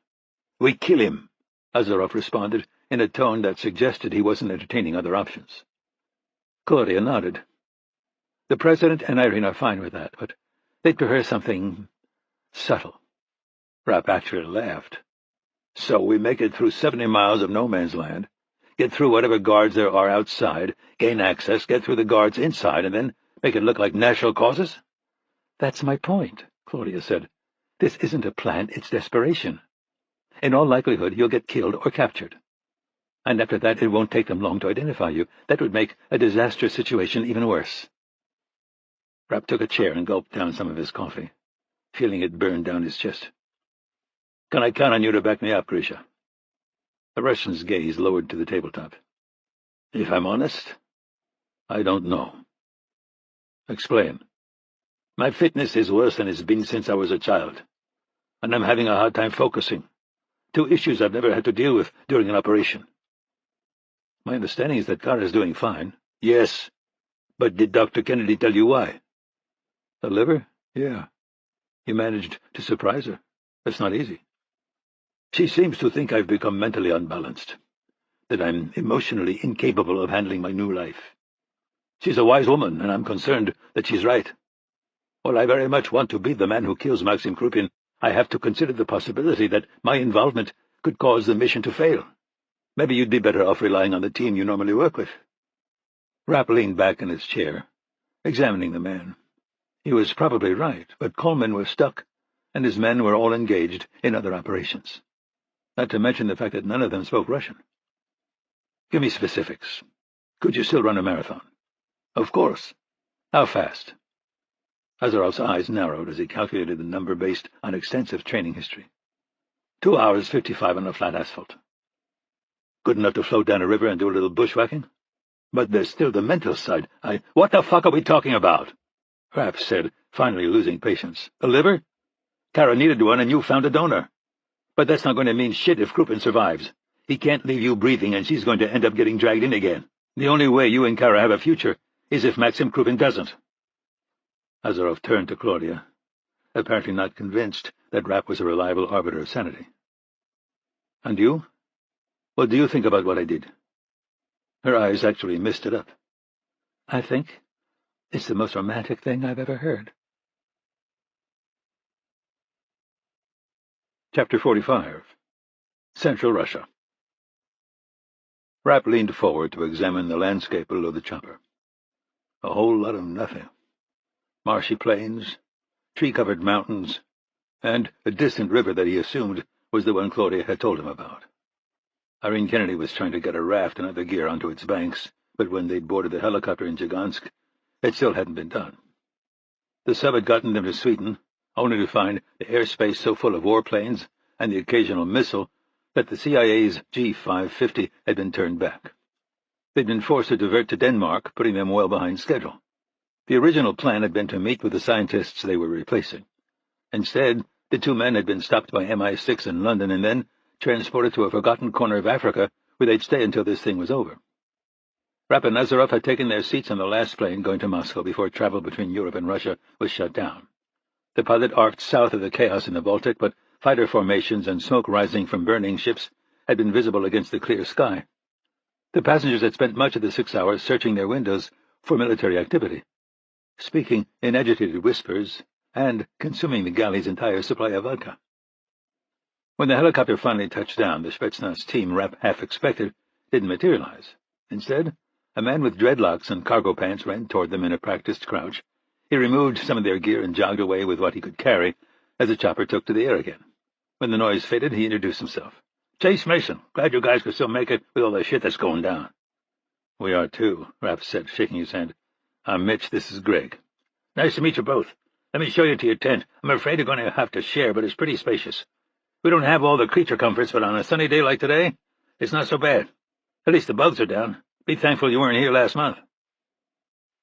We kill him, Azarov responded in a tone that suggested he wasn't entertaining other options. Claudia nodded. The President and Irene are fine with that, but they'd prefer something subtle. Rapp actually laughed. So we make it through 70 miles of no man's land, get through whatever guards there are outside, gain access, get through the guards inside, and then make it look like national causes? That's my point, Claudia said. This isn't a plan, it's desperation. In all likelihood, you'll get killed or captured. And after that, it won't take them long to identify you. That would make a disastrous situation even worse. Rapp took a chair and gulped down some of his coffee, feeling it burn down his chest. Can I count on you to back me up, Grisha? The Russian's gaze lowered to the tabletop. If I'm honest, I don't know. Explain. My fitness is worse than it's been since I was a child, and I'm having a hard time focusing. 2 issues I've never had to deal with during an operation. My understanding is that Kara's doing fine. Yes, but did Dr. Kennedy tell you why? The liver? Yeah. He managed to surprise her. That's not easy. She seems to think I've become mentally unbalanced, that I'm emotionally incapable of handling my new life. She's a wise woman, and I'm concerned that she's right. While I very much want to be the man who kills Maxim Krupin, I have to consider the possibility that my involvement could cause the mission to fail. Maybe you'd be better off relying on the team you normally work with. Rapp leaned back in his chair, examining the man. He was probably right, but Coleman was stuck, and his men were all engaged in other operations. Not to mention the fact that none of them spoke Russian. Give me specifics. Could you still run a marathon? Of course. How fast? Azarov's eyes narrowed as he calculated the number based on extensive training history. 2 hours 55 on the flat asphalt. Good enough to float down a river and do a little bushwhacking? But there's still the mental side. What the fuck are we talking about? Rapp said, finally losing patience. A liver? Kara needed one and you found a donor. But that's not going to mean shit if Krupin survives. He can't leave you breathing and she's going to end up getting dragged in again. The only way you and Kara have a future is if Maxim Krupin doesn't. Azarov turned to Claudia, apparently not convinced that Rapp was a reliable arbiter of sanity. And you? What do you think about what I did? Her eyes actually misted up. I think it's the most romantic thing I've ever heard. Chapter 45. Central Russia. Rapp leaned forward to examine the landscape below the chopper. A whole lot of nothing. Marshy plains, tree-covered mountains, and a distant river that he assumed was the one Claudia had told him about. Irene Kennedy was trying to get a raft and other gear onto its banks, but when they'd boarded the helicopter in Jigansk, it still hadn't been done. The sub had gotten them to Sweden, only to find the airspace so full of warplanes and the occasional missile that the CIA's G-550 had been turned back. They'd been forced to divert to Denmark, putting them well behind schedule. The original plan had been to meet with the scientists they were replacing. Instead, the 2 men had been stopped by MI6 in London and then transported to a forgotten corner of Africa where they'd stay until this thing was over. Rapp and Nazarov had taken their seats on the last plane going to Moscow before travel between Europe and Russia was shut down. The pilot arced south of the chaos in the Baltic, but fighter formations and smoke rising from burning ships had been visible against the clear sky. The passengers had spent much of the 6 hours searching their windows for military activity. speaking in agitated whispers and consuming the galley's entire supply of vodka. When the helicopter finally touched down, the Spetsnaz team Rapp half expected didn't materialize. Instead, a man with dreadlocks and cargo pants ran toward them in a practiced crouch. He removed some of their gear and jogged away with what he could carry as the chopper took to the air again. When the noise faded, he introduced himself. "Chase Mason. Glad you guys could still make it with all the shit that's going down." "We are too," Rapp said, shaking his hand. "I'm Mitch. This is Greg." "Nice to meet you both. Let me show you to your tent. I'm afraid you're going to have to share, but it's pretty spacious. We don't have all the creature comforts, but on a sunny day like today, it's not so bad. At least the bugs are down. Be thankful you weren't here last month."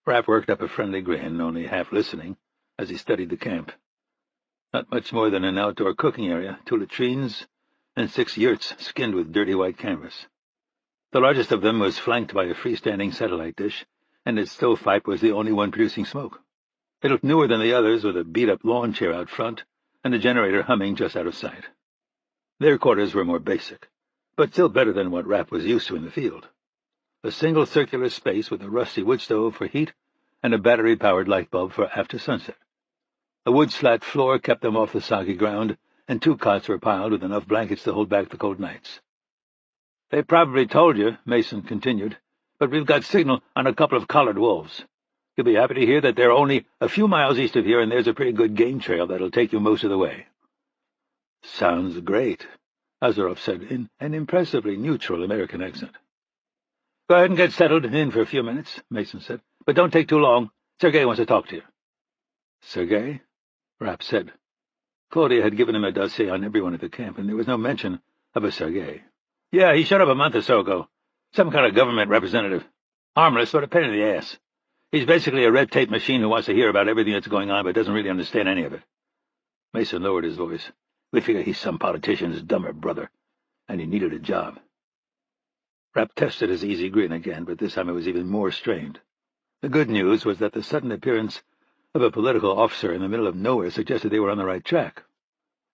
Rapp worked up a friendly grin, only half listening, as he studied the camp. Not much more than an outdoor cooking area, 2 latrines, and 6 yurts skinned with dirty white canvas. The largest of them was flanked by a freestanding satellite dish, and its stovepipe was the only one producing smoke. It looked newer than the others, with a beat-up lawn chair out front and a generator humming just out of sight. Their quarters were more basic, but still better than what Rapp was used to in the field. A single circular space with a rusty wood stove for heat and a battery-powered light bulb for after sunset. A wood-slat floor kept them off the soggy ground, and 2 cots were piled with enough blankets to hold back the cold nights. "They probably told you," Mason continued, "but we've got signal on a couple of collared wolves. You'll be happy to hear that they're only a few miles east of here, and there's a pretty good game trail that'll take you most of the way." "Sounds great," Azaroff said in an impressively neutral American accent. "Go ahead and get settled in for a few minutes," Mason said. "But don't take too long. Sergei wants to talk to you." "Sergei?" Rapp said. Claudia had given him a dossier on everyone at the camp, and there was no mention of a Sergei. "Yeah, he showed up a month or so ago. Some kind of government representative. Harmless, but a pain in the ass. He's basically a red tape machine who wants to hear about everything that's going on but doesn't really understand any of it." Mason lowered his voice. "We figure he's some politician's dumber brother, and he needed a job." Rapp tested his easy grin again, but this time it was even more strained. The good news was that the sudden appearance of a political officer in the middle of nowhere suggested they were on the right track.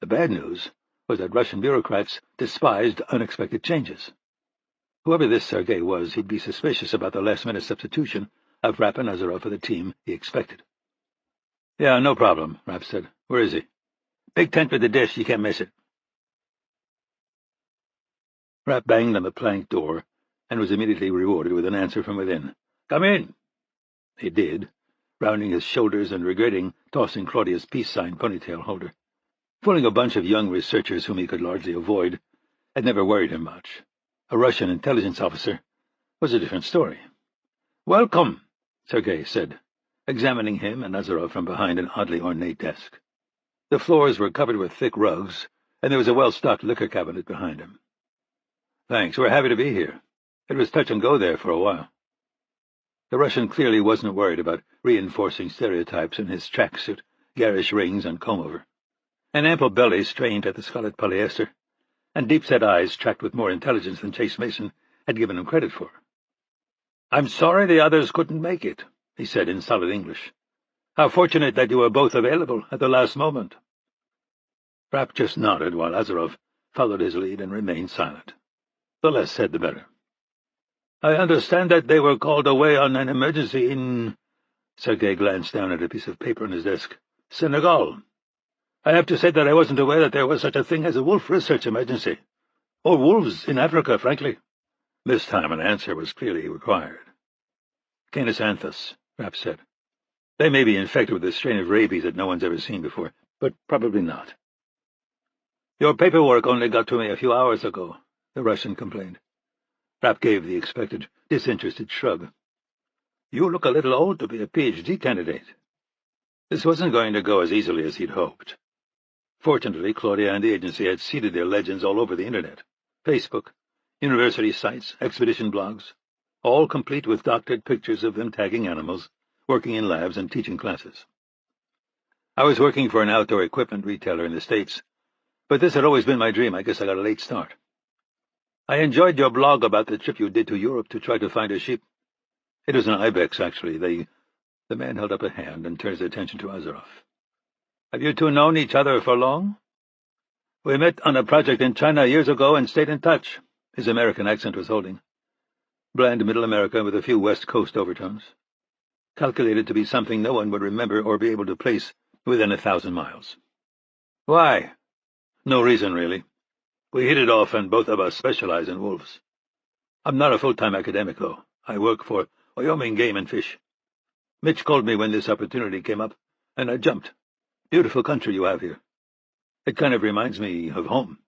The bad news was that Russian bureaucrats despised unexpected changes. Whoever this Sergei was, he'd be suspicious about the last-minute substitution of Rapp and Azaroff for the team he expected. "Yeah, no problem," Rapp said. "Where is he?" "Big tent with the dish. You can't miss it." Rapp banged on the plank door and was immediately rewarded with an answer from within. "Come in." He did, rounding his shoulders and regretting tossing Claudia's peace sign ponytail holder. Fooling a bunch of young researchers whom he could largely avoid had never worried him much. A Russian intelligence officer was a different story. "Welcome," Sergei said, examining him and Azaroff from behind an oddly ornate desk. The floors were covered with thick rugs, and there was a well-stocked liquor cabinet behind him. "Thanks, we're happy to be here. It was touch and go there for a while." The Russian clearly wasn't worried about reinforcing stereotypes in his tracksuit, garish rings, and comb-over. An ample belly strained at the scarlet polyester, and deep-set eyes tracked with more intelligence than Chase Mason had given him credit for. "I'm sorry the others couldn't make it," he said in solid English. "How fortunate that you were both available at the last moment." Rapp just nodded while Azaroff followed his lead and remained silent. The less said, the better. "I understand that they were called away on an emergency in—" Sergei glanced down at a piece of paper on his desk. "Senegal. I have to say that I wasn't aware that there was such a thing as a wolf research emergency. Or wolves in Africa, frankly." This time an answer was clearly required. "Canis anthus," Rapp said. "They may be infected with a strain of rabies that no one's ever seen before, but probably not." "Your paperwork only got to me a few hours ago," the Russian complained. Rapp gave the expected, disinterested shrug. "You look a little old to be a PhD candidate." This wasn't going to go as easily as he'd hoped. Fortunately, Claudia and the agency had seeded their legends all over the Internet. Facebook, university sites, expedition blogs, all complete with doctored pictures of them tagging animals, working in labs, and teaching classes. I was working for an outdoor equipment retailer in the States, but this had always been my dream. I guess I got a late start. "I enjoyed your blog about the trip you did to Europe to try to find a sheep." "It was an ibex, actually. The man held up a hand and turned his attention to Azaroff. "Have you two known each other for long?" "We met on a project in China years ago and stayed in touch." His American accent was holding. Bland Middle America with a few West Coast overtones. calculated to be something no one would remember or be able to place within 1,000 miles. Why? No reason, really. We hit it off, and both of us specialize in wolves. I'm not a full-time academic, though. I work for Wyoming Game and Fish. Mitch called me when this opportunity came up, and I jumped. Beautiful country you have here. It kind of reminds me of home.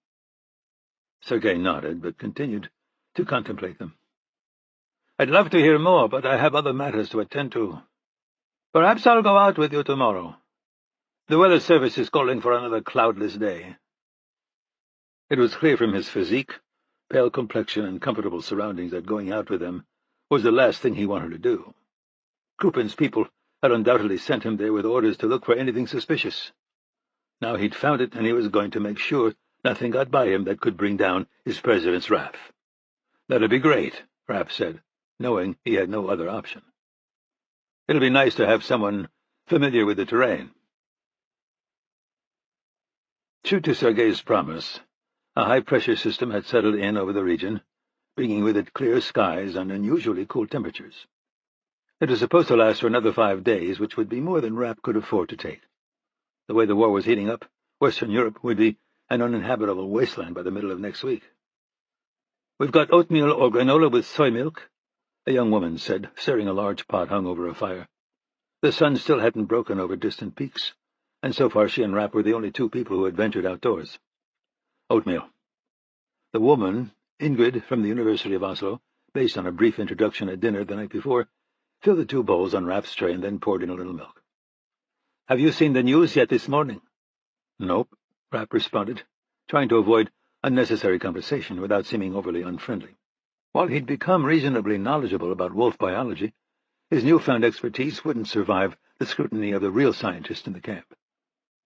Sergei nodded, but continued to contemplate them. I'd love to hear more, but I have other matters to attend to. Perhaps I'll go out with you tomorrow. The weather service is calling for another cloudless day. It was clear from his physique, pale complexion, and comfortable surroundings that going out with them was the last thing he wanted to do. Krupin's people had undoubtedly sent him there with orders to look for anything suspicious. Now he'd found it, and he was going to make sure nothing got by him that could bring down his president's wrath. That'd be great, Rapp said, knowing he had no other option. It'll be nice to have someone familiar with the terrain. True to Sergei's promise, a high-pressure system had settled in over the region, bringing with it clear skies and unusually cool temperatures. It was supposed to last for another 5 days, which would be more than Rapp could afford to take. The way the war was heating up, Western Europe would be an uninhabitable wasteland by the middle of next week. "We've got oatmeal or granola with soy milk," a young woman said, stirring a large pot hung over a fire. The sun still hadn't broken over distant peaks, and so far she and Rapp were the only two people who had ventured outdoors. Oatmeal. The woman, Ingrid from the University of Oslo, based on a brief introduction at dinner the night before, filled the 2 bowls on Rapp's tray and then poured in a little milk. "Have you seen the news yet this morning?" "Nope," Rapp responded, trying to avoid unnecessary conversation without seeming overly unfriendly. While he'd become reasonably knowledgeable about wolf biology, his newfound expertise wouldn't survive the scrutiny of the real scientists in the camp.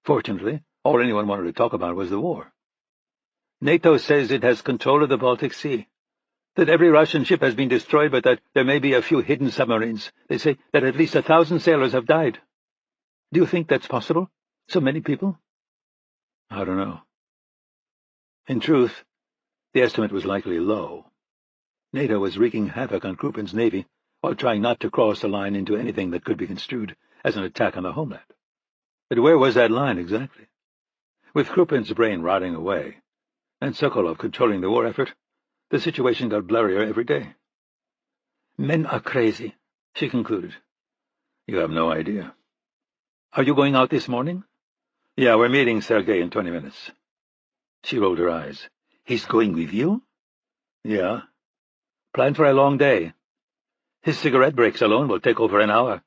Fortunately, all anyone wanted to talk about was the war. "NATO says it has control of the Baltic Sea, that every Russian ship has been destroyed, but that there may be a few hidden submarines. They say that at least 1,000 sailors have died. Do you think that's possible? So many people?" "I don't know." In truth, the estimate was likely low. NATO was wreaking havoc on Krupin's navy while trying not to cross the line into anything that could be construed as an attack on the homeland. But where was that line exactly? With Krupin's brain rotting away, and Sokolov controlling the war effort, the situation got blurrier every day. "Men are crazy," she concluded. "You have no idea." "Are you going out this morning?" "Yeah, we're meeting Sergei in 20 minutes. She rolled her eyes. "He's going with you?" "Yeah. Plan for a long day. His cigarette breaks alone will take over an hour.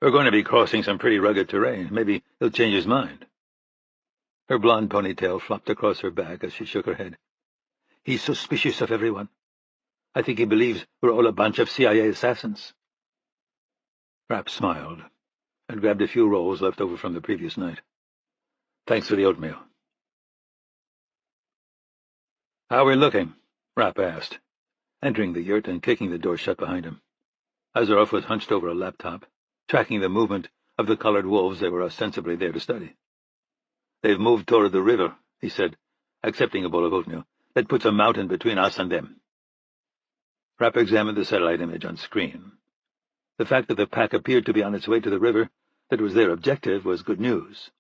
We're going to be crossing some pretty rugged terrain. Maybe he'll change his mind." Her blonde ponytail flopped across her back as she shook her head. "He's suspicious of everyone. I think he believes we're all a bunch of CIA assassins." Rapp smiled and grabbed a few rolls left over from the previous night. "Thanks for the oatmeal." "How are we looking?" Rapp asked, entering the yurt and kicking the door shut behind him. Azaroff was hunched over a laptop, tracking the movement of the colored wolves they were ostensibly there to study. "They've moved toward the river," he said, accepting a bowl of oatmeal. "That puts a mountain between us and them." Rapp examined the satellite image on screen. The fact that the pack appeared to be on its way to the river that was their objective was good news.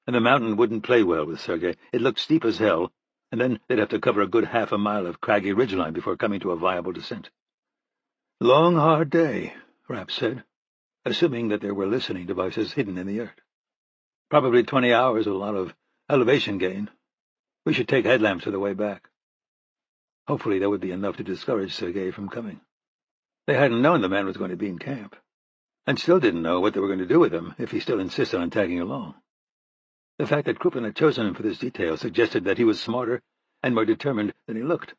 And the mountain wouldn't play well with Sergei. It looked steep as hell, and then they'd have to cover a good half a mile of craggy ridgeline before coming to a viable descent. "Long, hard day," Rapp said, assuming that there were listening devices hidden in the yurt. "Probably 20 hours with a lot of elevation gain. We should take headlamps for the way back." Hopefully that would be enough to discourage Sergei from coming. They hadn't known the man was going to be in camp, and still didn't know what they were going to do with him if he still insisted on tagging along. The fact that Krupin had chosen him for this detail suggested that he was smarter and more determined than he looked.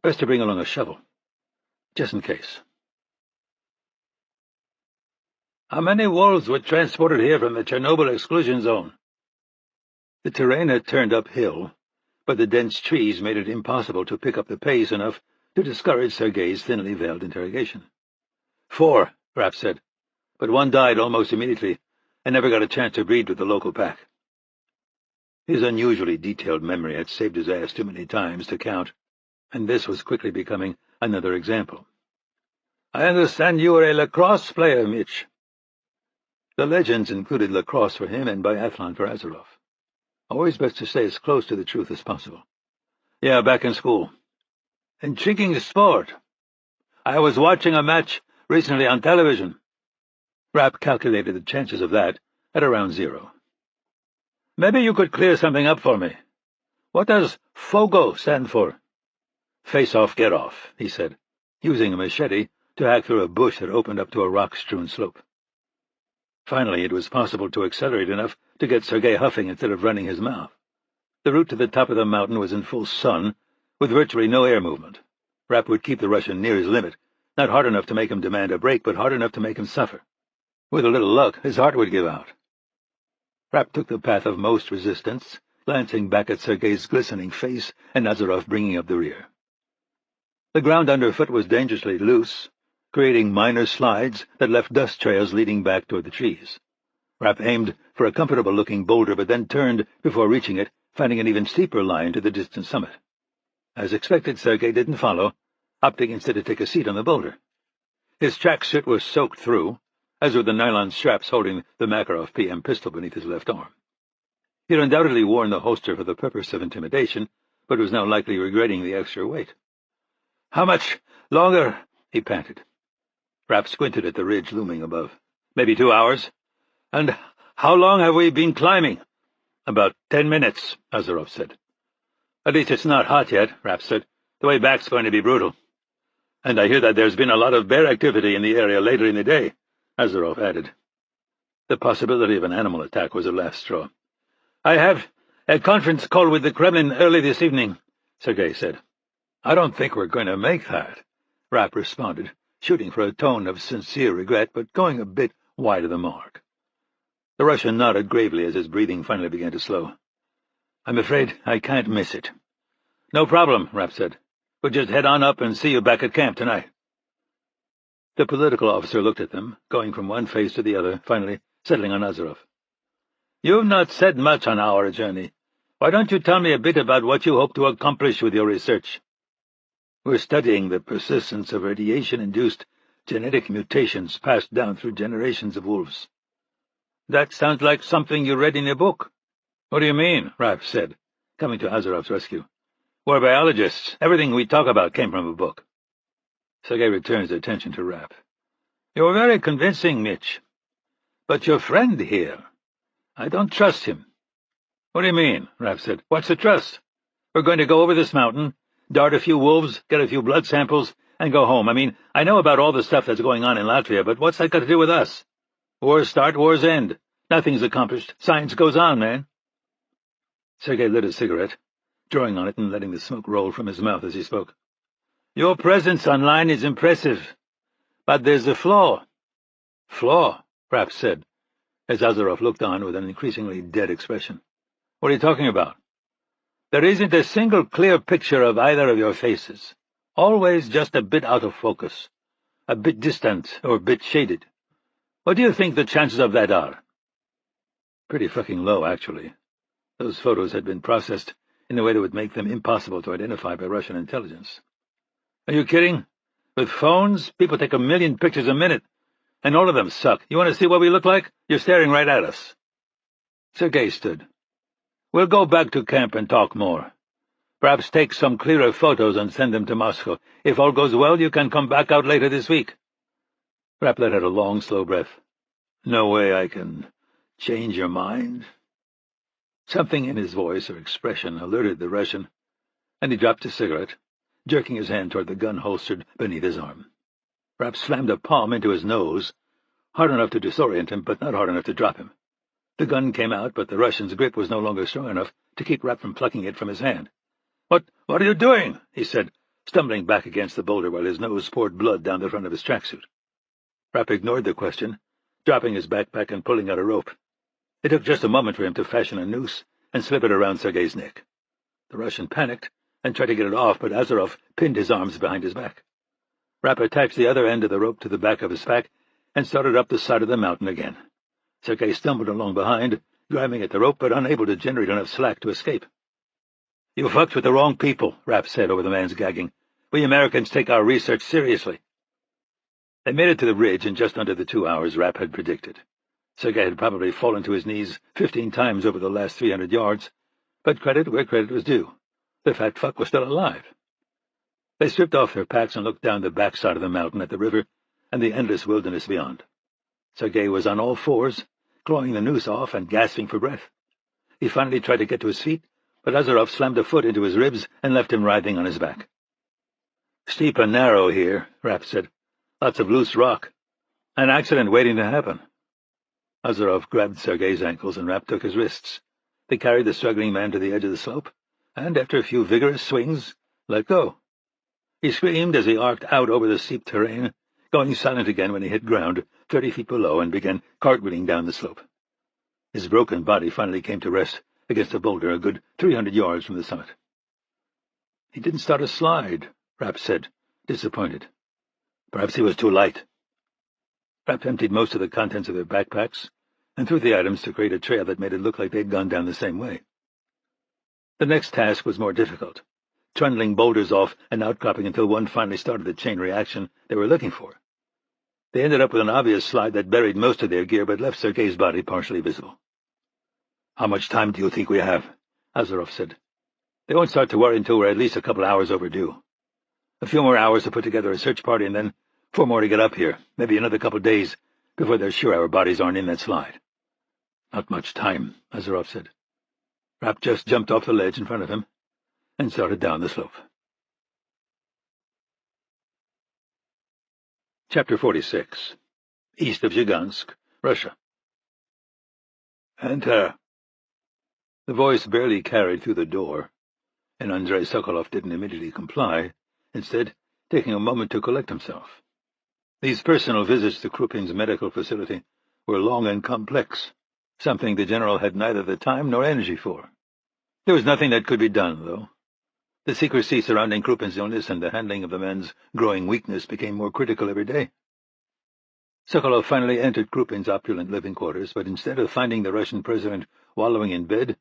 Best to bring along a shovel, just in case. "How many wolves were transported here from the Chernobyl exclusion zone?" The terrain had turned uphill, but the dense trees made it impossible to pick up the pace enough to discourage Sergei's thinly veiled interrogation. "4, Rapp said, but one died almost immediately and never got a chance to breed with the local pack." His unusually detailed memory had saved his ass too many times to count, and this was quickly becoming another example. I understand you were a lacrosse player, Mitch. The legends included lacrosse for him and biathlon for Azarov. Always best to stay as close to the truth as possible. Yeah, back in school. Intriguing sport. I was watching a match recently on television. Rapp calculated the chances of that at around 0. Maybe you could clear something up for me. What does FOGO stand for? Face off, get off, he said, using a machete to hack through a bush that opened up to a rock-strewn slope. Finally, it was possible to accelerate enough to get Sergei huffing instead of running his mouth. The route to the top of the mountain was in full sun, with virtually no air movement. Rapp would keep the Russian near his limit, not hard enough to make him demand a break, but hard enough to make him suffer. With a little luck, his heart would give out. Rapp took the path of most resistance, glancing back at Sergei's glistening face and Nazarov bringing up the rear. The ground underfoot was dangerously loose, creating minor slides that left dust trails leading back toward the trees. Rapp aimed for a comfortable-looking boulder, but then turned before reaching it, finding an even steeper line to the distant summit. As expected, Sergei didn't follow, opting instead to take a seat on the boulder. His tracksuit was soaked through, as were the nylon straps holding the Makarov PM pistol beneath his left arm. He had undoubtedly worn the holster for the purpose of intimidation, but was now likely regretting the extra weight. "How much longer?" he panted. Rapp squinted at the ridge looming above. "Maybe 2 hours." "And how long have we been climbing?" "About 10 minutes, Azarov said. "At least it's not hot yet," Rapp said. "The way back's going to be brutal." "And I hear that there's been a lot of bear activity in the area later in the day," Azarov added. The possibility of an animal attack was the last straw. "I have a conference call with the Kremlin early this evening," Sergei said. "I don't think we're going to make that," Rapp responded, shooting for a tone of sincere regret, but going a bit wide of the mark. The Russian nodded gravely as his breathing finally began to slow. "I'm afraid I can't miss it." "No problem," Rapp said. "We'll just head on up and see you back at camp tonight." The political officer looked at them, going from one face to the other, finally settling on Azarov. "You've not said much on our journey. Why don't you tell me a bit about what you hope to accomplish with your research?" "We're studying the persistence of radiation-induced genetic mutations passed down through generations of wolves." "That sounds like something you read in a book." "What do you mean?" Rapp said, coming to Azarov's rescue. "We're biologists. Everything we talk about came from a book." Sergei returned his attention to Rapp. "You're very convincing, Mitch. But your friend here, I don't trust him." "What do you mean?" Rapp said. "What's the trust? We're going to go over this mountain, dart a few wolves, get a few blood samples, and go home. I mean, I know about all the stuff that's going on in Latvia, but what's that got to do with us? Wars start, wars end. Nothing's accomplished. Science goes on, man." Sergei lit a cigarette, drawing on it and letting the smoke roll from his mouth as he spoke. "Your presence online is impressive, but there's a flaw." "Flaw?" Rapp said, as Azarov looked on with an increasingly dead expression. "What are you talking about?" "There isn't a single clear picture of either of your faces. Always just a bit out of focus, a bit distant or a bit shaded. What do you think the chances of that are?" "Pretty fucking low, actually. Those photos had been processed in a way that would make them impossible to identify by Russian intelligence." "Are you kidding? With phones, people take 1,000,000 pictures a minute, and all of them suck. You want to see what we look like? You're staring right at us." Sergei stood. "We'll go back to camp and talk more. Perhaps take some clearer photos and send them to Moscow. If all goes well, you can come back out later this week." Rapp let out a long, slow breath. "No way I can change your mind?" Something in his voice or expression alerted the Russian, and he dropped his cigarette, jerking his hand toward the gun holstered beneath his arm. Rapp slammed a palm into his nose, hard enough to disorient him, but not hard enough to drop him. The gun came out, but the Russian's grip was no longer strong enough to keep Rapp from plucking it from his hand. What are you doing?" he said, stumbling back against the boulder while his nose poured blood down the front of his tracksuit. Rapp ignored the question, dropping his backpack and pulling out a rope. It took just a moment for him to fashion a noose and slip it around Sergei's neck. The Russian panicked and tried to get it off, but Azarov pinned his arms behind his back. Rapp attached the other end of the rope to the back of his pack and started up the side of the mountain again. Sergei stumbled along behind, grabbing at the rope but unable to generate enough slack to escape. "You fucked with the wrong people," Rapp said over the man's gagging. "We Americans take our research seriously." They made it to the ridge in just under the 2 hours Rapp had predicted. Sergei had probably fallen to his knees 15 times over the last 300 yards, but credit where credit was due. The fat fuck was still alive. They stripped off their packs and looked down the backside of the mountain at the river and the endless wilderness beyond. Sergei was on all fours, clawing the noose off and gasping for breath. He finally tried to get to his feet, but Azarov slammed a foot into his ribs and left him writhing on his back. "Steep and narrow here," Rapp said. "Lots of loose rock. An accident waiting to happen." Azarov grabbed Sergei's ankles and Rapp took his wrists. They carried the struggling man to the edge of the slope, and after a few vigorous swings, let go. He screamed as he arced out over the steep terrain, going silent again when he hit ground 30 feet below and began cartwheeling down the slope. His broken body finally came to rest against a boulder a good 300 yards from the summit. "He didn't start a slide," Rapp said, disappointed. "Perhaps he was too light." Rapp emptied most of the contents of their backpacks and threw the items to create a trail that made it look like they'd gone down the same way. The next task was more difficult, trundling boulders off an outcropping until one finally started the chain reaction they were looking for. They ended up with an obvious slide that buried most of their gear but left Sergei's body partially visible. "How much time do you think we have?" Azarov said. "They won't start to worry until we're at least a couple hours overdue. A few more hours to put together a search party, and then 4 more to get up here, maybe another couple days before they're sure our bodies aren't in that slide." "Not much time," Azarov said. Rapp just jumped off the ledge in front of him and started down the slope. Chapter 46. East of Zhigansk, Russia. "Enter." The voice barely carried through the door, and Andrei Sokolov didn't immediately comply, instead taking a moment to collect himself. These personal visits to Krupin's medical facility were long and complex, something the general had neither the time nor energy for. There was nothing that could be done, though. The secrecy surrounding Krupin's illness and the handling of the man's growing weakness became more critical every day. Sokolov finally entered Krupin's opulent living quarters, but instead of finding the Russian president wallowing in bed,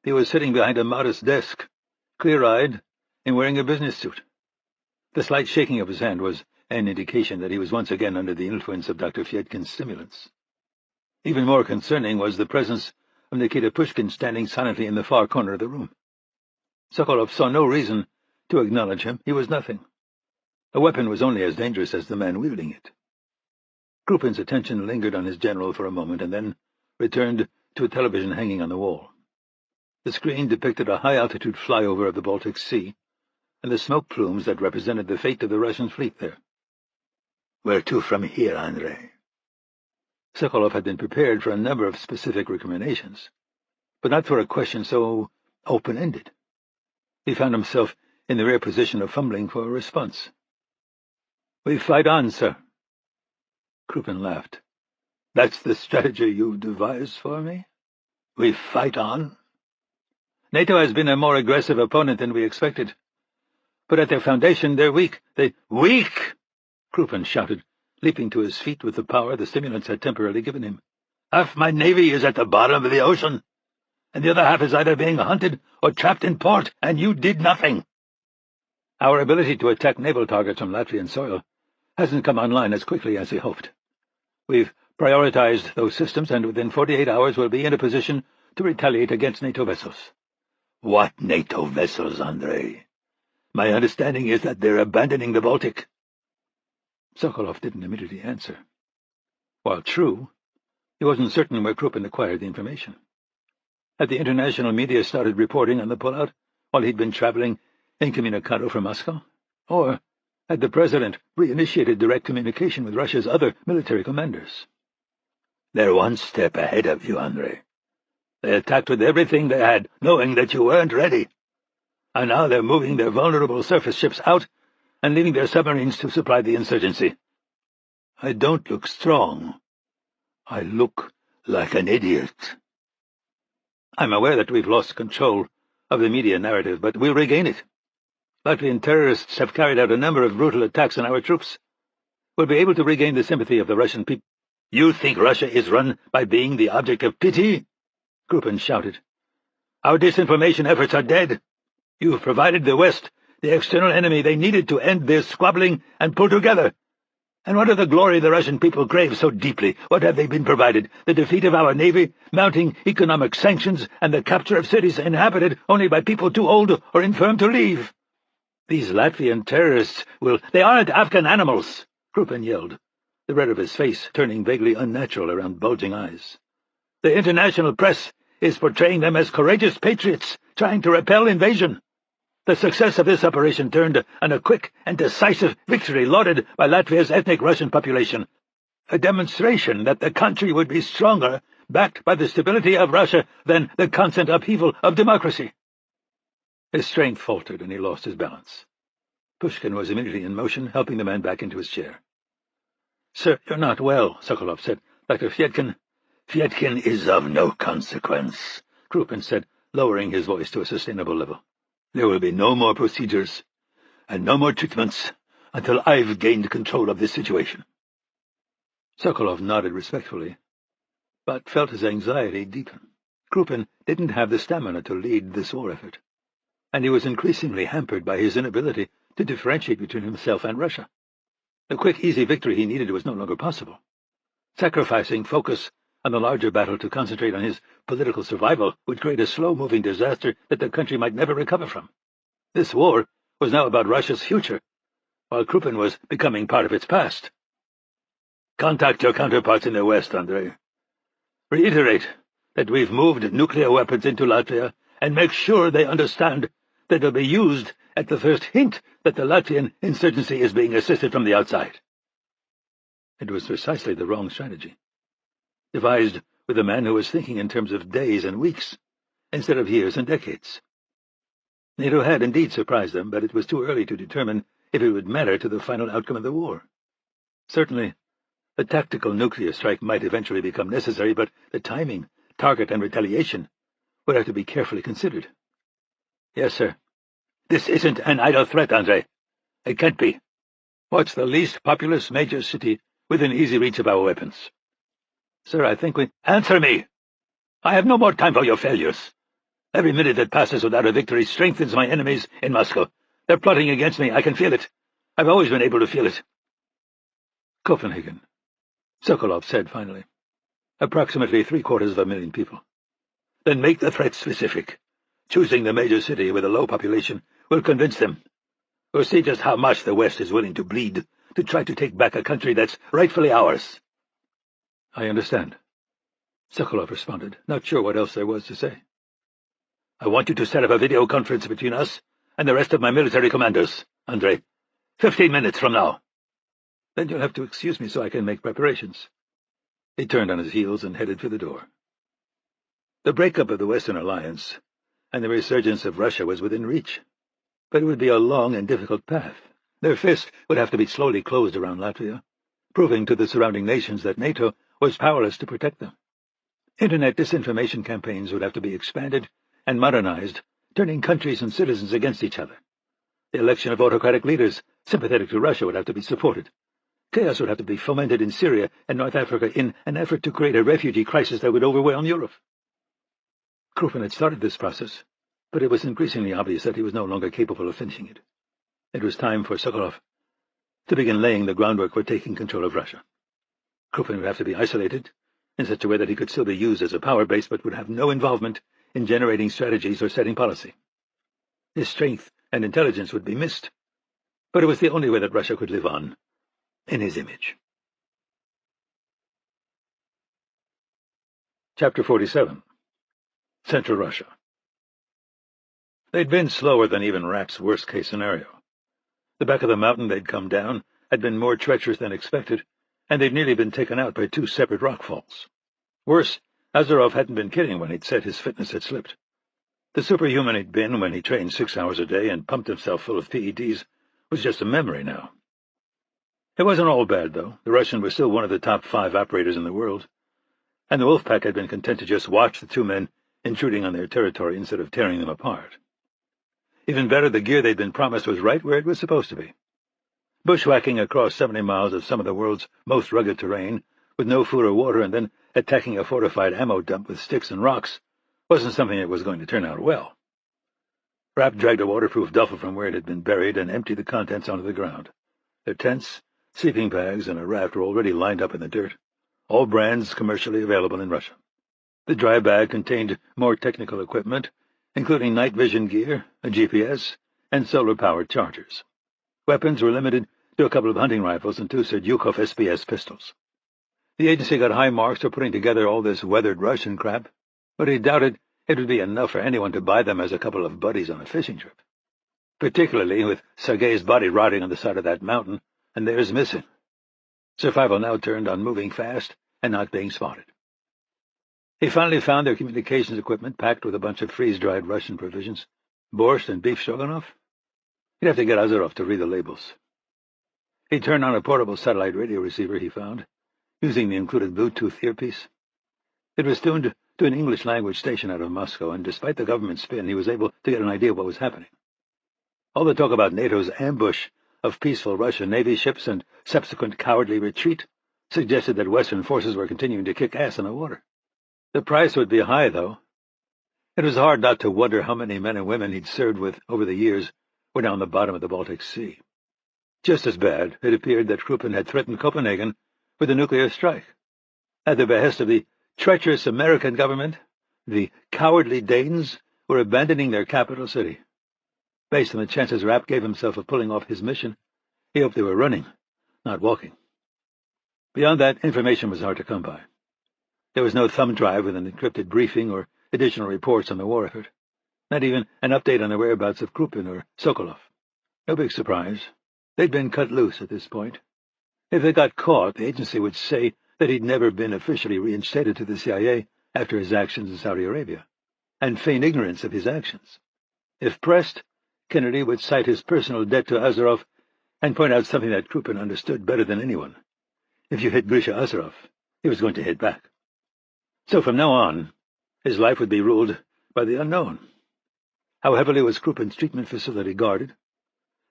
he was sitting behind a modest desk, clear-eyed and wearing a business suit. The slight shaking of his hand was an indication that he was once again under the influence of Dr. Fyedkin's stimulants. Even more concerning was the presence of Nikita Pushkin standing silently in the far corner of the room. Sokolov saw no reason to acknowledge him. He was nothing. A weapon was only as dangerous as the man wielding it. Krupin's attention lingered on his general for a moment and then returned to a television hanging on the wall. The screen depicted a high-altitude flyover of the Baltic Sea and the smoke plumes that represented the fate of the Russian fleet there. "Where to from here, Andrei?" Sokolov had been prepared for a number of specific recriminations, but not for a question so open-ended. He found himself in the rare position of fumbling for a response. "We fight on, sir." Krupin laughed. "That's the strategy you devised for me? We fight on? NATO has been a more aggressive opponent than we expected. But at their foundation, they're weak. Weak!" Krupin shouted, leaping to his feet with the power the stimulants had temporarily given him. "Half my navy is at the bottom of the ocean, and the other half is either being hunted or trapped in port, and you did nothing. Our ability to attack naval targets from Latvian soil hasn't come online as quickly as we hoped. We've prioritized those systems, and within 48 hours we'll be in a position to retaliate against NATO vessels." "What NATO vessels, Andrei? My understanding is that they're abandoning the Baltic." Sokolov didn't immediately answer. While true, he wasn't certain where Krupin acquired the information. Had the international media started reporting on the pullout while he'd been traveling incommunicado from Moscow? Or had the president reinitiated direct communication with Russia's other military commanders? "They're one step ahead of you, Andrei. They attacked with everything they had, knowing that you weren't ready. And now they're moving their vulnerable surface ships out and leaving their submarines to supply the insurgency. I don't look strong. I look like an idiot." "I'm aware that we've lost control of the media narrative, but we'll regain it. Latvian terrorists have carried out a number of brutal attacks on our troops. We'll be able to regain the sympathy of the Russian people." "You think Russia is run by being the object of pity?" Krupin shouted. "Our disinformation efforts are dead. You've provided the West, the external enemy they needed to end their squabbling and pull together. And what of the glory the Russian people crave so deeply? What have they been provided? The defeat of our navy, mounting economic sanctions, and the capture of cities inhabited only by people too old or infirm to leave. These Latvian terrorists will— They aren't Afghan animals, Krupin yelled, the red of his face turning vaguely unnatural around bulging eyes. The international press is portraying them as courageous patriots trying to repel invasion. The success of this operation turned on a quick and decisive victory lauded by Latvia's ethnic Russian population, a demonstration that the country would be stronger, backed by the stability of Russia, than the constant upheaval of democracy. His strength faltered, and he lost his balance. Pushkin was immediately in motion, helping the man back into his chair. "Sir, you're not well," Sokolov said. "Dr. Fyedkin—" "Fyedkin is of no consequence," Krupin said, lowering his voice to a sustainable level. "There will be no more procedures and no more treatments until I've gained control of this situation." Sokolov nodded respectfully, but felt his anxiety deepen. Krupin didn't have the stamina to lead this war effort, and he was increasingly hampered by his inability to differentiate between himself and Russia. The quick, easy victory he needed was no longer possible. Sacrificing focus on the larger battle to concentrate on his political survival would create a slow-moving disaster that the country might never recover from. This war was now about Russia's future, while Krupin was becoming part of its past. "Contact your counterparts in the West, Andrei. Reiterate that we've moved nuclear weapons into Latvia, and make sure they understand that they'll be used at the first hint that the Latvian insurgency is being assisted from the outside." It was precisely the wrong strategy, devised with a man who was thinking in terms of days and weeks, instead of years and decades. NATO had indeed surprised them, but it was too early to determine if it would matter to the final outcome of the war. Certainly, a tactical nuclear strike might eventually become necessary, but the timing, target, and retaliation would have to be carefully considered. "Yes, sir. This isn't an idle threat, Andrei. It can't be. What's the least populous major city within easy reach of our weapons?" "Sir, I think we—" "Answer me! I have no more time for your failures. Every minute that passes without a victory strengthens my enemies in Moscow. They're plotting against me. I can feel it. I've always been able to feel it." "Copenhagen," Sokolov said finally. "Approximately 750,000 people. Then make the threat specific. Choosing the major city with a low population will convince them. We'll see just how much the West is willing to bleed to try to take back a country that's rightfully ours." "I understand," Sokolov responded, not sure what else there was to say. "I want you to set up a video conference between us and the rest of my military commanders, Andrei. 15 minutes from now." "Then you'll have to excuse me so I can make preparations." He turned on his heels and headed for the door. The breakup of the Western Alliance and the resurgence of Russia was within reach, but it would be a long and difficult path. Their fist would have to be slowly closed around Latvia, proving to the surrounding nations that NATO was powerless to protect them. Internet disinformation campaigns would have to be expanded and modernized, turning countries and citizens against each other. The election of autocratic leaders sympathetic to Russia would have to be supported. Chaos would have to be fomented in Syria and North Africa in an effort to create a refugee crisis that would overwhelm Europe. Krupin had started this process, but it was increasingly obvious that he was no longer capable of finishing it. It was time for Sokolov to begin laying the groundwork for taking control of Russia. Krupin would have to be isolated in such a way that he could still be used as a power base but would have no involvement in generating strategies or setting policy. His strength and intelligence would be missed, but it was the only way that Russia could live on in his image. Chapter 47. Central Russia. They'd been slower than even Rapp's worst-case scenario. The back of the mountain they'd come down had been more treacherous than expected, and they'd nearly been taken out by 2 separate rockfalls. Worse, Azarov hadn't been kidding when he'd said his fitness had slipped. The superhuman he'd been when he trained 6 hours a day and pumped himself full of PEDs was just a memory now. It wasn't all bad, though. The Russian was still one of the top 5 operators in the world, and the Wolfpack had been content to just watch the 2 men intruding on their territory instead of tearing them apart. Even better, the gear they'd been promised was right where it was supposed to be. Bushwhacking across 70 miles of some of the world's most rugged terrain, with no food or water, and then attacking a fortified ammo dump with sticks and rocks, wasn't something that was going to turn out well. Rapp dragged a waterproof duffel from where it had been buried and emptied the contents onto the ground. Their tents, Sleeping bags and a raft were already lined up in the dirt, all brands commercially available in Russia. The dry bag contained more technical equipment, including night vision gear, a GPS, and solar-powered chargers. Weapons were limited to a couple of hunting rifles and 2 Serdyukov SPS pistols. The agency got high marks for putting together all this weathered Russian crap, but he doubted it would be enough for anyone to buy them as a couple of buddies on a fishing trip, particularly with Sergei's body rotting on the side of that mountain and theirs missing. Survival now turned on moving fast and not being spotted. He finally found their communications equipment packed with a bunch of freeze-dried Russian provisions, borscht and beef stroganoff. He'd have to get Azarov to read the labels. He turned on a portable satellite radio receiver he found, using the included Bluetooth earpiece. It was tuned to an English-language station out of Moscow, and despite the government spin, he was able to get an idea of what was happening. All the talk about NATO's ambush of peaceful Russian Navy ships and subsequent cowardly retreat suggested that Western forces were continuing to kick ass in the water. The price would be high, though. It was hard not to wonder how many men and women he'd served with over the years were down the bottom of the Baltic Sea. Just as bad, it appeared that Krupin had threatened Copenhagen with a nuclear strike. At the behest of the treacherous American government, the cowardly Danes were abandoning their capital city. Based on the chances Rapp gave himself of pulling off his mission, he hoped they were running, not walking. Beyond that, information was hard to come by. There was no thumb drive with an encrypted briefing or additional reports on the war effort, not even an update on the whereabouts of Krupin or Sokolov. No big surprise. They'd been cut loose at this point. If they got caught, the agency would say that he'd never been officially reinstated to the CIA after his actions in Saudi Arabia, and feign ignorance of his actions. If pressed, Kennedy would cite his personal debt to Azarov and point out something that Krupin understood better than anyone. If you hit Grisha Azarov, he was going to hit back. So from now on, his life would be ruled by the unknown. How heavily was Krupin's treatment facility guarded?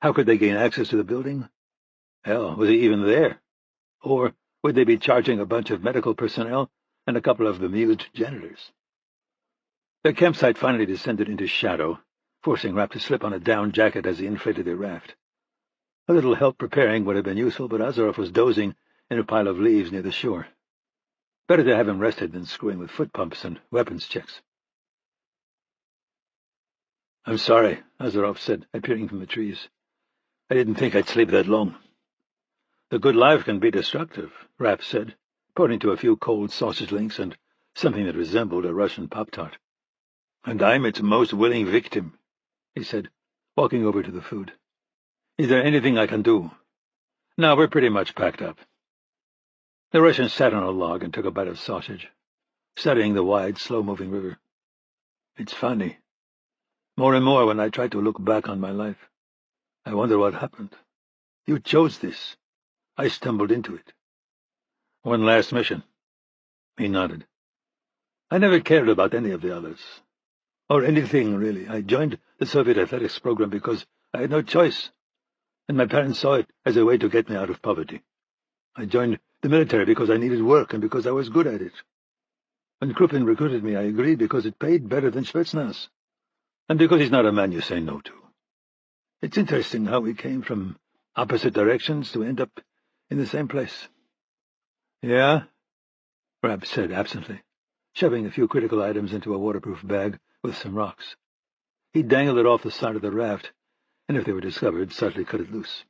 How could they gain access to the building? Hell, was he even there? Or would they be charging a bunch of medical personnel and a couple of bemused janitors? Their campsite finally descended into shadow, forcing Rapp to slip on a down jacket as he inflated their raft. A little help preparing would have been useful, but Azarov was dozing in a pile of leaves near the shore. Better to have him rested than screwing with foot pumps and weapons checks. "I'm sorry," Azarov said, appearing from the trees. "I didn't think I'd sleep that long." "The good life can be destructive," Rapp said, pointing to a few cold sausage links and something that resembled a Russian Pop-Tart. "And I'm its most willing victim," he said, walking over to the food. "Is there anything I can do?" "No, we're pretty much packed up." The Russian sat on a log and took a bite of sausage, studying the wide, slow-moving river. "It's funny. More and more when I try to look back on my life, I wonder what happened. You chose this. I stumbled into it." "One last mission." He nodded. "I never cared about any of the others. Or anything, really. I joined the Soviet athletics program because I had no choice, and my parents saw it as a way to get me out of poverty. I joined the military because I needed work and because I was good at it. When Krupin recruited me, I agreed because it paid better than Spetsnaz, and because he's not a man you say no to. It's interesting how we came from opposite directions to end up in the same place." "Yeah?" Rapp said absently, shoving a few critical items into a waterproof bag with some rocks. He dangled it off the side of the raft, and if they were discovered, suddenly cut it loose.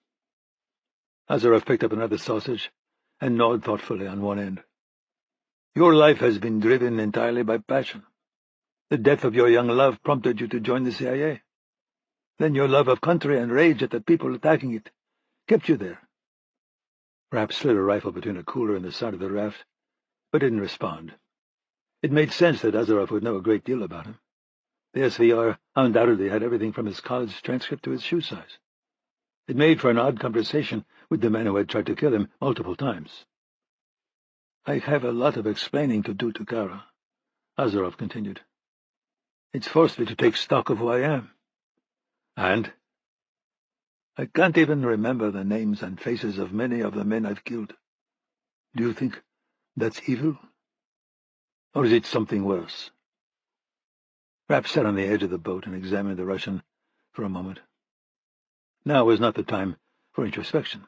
Azarov picked up another sausage and gnawed thoughtfully on one end. "Your life has been driven entirely by passion. The death of your young love prompted you to join the CIA. Then your love of country and rage at the people attacking it kept you there." Rapp slid a rifle between a cooler and the side of the raft, but didn't respond. It made sense that Azarov would know a great deal about him. The SVR undoubtedly had everything from his college transcript to his shoe size. It made for an odd conversation with the man who had tried to kill him multiple times. "I have a lot of explaining to do to Kara," Azarov continued. "It's forced me to take stock of who I am. And I can't even remember the names and faces of many of the men I've killed. Do you think that's evil? Or is it something worse?" Rapp sat on the edge of the boat and examined the Russian for a moment. Now was not the time for introspection.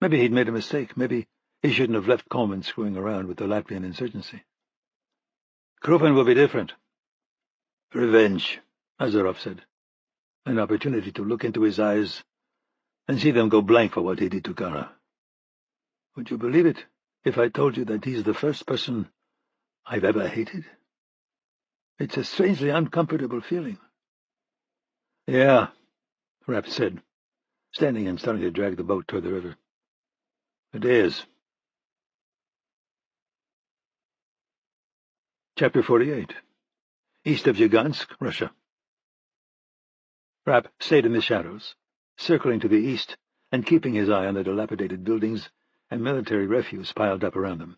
Maybe he'd made a mistake. Maybe he shouldn't have left Coleman screwing around with the Latvian insurgency. Krupin will be different. Revenge, Azarov said. An opportunity to look into his eyes and see them go blank for what he did to Kara. Would you believe it if I told you that he's the first person I've ever hated? It's a strangely uncomfortable feeling. Yeah, Rapp said, standing and starting to drag the boat toward the river. It is. Chapter 48. East of Lugansk, Russia. Rapp stayed in the shadows, circling to the east and keeping his eye on the dilapidated buildings and military refuse piled up around them.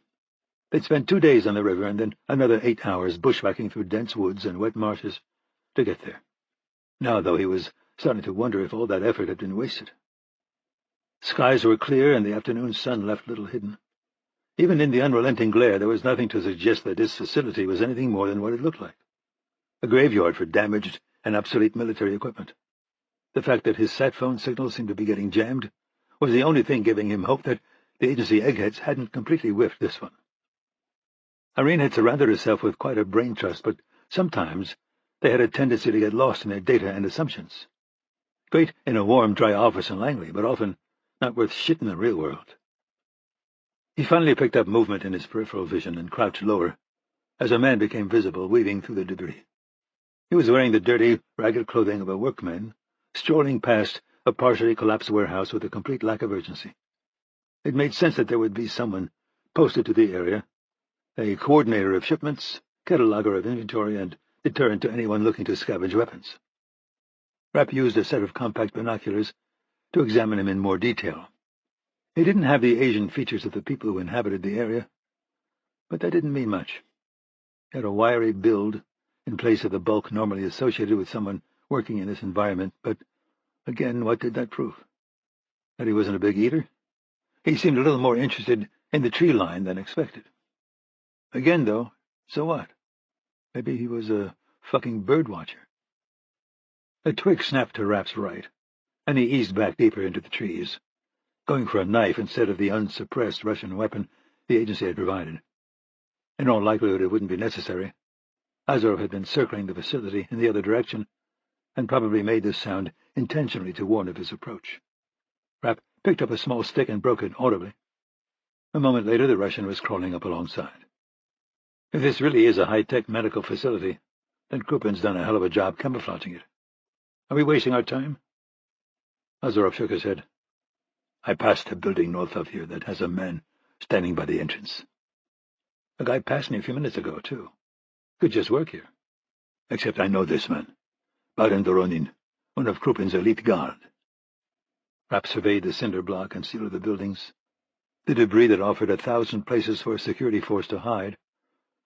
They'd spent 2 days on the river and then another 8 hours bushwhacking through dense woods and wet marshes to get there. Now, though, he was starting to wonder if all that effort had been wasted. Skies were clear and the afternoon sun left little hidden. Even in the unrelenting glare, there was nothing to suggest that this facility was anything more than what it looked like. A graveyard for damaged and obsolete military equipment. The fact that his sat phone signal seemed to be getting jammed was the only thing giving him hope that the agency eggheads hadn't completely whiffed this one. Irene had surrounded herself with quite a brain trust, but sometimes they had a tendency to get lost in their data and assumptions. Great in a warm, dry office in Langley, but often not worth shit in the real world. He finally picked up movement in his peripheral vision and crouched lower as a man became visible, weaving through the debris. He was wearing the dirty, ragged clothing of a workman, strolling past a partially collapsed warehouse with a complete lack of urgency. It made sense that there would be someone posted to the area, a coordinator of shipments, cataloger of inventory, and deterrent to anyone looking to scavenge weapons. Rapp used a set of compact binoculars to examine him in more detail. He didn't have the Asian features of the people who inhabited the area, but that didn't mean much. He had a wiry build in place of the bulk normally associated with someone working in this environment, but, again, what did that prove? That he wasn't a big eater? He seemed a little more interested in the tree line than expected. Again, though, so what? Maybe he was a fucking bird watcher. A twig snapped to Rapp's right, and he eased back deeper into the trees, going for a knife instead of the unsuppressed Russian weapon the agency had provided. In all likelihood, it wouldn't be necessary. Azarov had been circling the facility in the other direction, and probably made this sound intentionally to warn of his approach. Rapp picked up a small stick and broke it audibly. A moment later, the Russian was crawling up alongside. If this really is a high-tech medical facility, then Krupin's done a hell of a job camouflaging it. Are we wasting our time? Azarov shook his head. I passed a building north of here that has a man standing by the entrance. A guy passed me a few minutes ago, too. Could just work here. Except I know this man. Baron Doronin, one of Krupin's elite guard. Rapp surveyed the cinder block and steel of the buildings, the debris that offered 1,000 places for a security force to hide,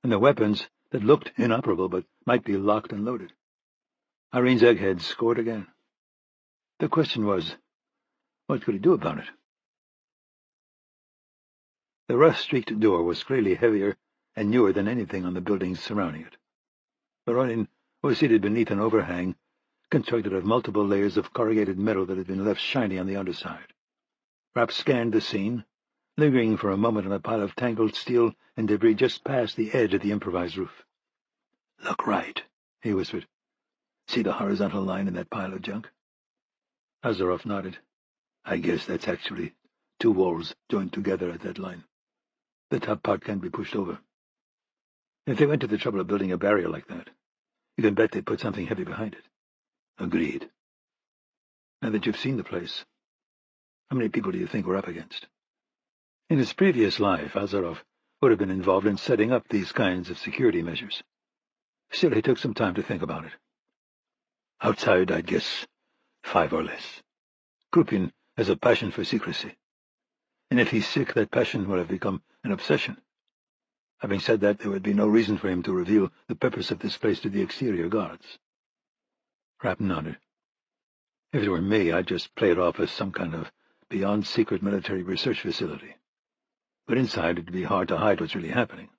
and the weapons that looked inoperable but might be locked and loaded. Irene's egghead scored again. The question was, what could he do about it? The rust-streaked door was clearly heavier and newer than anything on the buildings surrounding it. Doronin was seated beneath an overhang constructed of multiple layers of corrugated metal that had been left shiny on the underside. Rapp scanned the scene, lingering for a moment on a pile of tangled steel and debris just past the edge of the improvised roof. "Look right," he whispered. "See the horizontal line in that pile of junk?" Azarov nodded. "I guess that's actually 2 walls joined together at that line. The top part can be pushed over. If they went to the trouble of building a barrier like that, you can bet they'd put something heavy behind it." "Agreed. Now that you've seen the place, how many people do you think we're up against?" In his previous life, Azarov would have been involved in setting up these kinds of security measures. Still, he took some time to think about it. "Outside, I'd guess 5 or less. Krupin has a passion for secrecy, and if he's sick, that passion will have become an obsession. Having said that, there would be no reason for him to reveal the purpose of this place to the exterior guards." Rapp nodded. "If it were me, I'd just play it off as some kind of beyond-secret military research facility. But inside, it'd be hard to hide what's really happening."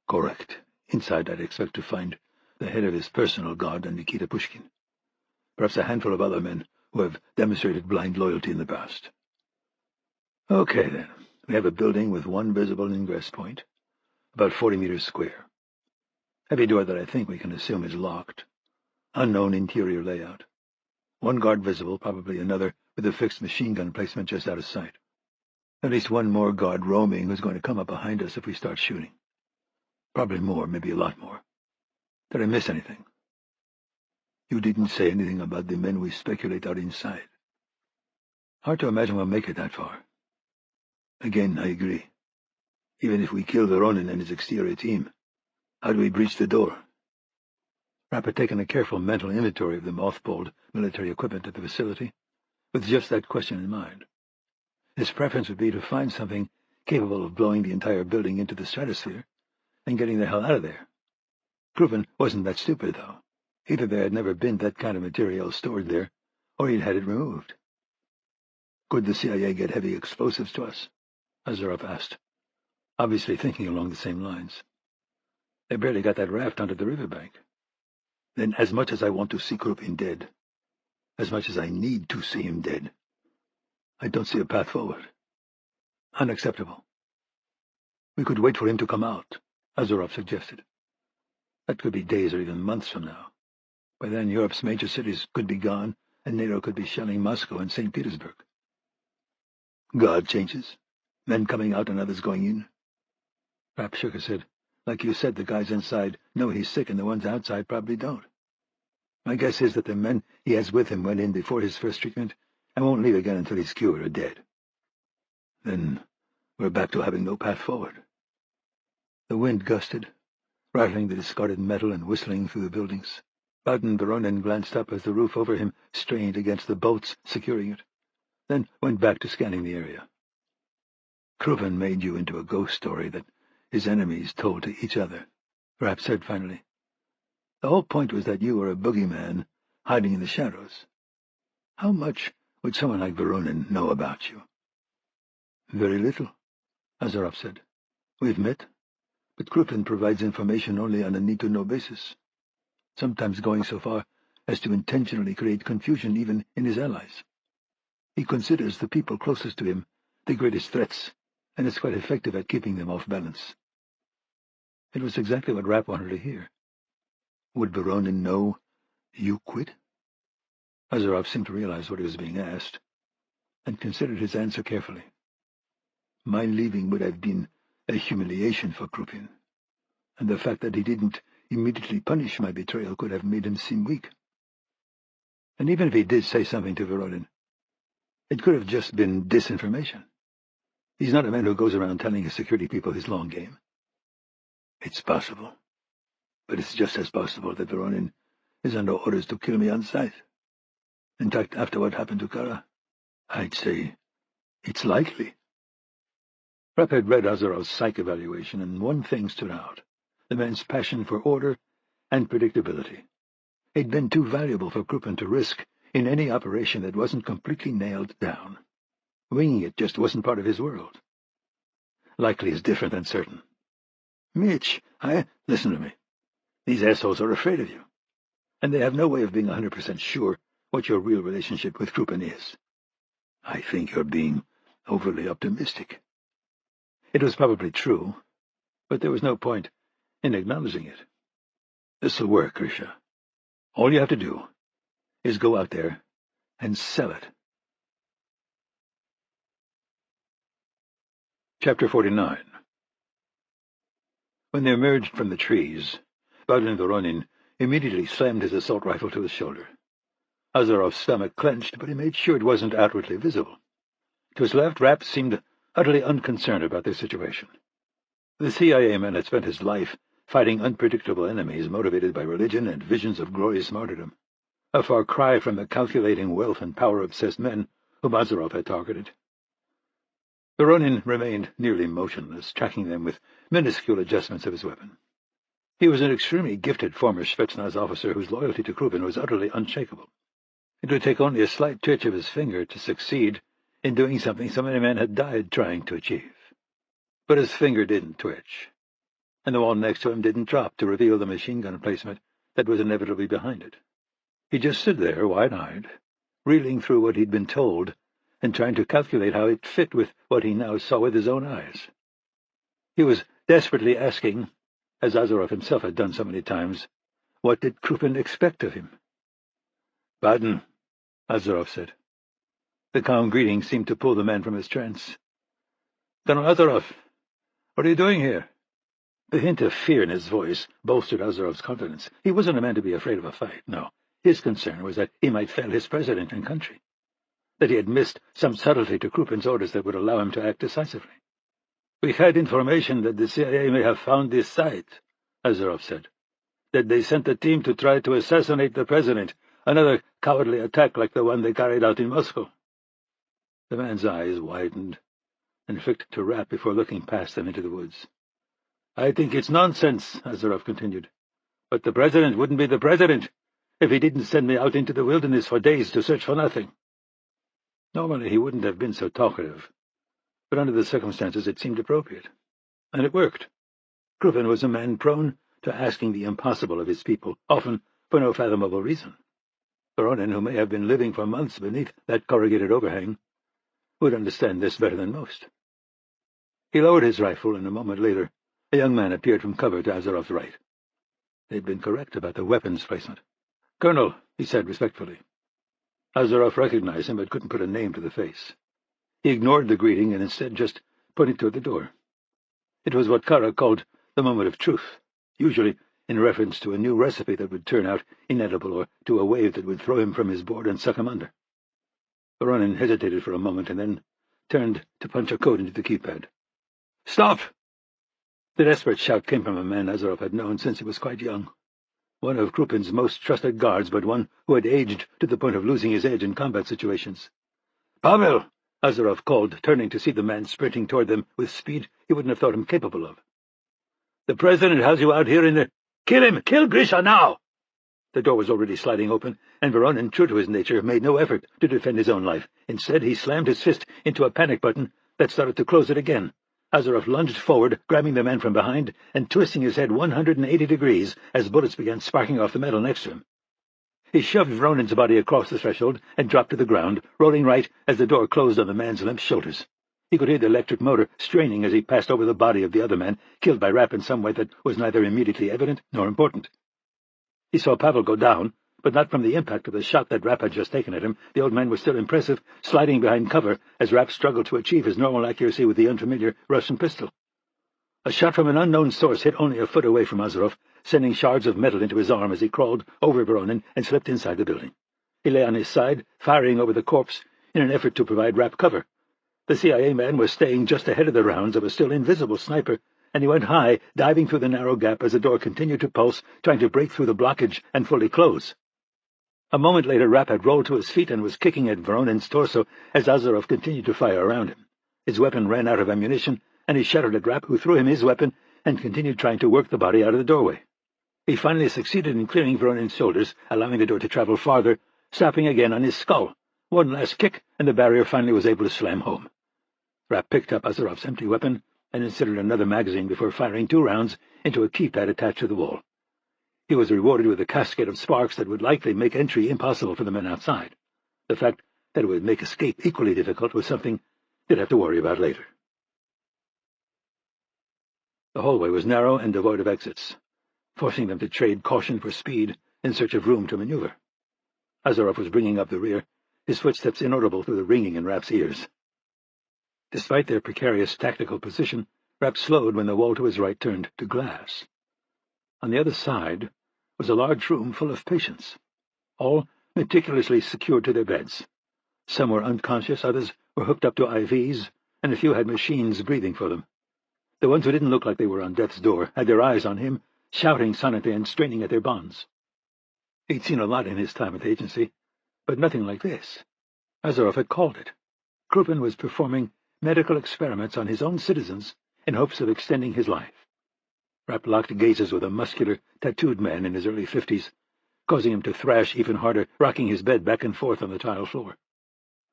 "Correct. Inside, I'd expect to find the head of his personal guard and Nikita Pushkin. Perhaps a handful of other men who have demonstrated blind loyalty in the past." Okay, then. We have a building with one visible ingress point, about 40 meters square. Heavy door that I think we can assume is locked. Unknown interior layout. One guard visible, probably another with a fixed machine gun placement just out of sight. At least one more guard roaming who's going to come up behind us if we start shooting. Probably more, maybe a lot more. Did I miss anything? You didn't say anything about the men we speculate are inside. Hard to imagine we'll make it that far. Again, I agree. Even if we kill Voronin and his exterior team, how do we breach the door? Rapp had taken a careful mental inventory of the mothballed military equipment at the facility, with just that question in mind. His preference would be to find something capable of blowing the entire building into the stratosphere and getting the hell out of there. Krupin wasn't that stupid, though. Either there had never been that kind of material stored there, or he'd had it removed. Could the CIA get heavy explosives to us? Azarov asked, obviously thinking along the same lines. They barely got that raft onto the riverbank. Then, as much as I want to see Krupin dead, as much as I need to see him dead, I don't see a path forward. Unacceptable. We could wait for him to come out, Azarov suggested. That could be days or even months from now. By then, Europe's major cities could be gone, and NATO could be shelling Moscow and St. Petersburg. Guard changes. Men coming out and others going in. Rapp shook his head. Like you said, the guys inside know he's sick, and the ones outside probably don't. My guess is that the men he has with him went in before his first treatment and won't leave again until he's cured or dead. Then we're back to having no path forward. The wind gusted, rattling the discarded metal and whistling through the buildings. Bowden Voronin glanced up as the roof over him strained against the bolts securing it, then went back to scanning the area. Krupin made you into a ghost story that his enemies told to each other, Rapp said finally. The whole point was that you were a boogeyman hiding in the shadows. How much would someone like Voronin know about you? Very little, Azarov said. We've met, but Krupin provides information only on a need-to-know basis, sometimes going so far as to intentionally create confusion even in his allies. He considers the people closest to him the greatest threats, and is quite effective at keeping them off balance. It was exactly what Rapp wanted to hear. Would Voronin know you quit? Azarov seemed to realize what he was being asked, and considered his answer carefully. My leaving would have been a humiliation for Krupin, and the fact that he didn't immediately punish my betrayal could have made him seem weak. And even if he did say something to Voronin, it could have just been disinformation. He's not a man who goes around telling his security people his long game. It's possible, but it's just as possible that Voronin is under orders to kill me on sight. In fact, after what happened to Kara, I'd say it's likely. Rapp had read Azarov's psych evaluation, and one thing stood out: the man's passion for order and predictability. He'd been too valuable for Krupin to risk in any operation that wasn't completely nailed down. Winging it just wasn't part of his world. Likely is different than certain. Mitch, listen to me. These assholes are afraid of you, and they have no way of being 100% sure what your real relationship with Krupin is. I think you're being overly optimistic. It was probably true, but there was no point in acknowledging it. This'll work, Grisha. All you have to do is go out there and sell it. Chapter 49. When they emerged from the trees, Bowden Voronin immediately slammed his assault rifle to his shoulder. Azarov's stomach clenched, but he made sure it wasn't outwardly visible. To his left, Rapp seemed utterly unconcerned about their situation. The CIA man had spent his life fighting unpredictable enemies motivated by religion and visions of glorious martyrdom, a far cry from the calculating wealth and power-obsessed men whom Azarov had targeted. Voronin remained nearly motionless, tracking them with minuscule adjustments of his weapon. He was an extremely gifted former Spetsnaz officer whose loyalty to Krupin was utterly unshakable. It would take only a slight twitch of his finger to succeed in doing something so many men had died trying to achieve. But his finger didn't twitch, and the wall next to him didn't drop to reveal the machine gun placement that was inevitably behind it. He just stood there, wide-eyed, reeling through what he'd been told and trying to calculate how it fit with what he now saw with his own eyes. He was desperately asking, as Azarov himself had done so many times, what did Krupin expect of him? "Pardon," Azarov said. The calm greeting seemed to pull the man from his trance. "Colonel Azarov, what are you doing here?" The hint of fear in his voice bolstered Azarov's confidence. He wasn't a man to be afraid of a fight, no. His concern was that he might fail his president and country, that he had missed some subtlety to Krupin's orders that would allow him to act decisively. "We had information that the CIA may have found this site," Azarov said, "that they sent a team to try to assassinate the president, another cowardly attack like the one they carried out in Moscow." The man's eyes widened and flicked to Rapp before looking past them into the woods. "I think it's nonsense," Azarov continued. "But the president wouldn't be the president if he didn't send me out into the wilderness for days to search for nothing." Normally he wouldn't have been so talkative, but under the circumstances it seemed appropriate. And it worked. Krupin was a man prone to asking the impossible of his people, often for no fathomable reason. Voronin, who may have been living for months beneath that corrugated overhang, would understand this better than most. He lowered his rifle, and a moment later a young man appeared from cover to Azarov's right. They'd been correct about the weapons placement. "Colonel," he said respectfully. Azarov recognized him, but couldn't put a name to the face. He ignored the greeting and instead just pointed toward the door. It was what Kara called the moment of truth, usually in reference to a new recipe that would turn out inedible or to a wave that would throw him from his board and suck him under. Voronin hesitated for a moment and then turned to punch a code into the keypad. "Stop!" The desperate shout came from a man Azarov had known since he was quite young, one of Krupin's most trusted guards, but one who had aged to the point of losing his edge in combat situations. "Pavel!" Azarov called, turning to see the man sprinting toward them with speed he wouldn't have thought him capable of. "The president has you out here in the—" "Kill him! Kill Grisha now!" The door was already sliding open, and Voronin, true to his nature, made no effort to defend his own life. Instead, he slammed his fist into a panic button that started to close it again. Azarov lunged forward, grabbing the man from behind and twisting his head 180 degrees as bullets began sparking off the metal next to him. He shoved Voronin's body across the threshold and dropped to the ground, rolling right as the door closed on the man's limp shoulders. He could hear the electric motor straining as he passed over the body of the other man, killed by Rapp in some way that was neither immediately evident nor important. He saw Pavel go down, but not from the impact of the shot that Rapp had just taken at him. The old man was still impressive, sliding behind cover as Rapp struggled to achieve his normal accuracy with the unfamiliar Russian pistol. A shot from an unknown source hit only a foot away from Azarov, sending shards of metal into his arm as he crawled over Voronin and slipped inside the building. He lay on his side, firing over the corpse in an effort to provide Rapp cover. The CIA man was staying just ahead of the rounds of a still invisible sniper, and he went high, diving through the narrow gap as the door continued to pulse, trying to break through the blockage and fully close. A moment later, Rapp had rolled to his feet and was kicking at Voronin's torso as Azarov continued to fire around him. His weapon ran out of ammunition, and he shouted at Rapp, who threw him his weapon and continued trying to work the body out of the doorway. He finally succeeded in clearing Voronin's shoulders, allowing the door to travel farther, stopping again on his skull. One last kick, and the barrier finally was able to slam home. Rapp picked up Azarov's empty weapon and inserted another magazine before firing 2 rounds into a keypad attached to the wall. He was rewarded with a cascade of sparks that would likely make entry impossible for the men outside. The fact that it would make escape equally difficult was something they'd have to worry about later. The hallway was narrow and devoid of exits, forcing them to trade caution for speed in search of room to maneuver. Azarov was bringing up the rear, his footsteps inaudible through the ringing in Rapp's ears. Despite their precarious tactical position, Rapp slowed when the wall to his right turned to glass. On the other side was a large room full of patients, all meticulously secured to their beds. Some were unconscious, others were hooked up to IVs, and a few had machines breathing for them. The ones who didn't look like they were on death's door had their eyes on him, shouting silently and straining at their bonds. He'd seen a lot in his time at the agency, but nothing like this. Azarov had called it. Krupin was performing medical experiments on his own citizens in hopes of extending his life. Rapp locked gazes with a muscular, tattooed man in his early 50s, causing him to thrash even harder, rocking his bed back and forth on the tile floor.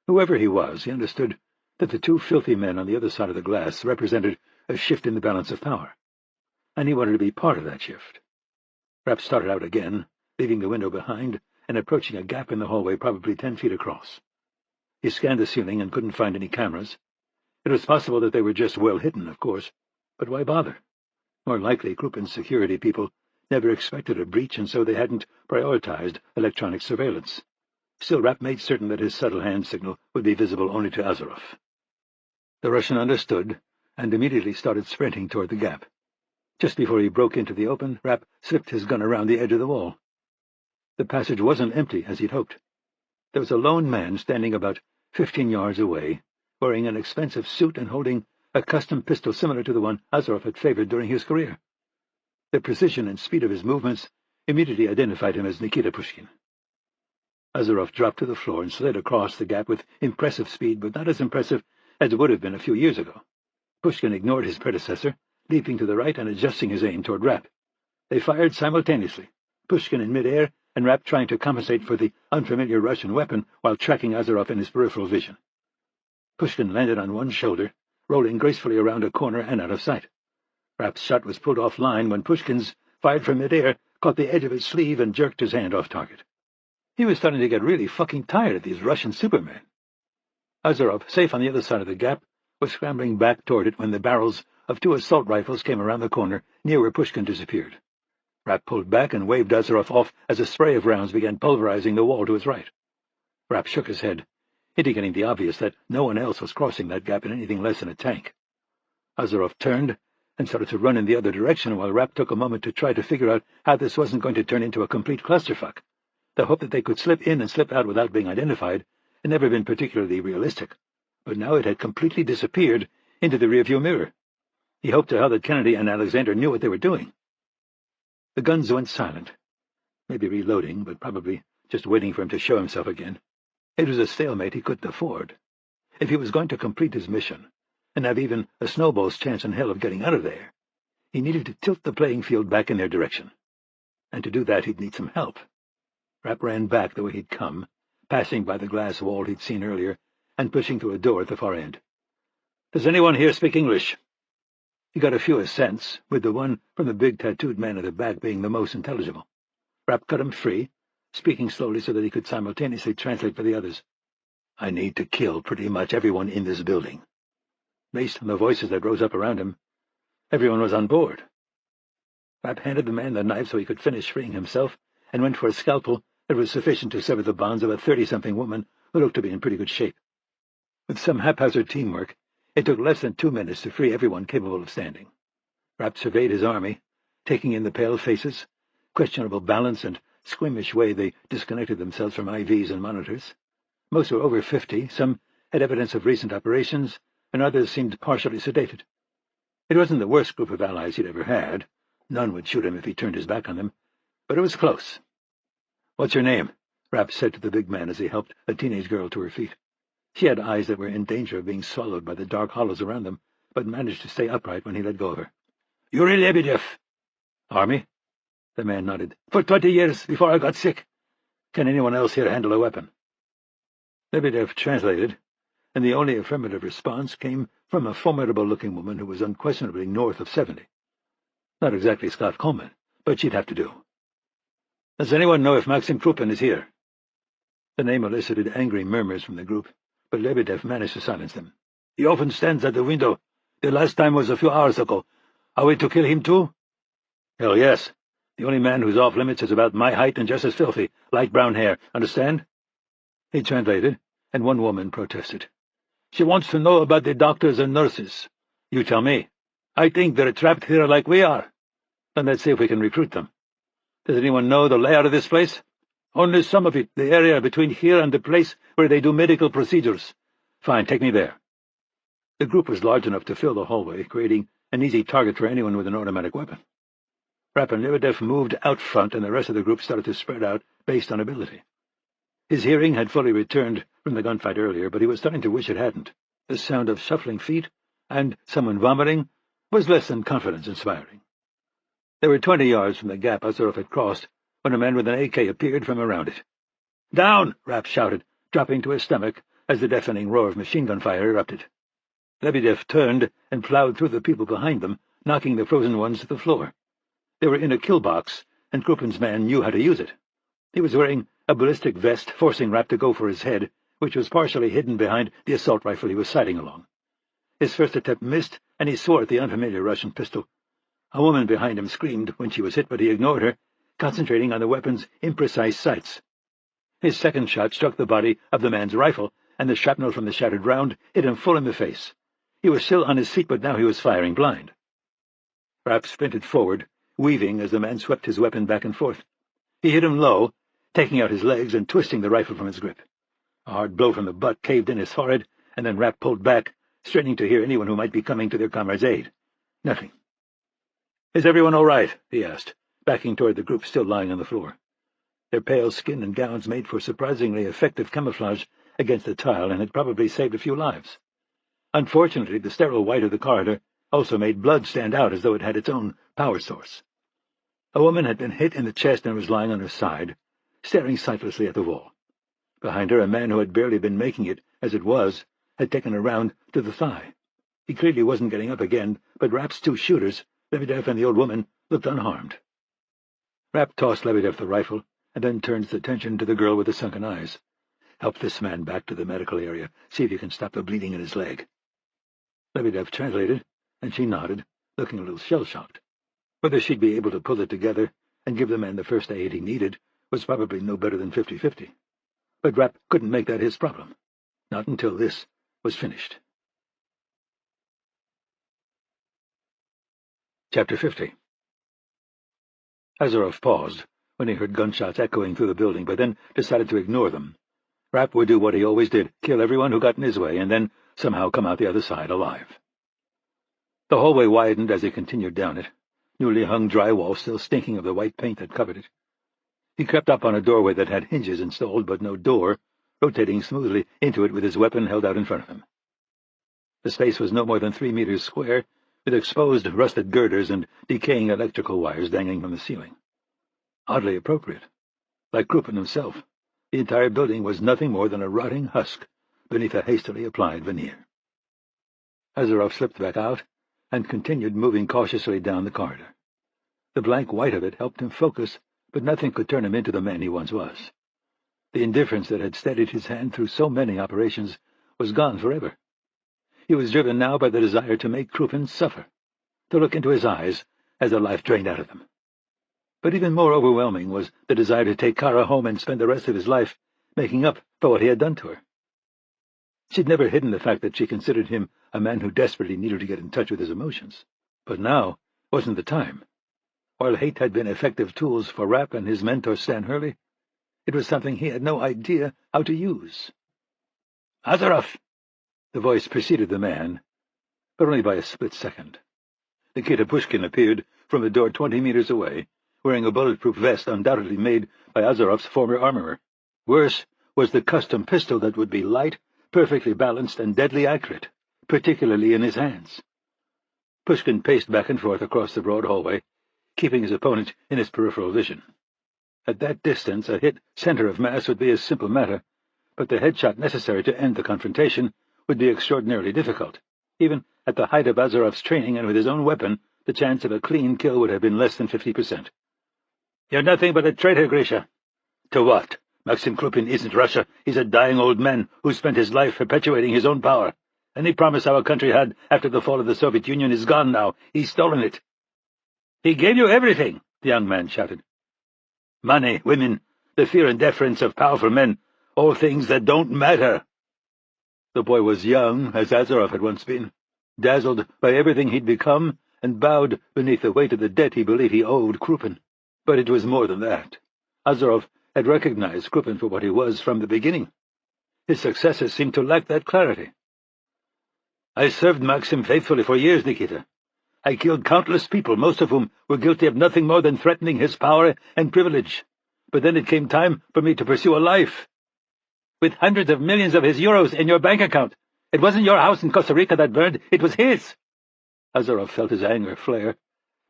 Whoever he was, he understood that the 2 filthy men on the other side of the glass represented a shift in the balance of power, and he wanted to be part of that shift. Rapp started out again, leaving the window behind and approaching a gap in the hallway probably 10 feet across. He scanned the ceiling and couldn't find any cameras. It was possible that they were just well hidden, of course, but why bother? More likely, Krupin's security people never expected a breach, and so they hadn't prioritized electronic surveillance. Still, Rapp made certain that his subtle hand signal would be visible only to Azarov. The Russian understood and immediately started sprinting toward the gap. Just before he broke into the open, Rapp slipped his gun around the edge of the wall. The passage wasn't empty, as he'd hoped. There was a lone man standing about 15 yards away, wearing an expensive suit and holding a custom pistol similar to the one Azarov had favored during his career. The precision and speed of his movements immediately identified him as Nikita Pushkin. Azarov dropped to the floor and slid across the gap with impressive speed, but not as impressive as it would have been a few years ago. Pushkin ignored his predecessor, leaping to the right and adjusting his aim toward Rapp. They fired simultaneously, Pushkin in mid-air and Rapp trying to compensate for the unfamiliar Russian weapon while tracking Azarov in his peripheral vision. Pushkin landed on one shoulder, rolling gracefully around a corner and out of sight. Rapp's shot was pulled offline when Pushkin's, fired from mid-air, caught the edge of his sleeve and jerked his hand off target. He was starting to get really fucking tired of these Russian supermen. Azarov, safe on the other side of the gap, was scrambling back toward it when the barrels of 2 assault rifles came around the corner near where Pushkin disappeared. Rapp pulled back and waved Azarov off as a spray of rounds began pulverizing the wall to his right. Rapp shook his head, indicating the obvious that no one else was crossing that gap in anything less than a tank. Azarov turned and started to run in the other direction while Rapp took a moment to try to figure out how this wasn't going to turn into a complete clusterfuck. The hope that they could slip in and slip out without being identified had never been particularly realistic, but now it had completely disappeared into the rearview mirror. He hoped to hell that Kennedy and Alexander knew what they were doing. The guns went silent, maybe reloading, but probably just waiting for him to show himself again. It was a stalemate he couldn't afford. If he was going to complete his mission, and have even a snowball's chance in hell of getting out of there, he needed to tilt the playing field back in their direction. And to do that, he'd need some help. Rapp ran back the way he'd come, passing by the glass wall he'd seen earlier, and pushing through a door at the far end. "Does anyone here speak English?" He got a few assents, with the one from the big tattooed man at the back being the most intelligible. Rapp cut him free, speaking slowly so that he could simultaneously translate for the others. "I need to kill pretty much everyone in this building." Based on the voices that rose up around him, everyone was on board. Rapp handed the man the knife so he could finish freeing himself, and went for a scalpel that was sufficient to sever the bonds of a 30-something woman who looked to be in pretty good shape. With some haphazard teamwork, it took less than 2 minutes to free everyone capable of standing. Rapp surveyed his army, taking in the pale faces, questionable balance, and squeamish way they disconnected themselves from IVs and monitors. Most were over 50, some had evidence of recent operations, and others seemed partially sedated. It wasn't the worst group of allies he'd ever had. None would shoot him if he turned his back on them, but it was close. "What's your name?" Rapp said to the big man as he helped a teenage girl to her feet. She had eyes that were in danger of being swallowed by the dark hollows around them, but managed to stay upright when he let go of her. "Yuri Lebedev." "Army?" The man nodded. "For 20 years, before I got sick. Can anyone else here handle a weapon?" Lebedev translated, and the only affirmative response came from a formidable-looking woman who was unquestionably north of 70. Not exactly Scott Coleman, but she'd have to do. "Does anyone know if Maxim Krupin is here?" The name elicited angry murmurs from the group, but Lebedev managed to silence them. "He often stands at the window. The last time was a few hours ago. Are we to kill him too?" "Hell yes. The only man who's off-limits is about my height and just as filthy, light brown hair. Understand?" He translated, and one woman protested. "She wants to know about the doctors and nurses." "You tell me. I think they're trapped here like we are." "Then let's see if we can recruit them. Does anyone know the layout of this place?" "Only some of it, the area between here and the place where they do medical procedures." "Fine, take me there." The group was large enough to fill the hallway, creating an easy target for anyone with an automatic weapon. Rapp and Lebedev moved out front, and the rest of the group started to spread out based on ability. His hearing had fully returned from the gunfight earlier, but he was starting to wish it hadn't. The sound of shuffling feet and someone vomiting was less than confidence-inspiring. They were 20 yards from the gap Azarov had crossed when a man with an AK appeared from around it. "Down!" Rapp shouted, dropping to his stomach as the deafening roar of machine-gun fire erupted. Lebedev turned and plowed through the people behind them, knocking the frozen ones to the floor. They were in a kill box, and Krupin's man knew how to use it. He was wearing a ballistic vest, forcing Rapp to go for his head, which was partially hidden behind the assault rifle he was sidling along. His first attempt missed, and he swore at the unfamiliar Russian pistol. A woman behind him screamed when she was hit, but he ignored her, concentrating on the weapon's imprecise sights. His second shot struck the body of the man's rifle, and the shrapnel from the shattered round hit him full in the face. He was still on his feet, but now he was firing blind. Rapp sprinted forward, weaving as the man swept his weapon back and forth. He hit him low, taking out his legs and twisting the rifle from his grip. A hard blow from the butt caved in his forehead, and then Rapp pulled back, straining to hear anyone who might be coming to their comrade's aid. Nothing. "Is everyone all right?" he asked, backing toward the group still lying on the floor. Their pale skin and gowns made for surprisingly effective camouflage against the tile and had probably saved a few lives. Unfortunately, the sterile white of the corridor also made blood stand out as though it had its own power source. A woman had been hit in the chest and was lying on her side, staring sightlessly at the wall. Behind her, a man who had barely been making it, as it was, had taken a round to the thigh. He clearly wasn't getting up again, but Rapp's two shooters, Lebedev and the old woman, looked unharmed. Rapp tossed Lebedev the rifle, and then turned his attention to the girl with the sunken eyes. "Help this man back to the medical area. See if you can stop the bleeding in his leg." Lebedev translated, and she nodded, looking a little shell-shocked. Whether she'd be able to pull it together and give the man the first aid he needed was probably no better than 50-50. But Rapp couldn't make that his problem. Not until this was finished. Chapter 50. Azarov paused when he heard gunshots echoing through the building, but then decided to ignore them. Rapp would do what he always did, kill everyone who got in his way, and then somehow come out the other side alive. The hallway widened as he continued down it, newly hung drywall still stinking of the white paint that covered it. He crept up on a doorway that had hinges installed but no door, rotating smoothly into it with his weapon held out in front of him. The space was no more than 3 meters square, with exposed rusted girders and decaying electrical wires dangling from the ceiling. Oddly appropriate. Like Krupin himself, the entire building was nothing more than a rotting husk beneath a hastily applied veneer. Azarov slipped back out and continued moving cautiously down the corridor. The blank white of it helped him focus, but nothing could turn him into the man he once was. The indifference that had steadied his hand through so many operations was gone forever. He was driven now by the desire to make Krupin suffer, to look into his eyes as the life drained out of them. But even more overwhelming was the desire to take Kara home and spend the rest of his life making up for what he had done to her. She'd never hidden the fact that she considered him a man who desperately needed to get in touch with his emotions. But now wasn't the time. While hate had been effective tools for Rapp and his mentor Stan Hurley, it was something he had no idea how to use. "Azarov!" The voice preceded the man, but only by a split second. Nikita Pushkin appeared from the door 20 meters away, wearing a bulletproof vest undoubtedly made by Azarov's former armorer. Worse was the custom pistol that would be light, perfectly balanced, and deadly accurate, particularly in his hands. Pushkin paced back and forth across the broad hallway, keeping his opponent in his peripheral vision. At that distance, a hit center of mass would be a simple matter, but the headshot necessary to end the confrontation would be extraordinarily difficult. Even at the height of Azarov's training and with his own weapon, the chance of a clean kill would have been less than 50%. "You're nothing but a traitor, Grisha." "To what? Maxim Krupin isn't Russia. He's a dying old man who spent his life perpetuating his own power. Any promise our country had after the fall of the Soviet Union is gone now. He's stolen it." "He gave you everything," the young man shouted. "Money, women, the fear and deference of powerful men, all things that don't matter." The boy was young, as Azarov had once been, dazzled by everything he'd become, and bowed beneath the weight of the debt he believed he owed Krupin. But it was more than that. Azarov had recognized Krupin for what he was from the beginning. His successors seemed to lack that clarity. "I served Maxim faithfully for years, Nikita. I killed countless people, most of whom were guilty of nothing more than threatening his power and privilege. But then it came time for me to pursue a life. With hundreds of millions of his euros in your bank account. It wasn't your house in Costa Rica that burned, it was his." Azarov felt his anger flare,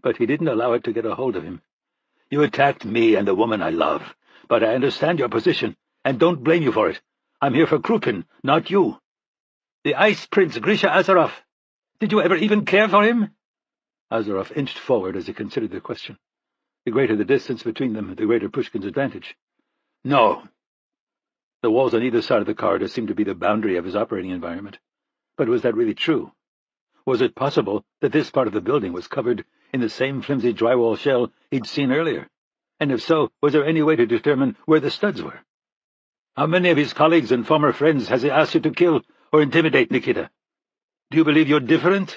but he didn't allow it to get a hold of him. "You attacked me and the woman I love, but I understand your position, and don't blame you for it. I'm here for Krupin, not you. The Ice Prince Grisha Azarov. Did you ever even care for him?" Azarov inched forward as he considered the question. The greater the distance between them, the greater Pushkin's advantage. "No." The walls on either side of the corridor seemed to be the boundary of his operating environment. But was that really true? Was it possible that this part of the building was covered in the same flimsy drywall shell he'd seen earlier? And if so, was there any way to determine where the studs were? How many of his colleagues and former friends has he asked you to kill or intimidate, Nikita? Do you believe you're different?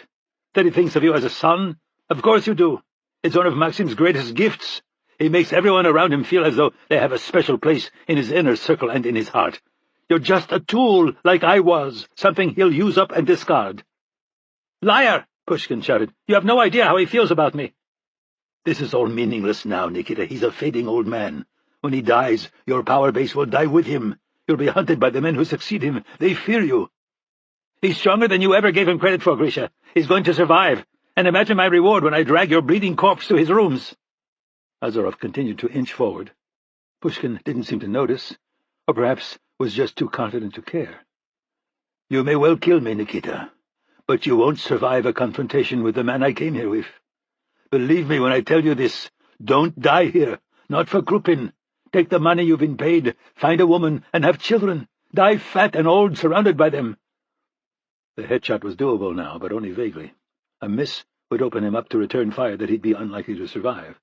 That he thinks of you as a son? Of course you do. It's one of Maxim's greatest gifts. He makes everyone around him feel as though they have a special place in his inner circle and in his heart. You're just a tool, like I was, something he'll use up and discard. Liar! Pushkin shouted. You have no idea how he feels about me. This is all meaningless now, Nikita. He's a fading old man. When he dies, your power base will die with him. You'll be hunted by the men who succeed him. They fear you. He's stronger than you ever gave him credit for, Grisha. He's going to survive. And imagine my reward when I drag your bleeding corpse to his rooms. Azarov continued to inch forward. Pushkin didn't seem to notice, or perhaps was just too confident to care. You may well kill me, Nikita, but you won't survive a confrontation with the man I came here with. Believe me when I tell you this. Don't die here. Not for Krupin. Take the money you've been paid, find a woman, and have children. Die fat and old, surrounded by them. The headshot was doable now, but only vaguely. A miss would open him up to return fire that he'd be unlikely to survive,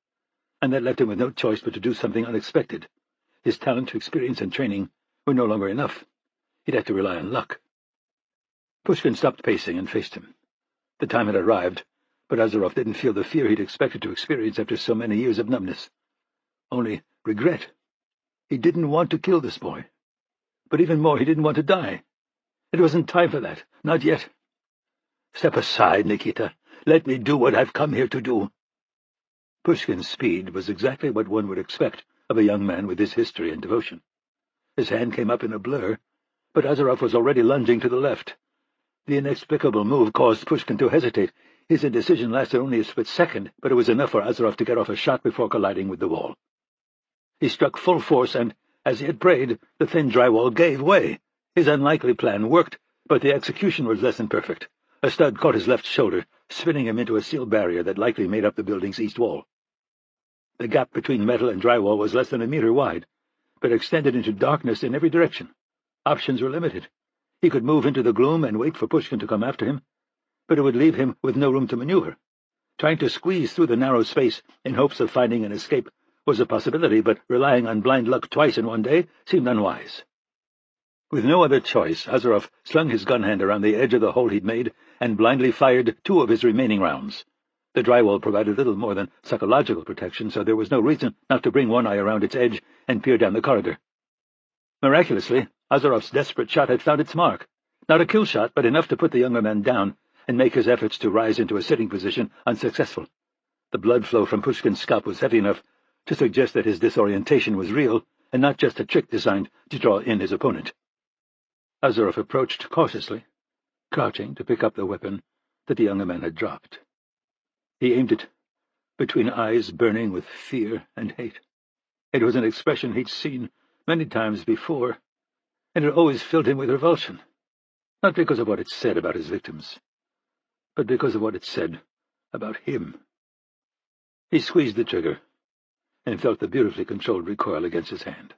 and that left him with no choice but to do something unexpected. His talent, experience, and training were no longer enough. He'd have to rely on luck. Pushkin stopped pacing and faced him. The time had arrived, but Azarov didn't feel the fear he'd expected to experience after so many years of numbness. Only regret. He didn't want to kill this boy. But even more, he didn't want to die. It wasn't time for that. Not yet. Step aside, Nikita. Let me do what I've come here to do. Pushkin's speed was exactly what one would expect of a young man with his history and devotion. His hand came up in a blur, but Azarov was already lunging to the left. The inexplicable move caused Pushkin to hesitate. His indecision lasted only a split second, but it was enough for Azarov to get off a shot before colliding with the wall. He struck full force, and, as he had prayed, the thin drywall gave way. His unlikely plan worked, but the execution was less than perfect. A stud caught his left shoulder, spinning him into a steel barrier that likely made up the building's east wall. The gap between metal and drywall was less than a meter wide, but extended into darkness in every direction. Options were limited. He could move into the gloom and wait for Pushkin to come after him, but it would leave him with no room to maneuver. Trying to squeeze through the narrow space in hopes of finding an escape was a possibility, but relying on blind luck twice in one day seemed unwise. With no other choice, Azarov slung his gun hand around the edge of the hole he'd made and blindly fired 2 of his remaining rounds. The drywall provided little more than psychological protection, so there was no reason not to bring one eye around its edge and peer down the corridor. Miraculously, Azarov's desperate shot had found its mark. Not a kill shot, but enough to put the younger man down and make his efforts to rise into a sitting position unsuccessful. The blood flow from Pushkin's scalp was heavy enough to suggest that his disorientation was real and not just a trick designed to draw in his opponent. Azarov approached cautiously, crouching to pick up the weapon that the younger man had dropped. He aimed it between eyes burning with fear and hate. It was an expression he'd seen many times before, and it always filled him with revulsion, not because of what it said about his victims, but because of what it said about him. He squeezed the trigger and felt the beautifully controlled recoil against his hand.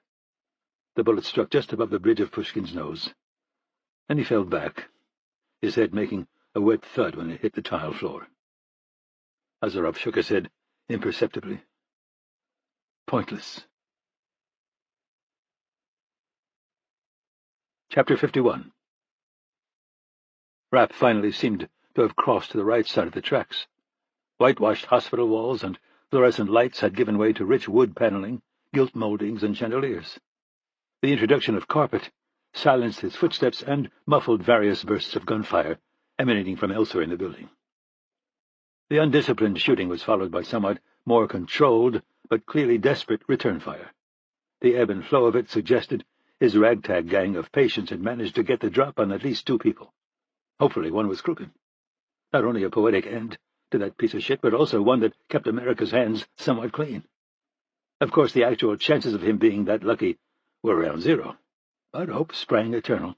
The bullet struck just above the bridge of Pushkin's nose, and he fell back, his head making a wet thud when it hit the tile floor. Azarov shook his head imperceptibly. Pointless. Chapter 51. Rapp finally seemed to have crossed to the right side of the tracks. Whitewashed hospital walls and fluorescent lights had given way to rich wood paneling, gilt moldings, and chandeliers. The introduction of carpet silenced his footsteps and muffled various bursts of gunfire emanating from elsewhere in the building. The undisciplined shooting was followed by somewhat more controlled, but clearly desperate return fire. The ebb and flow of it suggested his ragtag gang of patients had managed to get the drop on at least 2 people. Hopefully one was Krupin. Not only a poetic end to that piece of shit, but also one that kept America's hands somewhat clean. Of course, the actual chances of him being that lucky were around 0, but hope sprang eternal.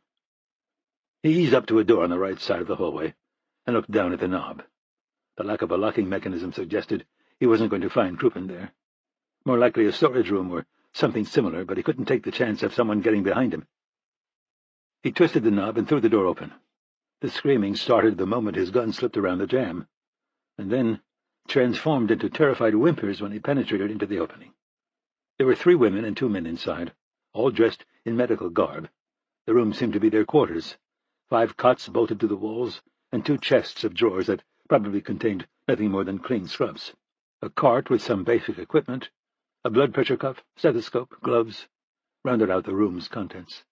He eased up to a door on the right side of the hallway and looked down at the knob. The lack of a locking mechanism suggested he wasn't going to find Krupin there. More likely a storage room or something similar, but he couldn't take the chance of someone getting behind him. He twisted the knob and threw the door open. The screaming started the moment his gun slipped around the jamb, and then transformed into terrified whimpers when he penetrated into the opening. There were 3 women and 2 men inside, all dressed in medical garb. The room seemed to be their quarters. 5 cots bolted to the walls, and 2 chests of drawers that probably contained nothing more than clean scrubs. A cart with some basic equipment, a blood pressure cuff, stethoscope, gloves, rounded out the room's contents.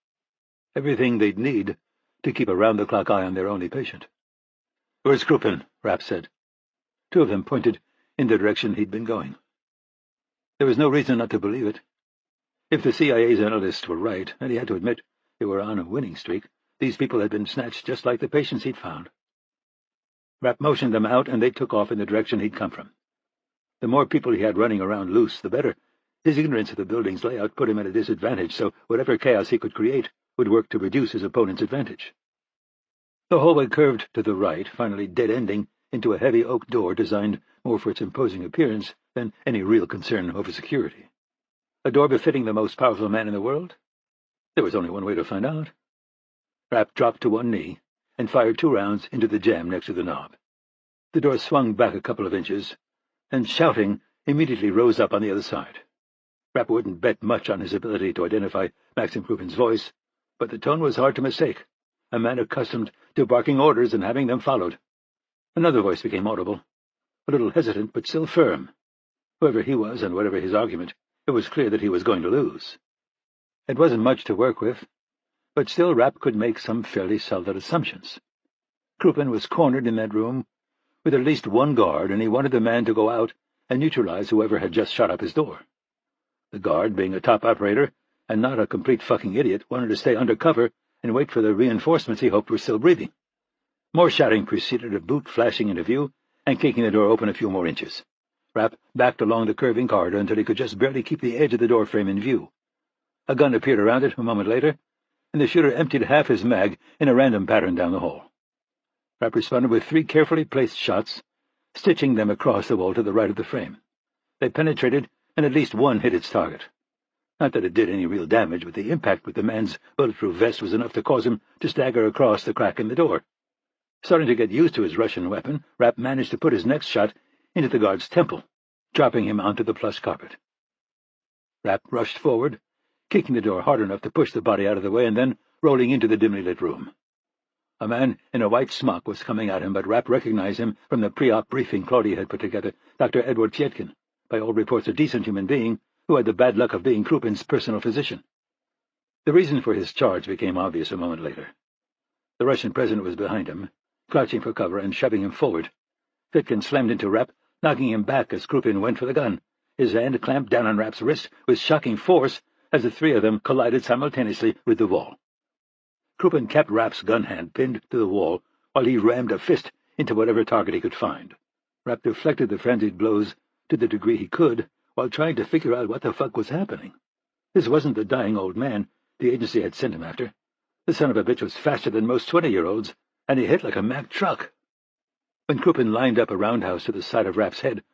Everything they'd need to keep a round-the-clock eye on their only patient. "Where's Krupin?" Rapp said. 2 of them pointed in the direction he'd been going. There was no reason not to believe it. If the CIA's analysts were right, and he had to admit they were on a winning streak, these people had been snatched just like the patients he'd found. Rapp motioned them out, and they took off in the direction he'd come from. The more people he had running around loose, the better. His ignorance of the building's layout put him at a disadvantage, so whatever chaos he could create would work to reduce his opponent's advantage. The hallway curved to the right, finally dead-ending into a heavy oak door designed more for its imposing appearance than any real concern over security. A door befitting the most powerful man in the world? There was only one way to find out. Rapp dropped to one knee and fired 2 rounds into the jamb next to the knob. The door swung back a couple of inches, and shouting immediately rose up on the other side. Rapp wouldn't bet much on his ability to identify Maxim Krupin's voice, but the tone was hard to mistake, a man accustomed to barking orders and having them followed. Another voice became audible, a little hesitant but still firm. Whoever he was and whatever his argument, it was clear that he was going to lose. It wasn't much to work with, but still Rapp could make some fairly solid assumptions. Krupin was cornered in that room with at least 1 guard, and he wanted the man to go out and neutralize whoever had just shot up his door. The guard, being a top operator and not a complete fucking idiot, wanted to stay undercover and wait for the reinforcements he hoped were still breathing. More shouting preceded a boot flashing into view and kicking the door open a few more inches. Rapp backed along the curving corridor until he could just barely keep the edge of the door frame in view. A gun appeared around it a moment later, and the shooter emptied half his mag in a random pattern down the hall. Rapp responded with 3 carefully placed shots, stitching them across the wall to the right of the frame. They penetrated, and at least one hit its target. Not that it did any real damage, but the impact with the man's bulletproof vest was enough to cause him to stagger across the crack in the door. Starting to get used to his Russian weapon, Rapp managed to put his next shot into the guard's temple, dropping him onto the plush carpet. Rapp rushed forward, kicking the door hard enough to push the body out of the way, and then rolling into the dimly lit room. A man in a white smock was coming at him, but Rapp recognized him from the pre-op briefing Claudia had put together, Dr. Edward Fietkin, by all reports a decent human being who had the bad luck of being Krupin's personal physician. The reason for his charge became obvious a moment later. The Russian president was behind him, crouching for cover and shoving him forward. Fietkin slammed into Rapp, knocking him back as Krupin went for the gun. His hand clamped down on Rapp's wrist with shocking force as the 3 of them collided simultaneously with the wall. Krupin kept Rapp's gun hand pinned to the wall while he rammed a fist into whatever target he could find. Rapp deflected the frenzied blows to the degree he could while trying to figure out what the fuck was happening. This wasn't the dying old man the agency had sent him after. The son of a bitch was faster than most 20-year-olds, and he hit like a Mack truck. When Krupin lined up a roundhouse to the side of Rapp's head,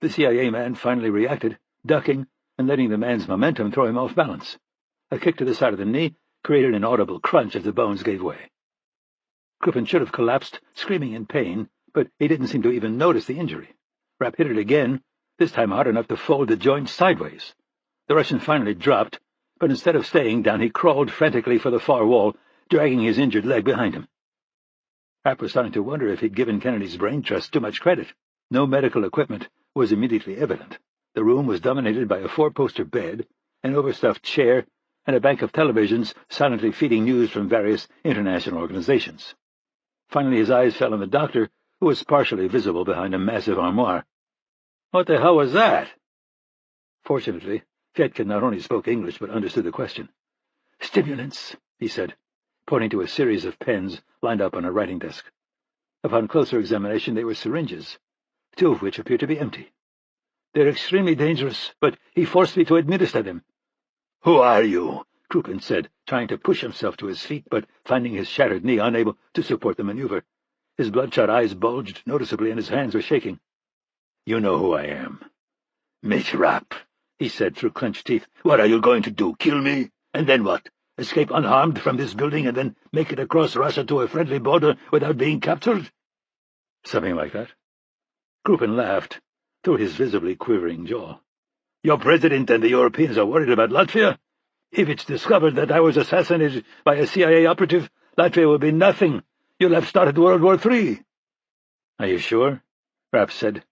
the CIA man finally reacted, ducking and letting the man's momentum throw him off balance. A kick to the side of the knee created an audible crunch as the bones gave way. Krupin should have collapsed, screaming in pain, but he didn't seem to even notice the injury. Rapp hit it again, this time hard enough to fold the joint sideways. The Russian finally dropped, but instead of staying down, he crawled frantically for the far wall, dragging his injured leg behind him. Rapp was starting to wonder if he'd given Kennedy's brain trust too much credit. No medical equipment was immediately evident. The room was dominated by a 4-poster bed, an overstuffed chair, and a bank of televisions silently feeding news from various international organizations. Finally his eyes fell on the doctor, who was partially visible behind a massive armoire. "What the hell was that?" Fortunately, Fietkin not only spoke English but understood the question. "Stimulants," he said, pointing to a series of pens lined up on a writing desk. Upon closer examination they were syringes, 2 of which appeared to be empty. "They're extremely dangerous, but he forced me to administer them." "Who are you?" Krupin said, trying to push himself to his feet, but finding his shattered knee unable to support the maneuver. His bloodshot eyes bulged noticeably, and his hands were shaking. "You know who I am." "Mitch Rapp," he said through clenched teeth. "What are you going to do, kill me? And then what? escape unharmed from this building and then make it across Russia to a friendly border without being captured?" "Something like that." Krupin laughed through his visibly quivering jaw. "Your president and the Europeans are worried about Latvia? If it's discovered that I was assassinated by a CIA operative, Latvia will be nothing. You'll have started World War III. "Are you sure?" Rapp said,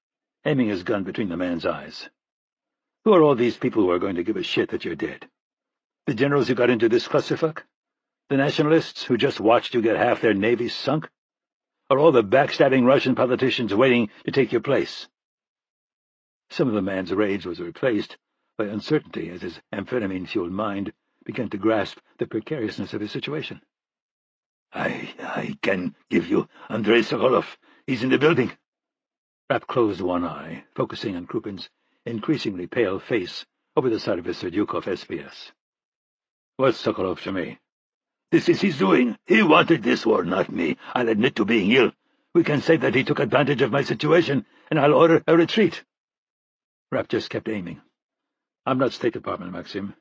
aiming his gun between the man's eyes. "Who are all these people who are going to give a shit that you're dead? The generals who got into this clusterfuck? The nationalists who just watched you get half their navy sunk? Or all the backstabbing Russian politicians waiting to take your place?" Some of the man's rage was replaced by uncertainty as his amphetamine-fueled mind began to grasp the precariousness of his situation. I can give you Andrei Sokolov. He's in the building." Rapp closed one eye, focusing on Krupin's increasingly pale face over the side of his Serdyukov SPS. "What's Sokolov to me?" "This is his doing. He wanted this war, not me. I'll admit to being ill. We can say that he took advantage of my situation, and I'll order a retreat." Rapp just kept aiming. "I'm not State Department, Maxim.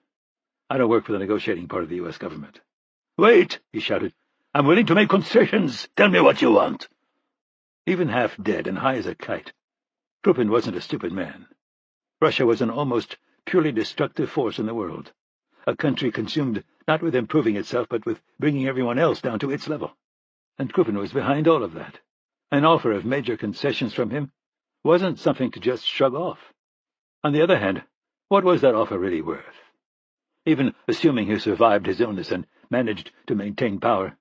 I don't work for the negotiating part of the U.S. government." "Wait!" he shouted. "I'm willing to make concessions. Tell me what you want." Even half dead and high as a kite, Krupin wasn't a stupid man. Russia was an almost purely destructive force in the world, a country consumed not with improving itself but with bringing everyone else down to its level. And Krupin was behind all of that. An offer of major concessions from him wasn't something to just shrug off. On the other hand, what was that offer really worth? Even assuming he survived his illness and managed to maintain power,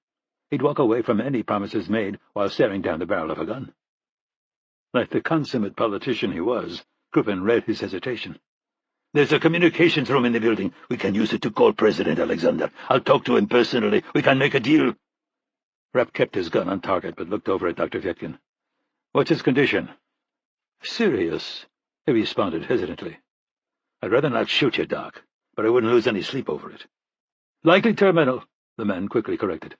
he'd walk away from any promises made while staring down the barrel of a gun. Like the consummate politician he was, Krupin read his hesitation. "There's a communications room in the building. We can use it to call President Alexander. I'll talk to him personally. We can make a deal." Rapp kept his gun on target, but looked over at Dr. Vyetkin. "What's his condition?" "Serious," he responded hesitantly. "I'd rather not shoot you, Doc, but I wouldn't lose any sleep over it." "Likely terminal," the man quickly corrected.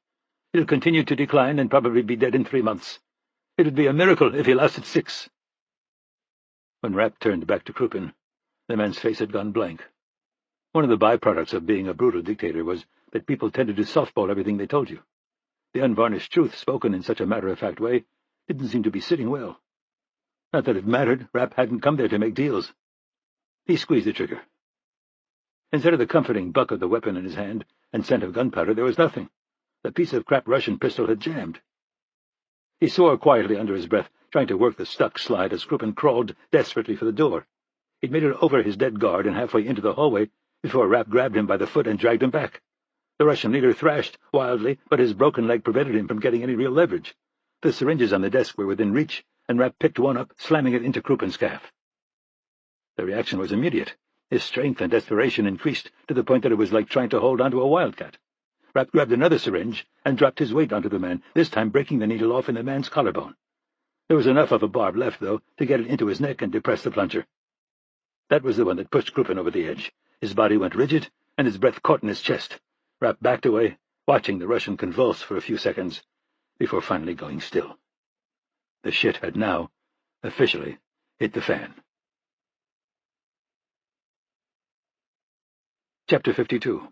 "He'll continue to decline and probably be dead in 3 months. It'd be a miracle if he lasted 6. When Rapp turned back to Krupin, the man's face had gone blank. One of the byproducts of being a brutal dictator was that people tended to softball everything they told you. The unvarnished truth spoken in such a matter-of-fact way didn't seem to be sitting well. Not that it mattered. Rapp hadn't come there to make deals. He squeezed the trigger. Instead of the comforting buck of the weapon in his hand and scent of gunpowder, there was nothing. The piece of crap Russian pistol had jammed. He swore quietly under his breath, trying to work the stuck slide as Krupin crawled desperately for the door. He'd made it over his dead guard and halfway into the hallway before Rapp grabbed him by the foot and dragged him back. The Russian leader thrashed wildly, but his broken leg prevented him from getting any real leverage. The syringes on the desk were within reach, and Rapp picked one up, slamming it into Krupin's calf. The reaction was immediate. His strength and desperation increased to the point that it was like trying to hold onto a wildcat. Rapp grabbed another syringe and dropped his weight onto the man, this time breaking the needle off in the man's collarbone. There was enough of a barb left, though, to get it into his neck and depress the plunger. That was the one that pushed Krupin over the edge. His body went rigid, and his breath caught in his chest. Rapp backed away, watching the Russian convulse for a few seconds, before finally going still. The shit had now officially hit the fan. Chapter 52.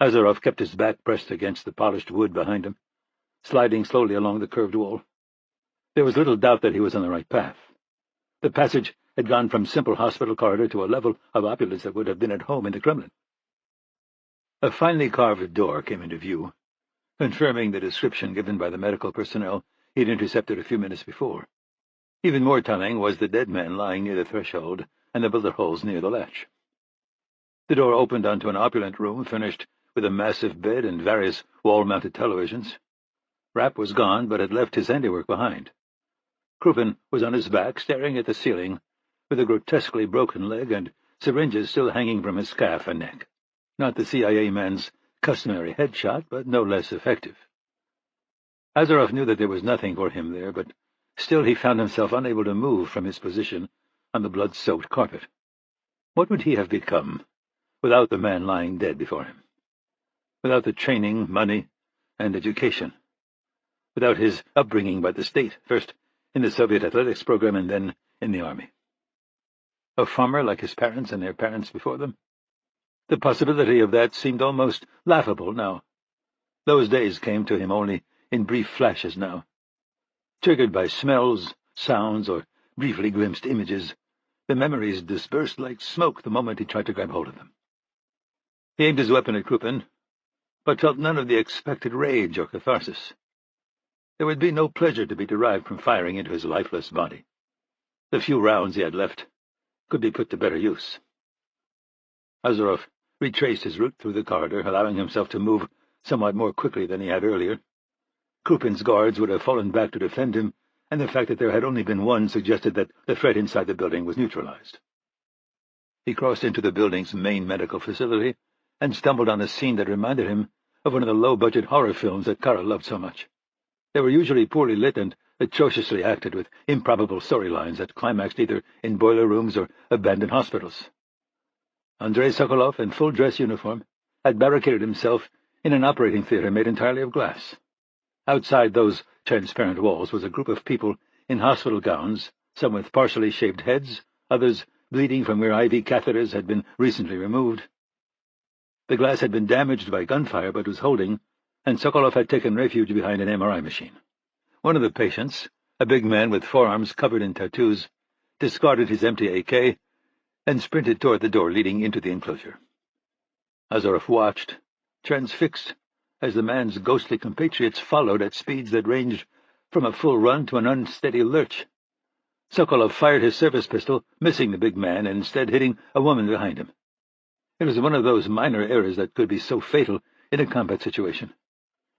Azarov kept his back pressed against the polished wood behind him, sliding slowly along the curved wall. There was little doubt that he was on the right path. The passage had gone from simple hospital corridor to a level of opulence that would have been at home in the Kremlin. A finely carved door came into view, confirming the description given by the medical personnel he had intercepted a few minutes before. Even more telling was the dead man lying near the threshold and the bullet holes near the latch. The door opened onto an opulent room furnished with a massive bed and various wall-mounted televisions. Rapp was gone, but had left his handiwork behind. Krupin was on his back, staring at the ceiling, with a grotesquely broken leg and syringes still hanging from his calf and neck. Not the CIA man's customary headshot, but no less effective. Azarov knew that there was nothing for him there, but still he found himself unable to move from his position on the blood-soaked carpet. What would he have become without the man lying dead before him? Without the training, money, and education? Without his upbringing by the state, first in the Soviet athletics program and then in the army? A farmer like his parents and their parents before them? The possibility of that seemed almost laughable now. Those days came to him only in brief flashes now. Triggered by smells, sounds, or briefly glimpsed images, the memories dispersed like smoke the moment he tried to grab hold of them. He aimed his weapon at Krupin, but felt none of the expected rage or catharsis. There would be no pleasure to be derived from firing into his lifeless body. The few rounds he had left could be put to better use. Azarov retraced his route through the corridor, allowing himself to move somewhat more quickly than he had earlier. Krupin's guards would have fallen back to defend him, and the fact that there had only been one suggested that the threat inside the building was neutralized. He crossed into the building's main medical facility and stumbled on a scene that reminded him of one of the low-budget horror films that Kara loved so much. They were usually poorly lit and atrociously acted, with improbable storylines that climaxed either in boiler rooms or abandoned hospitals. Andrei Sokolov, in full-dress uniform, had barricaded himself in an operating theater made entirely of glass. Outside those transparent walls was a group of people in hospital gowns, some with partially shaved heads, others bleeding from where IV catheters had been recently removed. The glass had been damaged by gunfire but was holding, and Sokolov had taken refuge behind an MRI machine. One of the patients, a big man with forearms covered in tattoos, discarded his empty AK and sprinted toward the door leading into the enclosure. Azarov watched, transfixed, as the man's ghostly compatriots followed at speeds that ranged from a full run to an unsteady lurch. Sokolov fired his service pistol, missing the big man and instead hitting a woman behind him. It was one of those minor errors that could be so fatal in a combat situation.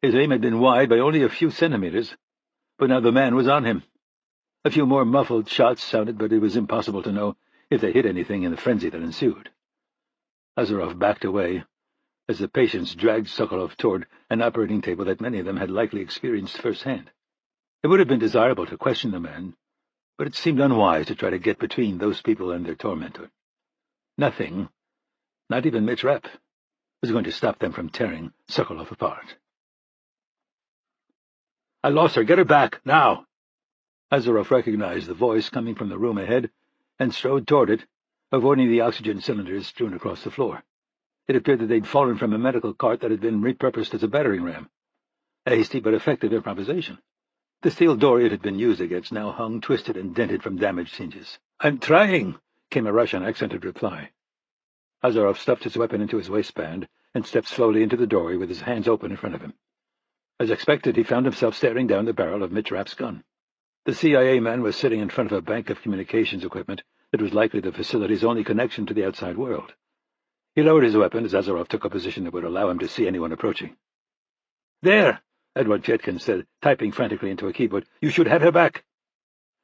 His aim had been wide by only a few centimeters, but now the man was on him. A few more muffled shots sounded, but it was impossible to know if they hit anything in the frenzy that ensued. Azarov backed away as the patients dragged Sokolov toward an operating table that many of them had likely experienced firsthand. It would have been desirable to question the man, but it seemed unwise to try to get between those people and their tormentor. Nothing, not even Mitch Rapp, was going to stop them from tearing Sokolov apart. "I lost her. Get her back, now!" Azarov recognized the voice coming from the room ahead and strode toward it, avoiding the oxygen cylinders strewn across the floor. It appeared that they'd fallen from a medical cart that had been repurposed as a battering ram. A hasty but effective improvisation. The steel door it had been used against now hung twisted and dented from damaged hinges. "I'm trying," came a Russian-accented reply. Azarov stuffed his weapon into his waistband and stepped slowly into the doorway with his hands open in front of him. As expected, he found himself staring down the barrel of Mitch Rapp's gun. The CIA man was sitting in front of a bank of communications equipment that was likely the facility's only connection to the outside world. He lowered his weapon as Azarov took a position that would allow him to see anyone approaching. "There!" Edward Chetkin said, typing frantically into a keyboard. "You should have her back."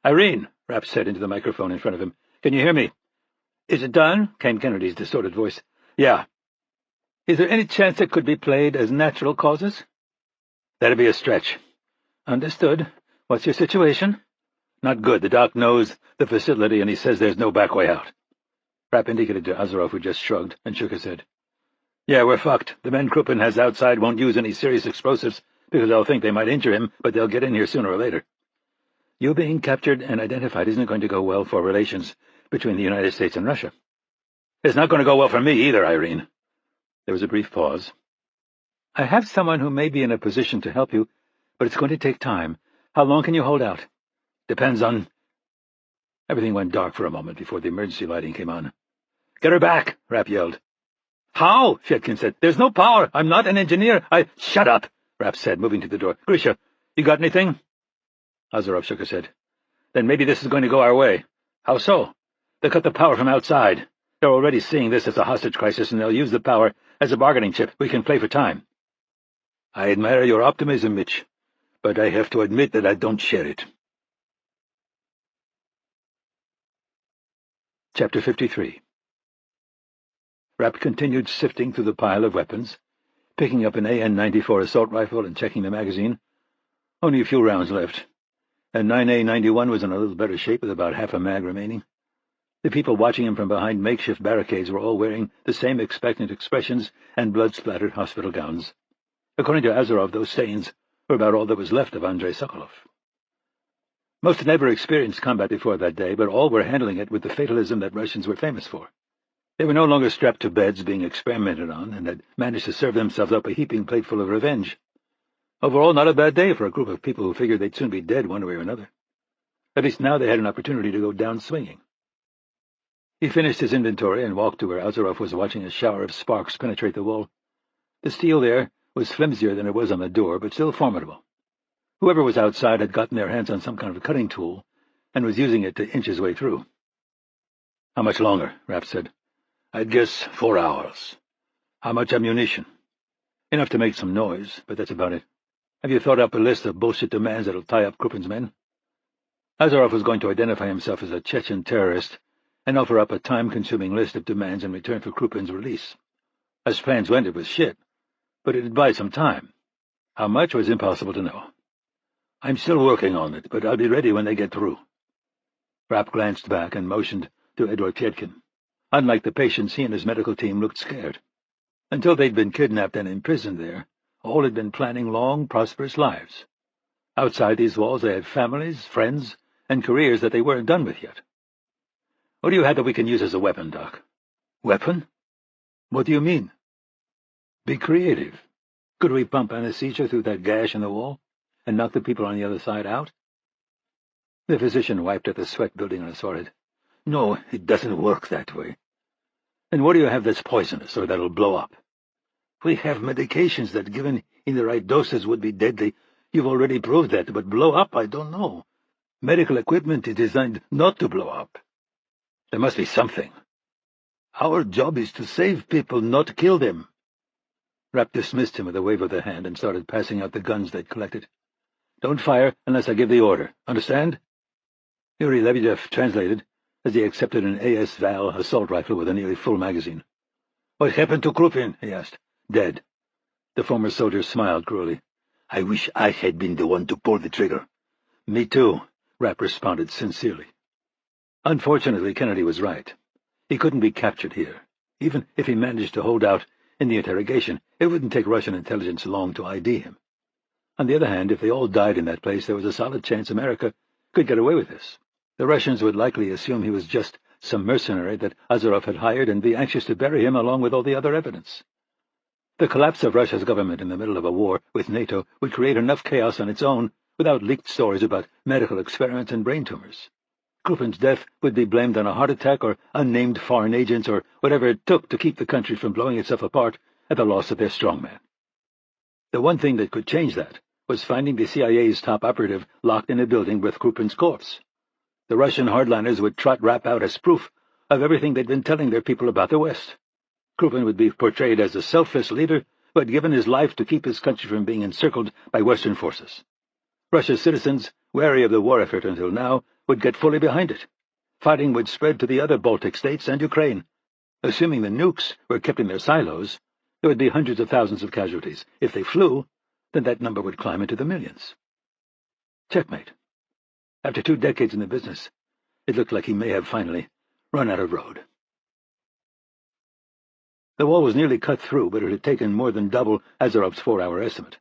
"Irene," Rapp said into the microphone in front of him. "Can you hear me?" "Is it done?" came Kennedy's distorted voice. "Yeah." "Is there any chance it could be played as natural causes?" "That'd be a stretch." "Understood. What's your situation?" "Not good. The doc knows the facility, and he says there's no back way out." Rapp indicated to Azarov, who just shrugged and shook his head. "Yeah, we're fucked. The men Krupin has outside won't use any serious explosives because they'll think they might injure him, but they'll get in here sooner or later. You being captured and identified isn't going to go well for relations between the United States and Russia." "It's not going to go well for me either, Irene." There was a brief pause. "I have someone who may be in a position to help you, but it's going to take time. How long can you hold out?" "Depends on—" Everything went dark for a moment before the emergency lighting came on. "Get her back!" Rapp yelled. "How?" Chetkin said. "There's no power. I'm not an engineer. Shut up!" Rapp said, moving to the door. "Grisha, you got anything?" Azarov shook his head. "Then maybe this is going to go our way." "How so?" "They cut the power from outside. They're already seeing this as a hostage crisis, and they'll use the power as a bargaining chip. We can play for time." "I admire your optimism, Mitch, but I have to admit that I don't share it." Chapter 53. Rapp continued sifting through the pile of weapons, picking up an AN-94 assault rifle and checking the magazine. Only a few rounds left. A 9A-91 was in a little better shape with about half a mag remaining. The people watching him from behind makeshift barricades were all wearing the same expectant expressions and blood-splattered hospital gowns. According to Azarov, those stains were about all that was left of Andrei Sokolov. Most had never experienced combat before that day, but all were handling it with the fatalism that Russians were famous for. They were no longer strapped to beds being experimented on, and had managed to serve themselves up a heaping plateful of revenge. Overall, not a bad day for a group of people who figured they'd soon be dead one way or another. At least now they had an opportunity to go down swinging. He finished his inventory and walked to where Azaroff was watching a shower of sparks penetrate the wall. The steel there was flimsier than it was on the door, but still formidable. Whoever was outside had gotten their hands on some kind of cutting tool and was using it to inch his way through. "How much longer?" Rapp said. "I'd guess 4 hours. How much ammunition?" "Enough to make some noise, but that's about it. Have you thought up a list of bullshit demands that'll tie up Krupin's men?" Azaroff was going to identify himself as a Chechen terrorist and offer up a time-consuming list of demands in return for Krupin's release. As plans went, it was shit, but it'd buy some time. How much was impossible to know. "I'm still working on it, but I'll be ready when they get through." Rapp glanced back and motioned to Edward Pietkin. Unlike the patients, he and his medical team looked scared. Until they'd been kidnapped and imprisoned there, all had been planning long, prosperous lives. Outside these walls they had families, friends, and careers that they weren't done with yet. "What do you have that we can use as a weapon, Doc?" "Weapon? What do you mean?" "Be creative. Could we pump anesthesia through that gash in the wall and knock the people on the other side out?" The physician wiped at the sweat building on his forehead. "No, it doesn't work that way." "Then what do you have that's poisonous or that'll blow up?" "We have medications that, given in the right doses, would be deadly. You've already proved that, but blow up, I don't know. Medical equipment is designed not to blow up." "There must be something." "Our job is to save people, not kill them." Rapp dismissed him with a wave of the hand and started passing out the guns they'd collected. "Don't fire unless I give the order. Understand?" Yuri Lebedev translated as he accepted an AS Val assault rifle with a nearly full magazine. "What happened to Krupin?" he asked. "Dead." The former soldier smiled cruelly. "I wish I had been the one to pull the trigger." "Me too," Rapp responded sincerely. Unfortunately, Kennedy was right. He couldn't be captured here. Even if he managed to hold out in the interrogation, it wouldn't take Russian intelligence long to ID him. On the other hand, if they all died in that place, there was a solid chance America could get away with this. The Russians would likely assume he was just some mercenary that Azaroff had hired and be anxious to bury him along with all the other evidence. The collapse of Russia's government in the middle of a war with NATO would create enough chaos on its own without leaked stories about medical experiments and brain tumors. Krupin's death would be blamed on a heart attack or unnamed foreign agents or whatever it took to keep the country from blowing itself apart at the loss of their strongman. The one thing that could change that was finding the CIA's top operative locked in a building with Krupin's corpse. The Russian hardliners would trot Rapp out as proof of everything they'd been telling their people about the West. Krupin would be portrayed as a selfless leader who had given his life to keep his country from being encircled by Western forces. Russia's citizens, wary of the war effort until now, would get fully behind it. Fighting would spread to the other Baltic states and Ukraine. Assuming the nukes were kept in their silos, there would be hundreds of thousands of casualties. If they flew, then that number would climb into the millions. Checkmate. After 2 decades in the business, it looked like he may have finally run out of road. The wall was nearly cut through, but it had taken more than double Azarov's 4-hour estimate.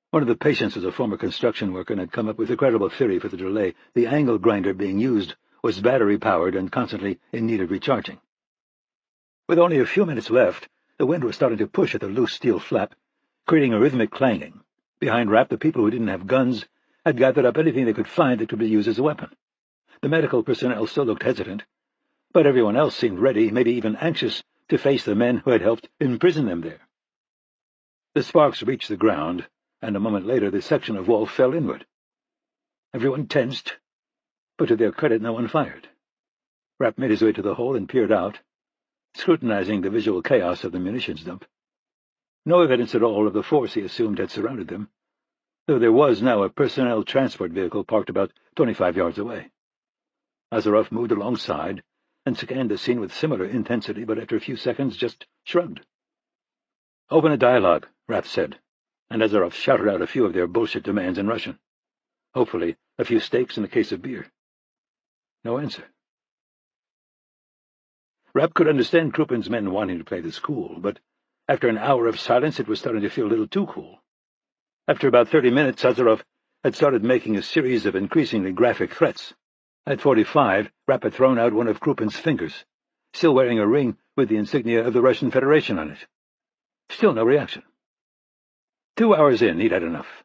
One of the patients was a former construction worker and had come up with a credible theory for the delay. The angle grinder being used was battery-powered and constantly in need of recharging. With only a few minutes left, the wind was starting to push at the loose steel flap, creating a rhythmic clanging. Behind Rapp, the people who didn't have guns had gathered up anything they could find that could be used as a weapon. The medical personnel still looked hesitant, but everyone else seemed ready, maybe even anxious, to face the men who had helped imprison them there. The sparks reached the ground, and a moment later the section of wall fell inward. Everyone tensed, but to their credit no one fired. Rapp made his way to the hole and peered out, scrutinizing the visual chaos of the munitions dump. No evidence at all of the force he assumed had surrounded them, though there was now a personnel transport vehicle parked about 25 yards away. Azaroff moved alongside and scanned the scene with similar intensity, but after a few seconds just shrugged. "Open a dialogue," Rapp said, and Azaroff shouted out a few of their bullshit demands in Russian. Hopefully, a few steaks and a case of beer. No answer. Rapp could understand Krupin's men wanting to play this cool, but after an hour of silence it was starting to feel a little too cool. After about 30 minutes, Azaroff had started making a series of increasingly graphic threats. At 45, Rapp had thrown out one of Krupin's fingers. still wearing a ring with the insignia of the Russian Federation on it. Still no reaction. 2 hours in, he'd had enough.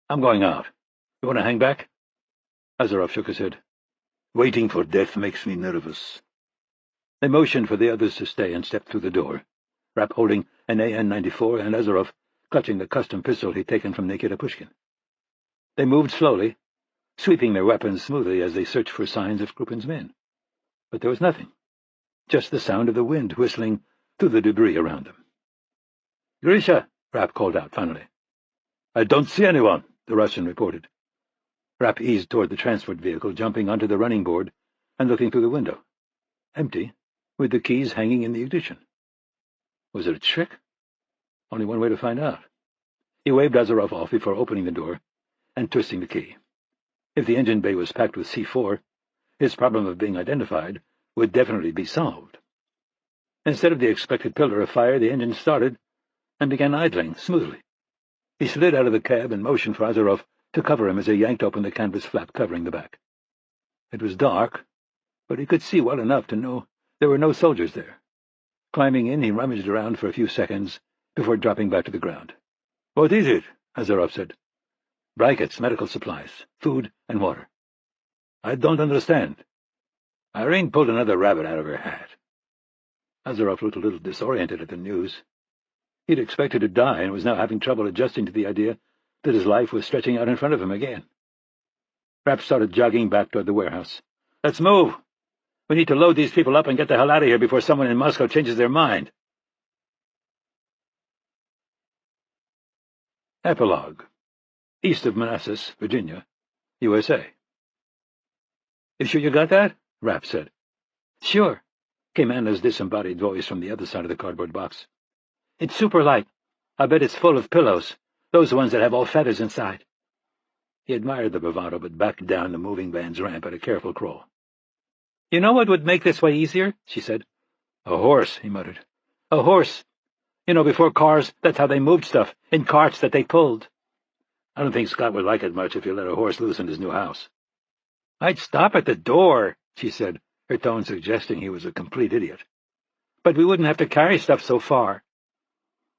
"I'm going out. You want to hang back?" Azarov shook his head. "Waiting for death makes me nervous." They motioned for the others to stay and stepped through the door, Rapp holding an AN-94 and Azarov clutching the custom pistol he'd taken from Nikita Pushkin. They moved slowly, sweeping their weapons smoothly as they searched for signs of Krupin's men. But there was nothing, just the sound of the wind whistling through the debris around them. "Grisha!" Rapp called out finally. "I don't see anyone," the Russian reported. Rapp eased toward the transport vehicle, jumping onto the running board and looking through the window. Empty, with the keys hanging in the ignition. Was it a trick? Only one way to find out. He waved Azarov off before opening the door and twisting the key. If the engine bay was packed with C4, his problem of being identified would definitely be solved. Instead of the expected pillar of fire, the engine started and began idling smoothly. He slid out of the cab and motioned for Azarov to cover him as he yanked open the canvas flap covering the back. It was dark, but he could see well enough to know there were no soldiers there. Climbing in, he rummaged around for a few seconds before dropping back to the ground. "What is it?" Azarov said. "Blankets, medical supplies, food, and water." "I don't understand." Irene pulled another rabbit out of her hat. Azarov looked a little disoriented at the news. He'd expected to die and was now having trouble adjusting to the idea that his life was stretching out in front of him again. Rapp started jogging back toward the warehouse. "Let's move! We need to load these people up and get the hell out of here before someone in Moscow changes their mind." Epilogue. East of Manassas, Virginia, USA. "You sure you got that?" Rapp said. "Sure," came Anna's disembodied voice from the other side of the cardboard box. "It's super light. I bet it's full of pillows, those ones that have all feathers inside." He admired the bravado, but backed down the moving van's ramp at a careful crawl. "You know what would make this way easier?" she said. "A horse," he muttered. "A horse. You know, before cars, that's how they moved stuff, in carts that they pulled." "I don't think Scott would like it much if you let a horse loose in his new house." "I'd stop at the door," she said, her tone suggesting he was a complete idiot. "But we wouldn't have to carry stuff so far."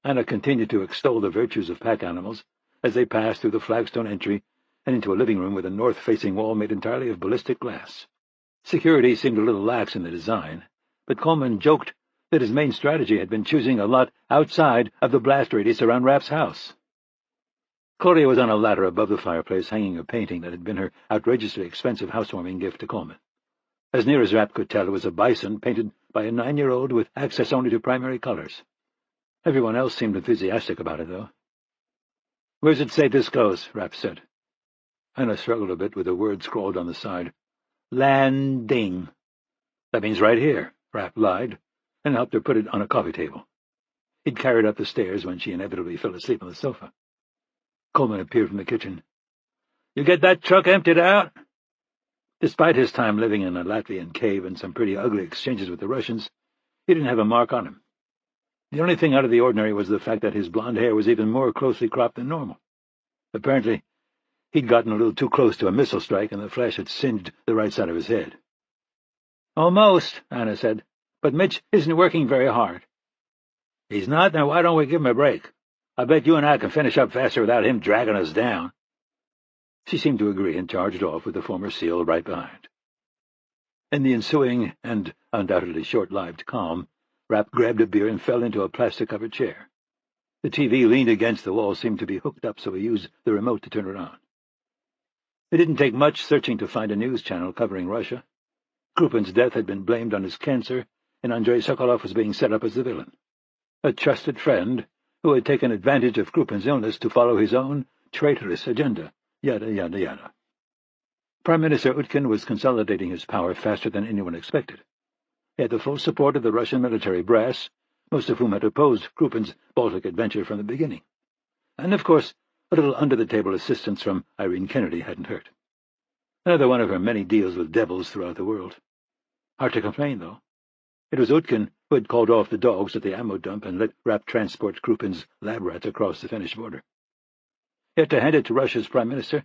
Anna continued to extol the virtues of pack animals as they passed through the flagstone entry and into a living room with a north-facing wall made entirely of ballistic glass. Security seemed a little lax in the design, but Coleman joked that his main strategy had been choosing a lot outside of the blast radius around Rapp's house. Claudia was on a ladder above the fireplace, hanging a painting that had been her outrageously expensive housewarming gift to Coleman. As near as Rapp could tell, it was a bison painted by a 9-year-old with access only to primary colors. Everyone else seemed enthusiastic about it, though. "Where's it say this goes?" Rapp said. Anna struggled a bit with the word scrawled on the side. "Landing." "That means right here," Rapp lied, and helped her put it on a coffee table. He'd carried up the stairs when she inevitably fell asleep on the sofa. Coleman appeared from the kitchen. "You get that truck emptied out?" Despite his time living in a Latvian cave and some pretty ugly exchanges with the Russians, he didn't have a mark on him. The only thing out of the ordinary was the fact that his blond hair was even more closely cropped than normal. Apparently, he'd gotten a little too close to a missile strike, and the flash had singed the right side of his head. "Almost," Anna said, "but Mitch isn't working very hard." "He's not? Then why don't we give him a break? I bet you and I can finish up faster without him dragging us down." She seemed to agree and charged off with the former SEAL right behind. In the ensuing and undoubtedly short-lived calm, Rapp grabbed a beer and fell into a plastic-covered chair. The TV leaned against the wall seemed to be hooked up, so he used the remote to turn it on. It didn't take much searching to find a news channel covering Russia. Krupin's death had been blamed on his cancer, and Andrei Sokolov was being set up as the villain. A trusted friend who had taken advantage of Krupin's illness to follow his own traitorous agenda, yada, yada, yada. Prime Minister Utkin was consolidating his power faster than anyone expected. He had the full support of the Russian military brass, most of whom had opposed Krupin's Baltic adventure from the beginning. And, of course, a little under-the-table assistance from Irene Kennedy hadn't hurt. Another one of her many deals with devils throughout the world. Hard to complain, though. It was Utkin who had called off the dogs at the ammo dump and let Rapp transport Krupin's lab rats across the Finnish border. He had to hand it to Russia's prime minister.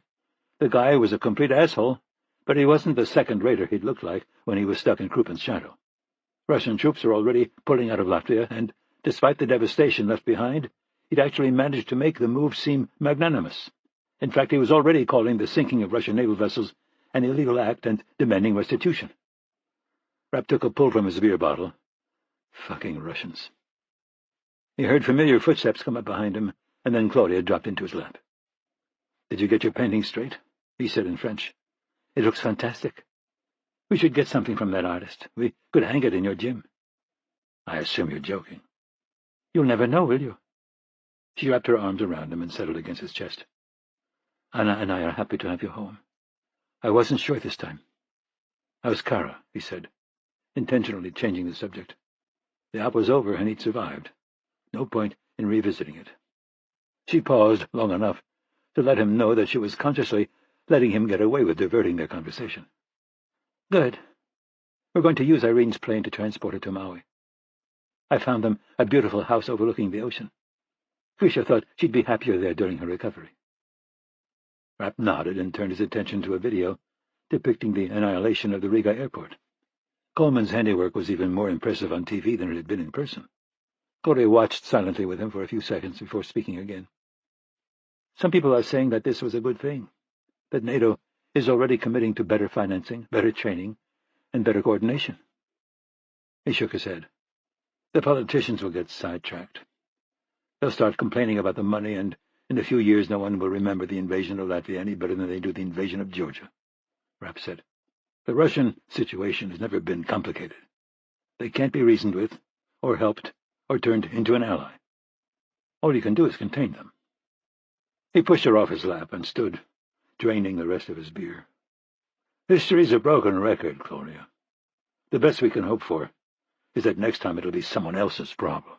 The guy was a complete asshole, but he wasn't the second-rater he'd looked like when he was stuck in Krupin's shadow. Russian troops were already pulling out of Latvia, and, despite the devastation left behind, he'd actually managed to make the move seem magnanimous. In fact, he was already calling the sinking of Russian naval vessels an illegal act and demanding restitution. Rapp took a pull from his beer bottle. Fucking Russians. He heard familiar footsteps come up behind him, and then Claudia dropped into his lap. "Did you get your painting straight?" he said in French. "It looks fantastic. We should get something from that artist. We could hang it in your gym." "I assume you're joking." "You'll never know, will you?" She wrapped her arms around him and settled against his chest. "Anna and I are happy to have you home. I wasn't sure this time." "How's Kara?" he said, intentionally changing the subject. The op was over, and he'd survived. No point in revisiting it. She paused long enough to let him know that she was consciously letting him get away with diverting their conversation. "Good. We're going to use Irene's plane to transport her to Maui. I found them a beautiful house overlooking the ocean. Grisha thought she'd be happier there during her recovery." Rapp nodded and turned his attention to a video depicting the annihilation of the Riga airport. Coleman's handiwork was even more impressive on TV than it had been in person. Claudia watched silently with him for a few seconds before speaking again. "Some people are saying that this was a good thing, that NATO is already committing to better financing, better training, and better coordination." He shook his head. "The politicians will get sidetracked. They'll start complaining about the money, and in a few years no one will remember the invasion of Latvia any better than they do the invasion of Georgia," Rapp said. "The Russian situation has never been complicated. They can't be reasoned with, or helped, or turned into an ally. All you can do is contain them." He pushed her off his lap and stood, draining the rest of his beer. "History's a broken record, Claudia. The best we can hope for is that next time it'll be someone else's problem."